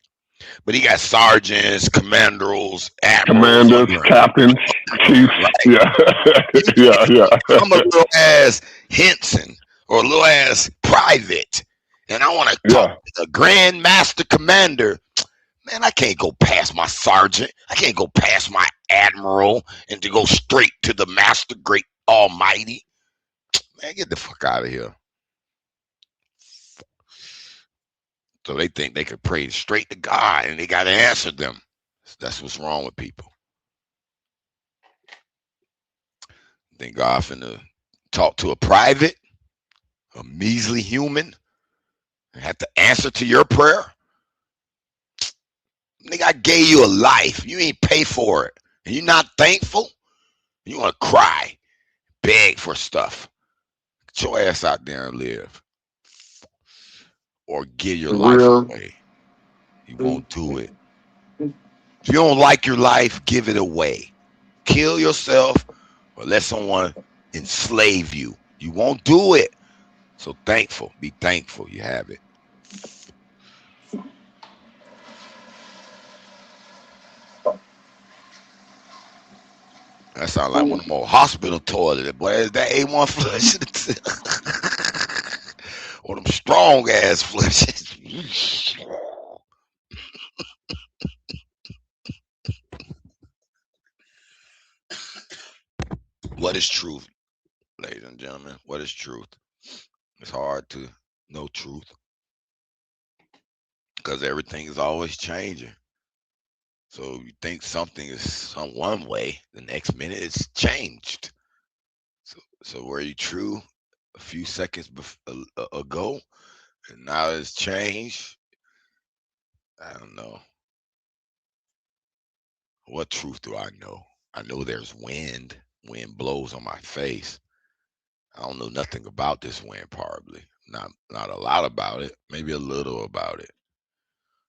But he got sergeants, commanders, admirals, captains, chiefs. Yeah. Yeah. I'm a little ass Henson or a little ass private, and I want to talk to the Grand Master Commander. Man, I can't go past my sergeant. I can't go past my admiral and to go straight to the Master Great Almighty. Man, get the fuck out of here. So they think they could pray straight to God and they got to answer them. That's what's wrong with people. Think God finna talk to a private, a measly human, and have to answer to your prayer? Nigga, I gave you a life. You ain't pay for it. And you're not thankful? You want to cry, beg for stuff. Get your ass out there and live. Or give your life away. You won't do it. If you don't like your life, give it away. Kill yourself or let someone enslave you. You won't do it. So be thankful you have it. That sounds like one of more hospital toilets. Boy, is that A1 flush? Or them strong ass flushes. What is truth, ladies and gentlemen? What is truth? It's hard to know truth because everything is always changing. So you think something is one way, the next minute it's changed. So were you true a few seconds ago, and now it's changed? I don't know. What truth do I know? I know there's wind. Wind blows on my face. I don't know nothing about this wind, probably. Not a lot about it. Maybe a little about it.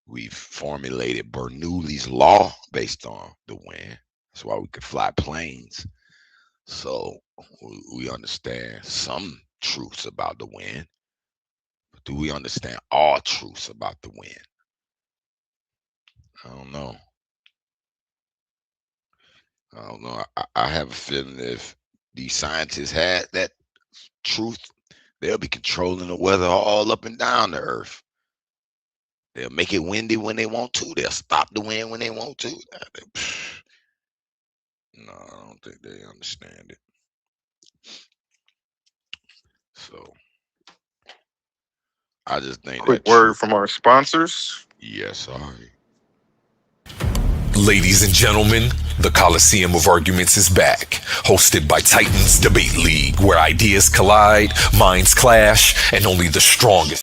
We formulated Bernoulli's law based on the wind. That's why we could fly planes. So we understand some truths about the wind. But do we understand all truths about the wind? I don't know. I have a feeling if these scientists had that truth, they'll be controlling the weather all up and down the earth. They'll make it windy when they want to. They'll stop the wind when they want to. No, I don't think they understand it. So I just think Quick that word from our sponsors. Yes, sorry. Ladies and gentlemen, the Coliseum of Arguments is back, hosted by Titans Debate League, where ideas collide, minds clash, and only the strongest.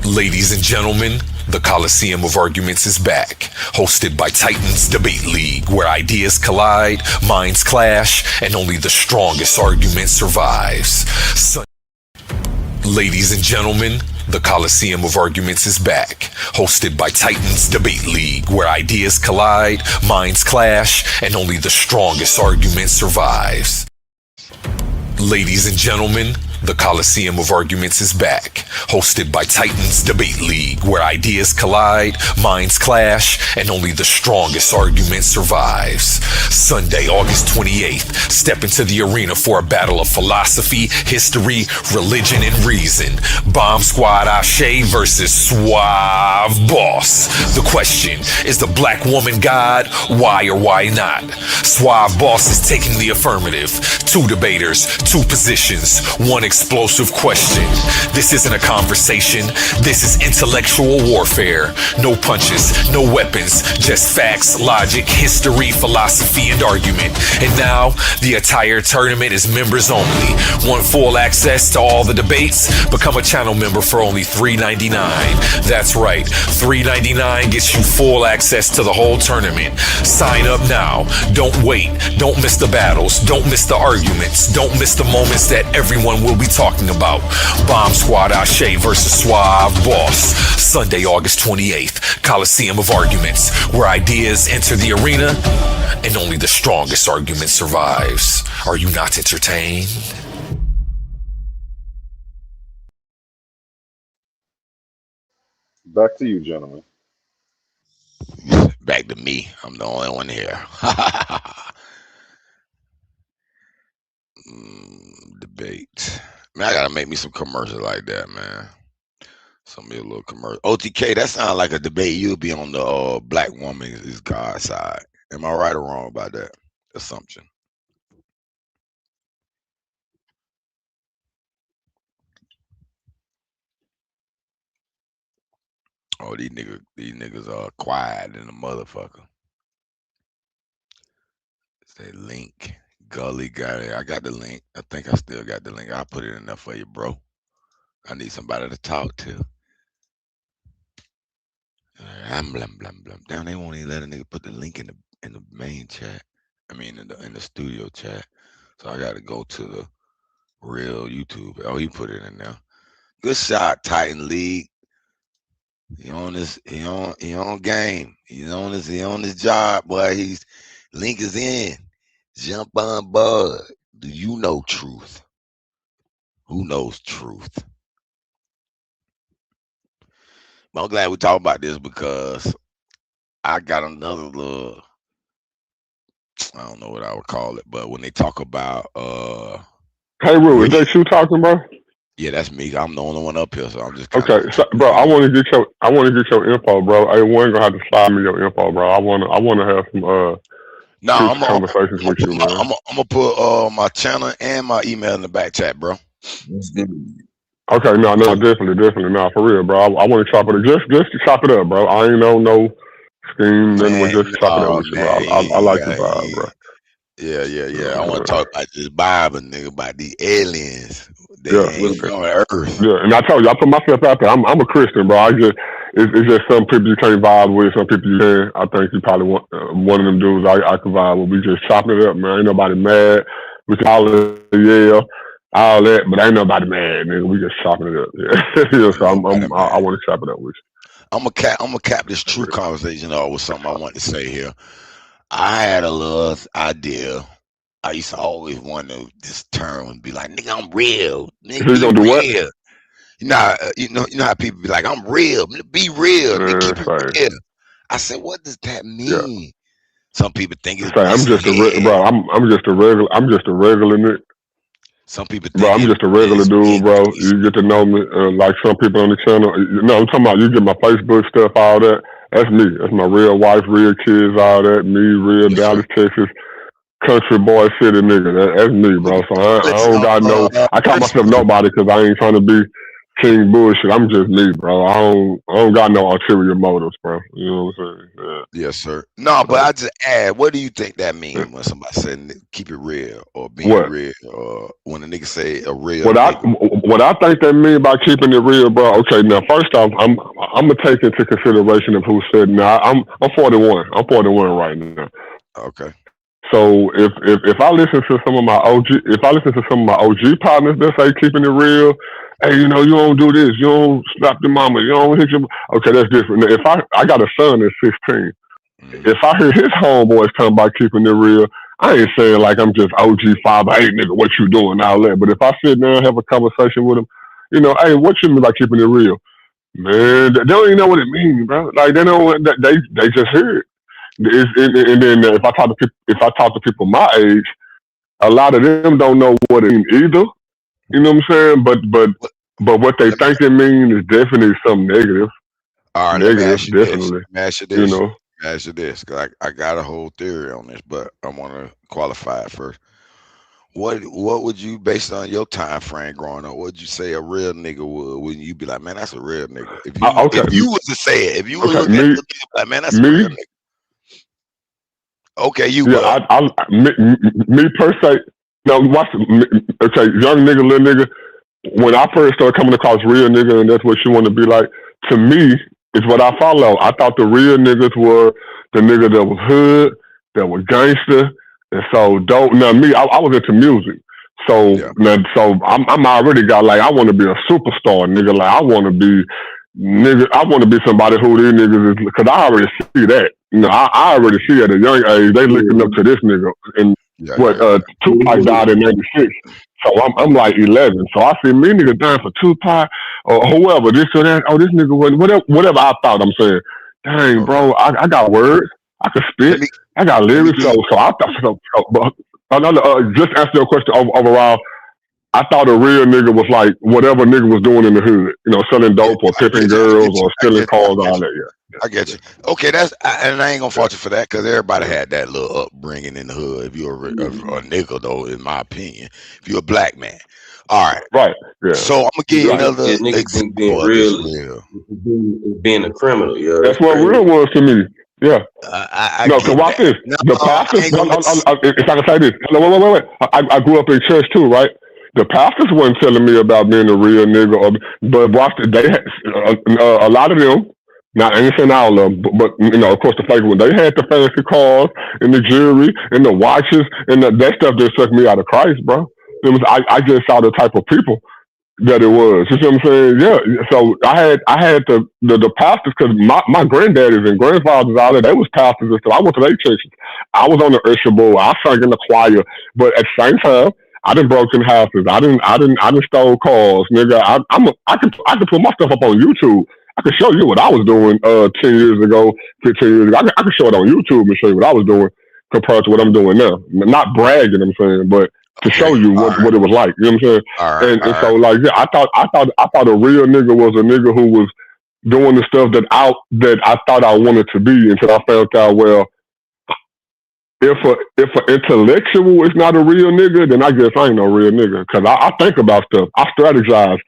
Ladies and gentlemen, the Coliseum of Arguments is back, hosted by Titans Debate League, where ideas collide, minds clash, and only the strongest argument survives. Ladies and gentlemen, the Coliseum of Arguments is back, hosted by Titans Debate League, where ideas collide, minds clash, and only the strongest argument survives. Ladies and gentlemen, the Coliseum of Arguments is back, hosted by Titans Debate League, where ideas collide, minds clash, and only the strongest argument survives. Sunday, August 28th, step into the arena for a battle of philosophy, history, religion, and reason. Bomb Squad Ashe versus Suave Boss. The question, is the black woman God? Why or why not? Suave Boss is taking the affirmative. 2 debaters, 2 positions, 1 explosive question. This isn't a conversation. This is intellectual warfare. No punches, no weapons, just facts, logic, history, philosophy, and argument. And now, the entire tournament is members only. Want full access to all the debates? Become a channel member for only $3.99. That's right, $3.99 gets you full access to the whole tournament. Sign up now. Don't wait. Don't miss the battles. Don't miss the arguments. Don't miss the moments that everyone will be talking about. Bomb Squad Ashe versus Suave Boss. Sunday, August 28th. Coliseum of Arguments, where ideas enter the arena and only the strongest argument survives. Are you not entertained? Back to you, gentlemen. Back to me. I'm the only one here. Debate. Man, I gotta make me some commercials like that, man. Some little commercial. OTK, that sounds like a debate. You'll be on the black woman is God side. Am I right or wrong about that assumption? Oh, these niggas are quiet in the motherfucker. Say link. Gully got it. I got the link. I think I still got the link. I'll put it in there for you, bro. I need somebody to talk to. Blam blam blam. Damn, they won't even let a nigga put the link in the main chat. I mean in the studio chat. So I gotta go to the real YouTube. Oh, he put it in there. Good shot, Titan League. He on game. He on his job, boy. He's link is in. Jump on board. Do you know truth? Who knows truth? But I'm glad we talk about this because I got another little, I don't know what I would call it, but when they talk about Hey Rue, is that you talking, bro? Yeah, that's me. I'm the only one up here, so I'm just Okay, so, bro. I want to get your info, bro. I wasn't gonna have to slide me your info, bro. I want to have some I'm conversations with you, man. I'm gonna put my channel and my email in the back chat, bro. Okay, no, definitely, no, for real, bro. I want to chop it up, just to chop it up, bro. I ain't on no scheme, nothing. We just chop it up with you, bro. I like the vibe, bro. Yeah. I want to talk about this Bible, nigga, about these aliens. They ain't on Earth. Yeah, and I told you, I put myself out there. I'm a Christian, bro. It's just some people you can't vibe with, some people you can. I think you probably one of them dudes I can vibe with. We just chopping it up, man. Ain't nobody mad. We can all all that, but ain't nobody mad, nigga. We just chopping it up. Yeah. So I want to chop it up with you. I'm gonna cap this true conversation off with something I want to say here. I had a little idea. I used to always wonder this term would be like, nigga, I'm real. Nigga, So you be gonna do what? real. You know how people be like, I'm real. Be real. Nigga, keep it real. I said, what does that mean? Some people think it's I'm just a bro. I'm just a regular nigga. Some people Bro, I'm just a regular dude, bro. You get to know me, like some people on the channel. No, I'm talking about you get my Facebook stuff, all that. That's me. That's my real wife, real kids, all that. Me, real Dallas, Texas, country boy, city nigga. That's me, bro. So I don't got no. I call myself nobody because I ain't trying to be king bullshit. I'm just me, bro. I don't got no ulterior motives, bro. You know what I'm saying? Yeah. Yes, sir. No, but I just add, what do you think that means when somebody said keep it real or being What? real, or when a nigga say a real What nigga? I think that mean by keeping it real, bro. Okay, now first off, I'm gonna take into consideration of who said. Now I'm 41. I'm 41 right now. Okay. So if I listen to some of my OG partners that say keeping it real, hey, you know, you don't do this, you don't slap your mama, you don't hit your. Okay, that's different. Now, if I got a son that's 16, if I hear his homeboys talking about keeping it real, I ain't saying like I'm just OG father, hey nigga, what you doing all that. But if I sit down and have a conversation with him, you know, hey, what you mean by keeping it real? Man, they don't even know what it means, bro. Like they don't. They just hear it. And then if I talk to people my age, a lot of them don't know what it means either. You know what I'm saying? But what they think it means is definitely something negative. All right, Negative, let me ask you definitely. this. Let me ask you You this. know. Let me ask you this. 'Cause I got a whole theory on this, but I want to qualify it first. What would you, based on your time frame growing up, what would you say a real nigga would? Wouldn't you be like, man, that's a real nigga? If you was to say it, if you was looking at the nigga, like, man, that's a real nigga. Okay, you Yeah, me per se. No, watch. Okay, young nigga, little nigga. When I first started coming across real nigga, and that's what you want to be like. To me, it's what I follow. I thought the real niggas were the nigga that was hood, that was gangster, and so dope. Now me, I was into music, so I'm already got like I want to be a superstar, nigga. Like I want to be, nigga. I want to be somebody who these niggas is, because I already see that. You know, I already see at a young age they looking up to this nigga. And Tupac died in '96. So I'm like 11. So I see me niggas dying for Tupac or whoever, this or that. Oh, this nigga wasn't, whatever I thought. I'm saying, dang, bro, I got words. I can spit. I got lyrics. So I thought, just answer your question overall. I thought a real nigga was like whatever nigga was doing in the hood, you know, selling dope or pimping girls or stealing cars, all that. Yeah. I get you. Okay, and I ain't gonna fault you for that because everybody had that little upbringing in the hood. If you're a nigga, though, in my opinion, if you're a black man, all right, right, yeah. So I'm gonna give you another example. Being real, being a criminal. Yeah, that's what real was to me. Yeah. No, because watch this. The pastors. If I can say this, wait. I grew up in church too, right? The pastors weren't telling me about being a real nigga, but watch it. They had, a lot of them. Now I ain't saying all of them, but you know, of course, the fake one. They had the fancy cars and the jewelry and the watches and that stuff that took me out of Christ, bro. It was I just saw the type of people that it was. You see what I'm saying? Yeah. So I had the pastors, because my granddaddies and grandfathers all that, they was pastors and stuff. I went to their churches. I was on the usher board. I sang in the choir, but at the same time, I done broke in houses. I done stole cars, nigga. I can put my stuff up on YouTube. I can show you what I was doing 10 years ago, 15 years ago. I can show it on YouTube and show you what I was doing compared to what I'm doing now. Not bragging, I'm saying, but to show you what it was like. You know what I'm saying? And so like, yeah, I thought a real nigga was a nigga who was doing the stuff that I thought I wanted to be, until I found out, well, if an intellectual is not a real nigga, then I guess I ain't no real nigga. Cause I think about stuff. I strategize.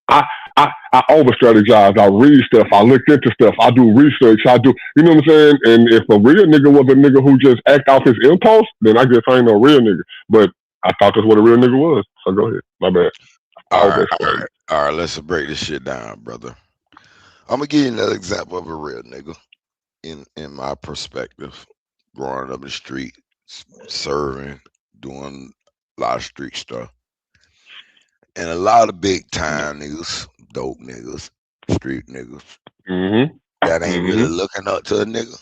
I over strategize. I read stuff. I look into stuff. I do research. You know what I'm saying? And if a real nigga was a nigga who just act off his impulse, then I guess I ain't no real nigga. But I thought that's what a real nigga was. So go ahead. My bad. All right. Let's break this shit down, brother. I'm gonna give you another example of a real nigga in my perspective. Growing up in the street, serving, doing a lot of street stuff. And a lot of big time niggas, dope niggas, street niggas. Mm-hmm. that ain't really looking up to a nigga,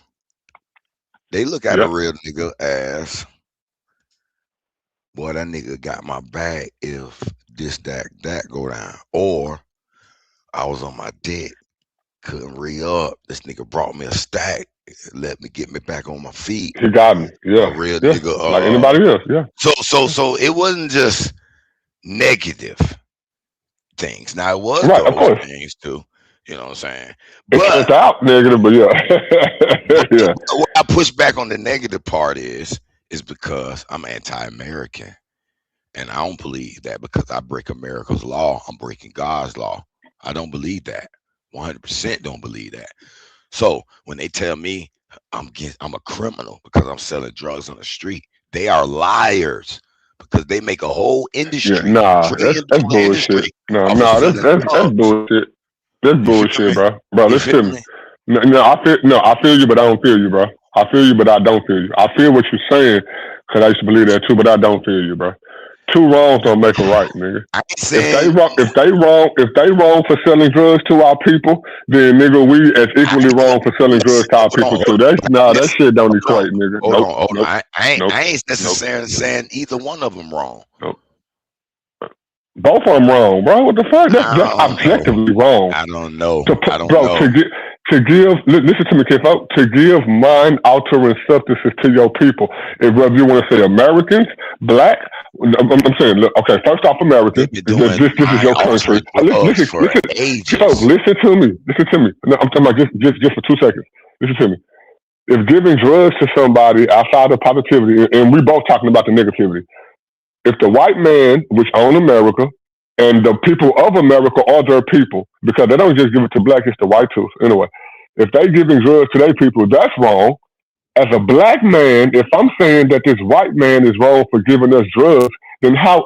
they look at a real nigga as, boy, that nigga got my bag if this, that go down. Or I was on my dick, couldn't re-up. This nigga brought me a stack, let me get me back on my feet. He got me. Yeah. A real Yeah. nigga. Like anybody else. Yeah. So it wasn't just negative things. Now it was Right, of those course. things too. You know what I'm saying? It turns out negative, but yeah. Yeah. What I push back on the negative part is because I'm anti-American, and I don't believe that because I break America's law, I'm breaking God's law. I don't believe that. 100% don't believe that. So when they tell me I'm a criminal because I'm selling drugs on the street, they are liars because they make a whole industry. Yeah, nah, that's bullshit. No, that's bullshit. That's bullshit, bro. Bro, listen to me. I feel you, but I don't feel you, bro. I feel you, but I don't feel you. I feel what you're saying because I used to believe that too, but I don't feel you, bro. Two wrongs don't make a right, nigga. If they wrong for selling drugs to our people, then nigga, we as equally wrong for selling drugs to our people too. That shit don't equate, nigga. Hold on. I ain't necessarily saying either one of them wrong. Both of them wrong, bro. What the fuck? That's objectively wrong. I don't know. To give, listen to me, kid, folks. To give mind-altering substances to your people, if whether you want to say Americans, black, I'm saying, look, okay. First off, Americans. This is your country. Listen to me. No, I'm talking about just for 2 seconds. Listen to me. If giving drugs to somebody outside of positivity, and we both talking about the negativity. If the white man, which own America, and the people of America are their people, because they don't just give it to black, it's the white too. Anyway, if they giving drugs to their people, that's wrong. As a black man, if I'm saying that this white man is wrong for giving us drugs, then how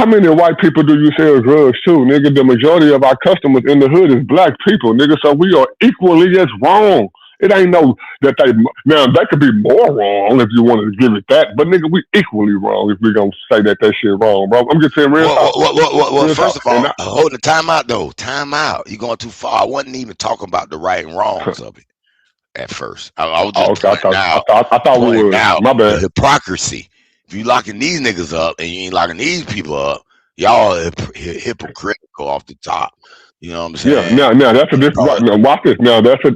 many white people do you sell drugs to, nigga? The majority of our customers in the hood is black people, nigga, so we are equally as wrong. It ain't no that they could be more wrong if you wanted to give it that, but nigga, we equally wrong if we gonna say that shit wrong, bro. I'm just saying real talk. Well, first of all, hold the time out though. Time out. You're going too far. I wasn't even talking about the right and wrongs of it at first. I was just I thought we were. My bad. The hypocrisy. If you locking these niggas up and you ain't locking these people up, y'all are hypocritical off the top. You know what I'm saying? Yeah. Now that's a different. Now watch this. Now listen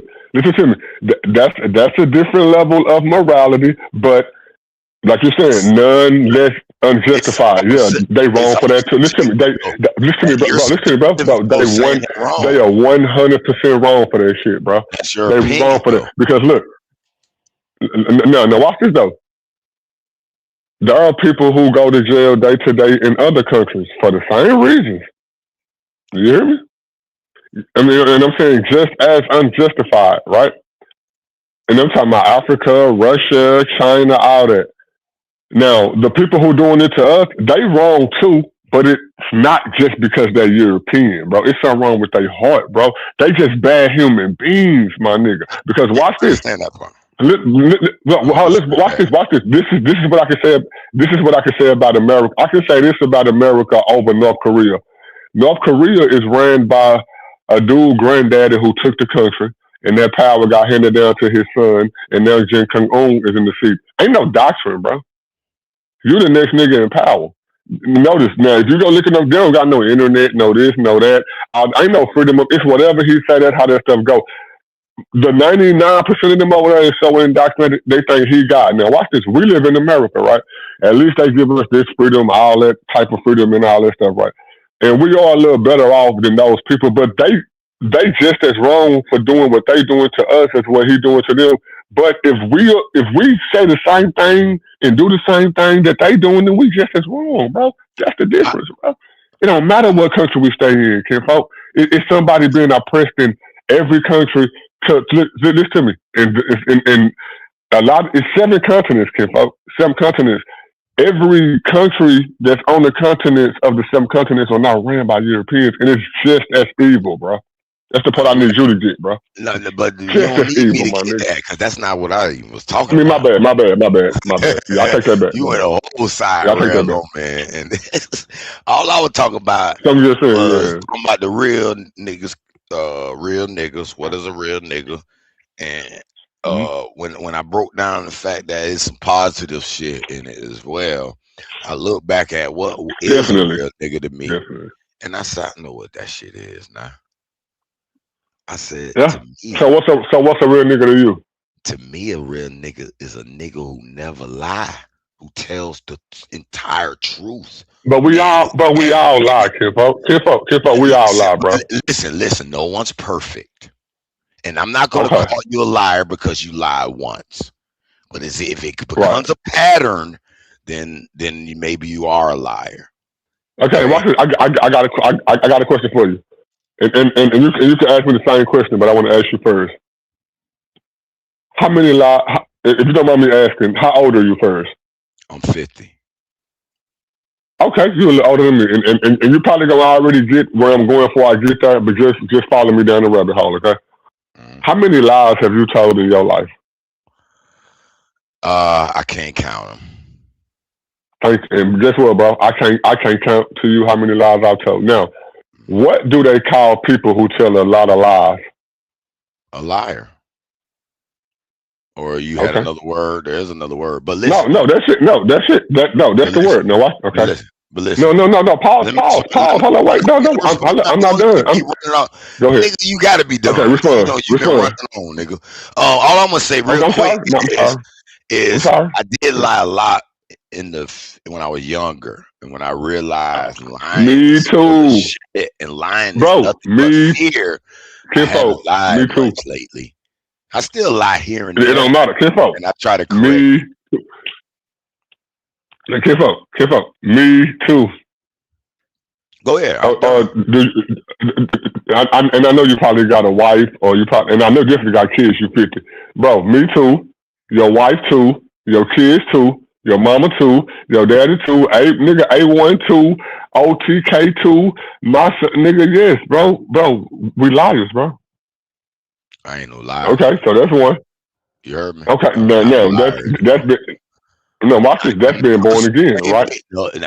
to me. That's a different level of morality, but like you're saying, none less unjustified. Yeah, they wrong for that too. Listen to me. Listen to me, bro. They are 100% wrong for that shit, bro. They wrong for that because look. Now watch this though. There are people who go to jail day to day in other countries for the same reasons. You hear me? I mean, and I'm saying just as unjustified, right? And I'm talking about Africa, Russia, China, all that. Now, the people who doing it to us, they wrong too, but it's not just because they're European, bro. It's something wrong with their heart, bro. They just bad human beings, my nigga. Because watch this. Watch this. This is what I can say. This is what I can say about America. I can say this about America over North Korea. North Korea is ran by a dude granddaddy who took the country, and that power got handed down to his son, and now Kim Jong-un is in the seat. Ain't no doctrine, bro. You the next nigga in power. Notice now, if you go look at them, they don't got no internet, no this, no that. Ain't no freedom of. It's whatever he say. That's how that stuff go. The 99% of them over there is so indoctrinated, they think he got. Now watch this. We live in America, right? At least they give us this freedom, all that type of freedom, and all that stuff, right? And we are a little better off than those people, but they just as wrong for doing what they doing to us as what he doing to them. But if we say the same thing and do the same thing that they doing, then we just as wrong, bro. That's the difference, bro. It don't matter what country we stay in, kinfolk. It's somebody being oppressed in every country. Listen to me. And it's 7 continents, kinfolk. 7 continents. Every country that's on the continents of the 7 continents are not ran by Europeans, and it's just as evil, bro. That's the part I need you to get, bro. No, but you don't need me to get that because that's not what I even was talking about. I mean, my bad. Yeah, I take that back. You went a whole side rail on, man. And all I was talking about talking about the real niggas real niggas. What is a real nigga? And when I broke down the fact that it's some positive shit in it as well, I look back at what is a real nigga to me, and I said, I know what that shit is now. I said, Yeah. to me, So what's a real nigga to you? to me, a real nigga is a nigga who never lie, who tells the entire truth. But we all lie, Kimpo. We all lie, bro. Listen, no one's perfect. And I'm not going to call you a liar because you lied once. But if it becomes a pattern, then maybe you are a liar. Okay, watch this. I got a question for you. And you can ask me the same question, but I want to ask you first. How many lies, if you don't mind me asking, how old are you first? I'm 50. Okay, you're a little older than me, and you're probably gonna already get where I'm going before I get there, but just follow me down the rabbit hole, okay? How many lies have you told in your life? I can't count them. And guess what, bro? I can't count to you how many lies I've told. Now, what do they call people who tell a lot of lies? A liar. Or you had another word. There's another word. But listen. No, that's it. That's the word. No, what? Okay. But listen. No. Pause. Hold on. Wait. No. I'm not done. Go ahead. Nigga, you gotta be done. Okay, respond. You've been running on, nigga. All I'm gonna say real quick is I did lie a lot when I was younger, and when I realized lying. Me too. Shit, and lying, bro. Is Me here. I haven't lied me too. Much lately. I still lie here and there. It don't matter, Kimpo. And I try to correct. Me too. Kimpo. Me too. Go ahead. And I know you probably got a wife, and I know you definitely got kids. You 50, bro. Me too. Your wife too. Your kids too. Your mama too. Your daddy too. Nigga A1 too. OTK too. My son, nigga, yes, bro. We liars, bro. I ain't no liar. Okay, so that's one. You heard me. Okay, no, that's been. No, watch this. That's being born again, right?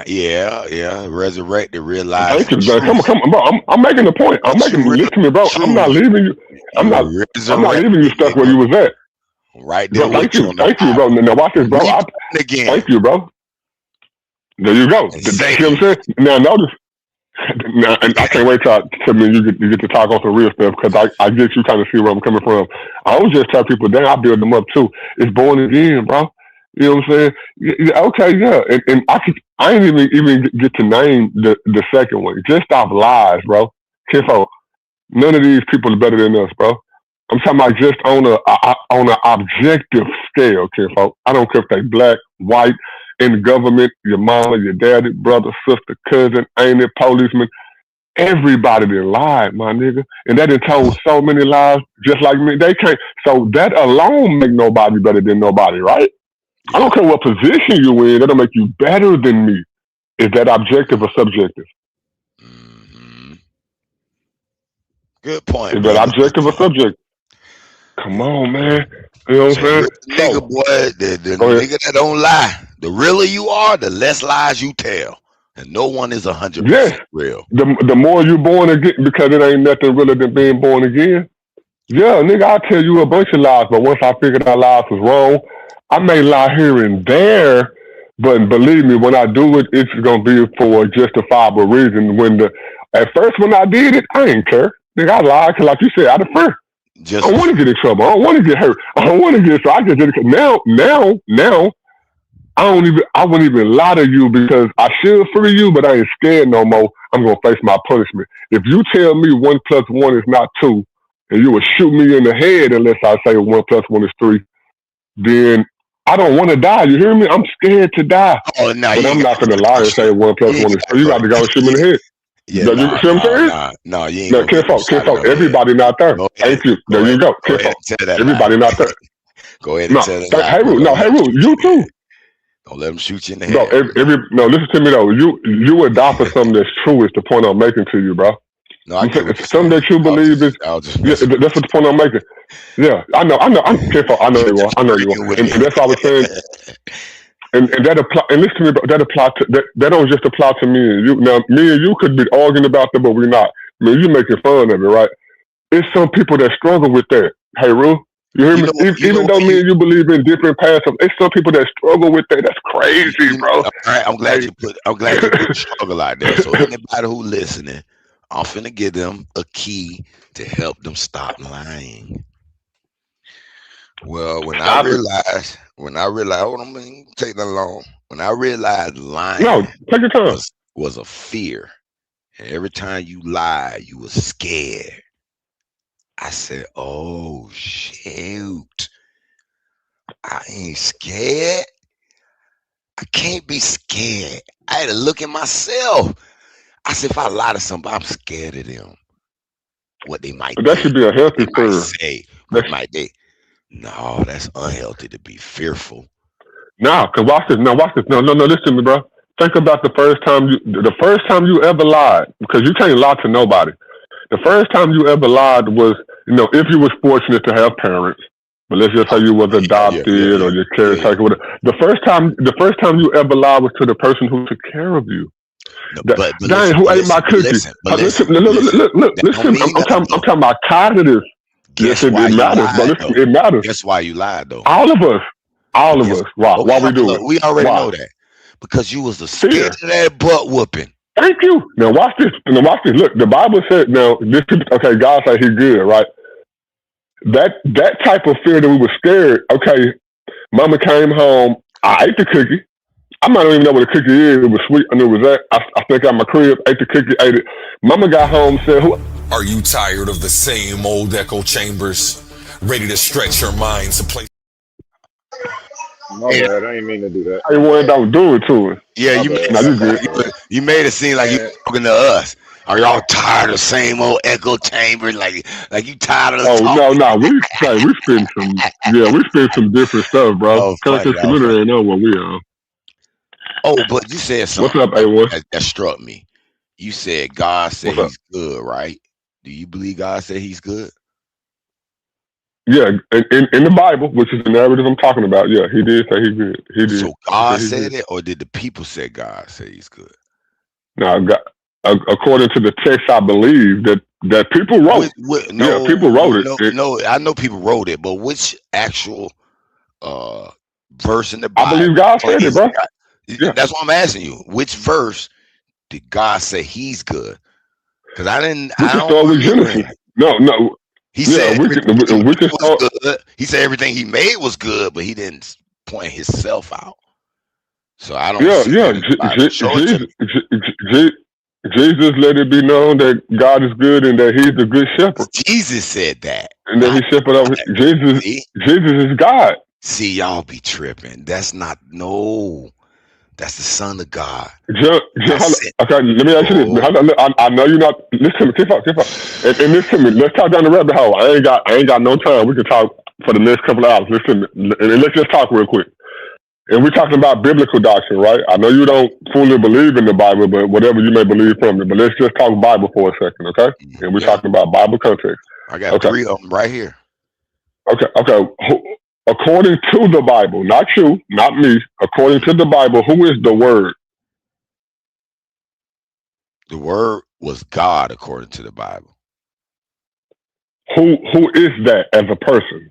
Yeah. Resurrected, realize. Thank you, man. Come on, bro. I'm making the point. Listen to me, bro. I'm not leaving you. I'm not leaving you stuck where you was at. Right there. Bro, thank you, bro. Now watch this, bro. Thank you, bro. There you go. See what I'm saying? Now notice. Now, and I can't wait till you get to talk on some real stuff, because I get you kind of see where I'm coming from. I always just tell people, then I build them up too. It's born again, bro. You know what I'm saying? Yeah, okay, yeah. And I ain't even get to name the second one. Just off lies, bro. Kimpo, none of these people are better than us, bro. I'm talking about just on an objective scale, Kimpo. I don't care if they black, white, in the government, your mama, your daddy, brother, sister, cousin, ain't it, policeman. Everybody done lied, my nigga. And they done told so many lies just like me. They can't. So that alone make nobody better than nobody, right? I don't care what position you in. That'll make you better than me. Is that objective or subjective? Mm-hmm. Good point. Is that objective or subjective? Come on, man. You know what I'm saying? Nigga, boy, the nigga that don't lie. The realer you are, the less lies you tell. And no one is 100% real. The more you born again, because it ain't nothing realer than being born again. Yeah, nigga, I'll tell you a bunch of lies, but once I figured out lies was wrong, I may lie here and there, but believe me, when I do it, it's gonna be for a justifiable reason. At first when I did it, I didn't care. Nigga, I lied because, like you said, out of fear. I don't want to get in trouble. I don't want to get hurt. I don't want to get so I just did it. Now, I wouldn't even lie to you because I should free you, but I ain't scared no more. I'm gonna face my punishment. If you tell me 1 + 1 is not 2, and you will shoot me in the head unless I say 1 + 1 is 3, then I don't want to die. You hear me? I'm scared to die. Oh, no, but I'm not gonna lie and say 1 + 1 is 3. You got to go and shoot me in the head. Yeah, you see what I'm saying? No, you ain't. No, Kimpo, everybody not there. Thank you. There you go. Kimpo, everybody not there. Go ahead and tell that. Hey, Root, you too. Don't let them shoot you in the head. No, listen to me though. You adopted something that's true. Is the point I'm making to you, bro. No, I something that you believe is. That's what the point I'm making. Yeah, I know. I'm Kimpo. I know you are. And that's what I was saying. And that apply. And listen to me, bro. That apply to that don't just apply to me and you. Now, me and you could be arguing about that, but we're not. I mean, you making fun of it, right? it's some people that struggle with that. Hey, Ru, you hear me? Even though me and you believe in different paths, it's some people that struggle with that. That's crazy, bro. All right, I'm glad you put the struggle out there. So anybody who listening, I'm finna give them a key to help them stop lying. Well, when I realized, hold on, man, take that long. When I realized lying take your time. Was a fear, and every time you lie, you was scared. I said, "Oh shoot, I ain't scared. I can't be scared." I had to look at myself. I said, if I lie to somebody, I'm scared of them. What they might that should be a healthy fear. Say, what might they? No, that's unhealthy to be fearful. No, cause watch this. No, listen to me, bro. Think about the first time you ever lied, because you can't lie to nobody. The first time you ever lied was, if you was fortunate to have parents, but let's just say you was adopted or your caretaker. The first time you ever lied was to the person who took care of you. Dang, who ate my cookies? Listen, I'm talking about cognitive. Yes, it matters, bro. It matters. Guess why you lied, though? All of us. Why we do it? We already know that. Because you was scared of that butt whooping. Thank you. Now watch this. Look, the Bible said, God said he's good, right? That type of fear that we were scared, mama came home, I ate the cookie. I might not even know what a cookie is. It was sweet. I knew it was that. I think out my crib, ate the cookie, ate it. Mama got home, said, Are you tired of the same old echo chambers? Ready to stretch your mind to place? My bad. I didn't mean to do that. I don't do it to her. Yeah, you made it seem like you talking to us. Are y'all tired of the same old echo chamber? Like you tired of the no. We spend some different stuff, bro. Content community ain't know what we are. Oh, but you said something. What's up, A1? That struck me. You said God said he's good, right? Do you believe God said he's good? Yeah, in the Bible, which is the narrative I'm talking about, yeah, he did say he's good. He did. So God said it, or did the people say God said he's good? No, according to the text, I believe that people wrote. People wrote it. No, I know people wrote it, but which actual verse in the Bible? I believe God said it, bro. Yeah. That's what I'm asking you. Which verse did God say he's good? Because I didn't. We can start with Genesis. No. He said everything was good. He said everything he made was good, but he didn't point himself out. So I don't. Jesus let it be known that God is good and that He's the good shepherd. Jesus said that, and that He shepherd over Jesus. Jesus is God. See, y'all be tripping. That's not That's the Son of God. Okay, let me ask you this. I know you're not. Listen to me. Keep up. And listen to me. Let's talk down the rabbit hole. I ain't got no time. We can talk for the next couple of hours. Listen to me. And let's just talk real quick. And we're talking about biblical doctrine, right? I know you don't fully believe in the Bible, but whatever you may believe from it. But let's just talk Bible for a second, okay? And we're talking about Bible context. I got 3 of them right here. Okay. According to the Bible, not you, not me, according to the Bible, who is the Word? The Word was God, according to the Bible. Who is that as a person?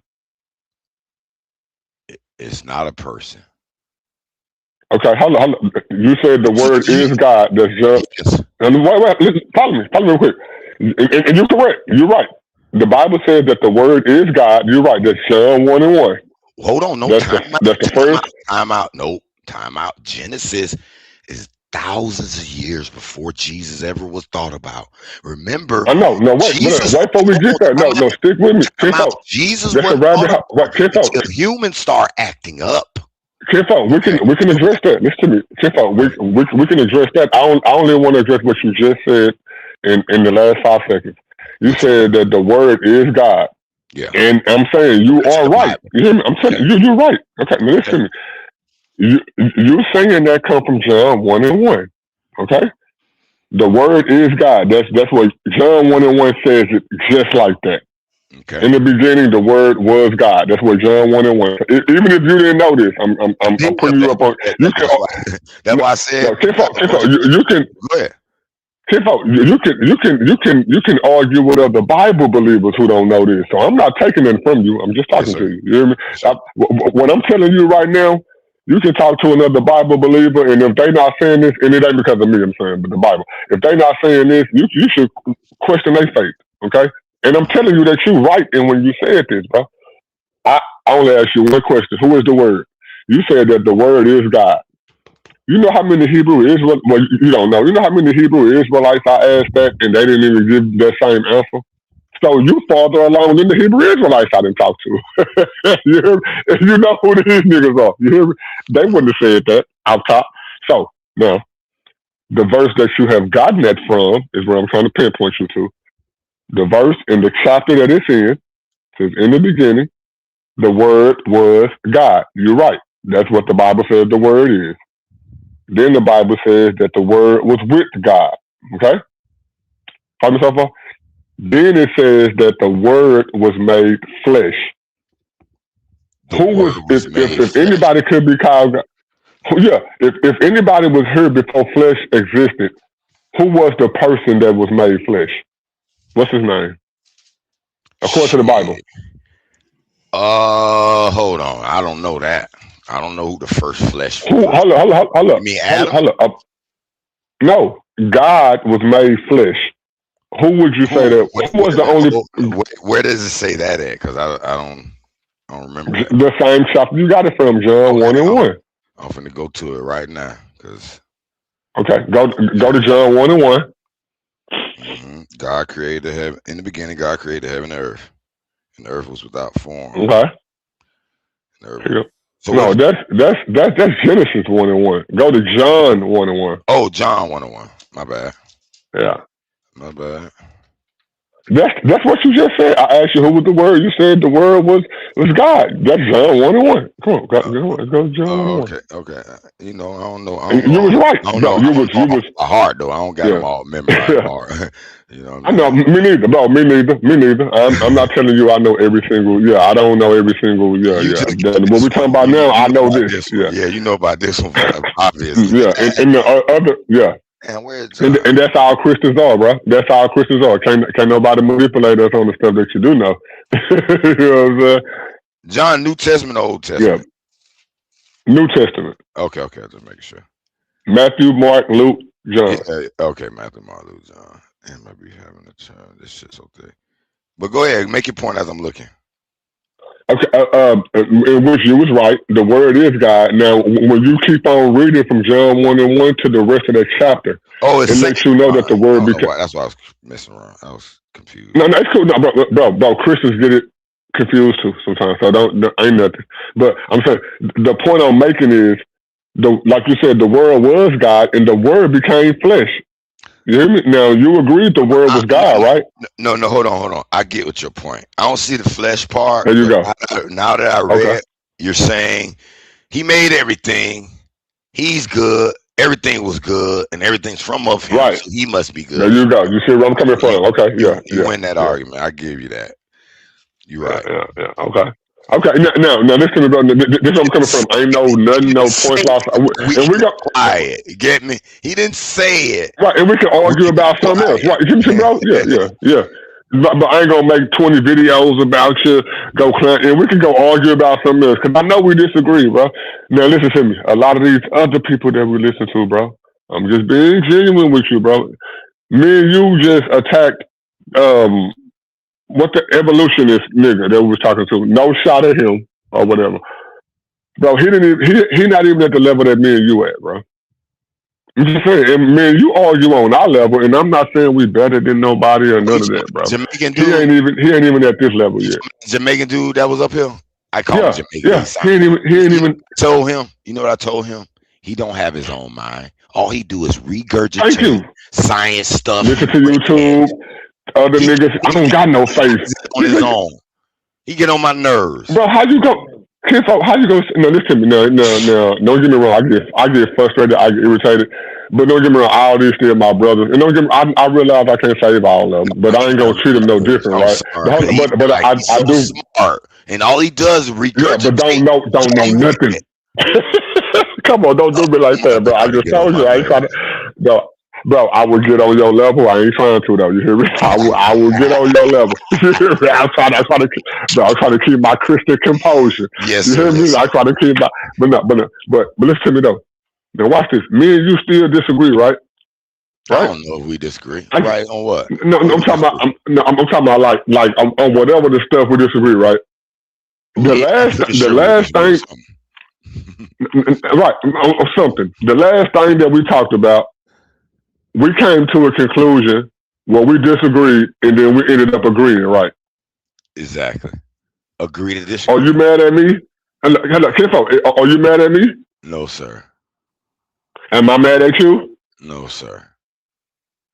It's not a person. Okay, hold on. You said the Word is God. That's just. And wait, listen, follow me real quick. And you're correct. You're right. The Bible says that the Word is God. You're right. That's John 1:1. Hold on, no, that's the first. Time out. Genesis is thousands of years before Jesus ever was thought about. Remember? I know. No, wait before we get there. No, stick with me. Jesus was humans start acting up. Kinfo, we can address that. Listen to me. Kinfo, we can address that. I only want to address what you just said in the last 5 seconds. You said that the Word is God. Yeah. And I'm saying you are right. You hear me? I'm saying you're right. Okay, listen to me. You saying that come from John 1:1. Okay? The Word is God. That's what John 1:1 says it just like that. Okay. In the beginning, the Word was God. That's what John 1:1. Even if you didn't know this, I'm putting you up on. That's why I said. Kinfo, you can. Go ahead. Kinfolk, you can argue with other Bible believers who don't know this. So I'm not taking it from you. I'm just talking to you. You hear me? What I'm telling you right now, you can talk to another Bible believer, and if they not saying this, and it ain't because of me, I'm saying, but the Bible. If they not saying this, you should question their faith. Okay? And I'm telling you that you right in when you said this, bro. I only ask you one question. Who is the Word? You said that the Word is God. You know how many Hebrew Israelites, well, you don't know. You know how many Hebrew Israelites I asked that and they didn't even give that same answer? So you farther along than the Hebrew Israelites I didn't talk to. You hear me? And you know who these niggas are. You hear me? They wouldn't have said that out top. So now, the verse that you have gotten that from is where I'm trying to pinpoint you to. The verse in the chapter that it's in says, in the beginning, the Word was God. You're right. That's what the Bible says the Word is. Then the Bible says that the Word was with God. Okay? Follow me so far? Then it says that the Word was made flesh. If anybody could be called God? Yeah, if anybody was here before flesh existed, who was the person that was made flesh? What's his name? According to the Bible. Hold on. I don't know that. I don't know who the first flesh was. Hold up. You mean Adam? Hold up. No, God was made flesh. Who would you say that? Who was the only? Where does it say that at? Because I don't remember that. The same chapter you got it from, John 1:1. I'm finna go to it right now. Okay, go to John 1:1. God created heaven. In the beginning, God created heaven and earth. And the earth was without form. Okay. So no, that's Genesis 1:1. Go to John 1:1. Oh, John 1:1. My bad. Yeah. My bad. That's what you just said. I asked you who was the Word. You said the Word was God. That's John 1:1. Come on, go to John 1:1. Okay. You know, I don't know. You was right. I don't know. You was by heart though. I don't got them all memorized by heart. You know what I mean? I know. Me neither, bro. Me neither. I'm not telling you I know every single. Yeah, I don't know every single. Yeah. What we talking about now, I know this. Yeah, you know about this one, Yeah, obviously. and the other. Yeah. And where's John? And that's how Christians are, bro. That's how Christians are. Can't nobody manipulate us on the stuff that you do know. You know what I'm saying? John, New Testament or Old Testament? Yeah. New Testament. Okay, just making sure. Matthew, Mark, Luke, John. Yeah, okay, Matthew, Mark, Luke, John. And maybe having a child. This shit's okay. But go ahead, make your point as I'm looking. Okay, in which you was right. The Word is God. Now, when you keep on reading from John 1:1 to the rest of that chapter, it makes you know that the Word became. That's why I was messing around. I was confused. No, it's cool. No, bro, Christians get it confused too sometimes. So ain't nothing. But I'm saying the point I'm making is, like you said, the Word was God, and the Word became flesh. You hear me? Now, you agreed the Word was God, right? No, hold on. I get what your point. I don't see the flesh part. There you go. Now that I read, you're saying he made everything. He's good. Everything was good, and everything's from of him. Right. So he must be good. There you go. You see where I'm coming from? Okay. You win that argument. I give you that. You're right. Yeah. Okay. Now, listen to this. Is where I'm coming from. Ain't no points lost. And we go quiet. You get me? He didn't say it. Right, and we can argue about something else. Right, you see, bro? Yeah. But I ain't gonna make 20 videos about you. And we can go argue about something else because I know we disagree, bro. Now listen to me. A lot of these other people that we listen to, bro. I'm just being genuine with you, bro. Me and you just attacked what the evolutionist nigga that we was talking to. No shot at him or whatever, bro. He not even at the level that me and you at, bro. I'm just saying, and man, you argue on our level, and I'm not saying we better than nobody or none of that, bro. Jamaican dude. He ain't even at this level yet. Jamaican dude that was up here. I call him Jamaican. Yeah, he ain't even. Told him. You know what I told him? He don't have his own mind. All he do is regurgitate science stuff. Listen to YouTube. Other niggas, I don't got no face on his own. He get on my nerves, bro. How you go? How you go? No, listen to me. No. Don't get me wrong. I get frustrated. I get irritated. But don't get me wrong. All these still my brothers. And don't get me. I realize I can't save all of them, but I ain't gonna treat them no different, right? But I do. Smart, and all he does is regurgitate. Yeah, but don't know nothing. Come on, don't do me like that, bro. I just told you. I ain't trying to. No. Bro, I will get on your level. I ain't trying to though. You hear me? I will get on your level. You hear me? I'm trying to keep my Christian composure. Yes, You sir. hear me? Yes, I sir. try to keep my, but listen to me though. Now watch this. Me and you still disagree, right? I Right? don't know if we disagree. I, Right on what? no, What I'm we talking about. disagree? I'm talking about like on whatever the stuff we disagree, right? I'm pretty The sure we last disagree with thing, right? On something. The last thing that we talked about, we came to a conclusion where we disagreed, and then we ended up agreeing, right? Exactly. Agree to Are disagree. you mad at me? Hello, Kinfo, are you mad at me? No, sir. Am I mad at you? No, sir.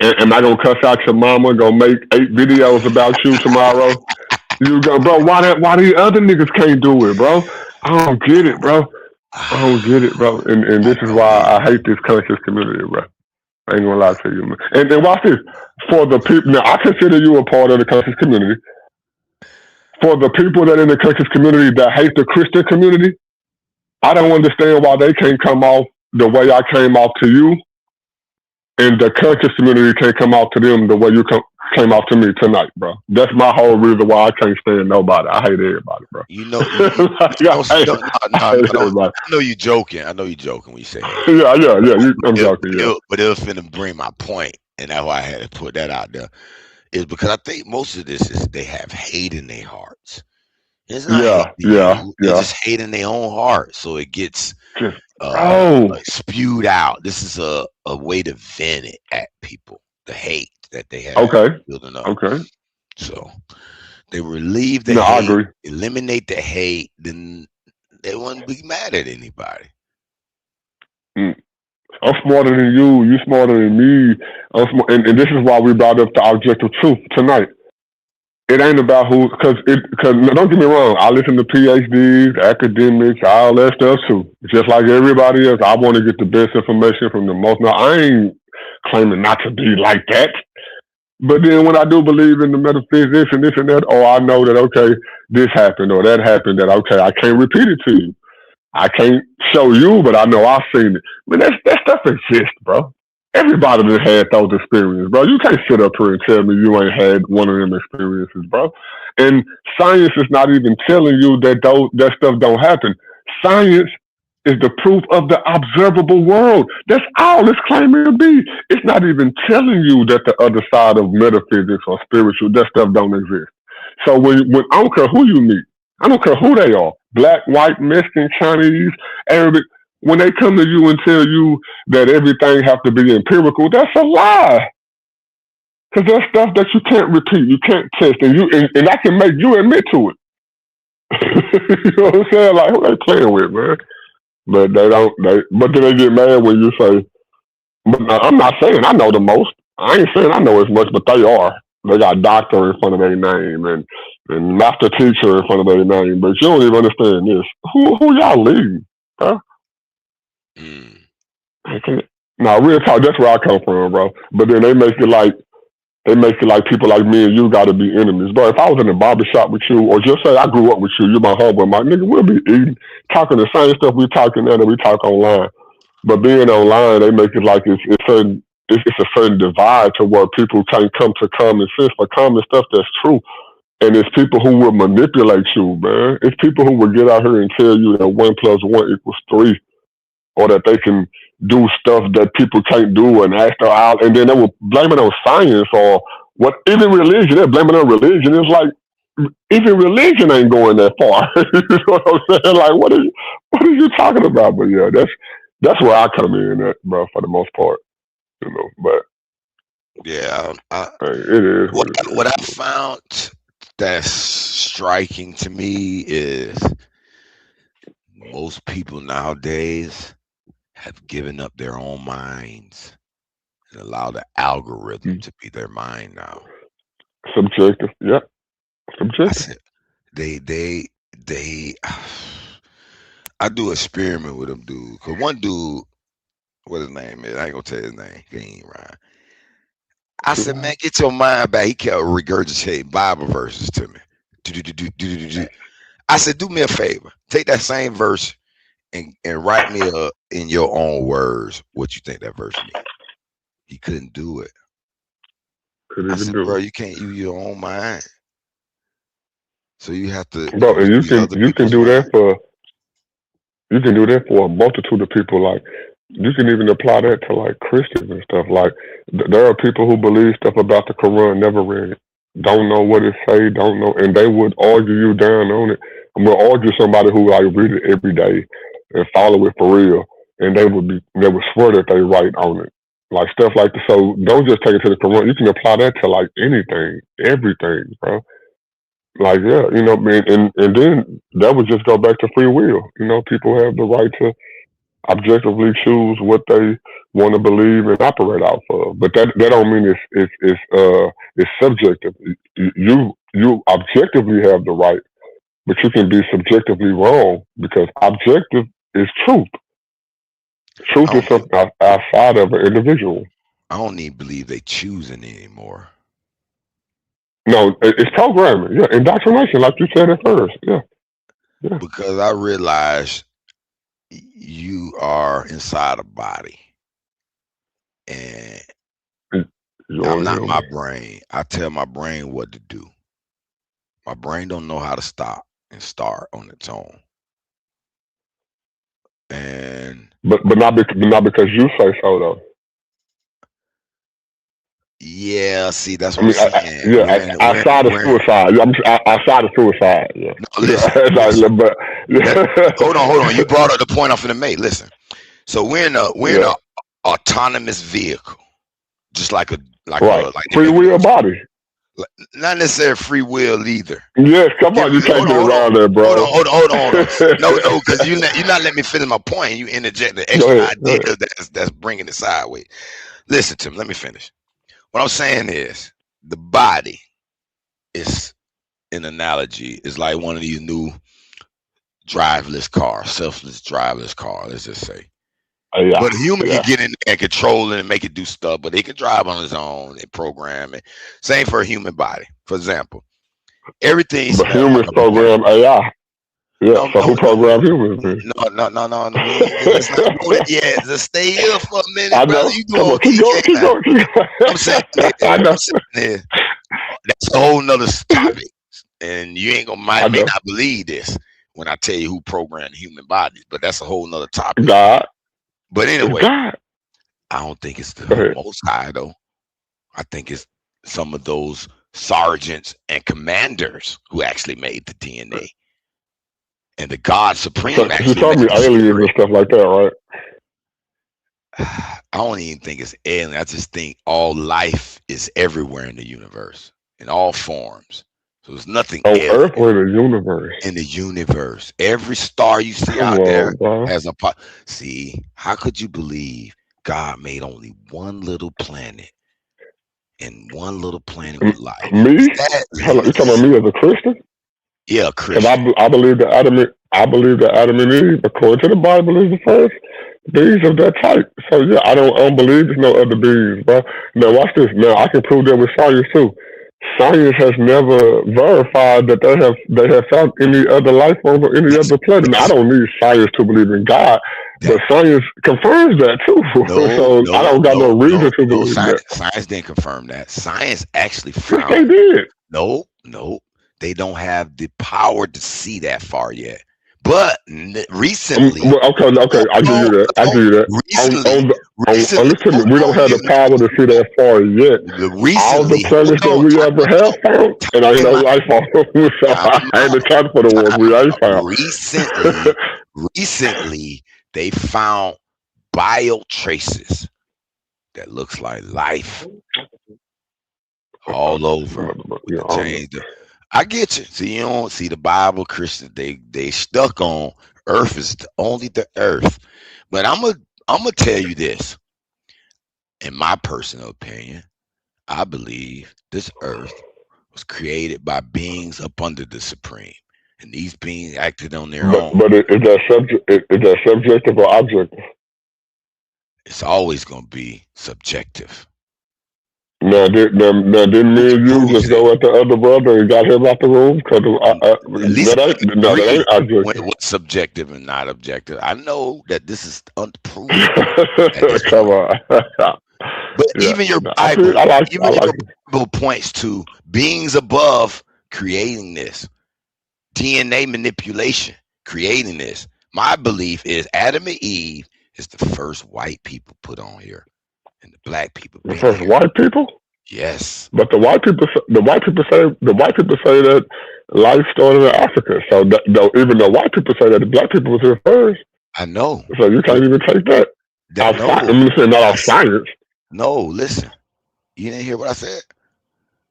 Am I gonna cuss out your mama? Gonna make 8 videos about you tomorrow? You go, bro. Why these other niggas can't do it, bro? I don't get it, bro. I don't get it, bro. And this is why I hate this conscious community, bro. I ain't gonna lie to you, man. And then watch this. For the people, now I consider you a part of the conscious community. For the people that in the conscious community that hate the Christian community, I don't understand why they can't come off the way I came off to you, and the conscious community can't come off to them the way you came off to me tonight, bro. That's my whole reason why I can't stand nobody. I hate everybody, bro. You know, Everybody. I know you joking. I know you joking when you say that. Yeah. I'm joking, yeah. But it was finna bring my point, and that's why I had to put that out there. Is because I think most of this is they have hate in their hearts. It's not hate to you. They just hate in their own heart, so it gets like spewed out. This is a way to vent it at people, the hate that they have. Building up. Okay. So they relieve the No, I hate, agree. eliminate the hate, then they wouldn't be mad at anybody. I'm smarter than you. You smarter than me. And this is why we brought up the objective truth tonight. It ain't about who, because don't get me wrong. I listen to PhDs, academics, all that stuff too. Just like everybody else, I want to get the best information from the most. Now, I ain't claiming not to be like that. But then when I do believe in the metaphysics and this and that, I know that, okay, this happened or that happened, that, okay, I can't repeat it to you. I can't show you, but I know I've seen it. I mean, that stuff exists, bro. Everybody that had those experiences, bro. You can't sit up here and tell me you ain't had one of them experiences, bro. And science is not even telling you that that stuff don't happen. Science is the proof of the observable world. That's all it's claiming to be. It's not even telling you that the other side of metaphysics or spiritual, that stuff don't exist. So when I don't care who you meet, I don't care who they are, black, white, Mexican, Chinese, Arabic, when they come to you and tell you that everything has to be empirical, that's a lie. Because there's stuff that you can't repeat, you can't test, and I can make you admit to it. You know what I'm saying? Like, who they playing with, man? But but then they get mad when you say, but I'm not saying I know the most. I ain't saying I know as much, but they are. They got doctor in front of their name and master teacher in front of their name, but you don't even understand this. Who y'all leading, huh? No, real talk, that's where I come from, bro. But then they make it like people like me and you gotta be enemies. Bro, if I was in a barbershop with you, or just say I grew up with you, you're my homeboy, my nigga, we'll be eating, talking the same stuff we talking now that we talk online. But being online, they make it like it's a certain divide to where people can't come to common sense for common stuff that's true. And it's people who will manipulate you, man. It's people who will get out here and tell you that 1 + 1 = 3, or that they can do stuff that people can't do and act out, and then they will blame it on science or what. Even religion, they're blaming it on religion. It's like even religion ain't going that far. You know what I'm saying? Like, what are you talking about? But yeah, that's where I come in at, bro, for the most part. You know, but yeah, it is what I found that's striking to me is most people nowadays have given up their own minds and allow the algorithm to be their mind now. Subjective, yeah. Subjective. I do experiment with them dude. Cause one dude, what his name is, I ain't gonna tell his name. He ain't right. I said, man, get your mind back. He kept regurgitating Bible verses to me. I said, do me a favor. Take that same verse and write me in your own words what you think that verse means. He couldn't do it. Couldn't I even said, do bro, it. you can't use your own mind. So you have to Bro, and use other you can people's do mind. that for a multitude of people. Like you can even apply that to like Christians and stuff. Like there are people who believe stuff about the Quran, never read it, don't know what it say, don't know, and they would argue you down on it. I'm gonna argue somebody who like read it every day and follow it for real, and they would swear that they right on it. Like stuff like that. So don't just take it to the Quran. You can apply that to like anything, everything, bro. Like, yeah, you know, and then that would just go back to free will. You know, people have the right to objectively choose what they want to believe and operate off of. But that don't mean it's subjective. You objectively have the right, but you can be subjectively wrong because objective is truth. Truth is something outside of an individual. I don't even believe they choosing anymore. No, it's programming. Yeah, indoctrination, like you said at first. Yeah. Because I realize you are inside a body, and I'm not my brain. I tell my brain what to do. My brain don't know how to stop and start on its own. And but not because you say so though. Yeah, see, that's what I'm saying. Outside of suicide. Outside of suicide. Yeah. No, listen. Hold on. You brought up the point I'm finna make. Listen. So we're in a autonomous vehicle, just like free will body. Not necessarily free will either. Yes, come on, you can't get around there, bro. Hold on. No, because you're not letting me finish my point. You interject the extra idea that's bringing it sideways. Listen to me. Let me finish. What I'm saying is the body is an analogy. It's like one of these new driverless cars, selfless driverless car, let's just say. But a human can get in there and control it and make it do stuff, but it can drive on its own and program it. Same for a human body. For example, everything. But humans program AI. Yeah, so who programmed humans? No. Let's not go there. Yeah, just stay here for a minute, I brother. know. You doing Keep going. I'm saying, that's a whole nother topic, and you ain't may not believe this when I tell you who programmed human bodies, but that's a whole nother topic. God. But anyway, God. I don't think it's the Most High though. I think it's some of those sergeants and commanders who actually made the DNA. And the God Supreme. So you told me aliens and stuff like that, right? I don't even think it's alien. I just think all life is everywhere in the universe, in all forms. So there's nothing on alien Earth or the universe. In the universe, every star you see out there has a pot. See, how could you believe God made only one little planet, and one little planet with life? Me? You talking about me as a Christian? Yeah, Christian. I believe that Adam and Eve, according to the Bible, is the first beings of that type. So yeah, I don't believe there's no other beings, bro. Now watch this. Now I can prove that with science too. Science has never verified that they have found any other life form or any other planet. Now, I don't need science to believe in God, but science confirms that too. So I don't got no reason to believe that. Science didn't confirm that. Science actually found. Yes, they did. No. They don't have the power to see that far yet. But recently, okay, I give you that. Recently, we don't have the power to see that far yet. All the planets that we ever have found, and I know life on them, so I ain't the time for the ones we ain't found. Recently, they found bio traces that looks like life all over. I get you. See, you don't see the Bible. Christians, they stuck on Earth is only the Earth. But I'm gonna tell you this. In my personal opinion, I believe this Earth was created by beings up under the Supreme, and these beings acted on their own. But is that subjective or objective? It's always gonna be subjective. Now, didn't me and you just go at the other brother and got him out the room? That ain't objective. What's subjective and not objective? I know that this is unproven. Come on. But Yeah, even your I Bible, like your it. Bible points to beings above creating this. DNA manipulation, creating this. My belief is Adam and Eve is the first white people put on here, and the black people The been first here. white people. Yes. But the white people say that life started in Africa. So even though white people say that the black people was here first, I know. so you can't even take that. I'm saying not our science. No, listen. You didn't hear what I said?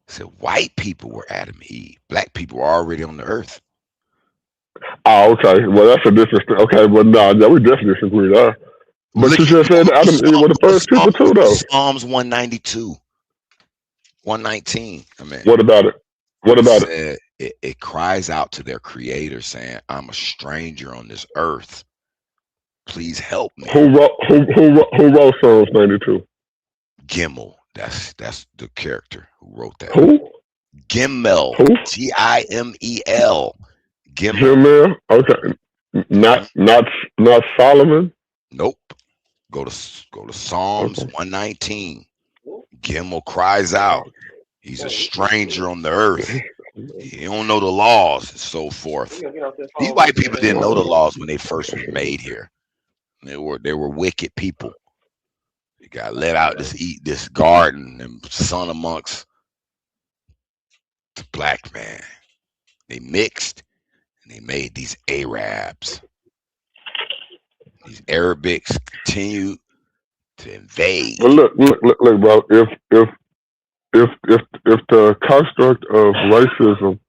I said white people were Adam and Eve. Black people were already on the earth. Oh, okay. Well, that's a different thing. Okay, well, no, we definitely disagree there. But you just said Adam and Eve were the first people too, though. Psalms 192, 119. I mean, What about it? What about it? It cries out to their creator saying, I'm a stranger on this earth. Please help me. Who wrote Psalms 92? Gimel. That's the character who wrote that. Who? Gimel. Who? Gimel. Gimel. Okay. Not Solomon. Nope. Go to Psalms 119. Gimel cries out. He's a stranger on the earth. He don't know the laws and so forth. These white people didn't know the laws when they first were made here. They were wicked people. They got let out to eat this garden and son amongst the black man. They mixed and they made these Arabs. These Arabics continue to invade. Well, look, bro. If the construct of racism,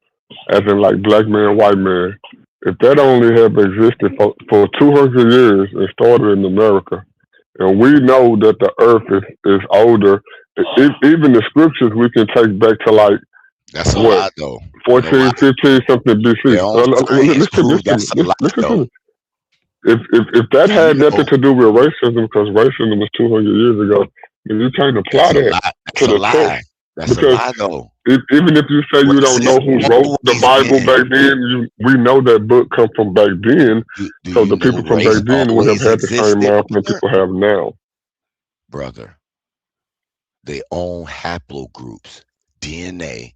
as in like black man, white man, if that only have existed for 200 years and started in America, and we know that the earth is older, even the scriptures we can take back to like that's a lot though. 14, 15 something BC. Listen to me. If that had nothing to do with racism, because racism was 200 years ago, then you can't apply that to the text. That's a lie, though. Even if you say you don't know who wrote the Bible back then, we know that book come from back then. So the people from back then would have had the same mind that people have now. Brother, they own haplogroups. DNA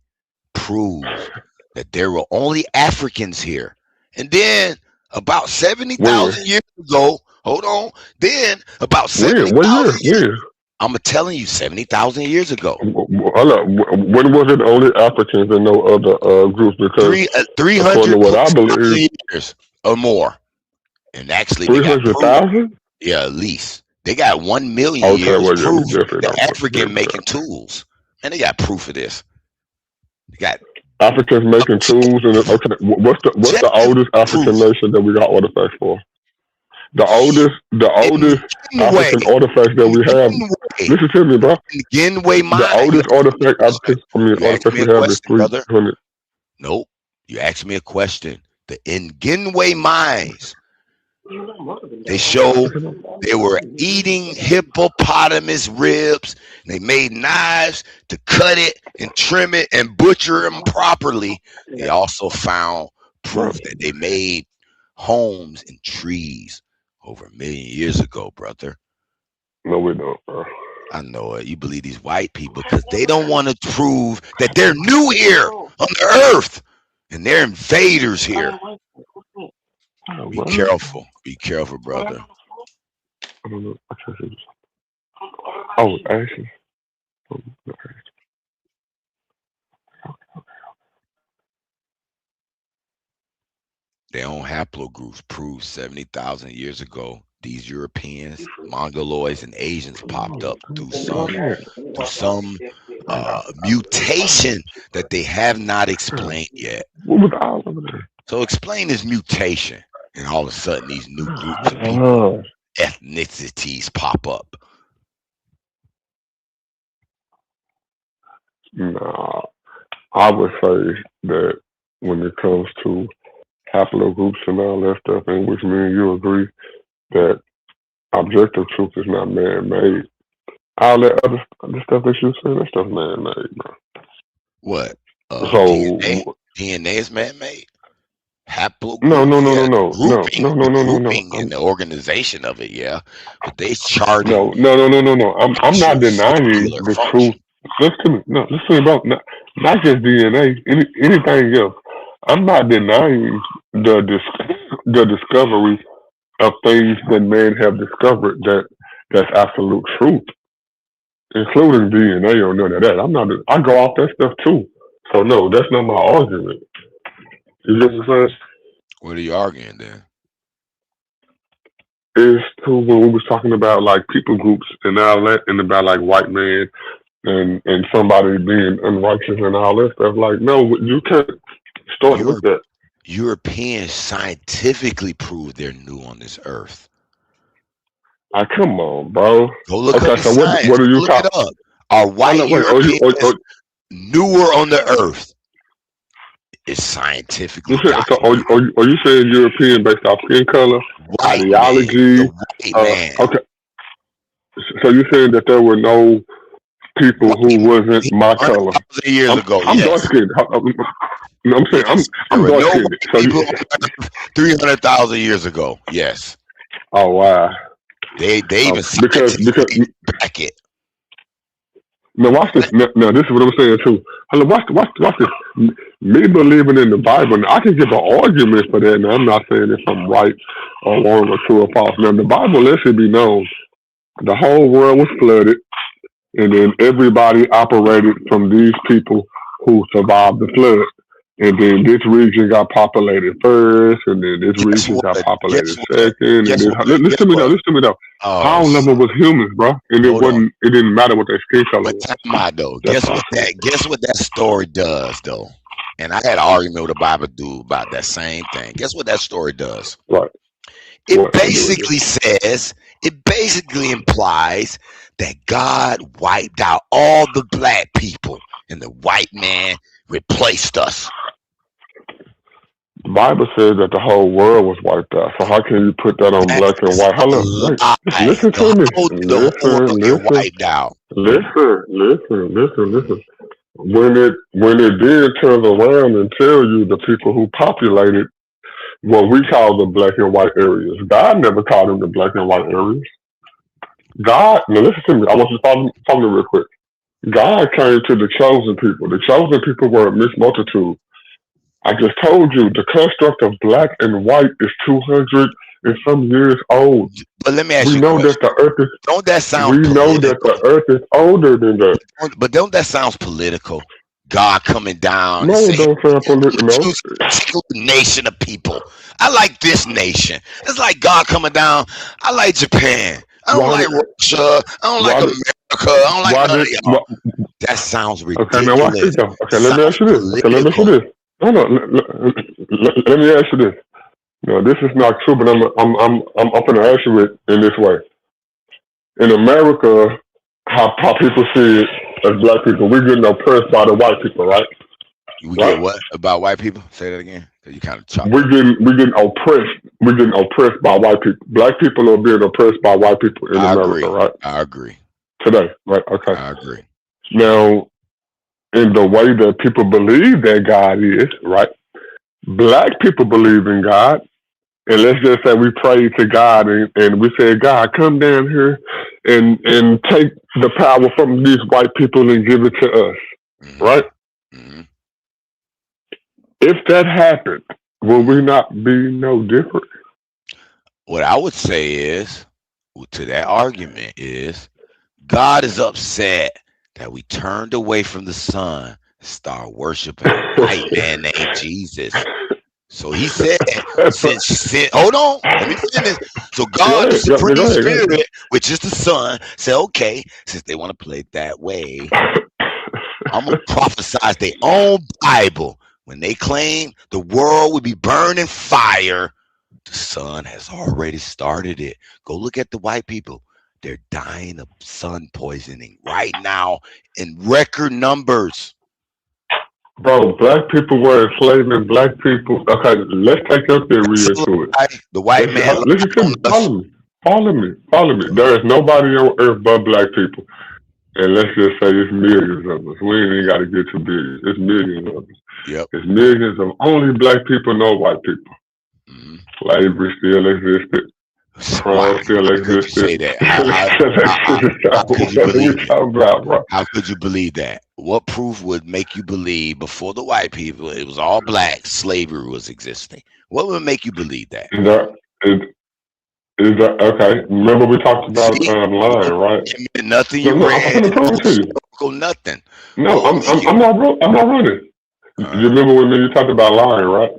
proves that there were only Africans here. And then about 70,000 years ago, hold on. Then about 70,000 years. I'm telling you, 70,000 years ago. When was it only Africans and no other groups? Because 300,000 years or more. And actually, 300,000? Yeah, at least. They got 1 million years proof that African making tools. And they got proof of this. They got Africans making tools. And what's the oldest African nation that we got artifacts for? The oldest African artifacts that we have. Listen to me, bro. The oldest artifact we have is 300. Nope. You asked me a question. The Nginwe mines. They show they were eating hippopotamus ribs. And they made knives to cut it and trim it and butcher them properly. They also found proof that they made homes and trees over 1 million years ago, brother. No, we don't, bro. I know it. You believe these white people because they don't want to prove that they're new here on the earth and they're invaders here. Be careful. Be careful, brother. I don't know. Oh, actually. Their own haplogroups proved 70,000 years ago these Europeans, Mongoloids, and Asians popped up through some mutation that they have not explained yet. So explain this mutation, and all of a sudden these new groups of people, ethnicities pop up. Nah, I would say that when it comes to haplogroups and all that stuff, in which me and you agree that objective truth is not man-made. All that other stuff that you say, that stuff man-made, bro. What? So DNA is man-made? haplogroup. No, no, no, Yeah, no, the no, no, grouping, no, no, the no, no, no. grouping and the organization of it. Yeah, but they charted No, no, no, no, no, no. I'm not denying cellular the function. truth. Listen to me. No, listen to me, bro. Not just DNA, anything else. I'm not denying the discovery of things that men have discovered that's absolute truth, including DNA or none of that. I go off that stuff too. So no, that's not my argument. You get what I'm saying? What are you arguing then? Is to when we was talking about like people groups and all that, and about like white man and somebody being unrighteous and all that stuff. Like, no, you can't start with that. Europeans scientifically prove they're new on this earth. Like, come on, bro. Go look Okay, up the so science. what are you Look it talking? up. Are white Europeans newer on the earth? It's scientifically So are you saying European based off skin color, white ideology? man, the white man. Okay. So you're saying that there were no people who wasn't my color? 100,000 years ago, I'm yes. dark skinned. I'm saying I'm There were dark no skinned. white people on earth 300,000 years ago. Yes. Oh wow. They even because back it. Now watch this. Now this is what I'm saying too. Watch this. Me believing in the Bible, now, I can give an argument for that. Now I'm not saying if I'm right or wrong or true or false. Now the Bible lets it be known the whole world was flooded, and then everybody operated from these people who survived the flood. And then this region got populated first, and then this region got populated second. And then, listen to me though. Our level was humans, bro, and it didn't matter what their skin color was. Guess what that story does though? And I had an argument with a Bible dude about that same thing. Guess what that story does? Right. It basically implies that God wiped out all the black people and the white man replaced us. The Bible says that the whole world was wiped out. So how can you put that on black and white? Hold on, listen to me. Listen. When it then turns around and tell you the people who populated what we call the black and white areas, God never called them the black and white areas. God, now listen to me. I want you to follow me real quick. God came to the chosen people. The chosen people were a mixed multitude. I just told you the construct of black and white is 200 and some years old. But let me ask you a question. That the earth is, don't that sound we political? know that the earth is older than that. But don't that sound political? God coming down. No, it don't sound political. No. Choose a nation of people. I like this nation. It's like God coming down. I like Japan. I don't like Russia. I don't like America. I don't like none of y'all. That sounds ridiculous. Okay, now watch this though. Okay, let me ask you this. No. Let me ask you this. No, this is not true, but I'm going to ask you it in this way. In America, how people see it as black people, we're getting oppressed by the white people, right? We get what about white people? Say that again. You kind of chop. We're getting oppressed. We're getting oppressed by white people. Black people are being oppressed by white people in America, right? I agree. Today, right? Okay. I agree. Now, in the way that people believe that God is, right? Black people believe in God. And let's just say we pray to God and we say, God, come down here and take the power from these white people and give it to us, right? Mm-hmm. If that happened, will we not be no different? What I would say is, to that argument is, God is upset that we turned away from the sun and started worshiping a white man named Jesus. So he said, hold on, let me finish. So God, the Supreme Spirit, which is the Son, said, okay, since they want to play it that way, I'm going to prophesize their own Bible. When they claim the world would be burned in fire, the sun has already started it. Go look at the white people. They're dying of sun poisoning right now in record numbers. Bro, black people were enslaving black people. Okay, let's take your theory into it. The white man. Listen to me. Follow me. There is nobody on earth but black people. and let's just say it's millions of us. We ain't even got to get to billions. It's millions of us. Yep. It's millions of only black people, no white people. Slavery still existed. Crime still existed. Say that. How could you believe that? How could you believe that? What proof would make you believe before the white people it was all black, slavery was existing? What would make you believe that? Is that okay? Remember we talked about lying, right? Nothing you read. Nothing. No, I'm not running. You remember when you talked about lying, right?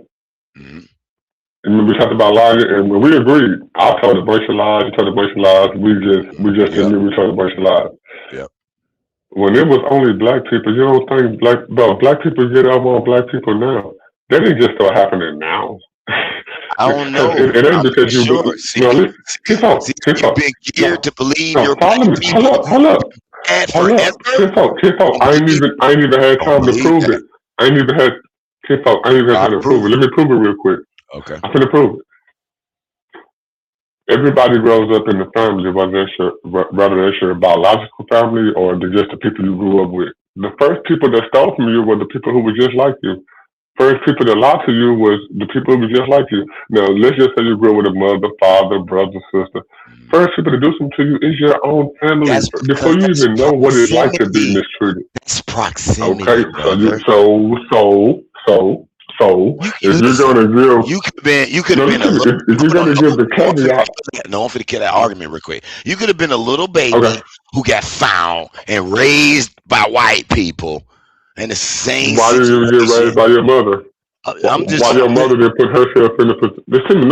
And we talked about lying, and when we agreed, I told a bunch of lies, you told a bunch of lies. We just admitted we told a bunch of lies. Yep. When it was only black people, you don't think black people get up on black people now? That didn't just start happening now. I don't know. It ain't because you. Sure. You've been geared to believe your black people. Hold up. I ain't even had time to prove it. I ain't even had time to prove it. Let me prove it real quick. Okay. I'm gonna prove it. Everybody grows up in the family, whether it's your biological family or just the people you grew up with. The first people that stole from you were the people who were just like you. First people that lied to you was the people who were just like you. Now, let's just say you grew up with a mother, father, brother, sister. First people to do something to you is your own family. Before you even know what it's like to be mistreated. That's proximity. Okay, so if you're gonna give, you could have been a little. If you're gonna give the caveat, no, I'm finna kill that argument real quick. You could have been a little baby who got found and raised by white people, and the same. Why did you get raised by your mother? Why your mother didn't put herself in the position?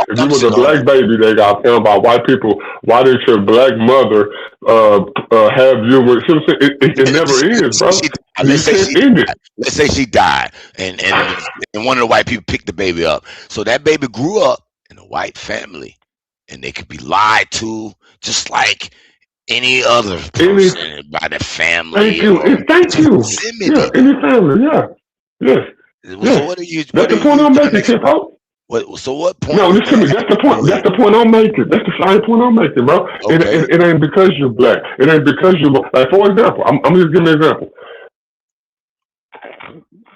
If you was a black baby that got found by white people, why did your black mother have you? It never ends, bro. Let's say she died, and one of the white people picked the baby up. So that baby grew up in a white family, and they could be lied to, just like any other person by the family. Thank you. Yeah, any family. Yeah. Yes. So what are you? That's the point I'm making, Kip-O. So what point? No, listen to me. That's the point. That's the point I'm making. That's the same point I'm making, bro. Okay. It ain't because you're black. It ain't because you like. For example, I'm just giving an example.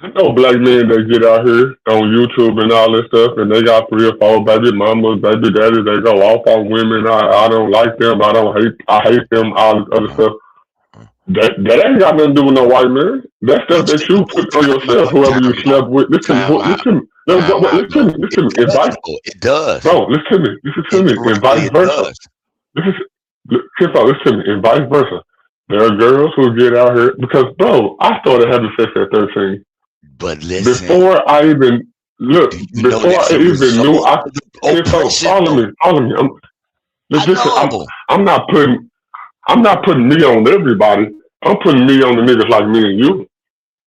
I know black men that get out here on YouTube and all this stuff, and they got 3 or 4 baby mamas, baby daddies. They go off on women. I don't like them. I hate them. All this other stuff. That ain't got nothing to do with no white man. That's stuff that you put on yourself. Whoever you slept with. Listen to me. And vice. It does. Bro, listen to me. And vice versa. Listen to me. And vice versa. There are girls who get out here because, bro, I started having sex at 13. But listen, before I even knew, follow me. I'm not putting me on everybody. I'm putting me on the niggas like me and you.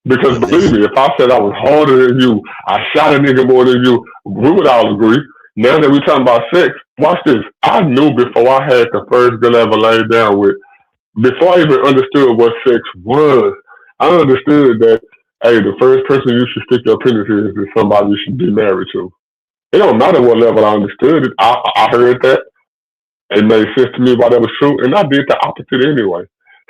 Because believe me, if I said I was harder than you, I shot a nigga more than you, we would all agree. Now that we're talking about sex, watch this. I knew before I had the first girl I ever laid down with, before I even understood what sex was, I understood that, hey, the first person you should stick your penis in is somebody you should be married to. It don't matter what level I understood it. I heard that. It made sense to me why that was true, and I did the opposite anyway.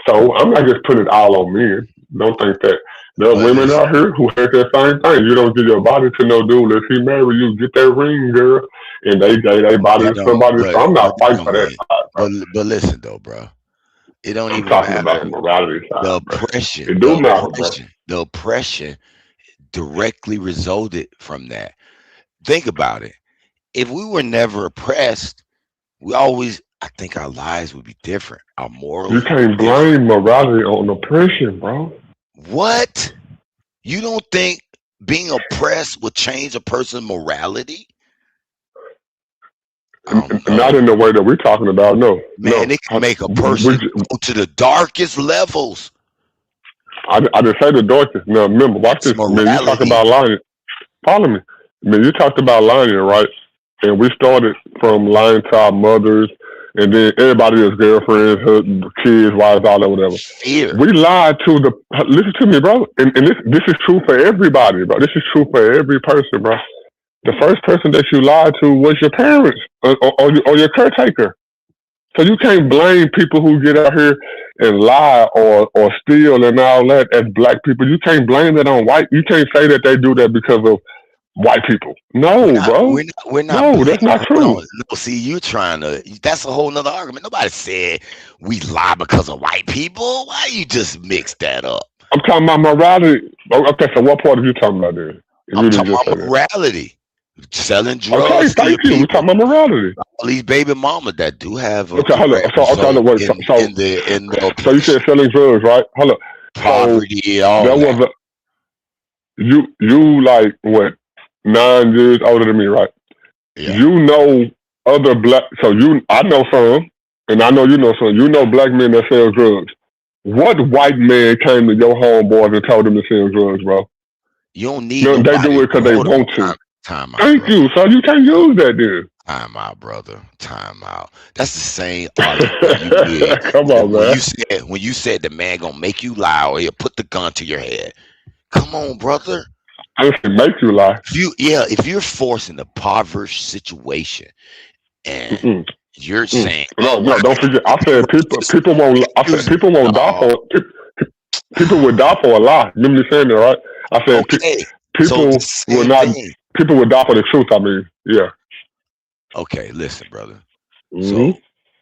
So I'm not just putting it all on men. Don't think that. There are women out here who had that same thing. You don't give your body to no dude. If he marry you, get that ring, girl. And they body to somebody. So I'm not fighting for that side. But listen though, bro. It don't even talking matter. about the morality side. The oppression. It do matter, bro. The oppression directly resulted from that. Think about it. If we were never oppressed, I think our lives would be different. Our morals. You can't blame morality on oppression, bro. What? You don't think being oppressed would change a person's morality? Not in the way that we're talking about, no. Man, it can make a person go to the darkest levels. I didn't say the darkest. Now, remember, watch this. Man, you talk about lying. Follow me. Man, you talked about lying, right? And we started from lying to our mothers, and then everybody else's girlfriends, kids, wives, all that, whatever. Fear. We lied to listen to me, bro. And this is true for everybody, bro. This is true for every person, bro. The first person that you lied to was your parents or your caretaker. So you can't blame people who get out here and lie or steal and all that as black people. You can't blame that on white. You can't say that they do that because of white people. No, bro. We're not No, that's not true. No, see, you're trying to. That's a whole nother argument. Nobody said we lie because of white people. Why you just mix that up? I'm talking about morality. Okay, so what part are you talking about then? I'm talking about morality. Selling drugs. Okay, thank you. We're talking about morality. All these baby mamas that do have. Okay, hold on. So you said selling drugs, right? Hold on. Poverty, all that. Was you like what? 9 years older than me, right? Yeah. You know other black. So I know some, and I know you know some. You know black men that sell drugs. What white man came to your homeboys and told them to sell drugs, bro? You don't need. No, they do it because they want to. Time out. Thank you. So you can't use that, then. Time out, brother. Time out. That's the same argument you did. Come on, man. When you said the man gonna make you lie or he'll put the gun to your head. Come on, brother. I didn't make you lie. If you're forced in a impoverished situation and you're saying no, don't forget. I said people won't. I said people won't die for. People would die for a lie. Remember me saying that, right? I said people will not. People would die for the truth. I mean, yeah. Okay, listen, brother. So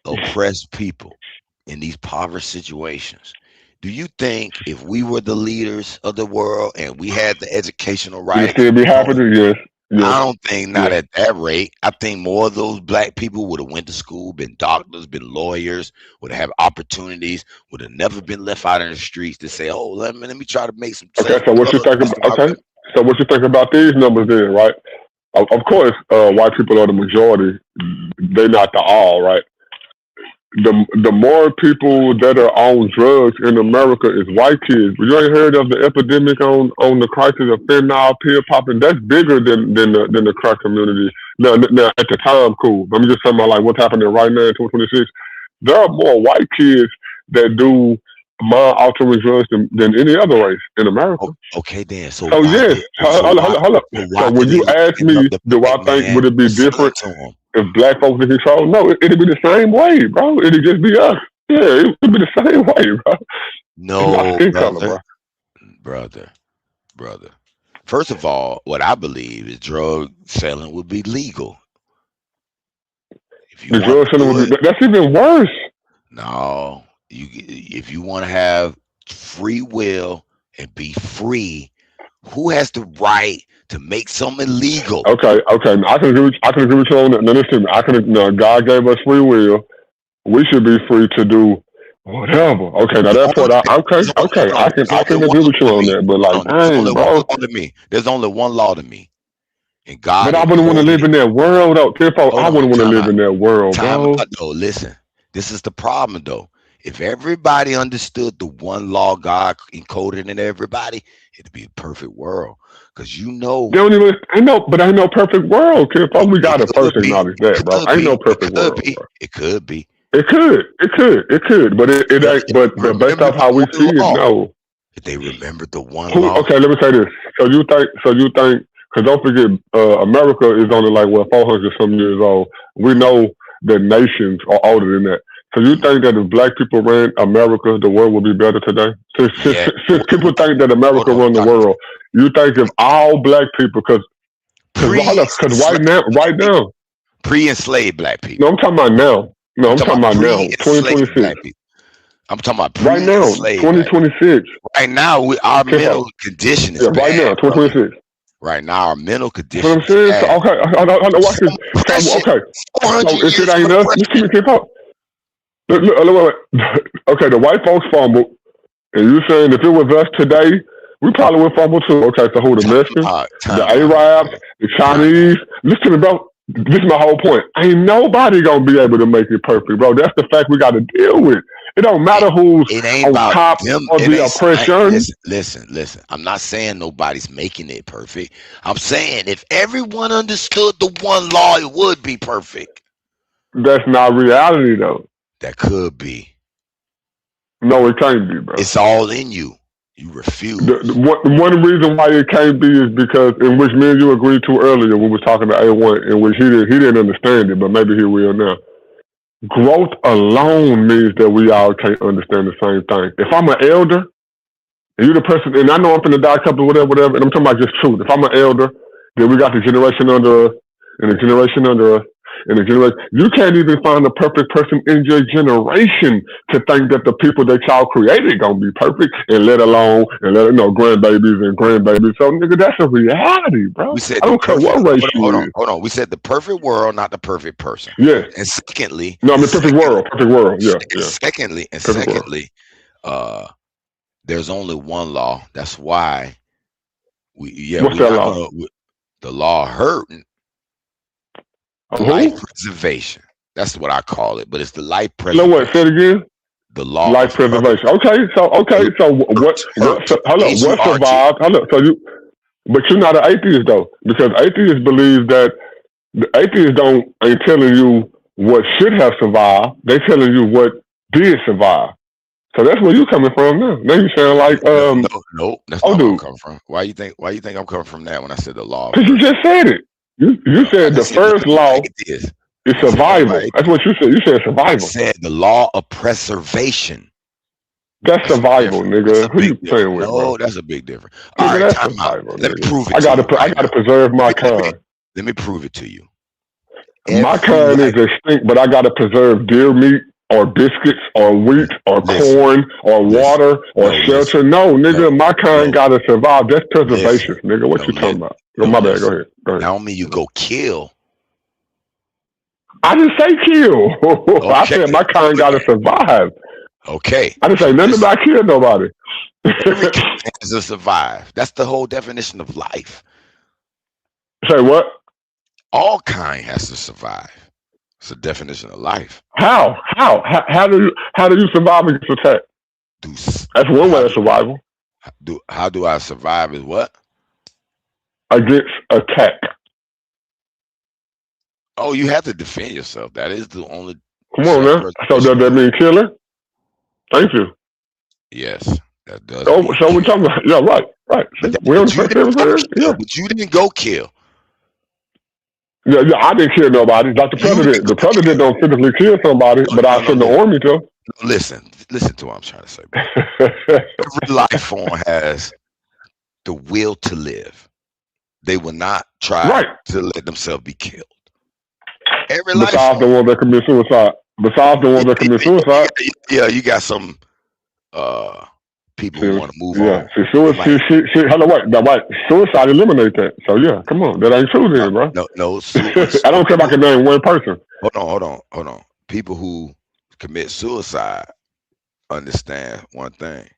oppressed people in these impoverished situations. Do you think if we were the leaders of the world and we had the educational right, you'd still be happening? Yes. I don't think not at that rate. I think more of those black people would have went to school, been doctors, been lawyers, would have opportunities, would have never been left out in the streets to say, "Oh, let me try to make some." Okay, so what you think about? Okay, so what you think about these numbers then, right? Of course, white people are the majority. They're not the all, right? The more people that are on drugs in America is white kids. You ain't heard of the epidemic on the crisis of fentanyl, pill popping? That's bigger than the crack community. Now, at the time, cool. Let me just talk about like what's happening right now in 2026. There are more white kids that do mind-altering drugs than any other race in America. Okay, then. So yes. Hold up. So when you ask me, do I think would it be different if black folks in control? No, it'd be the same way, bro. It'd just be us. Yeah, it'd be the same way, bro. No, brother. First of all, what I believe is drug selling would be legal. The drug selling would be, that's even worse. No, if you want to have free will and be free, who has the right to make something illegal? Okay. I can agree with you on that. Now listen, God gave us free will. We should be free to do whatever. Okay, now that part, okay. I can agree with you on that. But like, dang, bro. There's only one law to me. And God. But I wouldn't want to live in that world, though. I wouldn't want to live in that world, bro. No, listen. This is the problem, though. If everybody understood the one law God encoded in everybody, it'd be a perfect world. Because ain't no perfect world. We got a person acknowledge that, bro. Ain't no perfect world. It could be. It could. But it ain't. But based off how we see it, no. If they remember the one law. Okay, let me say this. So you think? Because don't forget, America is only like 400 some years old. We know that nations are older than that. So you think that if black people ran America, the world would be better today? Since people think that America run the world, you think if all black people, because right now, pre-enslaved black people. No, I'm talking about now. No, I'm talking about now. 2026. I'm talking about right now. 2026. Right now, our mental condition is bad. Right now, 2026. Right now, our mental condition. What I'm saying. Okay, watch this. Okay. So if it ain't us, listen to me, Look. Okay, the white folks fumbled, and you saying if it was us today, we probably would fumble too. Okay, so who, the Mexicans, the Arabs, the Chinese? Listen to me, bro. This is my whole point. Ain't nobody gonna be able to make it perfect, bro. That's the fact we got to deal with. It don't matter who's on top of the oppression. Listen. I'm not saying nobody's making it perfect. I'm saying if everyone understood the one law, it would be perfect. That's not reality, though. That could be. No, it can't be, bro. It's all in you. You refuse. One reason why it can't be is because, in which me and you agreed to earlier when we were talking to A1, in which he didn't understand it, but maybe he will now. growth alone means that we all can't understand the same thing. If I'm an elder, and you the person, and I know I'm finna die a couple, whatever, and I'm talking about just truth. If I'm an elder, then we got the generation under us, and the generation under us, and the generation. You can't even find the perfect person in your generation to think that the people that y'all created gonna be perfect, and let grandbabies and grandbabies. So nigga, that's a reality, bro. We said I don't care what race you is. hold on. We said the perfect world, not the perfect person. Yeah. And secondly, No, I mean perfect world. Yeah, yeah. Secondly, there's only one law. That's why What's that law? The law of hurting. Life preservation. That's what I call it, but it's the life preservation. No, what? Say it again. The law life preservation. Okay, so what survived? But you're not an atheist though, because atheists believe that the atheists ain't telling you what should have survived. They telling you what did survive. So that's where you coming from now. Now you sound like no, that's not where I'm coming from. Why you think I'm coming from that when I said the law? Because you just said it. You said the first law is survival. That's what you said. You said survival. I said the law of preservation. That's survival, nigga. Who you playing with, bro? No, that's a big difference. All right, time out. Let me prove it. I gotta preserve my kind. Let me prove it to you. My kind is extinct, but I gotta preserve deer meat or biscuits or wheat or corn or water or shelter. No, nigga, my kind gotta survive. That's preservation, nigga. What you talking about? My bad. Go ahead. That don't mean you go kill. I didn't say kill. I said my kind gotta survive. Okay. I didn't say nothing about kill nobody. Every kind has to survive. That's the whole definition of life. Say what? All kind has to survive. It's the definition of life. How do you survive against attack? That's one way of survival. How do I survive is what? Against attack. Oh, you have to defend yourself. That is the only. Come on, man. So does that mean killing? Thank you. Yes, that does. So we're talking about right. We're on the same page. Yeah. But you didn't go kill. Yeah, I didn't kill nobody. Like the president. The president don't physically kill somebody, but I send the army to. Listen to what I'm trying to say. Every life form has the will to live. They will not try to let themselves be killed. Every life Besides the ones that commit suicide. Yeah, you got some people who want to move on. Suicide eliminate that. So yeah, come on. That ain't true then, bro. No. I don't care if I can name one person. Hold on. People who commit suicide understand one thing.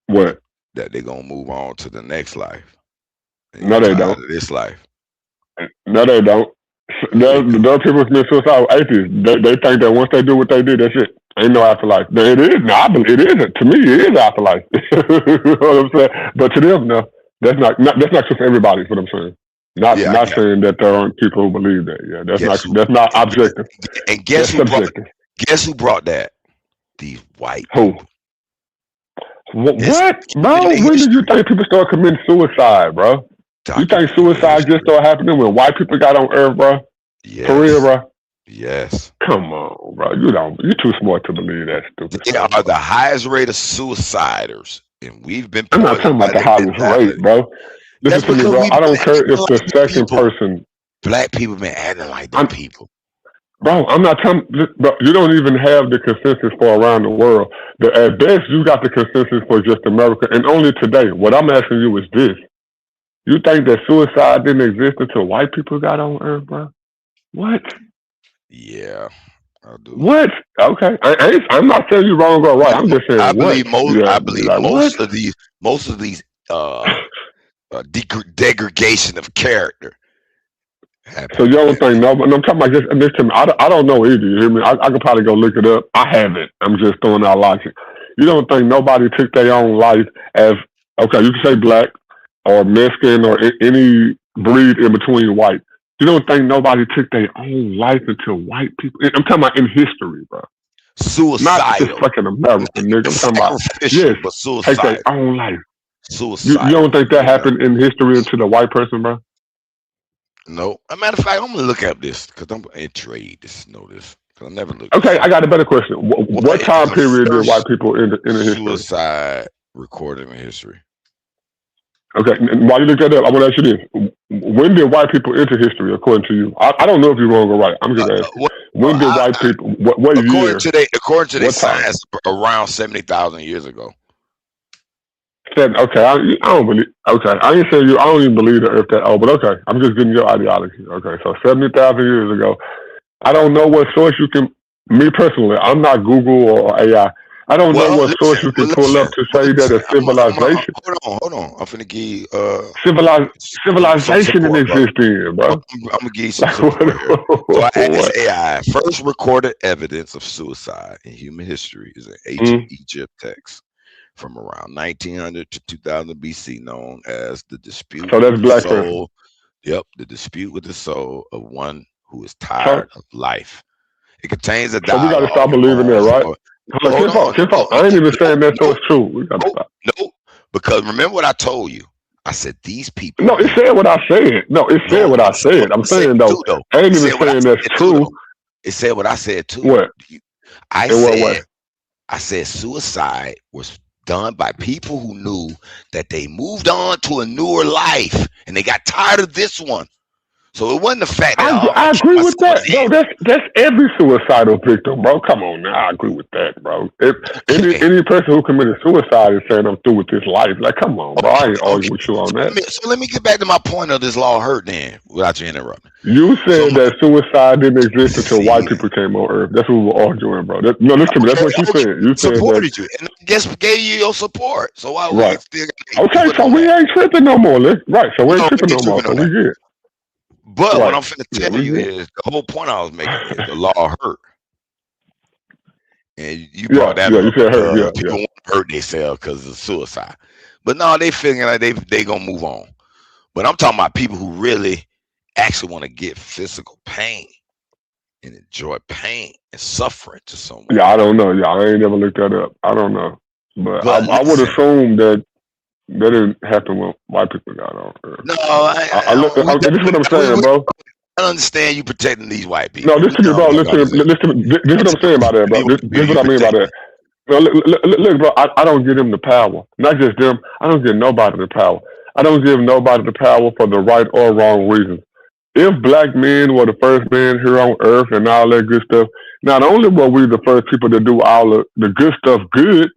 What? That they're gonna move on to the next life. No, they don't. This life. No, they don't. Those people commit suicide with atheists. They think that once they do what they do, that's it. Ain't no afterlife. It is. No, I believe it isn't. To me, it is afterlife. You know what I'm saying? But to them, no. That's not true for everybody. Is what I'm saying. Not saying that there aren't people who believe that. Yeah, that's not objective. And guess who brought that? These white. Who? What, bro? When did you think people start committing suicide, bro? You think suicide just started happening when white people got on Earth, bro? Yes. For real, bro? Yes. Come on, bro. You're too smart to believe that stupid. They are the highest rate of suiciders, and we've been. I'm not talking about the highest rate, bro. Listen to me, bro. I don't care if the second person. Black people been acting like them people. Bro, I'm not telling. Bro, you don't even have the consensus for around the world. At best, you got the consensus for just America, and only today. What I'm asking you is this: you think that suicide didn't exist until white people got on Earth, bro? What? Yeah, I do. What? Okay, I'm not saying you wrong or right. I'm just saying. I believe most of these degradation of character. So you don't think no? But I'm talking about just I don't know either. You hear me? I could probably go look it up. I haven't. I'm just throwing out logic. You don't think nobody took their own life as okay? You can say black or Mexican or any breed in between white. You don't think nobody took their own life until white people? I'm talking about in history, bro. Suicidal. Not just fucking America, nigga. I'm talking about but suicide. Take their own life. Suicide. You don't think that happened in history until the white person, bro? No. As a matter of fact, I'm gonna look up this because I'm intrigued to know this. 'Cause I never looked. Okay, I got a better question. What time period did white people enter history? Suicide recorded in history. Okay, and while you look that up, I want to ask you this: when did white people enter history, according to you? I don't know if you're wrong or right. I'm just asking. When did white people? What year? According to their What time? science, around 70,000 years ago. Okay, I don't believe. Okay, I ain't saying you. I don't even believe the Earth that old, but okay, I'm just getting your ideology. Okay, so 70,000 years ago. I don't know what source you can. Me personally, I'm not Google or AI. I don't know what source you can pull up to say that a civilization. Hold on. I'm finna give you civilization in existence, bro. I'm gonna give you some support here. So I asked AI. First recorded evidence of suicide in human history is an ancient Egypt text from around 1900 to 2000 BC, known as the dispute. So that's with Black the Panther. soul. Yep, the dispute with the soul of one who is tired of life. It contains a So we got to dialogue. stop believing that, right? Hold on. I ain't even saying that so it's true. We got to stop. No, because remember what I told you. I said these people. No, it said what I said. No, it said what I said. I'm saying though, I ain't even saying that's true. It said what I said too. What? I In what way? said suicide was done by people who knew that they moved on to a newer life and they got tired of this one. So it wasn't the fact that I agree with that, bro. That's every suicidal victim, bro. Come on now, I agree with that, bro. If any person who committed suicide is saying I'm through with this life, like, come on, bro. I ain't arguing with you on that. So let me get back to my point of this law hurt then, without you interrupting. You said that suicide didn't exist until white people came on Earth. That's what we were arguing, bro. No, listen to me. That's what you said. You said supported that. you, and I just gave you your support. So why Right. we still? Okay, so we ain't tripping no more. Right, so we ain't tripping no more. So we good. But Right. what I'm finna tell you is the whole point I was making is the law hurt. And you brought that up. You said hurt. People want to hurt themselves because of suicide. But no, they figuring like they gonna move on. But I'm talking about people who really actually want to get physical pain and enjoy pain and suffering to someone. Yeah, I don't know. Yeah, I ain't never looked that up. I don't know. But I would assume that didn't happen when white people got on Earth. No, this is what I'm saying, bro. I understand you protecting these white people. No, listen to me, bro. Listen to me. This is what I'm saying about that, bro. This is what I mean by that. No, look, bro. I don't give them the power. Not just them. I don't give nobody the power. I don't give nobody the power for the right or wrong reasons. If black men were the first men here on Earth and all that good stuff, not only were we the first people to do all the good stuff good,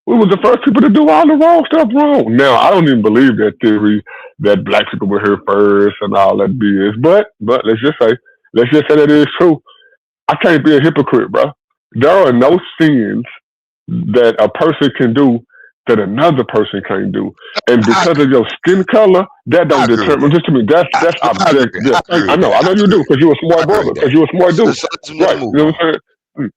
we was the first people to do all the wrong stuff wrong. Now, I don't even believe that theory that black people were here first and all that BS. But let's just say that is true. I can't be a hypocrite, bro. There are no sins that a person can do that another person can't do. And because of your skin color, that don't determine. Just to me, that's objective. I know you do, because you're a smart brother, because you're a smart dude. Right. You know what I'm saying?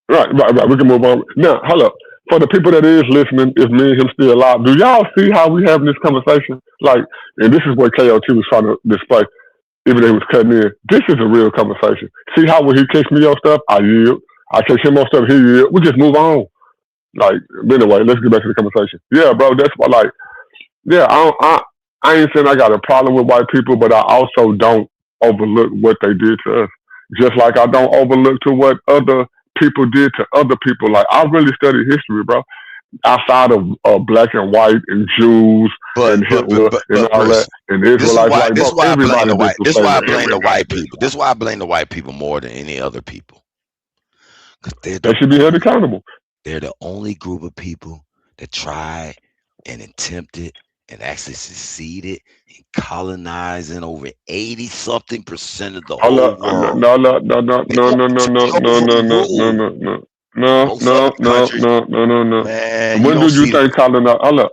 Right. We can move on. Now, hold up. For the people that is listening, if me and him still alive, do y'all see how we having this conversation? Like, and this is what KOT was trying to display, even though he was cutting in. This is a real conversation. See how when he kicks me on stuff, I yield. I kick him on stuff, he yield. We just move on. Like, anyway, let's get back to the conversation. Yeah, bro, that's why, like, yeah, I ain't saying I got a problem with white people, but I also don't overlook what they did to us. Just like I don't overlook to what other people did to other people. Like, I really studied history, bro. Outside of black and white and Jews and Hitler and all that and Israelites. This is why I blame the white. This is why I blame the white people. This is why I blame the white people more than any other people. Because they should be held accountable. They're the only group of people that tried and attempted and actually succeeded in colonizing over 80-something% of the whole world. No. Man, when do you think colonization? Hold up.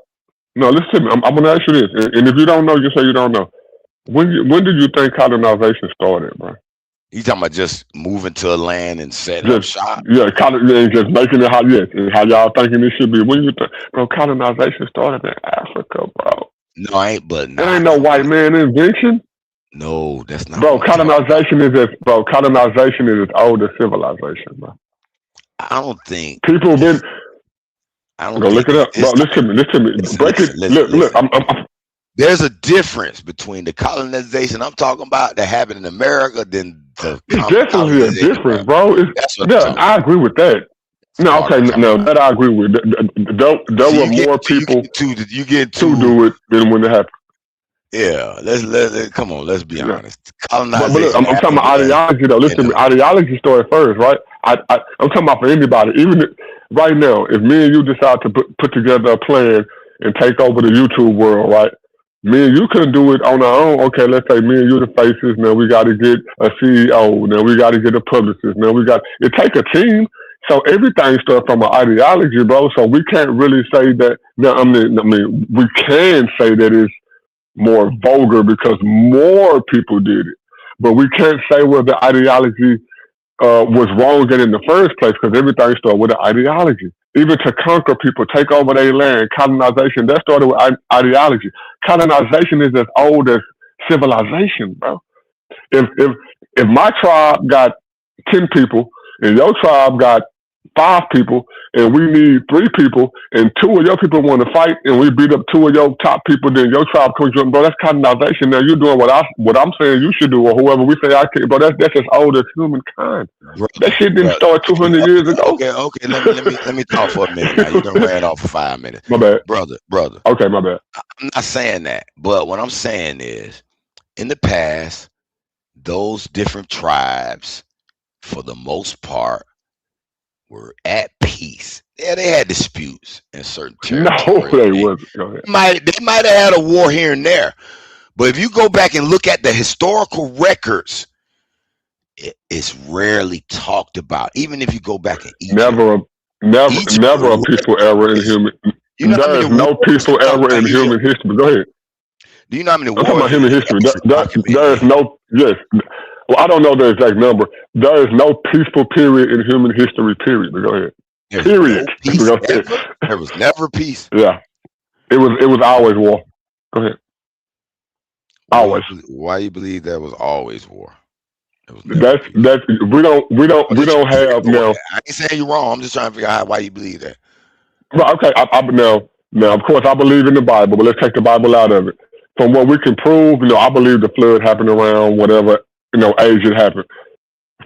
No, listen to me. I'm going to ask you this, and if you don't know, just say you don't know. When did you think colonization started, bro? You talking about just moving to a land and setting up shop? Yeah, just making it how y'all thinking it should be. When you think, bro, colonization started in Africa, bro. No, I ain't. But that ain't no white man invention. No, that's not. Bro, colonization is as old as civilization, bro. I don't think people been. I don't go look it up, bro. Listen to me. Break it. Look. There's a difference between the colonization I'm talking about that happened in America than the It's definitely a colonization, difference, bro. bro. That's what I'm Yeah, talking I agree with that. No, part of okay, the no, colonization. that I agree with. There See, were more people you get to too. do it than when it happened. Yeah, let come on. Let's be Yeah. honest. But look, Colonization I'm talking happened about when ideology though. Listen, in the ideology story first, right? I'm talking about for anybody. Even right now, if me and you decide to put together a plan and take over the YouTube world, right? Me and you couldn't do it on our own. Okay, let's say me and you the faces. Now we got to get a CEO. Now we got to get a publicist. Now it take a team. So everything starts from an ideology, bro. So we can't really say that. No, I mean, we can say that it's more vulgar because more people did it. But we can't say where the ideology was wrong in the first place because everything started with an ideology. Even to conquer people, take over their land, colonization, that started with ideology. Colonization is as old as civilization, bro. If my tribe got 10 people and your tribe got 5 people and we need 3 people and 2 of your people want to fight and we beat up 2 of your top people, then your tribe comes up, bro, that's colonization. Now you're doing what I'm saying you should do or whoever we say I can, but that's as old as humankind. That shit didn't start 200 years ago. Okay. Let me talk for a minute. Now you done ran off for 5 minutes. My bad, brother. Okay, my bad. I'm not saying that, but what I'm saying is, in the past, those different tribes, for the most part, were at peace. Yeah, they had disputes in certain territories. No, they wasn't. Go ahead. They might have had a war here and there, but if you go back and look at the historical records, it's rarely talked about. Even if you go back in Egypt, never a peaceful era in human. There is no peaceful era in human history. Go ahead. Do you know how many I'm wars? talking about human history. There is no, yes. Well, I don't know the exact number. There is no peaceful period in human history, period. But go ahead. Period. No peace ever? There was never peace. Yeah. It was always war. Go ahead. Always. Why you believe there was always war? That's we don't have now. I ain't saying you're wrong. I'm just trying to figure out why you believe that. Well, okay, now of course I believe in the Bible, but let's take the Bible out of it. From what we can prove, I believe the flood happened around whatever, age it happened.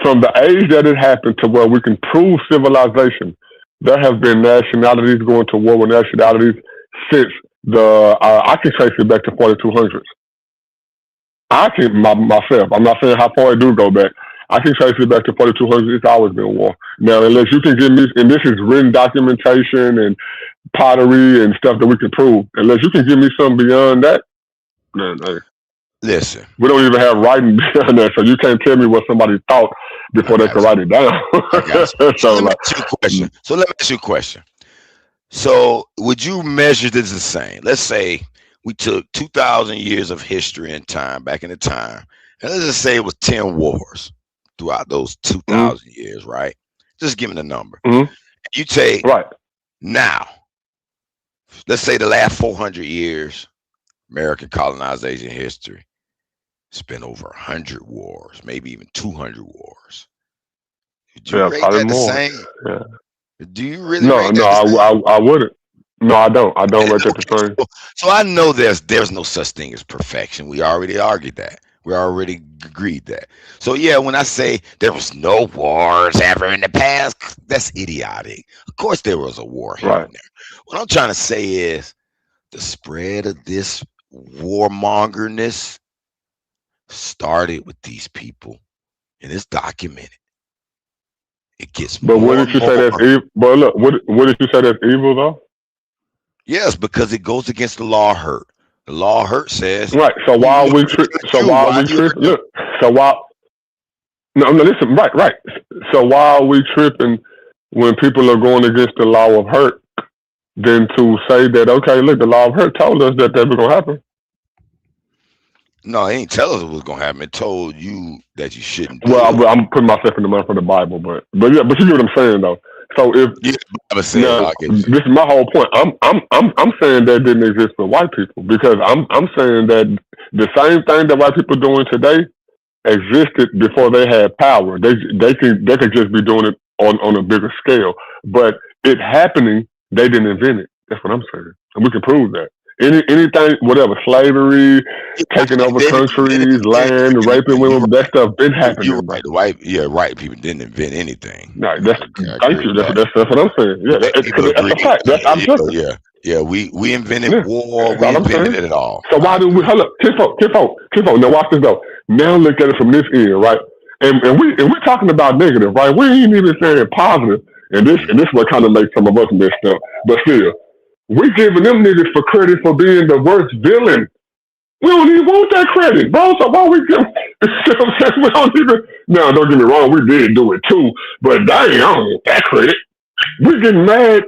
From the age that it happened to where we can prove civilization, there have been nationalities going to war with nationalities since I can trace it back to 4200s. I can myself. I'm not saying how far it do go back. I can trace it back to 4200s. It's always been war. Now, unless you can give me, and this is written documentation and pottery and stuff that we can prove. Unless you can give me something beyond that, man, listen, we don't even have writing beyond that, so you can't tell me what somebody thought before they could write it down. So let me ask you a question. So would you measure this the same? Let's say we took 2,000 years of history and time back in the time, and let's just say it was 10 wars throughout those 2,000 years, right? Just give me a number. You take now, let's say the last 400 years, American colonization history, it's been over 100 wars, maybe even 200 wars. Do you rate that the same? Yeah. Do you really? No, rate that the same? I wouldn't. No, I don't. I don't rate that the same. So I know there's no such thing as perfection. We already argued that. We already agreed that. So yeah, when I say there was no wars ever in the past, that's idiotic. Of course there was a war here and there. What I'm trying to say is the spread of this warmongerness started with these people, and it's documented. It gets But what did you say that's evil? But look, what did you say that's evil though? Yes, because it goes against the law of hurt. The law of hurt says right. So while we look. So while listen, right. So while we tripping when people are going against the law of hurt, then to say that okay, look, the law of hurt told us that was gonna happen. No, it ain't tell us it was gonna happen. It told you that you shouldn't. Well, I'm putting myself in the mouth of the Bible, but you get what I'm saying though. So if this is my whole point, I'm saying that didn't exist for white people because I'm saying that the same thing that white people are doing today existed before they had power. They could just be doing it on a bigger scale, but it happening, they didn't invent it. That's what I'm saying, and we can prove that. anything, whatever, slavery, taking over countries, land, raping women, that stuff been happening. You're right. The white people didn't invent anything. No, thank you. That's what I'm saying. Yeah, that's a fact. That's objective. Yeah. We invented war. We invented it all. So why do we? Hold up, Kifo. Now watch this though. Now look at it from this end, right? And we're talking about negative, right? We ain't even saying positive. And this what kind of makes some of us messed up. But still, we giving them niggas for credit for being the worst villain. We don't even want that credit, bro. So why we give? We don't even. Now, don't get me wrong. We did do it too, but dang, I don't want that credit. We getting mad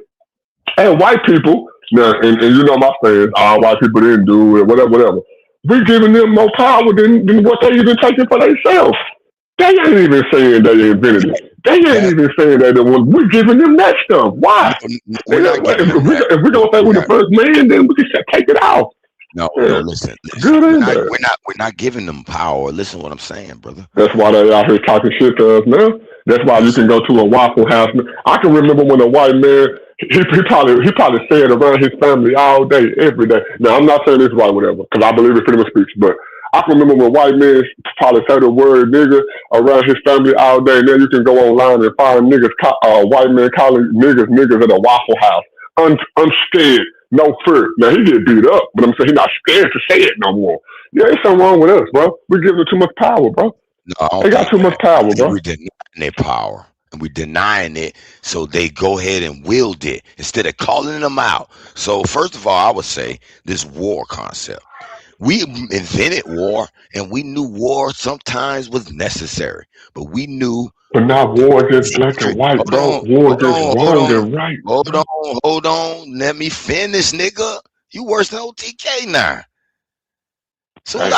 at white people. Now, and you know my fans, all white people didn't do it, whatever. We giving them more power than what they even taking for themselves. They ain't even saying they invented it. They ain't even saying that we're giving them that stuff. Why? If we don't think we're the first man, then we can just take it off. No, listen. We're not giving them power. Listen to what I'm saying, brother. That's why they out here talking shit to us now. That's why you can go to a Waffle House. I can remember when a white man, he probably said around his family all day, every day. Now, I'm not saying this right, whatever, because I believe in freedom of speech, but I can remember when white men probably say the word nigga around his family all day. Now you can go online and find white men calling niggas at a Waffle House. Unscared, no fear. Now he get beat up, but I'm saying he's not scared to say it no more. Yeah, there's something wrong with us, bro. We're giving them too much power, bro. No, they got too much power, bro. We're denying their power. And we're denying it, so they go ahead and wield it instead of calling them out. So first of all, I would say this war concept. We invented war, and we knew war sometimes was necessary, but we knew. But not war just black and white, bro. War just wrong and right. Hold on. Let me finish, nigga. You worse than OTK now. As soon as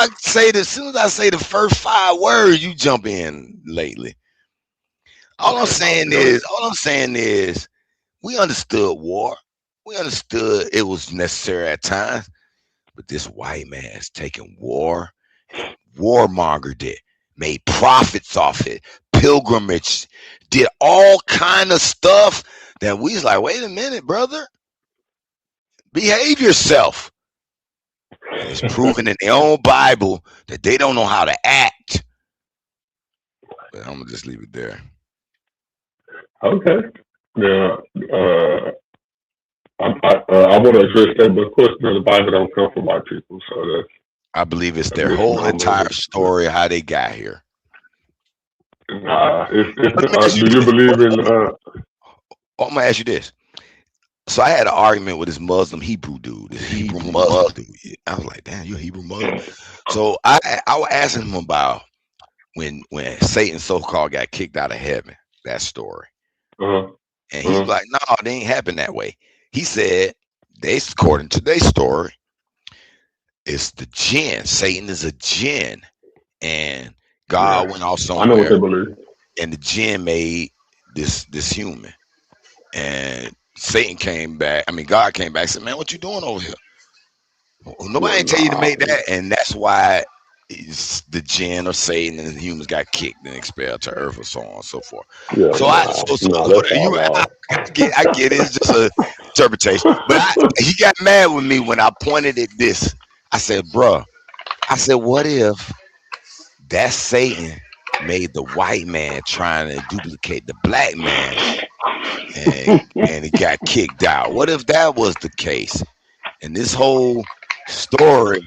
I say the first 5 words, you jump in lately. All I'm saying is, we understood war. We understood it was necessary at times. But this white man has taken war, warmongered it, made profits off it, pilgrimage, did all kind of stuff that we was like, wait a minute, brother. Behave yourself. And it's proven in their own Bible that they don't know how to act. But I'm going to just leave it there. Okay. Now, I want to address that, but of course, the Bible don't come from white people, so that's. I believe it's their whole entire story how they got here. Do you believe in? I'm gonna ask you this. So I had an argument with this Muslim Hebrew dude, this Hebrew Muslim dude. I was like, damn, you a Hebrew Muslim? So I was asking him about when Satan so-called got kicked out of heaven, that story. And he's like, no, they ain't happened that way. He said, according to their story, it's the jinn. Satan is a jinn. And God went off somewhere. I know what they believe. And the jinn made this human. And Satan came back. I mean, God came back and said, man, what you doing over here? Nobody ain't tell you to make that. And that's why the jinn or Satan and the humans got kicked and expelled to earth or so on and so forth. I get it. It's just an interpretation. But he got mad with me when I pointed at this. I said, bruh, what if that Satan made the white man trying to duplicate the black man and he got kicked out? What if that was the case? And this whole story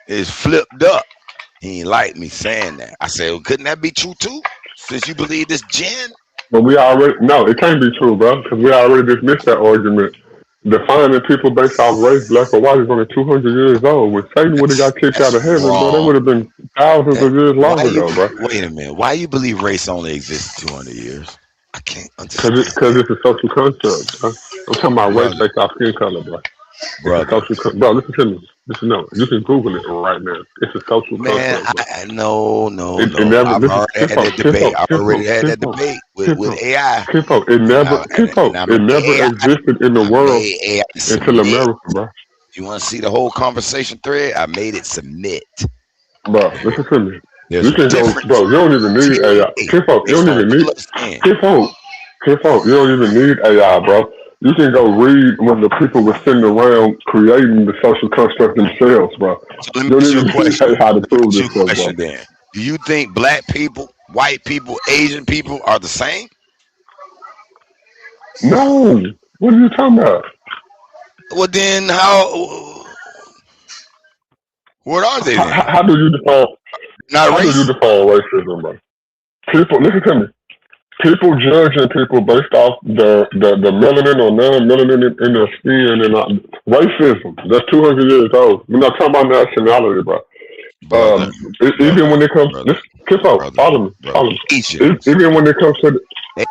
is flipped up. He ain't like me saying that. I said, well, couldn't that be true too? Since you believe this jinn? But it can't be true, bro, because we already dismissed that argument. Defining people based off race, black or white, is only 200 years old. When Satan would have got kicked out of heaven, bro, that would have been thousands of years long ago, bro. Wait a minute. Why you believe race only exists 200 years? I can't understand. Because it's a social construct, bro. I'm talking about race based off skin color, bro. Bro, listen to me. You can Google it right now. It's a social construct. No. I've already had that debate with AI. It never existed in the world until America, bro. You want to see the whole conversation thread? I made it submit. Bro, listen to me. You don't even need AI. You don't even need AI, bro. You can go read when the people were sitting around creating the social construct themselves, bro. So let me ask you a question. How to prove Let me ask you a this stuff, question then. Do you think black people, white people, Asian people are the same? No. What are you talking about? Well, then what are they then? How do you define? Not how do you define racism, bro? People, listen to me. People judging people based off the melanin or non-melanin in their skin and racism. That's 200 years old. We're not talking about nationality, bro. Even when it comes, follow me. Even when it comes to,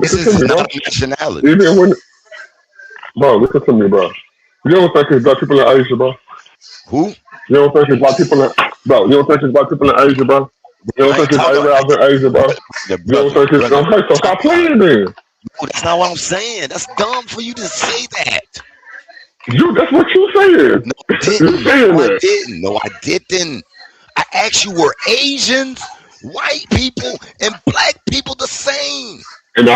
this is not a nationality. Even when, bro, listen to me, bro. You don't think it's black people in Asia, bro? Who? You don't think it's black people in, bro? You don't think it's black people in Asia, bro? You don't think it's Arabs in Asia, bro? You don't think it's okay? So stop playing then. No, that's not what I'm saying. That's dumb for you to say that. That's what you said. No, I didn't. No, I didn't. I asked you, were Asians, white people, and black people the same? And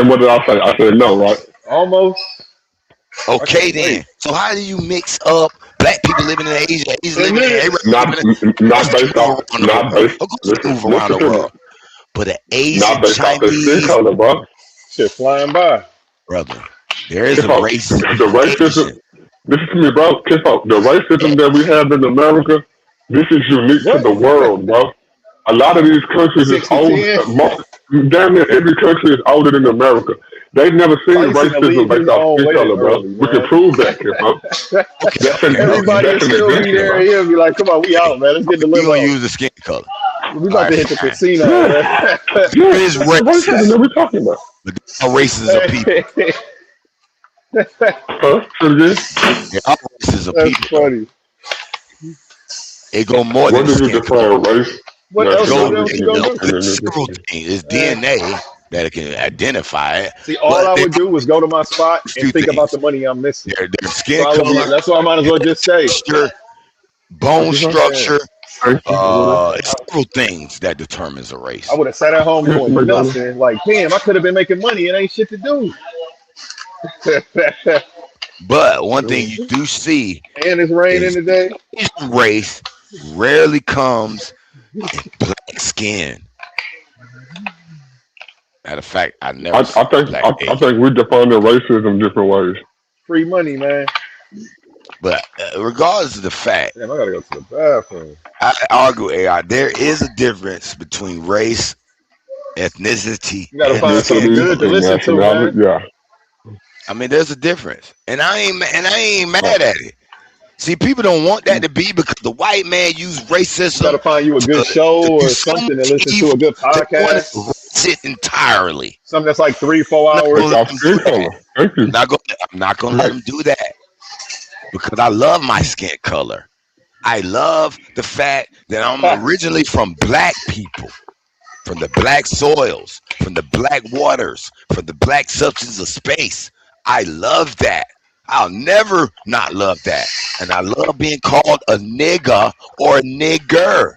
what did I say? I said no, right? Almost. Okay, then. So how do you mix up black people living in Asia, Asian living in Arab, not based off, not based. Move around the world, but an Asian, Chinese, color, bro. Shit flying by, brother. There is a racism. The racism. Listen to me, bro. The racism that we have in America, this is unique to the world, bro. A lot of these countries is old. Damn near every country is older than America. They've never seen racism based off skin color, bro. We can prove that, bro. Everybody will still be there. He'll be like, "Come on, we out, man. Let's get the limo." We use the skin color. We about to hit the casino. There is racism that we're talking about. But there are races of people. There are races of That's people. funny. It go more than What do you define race? What else? several things. It's DNA that it can identify it. See, all I would do was go to my spot and think about the money I'm missing. Their skin So color, that's why I might as well just say. bone structure, it's several things that determines a race. I would have sat at home doing nothing. Like, damn, I could have been making money. It ain't shit to do. But one thing you do see, and it's raining today. Asian race rarely comes in black skin. Matter of fact, I never. I think we define the racism different ways. Free money, man. But regardless of the fact, damn, I gotta go to the bathroom. I argue, AI, there is a difference between race, ethnicity, You gotta and find something good to listen to, man. Yeah. I mean, there's a difference, and I ain't mad at it. See, people don't want that to be because the white man used racism. You gotta find you a good show or something to listen to, a good podcast. It entirely. Something that's like 3-4 hours. I'm not gonna let them do that because I love my skin color. I love the fact that I'm originally from black people, from the black soils, from the black waters, from the black substance of space. I love that. I'll never not love that. And I love being called a nigga or a nigger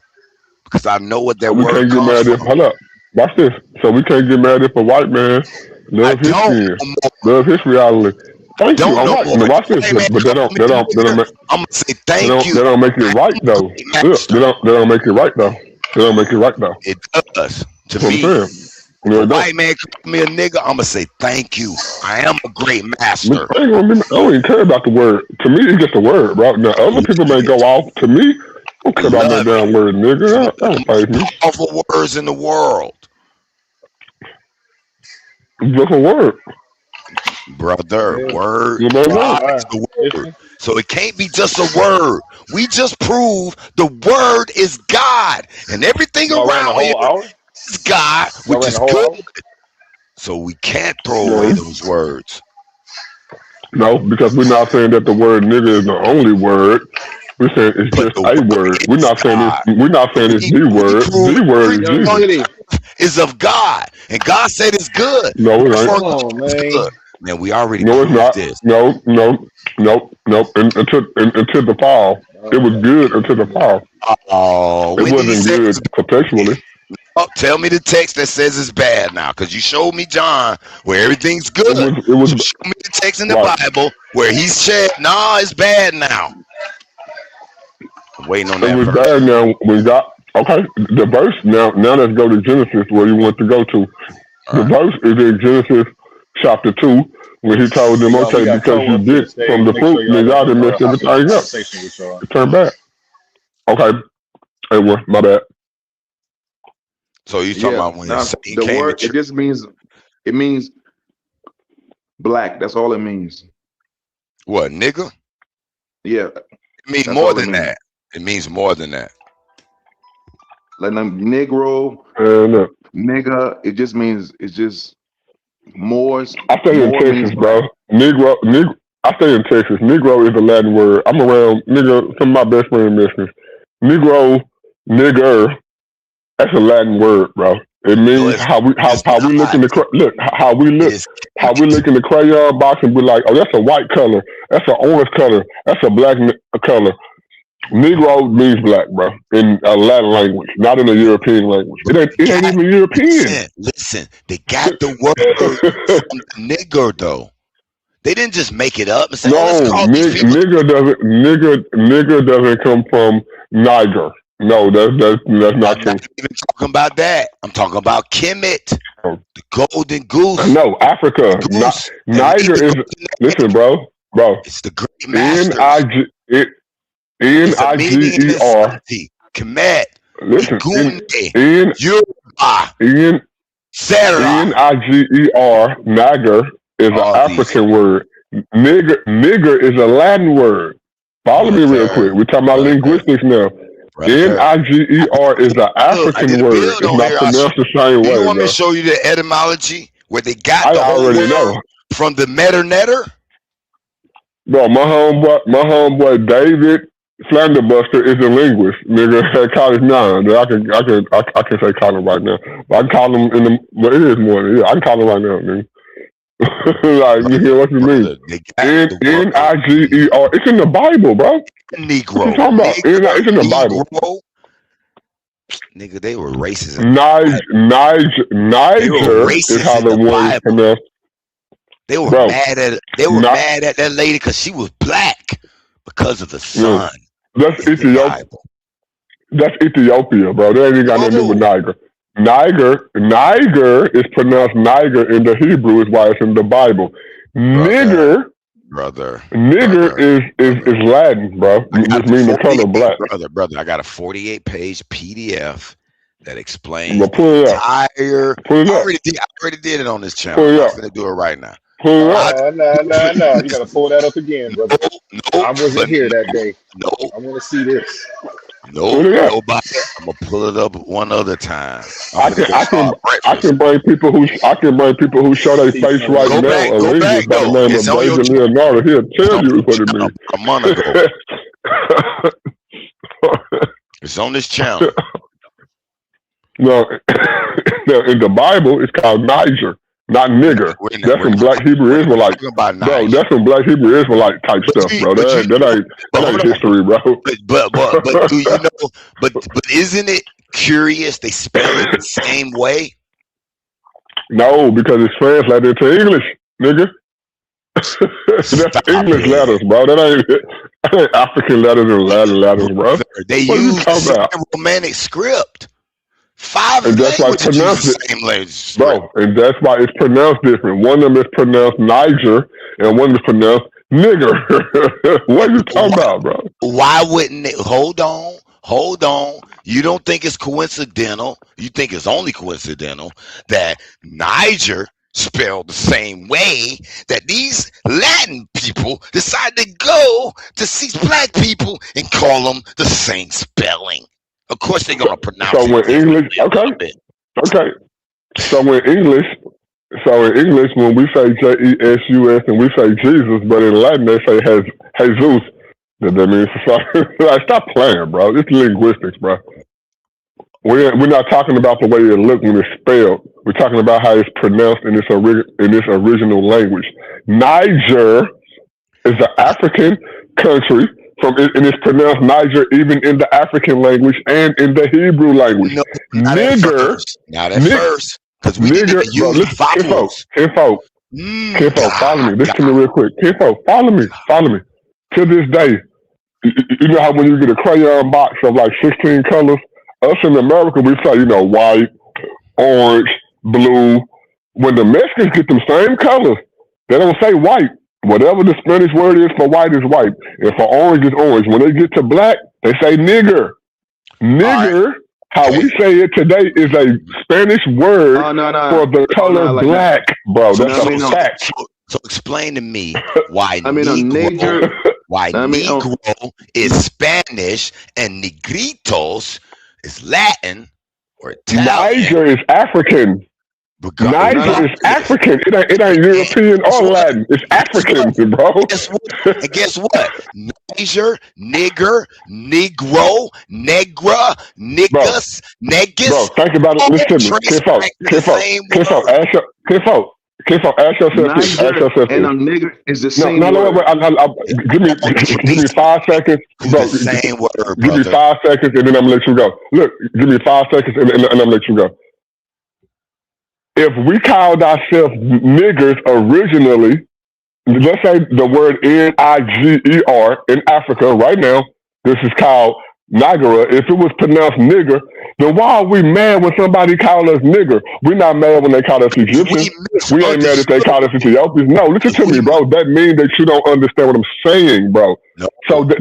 because I know what that We word can't get comes mad if from. hold up. Watch this. So we can't get mad if a white man love his skin, love his reality. Thank you. I'm right. Now watch this, but they don't make. I'm gonna say thank you. They don't make it right though. Look, they don't make it right though. They don't make it right though. It does. To That's what me, I'm saying. if a white man call me a nigga, I'm gonna say thank you. I am a great master. I don't even care about the word. To me, it's just a word, bro. Now other people may go off. To me, I don't care about that damn word, nigga. That don't faze me. Powerful words in the world, It's just a word. brother. Word. You know God what? is the word. So it can't be just a word. We just proved the word is God, and everything Y'all ran the around here whole hour? is God, Y'all which ran is the whole good. hour? So we can't throw away those words. No, because we're not saying that the word nigga is the only word. We're saying it's just a word. We're not saying it's the word. The word is Jesus. Is of God, and God said it's good. No, it ain't. Come on, man. Man, we already No, it's proved not. this. No. Until the fall, it was good until the fall. Oh, It wasn't good perpetually. Oh, tell me the text that says it's bad now, because you showed me John where everything's good. It was So show me the text in the right. Bible where he's said, "Nah, it's bad now." I'm waiting on It that was verse. bad now. We got okay. The verse now. Now let's go to Genesis where you want to go to. The verse is in Genesis chapter 2 when he told them, Y'all, we okay, got because Cole you up to the did stage. from the Make sure fruit, then y'all y'all let done him messed hop in the everything up. conversation with y'all. Turn back. Okay. Hey, well, my bad. So you talking Yeah, about when now Satan the came word to it just means black. That's all it means. what, nigga? Yeah, It means that's more all it than means. that. It means more than that. Like Negro, Look, nigga. It just means it's just more. I stay in More means Texas, bro. black. Negro. I stay in Texas. Negro is a Latin word. I'm around nigga. Some of my best friends Mexicans. Negro, nigger. That's a Latin word, bro. It So means it's how we look in the look how we look in the crayon box and be like, oh, that's a white color, that's an orange color, that's a black color. Negro means black, bro, in a Latin language, not in a European language. It ain't even European. Listen, they got the word from the nigger though. They didn't just make it up and say, "Oh, let's No, call these people." nigger doesn't come from Niger. No, that's not I'm true. not even talking about that. I'm talking about Kemet, the golden goose. No, Africa. Goose. Niger is listen, bro. It's the great masters. It's a meaning in Niger. Kemet, Listen, Igune, Yoruba, Sarah. Niger. Niger is an African word. Nigger is a Latin word. Follow me real quick. We're talking about linguistics now. Niger is an African word. It's not pronounced the same way. You want me Bro. to show you the etymology where they got I the whole already word know. from the Netter? Bro, my homeboy David Flanderbuster is a linguist, nigga, at College 9. I can say call him right now. But I can call him but it is morning. Yeah, I can call him right now, nigga. Like, you hear what you mean? Niger. It's in the Bible, bro. Negro. What you talking about? It's in the Bible. Nigga, they were racist. Niger is how the one is pronounced. They were mad at that lady because she was black because of the sun. That's Ethiopia. That's Ethiopia, bro. That ain't even got nothing to do with Niger. Niger is pronounced Niger in the Hebrew, is why it's in the Bible. Nigger is Latin, bro. Which means the color black. Brother, I got a 48-page PDF that explains Well, pull it up. entire. Pull it I up. already did it on this channel. Pull it I'm up. gonna do it right now. Pull it up. No. You gotta pull that up again, brother. I wasn't here that day. No. I want to see this. Nobody. I'm gonna pull it up one other time. I can bring people who show their face right now. A linguist by the name of David Leonardo. He'll tell you what it means. A month ago. It's on this channel. No, in the Bible, it's called Niger, not nigger. That's some black Hebrew Israelite. Bro, that's some black Hebrew Israelite type stuff, bro. That ain't history, bro. But do you know? But isn't it curious? They spell it the same way. No, because it's translated into English, nigga. That's English letters, bro. That ain't African letters and Latin letters, bro. They what use are you talking about? Romantic script. 5 and that's why it's languages use pronounced the same language. bro. And that's why it's pronounced different. One of them is pronounced Niger, and one is pronounced nigger. What are you talking about, bro? Why wouldn't it? Hold on. You don't think it's coincidental? You think it's only coincidental that Niger spelled the same way that these Latin people decide to go to see black people and call them the same spelling? Of course, they're gonna pronounce So it when English, okay. So in English, when we say Jesus and we say Jesus, but in Latin they say Jesus. That means like, stop playing, bro. It's linguistics, bro. We're not talking about the way it looks when it's spelled. We're talking about how it's pronounced in its original language. Niger is an African country and it's pronounced Niger even in the African language and in the Hebrew language. No, not at Nigger, first. Not at first. Because we didn't nigger, even bro, use listen, vowels. Kinfolk, follow me. Listen to me real quick. Kinfolk, follow me. To this day, you know how when you get a crayon box of like 16 colors, us in America, we say, white, orange, blue. When the Mexicans get them same colors, they don't say white. Whatever the Spanish word is for white is white, and for orange is orange. When they get to black, they say nigger. Nigger, how we say it today, is a Spanish word for the color black, bro. That's a fact. So explain to me why Niger. Negro is Spanish and Negritos is Latin or Italian. Niger is African. Niger is African. It ain't European or Latin. It's African, bro. Guess what? Niger, nigger, negro, negra, niggas, negus. Bro, think about it. Listen to me. Kinfolk, ask yourself this. And a nigger is the same word. Give me 5 seconds. Bro, the same word, give me 5 seconds and then I'm gonna let you go. Look, give me 5 seconds and I'm gonna let you go. If we called ourselves niggers originally, let's say the word Niger in Africa right now, this is called Niagara. If it was pronounced nigger, then why are we mad when somebody call us nigger? We're not mad when they call us Egyptians. We ain't mad if they call us Ethiopians. No, listen to me, bro. That means that you don't understand what I'm saying, bro. No. So the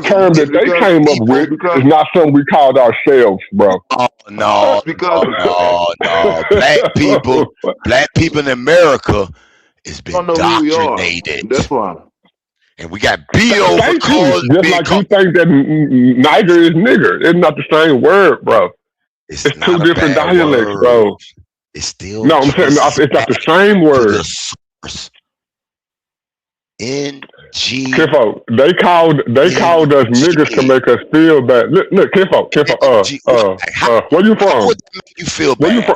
term that they came up with is not something we called ourselves, bro. Oh, no. Black people in America has been indoctrinated. That's why. And we got Bill because just like you think that Niger is nigger. It's not the same word, bro. It's two different dialects, bro. It's still I'm saying it's not the same word. Kinfolk, they called us niggers to make us feel bad. Look, Kinfolk, where you from? Would that make you feel bad?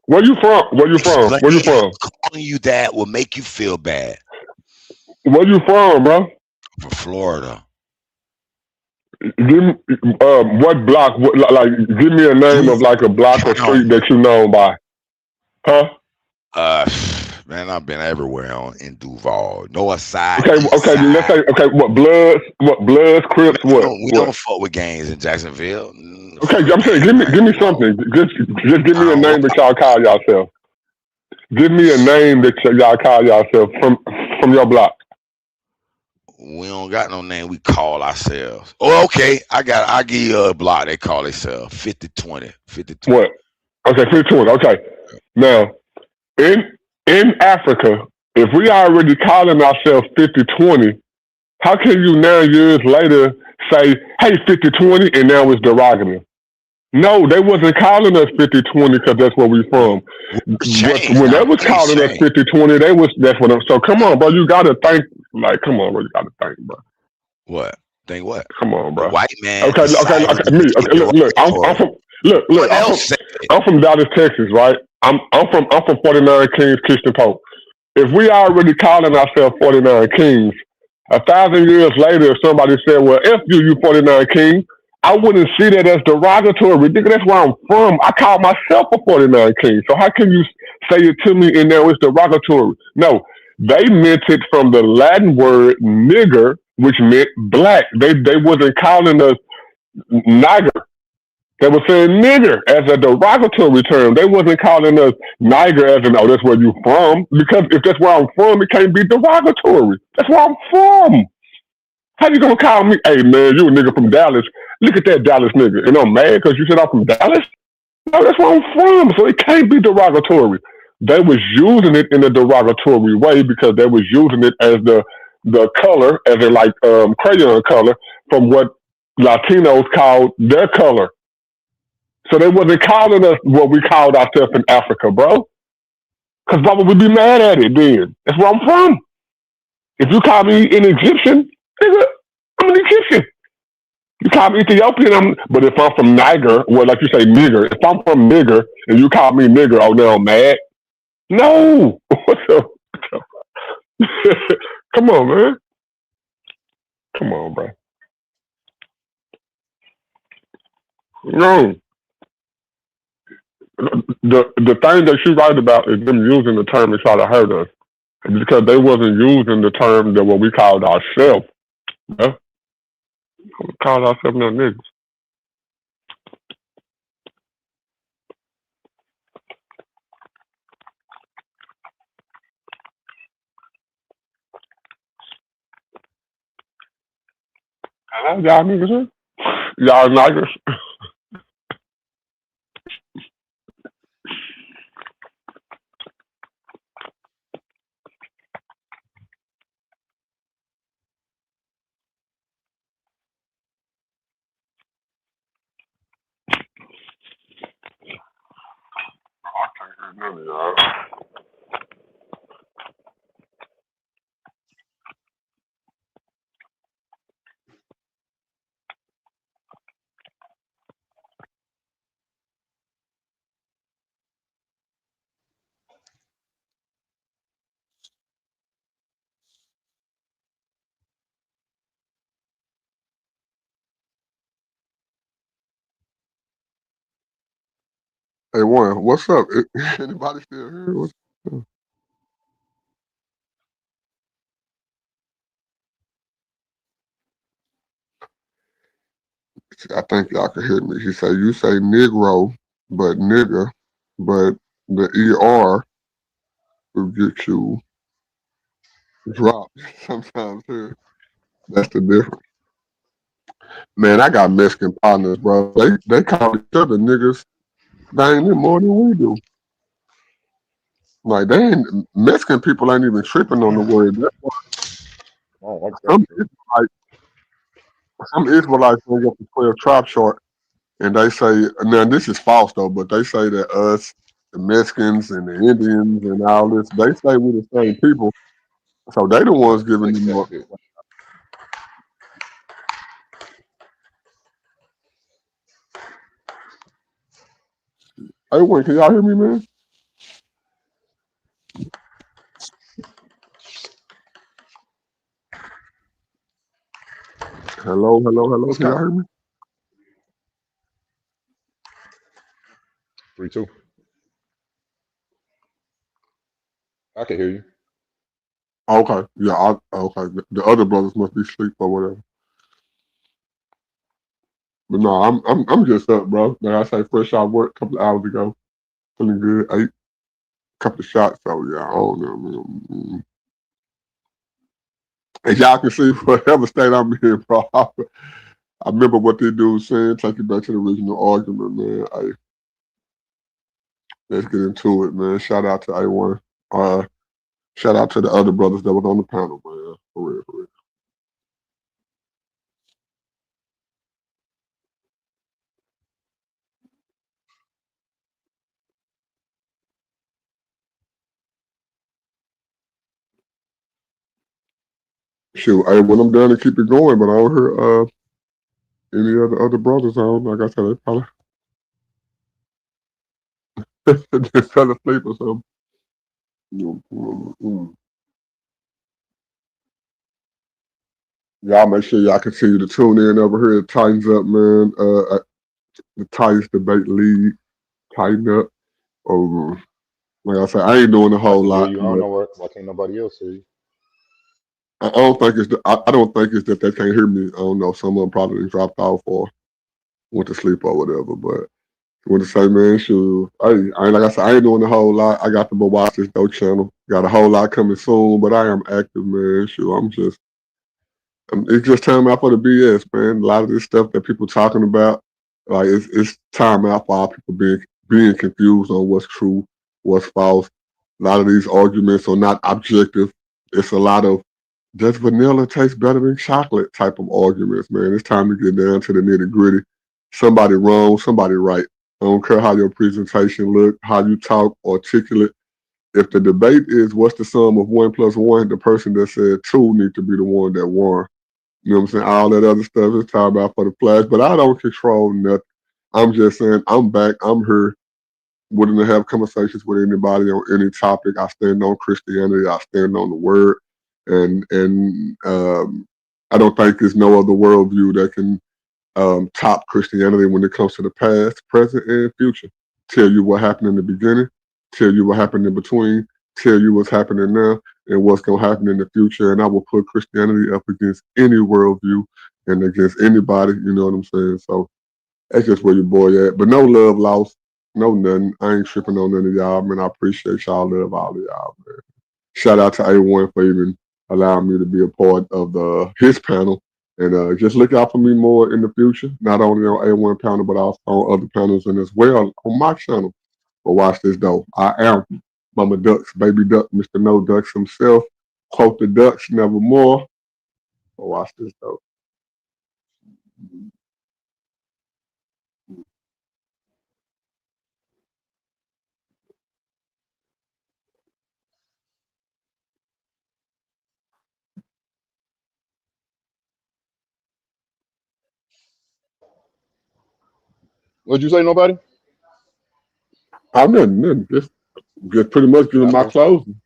Where you from? Calling you that will make you feel bad. Where you from, bro? From Florida. Give me what block? Give me a name of like a block or street that you know by. Huh? Man, I've been everywhere in Duval. North side. Okay. Let's say what Bloods, Crips, what? We don't fuck with gangs in Jacksonville. Okay, I'm saying give me something. Just give me a name that y'all call yourself. Give me a name that y'all call yourself from your block. We don't got no name. We call ourselves. Oh, okay. I give you a block. They call themselves 50-20. 50-20. What? Okay, 50-20. Okay. Now, in Africa, if we already calling ourselves 50-20, how can you 9 years later say, hey, 50-20, and now it's derogatory? No, they wasn't calling us 50-20 because that's where we from. When they was calling us 50-20, that's what I'm. So come on, bro, you gotta think. Like, come on, bro, you gotta think, bro. What? Think what? Come on, bro. White man. Okay. Me. Okay, look. I'm from Dallas, Texas, right? I'm from 49 Kings, Christian Pope. If we already calling ourselves 49 Kings, 1,000 years later, if somebody said, "Well, F you 49 King," I wouldn't see that as derogatory. That's where I'm from. I call myself a 49 King. So how can you say it to me and now it's derogatory? No, they meant it from the Latin word nigger, which meant black. They wasn't calling us Niger. They were saying nigger as a derogatory term. They wasn't calling us Niger as in, oh, that's where you from. Because if that's where I'm from, it can't be derogatory. That's where I'm from. How you gonna call me, hey man, you a nigga from Dallas? Look at that Dallas nigga. And I'm mad because you said I'm from Dallas? No, that's where I'm from. So it can't be derogatory. They was using it in a derogatory way because they was using it as the color, as in like crayon color, from what Latinos called their color. So they wasn't calling us what we called ourselves in Africa, bro. Because why would we be mad at it then? That's where I'm from. If you call me an Egyptian, nigga, I'm an Egyptian. You call me Ethiopian, but if I'm from Niger, well, like you say, nigger. If I'm from nigger and you call me nigger, oh, now I'm mad. No. What's up? Come on, man. Come on, bro. No. The thing that you write about is them using the term to try to hurt us. Because they wasn't using the term that what we called ourselves. Yeah? We called ourselves no niggas. Hello, y'all niggas here? Y'all niggers. None of y'all. Hey, Warren, what's up? Anybody still here? What's up? I think y'all can hear me. He say, you say Negro, but nigga, but the ER will get you dropped sometimes here. That's the difference. Man, I got Mexican partners, bro. They call each other niggas dang them more than we do. Like, they ain't, Mexican people ain't even tripping on the word. That's why some Israelites bring up the 12 tribe chart and they say, now this is false though, but they say that us, the Mexicans and the Indians and all this, they say we're the same people. So they the ones giving you more. Hey, wait, can y'all hear me, man? Hello, hello, hello. Can y'all hear me? 3-2. I can hear you. Okay, yeah, okay. The other brothers must be asleep or whatever. But no, I'm just up, bro. Like I say, fresh out work a couple of hours ago, feeling good. Ate a couple of shots, so yeah, I don't know, man. And y'all can see whatever state I'm in, bro. I remember what they do saying. Take it back to the original argument, man. Let's get into it, man. Shout out to A1. Shout out to the other brothers that was on the panel, man. For real, for real. Shoot, hey, when I'm done to keep it going, but I don't hear any of the other brothers on. Like I said, they probably just fell asleep or something. Y'all make sure y'all continue to tune in over here at Titans Up, man. The Titans Debate League, Tighten Up. Like I said, I ain't doing a I whole can hear lot. you. I don't know why can't nobody else hear you. I don't think it's I don't think it's that they can't hear me. I don't know. Some of them probably dropped off or went to sleep or whatever. But I want to say, man, shoot, like I said, I ain't doing a whole lot. I got the Watch This Dope channel. Got a whole lot coming soon, but I am active, man. Shoot, it's just time out for the BS, man. A lot of this stuff that people talking about, like it's time out for all people being confused on what's true, what's false. A lot of these arguments are not objective. It's a lot of does vanilla taste better than chocolate type of arguments, man. It's time to get down to the nitty gritty. Somebody wrong, somebody right. I don't care how your presentation look, how you talk, articulate. If the debate is what's the sum of 1 + 1, the person that said 2 need to be the one that won. You know what I'm saying? All that other stuff is time out for the flash, but I don't control nothing. I'm just saying I'm back. I'm here, willing to have conversations with anybody on any topic. I stand on Christianity. I stand on the word, and I don't think there's no other worldview that can top Christianity when it comes to the past, present, and future. Tell you what happened in the beginning, tell you what happened in between, tell you what's happening now, and what's going to happen in the future. And I will put Christianity up against any worldview and against anybody, you know what I'm saying? So that's just where your boy at. But no love lost, no nothing. I ain't tripping on none of y'all, man. I appreciate y'all, love all of y'all, man. Shout out to A1 for even allowing me to be a part of his panel. And just look out for me more in the future, not only on A1 panel, but also on other panels and as well on my channel. But watch this though. I am Mama Ducks, Baby Duck, Mr. No Ducks himself. Quote the Ducks, nevermore. But watch this though. What'd you say, nobody? I'm nothing. Just pretty much giving my closing.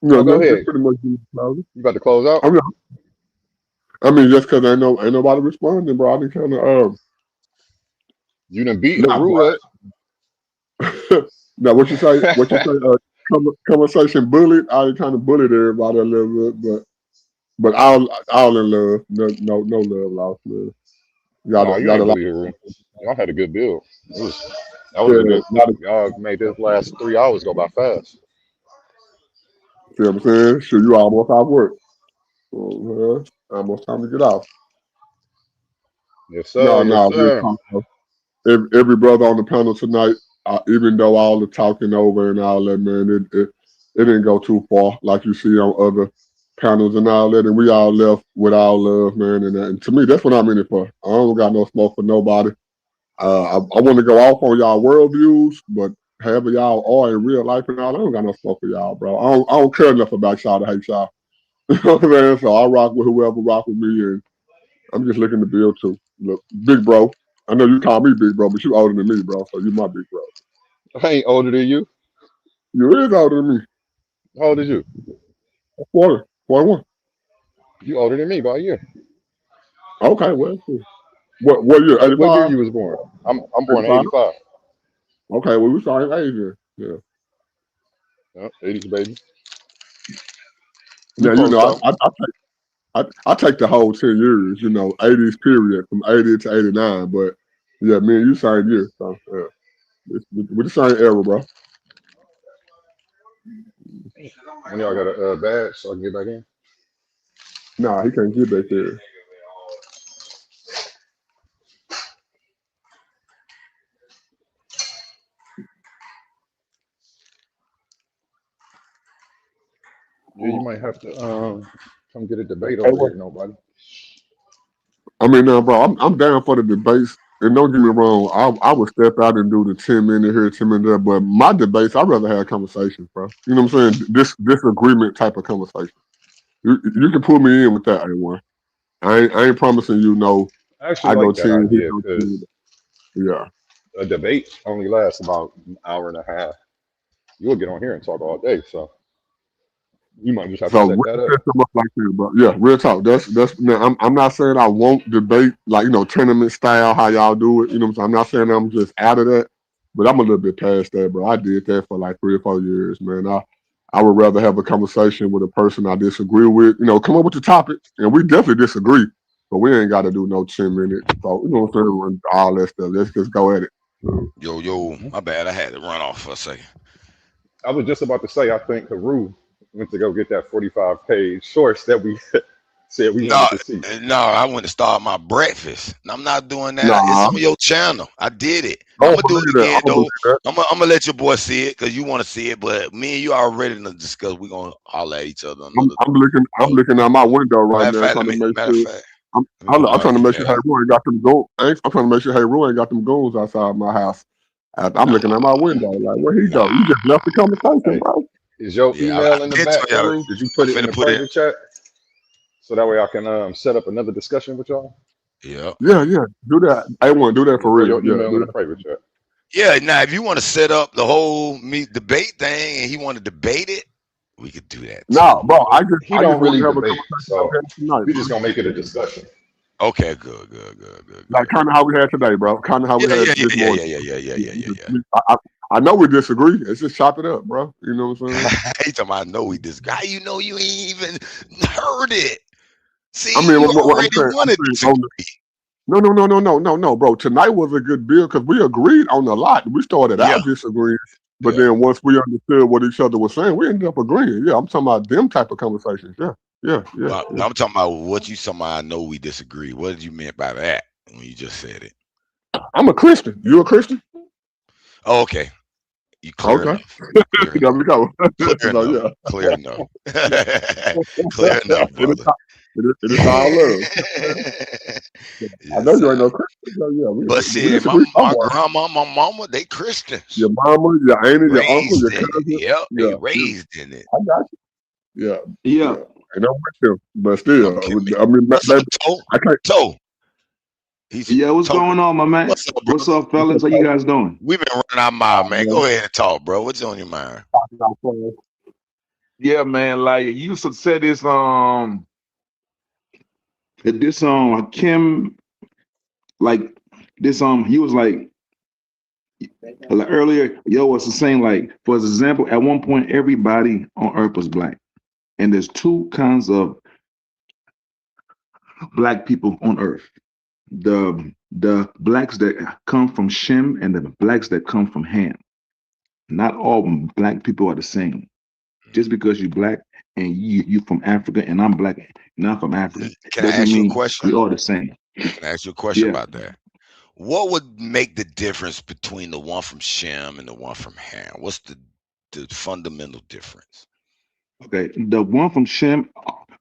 No, go Just ahead. pretty much giving my closing. You about to close out? I mean, just because ain't nobody responding, bro. I done kind of You done beat nah, Haru boy. up. Now what you say? Conversation bullied. I kind of bullied everybody a little bit, but all in love. No love lost, man. No, you ain't Gotta like. believe Haru. Y'all had a good build. That was a good. Y'all made this last 3 hours go by fast. See what I'm saying? Sure, you almost out of work. Almost time to get off. Yes, sir. No, Yes, sir. every brother on the panel tonight, even though all the talking over and all that, man, it didn't go too far like you see on other panels and all that, and we all left with our love, man, and to me, that's what I'm in it for. I don't got no smoke for nobody. I want to go off on y'all worldviews, but however y'all are in real life and all, I don't got no smoke for y'all, bro. I don't care enough about y'all to hate y'all. You know what I'm saying? So I rock with whoever rock with me, and I'm just looking to build too. Look, big bro. I know you call me big bro, but you older than me, bro. So you my big bro. I ain't older than you. You is older than me. How old is you? 41. You older than me by a year. Okay, well, cool. What year? 85? What year you was born? I'm born in 85. Okay, well we started age here. Yeah. Yep, 80s baby. Now you know I take the whole 10 years, 80s period from 80 to 89, but yeah, me and you same year, so yeah, we're the same era, bro. When y'all got a badge so I can get back in? Nah, he can't get back there. Yeah, you might have to come get a debate over here, nobody. I mean, now, bro, I'm down for the debates. And don't get me wrong, I would step out and do the 10-minute here, 10-minute there. But my debates, I'd rather have conversations, bro. You know what I'm saying? Disagreement type of conversation. You can put me in with that, A1. I ain't promising you no. I actually I go like that 10, he idea go because 10. Yeah. a debate only lasts about an hour and a half. You'll get on here and talk all day, so you might just have to So set we'll that up. set them up like that, bro. Yeah, real talk. That's now, I'm not saying I won't debate like tournament style how y'all do it. You know what I'm saying? I'm not saying I'm just out of that, but I'm a little bit past that, bro. I did that for like 3 or 4 years, man. I would rather have a conversation with a person I disagree with. Come up with the topic, and we definitely disagree, but we ain't got to do no 10-minute. So you know what I'm saying? All that stuff. Let's just go at it. Yo, my bad. I had to run off for a second. I was just about to say, I think Haru went to go get that 45-page shorts that we said we wanted to see. No, I went to start my breakfast. I'm not doing that. Nah. It's on your channel. I did it. I I'm don't gonna do it believe that. again I don't though. believe that. I'm gonna let your boy see it because you want to see it. But me and you are ready to discuss. We're gonna holler at each other. I'm looking out my window right now, trying to make sure. I'm trying to make sure Hey Roy ain't got them goons. I'm trying to make sure Hey Roy ain't got them goons outside my house. I'm looking at my window like, where he go? You just left the conversation, bro. Is your email in the back, Haru? Did you put it in the private chat? So that way I can set up another discussion with y'all? Yeah. Yeah. Do that. I want to do that for Throw real. your email Yeah. in the private chat. Yeah. Now, if you want to set up the whole debate thing and he want to debate it, we could do that. No, bro. I He don't just want really to have a debate, conversation so tonight. we just gonna make it a discussion. Okay, good. Like kind of how we had today, bro. Kind of how we had this morning. Yeah. I know we disagree. Let's just chop it up, bro. You know what I'm saying? He talking about I know we disagree. How you know you ain't even heard it? See, I mean, you what already I'm saying, wanted no, bro. Tonight was a good bill because we agreed on a lot. We started Yeah. out disagreeing, but then once we understood what each other was saying, we ended up agreeing. Yeah, I'm talking about them type of conversations. Yeah. I'm talking about what you talking about. I know we disagree. What did you mean by that when you just said it? I'm a Christian. You a Christian? Oh, okay. You clear Okay. enough. There we go. Clear enough. Clear enough, brother. It is all love. I know you ain't no Christian. But see, my grandma, my mama, they Christians. Your mama, your auntie, your uncle, your cousin. Yep, they raised in it. I got you. Yeah. I know with you, but still, I mean, I can't. Yeah, what's going on, my man? What's up, fellas? How you guys doing? We've been running our mouth, man. Go ahead and talk, bro. What's on your mind? Yeah, man. Like you used to say this Kim, like this he was like earlier, yo was saying, like, for example, at one point everybody on earth was black, and there's two kinds of black people on earth: the blacks that come from Shem and the blacks that come from Ham. Not all black people are the same. Just because you're black and you from Africa and I'm black and I'm from Africa, Can I ask you a question? We're all the same. Can I ask you a question about that? What would make the difference between the one from Shem and the one from Ham? What's the fundamental difference? Okay, the one from Shem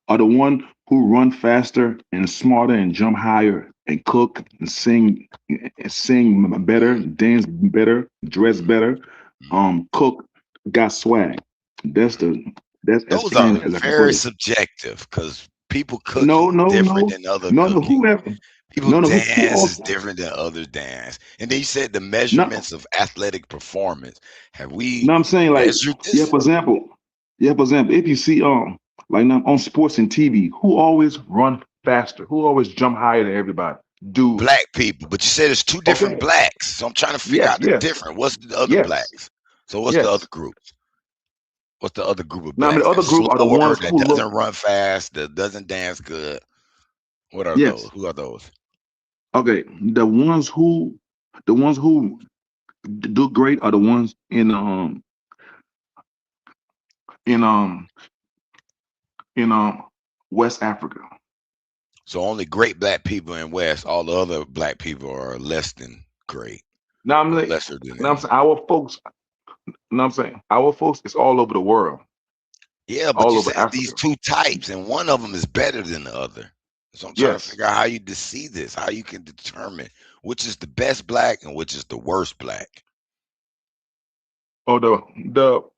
are the one who run faster and smarter and jump higher and cook and sing better, dance better, dress better, cook, got swag. Those are very subjective because people cook different than other cooking. People dance is different than other dance. And then you said the measurements of athletic performance. Have we? No, I'm saying, like, for example, if you see like now on sports and TV, who always run faster? Who always jump higher than everybody? Black people. But you said there's two different blacks. So I'm trying to figure out the difference. What's the other blacks? So what's the other groups? What's the other group of blacks? The other group are the ones that who doesn't run fast, that doesn't dance good. What are those? Who are those? Okay, the ones who do great are the ones in West Africa. So only great black people in West. All the other black people are less than great. No, I'm like, lesser than I'm saying our folks. No, I'm saying our folks is all over the world. Yeah, but you said these two types, and one of them is better than the other. So I'm trying to figure out how you see this, how you can determine which is the best black and which is the worst black. Oh,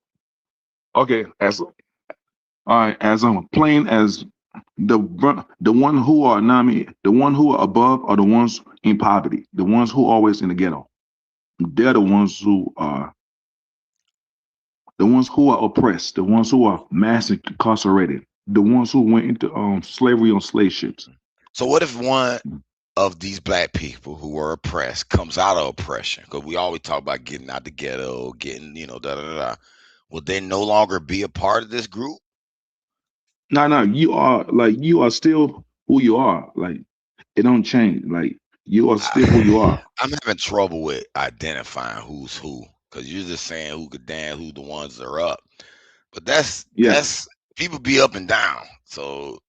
okay, as plain as the one who are the one who are above are the ones in poverty, the ones who are always in the ghetto. They're the ones who are oppressed, the ones who are mass incarcerated, the ones who went into slavery on slave ships. So what if one of these black people who were oppressed comes out of oppression? Because we always talk about getting out the ghetto, getting, Will they no longer be a part of this group? No, you are still who you are. Like, it don't change. Like, you are still who you are. I'm having trouble with identifying who's who, because you're just saying who could dance, who the ones that are up. But that's people be up and down. So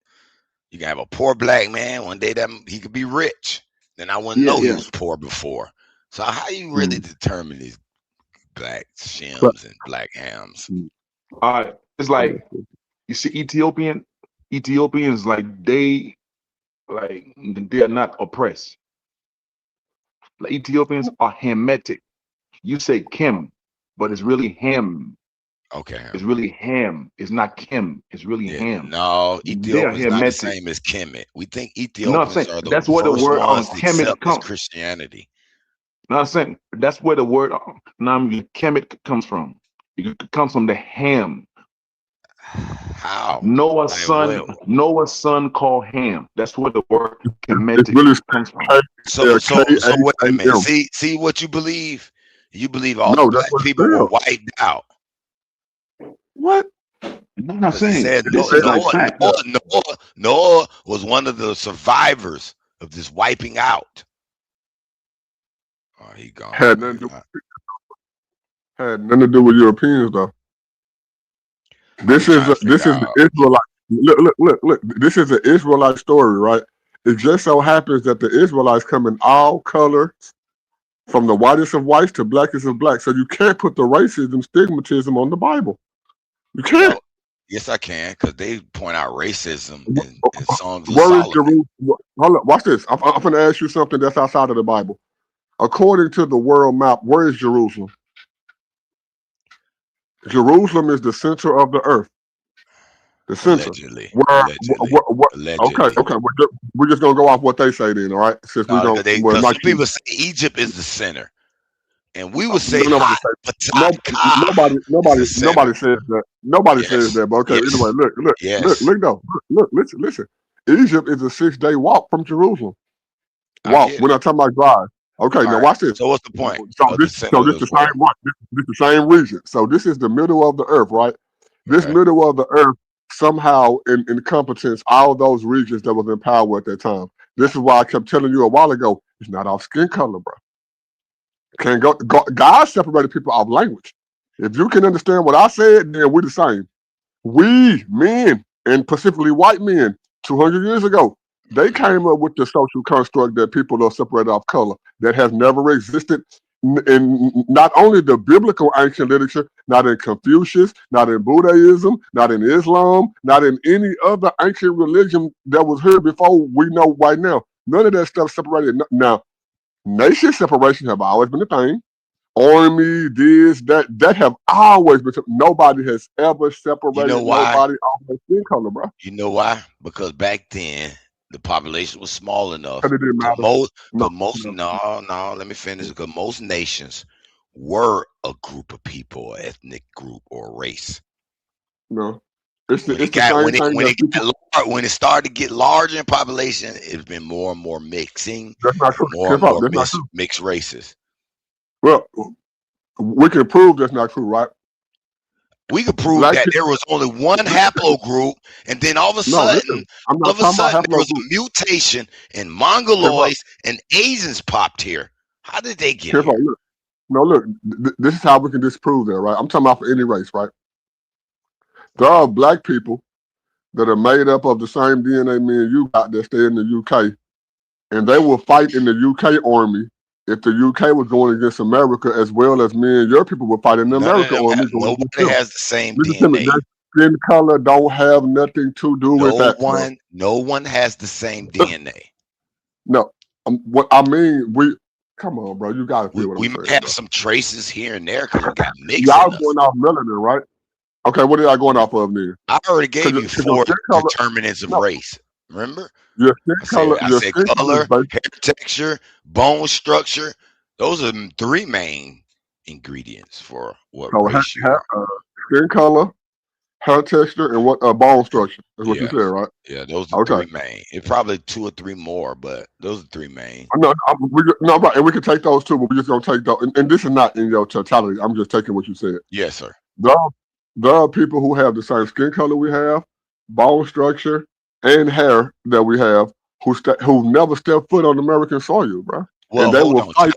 you can have a poor black man one day that he could be rich. Then I wouldn't know he was poor before. So how you really determine these black Shems and black Hams? It's like, you see Ethiopians, like they are not oppressed. Like, Ethiopians are Hamitic. You say Kim, but it's really Ham. Okay. It's really Ham. It's not Kim. It's really Ham. No, Ethiopians not the same as Kemet. We think Ethiopians are the that's where the word Kemet comes. Christianity. No, I'm saying that's where the word Kemet comes from. It comes from the Ham. How? Noah's Like son called Ham. That's where the word It's Kemetic really comes from. So wait a minute. K-A-A-M. See what you believe. You believe all No, the that's black what it people were says. wiped out. What? No, I'm not 'Cause it saying said this is like fact. Noah was one of the survivors of this wiping out. Oh, he gone. Had nothing to do with Europeans though. This is the Israelite. Look. This is an Israelite story, right? It just so happens that the Israelites come in all colors, from the whitest of whites to blackest of black. So you can't put the racism, stigmatism on the Bible. You can't. Well, yes, I can, because they point out racism in Songs of Where is Solomon. Jerusalem? Hold up, watch this. I'm going to ask you something that's outside of the Bible. According to the world map, where is Jerusalem? Jerusalem is the center of the earth. The center. Allegedly. Okay. We're just gonna go off what they say then, all right? Since we don't, Because some people say Egypt is the center, and we would say nobody says that. Nobody says that. But okay, anyway, look, listen. Egypt is a 6-day walk from Jerusalem. Walk. We're not talking about drive. Okay, now watch this. So what's the point? This the same one. This the same region. So this is the middle of the earth, right? This middle of the earth somehow encompasses all those regions that was in power at that time. This is why I kept telling you a while ago, it's not off skin color, bro. Can't go. God separated people off language. If you can understand what I said, then we're the same. We men, and specifically white men, 200 years ago, they came up with the social construct that people are separated off color that has never existed in not only the biblical ancient literature, not in Confucius, not in Buddhism, not in Islam, not in any other ancient religion that was here before we know right now. None of that stuff separated. Now, nation separation have always been a thing. Army, this, that have always been. Nobody has ever separated nobody off their skin color, bro. You know why? Because back then the population was small enough. It didn't matter. Let me finish. Because most nations were a group of people, an ethnic group, or a race. No. When it started to get larger in population, it's been more and more mixing. That's not true. More and more mixed races. Well, we can prove that's not true, right? We could prove that there was only one haplogroup, and then all of a sudden, there was a mutation, and Mongoloids and Asians popped here. How did they get here? Look, this is how we can disprove that, right? I'm talking about for any race, right? There are black people that are made up of the same DNA me and you got that stay in the UK, and they will fight in the UK army if the UK was going against America, as well as me and your people were fighting the American army. Nobody has the same DNA. That skin color don't have nothing to do with that. No one has the same DNA. No, what I mean, come on, bro. You gotta feel what I'm saying. We might have some traces here and there because we got mixed. Y'all going off melanin, right? Okay, what are y'all going off of then? I already gave you 4 determinants of race. Remember? Your skin color, hair texture, bone structure. Those are 3 main ingredients for what race you are. Skin color, hair texture, and what bone structure. That's what you said, right? Yeah, those are 3 main. It's probably 2 or 3 more, but those are 3 main. No, right, and we can take those too, but we're just gonna take those. And this is not in your totality. I'm just taking what you said. Yes, sir. There are people who have the same skin color we have, bone structure, and hair that we have who never stepped foot on American soil, bro. Well, and they will fight.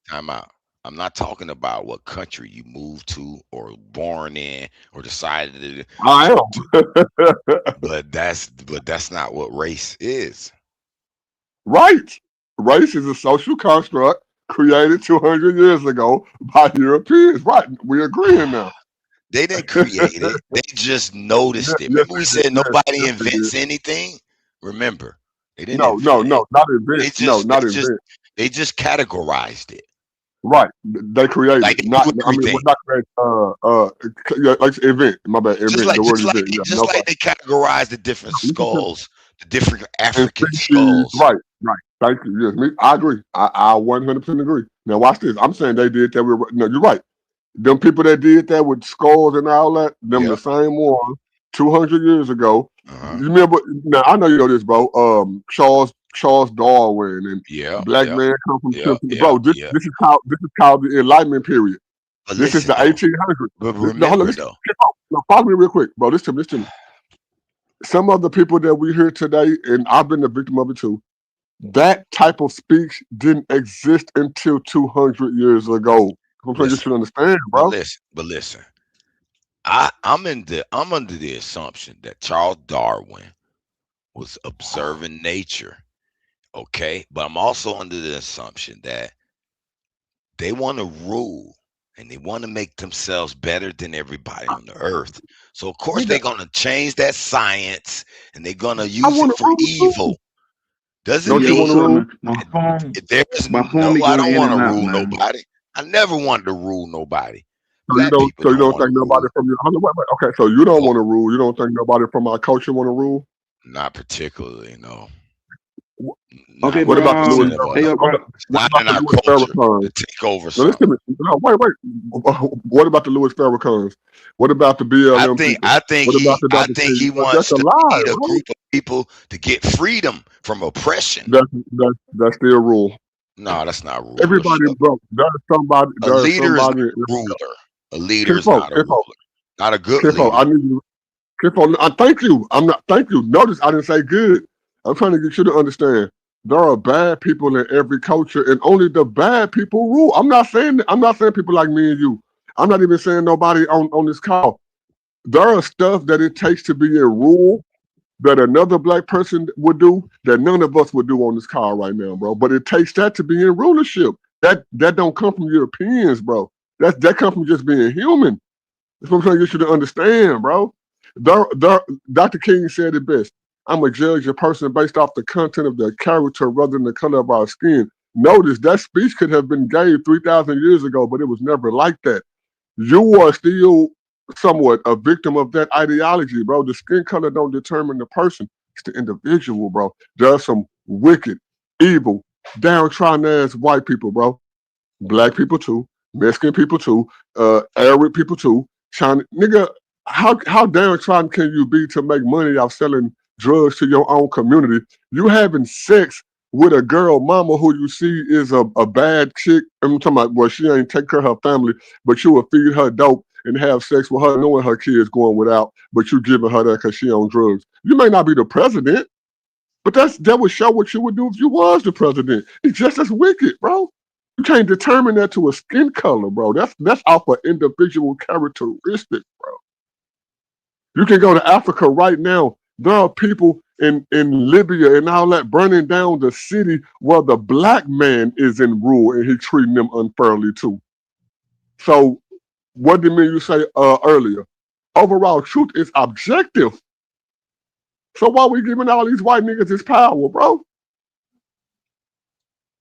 Time out. I'm not talking about what country you moved to or born in or decided to. I am. but that's not what race is. Right. Race is a social construct created 200 years ago by Europeans. Right. We agreeing now. They didn't create it. They just noticed it. Remember we said nobody invents anything? Remember. They didn't not invent. Invent. They just categorized it. Right. They created it. Like event. My bad. Event. Just like they categorized the different skulls, the different African skulls. Right. Thank you. Yes, I agree. I 100% agree. Now watch this. I'm saying they did that. No, you're right. them people that did that with skulls and all that, them the same one 200 years ago. You remember? Now I know you know this, bro. Charles Darwin and black man come from bro. This is called the Enlightenment period. But this is the 1800s. But remember though, Follow me real quick, bro. Listen to me. Some of the people that we hear today, and I've been the victim of it too. That type of speech didn't exist until 200 years ago. I'm trying to get you to understand, bro. But listen. I'm under the assumption that Charles Darwin was observing nature, okay? But I'm also under the assumption that they want to rule and they want to make themselves better than everybody on the earth. So of course they're gonna change that science and they're gonna use it for evil. Doesn't mean there's no. I don't want to rule nobody. I never wanted to rule nobody. So you don't think nobody from your okay? So you don't want to rule. You don't think nobody from our culture want to rule? Not particularly, no. Okay, what about the Louis Farrakhan to take over? Wait. What about the Louis Farrakhan? What about the BLM? I think he wants to lead a group of people to get freedom from oppression. That's their rule. No, that's not rule. Everybody, bro. There's somebody. A leader is not a ruler. A leader is not a ruler. Not a good leader. I need you. I thank you. I'm not. Thank you. Notice I didn't say good. I'm trying to get you to understand. There are bad people in every culture, and only the bad people rule. I'm not saying people like me and you. I'm not even saying nobody on this call. There are stuff that it takes to be in rule that another black person would do that none of us would do on this call right now, bro. But it takes that to be in rulership. That don't come from Europeans, bro. That comes from just being human. That's what I'm trying to get you to understand, bro. Dr. King said it best. I'm going to judge a person based off the content of their character rather than the color of our skin. Notice that speech could have been gave 3,000 years ago, but it was never like that. You are still somewhat a victim of that ideology, bro. The skin color don't determine the person. It's the individual, bro. There's some wicked, evil, downtrodden ass white people, bro. Black people too. Mexican people too. Arab people too. China, nigga, how downtrodden can you be to make money off selling drugs to your own community? You having sex with a girl mama who you see is a bad chick. I'm talking about, well, she ain't take care of her family, but you will feed her dope and have sex with her knowing her kids going without, but you giving her that because she on drugs. You may not be the president, but that would show what you would do if you was the president. It's just as wicked, bro. You can't determine that to a skin color, bro. That's off an individual characteristic, bro. You can go to Africa right now. There are people in Libya and all that burning down the city where the black man is in rule and he treating them unfairly too. So what did you say earlier? Overall truth is objective. So why we giving all these white niggas this power, bro?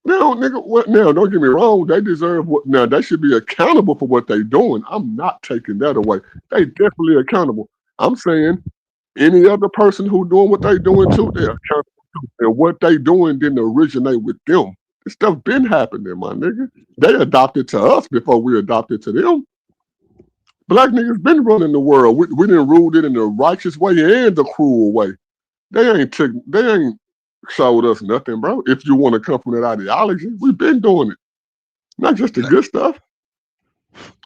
Now, nigga, what now? Don't get me wrong. They deserve what now. They should be accountable for what they doing. I'm not taking that away. They definitely accountable. I'm saying any other person who doing what they doing too, they're accountable too. And what they doing didn't originate with them. This stuff been happening, my nigga. They adopted to us before we adopted to them. Black niggas been running the world. We didn't rule it in the righteous way and the cruel way. They ain't showed us nothing, bro. If you want to come from that ideology, we've been doing it. Not just the good stuff.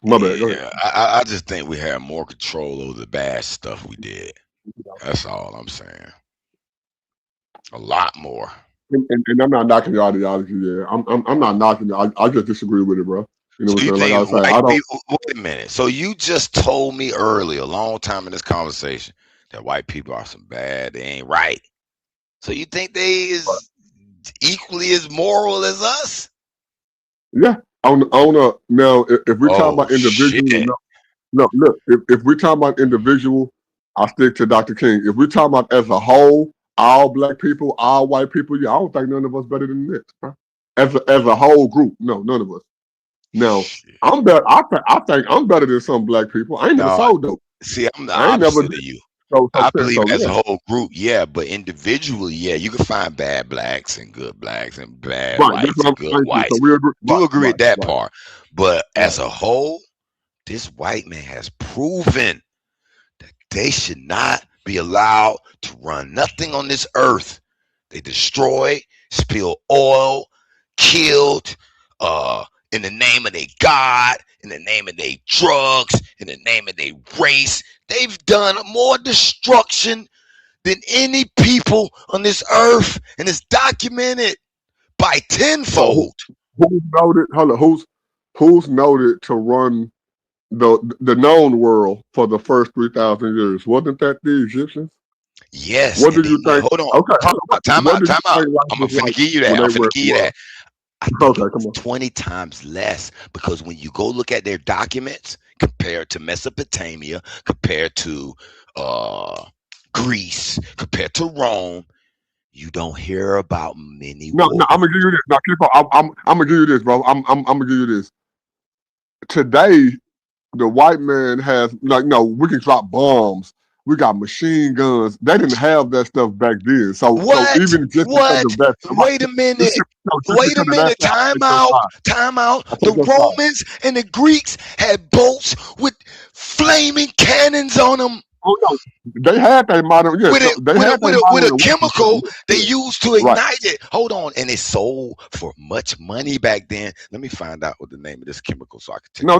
My bad. Go ahead. I just think we had more control over the bad stuff we did. That's all I'm saying. A lot more. And I'm not knocking the ideology there. I'm not knocking it. I just disagree with it, bro. You know what I'm saying? Like I say, wait a minute. So you just told me earlier, a long time in this conversation, that white people are some bad. They ain't right. So you think they is equally as moral as us? Yeah. Now, if we talk about individual, no, look, if we talk about individual, I'll stick to Dr. King. If we talk about as a whole, all black people, all white people, yeah, I don't think none of us better than this, bro. As a whole group, no, none of us. Now, I'm better. I think I'm better than some black people. I ain't never sold dope. See, I'm the opposite of you. I believe as a whole group, yeah, but individually, yeah, you can find bad blacks and good blacks and bad whites and good whites. So we agree with that part. But as a whole, this white man has proven that they should not be allowed to run nothing on this earth. They destroyed, spilled oil, killed, in the name of their God, in the name of their drugs, in the name of their race. They've done more destruction than any people on this earth, and it's documented by tenfold. Who's noted? Hold on, who's noted to run the known world for the first 3,000 years? Wasn't that the Egyptians? Yes. What do you think? Hold on. Okay, Time out. I'm gonna give you that. I think it was 20 times less, because when you go look at their documents compared to Mesopotamia, compared to Greece, compared to Rome, you don't hear about many. No, I'm gonna give you this. Now, keep on. I'm gonna give you this, bro. I'm gonna give you this. Today, the white man has we can drop bombs. We got machine guns. They didn't have that stuff back then. So even just because of that, Wait a minute. Wait a minute. Time out. The Romans and the Greeks had boats with flaming cannons on them. Oh no, they had that modern. Yeah, with a chemical they used to ignite it. Hold on, and it sold for much money back then. Let me find out what the name of this chemical so I can take. No,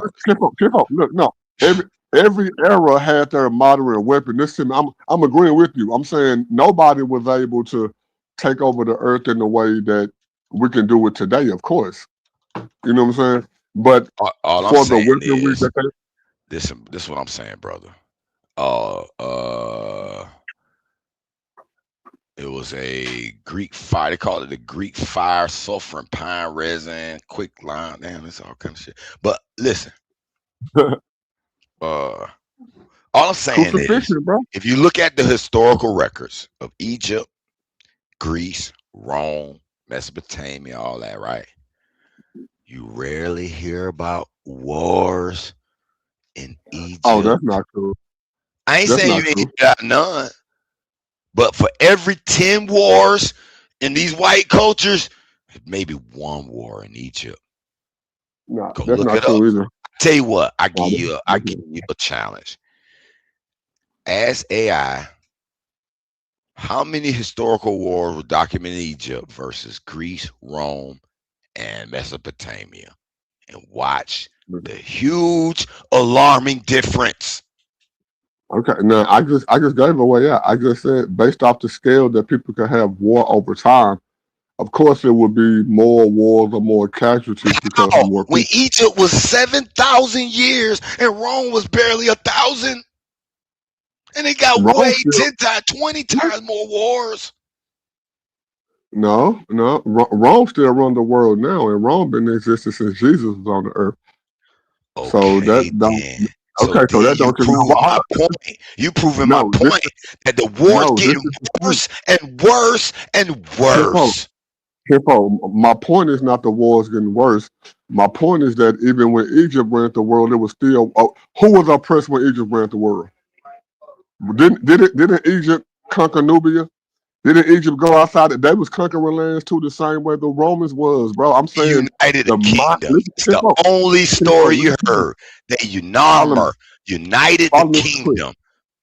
keep on. Look, no. Every era had their modern weapon. I'm agreeing with you. I'm saying nobody was able to take over the earth in the way that we can do it today. Of course, you know what I'm saying. But all I'm saying is, this is what I'm saying, brother. It was a Greek fire. They called it a Greek fire, sulfur and pine resin, quick lime. Damn, it's all kind of shit. But listen, all I'm saying is, if you look at the historical records of Egypt, Greece, Rome, Mesopotamia, all that, right? You rarely hear about wars in Egypt. Oh, that's not true. I ain't saying you ain't got none, but for every 10 wars in these white cultures, maybe one war in Egypt. No, Go that's look not it true up. either. Tell you what, I give you a challenge. Ask AI, how many historical wars were documented in Egypt versus Greece, Rome, and Mesopotamia, and watch the huge, alarming difference. Okay, now I just gave away out. I just said based off the scale that people can have war over time. Of course, it would be more wars or more casualties because of more people. When Egypt was 7,000 years and Rome was barely 1,000, and they got way 10 times, 20 times more wars. No, Rome still run the world now, and Rome been in existence since Jesus was on the earth. So that don't. Okay, so that don't prove my point. You proving my point that the war's getting worse and worse and worse. Hippo, my point is not the war's getting worse. My point is that even when Egypt ran the world, it was still who was oppressed when Egypt ran the world? Didn't Egypt conquer Nubia? Didn't Egypt go outside? They was conquering lands too, the same way the Romans was, bro. I'm saying united the kingdom. It's the only story you heard. They united the kingdom.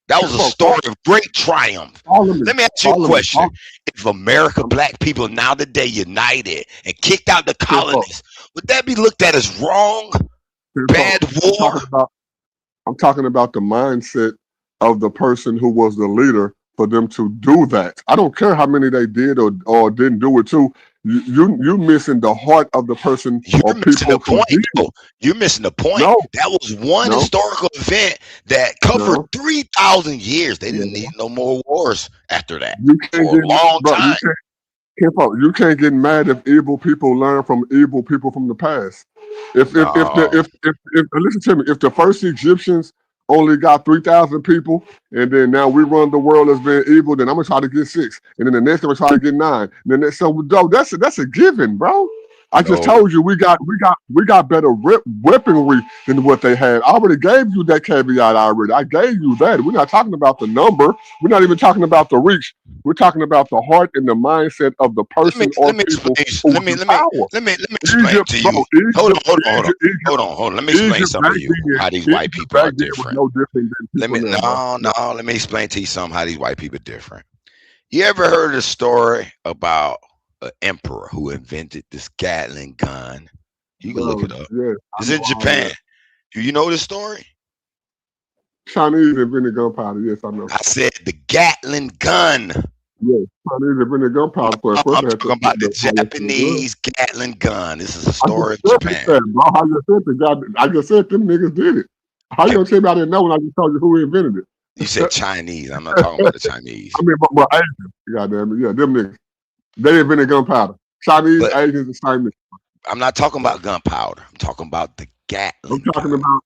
That was a story of great triumph. Let me ask you a question. If America, black people now today united and kicked out the colonists, would that be looked at as wrong? Bad war? I'm talking about the mindset of the person who was the leader for them to do that. I don't care how many they did or didn't do it too. You're missing the heart of the person. You're missing the point. No, you're missing the point. No. That was one historical event that covered 3,000 years. They didn't need no more wars after that for a long time. You can't get mad if evil people learn from evil people from the past. If listen to me, if the first Egyptians only got 3,000 people, and then now we run the world as being evil, then I'm gonna try to get 6, and then the next I'm gonna try to get 9. And then that's a given, bro. I just told you we got better weaponry than what they had. I already gave you that caveat already. I gave you that. We're not talking about the number. We're not even talking about the reach. We're talking about the heart and the mindset of the person or people. Let me explain to you. Hold on. Let me explain something to you. How these white people are different. No different than let me explain to you something. How these white people are different. You ever heard the story about an emperor who invented this Gatling gun? You can look it up. Yeah, it's in Japan. Do you know the story? Chinese invented gunpowder. Yes, I know. I said the Gatling gun. Yeah, Chinese invented gunpowder. I'm talking about the Japanese Gatling gun. This is a story of Japan. I just said them niggas did it. How you gonna tell me I didn't know when I just told you who invented it? You said Chinese. I'm not talking about the Chinese. I mean, but Asians. Goddamn it. Yeah, them niggas. They invented gunpowder. Chinese, Asians, the same. I'm not talking about gunpowder. I'm talking about the Gatling. I'm talking about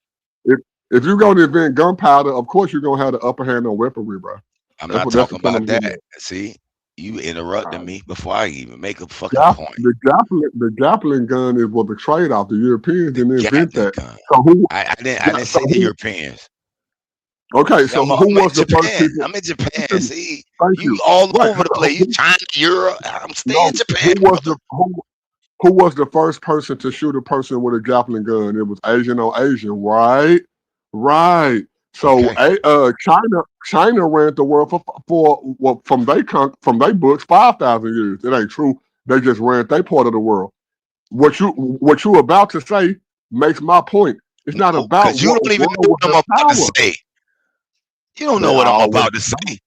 if you're going to invent gunpowder, of course you're gonna have the upper hand on weaponry, bro. I'm not talking about that. See, you interrupted me before I even make a fucking point. The Gatling gun is what the trade off. The Europeans didn't invent that. So who? I didn't say the Europeans. Okay, so who was the first people? I'm in Japan. See, you all over the place. China, Europe. I'm staying in Japan. Who was the first person to shoot a person with a Gatling gun? It was Asian on Asian, right? Right. So China ran the world for from their books 5,000 years. It ain't true. They just ran their part of the world. What you about to say makes my point. It's not about you don't even know what I'm about to say. You don't know what I'm about to say.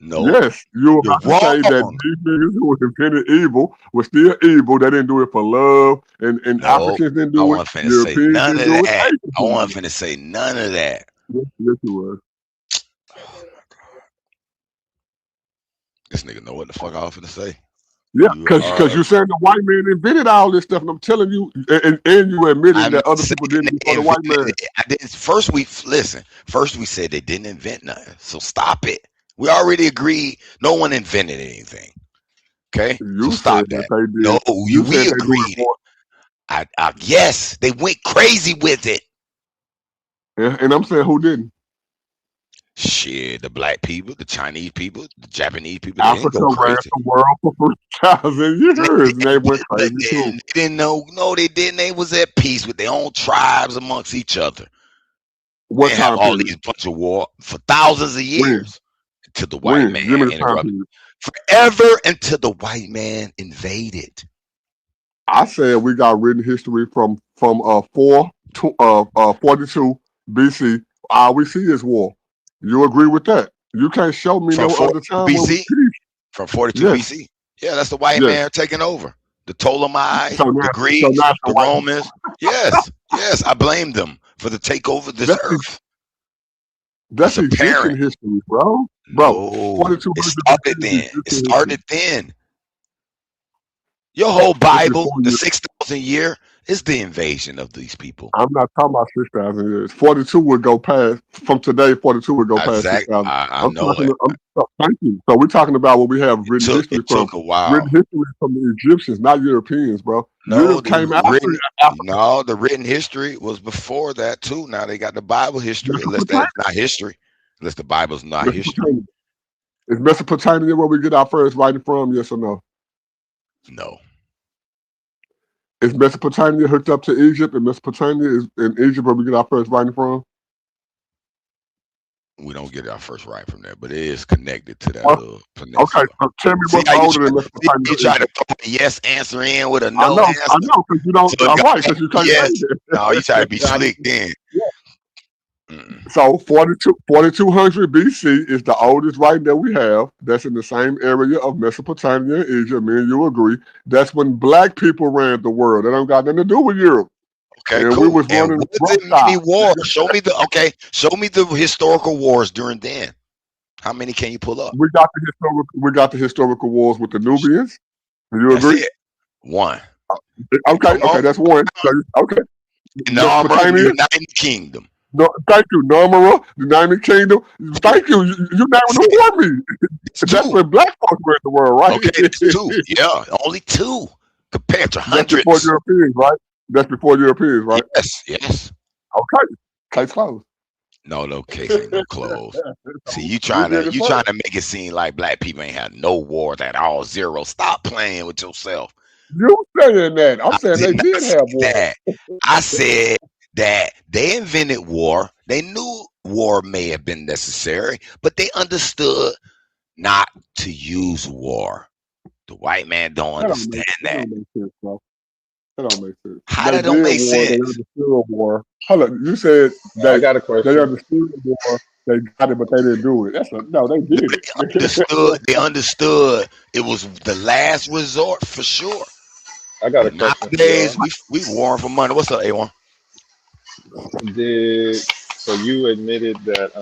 No. Yes, you're about to say that these niggas who invented evil were still evil. They didn't do it for love, and Africans didn't do it. Europeans none didn't of do that. it. I wasn't finna say none of that. Yes, you were. This nigga know what the fuck I was finna say. Yeah, because you're saying the white man invented all this stuff, and I'm telling you, and you admitted that other people didn't before the white man. I didn't. First we said they didn't invent nothing. So stop it. We already agreed no one invented anything. Okay, you so stop said that. They did. No, you we agreed. Yes, they went crazy with it. Yeah, and I'm saying who didn't? Shit, the black people, the Chinese people, the Japanese people. Africa ran the world for 3,000 years, and they went crazy too. They didn't know. No, they didn't. They was at peace with their own tribes amongst each other. What they time have all period? these bunch of war for thousands of years until the white man Give me the time interrupted. period. Forever until the white man invaded. I said we got written history from 42 BC. All we see is war. You agree with that? You can't show me From no other time. BC? From 42 Yes. BC. Yeah, that's the white Yes. man taking over. The Ptolemies, So now- the so Greeks, now the Romans. Yes, I blame them for the takeover of this earth. That's It's Egyptian apparent. history, bro. No, 42 it started then. It Egyptian started then. Your whole Bible, before the you- 6,000 year, is the invasion of these people. I'm not talking about 6,000 years. 42 would go past from today. 42 would go past Exactly. 6,000. I know it. Thank you. So we're talking about what we have written history It from. took a while. Written history from the Egyptians, not Europeans, bro. No, Europe came after. the written history was before that too. Now they got the Bible history, unless that's not history. Unless the Bible's not history. Is Mesopotamia where we get our first writing from? Yes or no? No. Is Mesopotamia hooked up to Egypt, and Mesopotamia is in Egypt where we get our first writing from? We don't get our first right from there, but it is connected to that Well, little peninsula. Okay, so tell me See what's how older than Mesopotamia. you try to throw a yes answer in with a I no know, answer. because you don't. So I'm right, because you can't yes. say it. No, you try to be slick then. So 4200 BC is the oldest writing that we have. That's in the same area of Mesopotamia and Egypt. Me and you agree. That's when black people ran the world. That don't got nothing to do with Europe. Okay, and cool. we was And running what is it many wars? Show me the historical wars during then. How many can you pull up? We got the historical wars with the Nubians. Do you That's agree? it. One. Okay, that's one. So, okay. Narmer, Mesopotamia. United Kingdom. No, thank you, Narmara, the United Kingdom. Thank you. You naming them for me. That's when black folks were in the world, right? Okay, it's two. Yeah, only two. compared to That's before hundreds. Europeans, right? That's before Europeans, right? Yes. Okay. Case closed. No case ain't no close. See, you We trying did to it you first. trying to make it seem like black people ain't had no wars at all, zero. Stop playing with yourself. You saying that? I'm saying they Did not did say have war. that. I said that they invented war. They knew war may have been necessary, but they understood not to use war. The white man don't understand that. That don't make sense, bro. That don't make sense. How They that don't did make war. They sense? understood war. Hold on. You said I got a they question. understood war. They got it, but they didn't do it. No, they did it. They understood it was the last resort for sure. I got a But question for nowadays y'all. we warring for money. What's up, A1? So you admitted that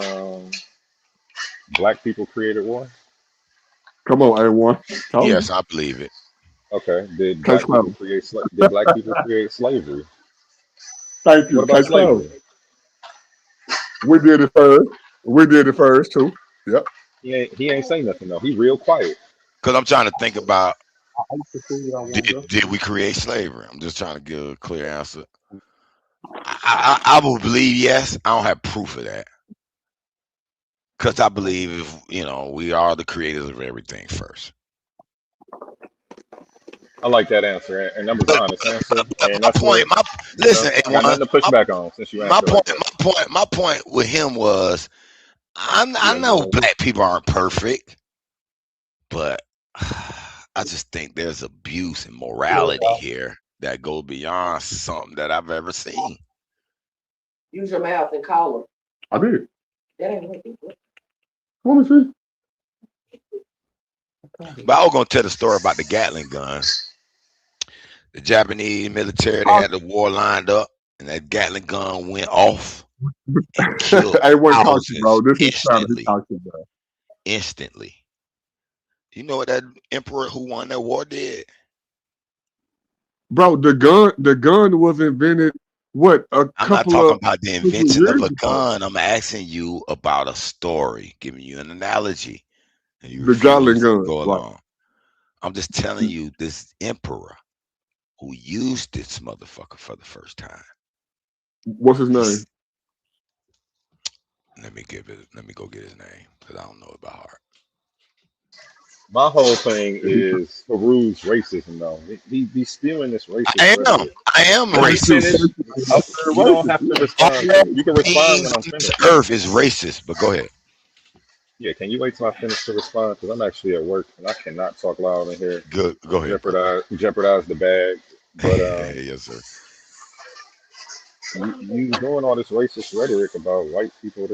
black people created war? Come on, A1. Told Yes, you. I believe it. Okay. Did Case black people closed. create did black people create slavery? Thank you. What about Case closed. slavery? We did it first. We did it first too. Yep. He ain't saying nothing though. He real quiet. Because I'm trying to think about I used to see y'all one day. did we create slavery? I'm just trying to give a clear answer. I would believe yes. I don't have proof of that. Because I believe if we are the creators of everything first. I like that answer, and that was an honest answer. And My that's point, what listen, I got nothing to push back on since you my answered like point, that. my point with him was I know black people aren't perfect, but I just think there's abuse and morality here that goes beyond something that I've ever seen. Use your mouth and call them. I did. That ain't what people. Let me see. But I was gonna tell the story about the Gatling guns. The Japanese military, they had the war lined up, and that Gatling gun went off and killed I wasn't talking, thousands bro. This is instantly. talking, bro. Instantly. You know what that emperor who won that war did? Bro, the gun was invented. What a I'm not couple talking of about the 50 invention of years a ago. gun. I'm asking you about a story, giving you an analogy, and you The Gatling refuse to gun, go right? along. I'm just telling you, this emperor who used this motherfucker for the first time. What's his name? Let me go get his name because I don't know it by heart. My whole thing is Farouk's racism, though. He be spewing this racist rhetoric. I am When he racist. finished, you don't have to respond to it. You can respond when I'm This finished. earth is racist, but go ahead. Yeah, can you wait till I finish to respond? Because I'm actually at work and I cannot talk loud in here. Go ahead. Jeopardize the bag. But yes, sir. you doing all this racist rhetoric about white people.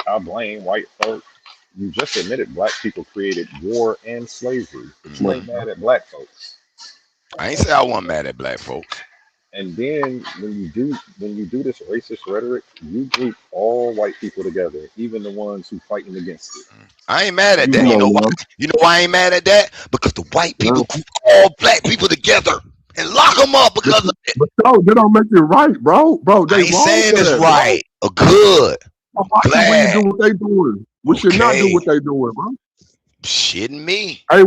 I blame white folks. You just admitted black people created war and slavery, but you ain't mad at black folks. I ain't say I wasn't mad at black folks. And then when you do this racist rhetoric, you group all white people together, even the ones who fighting against it. I ain't mad at You that. know You know why? now. You know why I ain't mad at that? Because the white people group all black people together and lock them up because of it. But no, they don't make it right, bro. Bro, they I ain't wrong saying for it's that, right or good. Bro. Why should we do what they doing? We should not do Okay. what they doing, bro. Shitting me. Hey,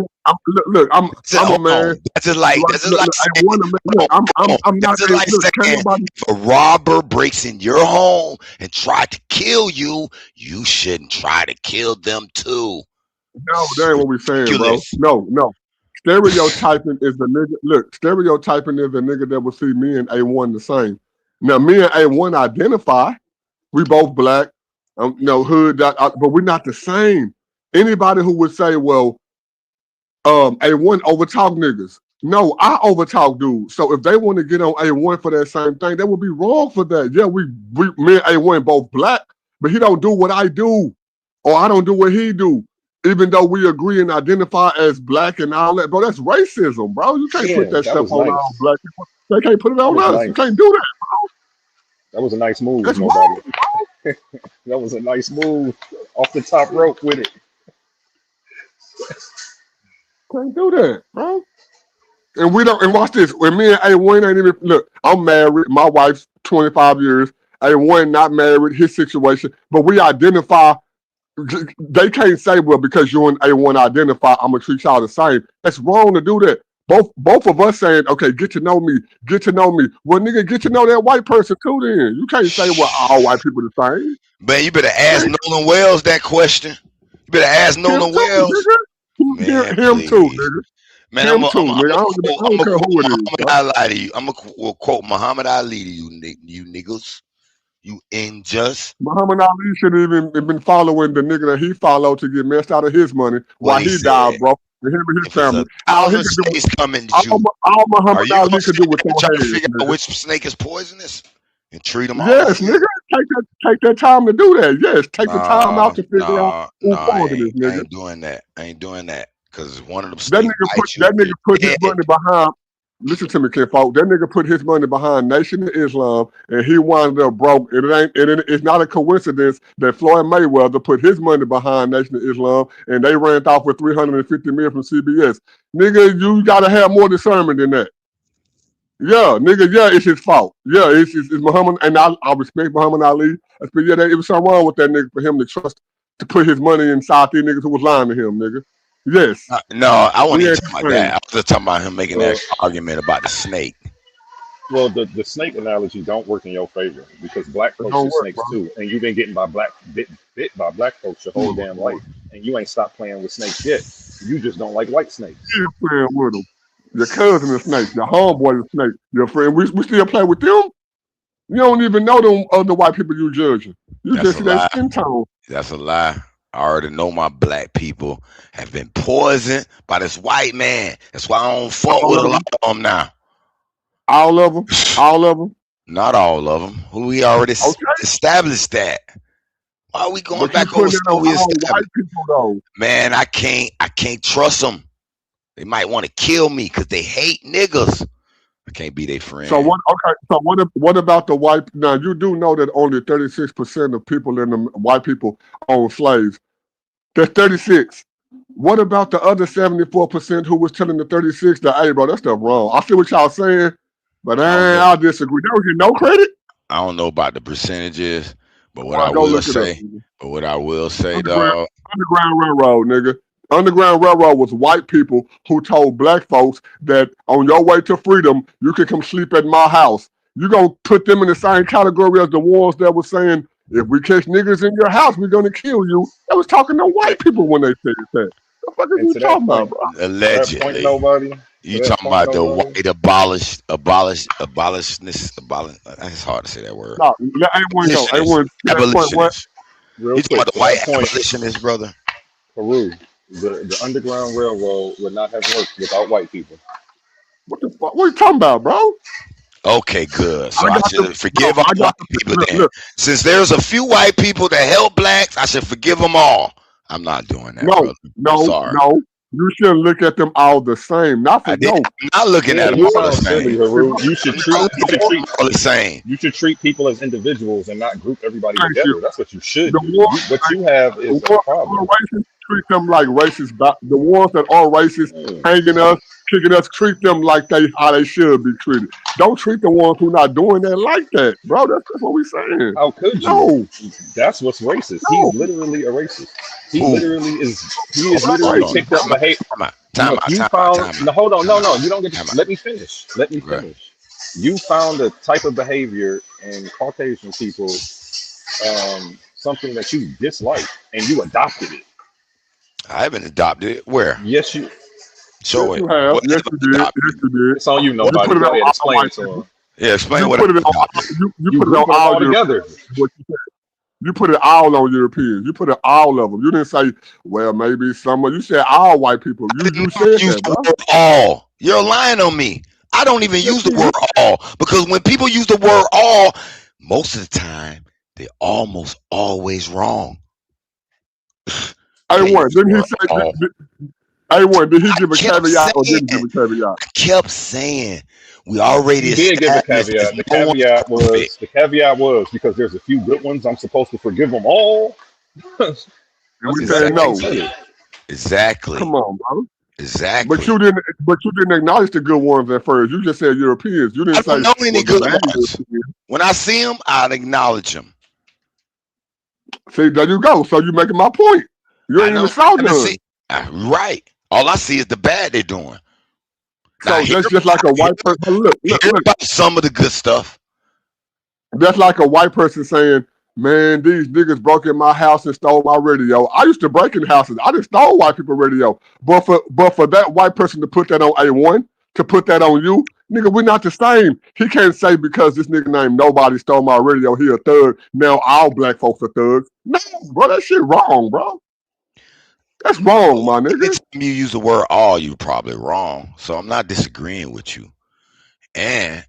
look, I'm a Hold man. on. That's just like Look, I want to look. I'm not. That's just like Look, can't saying nobody. if a robber breaks in your home and try to kill you, you shouldn't try to kill them too. No, that ain't what we saying, bro. Ridiculous. No. Stereotyping is the nigga. Look, stereotyping is the nigga that will see me and A1 the same. Now, me and A1 identify. We both black, hood, but we're not the same. Anybody who would say, well, A1 overtalk niggas. No, I overtalk dudes. So if they want to get on A1 for that same thing, that would be wrong for that. Yeah, me and A1 both black, but he don't do what I do, or I don't do what he do. Even though we agree and identify as black and all that, bro, that's racism, bro. You can't put that stuff on our black people. They can't put it on us. You can't do that, bro. That was a nice move, That's nobody. wrong, bro. That was a nice move off the top rope with it. Can't do that, bro. And we don't. And watch this. When me and A1 ain't even look. I'm married. My wife's 25 years. A1 not married. His situation, but we identify. They can't say, well, because you and A1 identify, I'm gonna treat y'all the same. That's wrong to do that. both of us saying, okay, get to know me. Well, nigga, get to know that white person too. Then you can't say well all white people the same. Man, you better ask Nolan Wells that question. You better ask Nolan Wells. Man, him too, nigga. Man, him I'm too, nigga. I don't care who it is. Muhammad Ali to you. I'm gonna quote Muhammad Ali to you niggas. You unjust. Muhammad Ali should have even been following the nigga that he followed to get messed out of his money while he died, bro. With him and his family. All Muhammad Ali could do with trying to figure out which snake is poisonous and treat them all. Yes, nigga. Take that time to do that. Yes, take the time out to figure out who's poisonous, nigga. I ain't doing that. Because one of them that nigga put his money behind. Listen to me, kid, folks. That nigga put his money behind Nation of Islam, and he wound up broke. It's not a coincidence that Floyd Mayweather put his money behind Nation of Islam, and they ran off with $350 million from CBS. Nigga, you gotta have more discernment than that. Yeah, nigga, yeah, it's his fault. Yeah, it's Muhammad, and I respect Muhammad Ali. It was something wrong with that nigga for him to trust to put his money inside these niggas who was lying to him, nigga. Yes. No, I wasn't even talking about that. I was just talking about him making that argument about the snake. Well, the snake analogy don't work in your favor because black folks are snakes too, and you've been getting bit by black folks your whole damn life, and you ain't stopped playing with snakes yet. You just don't like white snakes. You're playing with them. Your cousin is snake. Your homeboy is snake. Your friend, we still play with them. You don't even know them other white people you judging. You just see that skin tone. That's a lie. I already know my black people have been poisoned by this white man. That's why I don't fuck with a lot of them now. All of them? All of them? Not all of them. We already established that. Why are we going back over stuff we established? Man, I can't trust them. They might want to kill me because they hate niggas. I can't be their friend. So what about the white? Now you do know that only 36% of people in the white people own slaves. That's 36. What about the other 74% who was telling the 36 that, hey, bro, that stuff wrong? I see what y'all saying, but I disagree. They don't get no credit. I don't know about the percentages, but what I will say, dog. Underground Railroad, nigga. Underground Railroad was white people who told black folks that on your way to freedom, you can come sleep at my house. You gonna put them in the same category as the ones that were saying, if we catch niggas in your house, we're gonna kill you. They was talking to white people when they said that. What the fuck are you talking about, bro? Allegedly. You talking about the white abolitionists. It's hard to say that word. No, abolitionists. You talking about the white abolitionists, brother? Peru. The Underground Railroad would not have worked without white people. What the fuck? What are you talking about, bro? Okay, good. So I should forgive all white people then. Since there's a few white people that help blacks, I should forgive them all. I'm not doing that. No. You shouldn't look at them all the same. I'm not looking at them all the same. You should treat all the same. You should treat people as individuals and not group everybody together. That's what you should do. What you have is a problem. Treat them like racist. The ones that are racist, hanging us, kicking us, treat them like how they should be treated. Don't treat the ones who not doing that like that, bro. That's what we saying. How could you? No. That's what's racist. No. He's literally a racist. He is literally picked up behavior. Hold on. No, you don't get to let me finish. You found a type of behavior in Caucasian people, something that you dislike, and you adopted it. I haven't adopted it. Where? Yes, you. Show it. Yes, you did. It's on you, nobody. Go ahead, explain it to him. Yeah, explain what you put it on all together. You put it all on Europeans. You put it all of them. You didn't say, well, maybe someone. You said all white people. You said that, bro. All. You're lying on me. I don't even use the word all because when people use the word all, most of the time they're almost always wrong. Didn't he say? Did he give a caveat or didn't give a caveat? I kept saying we already did give a caveat. The caveat was because there's a few good ones. I'm supposed to forgive them all. And we said no. Exactly. Come on, bro. Exactly. But you didn't acknowledge the good ones at first. You just said Europeans. You didn't say. I don't know any good ones. When I see them, I'd acknowledge them. See, there you go. So you're making my point. You ain't even saw none. Right. All I see is the bad they're doing. So that's just like a white person. Look, about some of the good stuff. That's like a white person saying, "Man, these niggas broke in my house and stole my radio." I used to break in houses. I just stole white people radio. But for that white person to put that on A1, to put that on you, nigga, we're not the same. He can't say because this nigga named Nobody stole my radio, he a thug. Now all black folks are thugs. No, bro, that shit wrong, bro. That's wrong, my nigga. Anytime you use the word all, you're probably wrong. So I'm not disagreeing with you. And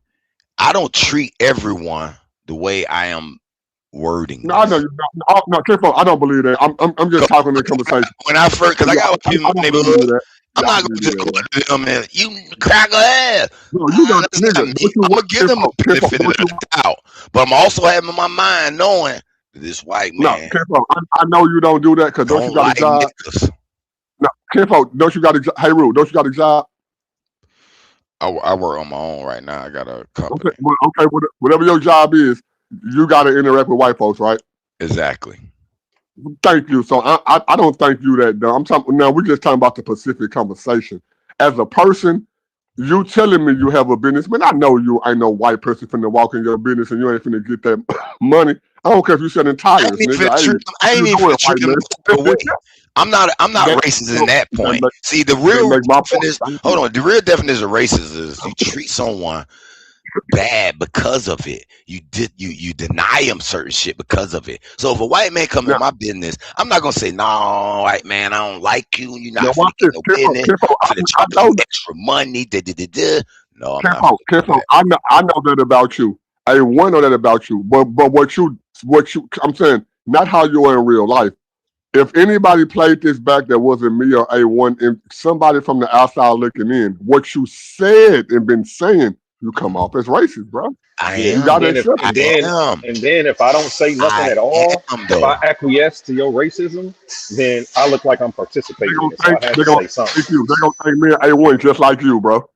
I don't treat everyone the way I am wording. No, I know you. No, K-Fo, I don't believe that. I'm just talking in the conversation. When I first, because I got people in my neighborhood, I'm not going to just go to them and you crack ass. No, you don't. I'm going to give them a benefit of the doubt. But I'm also having my mind knowing this white man. No, K-Fo, I know you don't do that because don't you got a job? No, K-Fo, don't you got a job? Hey, Rue, don't you got a job? I work on my own right now. I got a company. Okay, whatever your job is, you got to interact with white folks, right? Exactly. Thank you. So I don't think you that dumb. I'm talking now. We're just talking about the Pacific conversation. As a person, you telling me you have a business, man. I know you ain't no white person finna walk in your business and you ain't finna get that money. I don't care if you're selling tires. I ain't even treat them the way. I'm not racist in that point. See, the real definition. Hold on. The real definition of racist is you treat someone bad because of it. You deny them certain shit because of it. So if a white man come in my business, I'm not gonna say, "No, white man, I don't like you. You're not gonna get no business. I'm gonna charge you extra money." No, I'm not. I know that about you. I want to know that about you. But what you I'm saying, not how you are in real life. If anybody played this back that wasn't me or A1, and somebody from the outside looking in, what you said and been saying, you come off as racist, bro. And then if I don't say nothing at all, if I acquiesce to your racism, then I look like I'm participating in it. So I have to say something. They're gonna think me and A1 just like you, bro.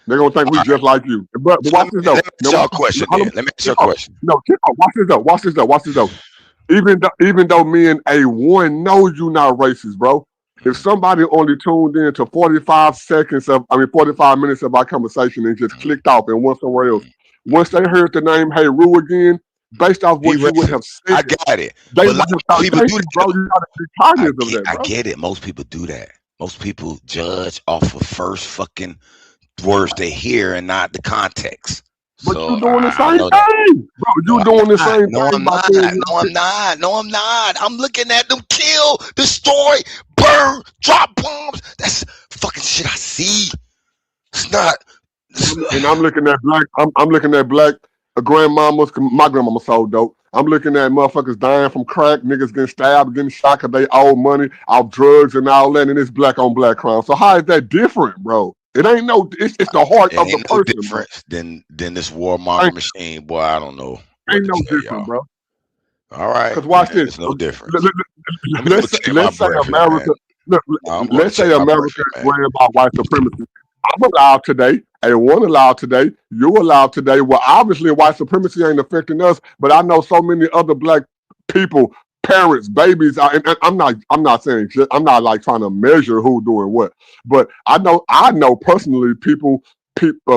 They're gonna think we just like you. But watch this though. Let me ask you a question. Let me ask you a question. No, watch this though. Even though me and A1 know you not racist, bro. If somebody only tuned in to 45 minutes of our conversation and just clicked off and went somewhere else, once they heard the name Hey Rue again, based off what you would have said, I got it. They would have thought, people do that, bro. You gotta be conscious of that, bro. I get it. Most people do that. Most people judge off of first fucking words they hear and not the context. But you're doing the same thing, bro. You're doing the same thing. No, I'm not. I'm looking at them kill, destroy, burn, drop bombs. That's fucking shit I see. It's not. And I'm looking at black. I'm looking at black grandmamas. My grandmama sold dope. I'm looking at motherfuckers dying from crack, niggas getting stabbed, getting shot because they owe money off drugs and all that, and it's black on black crime. So how is that different, bro? It ain't no. It's the heart of the person. Difference than this warmonger machine, boy. I don't know. Ain't no different, bro. All right. Because watch this. It's no different. Let's say America. Let's say America is worried about white supremacy. I'm allowed today. A1 allowed today. You allowed today. Well, obviously, white supremacy ain't affecting us, but I know so many other black people, parents, babies. And I'm not saying. I'm not like trying to measure who doing what, but I know personally people,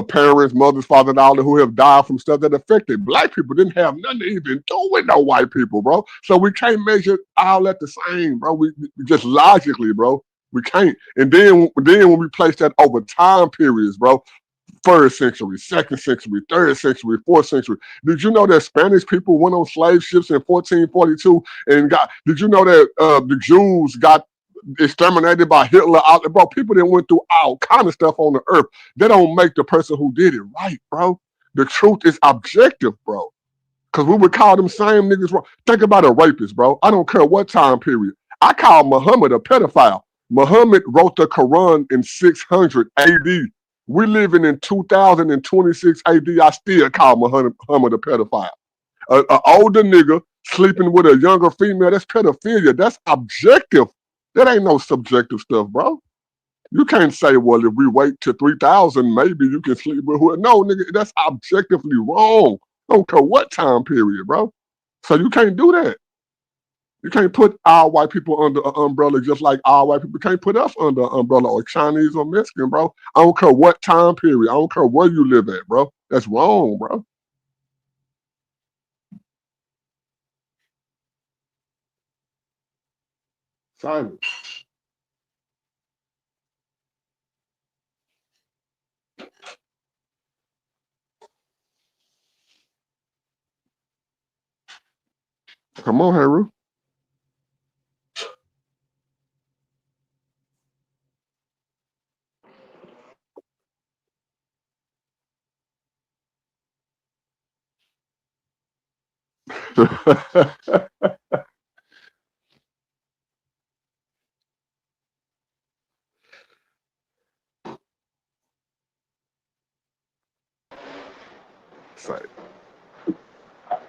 parents, mothers, fathers, all that who have died from stuff that affected black people. Didn't have nothing to even do with no white people, bro. So we can't measure all at the same, bro. We just logically, bro. We can't. And then when we place that over time periods, bro, 1st century, 2nd century, 3rd century, 4th century. Did you know that Spanish people went on slave ships in 1442 and did you know that the Jews got exterminated by Hitler? Bro, people that went through all kind of stuff on the earth. They don't make the person who did it right, bro. The truth is objective, bro. Because we would call them same niggas wrong. Think about a rapist, bro. I don't care what time period. I call Muhammad a pedophile. Muhammad wrote the Quran in 600 AD. We living in 2026 AD. I still call Muhammad a pedophile. An older nigga sleeping with a younger female, that's pedophilia. That's objective. That ain't no subjective stuff, bro. You can't say, well, if we wait till 3000, maybe you can sleep with who. No, nigga, that's objectively wrong. I don't care what time period, bro. So you can't do that. You can't put all white people under an umbrella just like all white people can't put us under an umbrella or Chinese or Mexican, bro. I don't care what time period. I don't care where you live at, bro. That's wrong, bro. Silence. Come on, Haru. Say.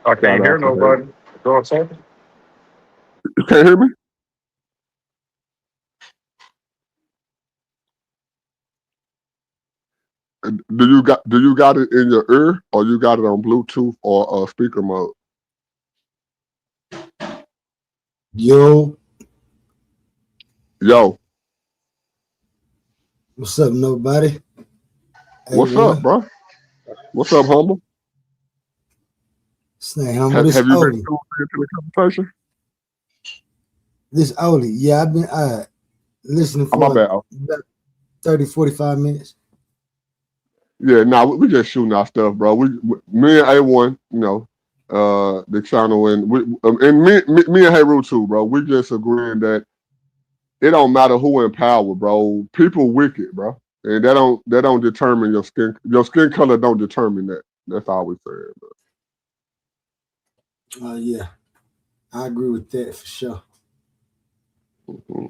I can't hear nobody. Doing something? You can't hear me? Do you got it in your ear or you got it on Bluetooth or speaker mode? Yo, Yo, what's up, nobody? Hey, what's up, bro? What's up, humble? Snake, humble. This Have you been Oli. tuned into the conversation? This Oli. Yeah, I've been listening Oh, my for bad. about 30, 45 minutes. Yeah, nah, we just shooting our stuff, bro. Me and A1, you know, the channel, and me and Haru too, bro. We just agreeing that it don't matter who in power, bro. People wicked, bro, and that don't determine your skin. Your skin color don't determine that. That's all we saying, bro. Yeah, I agree with that for sure. Mm-hmm.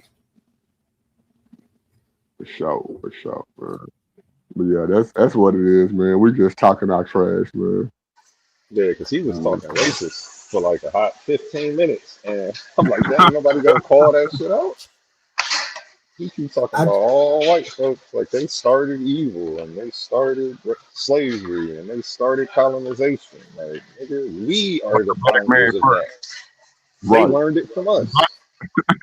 For sure, man. But yeah, that's what it is, man. We just talking our trash, man. Yeah, because he was talking racist for like a hot 15 minutes. And I'm like, dang, nobody gonna call that shit out? He keeps talking about all white folks like they started evil and they started slavery and they started colonization. Like, nigga, we are the founders of that. They learned it from us.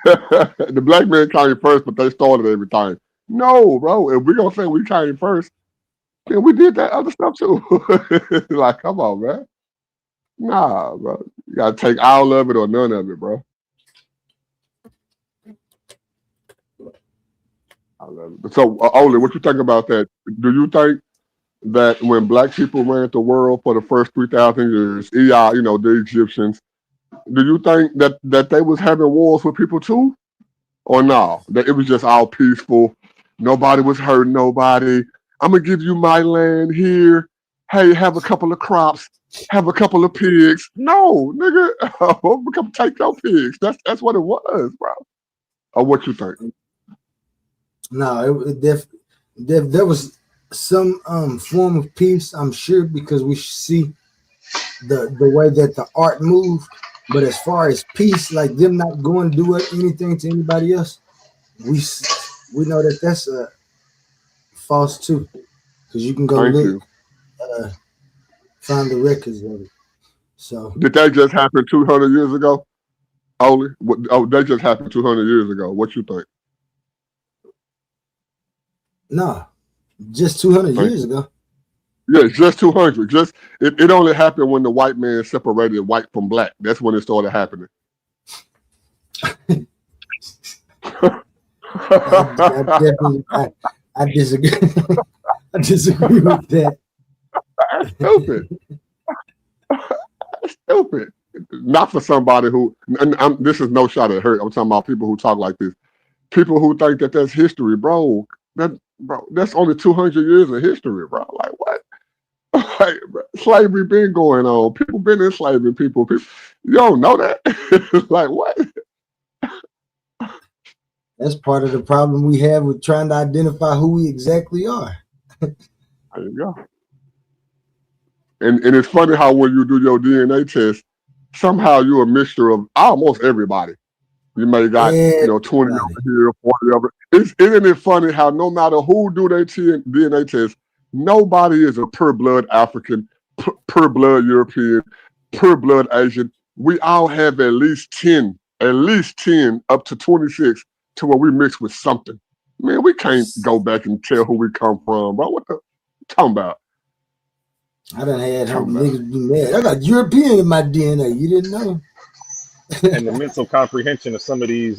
The black man came first, but they started everything. No, bro. If we gonna say we came first, then we did that other stuff too. Like, come on, man. Nah, bro. You gotta take all of it or none of it, bro. I love it. So, Oli, what you think about that? Do you think that when black people ran the world for the first 3,000 years, you know, the Egyptians, do you think that they was having wars with people too? Or no? That it was just all peaceful. Nobody was hurting nobody. I'm gonna give you my land here. Hey, have a couple of crops, have a couple of pigs. No, nigga, come take your pigs. That's what it was, bro. Or what you think? No, there was some form of peace, I'm sure, because we see the way that the art moved. But as far as peace, like them not going to do anything to anybody else, we know that that's false too, because you can go look, find the records of it. So did that just happen 200 years ago? Oli? That just happened 200 years ago. What you think? No, just 200 years ago. Yeah, just 200. Just it only happened when the white man separated white from black. That's when it started happening. I disagree. I disagree with that. That's stupid. That's stupid. Not for somebody who. This is no shot at her. I'm talking about people who talk like this. People who think that that's history, bro. That's only 200 years of history, bro. Like what? Like, bro, slavery been going on. People been enslaving people. You don't know that? Like what? That's part of the problem we have with trying to identify who we exactly are. There you go. And it's funny how when you do your DNA test, somehow you're a mixture of almost everybody. You may got 20 over here, 40 over. Isn't it funny how no matter who do their DNA test, nobody is a pure blood African, pure blood European, pure blood Asian. We all have at least 10 at least 10 up to 26 to where we mix with something. Man, we can't go back and tell who we come from, bro. What the talking about? I done had niggas be mad. I got European in my DNA. You didn't know. And the mental comprehension of some of these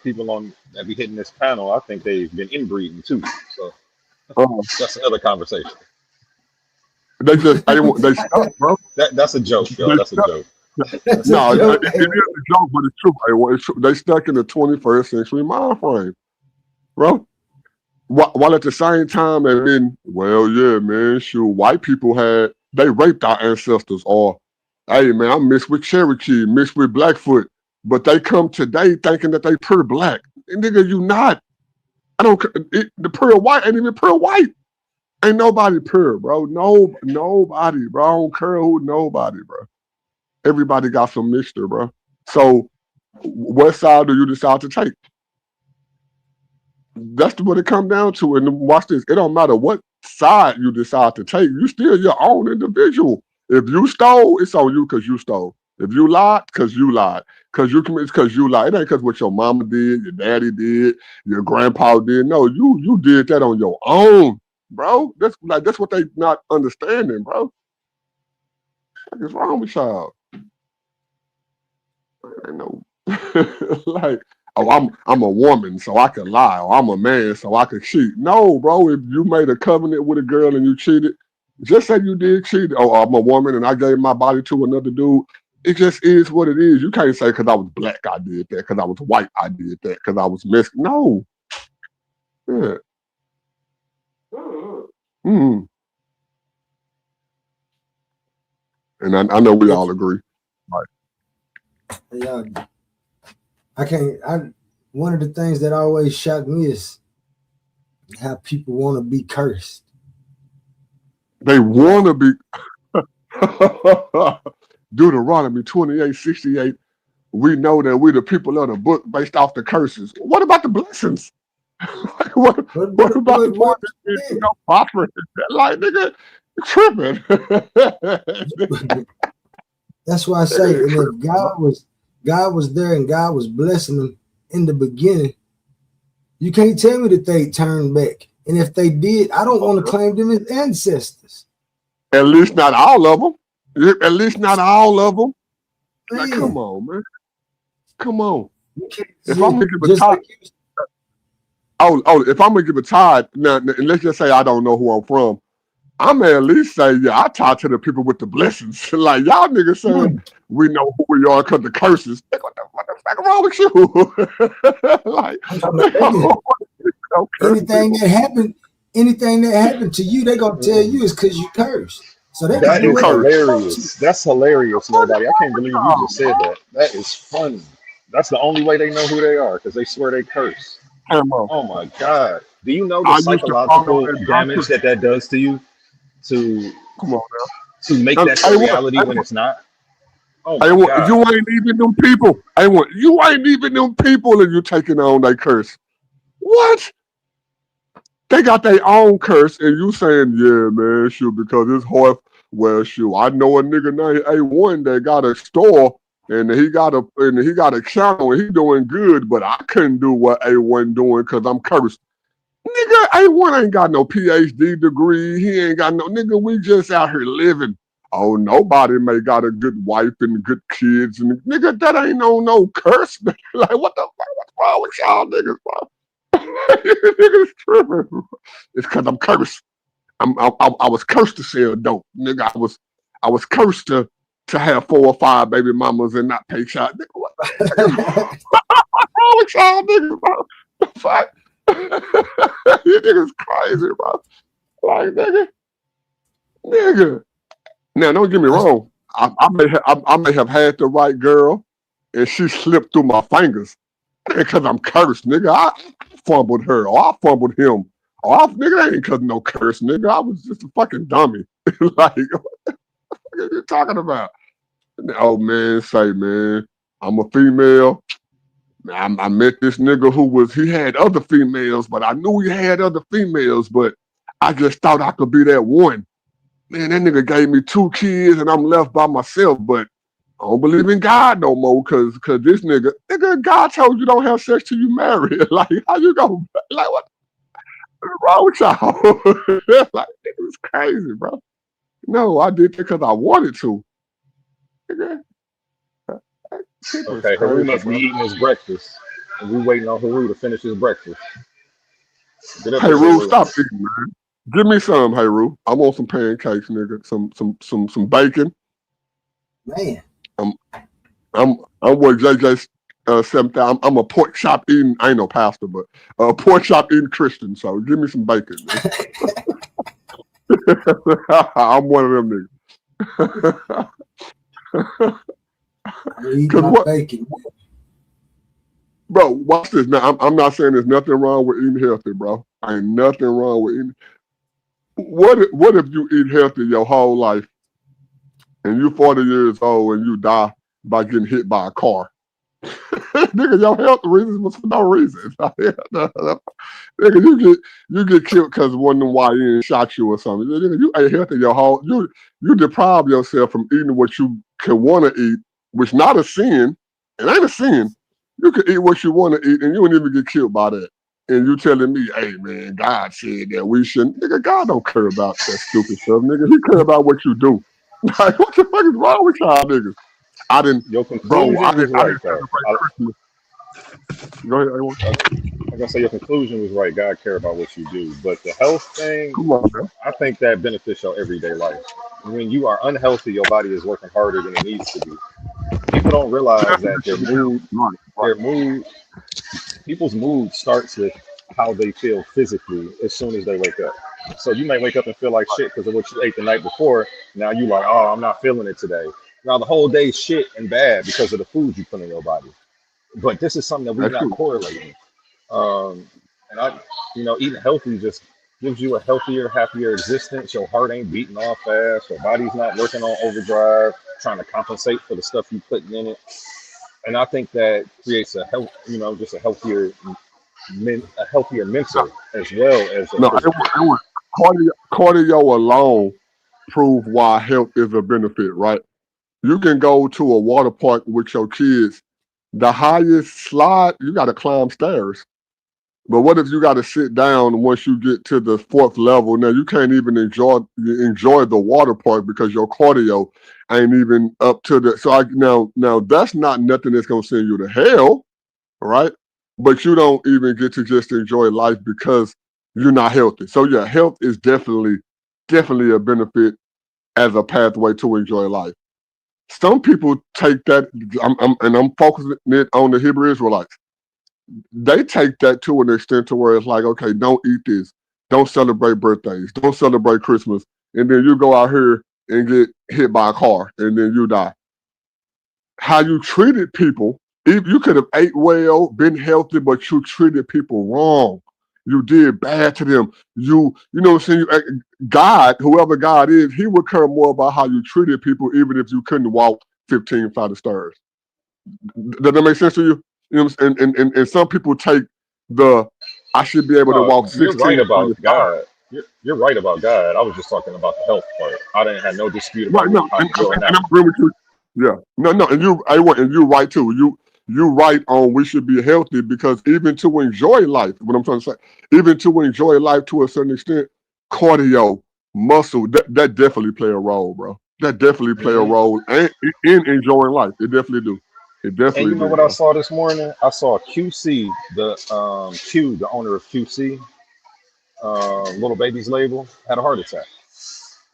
people on that be hitting this panel, I think they've been inbreeding too. So that's another conversation. They stuck, bro. That's a joke, yo. That's a joke. No, it is a joke, but it's true. It's true. They stuck in the 21st century mind frame, bro. While at the same time, and then, well, yeah, man, shoot, white people they raped our ancestors, or, hey, man, I'm mixed with Cherokee, mixed with Blackfoot, but they come today thinking that they pure black. And nigga, you not. The pure white ain't even pure white. Ain't nobody pure, bro. Nobody, bro. I don't care who, nobody, bro. Everybody got some mixture, bro. So, what side do you decide to take? That's what it comes down to. And watch this. It don't matter what side you decide to take. You still your own individual. If you stole, it's on you because you stole. If you lied, because you lied. Because you lied. It ain't because what your mama did, your daddy did, your grandpa did. No, you did that on your own, bro. That's what they not understanding, bro. What is wrong with y'all? I know. Like, oh, I'm a woman, so I can lie, or I'm a man, so I can cheat. No, bro, if you made a covenant with a girl and you cheated, just say you did cheat. Oh, I'm a woman and I gave my body to another dude. It just is what it is. You can't say because I was black I did that, because I was white I did that, because I was Mexican. No. Yeah. Mm. And I know we all agree. Right. Yeah. One of the things that always shocked me is how people want to be cursed. They want to be. Deuteronomy 28:68. We know that we the people of the book based off the curses. What about the blessings? what about the one that offering? Like, nigga, tripping. That's why I say, and if God was there and God was blessing them in the beginning, you can't tell me that they turned back. And if they did, I don't want to claim them as ancestors. At least not all of them. At least not all of them. Like, come on, man. Come on. If I'm gonna give a tithe, if I'm gonna give a tithe, now, and let's just say I don't know who I'm from, I'm at least say, yeah, I talk to the people with the blessings. Like, y'all niggas saying we know who we are because the curses. What the fuck wrong with you? Like, anything that happened to you, they gonna tell you is because you cursed. So that is hilarious. That's hilarious, nobody. I can't believe you just said that. That is funny. That's the only way they know who they are, because they swear they curse. Oh my God. Do you know the psychological damage that does to you? To make that a reality when it's not? Oh my God. You ain't even them people. You ain't even them people and you taking on that curse. What? They got their own curse and you saying, yeah, man, shoot, because it's hard. Well, shoot, I know a nigga named A1 that got a store and he got a channel and he doing good, but I couldn't do what A1 doing because I'm cursed. Nigga, A1 ain't got no PhD degree. He ain't got no nigga. We just out here living. Oh, nobody may got a good wife and good kids and nigga, that ain't no curse. Like, what the fuck? What's wrong with y'all niggas, bro? Niggas tripping. It's because I'm cursed. I was cursed to sell dope, nigga. I was cursed to have 4 or 5 baby mamas and not pay child. Nigga, what the wrong with y'all niggas, bro? The fuck? You niggas crazy, bro. Like, nigga. Now, don't get me wrong. I may have had the right girl, and she slipped through my fingers because I'm cursed, nigga. I fumbled her, or I fumbled him, or nigga, that ain't because no curse, nigga. I was just a fucking dummy. Like, what the fuck are you talking about? Oh man, man, I'm a female. I met this nigga he had other females, but I knew he had other females, but I just thought I could be that one. Man, that nigga gave me 2 kids and I'm left by myself, but don't believe in God no more because this nigga, God told you don't have sex till you marry. Like, how you go? Like, what's wrong with y'all? Like, it was crazy, bro. No, I did it because I wanted to. Nigga, shit was Okay, Haru crazy, must be bro. eating his breakfast, and we waiting on Haru to finish his breakfast. Get up Hey, here, Rue, Haru. stop eating, man. Give me some, hey, Rue. I want some pancakes, nigga. Some bacon. Man, I'm with JJ 7,000. I'm a pork chop eating. I ain't no pastor, but a pork chop eating Christian. So give me some bacon, man. I'm one of them niggas. I'm eating Cause my what, bacon. bro? Watch this. Now, I'm not saying there's nothing wrong with eating healthy, bro. Ain't nothing wrong with eating. What if you eat healthy your whole life and you 40 years old and you die by getting hit by a car? Nigga, your health reasons was for no reason. Nigga, you get killed because one of them YN shot you or something. Nigga, you ain't healthy your whole. You deprive yourself from eating what you can want to eat, which not a sin. It ain't a sin. You can eat what you want to eat, and you won't even get killed by that. And you telling me, hey man, God said that we shouldn't. Nigga, God don't care about that stupid stuff, nigga. He care about what you do. Like, what the fuck is wrong with y'all niggas? I didn't, Your bro. I conclusion was didn't right, though. celebrate Christmas. Go ahead, everyone. I'm gonna say your conclusion was right. God care about what you do, but the health thing, Come on, man. I think that benefits your everyday life. When you are unhealthy, your body is working harder than it needs to be. People don't realize that their mood, people's mood starts with how they feel physically as soon as they wake up. So you may wake up and feel like shit because of what you ate the night before. Now you like, oh, I'm not feeling it today. Now the whole day's shit and bad because of the food you put in your body. But this is something that we're That's not true. correlating. And eating healthy just gives you a healthier, happier existence. Your heart ain't beating off fast. Your body's not working on overdrive, trying to compensate for the stuff you putting in it. And I think that creates a health, just a healthier, a healthier mental as well as a No, physical. it was cardio alone prove why health is a benefit, right? You can go to a water park with your kids. The highest slide, you got to climb stairs. But what if you got to sit down once you get to the 4th level? Now you can't even enjoy the water park because your cardio ain't even up to the. So now that's not nothing that's gonna send you to hell, right? But you don't even get to just enjoy life because you're not healthy. So yeah, health is definitely a benefit as a pathway to enjoy life. Some people take that, I'm focusing it on the Hebrew Israelites. They take that to an extent to where it's like, okay, don't eat this, don't celebrate birthdays, don't celebrate Christmas, and then you go out here and get hit by a car, and then you die. How you treated people, if you could have ate well, been healthy, but you treated people wrong. You did bad to them. You know what I'm saying? God, whoever God is, he would care more about how you treated people, even if you couldn't walk 15 flights of stairs. Does that make sense to you? You know what I'm saying? And some people take I should be able to No, walk you're 16 right flights about of stairs. God. You're right about God. I was just talking about the health part. I didn't have no dispute Right, about no, how and your I'm analogy. agreeing with you. Yeah, no, and you're right too. You right on. We should be healthy because even to enjoy life, what I'm trying to say, even to enjoy life to a certain extent, cardio, muscle, that definitely play a role, bro. That definitely play a Mhm. role in enjoying life. It definitely do. It And definitely you know do, what I bro. saw this morning? I saw QC, the owner of QC, Little Baby's label, had a heart attack.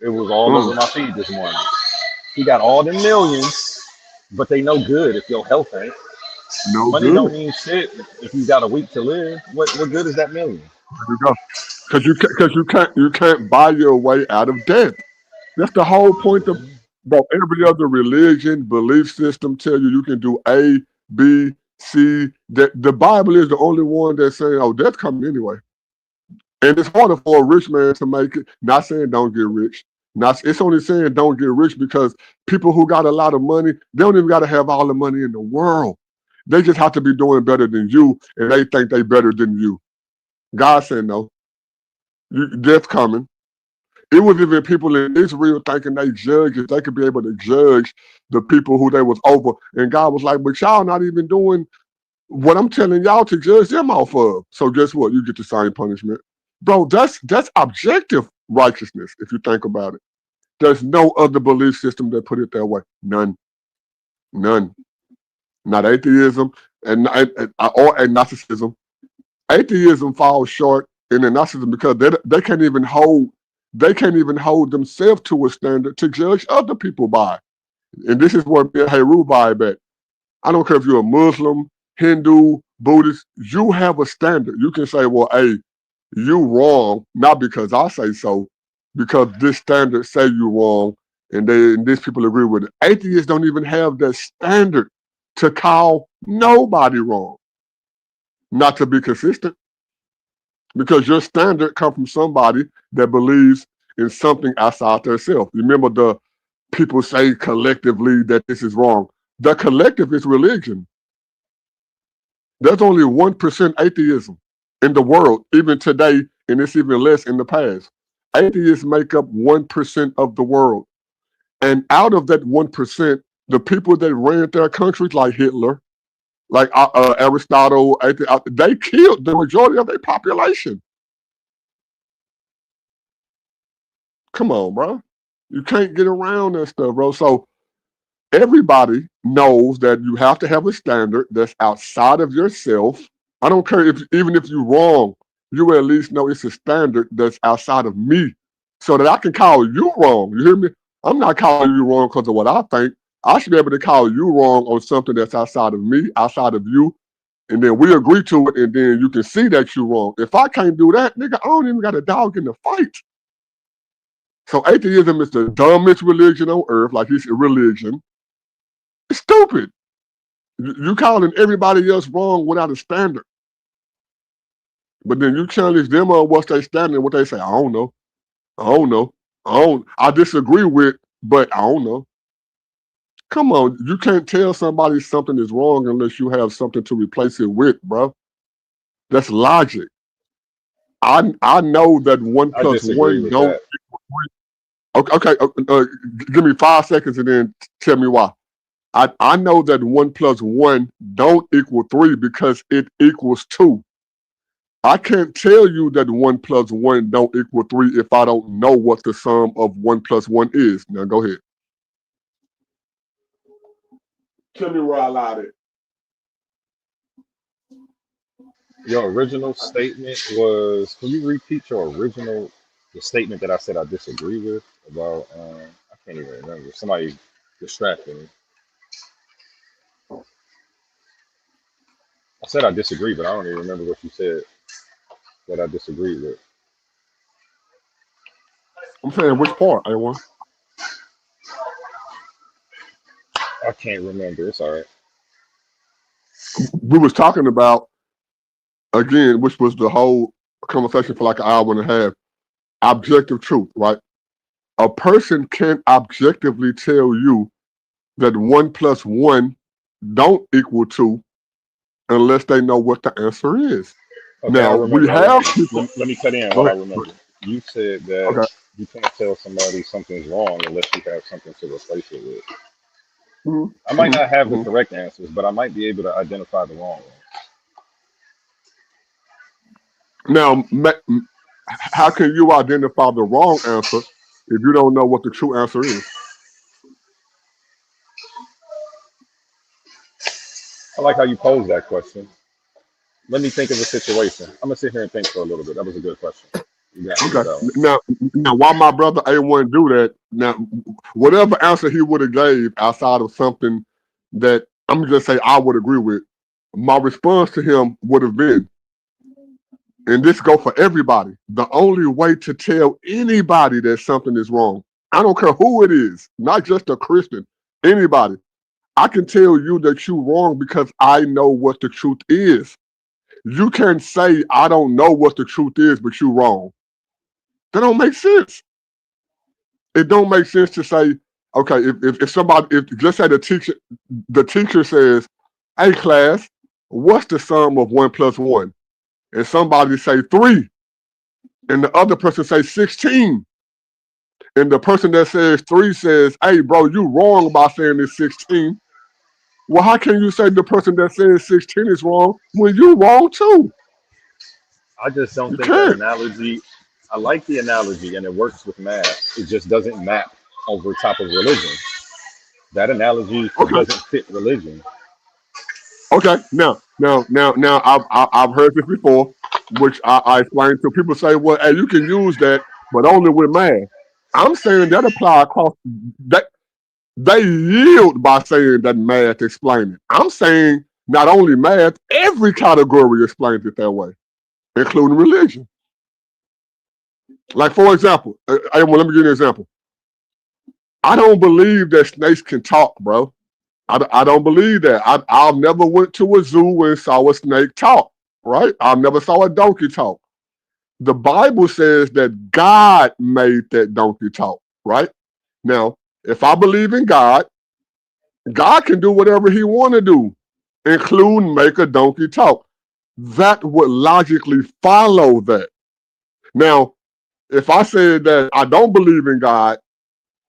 It was all over my feed this morning. He got all the millions, but they no good if your health ain't. No Money don't good. mean shit if you got a week to live. What good is that million? There you go. Because you can't buy your way out of death. That's the whole point of, bro. Every other religion, belief system tell you can do A, B, C. That the Bible is the only one that's saying, "Oh, death coming anyway." And it's harder for a rich man to make it. Not saying don't get rich. It's only saying don't get rich because people who got a lot of money, they don't even got to have all the money in the world. They just have to be doing better than you, and they think they better than you. God said no. Death coming. It was even people in Israel thinking they judges, they could be able to judge the people who they was over. And God was like, but y'all not even doing what I'm telling y'all to judge them off of. So guess what? You get the same punishment. Bro, that's objective righteousness, if you think about it. There's no other belief system that put it that way. None. Not atheism or agnosticism. Atheism falls short in agnosticism because they can't even hold themselves to a standard to judge other people by. And this is what me and Heru vibe at. I don't care if you're a Muslim, Hindu, Buddhist, you have a standard. You can say, well, hey, you wrong, not because I say so, because this standard say you wrong, and these people agree with it. Atheists don't even have that standard to call nobody wrong. Not to be consistent. Because your standard comes from somebody that believes in something outside themselves. Remember, the people say collectively that this is wrong. The collective is religion. There's only 1% atheism in the world, even today, and it's even less in the past. Atheists make up 1% of the world. And out of that 1%, the people that ran their countries, like Hitler, like Aristotle, they killed the majority of their population. Come on, bro. You can't get around that stuff, bro. So everybody knows that you have to have a standard that's outside of yourself. I don't care even if you're wrong, you at least know it's a standard that's outside of me so that I can call you wrong. You hear me? I'm not calling you wrong because of what I think. I should be able to call you wrong on something that's outside of me, outside of you, and then we agree to it, and then you can see that you're wrong. If I can't do that, nigga, I don't even got a dog in the fight. So atheism is the dumbest religion on earth, like it's a religion. It's stupid. You calling everybody else wrong without a standard. But then you challenge them on what's their standard and what they say, I don't know. I disagree with, but I don't know. Come on, you can't tell somebody something is wrong unless you have something to replace it with, bro. That's logic. I know that 1 I plus disagree 1 with don't that. equal 3. Okay, give me 5 seconds and then tell me why. I know that 1 plus 1 don't equal 3 because it equals 2. I can't tell you that 1 plus 1 don't equal 3 if I don't know what the sum of 1 plus 1 is. Now go ahead. Tell me where I lied at. Your original statement was, can you repeat your original, the statement that I said I disagree with about, I can't even remember. Somebody distracted me. I said I disagree, but I don't even remember what you said that I disagreed with. I'm saying which part, A1? I can't remember. It's all right. We was talking about, again, which was the whole conversation for like an hour and a half, objective truth, right? A person can't objectively tell you that 1 plus 1 don't equal 2 unless they know what the answer is. Okay, Now, we have people. Let me cut in Go what I ahead. remember. You said that Okay. you can't tell somebody something's wrong unless you have something to replace it with. I might not have the correct answers, but I might be able to identify the wrong one. Now, how can you identify the wrong answer if you don't know what the true answer is? I like how you pose that question. Let me think of a situation. I'm gonna sit here and think for a little bit. That was a good question. You got me with Okay. that one. Now, why my brother A1 do that? Now, whatever answer he would have gave outside of something that I'm gonna just say I would agree with, my response to him would have been, and this go for everybody, the only way to tell anybody that something is wrong, I don't care who it is, not just a Christian, anybody, I can tell you that you're wrong because I know what the truth is. You can't say I don't know what the truth is, but you're wrong. That don't make sense. It don't make sense to say, okay, if somebody, if just say the teacher says, hey class, what's the sum of 1 plus 1? And somebody say 3, and the other person say 16. and the person that says 3 says, hey, bro, you wrong by saying it's 16. Well, how can you say the person that says 16 is wrong when you wrong too? I just don't You think that can't. analogy. I like the analogy and it works with math. It just doesn't map over top of religion. That analogy Okay. doesn't fit religion. Okay. Now, I've heard this before, which I explained to people. Say, well, hey, you can use that, but only with math. I'm saying that apply across that. They yield by saying that math explains it. I'm saying not only math, every category explains it that way, including religion. Like, for example, let me give you an example. I don't believe that snakes can talk, bro. I don't believe that. I've never went to a zoo and saw a snake talk, right? I never saw a donkey talk. The Bible says that God made that donkey talk, right? Now, if I believe in God, God can do whatever he want to do, including make a donkey talk. That would logically follow that. Now, if I said that I don't believe in God,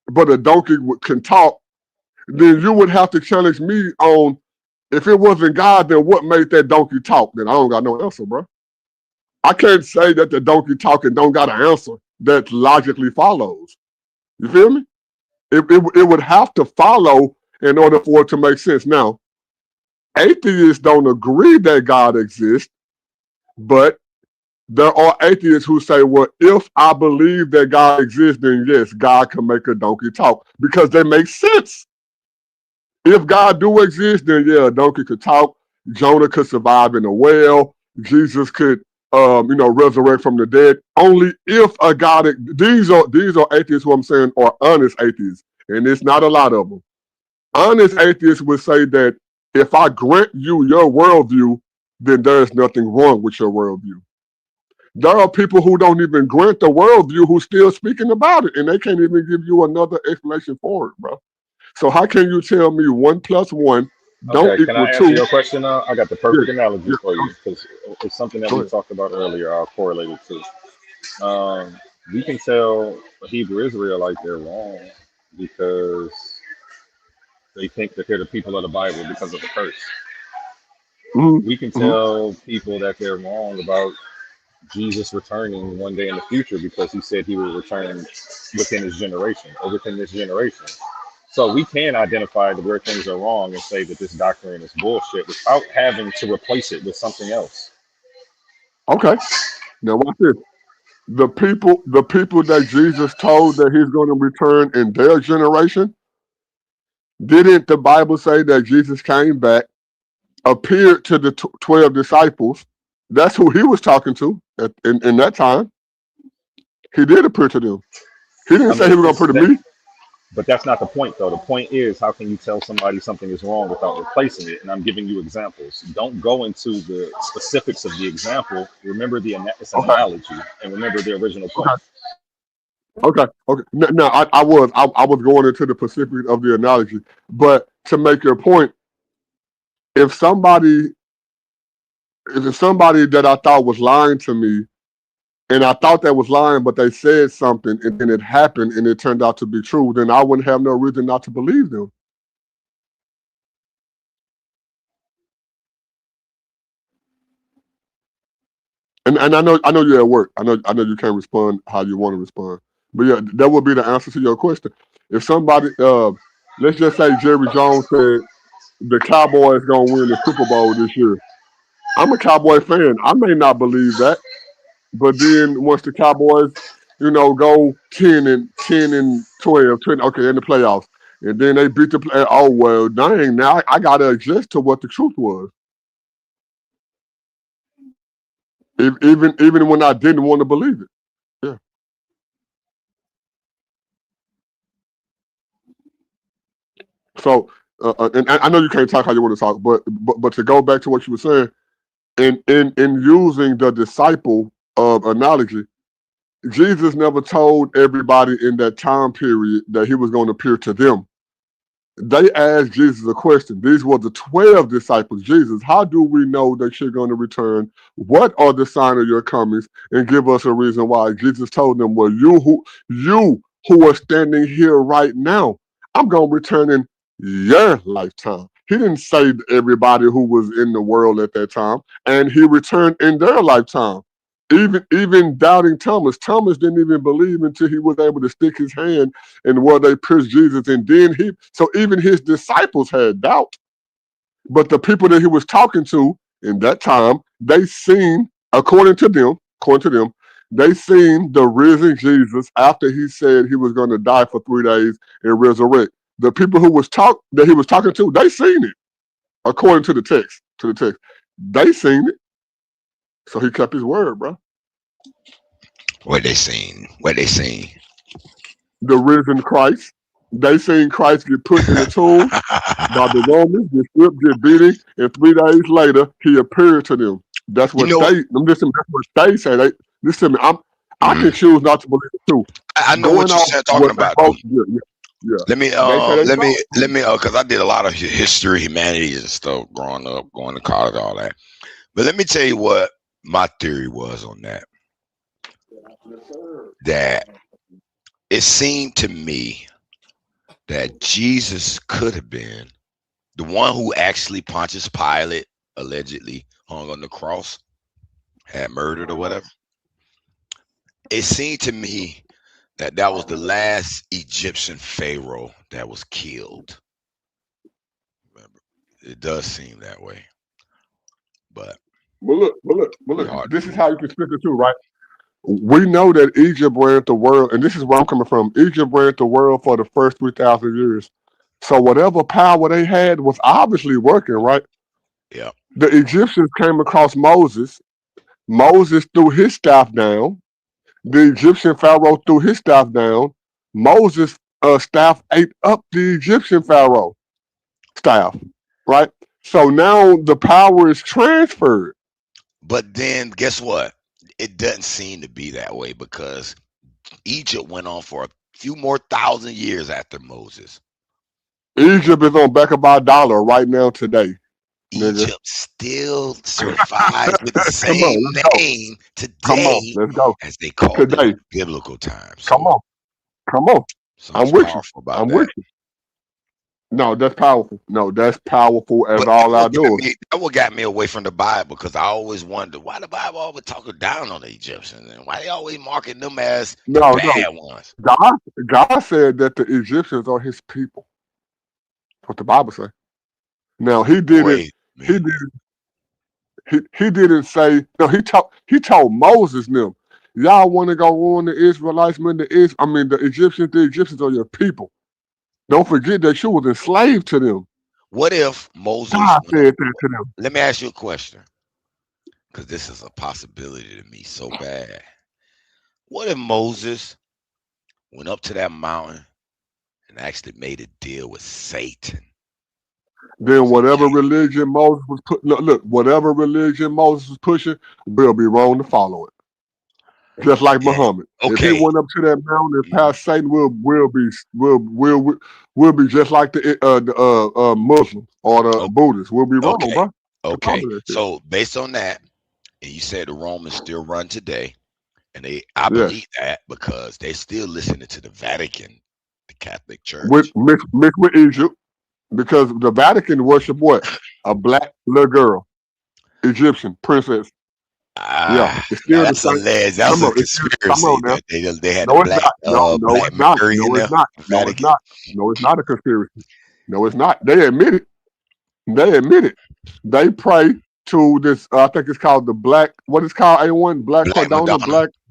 but a donkey can talk, then you would have to challenge me on, if it wasn't God, then what made that donkey talk? Then I don't got no answer, bro. I can't say that the donkey talking don't got an answer that logically follows. You feel me? It would have to follow in order for it to make sense. Now, atheists don't agree that God exists, but there are atheists who say, well, if I believe that God exists, then yes, God can make a donkey talk because they make sense. If God do exist, then yeah, a donkey could talk. Jonah could survive in a well. Jesus could, resurrect from the dead. Only if a God. These are atheists who I'm saying are honest atheists, and it's not a lot of them. Honest atheists would say that if I grant you your worldview, then there is nothing wrong with your worldview. There are people who don't even grant the worldview who still speaking about it, and they can't even give you another explanation for it, bro. So how can you tell me 1 + 1 don't Okay, can equal I answer 2? your question now? I got the perfect analogy Yeah, for you because it's something that go we ahead. talked about earlier. I'll correlate it to. We can tell a Hebrew Israelite they're wrong because they think that they're the people of the Bible because of the curse. We can tell people that they're wrong about Jesus returning one day in the future because he said he will return within his generation or within this generation. So we can identify where things are wrong and say that this doctrine is bullshit without having to replace it with something else. Okay. Now watch this. The people that Jesus told that he's going to return in their generation, didn't the Bible say that Jesus came back, appeared to the 12 disciples? That's who he was talking to in that time. He did appear to them. He didn't I say mean, he was going to appear to me. but that's not the point, though. The point is, how can you tell somebody something is wrong without replacing it? And I'm giving you examples. Don't go into the specifics of the example. Remember it's an analogy, and remember the original point. Okay. No, I was going into the specifics of the analogy, but to make your point, if somebody that I thought was lying to me, and I thought that was lying, but they said something, and then it happened, and it turned out to be true, then I wouldn't have no reason not to believe them. And I know you're at work. I know you can't respond how you want to respond. But yeah, that would be the answer to your question. If somebody, let's just say Jerry Jones said the Cowboys gonna win the Super Bowl this year. I'm a Cowboy fan. I may not believe that, but then once the Cowboys, go 10 and 12, 20, okay, in the playoffs, and then they beat the play. Oh well, dang! Now I gotta adjust to what the truth was. Even when I didn't want to believe it. Yeah. So, and I know you can't talk how you want to talk, but to go back to what you were saying, in using the disciple analogy, Jesus never told everybody in that time period that he was going to appear to them. They asked Jesus a question. These were the 12 disciples. Jesus, how do we know that you're going to return? What are the signs of your comings? And give us a reason why. Jesus told them, well, you who are standing here right now. I'm going to return in your lifetime. He didn't say everybody who was in the world at that time, and he returned in their lifetime. Even doubting Thomas didn't even believe until he was able to stick his hand in where they pierced Jesus, and then so even his disciples had doubt. But the people that he was talking to in that time, they seen, according to them, they seen the risen Jesus after he said he was going to die for 3 days and resurrect. The people that he was talking to, they seen it, according to the text. They seen it. So he kept his word, bro. What they seen? The risen Christ. They seen Christ get put in the tomb by the Romans, get stripped, get beaten, and 3 days later he appeared to them. That's what that's what they say. Listen to me. I can choose not to believe it too. I know what you're talking about. Yeah. Let me, because I did a lot of history, humanities, and stuff growing up, going to college, all that. But let me tell you what my theory was on that. That it seemed to me that Jesus could have been the one who actually Pontius Pilate allegedly hung on the cross, had murdered or whatever. It seemed to me that was the last Egyptian pharaoh that was killed. Remember, it does seem that way. But look, this is how you can split the two, right? We know that Egypt ran the world, and this is where I'm coming from. Egypt ran the world for the first 3,000 years. So whatever power they had was obviously working, right? Yeah. The Egyptians came across Moses. Moses threw his staff down. The Egyptian pharaoh threw his staff down. Moses' staff ate up the Egyptian pharaoh staff, right? So now the power is transferred. But then guess what? It doesn't seem to be that way because Egypt went on for a few more thousand years after Moses. Egypt is on back of our dollar right now today. Egypt still survives with the same name today as they called it in biblical times. Come on. I'm with you. No, that's powerful. As all I do. That what got me away from the Bible because I always wondered why the Bible always talking down on the Egyptians and why they always marking them as the bad ones. God said that the Egyptians are his people. That's what the Bible says. Now he didn't he told Moses them, y'all want to go ruin the Israelites, the Egyptians are your people. Don't forget that you was enslaved to them. What if Moses God said that to them? Let me ask you a question. Because this is a possibility to me so bad. What if Moses went up to that mountain and actually made a deal with Satan? Then whatever religion Moses was whatever religion Moses was pushing, we'll be wrong to follow it. Just like Muhammad. Okay. If he went up to that mountain and passed Satan, we'll be just like the Muslims or the Buddhists. We'll be wrong, bro. Okay. So based on that, and you said the Romans still run today, and I believe that because they're still listening to the Vatican, the Catholic Church. Mixed with Egypt, because the Vatican worship what? A black little girl, Egyptian princess. It's still that's alleged. That was a conspiracy. They had black Mary in there. No, it's not a conspiracy. No, it's not. They admit it. They pray to this. I think it's called the black. What is called A1? Black Madonna.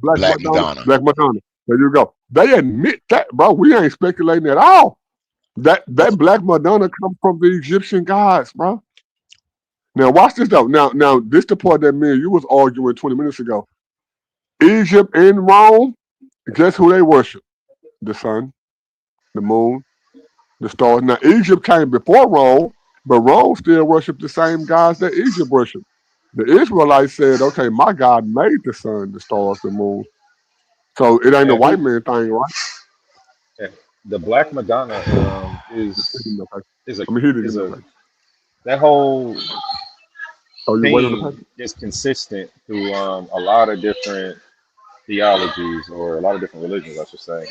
Black Madonna. There you go. They admit that, bro. We ain't speculating at all. That Black Madonna come from the Egyptian gods, bro. Now watch this though. Now this the part that me and you was arguing 20 minutes ago. Egypt and Rome, guess who they worship? The sun, the moon, the stars. Now Egypt came before Rome, but Rome still worshiped the same gods that Egypt worshiped. The Israelites said, okay, my God made the sun, the stars, the moon. So it ain't a white man thing, right? Yeah. The Black Madonna that whole theme is consistent through a lot of different theologies, or a lot of different religions, I should say.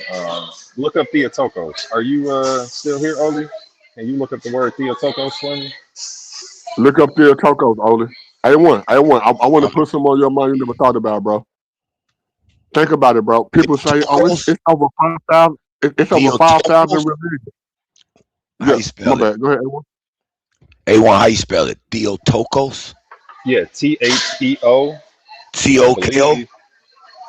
Look up Theotokos. Are you still here, Oli? Can you look up the word Theotokos for me? Look up Theotokos, Oli. I want to put some on your mind you never thought about, bro. Think about it, bro. People say, "Oh, it's over 5,000. It's over 5,000 religions." How you spell my it? bad. Go ahead, A1. A1, how you spell it? Theotokos? Yeah, THEO. TOKO?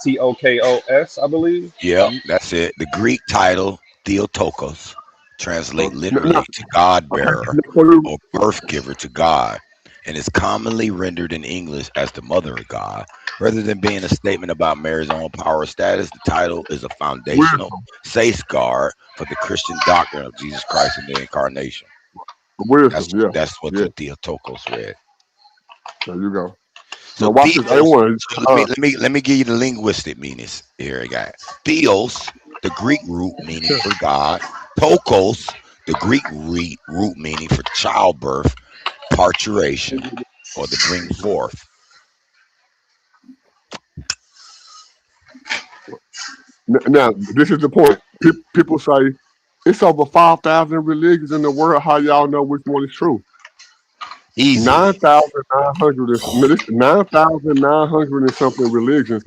TOKOS, I believe. Yeah, that's it. The Greek title, Theotokos, translate literally to God bearer or birth giver to God, and is commonly rendered in English as the mother of God. Rather than being a statement about Mary's own power or status, the title is a foundational safeguard for the Christian doctrine of Jesus Christ and the incarnation. That's what the Theotokos read. There you go. So now watch this. Let me give you the linguistic meanings here. I got it. Theos, the Greek root meaning for God. Tokos, the Greek root meaning for childbirth, parturition, or to bring forth. Now, this is the point. People say it's over 5,000 religions in the world. How y'all know which one is true? Easy. 9,900 and something religions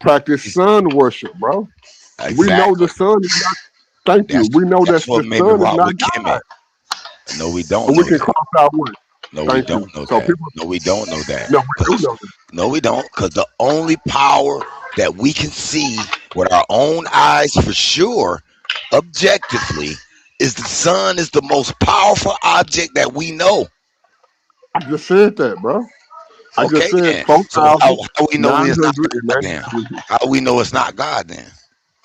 practice sun worship, bro. Exactly. We know the sun is not. Thank you. We know that the sun is not God. No, we don't. And we can cross out what? No, we don't know that. No, we don't know that. No, we do know that. No, we don't, because the only power that we can see with our own eyes for sure, objectively, is the sun is the most powerful object that we know. I just said that, bro. I just said so how we know it's not God then? How we know it's not God then?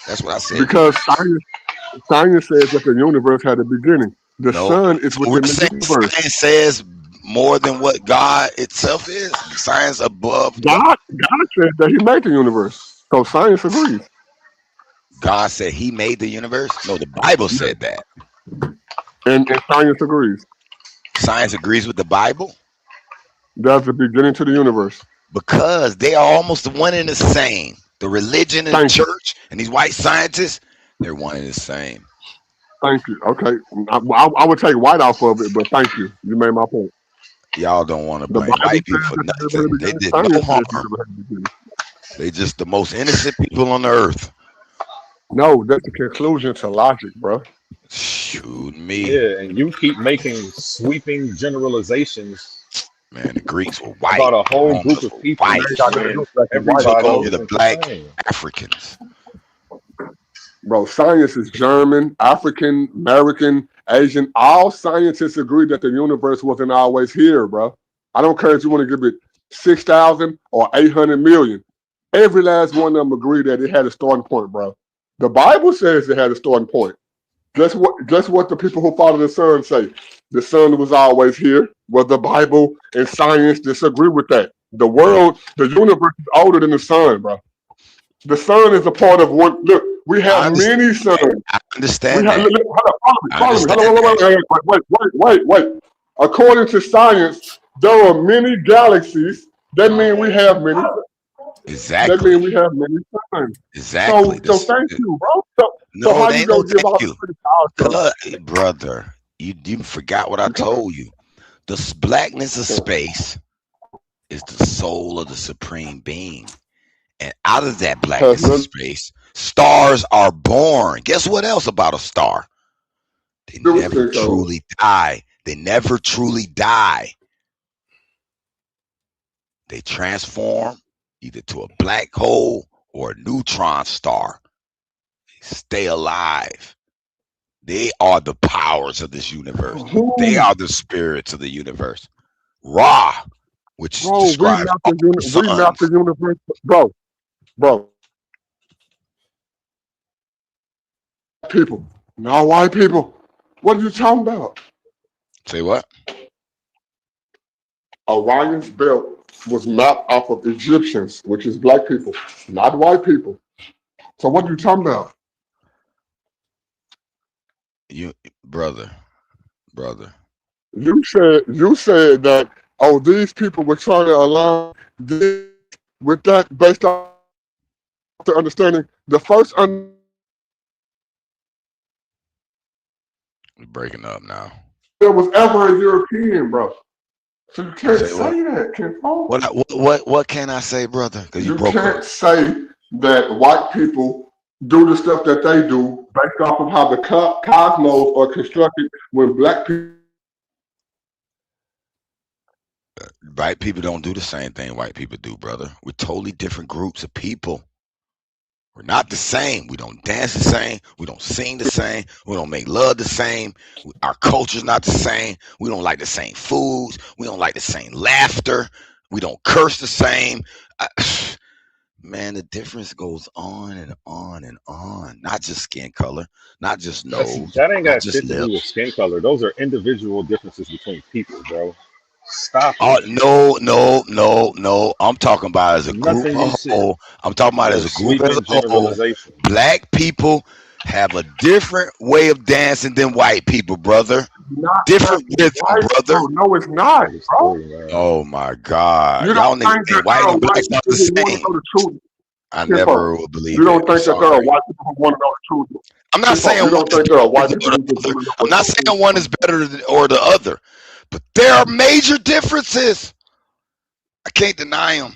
That's what I said. Because science says that the universe had a beginning. The sun is within the universe. Science says more than what God itself is. Science above God said that He made the universe. So science agrees. God said He made the universe? No, the Bible said that. And science agrees. Science agrees with the Bible? That's the beginning to the universe. Because they are almost one and the same. The religion and the church and these white scientists, they're one and the same. Thank you. Okay. I would take white off of it, but thank you. You made my point. Y'all don't want to blame white people for nothing. They did no harm. They just the most innocent people on the earth. No, that's the conclusion to logic, bro. Shoot me. Yeah, and you keep making sweeping generalizations. Man, the Greeks were white. About a whole group of people. White. Everybody took over the black Africans. Bro, science is German, African, American, Asian. All scientists agree that the universe wasn't always here, bro. I don't care if you want to give it 6,000 or 800 million. Every last one of them agree that it had a starting point, bro. The Bible says it had a starting point. Guess what the people who follow the sun say? The sun was always here. Well, the Bible and science disagree with that. The world, the universe is older than the sun, bro. The sun is a part of one. Look, we have many suns. I understand. Wait. According to science, there are many galaxies. That means we have many. Exactly. That means we have many suns. Exactly. So thank you, bro. No, how they you don't gonna thank give out you. Brother, you forgot what I told you. The blackness of space is the soul of the supreme being. And out of that blackness of space, stars are born. Guess what else about a star? They never truly die. They never truly die. They transform either to a black hole or a neutron star. They stay alive. They are the powers of this universe. They are the spirits of the universe. Ra, which describes we map the universe, bro. People, not white people. What are you talking about? Say what? Orion's belt was mapped off of Egyptians, which is black people, not white people. So what are you talking about? You, brother. You said that these people were trying to align this with that based on to understanding the first We're breaking up now. there was ever a European, bro. So you can't Say what? say that, Ken Paul. What can I say, brother? Because you You broke can't up. say that white people do the stuff that they do based off of how the cosmos are constructed when black people. White people don't do the same thing white people do, brother. We're totally different groups of people. We're not the same. We don't dance the same. We don't sing the same. We don't make love the same. Our culture's not the same. We don't like the same foods. We don't like the same laughter. We don't curse the same. Man, the difference goes on and on and on. Not just skin color, not just nose, That ain't not got just shit to do with lips. skin color. Those are individual differences between people, bro. Stop Oh it. no. I'm talking about as a group Nothing you as a said. whole. I'm talking about You're as a group as sweeping a whole. generalization. Black people have a different way of dancing than white people, brother. Not Different rhythm, white, brother. bro. No, it's not, bro. Oh my God. You Y'all don't niggas think think that white there are and black white are people the who want to same. know the truth? I Ken never Paul, will believe you it. don't I'm think that there are sorry. white people who want to know the truth? I'm not Ken Paul, saying you one don't is think there are better white than people the who just other. want to know I'm what not the saying one is better than or the other, but there are major differences. I can't deny them.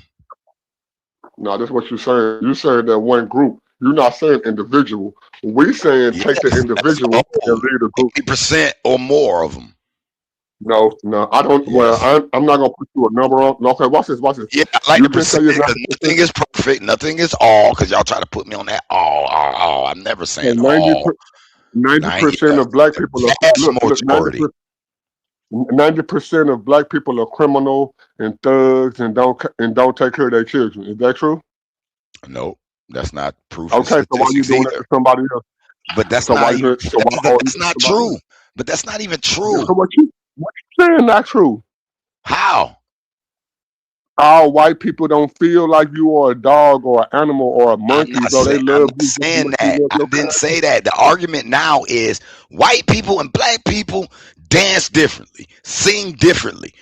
No, that's what you're saying. You're saying that one group. You're not saying individual. We saying take the Yes, as a individual and whole, lead the group. 80% or more of them. No, I don't. Well, Yes. I'm not gonna put you a number on. No, okay, watch this. Yeah, I like You the can say it's percentage not because nothing is perfect, nothing is all. Because y'all try to put me on that all. I'm never saying all. 90% of black people are Vast look, majority. 90% of black people are criminal and thugs and don't take care of their children. Is that true? Nope, that's not proof in Okay, so why you statistics doing that either. to somebody else? But that's So why not you even. so why are you That's not somebody else? true. But that's not even Yeah, true. so what you saying not true? How? All white people don't feel like you are a dog or an animal or a monkey, bro. They I'm love not you just as saying much as that. you love I your didn't cousin. say that. The argument now is white people and black people dance differently, sing differently.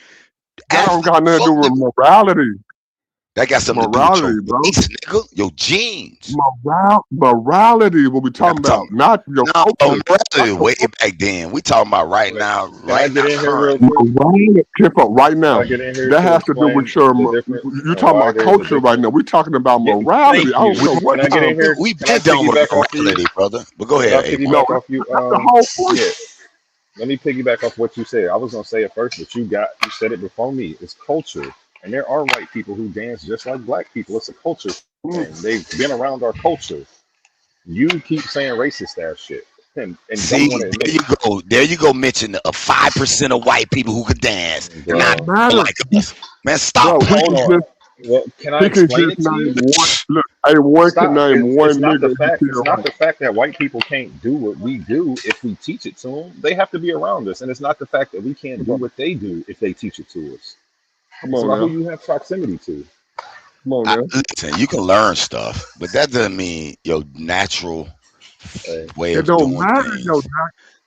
That don't Act got nothing to do with morality. That got something Morality, to do with bro. your race, nigga. Your genes. Morality, what we talking about, not your No, culture. morality way back then. We talking about right now, Can I get in here real current. quick? Right Can now, I get in here that to has to do explain with your. the difference You and talking why about there's a culture right difference? now. We talking about Yeah, morality. thank I don't you. know what Can I get in here? We've Can I been done with piggyback off of you? morality, brother. But go Can I ahead, A-Ball. piggyback off you? That's the whole point. Yeah. Let me piggyback off what you said. I was gonna say it first, but you said it before me. It's culture, and there are white people who dance just like black people. It's a culture thing. They've been around our culture. You keep saying racist ass shit, and See, don't want to admit there you it. go. There you go. Mention 5% of white people who can dance. They're Bro. not Matter, like us, man. Stop bro. He playing. can Hold on. just Well, can I he can explain just it to name you? one. Look, hey, one can Stop. name It's one not the nigga. fact. He It's feel not right. the fact that white people can't do what we do if we teach it to them. They have to be around us, and it's not the fact that we can't do what they do if they teach it to us. Come It's on about who now. you have proximity to. Come on now. Listen, you can learn stuff, but that doesn't mean your natural way It of don't doing matter, things. yo.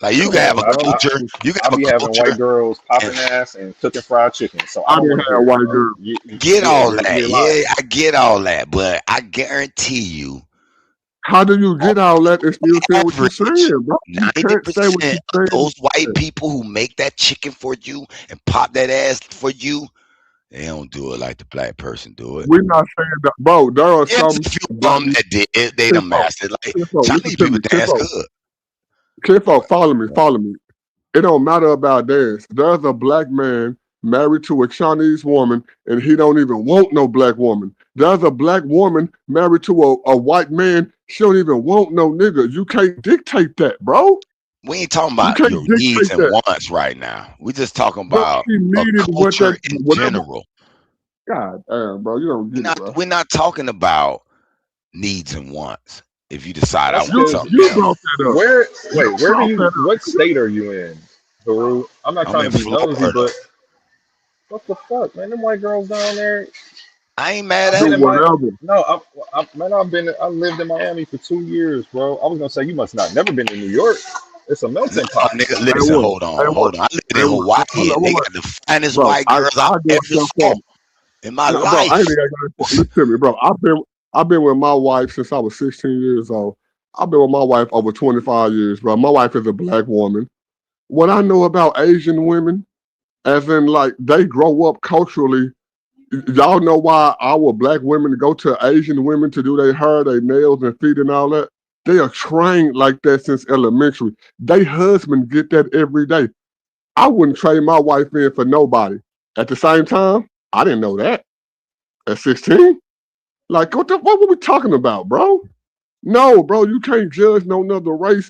Like you Come can have on, a culture. You can I have be a having culture. white girls popping And ass and cooking fried chicken, so I I don't didn't want to have hear it, white bro. girl. get all You're that. lying. Yeah, I get all that, but I guarantee you, How do you get all that and still say what you're average, saying, bro? You can't say what 90% you're of saying. those white people who make that chicken for you and pop that ass for you, they don't do it like the black person do it. We're not saying that, bro. There are There's some a few of black them that did. They Kinfolk, done mastered. Like listen Chinese to people me, dance good. Kinfolk, follow me. It don't matter about dance. There's a black man married to a Chinese woman, and he don't even want no black woman. There's a black woman married to a white man. She don't even want no nigga. You can't dictate that, bro. We ain't talking You about can't your needs dictate and that. wants right now. We just talking Bro, about she a needed what culture that in whatever. general. God damn, bro, you don't get it, bro. We're not talking about needs and wants. If you decide I That's want because something You else, brought that up. Where do you? What state are you in, Haru? I'm not I'm trying in to be nosy, Florida. but what the fuck, man? Them white girls down there. I ain't mad I've at been it. in my Whatever. no, I lived in Miami for 2 years, bro. I was gonna say you must not never been to New York. It's a No, melting pot. nigga, Hey, listen, what? hold Hey, on. what? I lived Hey, in what? Hawaii Hold on, and they what? got the finest Bro, white girls I I go ever so saw far. in my No, bro, I ain't life. even got listen to me, bro. I've been with my wife since I was 16 years old. I've been with my wife over 25 years, bro. My wife is a black woman. What I know about Asian women, as in like they grow up culturally. Y'all know why our black women go to Asian women to do their hair, their nails, and feet and all that? They are trained like that since elementary. They husbands get that every day. I wouldn't trade my wife in for nobody. At the same time, I didn't know that at 16. Like, what were we talking about, bro? No, bro, you can't judge no other race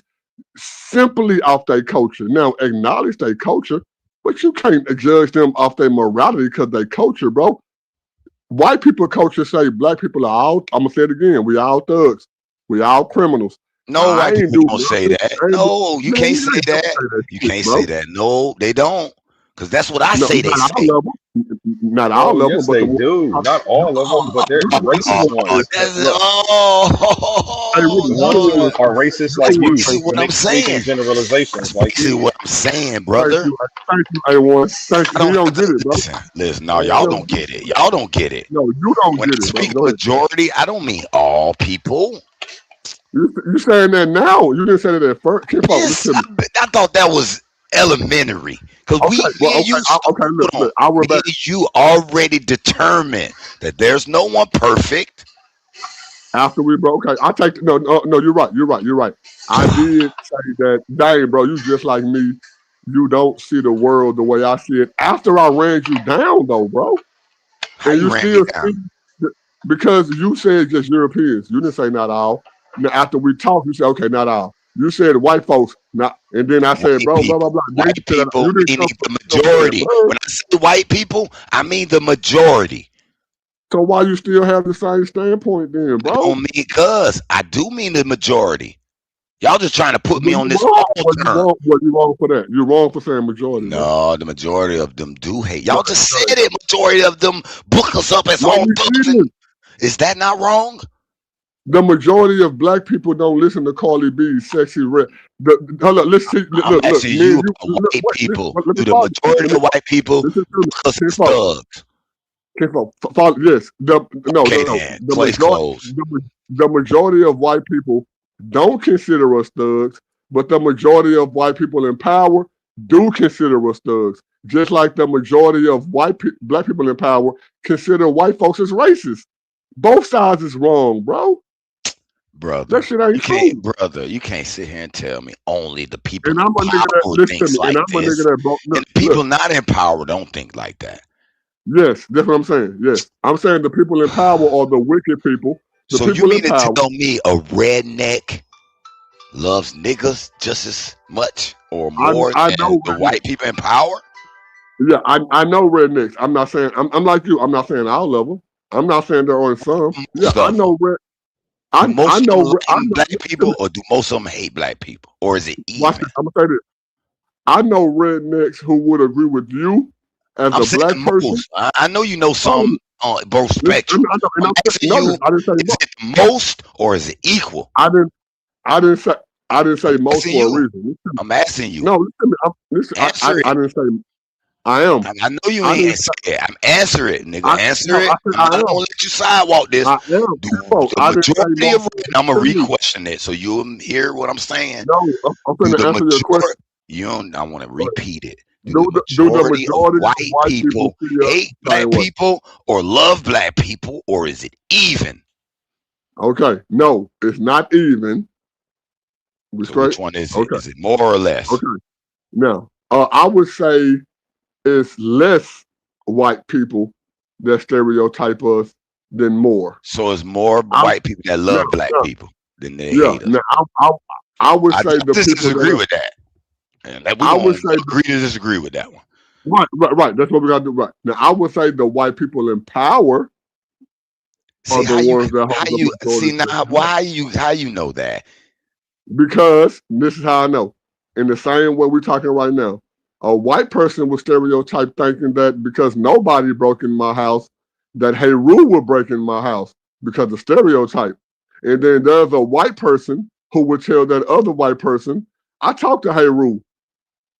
simply off their culture. Now, acknowledge their culture, but you can't judge them off their morality because they culture, bro. White people culture say black people are all, I'm going to say it again, we all thugs. We all criminals. No, white people don't say that. No, you can't say that. You can't say that. No, they don't. Because that's what I say they say. Not all of them, but they do. Not all of them, but they're racist ones. Ones are racist like you. See what I'm saying? Generalizations like see what I'm saying, brother. Thank you, A1. Thank you. You don't get it, bro. Listen, no, y'all don't get it. Y'all don't get it. No, you don't when get I it. speak majority, I don't mean all people. You saying that now? You didn't say that at first. Yes, I thought that was elementary because you already determined that there's no one perfect. After we broke, okay, I take no. You're right. I did say that. Dang, bro, you just like me. You don't see the world the way I see it. After I ran you down, though, bro, how and you ran me down? Because you said just Europeans. You didn't say not all. Now, after we talked, you said okay, not all. You said white folks, not, and then I said, bro, blah blah blah. White people meaning the majority. When I say white people, I mean the majority. So why you still have the same standpoint then, bro? I don't mean cause I do mean the majority. Y'all just trying to put me on this term. You wrong for that. You're wrong for saying majority. No, the majority of them do hate. Y'all just said it. Majority of them book us up as all thugs. Is that not wrong? The majority of black people don't listen to Carly B's sexy red. Hold on, let's see. I'm asking you, white people. Do the majority of white people book us as thugs? Yes. The majority of white people don't consider us thugs, but the majority of white people in power do consider us thugs. Just like the majority of black people in power consider white folks as racist. Both sides is wrong, bro. Brother, that shit ain't true. Brother, you can't sit here and tell me only the people and I'm a nigga that listen like and I'm this. A nigga that broke. And people not in power don't think like that. Yes, that's what I'm saying. Yes, I'm saying the people in power are the wicked people. So you mean to tell me a redneck loves niggas just as much or more than the white people in power? Yeah, I know rednecks. I'm not saying I'm like you. I'm not saying all of them. I'm not saying they're on some. Yeah, I know red. I know black people, or do most of them hate black people, or is it even? I'm gonna say this. I know rednecks who would agree with you as a black person. I know you know some both spectrum. I'm asking you, is it most or is it equal? I didn't say most for a reason. I'm asking you. No, listen. I didn't say. I am. I know you ain't answer it. I'm answer it, nigga. Answer it. I'm not gonna let you sidewalk this. I'm gonna re-question it so you'll hear what I'm saying. No, I'm gonna answer your question. I want to repeat it. Do the majority of white people hate black people or love black people, or is it even? Okay, no, it's not even. So which one is it? Okay. Is it more or less? Okay. Now, I would say it's less white people that stereotype us than more. So it's more white people that love black people than they hate us. Now, I would say the people disagree with that. And I would say agree to disagree with that one. Right. That's what we got to do. Right now, I would say the white people in power are the ones that how you know that? Because this is how I know. In the same way we're talking right now, a white person would stereotype thinking that because nobody broke in my house, that Heru would break in my house because of stereotype. And then there's a white person who would tell that other white person, I talked to Heru.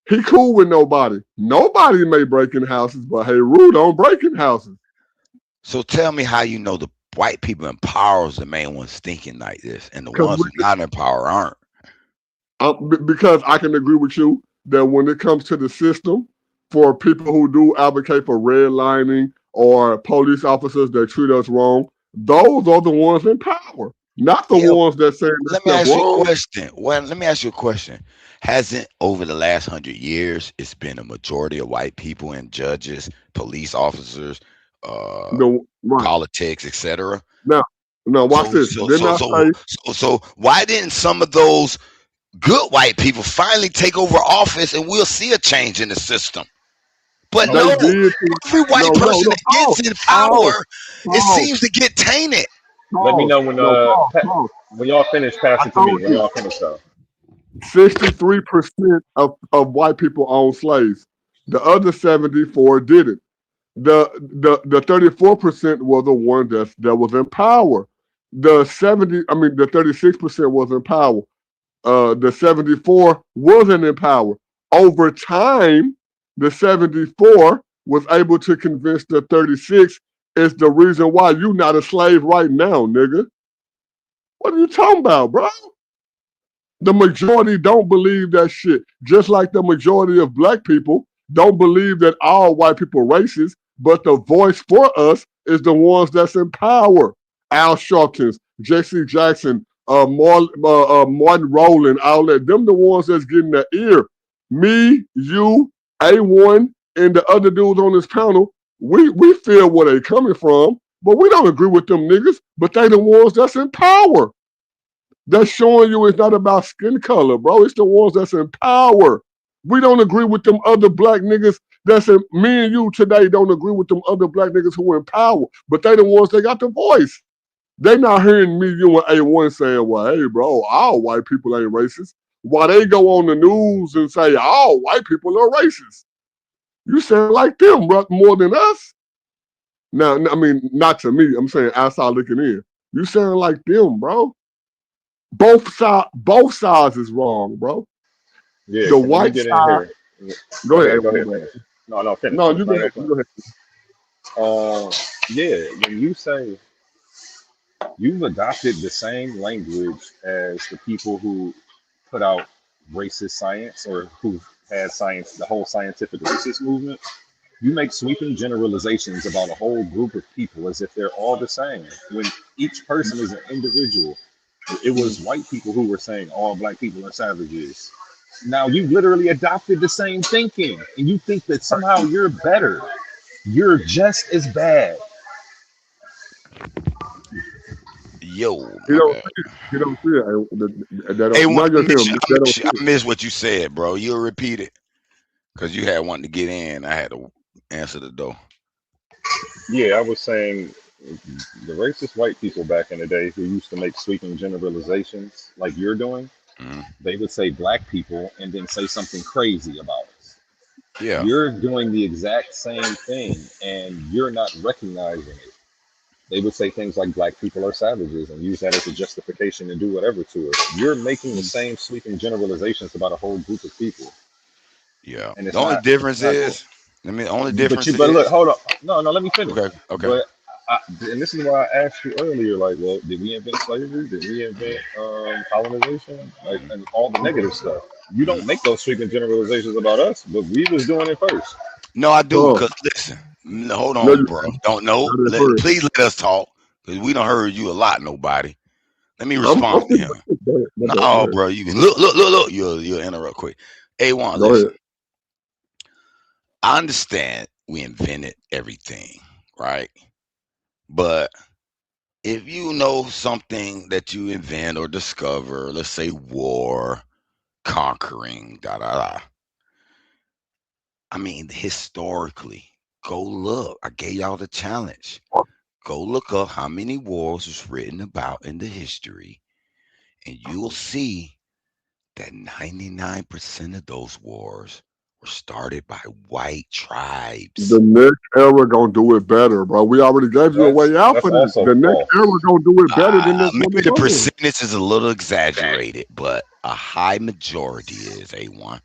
He cool with nobody. Nobody may break in houses, but Heru don't break in houses. So tell me how you know white people in power is the main ones thinking like this, and the 'Cause ones who not in power aren't. Because I can agree with you that when it comes to the system, for people who do advocate for redlining or police officers that treat us wrong, those are the ones in power, not the Yeah. ones that say Let me that's ask you a wrong. question. Well, let me ask you a question. Hasn't over the last 100 years, it's been a majority of white people and judges, police officers, No, right. politics, etc. Now, watch this. Didn't I say So why didn't some of those good white people finally take over office and we'll see a change in the system? But they no, did? every white person that gets in power, it Pause. seems to get tainted. Let me know when Pause. when y'all finish. Pass it to me when y'all finish though. 63% of white people own slaves. The other 74 didn't. The 34% were the one that was in power. The 36% was in power. The 74 wasn't in power. Over time, the 74 was able to convince the 36 is the reason why you not a slave right now, nigga. What are you talking about, bro? The majority don't believe that shit. Just like the majority of black people don't believe that all white people are racist, but the voice for us is the ones that's in power. Al Sharpton, Jesse Jackson, Martin Rowland, all that. Them the ones that's getting the ear. Me, you, A1, and the other dudes on this panel, we feel where they coming from, but we don't agree with them niggas, but they the ones that's in power. That's showing you it's not about skin color, bro. It's the ones that's in power. We don't agree with them other black niggas that's in, me and you today don't agree with them other black niggas who are in power, but they the ones that got the voice. They not hearing me, you, and A1 saying, well, hey, bro, all white people ain't racist. While they go on the news and say all white people are racist. You sound like them, bro, more than us. Now, I mean, not to me. I'm saying outside looking in. You sound like them, bro. Both sides is wrong, bro. Yeah, the let me white get side. in here. Go ahead. Go ahead. Finish. No, finish. No, you go ahead. You go ahead. Yeah, when you say you've adopted the same language as the people who put out racist science or who had science, the whole scientific racist movement, you make sweeping generalizations about a whole group of people as if they're all the same, when each person is an individual. It was white people who were saying all black people are savages. Now you literally adopted the same thinking and you think that somehow you're better. You're just as bad. Yo, You don't see it. Hey, Not just him. They don't see I it. missed what you said, bro. You'll repeat it because you had one to get in. I had to answer the door. Yeah, I was saying the racist white people back in the day who used to make sweeping generalizations like you're doing, they would say black people and then say something crazy about us. Yeah. You're doing the exact same thing and you're not recognizing it. They would say things like black people are savages and use that as a justification to do whatever to us. You're making the same sweeping generalizations about a whole group of people. Yeah. And it's The only not, difference not is, cool. but Look, hold on. No, let me finish. Okay. But and this is why I asked you earlier, like, well, did we invent slavery? Did we invent colonization? Like, and all the negative stuff. You don't make those sweeping generalizations about us, but we was doing it first. No, I do. Because listen, hold on, bro. Don't know. Please let us talk because we done heard you a lot. Nobody. Let me respond to him. No, bro. You can look. You'll interrupt quick. A1, listen. I understand we invented everything, right? But if you know something that you invent or discover, let's say war, conquering, I mean, historically, go look. I gave y'all the challenge. Go look up how many wars was written about in the history, and you'll see that 99% of those wars were started by white tribes. The next era gonna do it better, bro. We already gave you a way out for this. The next era gonna do it better than this one. Maybe the percentage is a little exaggerated, but a high majority is A1.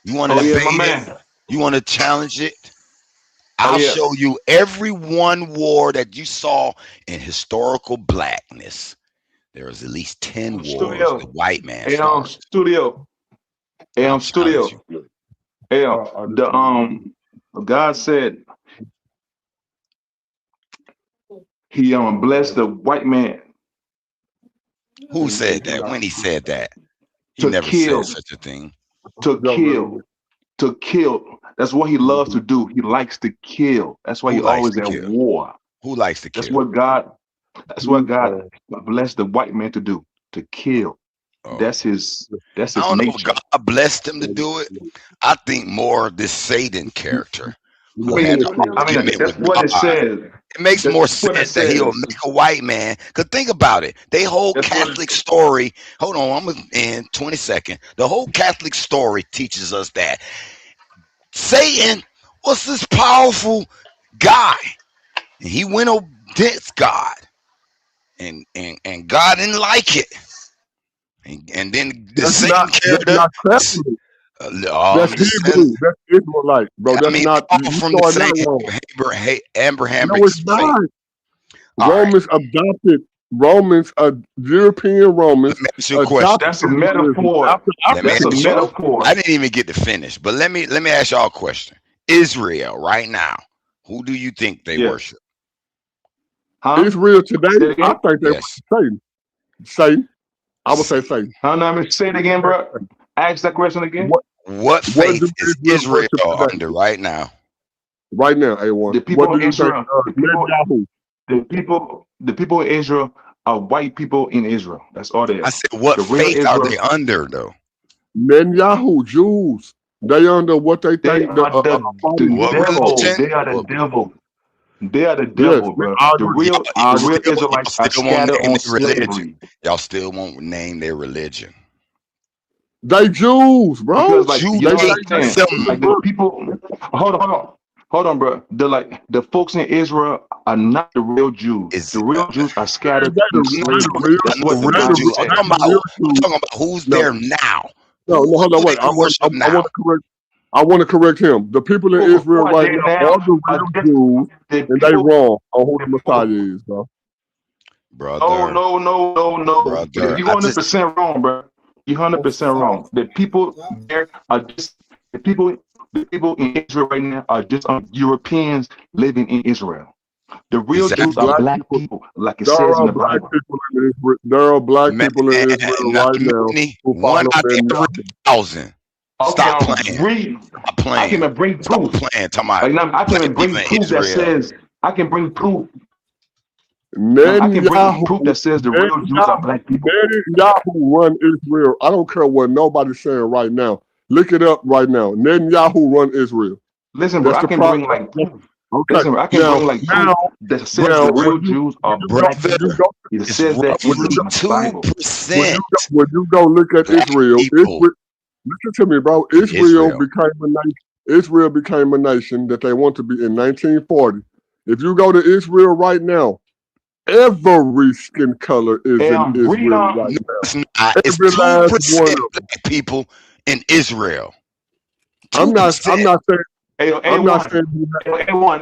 You want to debate it? You want to challenge it? I'll yeah. show you every one war that you saw in historical blackness. There was at least 10 wars Studio. the white man Hey, started. studio. Hey, I studio. challenge you. Hey, God said he blessed the white man Who said that? When he said that? He to never kill, said such a thing. to kill. That's what he loves to do. He likes to kill. That's why Who he likes always to at kill? war. Who likes to That's kill? what God. That's what God blessed the white man to do. To kill. Oh. That's his. That's I his don't know if nature. God blessed him to do it. I think more of this Satan character who I had mean, an argument that's with what it God. says. It makes That's more what it sense that he'll says. make a white man. Because think about it. They whole That's what it- Catholic story. Hold on, I'm gonna end 20 seconds. The whole Catholic story teaches us that Satan was this powerful guy. And he went against God. And God didn't like it. And then the That's Satan not character. Catholic. That's Hebrew. That's Israelite, bro. I That's mean, not. all You from the started same that wrong. Abraham No, it's not. Romans adopted. Romans, European Romans Ask you a question. adopted. That's a metaphor. That's a metaphor. I didn't even get to finish, but let me ask y'all a question. Israel right now, who do you think they worship? Israel today, I think they Yes. Satan. Satan. I would say Satan. Say it again, bro. Ask that question again. What faith do is Israel Israel worship today? under right now? Right now, A1. The people What do in you Israel. think? Netanyahu. The people in Israel are white people in Israel. That's all they are. I said, what The real faith are Israel- they under though? Netanyahu, Jews. They under what they They think are the devil. religion? They are the devil. They are the Yes, devil, bro. I The agree. real Israelites are Still won't scattered name on their religion. slavery. Y'all still won't name their religion. They Jews, bro. Because like Jews you don't hate understand, them. like the people. Hold on, bro. The folks in Israel are not the real Jews. The real Jews are scattered in slavery. That's what the Bible Jews. I'm says. talking about who's there now. No, hold on, wait. I want to correct. I want to correct him. The people in Israel right now are the real Jews, and they wrong on who the Messiah is, bro. Brother. No. Brother, You're 100% wrong, bro. You're 100% wrong. The people there are just the people in Israel right now are just Europeans living in Israel. The real Jews are black people, like it says in the Bible. There are black people in Israel right now who One follow out of them. every 1,000. Stop playing. Stop playing. I can even bring proof. Stop playing. Talking about Like, now, I can even bring black proof people in that Israel. says I can bring proof. I can bring proof that says the real Jews are black people. Netanyahu run Israel. I don't care what nobody's saying right now. Look it up right now. Netanyahu run Israel. Listen, bro, I can bring like proof. Okay. Listen, bro, I can bring like proof that says the real Jews are black people. It says that in the Bible. When you go look at Israel, listen to me, bro. Israel became a nation. Israel became a nation that they want to be in 1940. If you go to Israel right now, every skin color is in Israel right now. It's not. It's Every last 2% black people in Israel. 2%. I'm not saying.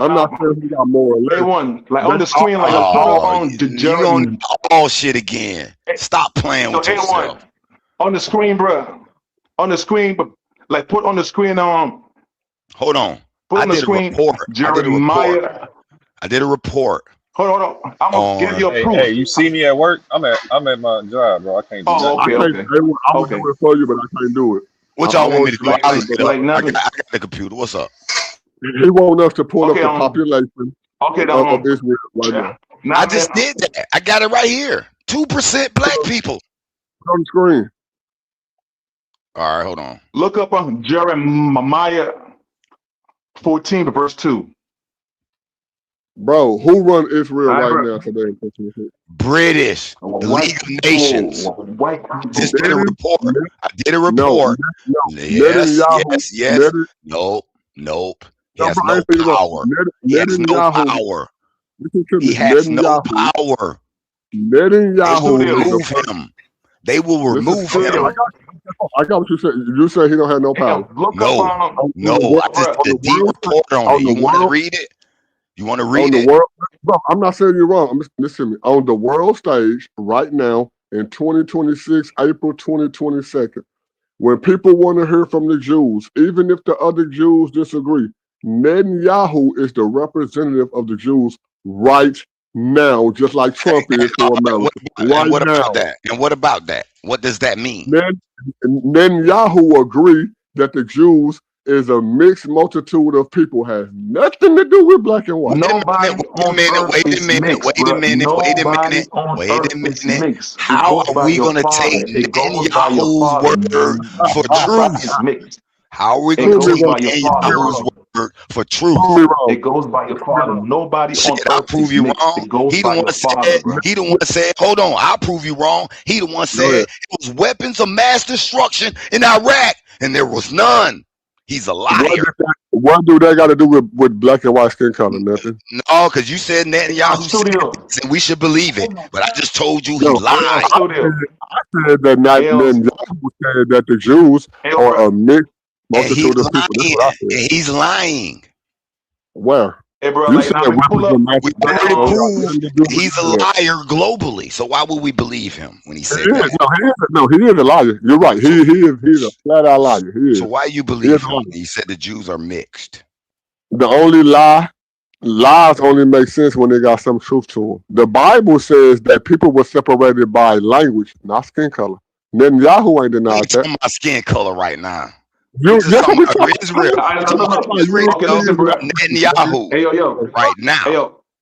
I'm not saying he got more or less. A1, like on the screen, like you on all shit again. Stop playing with yourself. On the screen, bro. On the screen, but like put on the screen. Hold on. Put on the did screen. A report. Jeremiah. I did a report. Hold on. I'm gonna give you a proof. Hey, you see me at work? I'm at my job, bro. I can't do that. Okay. I'm gonna do it for you, but I can't do it. What y'all want me to do? Like, I got like the computer. What's up? He want us to pull up the population of Israel right now. I just did that. I got it right here. 2% black people. On the screen. All right, hold on. Look up on Jeremiah 14, verse 2. Bro, who run Israel right now today? British, the League of Nations. Just did a report. I did a report. Yes. Nope. He has no power. He has no power. He has no power. Netanyahu Remove him. They will remove him. I got what you said. You said he don't have no power. No. I just did a deep report on it. You want to read it? You want to read it? Bro, I'm not saying you're wrong. Listen to me. On the world stage right now in 2026, April 2022, when people want to hear from the Jews, even if the other Jews disagree, Netanyahu is the representative of the Jews right now, just like Trump is for America. And what about that? And what about that? What does that mean? Netanyahu agree that the Jews is a mixed multitude of people, has nothing to do with black and white. Wait a minute. How are we going to take Netanyahu's word for truth? How are we going to take Netanyahu's word for truth? It goes by your father. Nobody on earth. I'll prove you wrong. He the one said, hold on, I'll prove you wrong. He the one said it was weapons of mass destruction in Iraq, and there was none. He's a liar. What do that got to do with black and white skin color? Nothing. No, because you said Netanyahu said, and we should believe it. But I just told you he lied. I said that Netanyahu said that the Jews are a mixed multitude of people. That's what I said. And he's lying. Where? Hey, bro, You said we already proved he's a liar globally. So why would we believe him when he said that? No, he is a liar. You're right. He's a flat out liar. He is. So why you believe him when he said the Jews are mixed? The only lies only make sense when they got some truth to them. The Bible says that people were separated by language, not skin color. Netanyahu ain't denied that. Talking about skin color right now. Israel. Netanyahu. Hey, yo. Right now.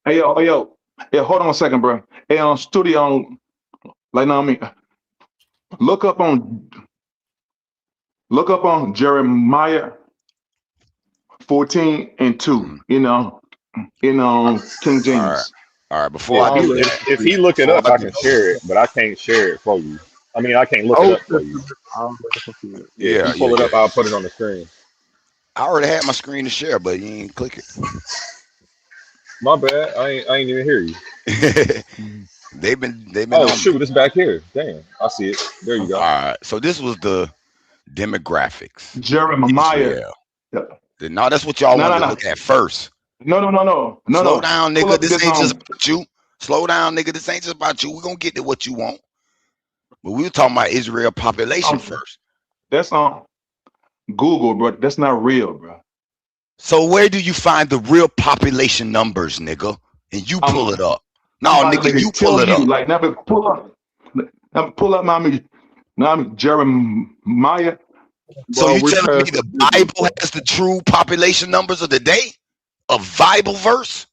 Hey, yo. Hey, hold on a second, bro. Hey, on studio, like now, I mean, look up on Jeremiah 14:2. In King James. All right. Before I do that, if he look it up, I can share it, but I can't share it for you. I mean, I can't look it up for you. Yeah, if you pull it up, I'll put it on the screen. I already had my screen to share, but you ain't click it. My bad. I ain't even hear you. They've been. Oh shoot, it's back here. Damn, I see it. There you go. All right. So this was the demographics. Jeremiah. No, that's what y'all want to look at first. No. Slow down, nigga. This ain't just about you. Slow down, nigga. This ain't just about you. We're gonna get to what you want. But we were talking about Israel population first. That's on Google, bro. That's not real, bro. So where do you find the real population numbers, nigga? And you pull it up. No, nigga, you pull it up. Like never pull up my Jeremiah. So you telling me the Bible has the true population numbers of the day? A Bible verse?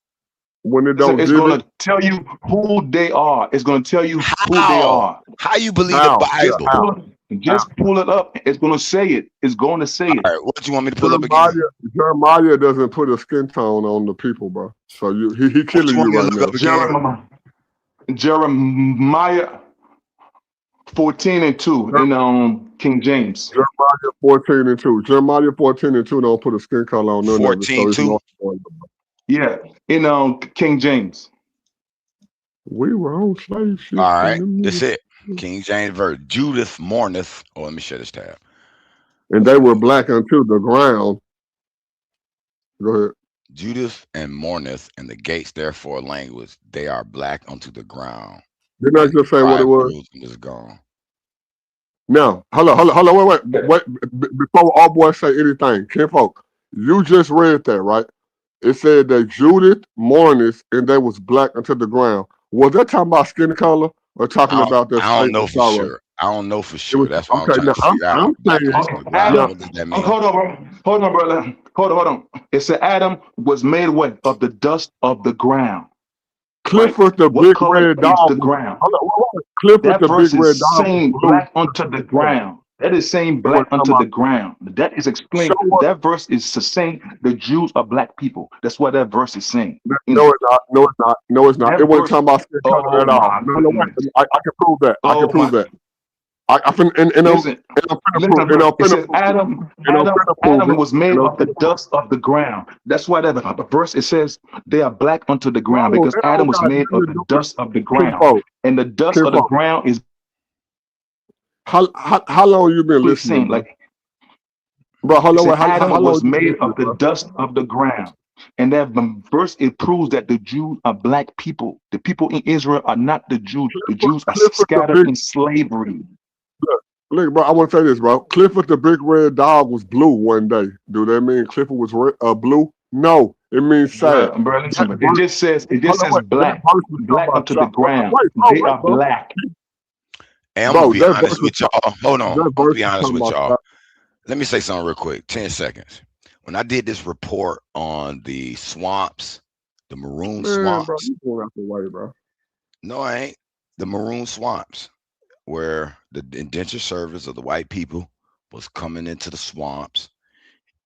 When it don't, it's going to tell you who they are. It's going to tell you who they are. How you believe the Bible? Just pull it up. It's going to say it. It's going to say it. All right, what do you want me to pull up again? Jeremiah doesn't put a skin tone on the people, bro. So he killing you right now. Jeremiah 14:2 in King James. Jeremiah 14:2. Jeremiah 14:2 don't put a skin color on none of it. 14:2. Yeah, in King James. We were on slave ship. All right, that's it. King James verse. Judith mourneth. Oh, let me shut this tab. And they were black unto the ground. Go ahead. Judith and mourneth, and the gates therefore language. They are black unto the ground. Didn't I just say what it was? Is gone. Now, hold on, wait. Before all boys say anything, kinfolk, you just read that, right? It said that Judith mourneth, and they was black unto the ground. Was that talking about skin color or talking about that? I don't know for sure. I don't know for sure. That's what I'm trying to figure out. Hold on, brother. Hold on. It said Adam was made what? Of the dust of the ground. Clifford the big red dog. The ground. Clifford the big red dog. Saying black unto the ground. That is saying black unto the ground. That is explaining. That verse is saying the Jews are black people. That's what that verse is saying. No, it's not. It wasn't talking about skin color at all. No, wait. I can prove that. I can prove that. Adam was made of the dust of the ground. That's why that verse it says they are black unto the ground because Adam was made of the dust of the ground, and the dust of the ground is How long you been He's saying listening, bro? like Bro, how he long? said How Adam long was you been made listening, of the bro? dust of the ground. And that verse, it proves that the Jews are black people. The people in Israel are not the Jews. The Jews are Clifford the scattered big in slavery. look, bro. I want to say this, bro. Clifford the big red dog was blue one day. Do that mean Clifford was blue? No, it means sad. Bro, listen, That it verse, just says hold on, wait. That black, verse was talking black about unto the John. ground. Wait, bro, They are bro. black. Hey, I'm gonna Bro, be that verse honest was with y'all. Hold on. that I'm gonna verse be was honest talking with about y'all. God. Let me say something real quick. 10 seconds. When I did this report on the swamps, the maroon Man, bro, swamps. you going out the way, bro. No, I ain't. The maroon swamps, where the indentured service of the white people was coming into the swamps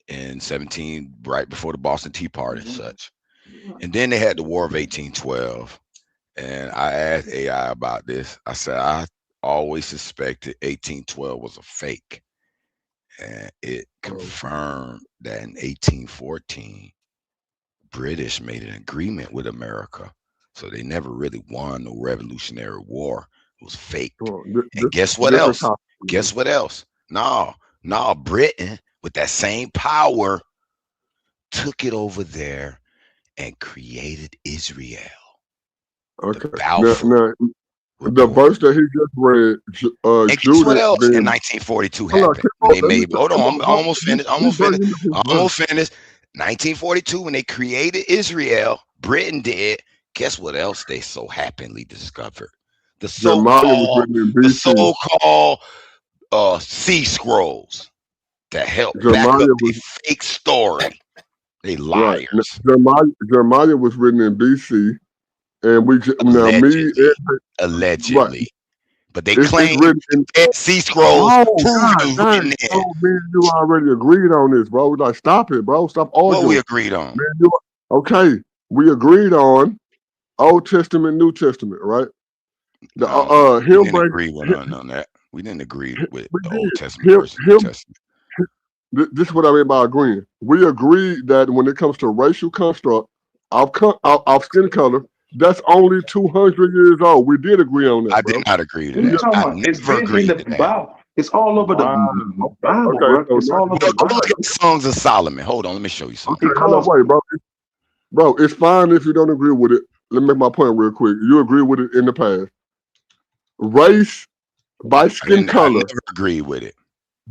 in 17, right before the Boston Tea Party and such. And then they had the War of 1812. And I asked AI about this. I said, I always suspected 1812 was a fake. And it confirmed that in 1814, British made an agreement with America. So they never really won no Revolutionary War. It was fake. Bro, And guess what different else? topic. Guess what else? No, Britain, with that same power, took it over there and created Israel. Okay. The Balfour The verse that he just read, And guess what Judas else in being 1942 hold on, happened? When they made, hold on, I'm almost finished. Almost finished. 1942, when they created Israel, Britain did. Guess what else they so happily discovered? The Jeremiah was written in BC. so-called sea scrolls that help back Jeremiah up was a fake story. They right. liars. Jeremiah was written in BC, and Allegedly. Right. But they It's claim written in sea scrolls prove it was written in. bro, me and you already agreed on this, bro. Like, stop it, bro. Stop arguing. What we agreed on? Man, okay, we agreed on Old Testament, New Testament, right? We didn't agree on that. We didn't agree with the Old Testament versus New Testament. This is what I mean by agreeing. We agreed that when it comes to racial construct of skin color, that's only 200 years old. We did agree on that. I did not agree to What are you that. talking I about? It's never been agreed in to the that. Bible. It's all over the Bible, Okay, bro. so It's all over the Go Bible. look at Songs of Solomon. Hold on, let me show you something. Okay, hold on, wait, bro. Bro, it's fine if you don't agree with it. Let me make my point real quick. You agree with it in the past. Race by skin I color. never agreed with it.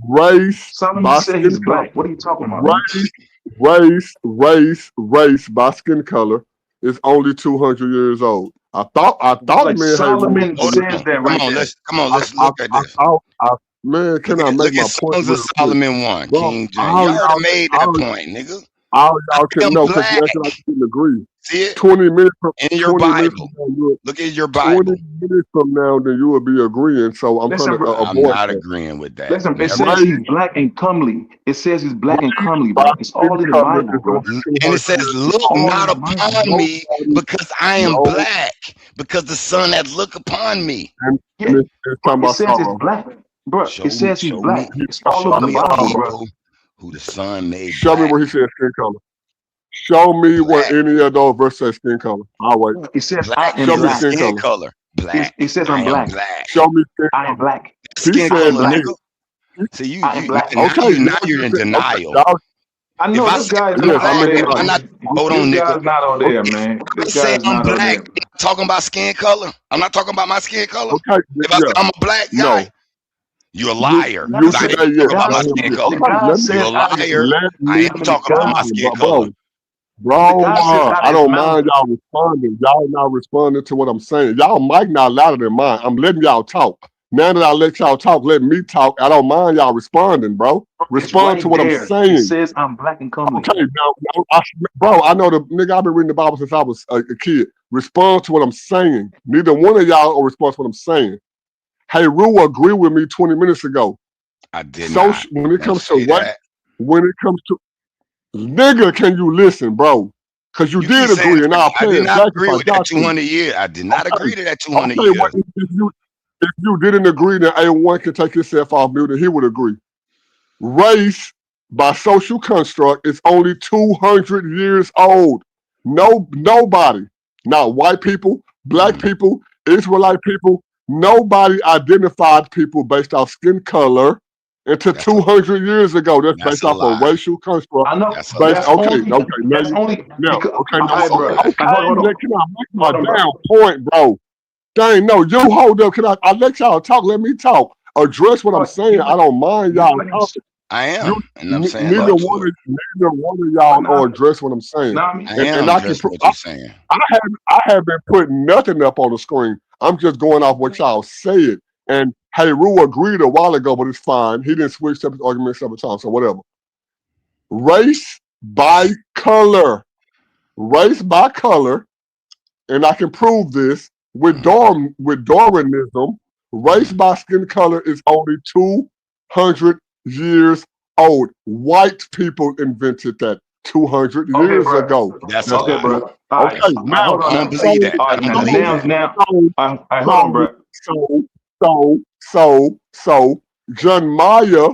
Race Solomon by said skin he's color. black. What are you talking about, man? Race by skin color is only 200 years old. I thought Like man, Solomon hey, says that right there. Let's look at this. Man, can I make Look my at point Songs real of quick? Solomon 1, Bro, King James. You already made that point, nigga. All y'all can am know because black. you acting like you didn't agree. See it? 20 minutes from In your 20 minutes Bible. from now, Look at your 20 Bible. minutes from now, then you will be agreeing. So I'm Listen, trying to bro. I'm avoid not that. agreeing with that. Listen, it Never. says he's black and comely. It says he's black and comely, bro. It's all in the Bible, bro. And it says, look not upon me because I am black, because the sun hath looked upon me. Yeah, but it says it's black, bro. It says he's black. It's all over the Bible, bro. Who the sun made Show black. me where he said skin color. Show me where any of those verses says skin color. I'll wait. It says Black I am is black. the skin color. Black. It says I I'm am black. black. Show me skin I am black. Skin He color, said black. nigga. See, you I am black. now Okay, you're in denial. I know If I this say guy's I'm not black, on there. if I'm not, hold on, This nigga. guy's not on there, man. I This say guy's I'm not on black. there. I'm not talking about skin color. I'm not talking about my skin color. Okay, If I say I'm a black guy, no. you're a liar. You Because I today, ain't yeah. talking about my Let skin me- color. okay, let me- You're a liar. Let I me am talking about my skin color. Bro, guy says out I his don't mouth. mind y'all responding. Y'all not responding to what I'm saying. Y'all mic not louder than mine. I'm letting y'all talk. Now that I let y'all talk, let me talk. I don't mind y'all responding, bro. Respond It's to what right I'm there. saying. It says I'm black and comely. Okay, now, bro, I know the nigga. I've been reading the Bible since I was a kid. Respond to what I'm saying. Neither one of y'all will respond to what I'm saying. Hey, Rue, agree with me 20 minutes ago. I did not. When it comes to say what, that. when it comes to nigga, can you listen, bro? Because you did keep saying agree, and I'll I play did it not back agree if I with that got to. 200 years. I did not agree to that 200 Okay, years. well, if you didn't agree, then A1 can take himself off mute, and he would agree. Race by social construct is only 200 years old. Nobody, not white people, black people, Israelite people, Nobody identified people based off skin color until 200 years ago. That's based off a racial construct. I know. Based, That's okay, only. okay. Now, That's only now, because. okay, now, Hey, bro. okay, Hold on. can I make my Hold on, bro. damn point, bro? Dang, no, you hold up. Can I let y'all talk? Let me talk. Address what I'm saying. I don't mind y'all talking. I am, and I'm saying Neither that's one what. of y'all will address what I'm saying. I am I can addressing what you're saying. I haven't put nothing up on the screen. I'm just going off what y'all said. And hey, Rue agreed a while ago, but it's fine. He didn't switch up his argument several times, so whatever. Race by color. Race by color, and I can prove this with Darwinism. Race by skin color is only 200 years old. White people invented that 200 years ago. That's a lie. bro. Okay, now I don't believe that. I don't believe that. Hold on, bro. So Jeremiah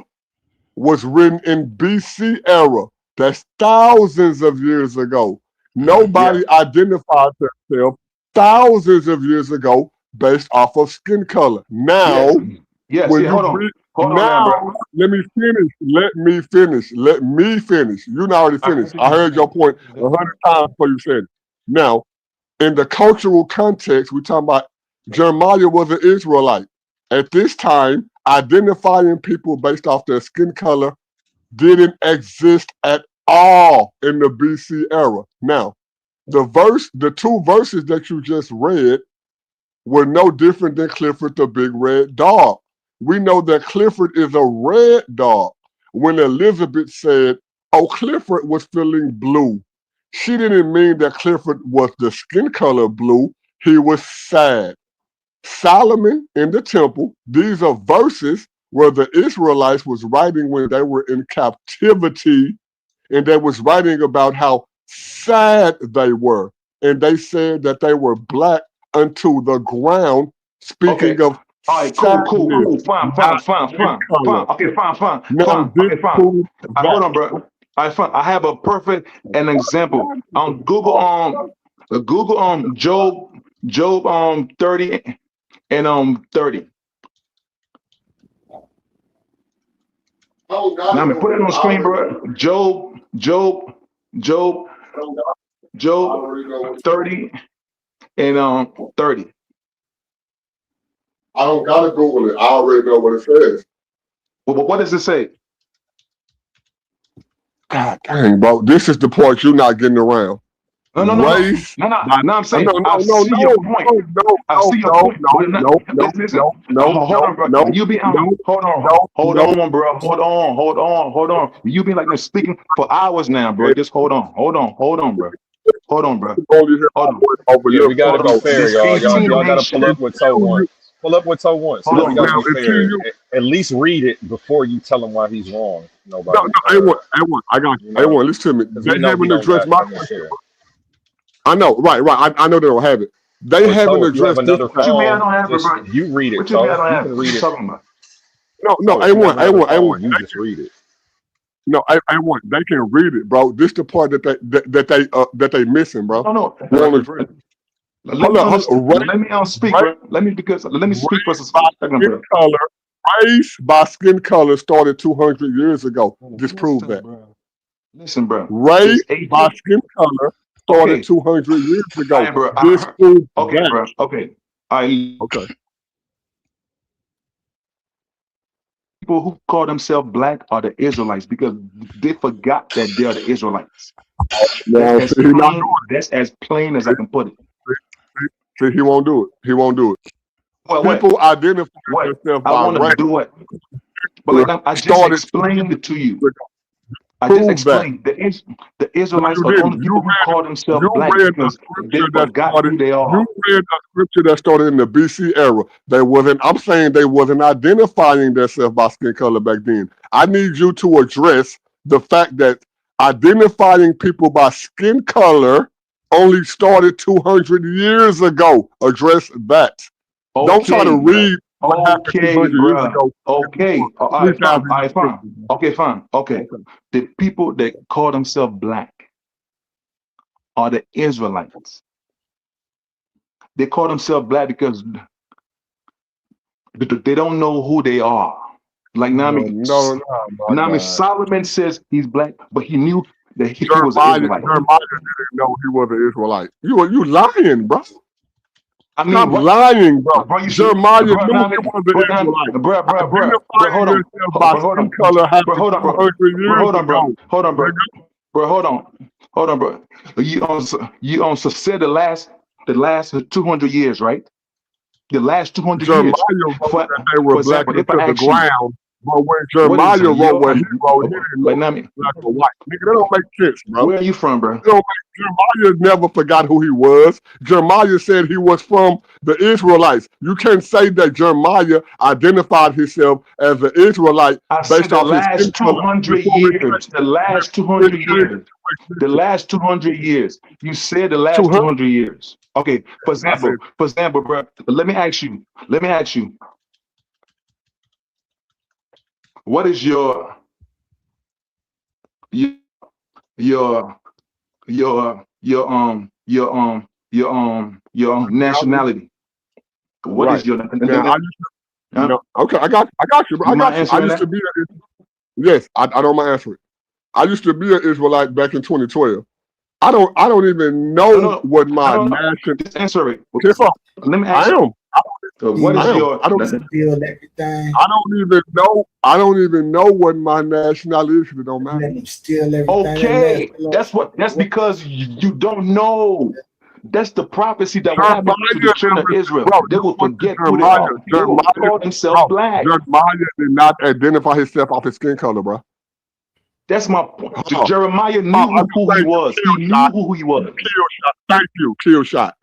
was written in BC era. That's thousands of years ago. Nobody identified themselves thousands of years ago based off of skin color. Now, hold on. Hold on now, bro. let me finish. You not already finished. I heard your point 100 times before you said it. Now, in the cultural context, we're talking about Jeremiah was an Israelite. At this time, identifying people based off their skin color didn't exist at all in the BC era. Now, the two verses that you just read were no different than Clifford the Big Red Dog. We know that Clifford is a red dog. When Elizabeth said, oh, Clifford was feeling blue, she didn't mean that Clifford was the skin color blue. He was sad. Solomon in the temple, these are verses where the Israelites was writing when they were in captivity, and they was writing about how sad they were. And they said that they were black unto the ground, speaking of all right, cool. Fine. Okay, fine. Hold on, bro. All right, fine. I have a perfect example. On Google Job 30 and 30. Now I'm gonna put it on the screen, bro. Job 30 and 30. I don't gotta Google it. I already know what it says. Well, what does it say? God dang, bro. This is the part you're not getting around. No. I'm saying I see your point. I see your point. Hold on, bro. You be hold on, bro. Hold on. You been like this speaking for hours now, bro. Just hold on, bro. Hold on, bro. Yeah, we gotta be fair, y'all. Y'all gotta pull up with Toe once. Pull up with Toe once. So we gotta be fair. At least read it before you tell him why he's wrong. Nobody. No, I got you. A1, listen to me. They haven't addressed my question. I know, right. I know they don't have it. They haven't addressed this. What you mean I don't have it, bro? You read it. What you mean I don't have it? What you talking about? No, A1. You just read it. No, A1. They can read it, bro. This is the part that they missing, bro. No. Let me speak, bro. Let me speak for a second, bro. Race by skin color started 200 years ago. Disprove that. Listen, bro. Race by skin color started 200 years ago. Right, bro. Bro. Okay. Okay. People who call themselves black are the Israelites because they forgot that they are the Israelites. That's as plain as I can put it. See, he won't do it. Well, people identify themselves by I want to do it. But like I just explained it to you. I just explained the Israelites are the only people who call themselves black because they forgot who they are. You read a scripture that started in the BC era. I'm saying they wasn't identifying themselves by skin color back then. I need you to address the fact that identifying people by skin color only started 200 years ago. Address that. Okay, don't try to read what happened 200 years ago. Okay. All right, fine. Okay. The people that call themselves black are the Israelites. They call themselves black because They don't know who they are. Like now, Solomon says he's black, but he knew that he was an Israelite. Jeremiah didn't know he was an Israelite. You lying, bro. I mean, stop lying, bro. Jeremiah knew he was an Israelite. Bro, hold on. Hold on, bro. You said the last 200 years, right? The last 200 Jeremiah years. wrote that they were black to the ground. But when Jeremiah wrote what he wrote, he didn't know black or white. Nigga, that don't make sense, bro. Where are you from, bro? Jeremiah never forgot who he was. Jeremiah said he was from the Israelites. You can't say that Jeremiah identified himself as an Israelite based off his 200 years. The last 200 years. The last 200 years. You said the last 200 years. Okay. For example, bro. Let me ask you. What is your nationality? What is your okay, I got you, bro. I used to be yes, I don't mind answering. I used to be an Israelite back in 2012. I don't even know what my national. Just answer it. Let me ask you. What is your? I don't even know what my nationality is. It don't matter. Okay, that's because you don't know. That's the prophecy that will happen to the children of Israel. They will forget who they are. They will call themselves black. Jeremiah did not identify himself off his skin color, bro. That's my point. Jeremiah knew who he was. He knew who he was. Thank you, kill shot.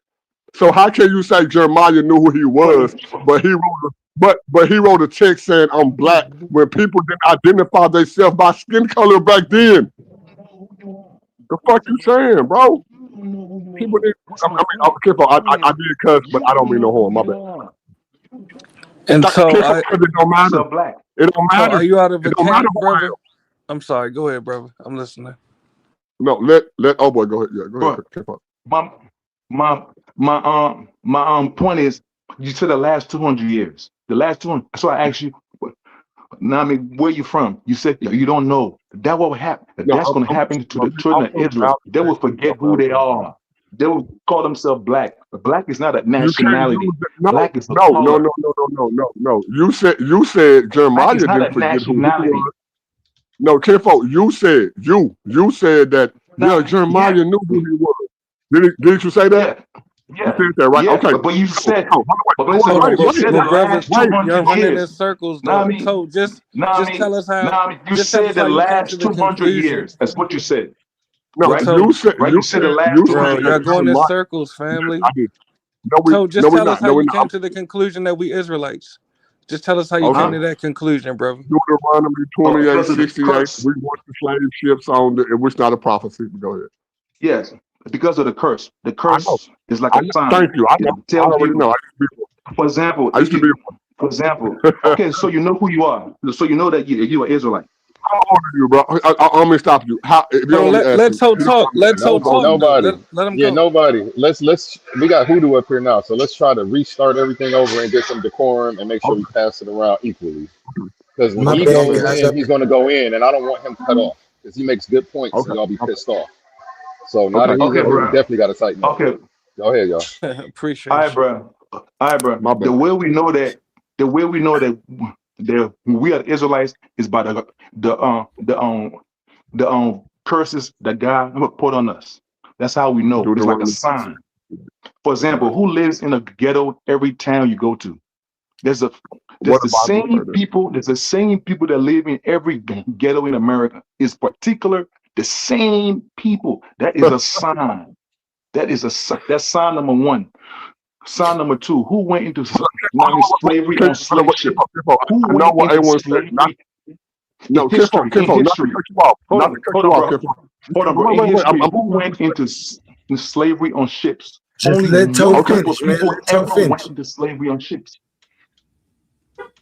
So how can you say Jeremiah knew who he was, but he wrote a text saying I'm black when people didn't identify themselves by skin color back then? The fuck you saying, bro? People did. I did cuss, but I don't mean no harm. My bad. And so it don't matter. It don't matter. So are you out of a It don't matter, brother? I'm sorry. Go ahead, brother. I'm listening. No, let oh boy go ahead. Yeah, go ahead. Keep up. My point is, you said the last 200 years. The last 200. So I asked you, Nami, where you from? You said you don't know. That what happened. That's going to happen to the children of Israel. They will forget who they are. They will call themselves black. Black is not a nationality. Black is a color. No. You said Jeremiah didn't forget who he was. No, Kinfolk, you said that Jeremiah knew who he was. Didn't you say that? Yeah. You said that, right? Yeah, okay. But you said, you're running in circles, though. So just tell us how. You said the last 200 years. That's what you said. No, right? You said the last 200 years. You're going in circles, family. So just tell us how you came to the conclusion that we Israelites. Just tell us how you came to that conclusion, brother. Deuteronomy 28:68. We watch the slave ships on the. It was not a prophecy. Go ahead. Yes. Because of the curse. The curse is like a sign. Thank you. I already know. For example, okay, so you know who you are. So you know that you are Israelite. How old are you, bro? I'm gonna stop you. Let's talk. Let's talk. Nobody. Let him go. Nobody. We got Hoodoo up here now, so let's try to restart everything over and get some decorum and make sure we pass it around equally. Because when he goes in, he's going to go in, and I don't want him cut off because he makes good points, and y'all be pissed off. So now that he's in, we definitely got to tighten up. Okay. Go ahead, y'all. Appreciate it. All right, bro. The way we know that we are Israelites is by the curses that God put on us. That's how we know. It's like a sign. For example, who lives in a ghetto every town you go to? There's the same people that live in every ghetto in America. Is particular the same people. That is a sign. That's sign number one. Sign number two, who went into slavery on slave ship? Who went into slavery? No, history. Hold on, bro. In history, who went into slavery on ships? Only no people ever went into slavery on ships.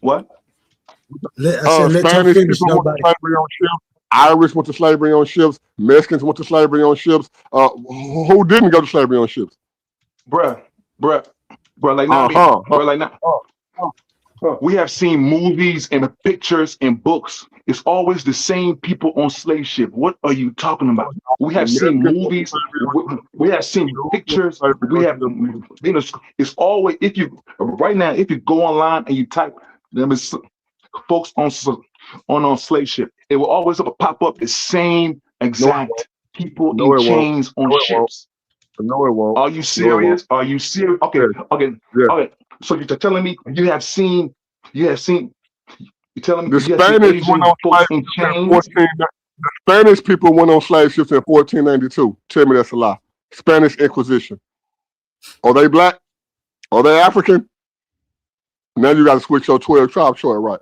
What? Spanish people went to slavery on ships. Irish went to slavery on ships. Mexicans went to slavery on ships. Who didn't go to slavery on ships? Bruh, like now, We have seen movies and pictures and books. It's always the same people on slave ship. What are you talking about? We have seen movies. We have seen pictures. We have, it's always, if you, right now, if you go online and you type, there is folks on slave ship, it will always pop up the same exact people in chains on ships. No, it won't. Are you serious? Are you serious? Okay, okay. So you're telling me you're telling me The you have seen Spanish went on folks slave in ships in chains? 14. The Spanish people went on slave ships in 1492. Tell me that's a lie. Spanish Inquisition. Are they black? Are they African? Now you got to switch your 12 tribe chart, right?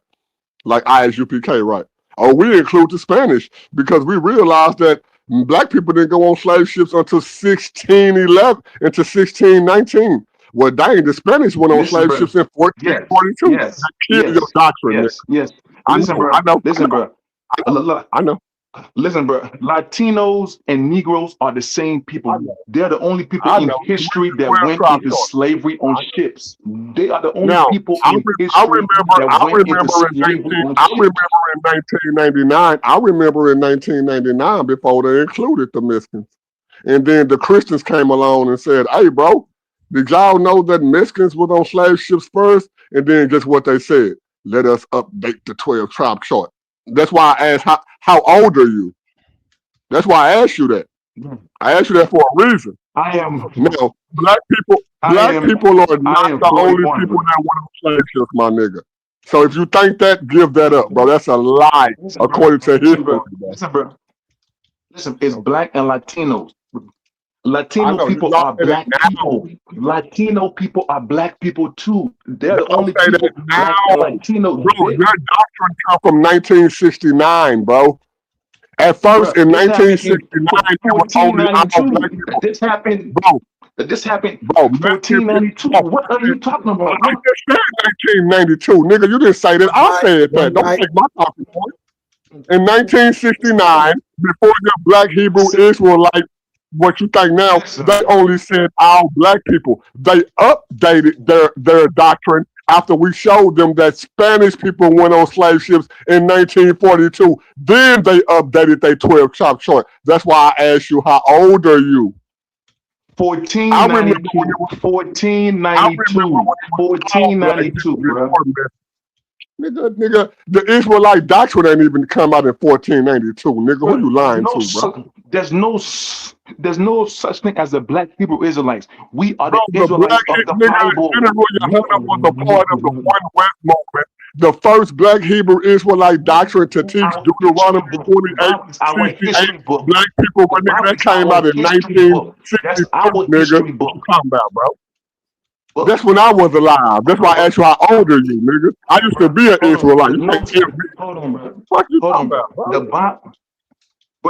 Like ISUPK, right? Oh, we include the Spanish because we realized that black people didn't go on slave ships until 1611, into 1619. Well, dang, the Spanish went on slave ships in 1442. Yes. Kill your doctrine, Yes. nigga. Yes. Listen, bro. Listen, bro. I know. Listen, bro. Latinos and Negroes are the same people. They're the only people in history that went into slavery on ships. They are the only people in history that went into slavery on ships. I remember in 1999 before they included the Mexicans. And then the Christians came along and said, hey, bro, did y'all know that Mexicans were on slave ships first? And then guess what they said? Let us update the 12 tribe chart. That's why I asked, how old are you? That's why I asked you that. I asked you that for a reason. I am. Now, black people are not the only people that went on slave ships, my nigga. So if you think that, give that up, bro. That's a lie, according to history. Listen, bro. Listen, it's black and Latinos. Latino people are black people. Latino people are black people too. They're the only people. Black and Latino. Bro, your doctrine come from 1969, bro. At first, in 1969, it was only all black people. This happened, bro. This happened, bro. 1492. What are you talking about? I just said 1992, nigga. You didn't say that. I said that. Don't take my talking point. In 1969, before the Black Hebrew Israelite, what you think now, they only said all black people. They updated their doctrine after we showed them that Spanish people went on slave ships in 1942. Then they updated their 12 tribe chart. That's why I asked you, how old are you? 1492, 1492, bro. Nigga, the Israelite doctrine ain't even come out in 1492. Nigga, who you lying to, bro? There's no such thing as the black Hebrew Israelites. We are the Israelites of the Bible. General Yohanan was a part of the One West movement. The first black Hebrew Israelite doctrine to teach Deuteronomy 28, black people, but nigga, that came out in 1962, nigga. What you talking about, bro? That's when I was alive. That's why I asked you how old are you, nigga. I used to be an Israelite. Hold on, bro. What you talking about, bro?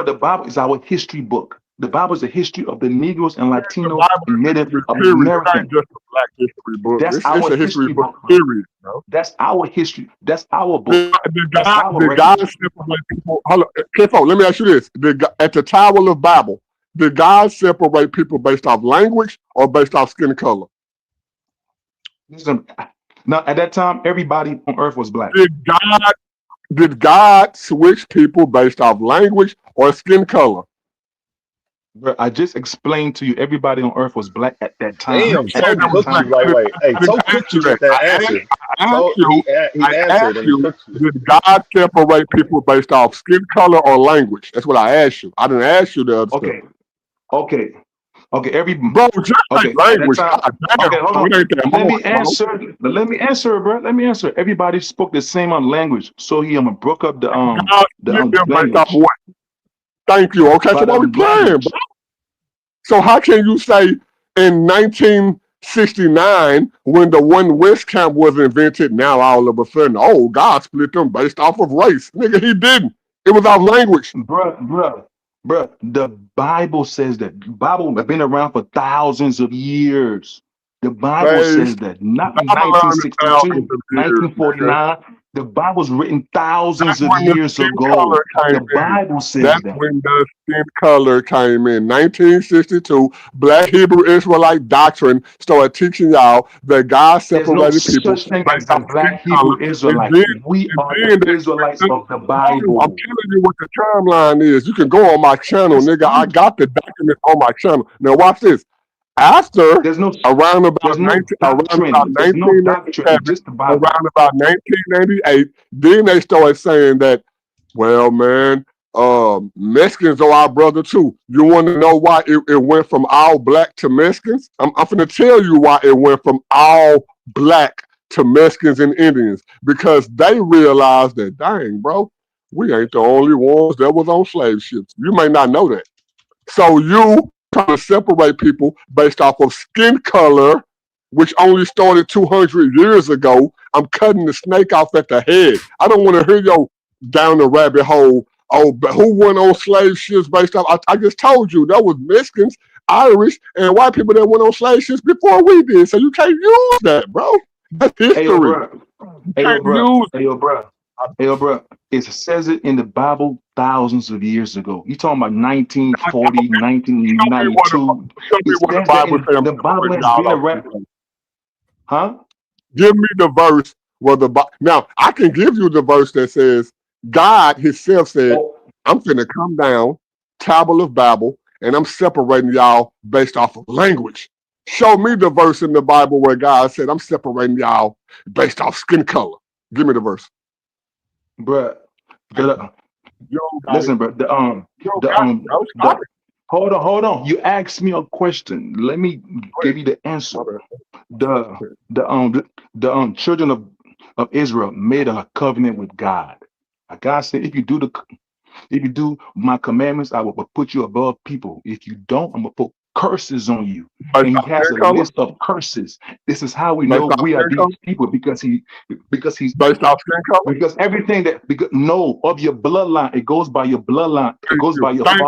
The Bible is our history book. The Bible is the history of the Negroes and Latinos and Native Americans. Just a black history book. That's our history book. Period, bro. That's our history. That's our book. The God separate people. Hold on, Kifo, let me ask you this: at the Tower of Babel, did God separate people based off language or based off skin color? Listen, now at that time, everybody on earth was black. Did God switch people based off language or skin color? Bro, I just explained to you, everybody on earth was black at that time. Damn, right. Hey, so cooked you with that answer. I asked you, did God separate people based off skin color or language? That's what I asked you. I didn't ask you the other stuff. Okay. Bro, just like language. Okay, hold on. Let me answer, bro. Let me answer. Everybody spoke the same language, so he broke up the language. Thank you. Okay, so what we playing, bro? So how can you say in 1969, when the One West camp was invented, now all of a sudden, oh, God split them based off of race? Nigga, he didn't. It was off language. Bro, the Bible says that. The Bible has been around for thousands of years. The Bible says that. Not 1962, 1949, The Bible's written thousands That's of when the years skin ago. color came The in. Bible says That's that. when the skin color came in. 1962, Black Hebrew Israelite doctrine started teaching y'all that God There's no separated people such thing as based a off skin black color. Hebrew Israelite. We are then the they Israelites switched of the I'm Bible. telling you what the timeline is. You can go on my channel, nigga. I got the documents on my channel. Now watch this. After There's no around about doctrine. There's no 1997, doctrine. It's just the Bible. around about 1998, then they started saying that, well, man, Mexicans are our brother too. You want to know why it went from all black to Mexicans? I'm going to tell you why it went from all black to Mexicans and Indians, because they realized that, dang, bro, we ain't the only ones that was on slave ships. You may not know that. So you trying to separate people based off of skin color, which only started 200 years ago. I'm cutting the snake off at the head. I don't want to hear you down the rabbit hole. Oh, but who went on slave ships based off? I just told you that was Mexicans, Irish, and white people that went on slave ships before we did. So you can't use that, bro. That's history. Hey, yo, bro. Hey, yo, can't bro. use Hey, yo, bro. Hey, yo, bro. It says it in the Bible thousands of years ago. You talking about 1940, 1992. Show me It what the says that Bible in says. the Bible has been around. Huh? Give me the verse where now I can give you the verse that says God Himself said, "I'm finna come down, Tower of Babel, and I'm separating y'all based off of language." Show me the verse in the Bible where God said, "I'm separating y'all based off skin color." Give me the verse, Bruh. Listen, bro. stop it. Hold on. You asked me a question. Let me give you the answer. The children of Israel made a covenant with God. God said, if you do my commandments, I will put you above people. If you don't, I'm gonna put curses on you. And He has a list of curses. This is how we know we are these people, because he's based off skin color. Because everything of your bloodline, it goes by your bloodline. It goes by your father.